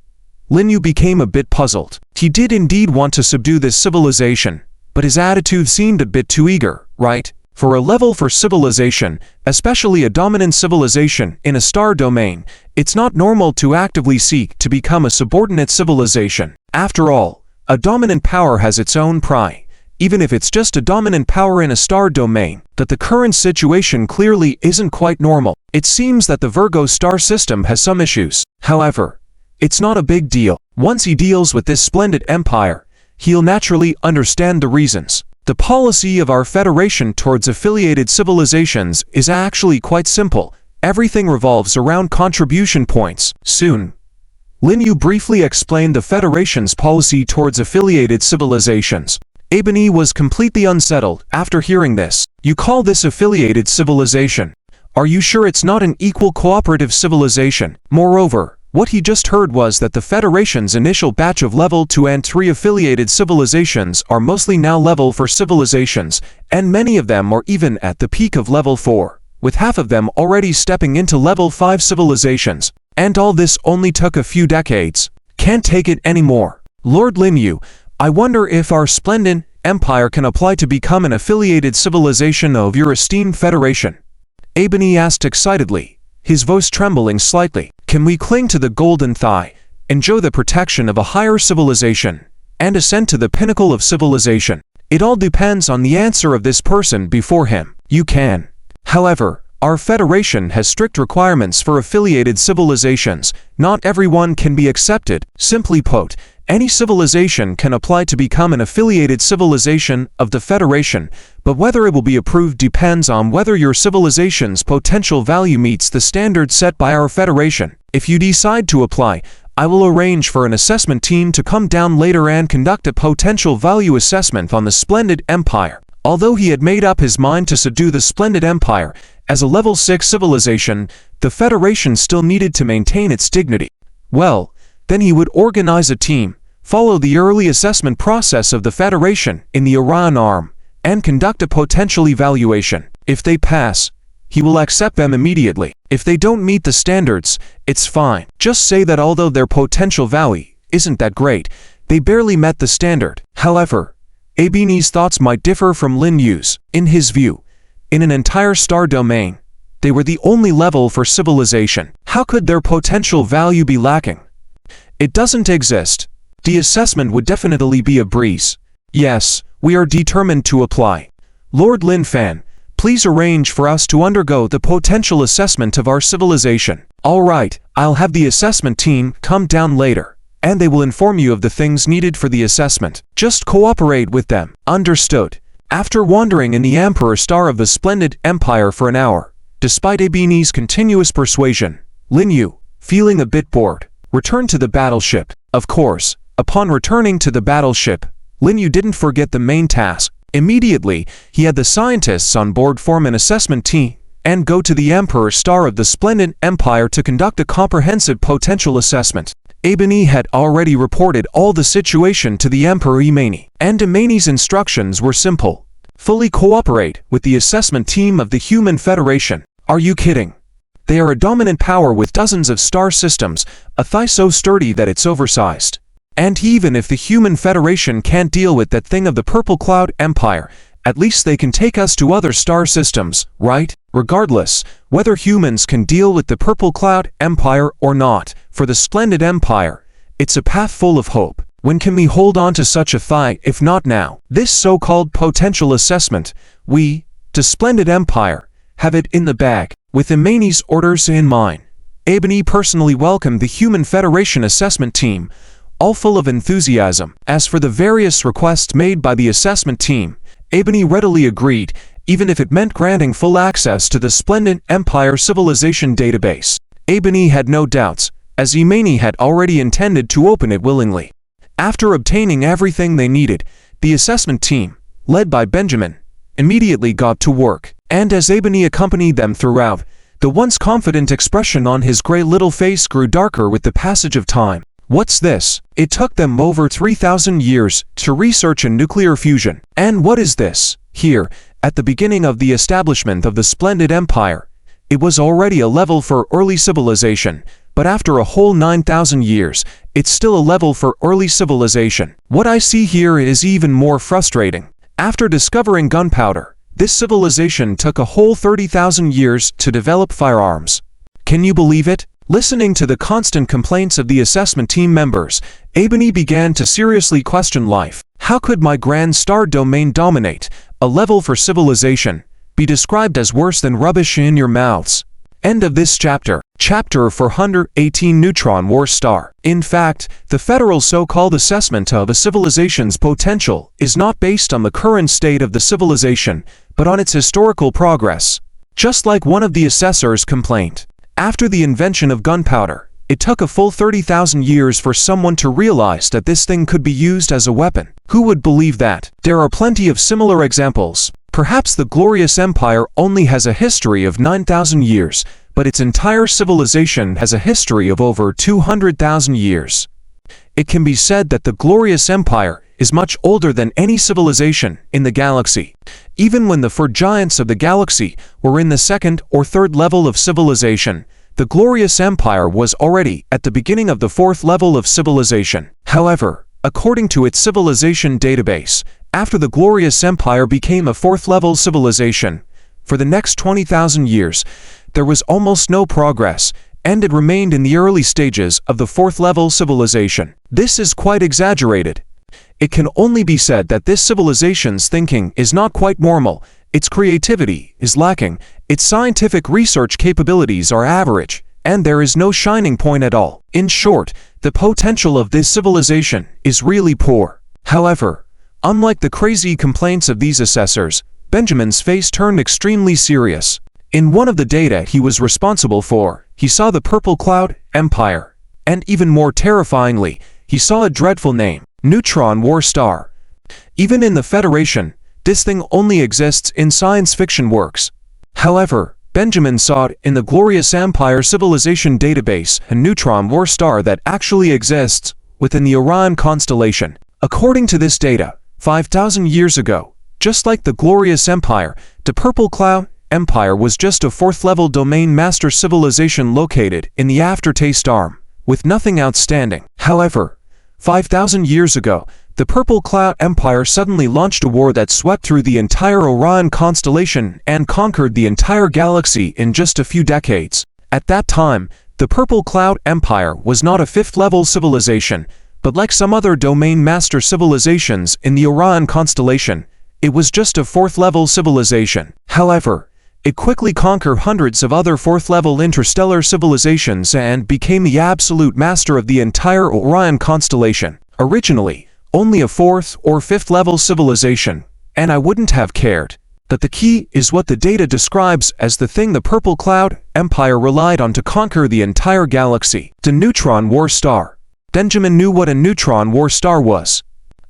Lin Yu became a bit puzzled. He did indeed want to subdue this civilization, but his attitude seemed a bit too eager, right? For a level 4 civilization, especially a dominant civilization in a star domain, it's not normal to actively seek to become a subordinate civilization. After all, a dominant power has its own pride, even if it's just a dominant power in a star domain. That the current situation clearly isn't quite normal. It seems that the Virgo star system has some issues. However, it's not a big deal. Once he deals with this splendid empire, he'll naturally understand the reasons. The policy of our Federation towards affiliated civilizations is actually quite simple. Everything revolves around contribution points. Soon, Lin Yu briefly explained the Federation's policy towards affiliated civilizations. Ebony was completely unsettled after hearing this. You call this affiliated civilization? Are you sure it's not an equal cooperative civilization? Moreover, what he just heard was that the Federation's initial batch of level 2 and 3 affiliated civilizations are mostly now level 4 civilizations, and many of them are even at the peak of level 4, with half of them already stepping into level 5 civilizations. And all this only took a few decades. Can't take it anymore. Lord Lin Yu, I wonder if our splendid empire can apply to become an affiliated civilization of your esteemed Federation. Ebony asked excitedly, his voice trembling slightly. Can we cling to the golden thigh, enjoy the protection of a higher civilization, and ascend to the pinnacle of civilization? It all depends on the answer of this person before him. You can. However, our Federation has strict requirements for affiliated civilizations. Not everyone can be accepted. Simply put, any civilization can apply to become an affiliated civilization of the Federation, but whether it will be approved depends on whether your civilization's potential value meets the standards set by our Federation. If you decide to apply, I will arrange for an assessment team to come down later and conduct a potential value assessment on the Splendid Empire. Although he had made up his mind to subdue the Splendid Empire, as a level 6 civilization, the Federation still needed to maintain its dignity. Well, then he would organize a team, follow the early assessment process of the Federation in the Orion Arm, and conduct a potential evaluation. If they pass, he will accept them immediately. If they don't meet the standards, it's fine. Just say that although their potential value isn't that great, they barely met the standard. However, Ebony's thoughts might differ from Lin Yu's. In his view, in an entire star domain, they were the only level for civilization. How could their potential value be lacking? It doesn't exist. The assessment would definitely be a breeze. Yes, we are determined to apply. Lord Lin Fan, please arrange for us to undergo the potential assessment of our civilization. All right, I'll have the assessment team come down later, and they will inform you of the things needed for the assessment. Just cooperate with them. Understood. After wandering in the Emperor Star of the Splendid Empire for an hour, despite Ebony's continuous persuasion, Lin Yu, feeling a bit bored, Return to the battleship. Of course, upon returning to the battleship, Lin Yu didn't forget the main task. Immediately, he had the scientists on board form an assessment team and go to the Emperor Star of the Splendid Empire to conduct a comprehensive potential assessment. Ebony had already reported all the situation to the Emperor Imani, and Imani's instructions were simple. Fully cooperate with the assessment team of the Human Federation. Are you kidding? They are a dominant power with dozens of star systems, a thigh so sturdy that it's oversized. And even if the Human Federation can't deal with that thing of the Purple Cloud Empire, at least they can take us to other star systems, right? Regardless, whether humans can deal with the Purple Cloud Empire or not, for the Splendid Empire, it's a path full of hope. When can we hold on to such a thigh if not now? This so-called potential assessment, we, the Splendid Empire, have it in the bag. With Imani's orders in mind, Ebony personally welcomed the Human Federation assessment team, all full of enthusiasm. As for the various requests made by the assessment team, Ebony readily agreed, even if it meant granting full access to the Splendid Empire Civilization database. Ebony had no doubts, as Imani had already intended to open it willingly. After obtaining everything they needed, the assessment team, led by Benjamin, immediately got to work. And as Ebony accompanied them throughout, the once confident expression on his gray little face grew darker with the passage of time. What's this? It took them over 3,000 years to research in nuclear fusion. And what is this? Here, at the beginning of the establishment of the Splendid Empire, it was already a level for early civilization, but after a whole 9,000 years, it's still a level for early civilization. What I see here is even more frustrating. After discovering gunpowder, this civilization took a whole 30,000 years to develop firearms. Can you believe it? Listening to the constant complaints of the assessment team members, Ebony began to seriously question life. How could my grand star domain dominate, a level for civilization, be described as worse than rubbish in your mouths? End of this chapter. Chapter 418 Neutron War Star. In fact, the federal so-called assessment of a civilization's potential is not based on the current state of the civilization, but on its historical progress. Just like one of the assessors complained, after the invention of gunpowder, it took a full 30,000 years for someone to realize that this thing could be used as a weapon. Who would believe that? There are plenty of similar examples. Perhaps the Glorious Empire only has a history of 9,000 years, but its entire civilization has a history of over 200,000 years. It can be said that the Glorious Empire is much older than any civilization in the galaxy. Even when the four giants of the galaxy were in the second or third level of civilization, the Glorious Empire was already at the beginning of the fourth level of civilization. However, according to its civilization database, after the Glorious Empire became a fourth-level civilization, for the next 20,000 years, there was almost no progress, and it remained in the early stages of the fourth-level civilization. This is quite exaggerated. It can only be said that this civilization's thinking is not quite normal, its creativity is lacking, its scientific research capabilities are average, and there is no shining point at all. In short, the potential of this civilization is really poor. However, unlike the crazy complaints of these assessors, Benjamin's face turned extremely serious. In one of the data he was responsible for, he saw the Purple Cloud Empire. And even more terrifyingly, he saw a dreadful name, Neutron War Star. Even in the Federation, this thing only exists in science fiction works. However, Benjamin saw it in the Glorious Empire Civilization database, a neutron war star that actually exists within the Orion constellation. According to this data, 5,000 years ago, just like the Glorious Empire, the Purple Cloud Empire was just a fourth-level domain master civilization located in the aftertaste arm, with nothing outstanding. However, 5,000 years ago, the Purple Cloud Empire suddenly launched a war that swept through the entire Orion constellation and conquered the entire galaxy in just a few decades. At that time, the Purple Cloud Empire was not a fifth-level civilization, but like some other domain master civilizations in the Orion constellation, it was just a fourth-level civilization. However, it quickly conquered hundreds of other fourth-level interstellar civilizations and became the absolute master of the entire Orion constellation. Originally, only a fourth or fifth level civilization, and I wouldn't have cared. But the key is what the data describes as the thing the Purple Cloud Empire relied on to conquer the entire galaxy: the neutron war star. Benjamin knew what a neutron war star was.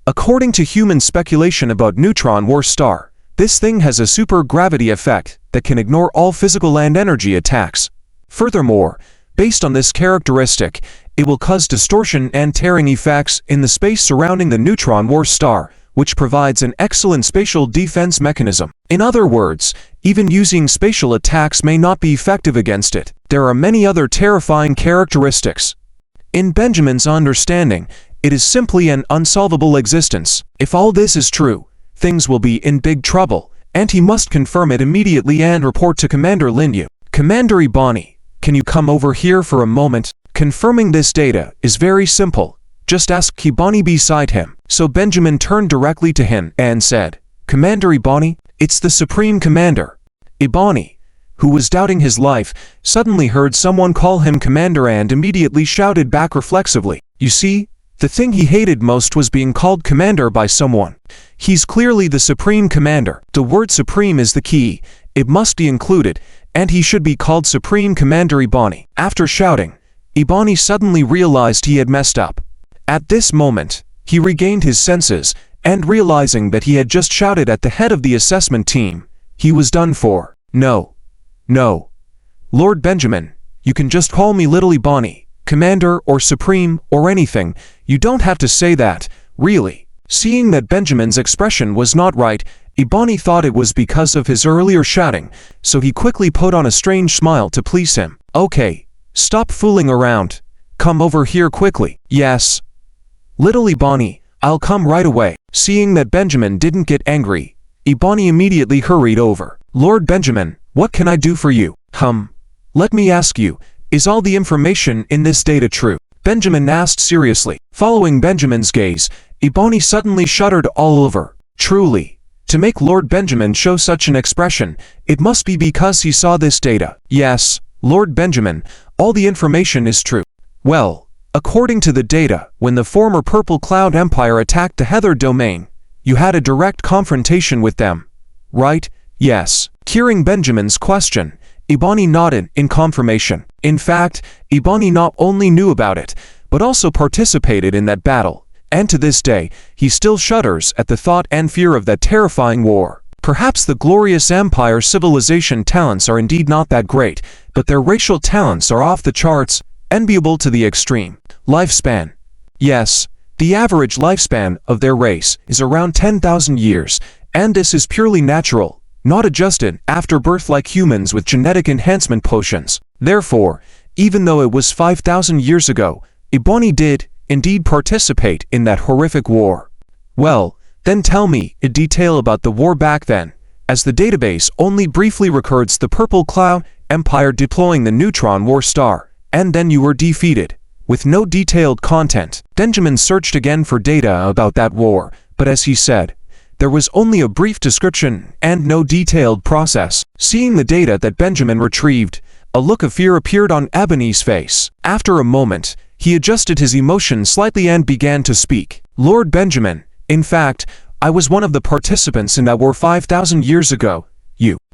According to human speculation about neutron war star, this thing has a super-gravity effect that can ignore all physical and energy attacks. Furthermore, based on this characteristic, it will cause distortion and tearing effects in the space surrounding the neutron war star, which provides an excellent spatial defense mechanism. In other words, even using spatial attacks may not be effective against it. There are many other terrifying characteristics. In Benjamin's understanding, it is simply an unsolvable existence. If all this is true, things will be in big trouble, and he must confirm it immediately and report to Commander Lin Yu. Commander Ebony, can you come over here for a moment? Confirming this data is very simple. Just ask Ebony beside him. So Benjamin turned directly to him and said, Commander Ebony, it's the Supreme Commander. Ebony, who was doubting his life, suddenly heard someone call him Commander and immediately shouted back reflexively. You see, the thing he hated most was being called Commander by someone. He's clearly the Supreme Commander. The word Supreme is the key. It must be included, and he should be called Supreme Commander Ebony. After shouting, Ebony suddenly realized he had messed up. At this moment, he regained his senses, and realizing that he had just shouted at the head of the assessment team, he was done for. No. Lord Benjamin, you can just call me Little Ebony, Commander or Supreme or anything. You don't have to say that, really. Seeing that Benjamin's expression was not right, Ebony thought it was because of his earlier shouting, so he quickly put on a strange smile to please him. Okay, stop fooling around. Come over here quickly. Yes. Little Ebony, I'll come right away. Seeing that Benjamin didn't get angry, Ebony immediately hurried over. Lord Benjamin, what can I do for you? Let me ask you, is all the information in this data true? Benjamin asked seriously. Following Benjamin's gaze, Ebony suddenly shuddered all over. Truly, to make Lord Benjamin show such an expression, it must be because he saw this data. Yes, Lord Benjamin, all the information is true. Well, according to the data, when the former Purple Cloud Empire attacked the Heather domain, you had a direct confrontation with them, right? Yes. Hearing Benjamin's question, Ebony nodded in confirmation. In fact, Ebony not only knew about it, but also participated in that battle, and to this day, he still shudders at the thought and fear of that terrifying war. Perhaps the glorious Empire civilization talents are indeed not that great, but their racial talents are off the charts, enviable to the extreme. Lifespan. Yes, the average lifespan of their race is around 10,000 years, and this is purely natural, not adjusted after birth like humans with genetic enhancement potions. Therefore, even though it was 5,000 years ago, Ebony did indeed participate in that horrific war. Well, then tell me in detail about the war back then, as the database only briefly records the Purple Cloud Empire deploying the neutron war star, and then you were defeated, with no detailed content. Benjamin searched again for data about that war, but as he said, there was only a brief description and no detailed process. Seeing the data that Benjamin retrieved, a look of fear appeared on Ebony's face. After a moment, he adjusted his emotion slightly and began to speak. Lord Benjamin, in fact, I was one of the participants in that war 5,000 years ago.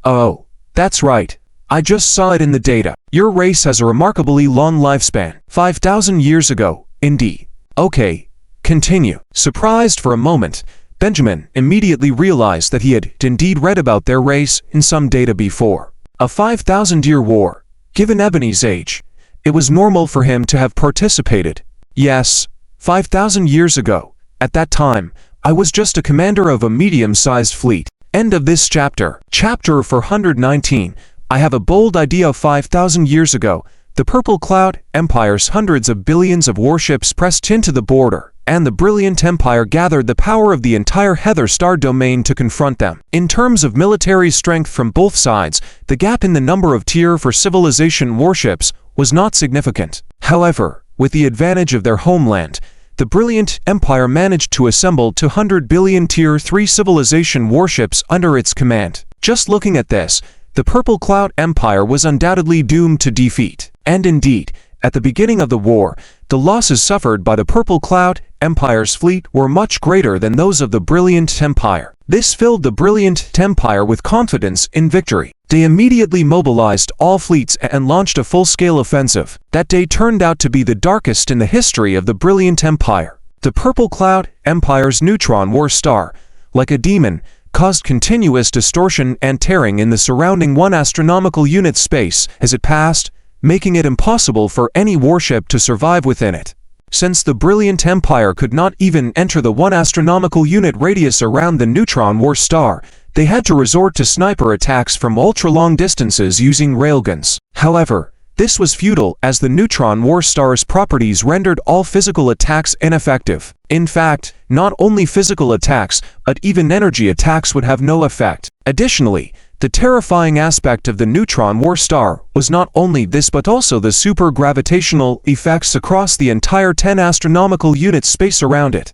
Oh, that's right. I just saw it in the data. Your race has a remarkably long lifespan. 5,000 years ago, indeed. Okay, continue. Surprised for a moment, Benjamin immediately realized that he had indeed read about their race in some data before. A 5,000-year war. Given Ebony's age, it was normal for him to have participated. Yes, 5,000 years ago. At that time, I was just a commander of a medium-sized fleet. End of this chapter. Chapter 419. I have a bold idea. 5,000 years ago, the Purple Cloud Empire's hundreds of billions of warships pressed into the border, and the brilliant empire gathered the power of the entire Heather Star domain to confront them. In terms of military strength from both sides, the gap in the number of Tier 4 civilization warships was not significant. However, with the advantage of their homeland, the brilliant empire managed to assemble 200 billion Tier 3 civilization warships under its command. Just looking at this, the Purple Cloud Empire was undoubtedly doomed to defeat. And indeed, at the beginning of the war, the losses suffered by the Purple Cloud Empire's fleet were much greater than those of the brilliant empire. This filled the brilliant empire with confidence in victory. They immediately mobilized all fleets and launched a full-scale offensive. That day turned out to be the darkest in the history of the brilliant empire. The Purple Cloud Empire's neutron war star, like a demon, caused continuous distortion and tearing in the surrounding 1 astronomical unit space as it passed, making it impossible for any warship to survive within it. Since the brilliant empire could not even enter the 1 astronomical unit radius around the neutron war star, they had to resort to sniper attacks from ultra-long distances using railguns. However, this was futile as the neutron war star's properties rendered all physical attacks ineffective. In fact, not only physical attacks, but even energy attacks would have no effect. Additionally, the terrifying aspect of the neutron war star was not only this but also the super-gravitational effects across the entire 10 astronomical unit space around it.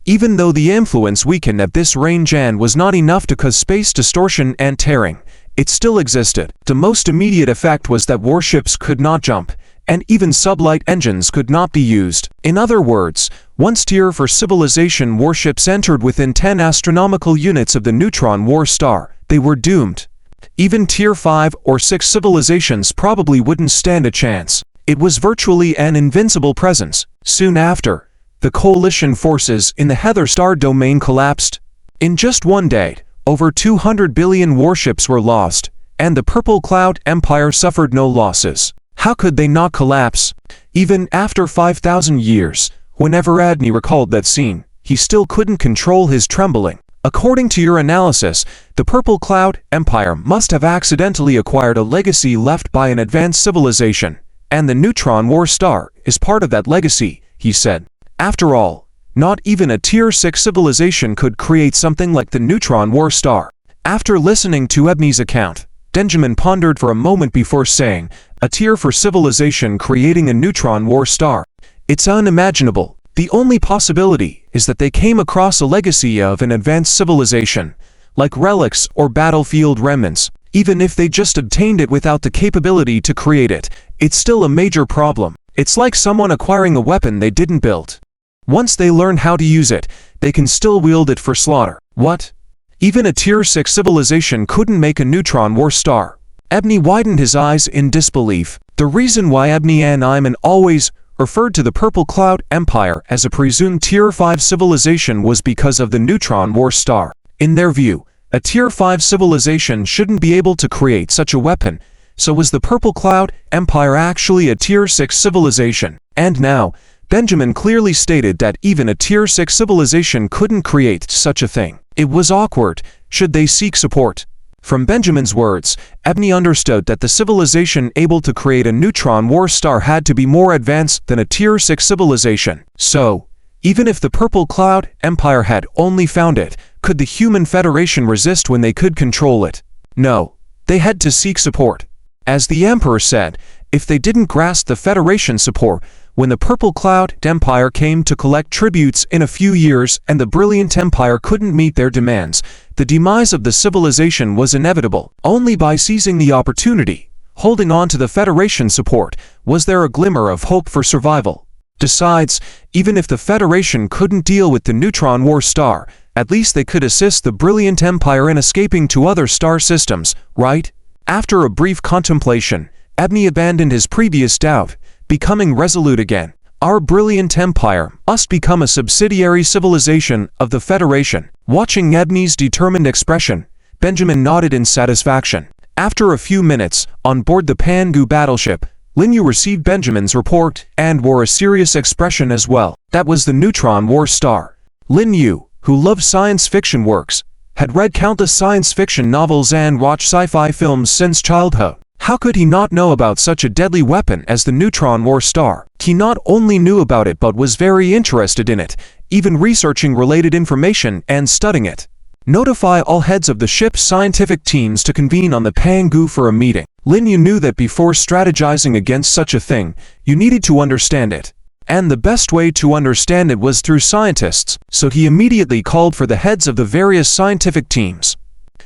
Even though the influence weakened at this range and was not enough to cause space distortion and tearing, it still existed. The most immediate effect was that warships could not jump, and even sublight engines could not be used. In other words, once Tier 4 civilization warships entered within 10 astronomical units of the neutron war star, they were doomed. Even Tier 5 or 6 civilizations probably wouldn't stand a chance. It was virtually an invincible presence. Soon after, the coalition forces in the Heather Star domain collapsed. In just one day, over 200 billion warships were lost, and the Purple Cloud Empire suffered no losses. How could they not collapse? Even after 5,000 years, whenever Adney recalled that scene, he still couldn't control his trembling. According to your analysis, the Purple Cloud Empire must have accidentally acquired a legacy left by an advanced civilization, and the neutron war star is part of that legacy, he said. After all, not even a Tier 6 civilization could create something like the neutron war star. After listening to Ebony's account, Benjamin pondered for a moment before saying, a Tier 4 civilization creating a neutron war star. It's unimaginable. The only possibility is that they came across a legacy of an advanced civilization, like relics or battlefield remnants. Even if they just obtained it without the capability to create it, it's still a major problem. It's like someone acquiring a weapon they didn't build. Once they learn how to use it, they can still wield it for slaughter. What? Even a Tier 6 civilization couldn't make a neutron war star. Ebony widened his eyes in disbelief. The reason why Ebony and Iman always referred to the Purple Cloud Empire as a presumed Tier 5 civilization was because of the neutron war star. In their view, a Tier 5 civilization shouldn't be able to create such a weapon, so was the Purple Cloud Empire actually a Tier 6 civilization? And now, Benjamin clearly stated that even a Tier 6 civilization couldn't create such a thing. It was awkward. Should they seek support? From Benjamin's words, Ebony understood that the civilization able to create a neutron war star had to be more advanced than a Tier 6 civilization. So, even if the Purple Cloud Empire had only found it, could the Human Federation resist when they could control it? No. They had to seek support. As the Emperor said, if they didn't grasp the Federation's support, when the Purple Cloud Empire came to collect tributes in a few years and the Brilliant Empire couldn't meet their demands, the demise of the civilization was inevitable. Only by seizing the opportunity, holding on to the Federation's support, was there a glimmer of hope for survival. Besides, even if the Federation couldn't deal with the neutron war star, at least they could assist the Brilliant Empire in escaping to other star systems, right? After a brief contemplation, Ebony abandoned his previous doubt, becoming resolute again. Our Brilliant Empire must become a subsidiary civilization of the Federation. Watching Ebony's determined expression, Benjamin nodded in satisfaction. After a few minutes, on board the Pangu battleship, Lin Yu received Benjamin's report and wore a serious expression as well. That was the neutron war star. Lin Yu, who loved science fiction works, had read countless science fiction novels and watched sci-fi films since childhood. How could he not know about such a deadly weapon as the neutron war star? He not only knew about it but was very interested in it, even researching related information and studying it. Notify all heads of the ship's scientific teams to convene on the Pangu for a meeting. Lin Yu knew that before strategizing against such a thing, you needed to understand it. And the best way to understand it was through scientists, so he immediately called for the heads of the various scientific teams.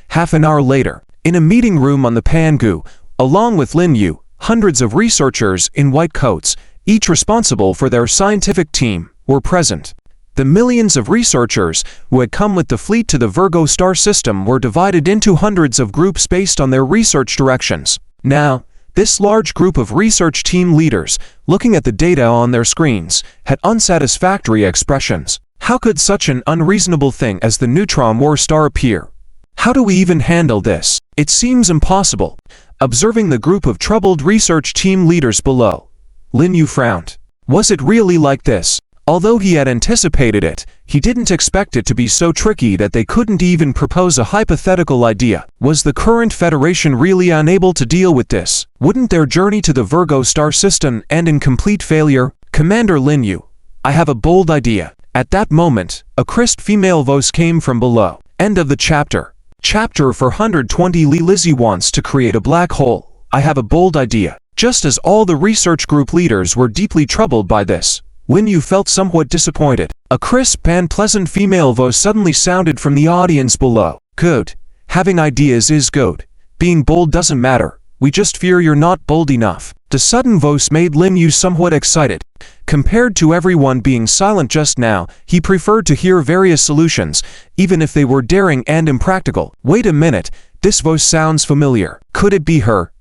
Half an hour later, in a meeting room on the Pangu, along with Lin Yu, hundreds of researchers in white coats, each responsible for their scientific team, were present. The millions of researchers who had come with the fleet to the Virgo star system were divided into hundreds of groups based on their research directions. Now, this large group of research team leaders, looking at the data on their screens, had unsatisfactory expressions. How could such an unreasonable thing as the neutron war star appear? How do we even handle this? It seems impossible. Observing the group of troubled research team leaders below, Lin Yu frowned. Was it really like this? Although he had anticipated it, he didn't expect it to be so tricky that they couldn't even propose a hypothetical idea. Was the current Federation really unable to deal with this? Wouldn't their journey to the Virgo star system end in complete failure? Commander Lin Yu, I have a bold idea. At that moment, a crisp female voice came from below. End of the chapter. Chapter 420. Li Lizzie wants to create a black hole. I have a bold idea. Just as all the research group leaders were deeply troubled by this, Lin Yu felt somewhat disappointed. A crisp and pleasant female voice suddenly sounded from the audience below. Good. Having ideas is good. Being bold doesn't matter. We just fear you're not bold enough. The sudden voice made Lin Yu somewhat excited. Compared to everyone being silent just now, he preferred to hear various solutions, even if they were daring and impractical. Wait a minute, this voice sounds familiar. Could it be her?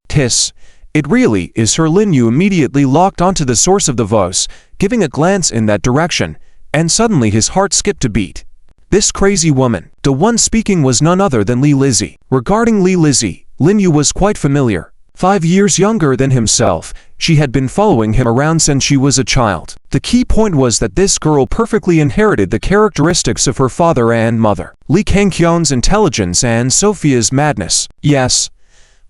Tis. It really is her. Lin Yu immediately locked onto the source of the voice, giving a glance in that direction, and suddenly his heart skipped a beat. This crazy woman, the one speaking, was none other than Li Lizzie. Regarding Li Lizzie, Lin Yu was quite familiar. 5 years younger than himself, she had been following him around since she was a child. The key point was that this girl perfectly inherited the characteristics of her father and mother. Li Kangqian's intelligence and Sophia's madness. Yes,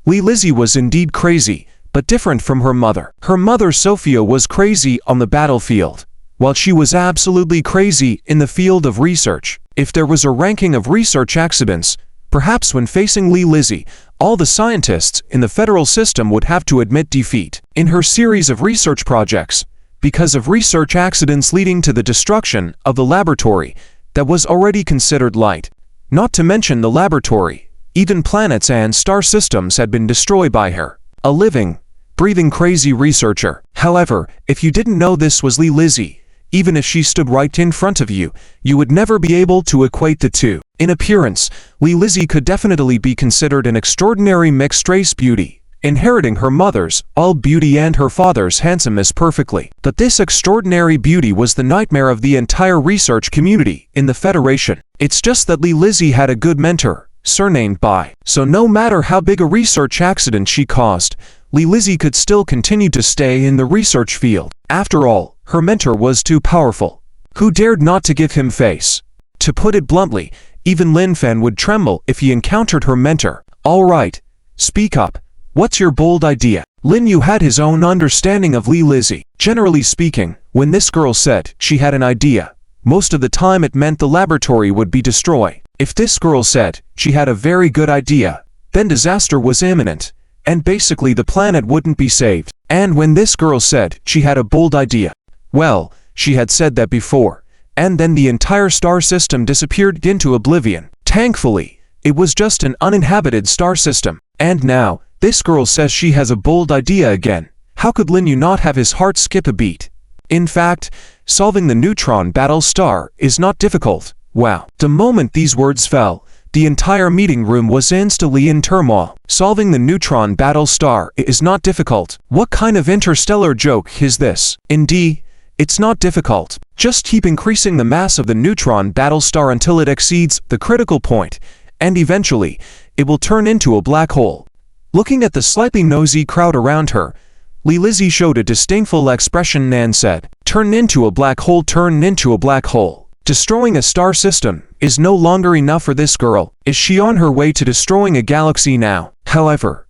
Li Lizzie was indeed crazy, but different from her mother. Her mother Sophia was crazy on the battlefield, while she was absolutely crazy in the field of research. If there was a ranking of research accidents, perhaps when facing Li Lizzie, all the scientists in the federal system would have to admit defeat. In her series of research projects, because of research accidents leading to the destruction of the laboratory that was already considered light, not to mention the laboratory, even planets and star systems had been destroyed by her. A living, breathing crazy researcher. However, if you didn't know this was Li Lizzie, even if she stood right in front of you, you would never be able to equate the two. In appearance, Li Lizzie could definitely be considered an extraordinary mixed-race beauty, inheriting her mother's all beauty and her father's handsomeness perfectly. But this extraordinary beauty was the nightmare of the entire research community in the Federation. It's just that Li Lizzie had a good mentor, surnamed Bai. So no matter how big a research accident she caused, Li Lizzie could still continue to stay in the research field. After all, her mentor was too powerful. Who dared not to give him face? To put it bluntly, even Lin Fen would tremble if he encountered her mentor. All right, speak up. What's your bold idea? Lin Yu had his own understanding of Li Lizzie. Generally speaking, when this girl said she had an idea, most of the time it meant the laboratory would be destroyed. If this girl said she had a very good idea, then disaster was imminent, and basically the planet wouldn't be saved. And when this girl said she had a bold idea, well, she had said that before, and then the entire star system disappeared into oblivion. Thankfully, it was just an uninhabited star system. And now, this girl says she has a bold idea again. How could Lin Yu not have his heart skip a beat? In fact, solving the neutron battle star is not difficult. Wow. The moment these words fell, the entire meeting room was instantly in turmoil. Solving the neutron battle star is not difficult. What kind of interstellar joke is this? Indeed, it's not difficult. Just keep increasing the mass of the neutron battle star until it exceeds the critical point, and eventually, it will turn into a black hole. Looking at the slightly nosy crowd around her, Li Lizzie showed a disdainful expression and said, "Turn into a black hole, turn into a black hole." Destroying a star system is no longer enough for this girl. Is she on her way to destroying a galaxy now? However,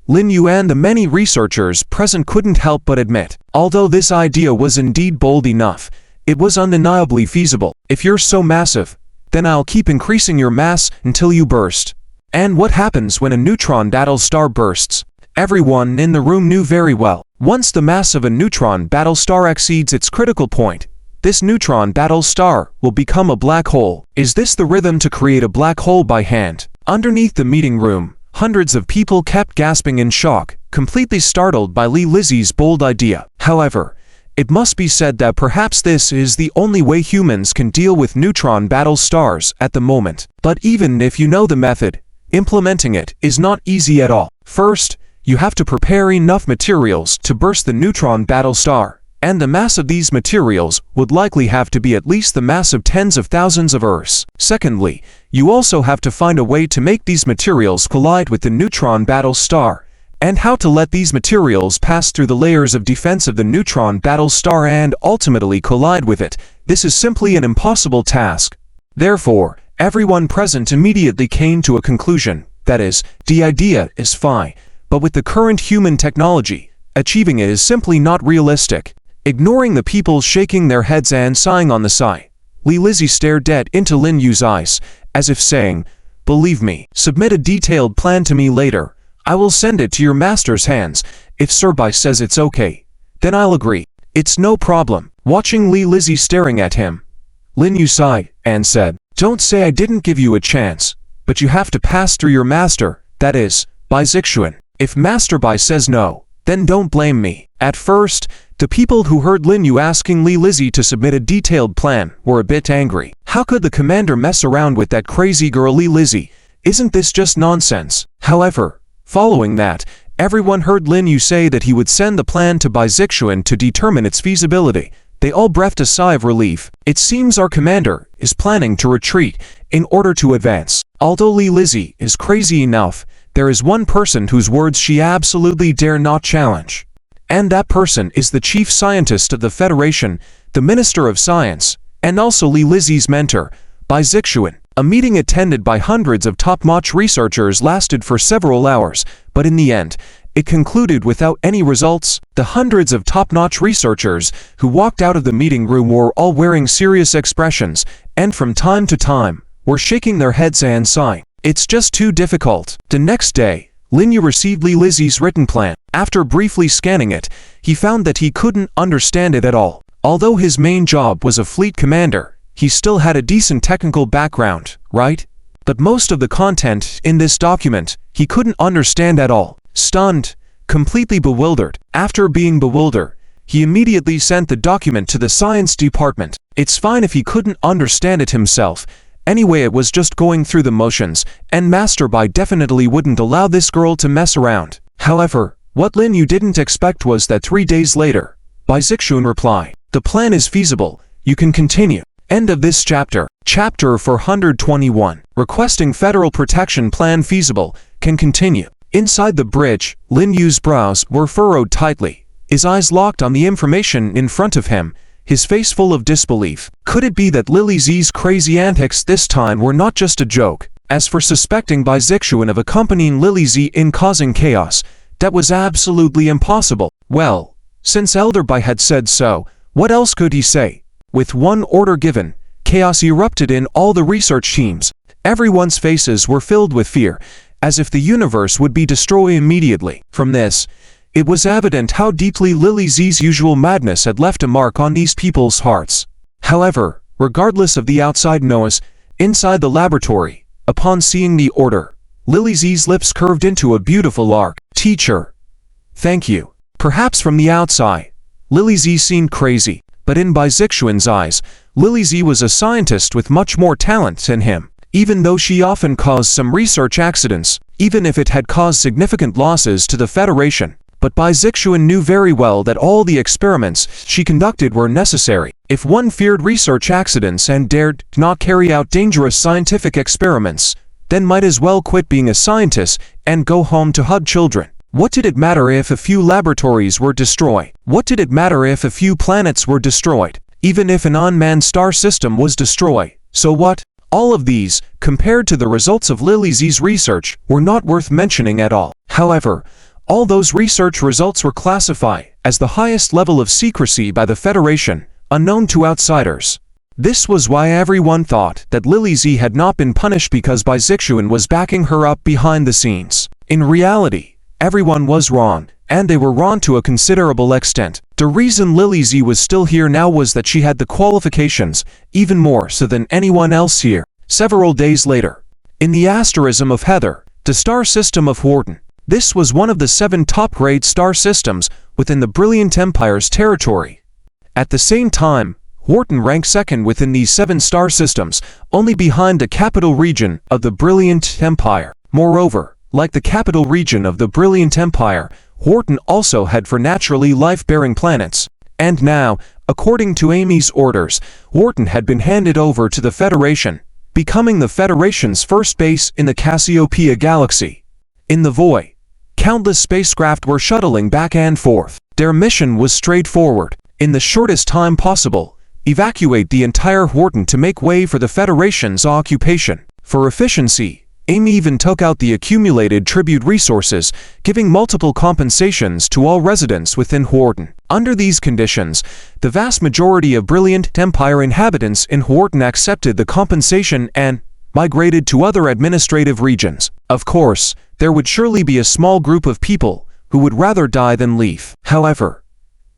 Lin Yu and the many researchers present couldn't help but admit, although this idea was indeed bold enough, it was undeniably feasible. If you're so massive, then I'll keep increasing your mass until you burst. And what happens when a neutron battle star bursts? Everyone in the room knew very well. Once the mass of a neutron battle star exceeds its critical point, this neutron battle star will become a black hole. Is this the rhythm to create a black hole by hand? Underneath the meeting room, hundreds of people kept gasping in shock, completely startled by Li Lizzie's bold idea. However, It must be said that perhaps this is the only way humans can deal with neutron battle stars at the moment. But even if you know the method, implementing it is not easy at all. First, you have to prepare enough materials to burst the neutron battle star, and the mass of these materials would likely have to be at least the mass of tens of thousands of Earths. Secondly, you also have to find a way to make these materials collide with the neutron battle star, and how to let these materials pass through the layers of defense of the neutron battle star and ultimately collide with it. This is simply an impossible task. Therefore, everyone present immediately came to a conclusion, that is, the idea is fine, but with the current human technology, achieving it is simply not realistic. Ignoring the people shaking their heads and sighing on the side, Li Lizzie stared dead into Lin Yu's eyes, as if saying, "Believe me, submit a detailed plan to me later. I will send it to your master's hands. If Sir Bai says it's okay, then I'll agree. It's no problem." Watching Li Lizzie staring at him, Lin Yu sighed and said, "Don't say I didn't give you a chance, but you have to pass through your master, that is, Bai Zixuan. If Master Bai says no, then don't blame me." At first, the people who heard Lin Yu asking Li Lizzie to submit a detailed plan were a bit angry. How could the commander mess around with that crazy girl Li Lizzie? Isn't this just nonsense? However, following that, everyone heard Lin Yu say that he would send the plan to Bai Zixuan to determine its feasibility. They all breathed a sigh of relief. It seems our commander is planning to retreat in order to advance. Although Li Lizzie is crazy enough, there is one person whose words she absolutely dare not challenge. And that person is the chief scientist of the Federation, the Minister of Science, and also Li Lizzie's mentor, Bai Zixuan. A meeting attended by hundreds of top-notch researchers lasted for several hours, but in the end, it concluded without any results. The hundreds of top-notch researchers who walked out of the meeting room were all wearing serious expressions, and from time to time, were shaking their heads and sighing. It's just too difficult. The next day, Lin Yu received Li Lizzie's written plan. After briefly scanning it, he found that he couldn't understand it at all. Although his main job was a fleet commander, he still had a decent technical background, right? But most of the content in this document, he couldn't understand at all. Stunned, completely bewildered. After being bewildered, he immediately sent the document to the science department. It's fine if he couldn't understand it himself. Anyway, it was just going through the motions, and Master Bai definitely wouldn't allow this girl to mess around. However, what Lin Yu didn't expect was that 3 days later, Bai Zixuan replied, "The plan is feasible. You can continue." End of this chapter. Chapter 421. Requesting Federal Protection Plan feasible, can continue. Inside the bridge, Lin Yu's brows were furrowed tightly, his eyes locked on the information in front of him, his face full of disbelief. Could it be that Li Lizzie's crazy antics this time were not just a joke? As for suspecting Bai Zixuan of accompanying Li Lizzie in causing chaos, that was absolutely impossible. Well, since Elder Bai had said so, what else could he say? With one order given, chaos erupted in all the research teams. Everyone's faces were filled with fear, as if the universe would be destroyed immediately. From this, it was evident how deeply Li Lizzie's usual madness had left a mark on these people's hearts. However, regardless of the outside noise, inside the laboratory, upon seeing the order, Li Lizzie's lips curved into a beautiful arc. "Teacher, thank you." Perhaps from the outside, Li Lizzie seemed crazy, but in Bai Zixuan's eyes, Li Lizzie was a scientist with much more talent than him. Even though she often caused some research accidents, even if it had caused significant losses to the Federation, but Bai Zixuan knew very well that all the experiments she conducted were necessary. If one feared research accidents and dared not carry out dangerous scientific experiments, then might as well quit being a scientist and go home to hug children. What did it matter if a few laboratories were destroyed? What did it matter if a few planets were destroyed? Even if an unmanned star system was destroyed, so what? All of these, compared to the results of Li Lizzie's research, were not worth mentioning at all. However, all those research results were classified as the highest level of secrecy by the Federation, unknown to outsiders. This was why everyone thought that Li Lizzie had not been punished because Bai Zixuan was backing her up behind the scenes. In reality, everyone was wrong, and they were wrong to a considerable extent. The reason Li Lizzie was still here now was that she had the qualifications, even more so than anyone else here. Several days later, in the asterism of Heather, the star system of Wharton. This was one of the 7 top-grade star systems within the Brilliant Empire's territory. At the same time, Horton ranked second within these 7 star systems, only behind the capital region of the Brilliant Empire. Moreover, like the capital region of the Brilliant Empire, Horton also had 4 naturally life-bearing planets. And now, according to Amy's orders, Horton had been handed over to the Federation, becoming the Federation's first base in the Cassiopeia galaxy. In the void, countless spacecraft were shuttling back and forth. Their mission was straightforward. In the shortest time possible, evacuate the entire Horton to make way for the Federation's occupation. For efficiency, Amy even took out the accumulated tribute resources, giving multiple compensations to all residents within Horton. Under these conditions, the vast majority of Brilliant Empire inhabitants in Horton accepted the compensation and migrated to other administrative regions. Of course, there would surely be a small group of people who would rather die than leave. However,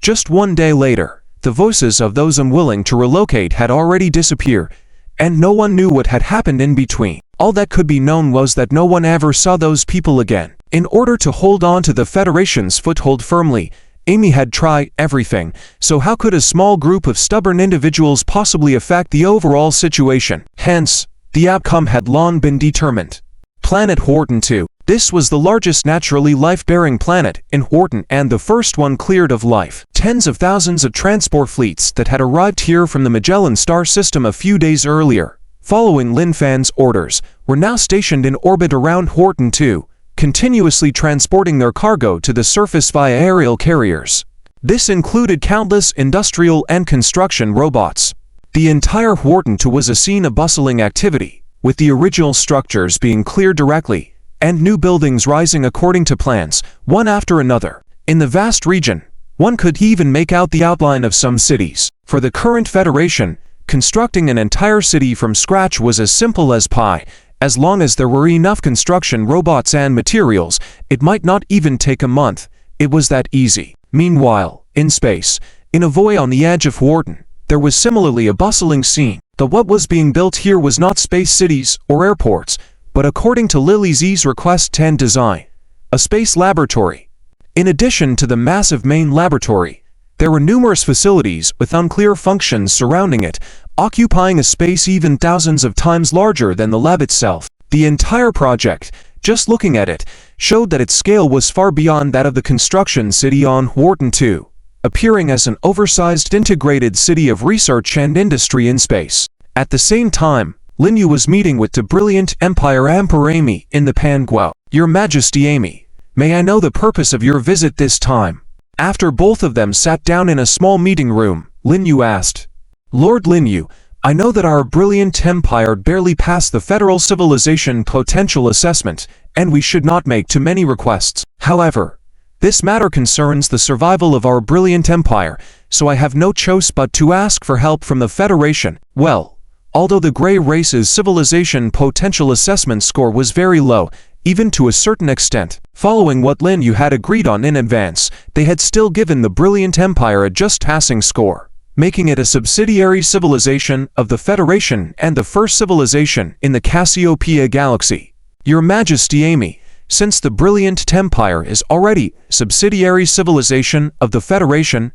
just one day later, the voices of those unwilling to relocate had already disappeared, and no one knew what had happened in between. All that could be known was that no one ever saw those people again. In order to hold on to the Federation's foothold firmly, Amy had tried everything, so how could a small group of stubborn individuals possibly affect the overall situation? Hence, the outcome had long been determined. Planet Horton 2. This was the largest naturally life-bearing planet in Horton and the first one cleared of life. Tens of thousands of transport fleets that had arrived here from the Magellan star system a few days earlier, following Lin Fan's orders, were now stationed in orbit around Horton 2, continuously transporting their cargo to the surface via aerial carriers. This included countless industrial and construction robots. The entire Horton 2 was a scene of bustling activity, with the original structures being cleared directly, and new buildings rising according to plans, one after another. In the vast region, one could even make out the outline of some cities. For the current Federation, constructing an entire city from scratch was as simple as pie. As long as there were enough construction robots and materials, it might not even take a month. It was that easy. Meanwhile, in space, in a void on the edge of Horton, there was similarly a bustling scene. But what was being built here was not space cities or airports, but according to Lily Z's request and design, a space laboratory. In addition to the massive main laboratory, there were numerous facilities with unclear functions surrounding it, occupying a space even thousands of times larger than the lab itself. The entire project, just looking at it, showed that its scale was far beyond that of the construction city on Horton 2, appearing as an oversized integrated city of research and industry in space. At the same time, Lin Yu was meeting with the Brilliant Empire Emperor Amy in the Panguo. Your Majesty Amy, may I know the purpose of your visit this time? After both of them sat down in a small meeting room, Lin Yu asked, Lord Lin Yu, I know that our Brilliant Empire barely passed the Federal Civilization Potential Assessment, and we should not make too many requests. However, this matter concerns the survival of our Brilliant Empire, so I have no choice but to ask for help from the Federation. Well, although the Grey Race's Civilization Potential Assessment score was very low, even to a certain extent, following what Lin Yu had agreed on in advance, they had still given the Brilliant Empire a just passing score, making it a subsidiary civilization of the Federation and the first civilization in the Cassiopeia galaxy. Your Majesty Amy, since the Brilliant Empire is already a subsidiary civilization of the Federation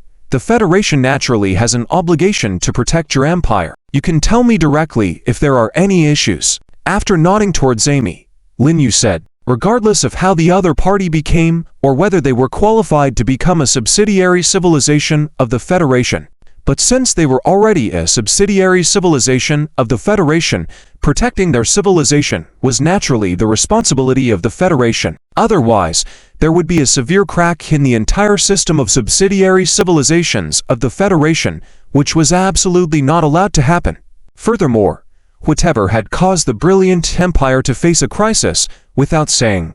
naturally has an obligation to protect your empire. You can tell me directly if there are any issues. After nodding towards Amy, Lin Yu said, regardless of how the other party became or whether they were qualified to become a subsidiary civilization of the Federation, but since they were already a subsidiary civilization of the Federation, protecting their civilization was naturally the responsibility of the Federation. Otherwise, there would be a severe crack in the entire system of subsidiary civilizations of the Federation, which was absolutely not allowed to happen. Furthermore, whatever had caused the Brilliant Empire to face a crisis, without saying,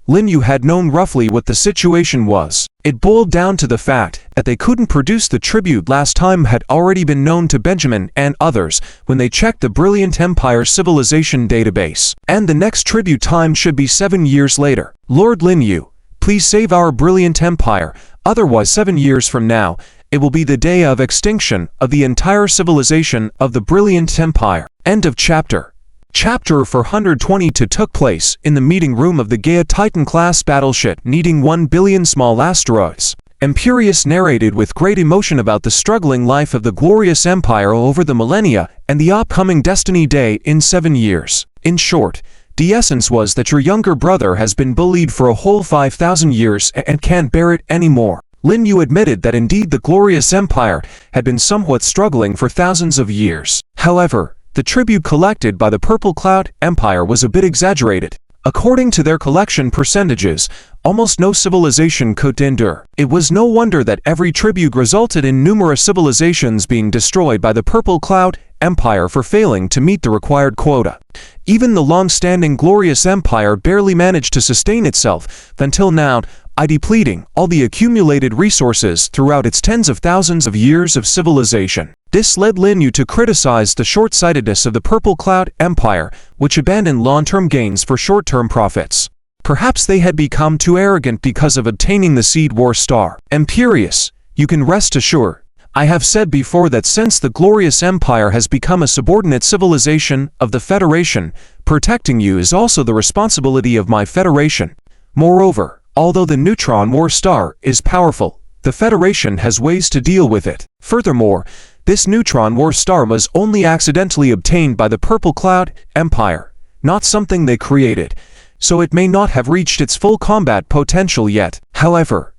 Lin Yu had known roughly what the situation was. It boiled down to the fact that they couldn't produce the tribute last time had already been known to Benjamin and others when they checked the Brilliant Empire Civilization database. And the next tribute time should be 7 years later. Lord Lin Yu, please save our Brilliant Empire, otherwise 7 years from now, it will be the day of extinction of the entire civilization of the Brilliant Empire. End of chapter. Chapter 422 took place in the meeting room of the Gaia Titan-class battleship needing 1 billion small asteroids. Imperius narrated with great emotion about the struggling life of the glorious empire over the millennia and the upcoming destiny day in 7 years. In short, the essence was that your younger brother has been bullied for a whole 5,000 years and can't bear it anymore. Lin Yu admitted that indeed the glorious empire had been somewhat struggling for thousands of years. However, the tribute collected by the Purple Cloud Empire was a bit exaggerated. According to their collection percentages, almost no civilization could endure. It was no wonder that every tribute resulted in numerous civilizations being destroyed by the Purple Cloud Empire for failing to meet the required quota. Even the long-standing glorious empire barely managed to sustain itself until now, depleting all the accumulated resources throughout its tens of thousands of years of civilization. This led Lin Yu to criticize the short-sightedness of the Purple Cloud Empire, which abandoned long-term gains for short-term profits. Perhaps they had become too arrogant because of obtaining the Seed War Star. Imperius, you can rest assured. I have said before that since the glorious empire has become a subordinate civilization of the Federation, protecting you is also the responsibility of my Federation. Moreover, although the Neutron War Star is powerful, the Federation has ways to deal with it. Furthermore, this Neutron War Star was only accidentally obtained by the Purple Cloud Empire, not something they created, so it may not have reached its full combat potential yet. However,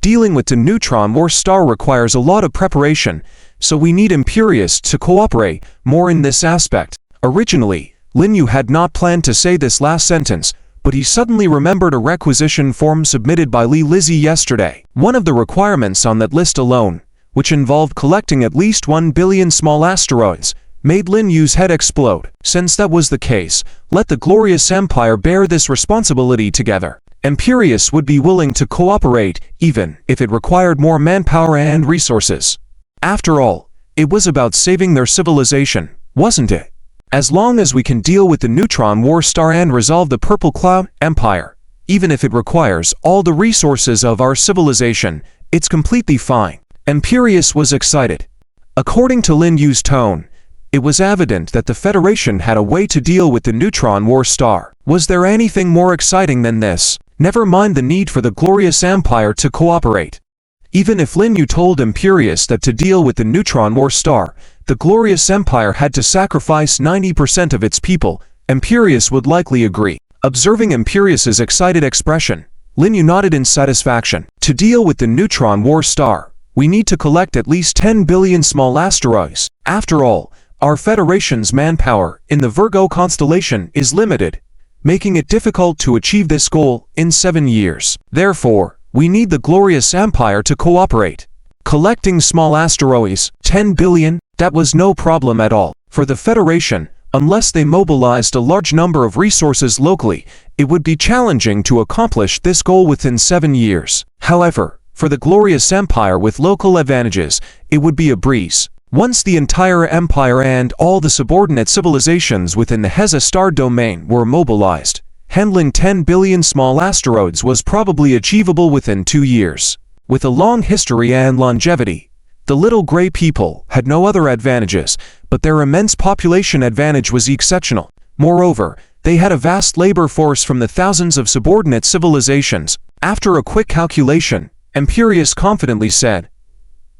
dealing with the Neutron War Star requires a lot of preparation, so we need Imperius to cooperate more in this aspect. Originally, Lin Yu had not planned to say this last sentence, but he suddenly remembered a requisition form submitted by Li Lizzie yesterday. One of the requirements on that list alone, which involved collecting at least 1 billion small asteroids, made Lin Yu's head explode. Since that was the case, let the glorious empire bear this responsibility together. Imperius would be willing to cooperate, even if it required more manpower and resources. After all, it was about saving their civilization, wasn't it? As long as we can deal with the Neutron War Star and resolve the Purple Cloud Empire, even if it requires all the resources of our civilization, it's completely fine. Imperius was excited. According to Lin Yu's tone, it was evident that the Federation had a way to deal with the Neutron War Star. Was there anything more exciting than this? Never mind the need for the glorious empire to cooperate. Even if Lin Yu told Imperius that to deal with the Neutron War Star, the glorious empire had to sacrifice 90% of its people, Imperius would likely agree. Observing Imperius's excited expression, Lin Yu nodded in satisfaction. To deal with the Neutron War Star, we need to collect at least 10 billion small asteroids. After all, our Federation's manpower in the Virgo constellation is limited, making it difficult to achieve this goal in 7 years. Therefore, we need the glorious empire to cooperate. Collecting small asteroids, 10 billion, that was no problem at all. For the Federation, unless they mobilized a large number of resources locally, it would be challenging to accomplish this goal within 7 years. However, for the glorious empire with local advantages, it would be a breeze. Once the entire empire and all the subordinate civilizations within the Heza star domain were mobilized, handling 10 billion small asteroids was probably achievable within 2 years. With a long history and longevity, the little gray people had no other advantages, but their immense population advantage was exceptional. Moreover, they had a vast labor force from the thousands of subordinate civilizations. After a quick calculation, Imperius confidently said,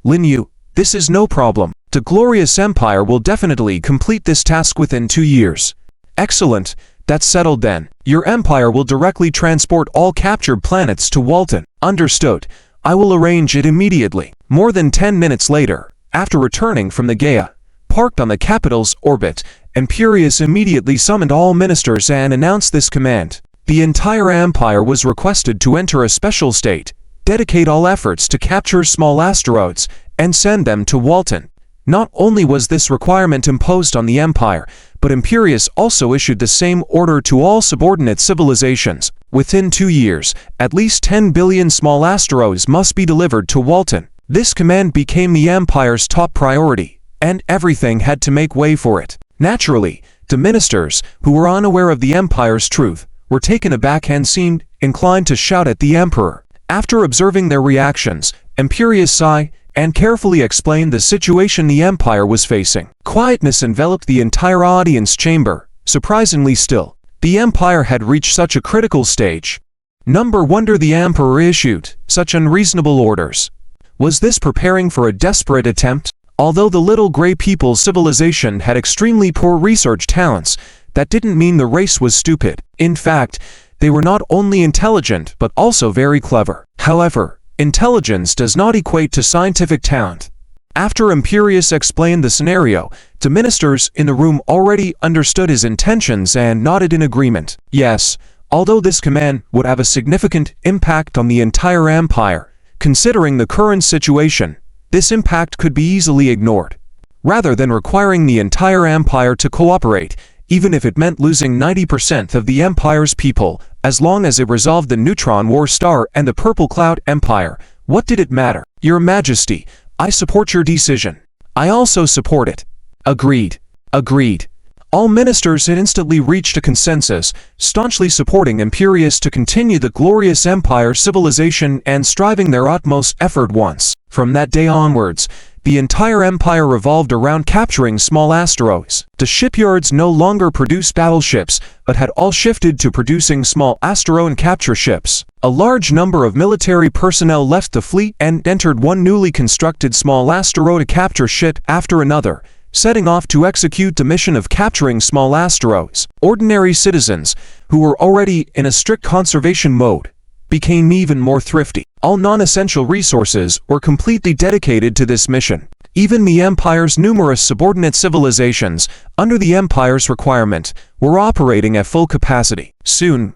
"Lin Yu, this is no problem. The glorious empire will definitely complete this task within 2 years. Excellent, that's settled then. Your empire will directly transport all captured planets to Walton. Understood. I will arrange it immediately." More than 10 minutes later, after returning from the Gaia, parked on the capital's orbit, Imperius immediately summoned all ministers and announced this command. The entire empire was requested to enter a special state, dedicate all efforts to capture small asteroids, and send them to Walton. Not only was this requirement imposed on the empire, but Imperius also issued the same order to all subordinate civilizations. Within 2 years, at least 10 billion small asteroids must be delivered to Walton. This command became the empire's top priority, and everything had to make way for it. Naturally, the ministers, who were unaware of the empire's truth, were taken aback and seemed inclined to shout at the emperor. After observing their reactions, Imperius sighed and carefully explained the situation the empire was facing. Quietness enveloped the entire audience chamber. Surprisingly still, the empire had reached such a critical stage. Number wonder the emperor issued such unreasonable orders. Was this preparing for a desperate attempt? Although the little gray people's civilization had extremely poor research talents, that didn't mean the race was stupid. In fact, they were not only intelligent but also very clever. However, intelligence does not equate to scientific talent. After Imperius explained the scenario, the ministers in the room already understood his intentions and nodded in agreement. Yes, although this command would have a significant impact on the entire empire, considering the current situation, this impact could be easily ignored. Rather than requiring the entire empire to cooperate, even if it meant losing 90% of the empire's people, as long as it resolved the Neutron War Star and the Purple Cloud Empire, what did it matter? Your Majesty, I support your decision. I also support it. Agreed. Agreed. All ministers had instantly reached a consensus, staunchly supporting Imperius to continue the glorious empire civilization and striving their utmost effort once. From that day onwards, the entire empire revolved around capturing small asteroids. The shipyards no longer produced battleships, but had all shifted to producing small asteroid capture ships. A large number of military personnel left the fleet and entered one newly constructed small asteroid capture ship after another, setting off to execute the mission of capturing small asteroids. Ordinary citizens, who were already in a strict conservation mode, became even more thrifty. All non-essential resources were completely dedicated to this mission. Even the Empire's numerous subordinate civilizations, under the Empire's requirement, were operating at full capacity. Soon,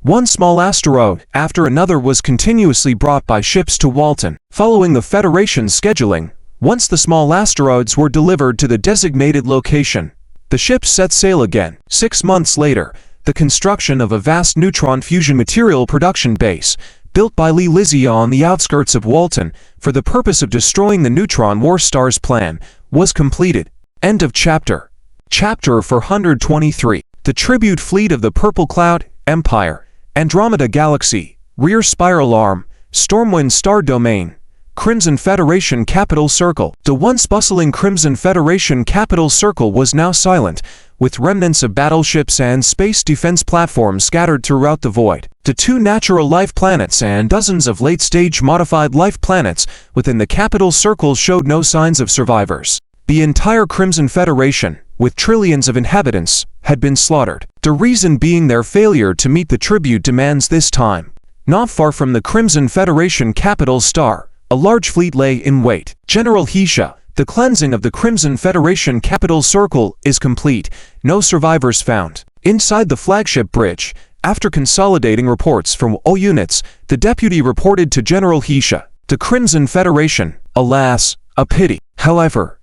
one small asteroid after another was continuously brought by ships to Walton. Following the Federation's scheduling, once the small asteroids were delivered to the designated location, the ships set sail again. 6 months later, the construction of a vast neutron fusion material production base, built by Lee Lizia on the outskirts of Walton for the purpose of destroying the Neutron War Star's plan, was completed. End of chapter. Chapter 423. The tribute fleet of the Purple Cloud Empire, Andromeda Galaxy, Rear Spiral Arm, Stormwind Star Domain, Crimson Federation Capital Circle. The once bustling Crimson Federation Capital Circle was now silent, with remnants of battleships and space defense platforms scattered throughout the void. The 2 natural life planets and dozens of late-stage modified life planets within the capital circle showed no signs of survivors. The entire Crimson Federation, with trillions of inhabitants, had been slaughtered. The reason being their failure to meet the tribute demands this time. Not far from the Crimson Federation capital star, a large fleet lay in wait. General Hisha, the cleansing of the Crimson Federation capital circle is complete. No survivors found. Inside the flagship bridge, after consolidating reports from all units, the deputy reported to General Hisha, the Crimson Federation, alas, a pity. However,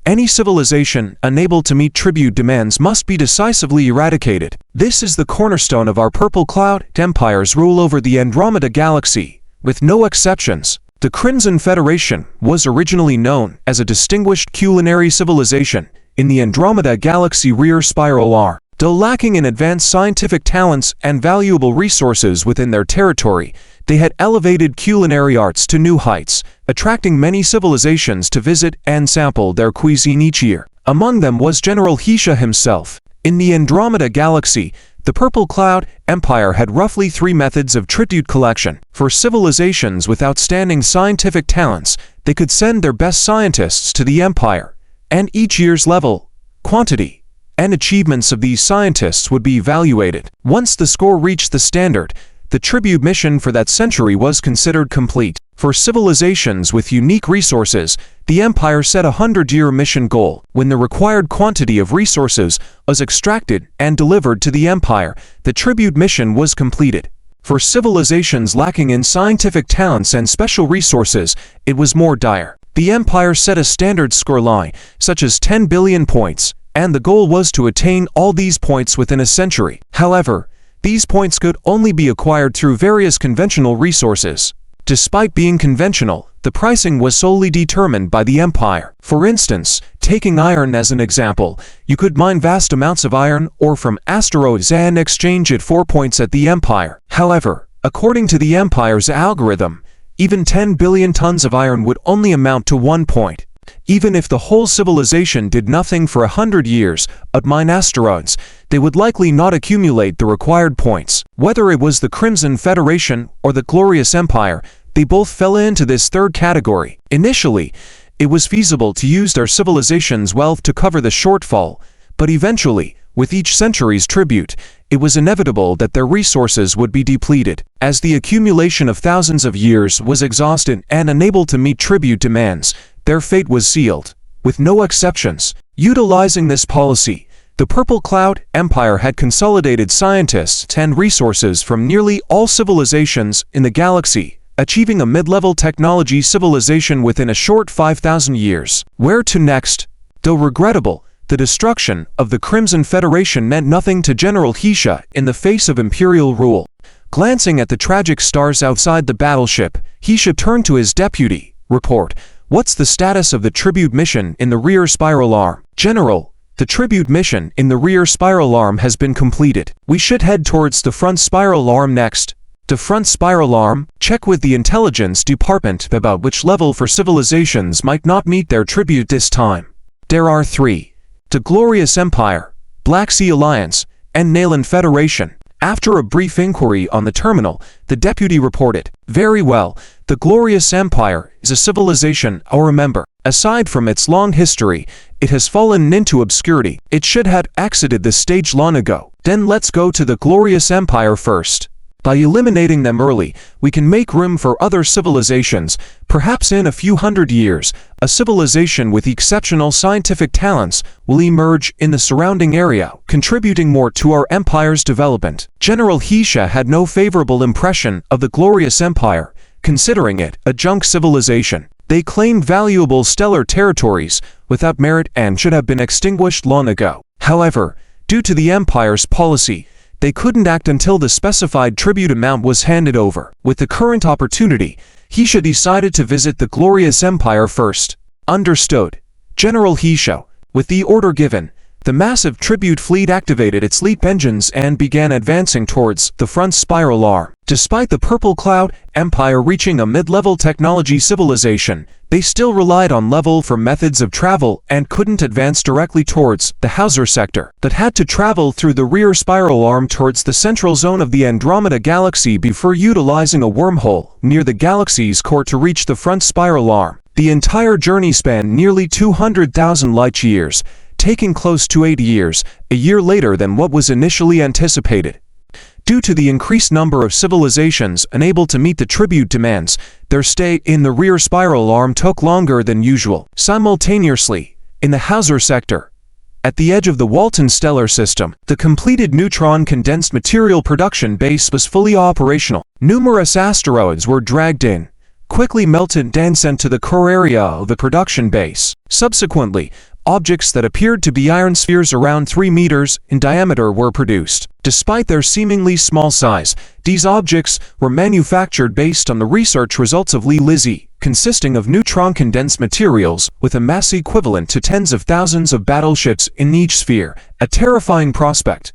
any civilization unable to meet tribute demands must be decisively eradicated. This is the cornerstone of our Purple Cloud Empire's rule over the Andromeda Galaxy, with no exceptions. The Crimson Federation was originally known as a distinguished culinary civilization in the Andromeda Galaxy Rear Spiral Arm. Though lacking in advanced scientific talents and valuable resources within their territory, they had elevated culinary arts to new heights, attracting many civilizations to visit and sample their cuisine each year. Among them was General Hisha himself. In the Andromeda Galaxy, the Purple Cloud Empire had roughly 3 methods of tribute collection. For civilizations with outstanding scientific talents, they could send their best scientists to the Empire, and each year's level, quantity, and achievements of these scientists would be evaluated. Once the score reached the standard, the tribute mission for that century was considered complete. For civilizations with unique resources, the Empire set a 100-year mission goal. When the required quantity of resources was extracted and delivered to the Empire, the tribute mission was completed. For civilizations lacking in scientific talents and special resources, it was more dire. The Empire set a standard scoreline, such as 10 billion points, and the goal was to attain all these points within a century. However, these points could only be acquired through various conventional resources. Despite being conventional, the pricing was solely determined by the Empire. For instance, taking iron as an example, you could mine vast amounts of iron ore from asteroids and exchange it for points at the Empire. However, according to the Empire's algorithm, even 10 billion tons of iron would only amount to 1 point. Even if the whole civilization did nothing for 100 years, but mine asteroids, they would likely not accumulate the required points. Whether it was the Crimson Federation or the Glorious Empire, they both fell into this third category. Initially, it was feasible to use their civilization's wealth to cover the shortfall, but eventually, with each century's tribute, it was inevitable that their resources would be depleted. As the accumulation of thousands of years was exhausted and unable to meet tribute demands, their fate was sealed. With no exceptions, utilizing this policy, the Purple Cloud Empire had consolidated scientists and resources from nearly all civilizations in the galaxy, achieving a mid-level technology civilization within a short 5,000 years. Where to next? Though regrettable, the destruction of the Crimson Federation meant nothing to General Hisha in the face of Imperial rule. Glancing at the tragic stars outside the battleship, Hisha turned to his deputy. Report, what's the status of the tribute mission in the rear spiral arm? General, the tribute mission in the rear spiral arm has been completed. We should head towards the front spiral arm next. The front spiral arm, check with the intelligence department about which level for civilizations might not meet their tribute this time. There are 3. The Glorious Empire, Black Sea Alliance, and Nayland Federation. After a brief inquiry on the terminal, the deputy reported, very well, the Glorious Empire is a civilization I'll remember. Aside from its long history, it has fallen into obscurity. It should have exited the stage long ago. Then let's go to the Glorious Empire first. By eliminating them early, we can make room for other civilizations. Perhaps in a few hundred years, a civilization with exceptional scientific talents will emerge in the surrounding area, contributing more to our empire's development. General Hisha had no favorable impression of the Glorious Empire, considering it a junk civilization. They claimed valuable stellar territories without merit and should have been extinguished long ago. However, due to the empire's policy, they couldn't act until the specified tribute amount was handed over. With the current opportunity, Hisha decided to visit the Glorious Empire first. Understood. General Hisha, with the order given, the massive tribute fleet activated its leap engines and began advancing towards the front spiral arm. Despite the Purple Cloud Empire reaching a mid-level technology civilization, they still relied on level for methods of travel and couldn't advance directly towards the Hauser sector, but had to travel through the rear spiral arm towards the central zone of the Andromeda Galaxy before utilizing a wormhole near the galaxy's core to reach the front spiral arm. The entire journey spanned nearly 200,000 light years, taking close to 8 years, a year later than what was initially anticipated. Due to the increased number of civilizations unable to meet the tribute demands, their stay in the rear spiral arm took longer than usual. Simultaneously, in the Hauser sector, at the edge of the Walton stellar system, the completed neutron condensed material production base was fully operational. Numerous asteroids were dragged in, quickly melted and sent to the core area of the production base. Subsequently, objects that appeared to be iron spheres around 3 meters in diameter were produced. Despite their seemingly small size, these objects were manufactured based on the research results of Lee Lizzie, consisting of neutron condensed materials with a mass equivalent to tens of thousands of battleships in each sphere, a terrifying prospect.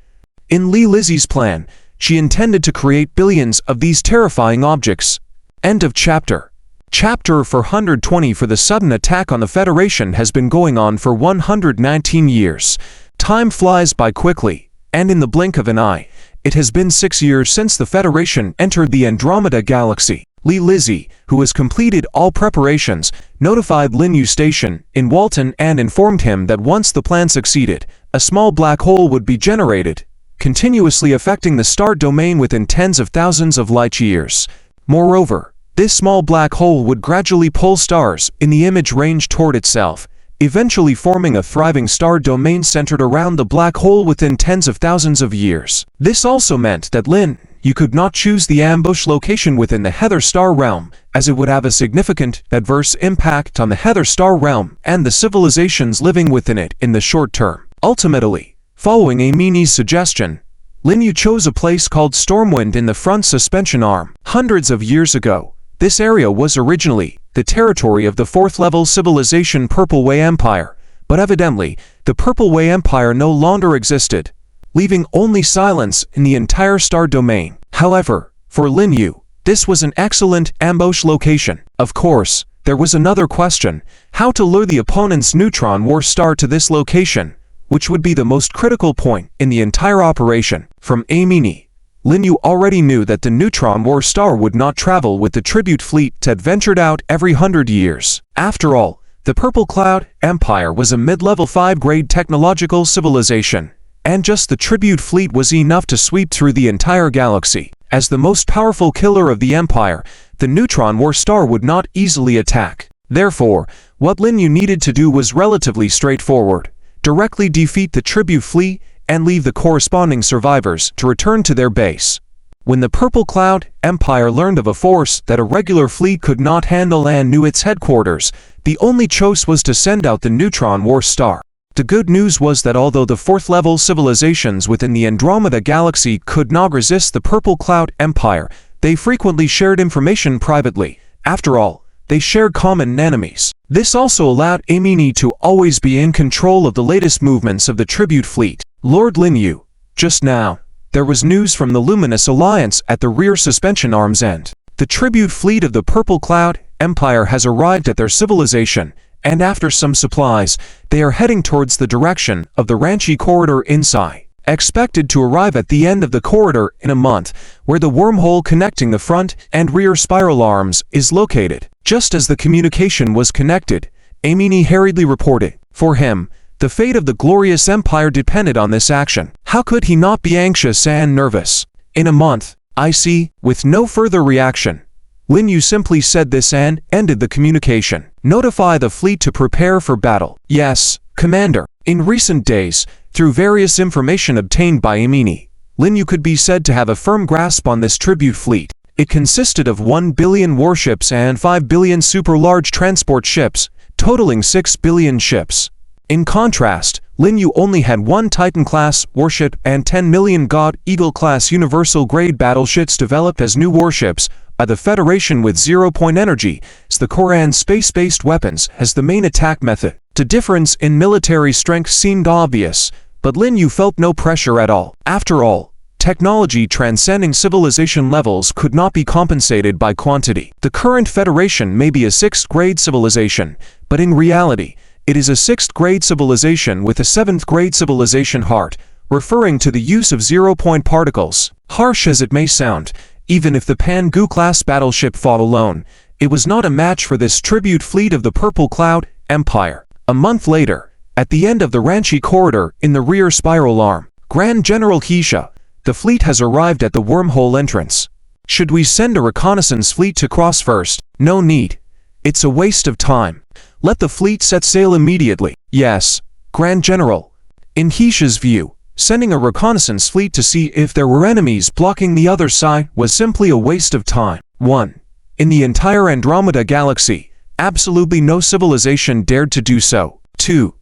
In Lee Lizzie's plan, she intended to create billions of these terrifying objects. End of chapter. Chapter 420 for the sudden attack on the Federation has been going on for 119 years. Time flies by quickly, and in the blink of an eye, it has been 6 years since the Federation entered the Andromeda Galaxy. Lee Lizzie, who has completed all preparations, notified Lin Yu Station in Walton and informed him that once the plan succeeded, a small black hole would be generated, continuously affecting the star domain within tens of thousands of light years. Moreover, this small black hole would gradually pull stars in the image range toward itself, eventually forming a thriving star domain centered around the black hole within tens of thousands of years. This also meant that Lin Yu could not choose the ambush location within the Heather Star realm, as it would have a significant adverse impact on the Heather Star realm and the civilizations living within it in the short term. Ultimately, following Amini's suggestion, Lin Yu chose a place called Stormwind in the front suspension arm. Hundreds of years ago, this area was originally the territory of the 4th-level civilization Purple Way Empire, but evidently, the Purple Way Empire no longer existed, leaving only silence in the entire star domain. However, for Lin Yu, this was an excellent ambush location. Of course, there was another question: how to lure the opponent's neutron war star to this location, which would be the most critical point in the entire operation. From Amini, Lin Yu already knew that the neutron war star would not travel with the tribute fleet that ventured out every 100 years. After all, the Purple Cloud Empire was a mid-level 5-grade technological civilization, and just the tribute fleet was enough to sweep through the entire galaxy. As the most powerful killer of the Empire, the neutron war star would not easily attack. Therefore, what Lin Yu needed to do was relatively straightforward: directly defeat the tribute fleet and leave the corresponding survivors to return to their base. When the Purple Cloud Empire learned of a force that a regular fleet could not handle and knew its headquarters, the only choice was to send out the neutron war star. The good news was that although the 4th-level civilizations within the Andromeda Galaxy could not resist the Purple Cloud Empire, they frequently shared information privately. After all, they shared common enemies. This also allowed Amini to always be in control of the latest movements of the tribute fleet. Lord Lin Yu, just now, there was news from the Luminous Alliance at the rear suspension arm's end. The tribute fleet of the Purple Cloud Empire has arrived at their civilization, and after some supplies, they are heading towards the direction of the Ranchi corridor inside. Expected to arrive at the end of the corridor in a month, where the wormhole connecting the front and rear spiral arms is located. Just as the communication was connected, Amini hurriedly reported. For him, the fate of the glorious empire depended on this action. How could he not be anxious and nervous? In a month, I see. With no further reaction, Lin Yu simply said this and ended the communication. Notify the fleet to prepare for battle. Yes, Commander. In recent days, through various information obtained by Amini, Lin Yu could be said to have a firm grasp on this tribute fleet. It consisted of 1 billion warships and 5 billion super-large transport ships, totaling 6 billion ships. In contrast, Lin Yu only had 1 Titan-class warship and 10 million God Eagle-class universal-grade battleships developed as new warships by the Federation with zero-point energy, as the core and space-based weapons as the main attack method. The difference in military strength seemed obvious, but Lin Yu felt no pressure at all. After all, technology transcending civilization levels could not be compensated by quantity. The current Federation may be a 6th-grade civilization, but in reality, it is a 6th-grade civilization with a 7th-grade civilization heart, referring to the use of zero-point particles. Harsh as it may sound, even if the Pangu-class battleship fought alone, it was not a match for this tribute fleet of the Purple Cloud Empire. A month later, at the end of the Ranchi corridor in the rear spiral arm, Grand General Hisha, the fleet has arrived at the wormhole entrance. Should we send a reconnaissance fleet to cross first? No need. It's a waste of time. Let the fleet set sail immediately. Yes, Grand General. In Hisha's view, sending a reconnaissance fleet to see if there were enemies blocking the other side was simply a waste of time. 1. In the entire Andromeda Galaxy, absolutely no civilization dared to do so. 2.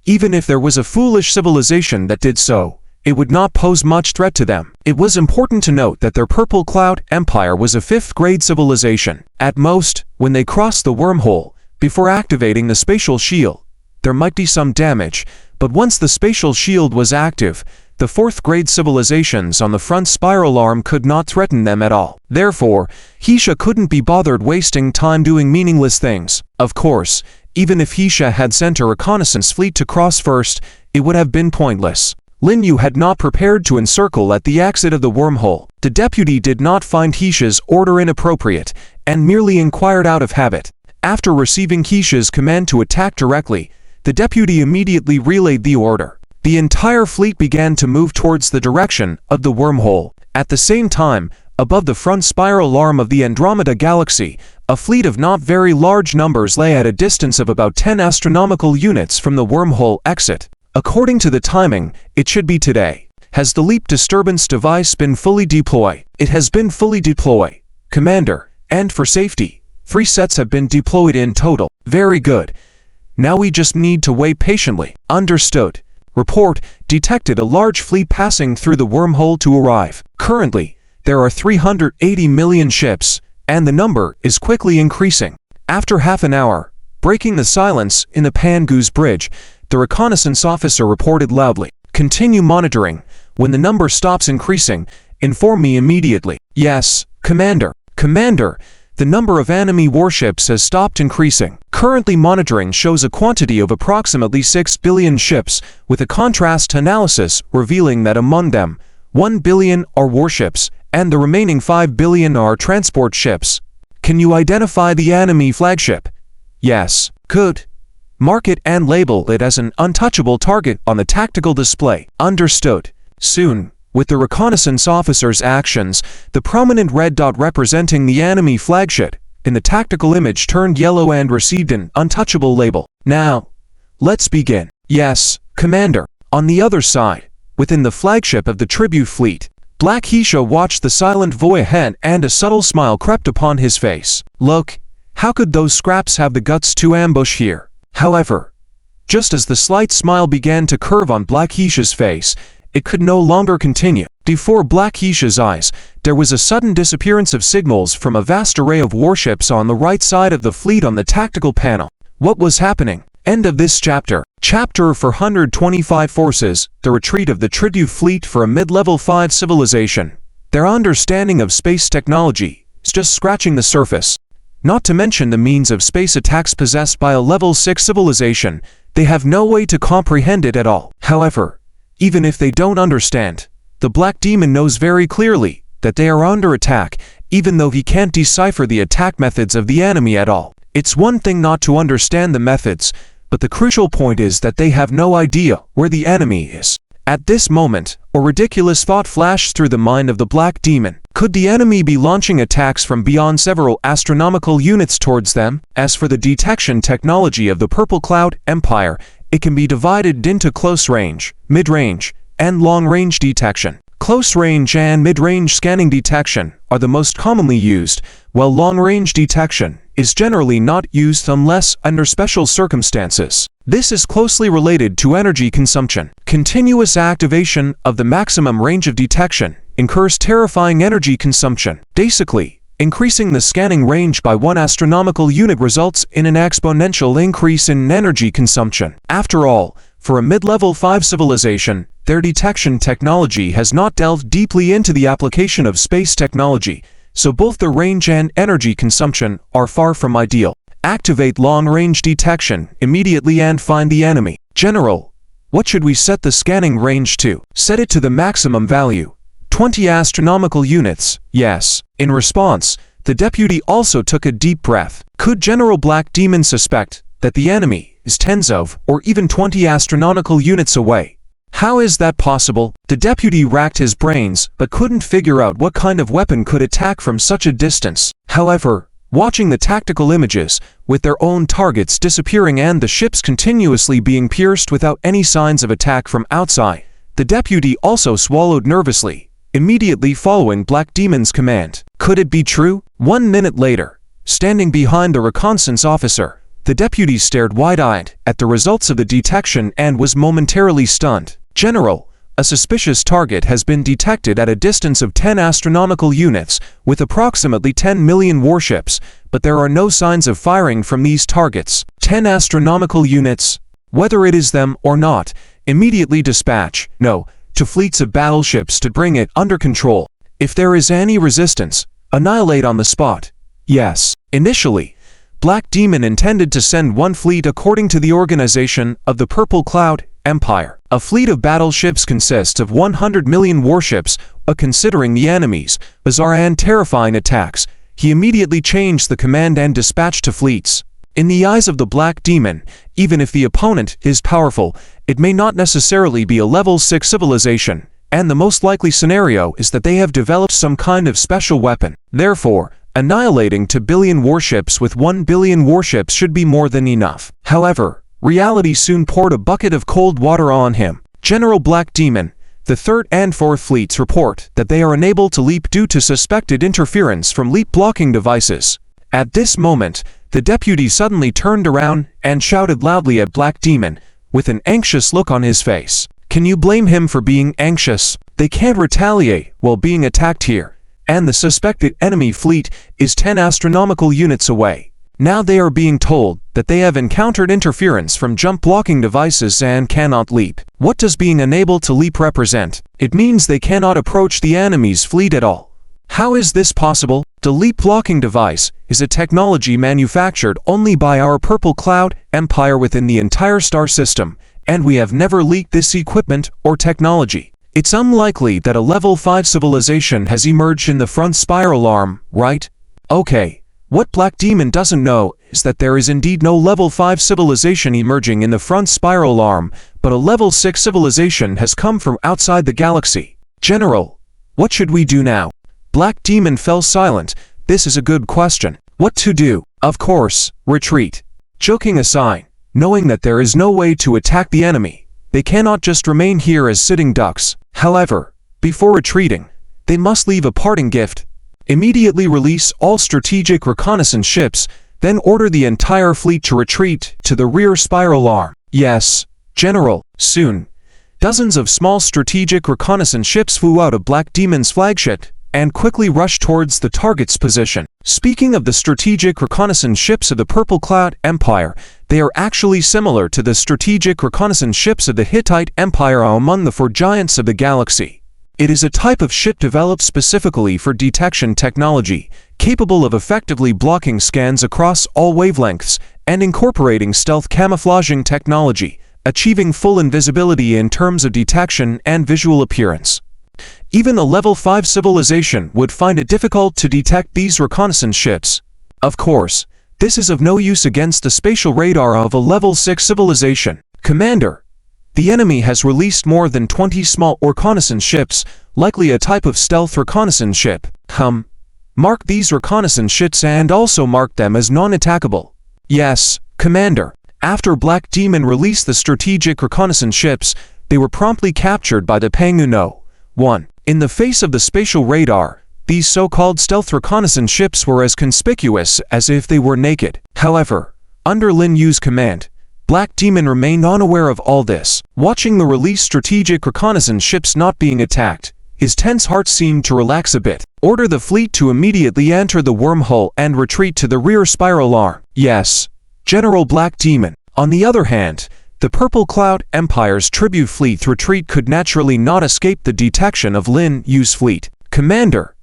Even if there was a foolish civilization that did so, it would not pose much threat to them. It was important to note that their Purple Cloud Empire was a 5th-grade civilization. At most, when they crossed the wormhole, before activating the spatial shield, there might be some damage, but once the spatial shield was active, the 4th-grade civilizations on the front spiral arm could not threaten them at all. Therefore, Hisha couldn't be bothered wasting time doing meaningless things. Of course, even if Hisha had sent a reconnaissance fleet to cross first, it would have been pointless. Lin Yu had not prepared to encircle at the exit of the wormhole. The deputy did not find Hisha's order inappropriate, and merely inquired out of habit. After receiving Hisha's command to attack directly, the deputy immediately relayed the order. The entire fleet began to move towards the direction of the wormhole. At the same time, above the front spiral arm of the Andromeda Galaxy, a fleet of not very large numbers lay at a distance of about 10 astronomical units from the wormhole exit. According to the timing, it should be today. Has the leap disturbance device been fully deployed? It has been fully deployed, Commander, and for safety, 3 sets have been deployed in total. Very good. Now we just need to wait patiently. Understood. Report, detected a large fleet passing through the wormhole to arrive. Currently, there are 380 million ships, and the number is quickly increasing. After half an hour, breaking the silence in the Pangu's bridge, the reconnaissance officer reported loudly. Continue monitoring. When the number stops increasing, inform me immediately. Yes, Commander. Commander, the number of enemy warships has stopped increasing. Currently monitoring shows a quantity of approximately 6 billion ships, with a contrast analysis revealing that among them, 1 billion are warships, and the remaining 5 billion are transport ships. Can you identify the enemy flagship? Yes. Good. Mark it and label it as an untouchable target on the tactical display. Understood. Soon, with the reconnaissance officer's actions, the prominent red dot representing the enemy flagship in the tactical image turned yellow and received an untouchable label. Now, let's begin. Yes, Commander. On the other side, within the flagship of the tribute fleet, Black Keisha watched the silent voy ahead and a subtle smile crept upon his face. Look, how could those scraps have the guts to ambush here? However, just as the slight smile began to curve on Black Keisha's face, it could no longer continue. Before Black Keisha's eyes, there was a sudden disappearance of signals from a vast array of warships on the right side of the fleet on the tactical panel. What was happening? End of this chapter. Chapter 425 Forces, the retreat of the Tribute fleet for a mid-level 5 civilization. Their understanding of space technology is just scratching the surface. Not to mention the means of space attacks possessed by a level 6 civilization, they have no way to comprehend it at all. However, even if they don't understand, the Black Demon knows very clearly that they are under attack, even though he can't decipher the attack methods of the enemy at all. It's one thing not to understand the methods, but the crucial point is that they have no idea where the enemy is. At this moment, a ridiculous thought flashed through the mind of the Black Demon. Could the enemy be launching attacks from beyond several astronomical units towards them? As for the detection technology of the Purple Cloud Empire, it can be divided into close range, mid-range, and long-range detection. Close-range and mid-range scanning detection are the most commonly used, while long-range detection is generally not used unless under special circumstances. This is closely related to energy consumption. Continuous activation of the maximum range of detection incurs terrifying energy consumption. Basically, increasing the scanning range by 1 astronomical unit results in an exponential increase in energy consumption. After all, for a mid-level 5 civilization, their detection technology has not delved deeply into the application of space technology, so both the range and energy consumption are far from ideal. Activate long-range detection immediately and find the enemy. General, what should we set the scanning range to? Set it to the maximum value. 20 astronomical units, yes. In response, the deputy also took a deep breath. Could General Black Demon suspect that the enemy is tens of or even 20 astronomical units away? How is that possible? The deputy racked his brains but couldn't figure out what kind of weapon could attack from such a distance. However, watching the tactical images, with their own targets disappearing and the ships continuously being pierced without any signs of attack from outside, the deputy also swallowed nervously, immediately following Black Demon's command. Could it be true? 1 minute later, standing behind the reconnaissance officer, the deputy stared wide-eyed at the results of the detection and was momentarily stunned. General, a suspicious target has been detected at a distance of 10 astronomical units, with approximately 10 million warships, but there are no signs of firing from these targets. 10 astronomical units, whether it is them or not, immediately dispatch, to fleets of battleships to bring it under control. If there is any resistance, annihilate on the spot. Yes, initially, Black Demon intended to send 1 fleet according to the organization of the Purple Cloud Empire. A fleet of battleships consists of 100 million warships, but considering the enemy's bizarre and terrifying attacks, he immediately changed the command and dispatched 2 fleets. In the eyes of the Black Demon, even if the opponent is powerful, it may not necessarily be a level 6 civilization, and the most likely scenario is that they have developed some kind of special weapon. Therefore, annihilating 2 billion warships with 1 billion warships should be more than enough. However, reality soon poured a bucket of cold water on him. General Black Demon, the 3rd and 4th fleets report that they are unable to leap due to suspected interference from leap-blocking devices. At this moment, the deputy suddenly turned around and shouted loudly at Black Demon, with an anxious look on his face. Can you blame him for being anxious? They can't retaliate while being attacked here, and the suspected enemy fleet is 10 astronomical units away. Now they are being told that they have encountered interference from jump-blocking devices and cannot leap. What does being unable to leap represent? It means they cannot approach the enemy's fleet at all. How is this possible? The leap blocking device is a technology manufactured only by our Purple Cloud Empire within the entire star system, and we have never leaked this equipment or technology. It's unlikely that a level 5 civilization has emerged in the front spiral arm, right? Okay. What Black Demon doesn't know is that there is indeed no level 5 civilization emerging in the front spiral arm, but a level 6 civilization has come from outside the galaxy. General, what should we do now? Black Demon fell silent. This is a good question. What to do? Of course, retreat. Joking aside, knowing that there is no way to attack the enemy, they cannot just remain here as sitting ducks. However, before retreating, they must leave a parting gift. Immediately release all strategic reconnaissance ships, then order the entire fleet to retreat to the rear spiral arm. Yes, General, soon. Dozens of small strategic reconnaissance ships flew out of Black Demon's flagship and quickly rushed towards the target's position. Speaking of the strategic reconnaissance ships of the Purple Cloud Empire, they are actually similar to the strategic reconnaissance ships of the Hittite Empire among the 4 giants of the galaxy. It is a type of ship developed specifically for detection technology, capable of effectively blocking scans across all wavelengths and incorporating stealth camouflaging technology, achieving full invisibility in terms of detection and visual appearance. Even a level 5 civilization would find it difficult to detect these reconnaissance ships. Of course, this is of no use against the spatial radar of a level 6 civilization. Commander, the enemy has released more than 20 small reconnaissance ships, likely a type of stealth reconnaissance ship. Mark these reconnaissance ships and also mark them as non-attackable. Yes, Commander. After Black Demon released the strategic reconnaissance ships, they were promptly captured by the Panguno 1. In the face of the spatial radar, these so-called stealth reconnaissance ships were as conspicuous as if they were naked. However, under Lin Yu's command, Black Demon remained unaware of all this. Watching the released strategic reconnaissance ships not being attacked, his tense heart seemed to relax a bit. Order the fleet to immediately enter the wormhole and retreat to the rear spiral arm. Yes, General Black Demon. On the other hand, the Purple Cloud Empire's tribute fleet's retreat could naturally not escape the detection of Lin Yu's fleet. Commander,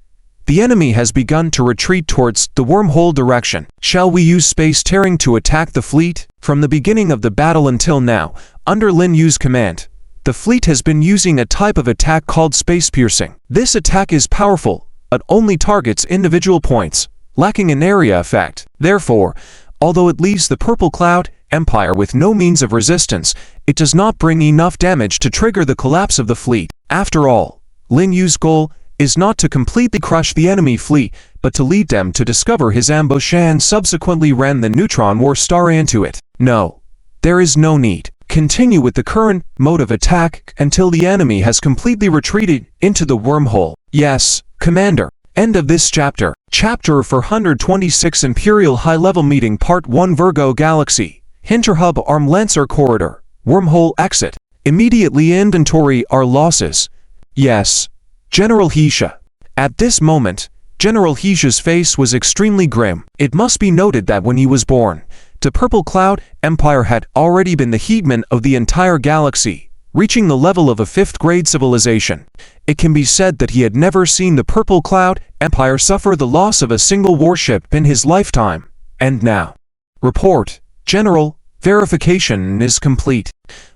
the enemy has begun to retreat towards the wormhole direction. Shall we use space tearing to attack the fleet? From the beginning of the battle until now, under Lin Yu's command, the fleet has been using a type of attack called space piercing. This attack is powerful, but only targets individual points, lacking an area effect. Therefore, although it leaves the Purple Cloud Empire with no means of resistance, it does not bring enough damage to trigger the collapse of the fleet. After all, Lin Yu's goal is not to completely crush the enemy fleet, but to lead them to discover his ambush and subsequently ram the neutron war star into it. No, there is no need. Continue with the current mode of attack until the enemy has completely retreated into the wormhole. Yes, Commander. End of this chapter. Chapter 426 Imperial High-Level Meeting Part 1 Virgo Galaxy Hinterhub Arm Lancer Corridor Wormhole Exit. Immediately inventory our losses. Yes, General Heisha. At this moment, General Heisha's face was extremely grim. It must be noted that when he was born, the Purple Cloud Empire had already been the hegemon of the entire galaxy, reaching the level of a 5th-grade civilization. It can be said that he had never seen the Purple Cloud Empire suffer the loss of a single warship in his lifetime. And now. Report, General, verification is complete.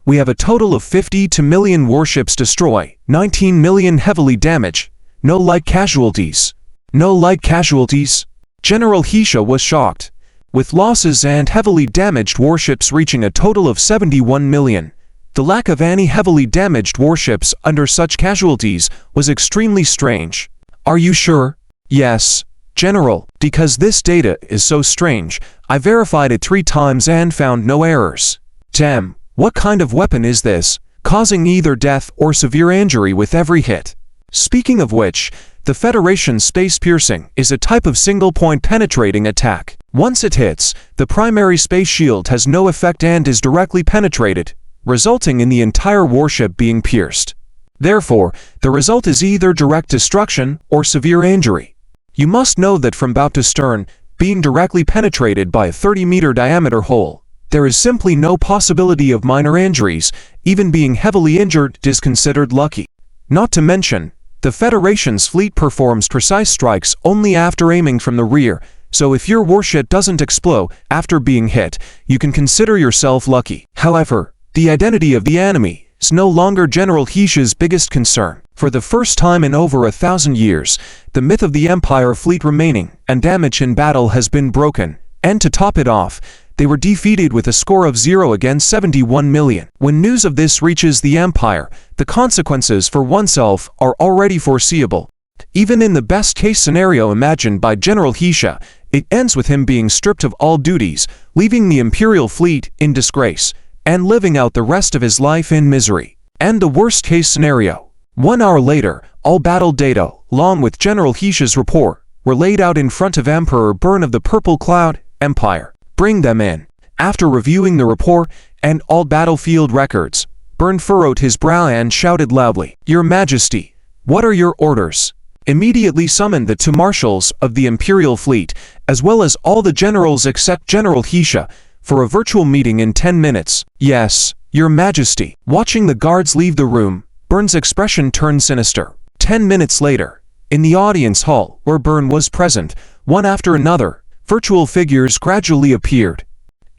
We have a total of 52 million warships destroyed, 19 million heavily damaged, no light casualties. No light casualties? General Heisha was shocked. With losses and heavily damaged warships reaching a total of 71 million, the lack of any heavily damaged warships under such casualties was extremely strange. Are you sure? Yes, General, because this data is so strange, I verified it 3 times and found no errors. Damn, what kind of weapon is this, causing either death or severe injury with every hit? Speaking of which, the Federation Space Piercing is a type of single-point penetrating attack. Once it hits, the primary space shield has no effect and is directly penetrated, resulting in the entire warship being pierced. Therefore, the result is either direct destruction or severe injury. You must know that from bow to stern, being directly penetrated by a 30-meter diameter hole, there is simply no possibility of minor injuries. Even being heavily injured is considered lucky. Not to mention, The Federation's fleet performs precise strikes only after aiming from the rear, so if your warship doesn't explode after being hit, you can consider yourself lucky. However, the identity of the enemy is no longer General Heesche's biggest concern. For the first time in over 1,000 years, the myth of the Empire fleet remaining undamaged in battle has been broken, and to top it off, they were defeated with a score of 0 against 71 million. When news of this reaches the Empire, the consequences for oneself are already foreseeable. Even in the best-case scenario imagined by General Heesche, it ends with him being stripped of all duties, leaving the Imperial fleet in disgrace, and living out the rest of his life in misery. And the worst-case scenario. 1 hour later, all battle data, along with General Heesche's report, were laid out in front of Emperor Bern of the Purple Cloud Empire. Bring them in. After reviewing the report and all battlefield records, Bern furrowed his brow and shouted loudly, "Your Majesty, what are your orders?" Immediately summoned the 2 marshals of the Imperial fleet, as well as all the generals except General Heesche, for a virtual meeting in 10 minutes. "Yes, Your Majesty." Watching the guards leave the room, Bern's expression turned sinister. 10 minutes later, in the audience hall where Bern was present, one after another, virtual figures gradually appeared.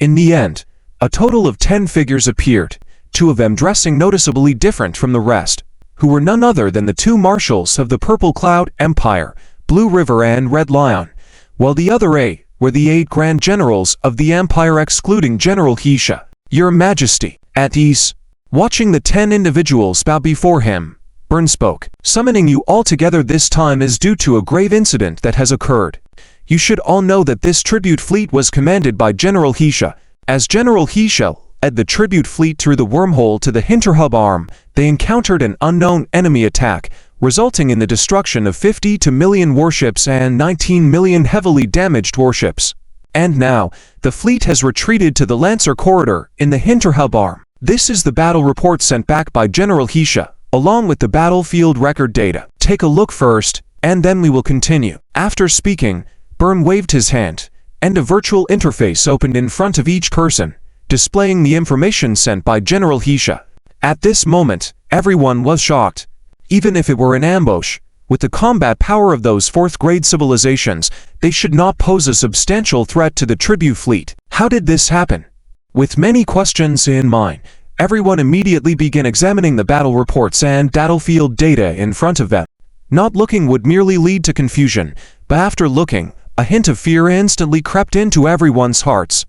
In the end, a total of 10 figures appeared, 2 of them dressing noticeably different from the rest, who were none other than the 2 marshals of the Purple Cloud Empire, Blue River and Red Lion, while the other 8 were the 8 Grand Generals of the Empire excluding General Heesche. "Your Majesty." At ease, watching the 10 individuals bow before him, Bern spoke. "Summoning you all together this time is due to a grave incident that has occurred. You should all know that this tribute fleet was commanded by General Heesche. As General Heesche led the tribute fleet through the wormhole to the Hinterhub arm, they encountered an unknown enemy attack, resulting in the destruction of 52 million warships and 19 million heavily damaged warships. And now, the fleet has retreated to the Lancer corridor in the Hinterhub arm. This is the battle report sent back by General Heesche, along with the battlefield record data. Take a look first, and then we will continue." After speaking, Bern waved his hand, and a virtual interface opened in front of each person, displaying the information sent by General Heesche. At this moment, everyone was shocked. Even if it were an ambush, with the combat power of those 4th-grade civilizations, they should not pose a substantial threat to the tribute fleet. How did this happen? With many questions in mind, everyone immediately began examining the battle reports and battlefield data in front of them. Not looking would merely lead to confusion, but after looking, a hint of fear instantly crept into everyone's hearts.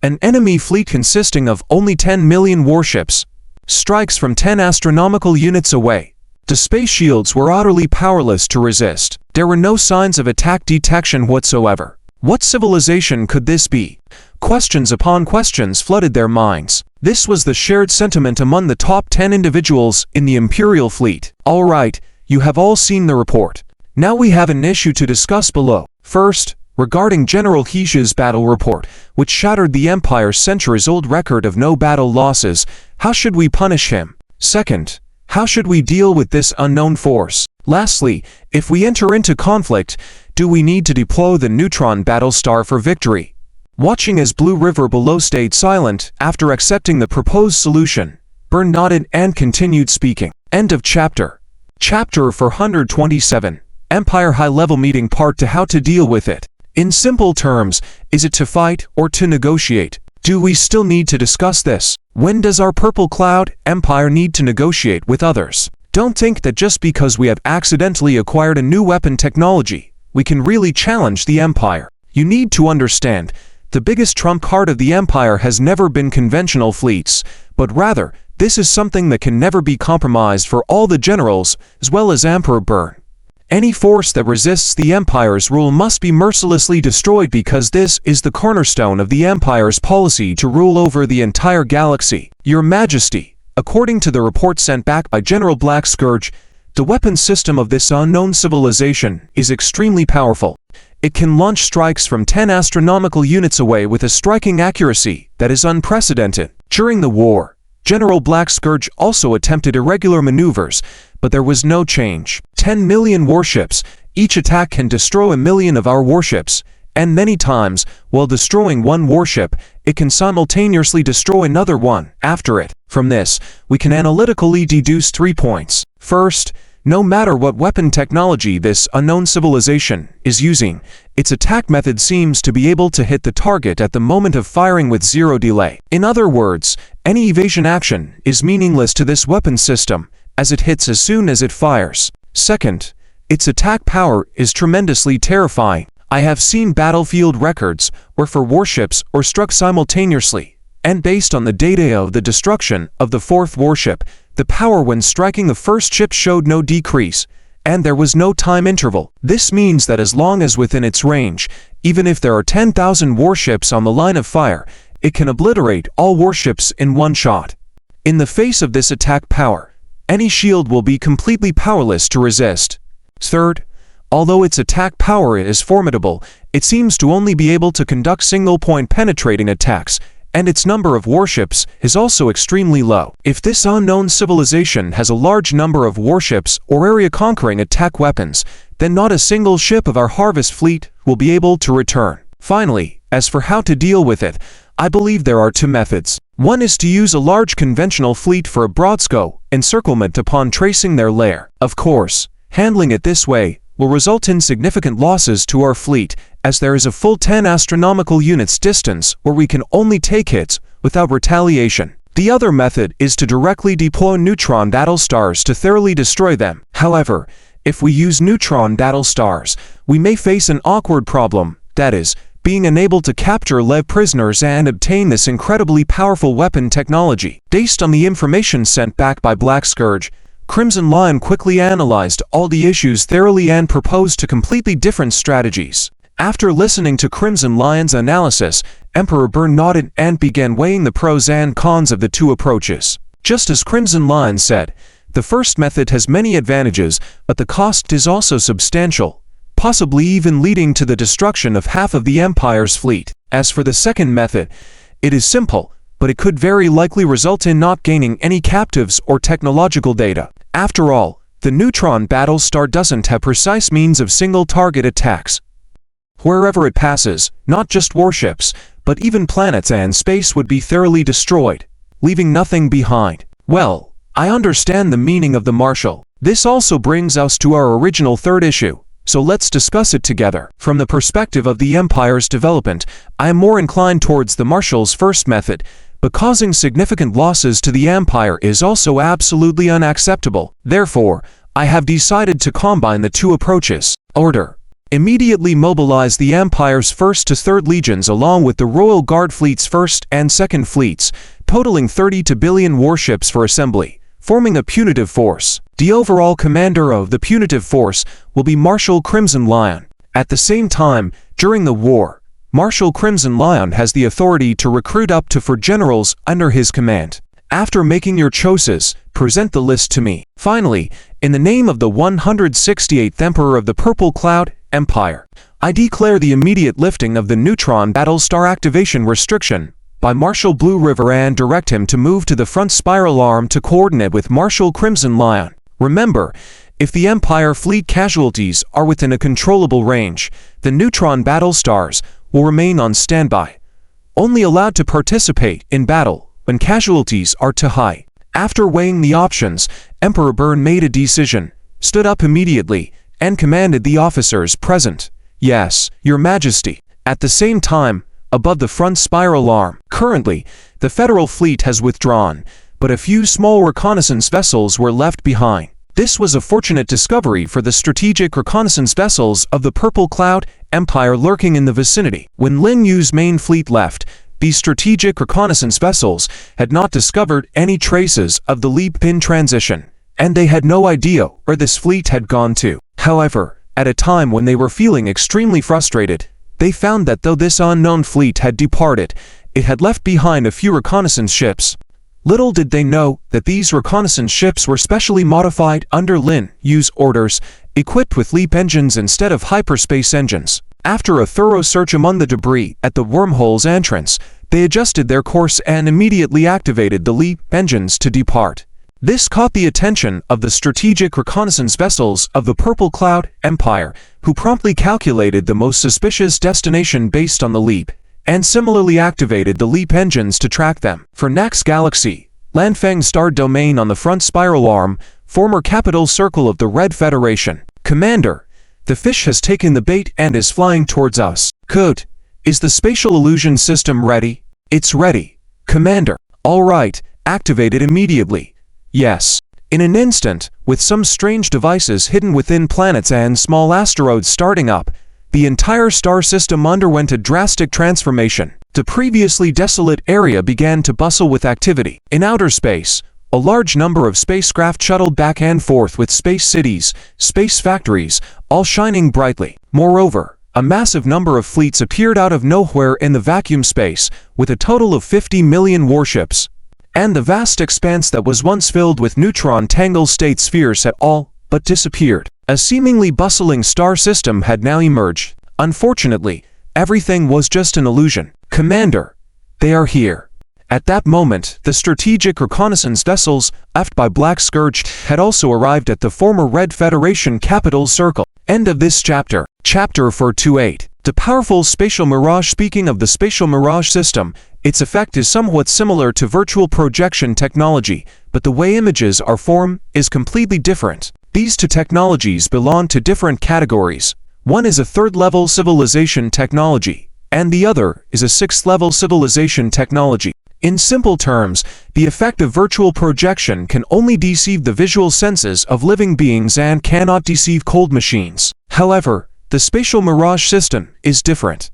An enemy fleet consisting of only 10 million warships strikes from 10 astronomical units away. The space shields were utterly powerless to resist. There were no signs of attack detection whatsoever. What civilization could this be? Questions upon questions flooded their minds. This was the shared sentiment among the top 10 individuals in the Imperial fleet. All right, you have all seen the report. Now we have an issue to discuss below. First, regarding General Heesche's battle report, which shattered the Empire's centuries-old record of no battle losses, how should we punish him? Second, how should we deal with this unknown force? Lastly, if we enter into conflict, do we need to deploy the neutron battlestar for victory? Watching as Blue River below stayed silent after accepting the proposed solution, Bern nodded and continued speaking. End of chapter. Chapter 427. Empire High-Level Meeting Part 2. How to deal with it. In simple terms, is it to fight or to negotiate? Do we still need to discuss this? When does our Purple Cloud Empire need to negotiate with others? Don't think that just because we have accidentally acquired a new weapon technology, we can really challenge the Empire. You need to understand, the biggest trump card of the Empire has never been conventional fleets, but rather, this is something that can never be compromised for all the generals, as well as Emperor Bern. Any force that resists the Empire's rule must be mercilessly destroyed because this is the cornerstone of the Empire's policy to rule over the entire galaxy. Your Majesty, according to the report sent back by General Black Scourge, the weapon system of this unknown civilization is extremely powerful. It can launch strikes from 10 astronomical units away with a striking accuracy that is unprecedented. During the war, General Black Scourge also attempted irregular maneuvers, but there was no change. 10 million warships, each attack can destroy 1 million of our warships, and many times, while destroying one warship, it can simultaneously destroy another one after it. From this, we can analytically deduce 3 points. First, No matter what weapon technology this unknown civilization is using, its attack method seems to be able to hit the target at the moment of firing with zero delay. In other words, any evasion action is meaningless to this weapon system, as it hits as soon as it fires. Second, its attack power is tremendously terrifying. I have seen battlefield records where four warships were struck simultaneously, and based on the data of the destruction of the fourth warship, the power when striking the first ship showed no decrease, and there was no time interval. This means that as long as within its range, even if there are 10,000 warships on the line of fire, it can obliterate all warships in one shot. In the face of this attack power, any shield will be completely powerless to resist. Third, although its attack power is formidable, it seems to only be able to conduct single-point penetrating attacks, and its number of warships is also extremely low. If this unknown civilization has a large number of warships or area-conquering attack weapons, then not a single ship of our harvest fleet will be able to return. Finally, as for how to deal with it, I believe there are two methods. One is to use a large conventional fleet for a broadscope encirclement upon tracing their lair. Of course, handling it this way will result in significant losses to our fleet, as there is a full 10 astronomical units distance where we can only take hits without retaliation. The other method is to directly deploy neutron battle stars to thoroughly destroy them. However, if we use neutron battle stars, we may face an awkward problem, that is, being unable to capture LEV prisoners and obtain this incredibly powerful weapon technology. Based on the information sent back by Black Scourge, Crimson Lion quickly analyzed all the issues thoroughly and proposed two completely different strategies. After listening to Crimson Lion's analysis, Emperor Burn nodded and began weighing the pros and cons of the two approaches. Just as Crimson Lion said, the first method has many advantages, but the cost is also substantial, possibly even leading to the destruction of half of the Empire's fleet. As for the second method, it is simple, but it could very likely result in not gaining any captives or technological data. After all, the neutron battle star doesn't have precise means of single-target attacks. Wherever it passes, not just warships, but even planets and space would be thoroughly destroyed, leaving nothing behind. Well, I understand the meaning of the Marshal. This also brings us to our original third issue, so let's discuss it together. From the perspective of the Empire's development, I am more inclined towards the Marshal's first method, but causing significant losses to the Empire is also absolutely unacceptable. Therefore, I have decided to combine the two approaches. Order: immediately mobilize the Empire's 1st to 3rd Legions along with the Royal Guard Fleet's 1st and 2nd Fleets, totaling 30 billion warships for assembly, forming a punitive force. The overall commander of the punitive force will be Marshal Crimson Lion. At the same time, during the war, Marshal Crimson Lion has the authority to recruit up to 4 generals under his command. After making your choices, present the list to me. Finally, in the name of the 168th Emperor of the Purple Cloud Empire, I declare the immediate lifting of the neutron battle star activation restriction by Marshal Blue River and direct him to move to the front spiral arm to coordinate with Marshal Crimson Lion. Remember, if the Empire fleet casualties are within a controllable range, the neutron battle stars will remain on standby, only allowed to participate in battle when casualties are too high. After weighing the options, Emperor Burn made a decision, stood up immediately, and commanded the officers present. "Yes, Your Majesty." At the same time, above the front spiral arm, currently, the Federal fleet has withdrawn, but a few small reconnaissance vessels were left behind. This was a fortunate discovery for the strategic reconnaissance vessels of the Purple Cloud Empire lurking in the vicinity. When Lin Yu's main fleet left, these strategic reconnaissance vessels had not discovered any traces of the Li Pin transition, and they had no idea where this fleet had gone to. However, at a time when they were feeling extremely frustrated, they found that though this unknown fleet had departed, it had left behind a few reconnaissance ships. Little did they know that these reconnaissance ships were specially modified under Lin Yu's orders, equipped with LEAP engines instead of hyperspace engines. After a thorough search among the debris at the wormhole's entrance, they adjusted their course and immediately activated the LEAP engines to depart. This caught the attention of the strategic reconnaissance vessels of the Purple Cloud Empire, who promptly calculated the most suspicious destination based on the LEAP, and similarly activated the LEAP engines to track them. For Nax Galaxy, Lanfeng Star Domain on the front spiral arm former capital circle of the Red Federation. Commander, the fish has taken the bait and is flying towards us. Good. Is the spatial illusion system ready? It's ready, Commander. All right, activate it immediately. Yes. In an instant, with some strange devices hidden within planets and small asteroids starting up, the entire star system underwent a drastic transformation. The previously desolate area began to bustle with activity. In outer space, a large number of spacecraft shuttled back and forth with space cities, space factories, all shining brightly. Moreover, a massive number of fleets appeared out of nowhere in the vacuum space, with a total of 50 million warships. And the vast expanse that was once filled with neutron-tangled state spheres had all but disappeared. A seemingly bustling star system had now emerged. Unfortunately, everything was just an illusion. Commander, they are here. At that moment, the strategic reconnaissance vessels, aft by Black Scourge, had also arrived at the former Red Federation capital circle. End of this chapter. Chapter 428. The powerful spatial mirage. Speaking of the spatial mirage system, its effect is somewhat similar to virtual projection technology, but the way images are formed is completely different. These two technologies belong to different categories. One is a third-level civilization technology, and the other is a sixth-level civilization technology. In simple terms, the effect of virtual projection can only deceive the visual senses of living beings and cannot deceive cold machines. However, the spatial mirage system is different.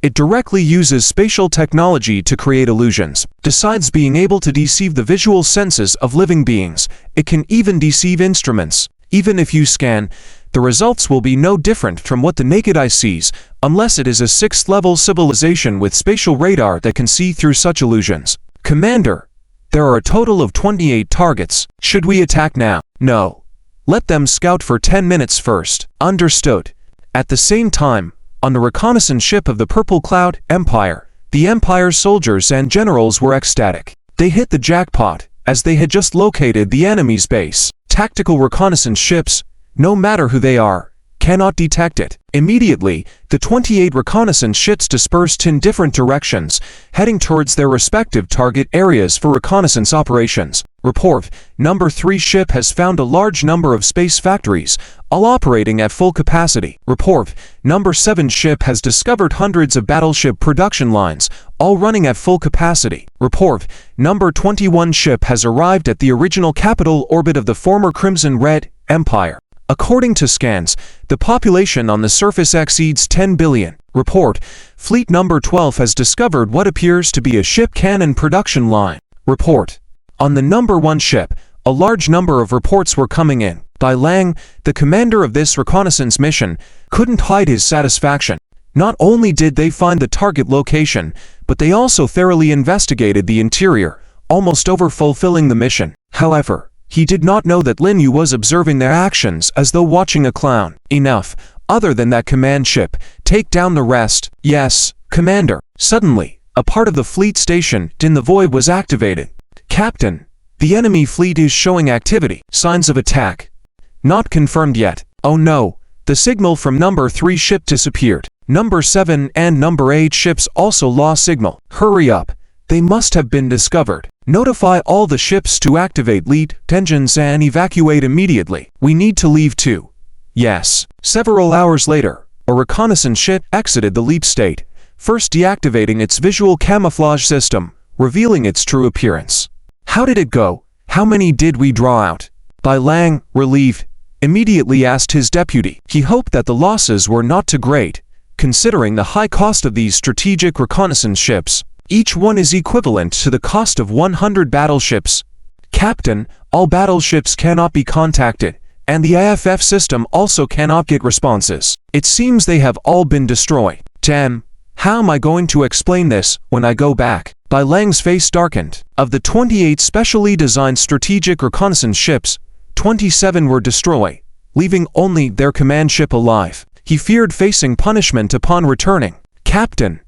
It directly uses spatial technology to create illusions. Besides being able to deceive the visual senses of living beings, it can even deceive instruments. Even if you scan, the results will be no different from what the naked eye sees, unless it is a sixth-level civilization with spatial radar that can see through such illusions. Commander, there are a total of 28 targets. Should we attack now? No. Let them scout for 10 minutes first. Understood. At the same time, on the reconnaissance ship of the Purple Cloud Empire, the Empire's soldiers and generals were ecstatic. They hit the jackpot, as they had just located the enemy's base. Tactical reconnaissance ships, no matter who they are, cannot detect it. Immediately, the 28 reconnaissance ships dispersed in different directions, heading towards their respective target areas for reconnaissance operations. Report: Number 3 ship has found a large number of space factories, all operating at full capacity. Report: Number 7 ship has discovered hundreds of battleship production lines, all running at full capacity. Report: Number 21 ship has arrived at the original capital orbit of the former Crimson Red Empire. According to scans, the population on the surface exceeds 10 billion. Report: Fleet number 12 has discovered what appears to be a ship cannon production line. Report: On the number 1 ship, a large number of reports were coming in. Bai Lang, the commander of this reconnaissance mission, couldn't hide his satisfaction. Not only did they find the target location, but they also thoroughly investigated the interior, almost over-fulfilling the mission. However, he did not know that Lin Yu was observing their actions as though watching a clown. Enough. Other than that command ship, take down the rest. Yes, Commander. Suddenly, a part of the fleet station in the void was activated. Captain, the enemy fleet is showing activity. Signs of attack. Not confirmed yet. Oh no, the signal from number 3 ship disappeared. Number 7 and number 8 ships also lost signal. Hurry up. They must have been discovered. Notify all the ships to activate lead engines and evacuate immediately. We need to leave too. Yes. Several hours later, a reconnaissance ship exited the leap state, first deactivating its visual camouflage system, revealing its true appearance. How did it go? How many did we draw out? Bai Lang, relieved, immediately asked his deputy. He hoped that the losses were not too great, considering the high cost of these strategic reconnaissance ships. Each one is equivalent to the cost of 100 battleships. Captain, all battleships cannot be contacted, and the IFF system also cannot get responses. It seems they have all been destroyed. Damn, how am I going to explain this when I go back? Bai Lang's face darkened. Of the 28 specially designed strategic reconnaissance ships, 27 were destroyed, leaving only their command ship alive. He feared facing punishment upon returning. Captain,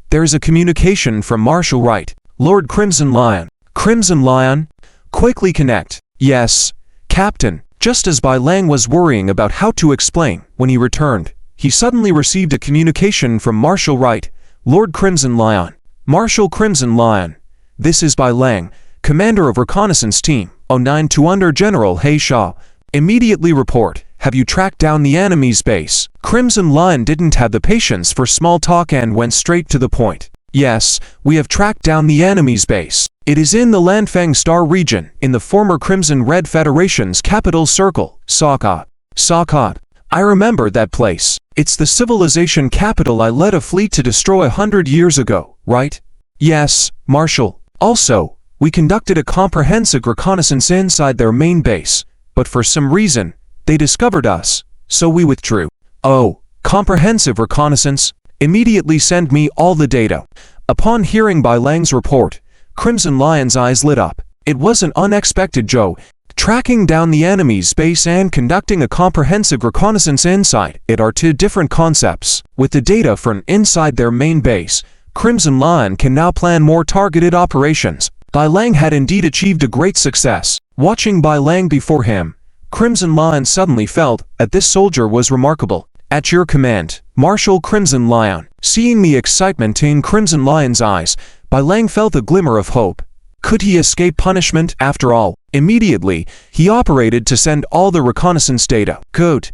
there is a communication from Marshal Wright. Lord Crimson Lion. Crimson Lion? Quickly connect. Yes, Captain. Just as Bai Lang was worrying about how to explain, when he returned, he suddenly received a communication from Marshal Wright. Lord Crimson Lion. Marshal Crimson Lion. This is Bai Lang, Commander of Reconnaissance Team 09 to Under General He Shaw. Immediately report. Have you tracked down the enemy's base? Crimson Lion didn't have the patience for small talk and went straight to the point. Yes, we have tracked down the enemy's base. It is in the Lanfeng Star region, in the former Crimson Red Federation's capital circle, Sakot. Sakot. I remember that place. It's the civilization capital I led a fleet to destroy 100 years ago, right? Yes, Marshal. Also, we conducted a comprehensive reconnaissance inside their main base, but for some reason, they discovered us, so we withdrew. Oh, comprehensive reconnaissance? Immediately send me all the data. Upon hearing Bai Lang's report, Crimson Lion's eyes lit up. It was an unexpected joke. Tracking down the enemy's base and conducting a comprehensive reconnaissance inside it are two different concepts. With the data from inside their main base, Crimson Lion can now plan more targeted operations. Bai Lang had indeed achieved a great success. Watching Bai Lang before him, Crimson Lion suddenly felt that this soldier was remarkable. At your command, Marshal Crimson Lion. Seeing the excitement in Crimson Lion's eyes, Bai Lang felt a glimmer of hope. Could he escape punishment after all? Immediately, he operated to send all the reconnaissance data. Good.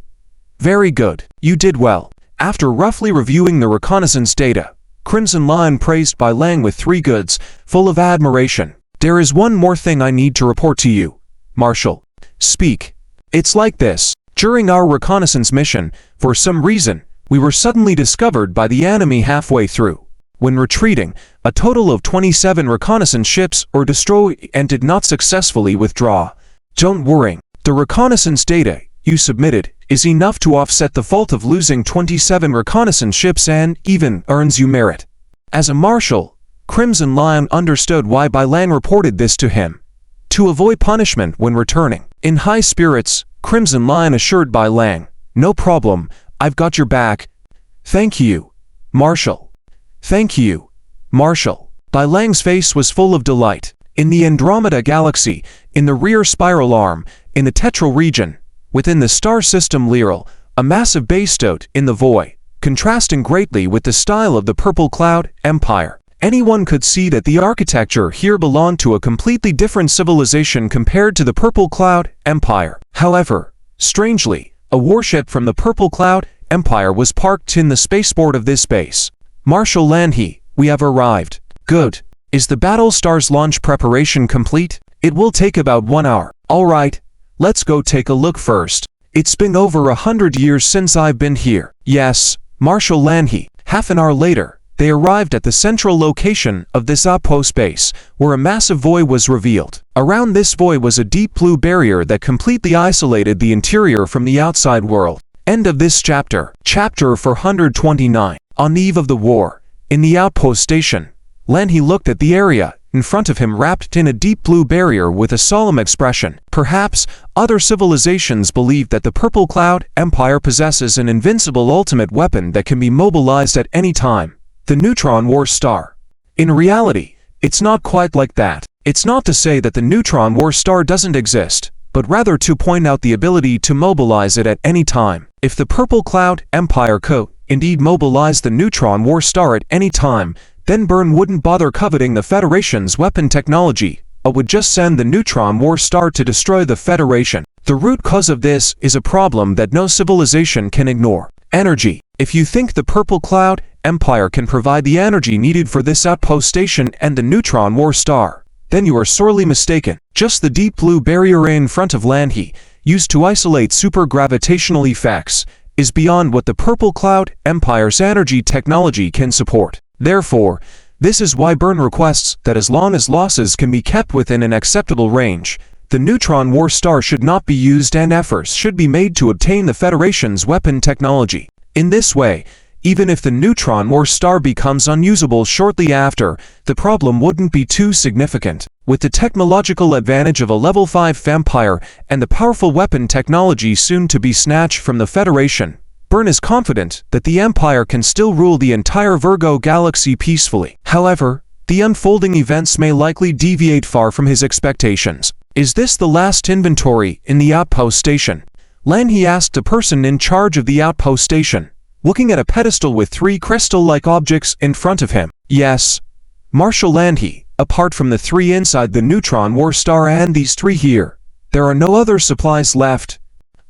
Very good. You did well. After roughly reviewing the reconnaissance data, Crimson Lion praised Bai Lang with three goods, full of admiration. There is one more thing I need to report to you, Marshal. Speak. It's like this. During our reconnaissance mission, for some reason, we were suddenly discovered by the enemy halfway through. When retreating, a total of 27 reconnaissance ships were destroyed and did not successfully withdraw. Don't worry, the reconnaissance data you submitted is enough to offset the fault of losing 27 reconnaissance ships and even earns you merit. As a marshal, Crimson Lion understood why Bai Lang reported this to him. To avoid punishment when returning. In high spirits, Crimson Lion assured Bai Lang, "No problem, I've got your back." "Thank you, Marshal." "Thank you, Marshal." Bai Lang's face was full of delight. In the Andromeda Galaxy, in the rear spiral arm, in the Tetral region, within the star system Lyral, a massive base stood in the void, contrasting greatly with the style of the Purple Cloud Empire. Anyone could see that the architecture here belonged to a completely different civilization compared to the Purple Cloud Empire. However, strangely, a warship from the Purple Cloud Empire was parked in the spaceport of this base. "Marshal Lanhe, we have arrived." "Good. Is the Battlestar's launch preparation complete?" "It will take about 1 hour." "All right, let's go take a look first. It's been over 100 years since I've been here." "Yes, Marshal Lanhe." Half an hour later, they arrived at the central location of this outpost base, where a massive void was revealed. Around this void was a deep blue barrier that completely isolated the interior from the outside world. End of this chapter. Chapter 429. On the eve of the war, in the outpost station, Lanhe looked at the area in front of him wrapped in a deep blue barrier with a solemn expression. Perhaps other civilizations believe that the Purple Cloud Empire possesses an invincible ultimate weapon that can be mobilized at any time, the Neutron War Star. In reality, it's not quite like that. It's not to say that the Neutron War Star doesn't exist, but rather to point out the ability to mobilize it at any time. If the Purple Cloud Empire could indeed mobilize the Neutron War Star at any time, then Byrne wouldn't bother coveting the Federation's weapon technology, but would just send the Neutron War Star to destroy the Federation. The root cause of this is a problem that no civilization can ignore. Energy. If you think the Purple Cloud Empire can provide the energy needed for this outpost station and the Neutron War Star, then you are sorely mistaken. Just the deep blue barrier in front of Lanhe, used to isolate supergravitational effects, is beyond what the Purple Cloud Empire's energy technology can support. Therefore, this is why Byrne requests that as long as losses can be kept within an acceptable range, the Neutron War Star should not be used and efforts should be made to obtain the Federation's weapon technology. In this way, even if the Neutron War Star becomes unusable shortly after, the problem wouldn't be too significant. With the technological advantage of a level 5 vampire and the powerful weapon technology soon to be snatched from the Federation, Byrne is confident that the Empire can still rule the entire Virgo galaxy peacefully. However, the unfolding events may likely deviate far from his expectations. "Is this the last inventory in the outpost station?" Lanhe asked the person in charge of the outpost station, looking at a pedestal with 3 crystal-like objects in front of him. "Yes, Marshal Lanhe, apart from the 3 inside the Neutron War Star and these 3 here. There are no other supplies left.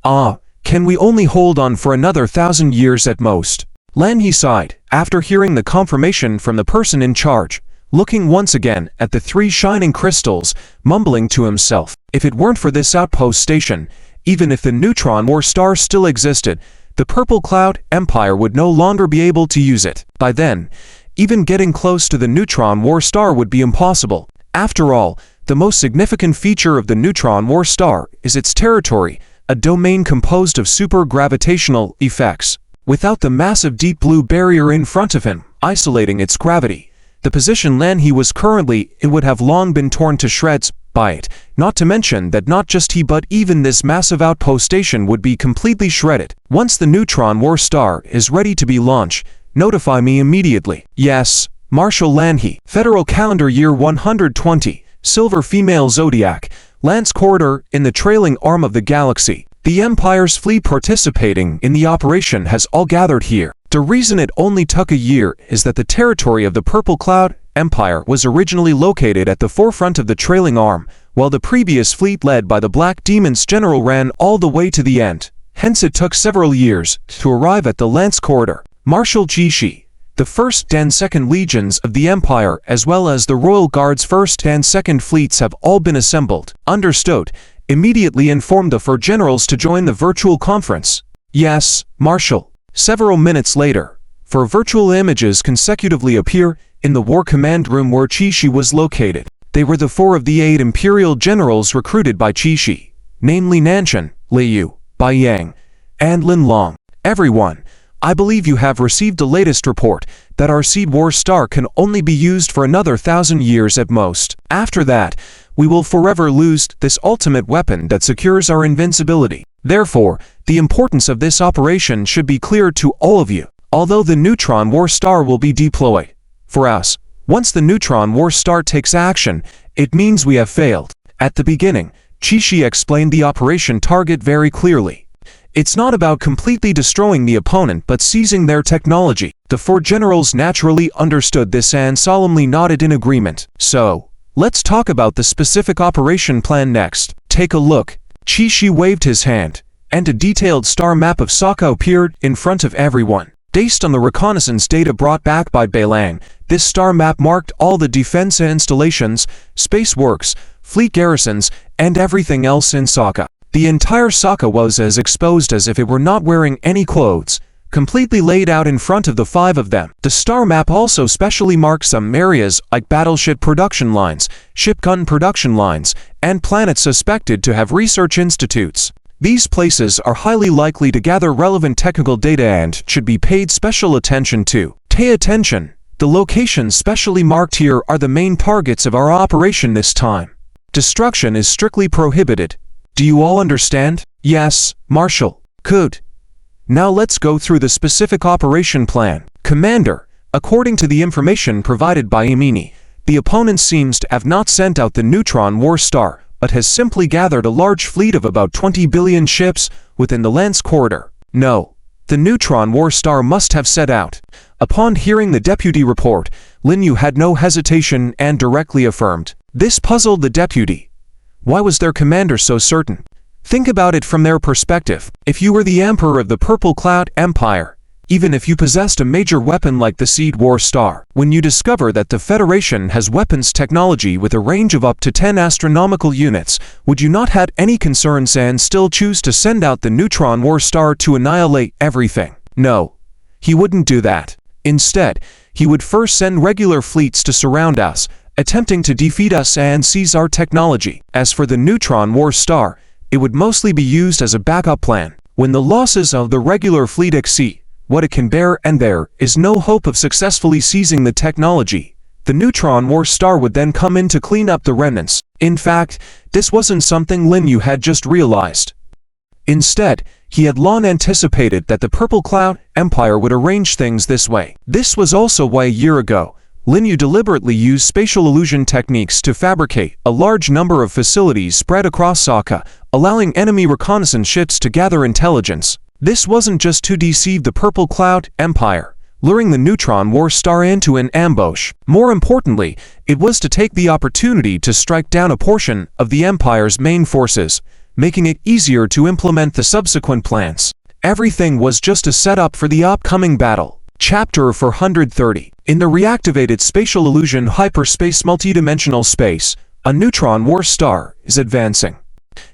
Can we only hold on for another 1,000 years at most? Lan He sighed, after hearing the confirmation from the person in charge, looking once again at the 3 shining crystals, mumbling to himself. If it weren't for this outpost station, even if the Neutron War Star still existed, the Purple Cloud Empire would no longer be able to use it. By then, even getting close to the Neutron War Star would be impossible. After all, the most significant feature of the Neutron War Star is its territory, a domain composed of super-gravitational effects. Without the massive deep blue barrier in front of him, isolating its gravity, the position Lan He was currently in would have long been torn to shreds by it, not to mention that not just he but even this massive outpost station would be completely shredded. Once the Neutron War Star is ready to be launched, notify me immediately. Yes, Marshal Lan He. Federal Calendar Year 120, Silver Female Zodiac, Lance Corridor in the trailing arm of the galaxy. The Empire's fleet participating in the operation has all gathered here. The reason it only took a year is that the territory of the Purple Cloud Empire was originally located at the forefront of the trailing arm, while the previous fleet led by the Black Demon's general ran all the way to the end. Hence it took several years to arrive at the Lance Corridor. Marshal Jishi, the 1st and 2nd Legions of the Empire as well as the Royal Guard's 1st and 2nd fleets have all been assembled. Understood. Immediately inform the 4 generals to join the virtual conference. Yes, Marshal. Several minutes later, 4 virtual images consecutively appear in the War Command Room where Jishi was located. They were the 4 of the 8 Imperial generals recruited by Jishi, namely Nanshan, Liu, Bai Yang, and Lin Long. Everyone, I believe you have received the latest report that our Seed War Star can only be used for another 1,000 years at most. After that, we will forever lose this ultimate weapon that secures our invincibility. Therefore, the importance of this operation should be clear to all of you. Although the Neutron War Star will be deployed, for us, once the Neutron War Star takes action, it means we have failed. At the beginning, Jishi explained the operation target very clearly. It's not about completely destroying the opponent but seizing their technology. The 4 generals naturally understood this and solemnly nodded in agreement. So, let's talk about the specific operation plan next. Take a look. Jishi waved his hand, and a detailed star map of Sokka appeared in front of everyone. Based on the reconnaissance data brought back by Beilang, this star map marked all the defense installations, space works, fleet garrisons, and everything else in Sokka. The entire Sokka was as exposed as if it were not wearing any clothes, completely laid out in front of the 5 of them. The star map also specially marks some areas like battleship production lines, ship gun production lines, and planets suspected to have research institutes. These places are highly likely to gather relevant technical data and should be paid special attention to. Pay attention. The locations specially marked here are the main targets of our operation this time. Destruction is strictly prohibited. Do you all understand? Yes, Marshal. Good. Now let's go through the specific operation plan. Commander, according to the information provided by Emini, the opponent seems to have not sent out the Neutron War Star, but has simply gathered a large fleet of about 20 billion ships within the Lance Corridor. No, the Neutron War Star must have set out. Upon hearing the deputy report, Lin Yu had no hesitation and directly affirmed. This puzzled the deputy. Why was their commander so certain? Think about it from their perspective. If you were the Emperor of the Purple Cloud Empire, even if you possessed a major weapon like the Seed War Star, when you discover that the Federation has weapons technology with a range of up to 10 astronomical units, would you not have any concerns and still choose to send out the Neutron War Star to annihilate everything? No, he wouldn't do that. Instead, he would first send regular fleets to surround us, attempting to defeat us and seize our technology. As for the Neutron War Star, it would mostly be used as a backup plan. When the losses of the regular fleet exceed what it can bear and there is no hope of successfully seizing the technology, the Neutron War Star would then come in to clean up the remnants. In fact, this wasn't something Lin Yu had just realized. Instead, he had long anticipated that the Purple Cloud Empire would arrange things this way. This was also why a year ago, Lin Yu deliberately used spatial illusion techniques to fabricate a large number of facilities spread across Sokka, allowing enemy reconnaissance ships to gather intelligence. This wasn't just to deceive the Purple Cloud Empire, luring the Neutron War Star into an ambush. More importantly, it was to take the opportunity to strike down a portion of the Empire's main forces, making it easier to implement the subsequent plans. Everything was just a setup for the upcoming battle. Chapter 430. In the reactivated spatial illusion hyperspace multidimensional space, a neutron war star is advancing.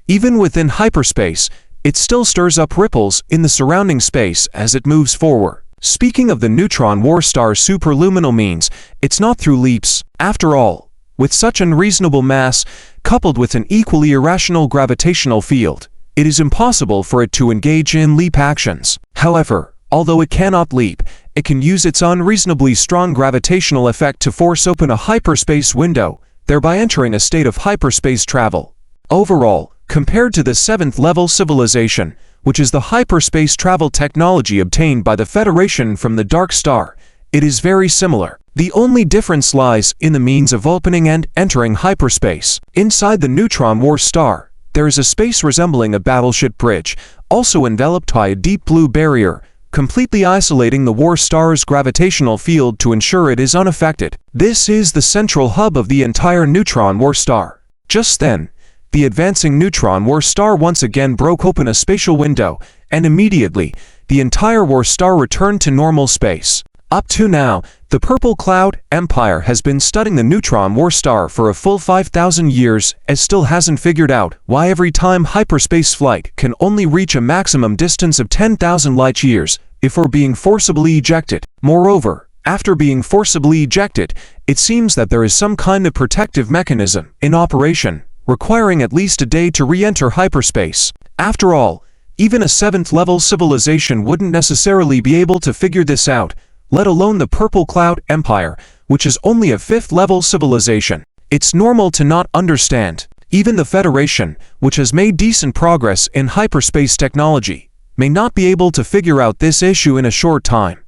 Even within hyperspace, it still stirs up ripples in the surrounding space as it moves forward. Speaking of the neutron war star's superluminal means, it's not through leaps. After all, with such unreasonable mass, coupled with an equally irrational gravitational field, it is impossible for it to engage in leap actions. However, although it cannot leap, it can use its unreasonably strong gravitational effect to force open a hyperspace window, thereby entering a state of hyperspace travel. Overall, compared to the 7th level civilization, which is the hyperspace travel technology obtained by the Federation from the Dark Star, it is very similar. The only difference lies in the means of opening and entering hyperspace. Inside the Neutron War Star, there is a space resembling a battleship bridge, also enveloped by a deep blue barrier, completely isolating the War Star's gravitational field to ensure it is unaffected. This is the central hub of the entire Neutron War Star. Just then, the advancing Neutron War Star once again broke open a spatial window, and immediately, the entire War Star returned to normal space. Up to now, the Purple Cloud Empire has been studying the Neutron War Star for a full 5,000 years and still hasn't figured out why every time hyperspace flight can only reach a maximum distance of 10,000 light-years before being forcibly ejected. Moreover, after being forcibly ejected, it seems that there is some kind of protective mechanism in operation, requiring at least a day to re-enter hyperspace. After all, even a 7th level civilization wouldn't necessarily be able to figure this out, let alone the Purple Cloud Empire, which is only a 5th level civilization. It's normal to not understand. Even the Federation, which has made decent progress in hyperspace technology, may not be able to figure out this issue in a short time.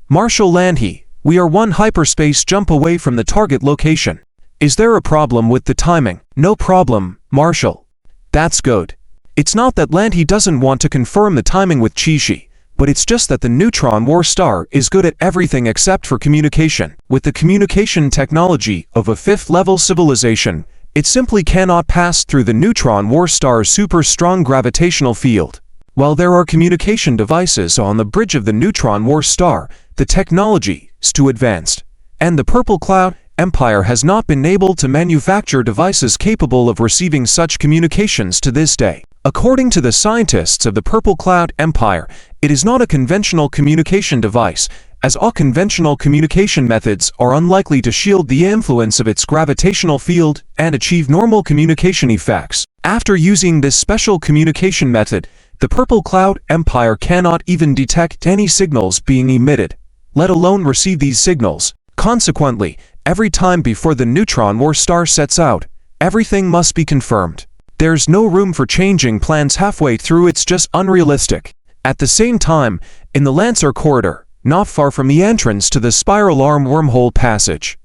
Marshal Landhi, we are one hyperspace jump away from the target location. Is there a problem with the timing? No problem, Marshal. That's good. It's not that Landhi doesn't want to confirm the timing with Chi-Shi, but it's just that the Neutron War Star is good at everything except for communication. With the communication technology of a 5th level civilization, it simply cannot pass through the Neutron War Star's super strong gravitational field. While there are communication devices on the bridge of the Neutron War Star, the technology is too advanced, and the Purple Cloud Empire has not been able to manufacture devices capable of receiving such communications to this day. According to the scientists of the Purple Cloud Empire, it is not a conventional communication device, as all conventional communication methods are unlikely to shield the influence of its gravitational field and achieve normal communication effects. After using this special communication method, the Purple Cloud Empire cannot even detect any signals being emitted, let alone receive these signals. Consequently, every time before the Neutron War Star sets out, everything must be confirmed. There's no room for changing plans halfway through, it's just unrealistic. At the same time, in the Lancer Corridor, not far from the entrance to the Spiral Arm Wormhole Passage,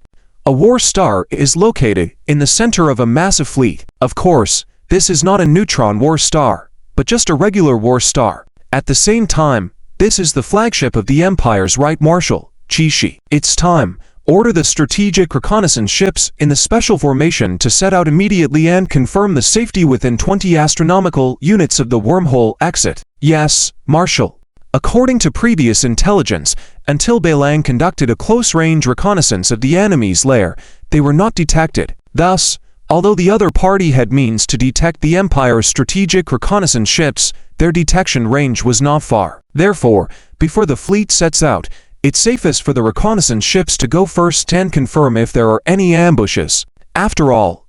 a War Star is located in the center of a massive fleet. Of course, this is not a Neutron War Star, but just a regular War Star. At the same time, this is the flagship of the Empire's Right Marshal, Chi-Shi. It's time. Order the strategic reconnaissance ships in the special formation to set out immediately and confirm the safety within 20 astronomical units of the wormhole exit. Yes, Marshal. According to previous intelligence, until Beilang conducted a close-range reconnaissance of the enemy's lair, they were not detected. Thus, although the other party had means to detect the Empire's strategic reconnaissance ships, their detection range was not far. Therefore, before the fleet sets out, it's safest for the reconnaissance ships to go first and confirm if there are any ambushes. After all,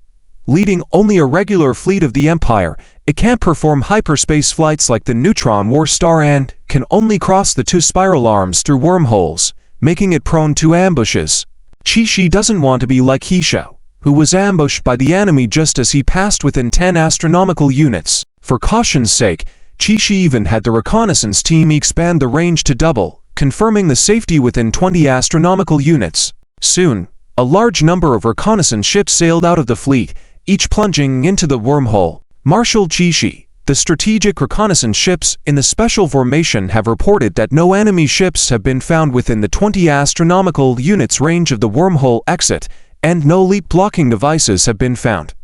leading only a regular fleet of the Empire, it can't perform hyperspace flights like the Neutron War Star and can only cross the 2 spiral arms through wormholes, making it prone to ambushes. Chi-Shi doesn't want to be like He Shou, who was ambushed by the enemy just as he passed within 10 astronomical units. For caution's sake, Chi-Shi even had the reconnaissance team expand the range to double, confirming the safety within 20 astronomical units. Soon, a large number of reconnaissance ships sailed out of the fleet, each plunging into the wormhole. Marshal Chi-Shi, The strategic reconnaissance ships in the special formation have reported that no enemy ships have been found within the 20 astronomical units range of the wormhole exit, and no leap blocking devices have been found.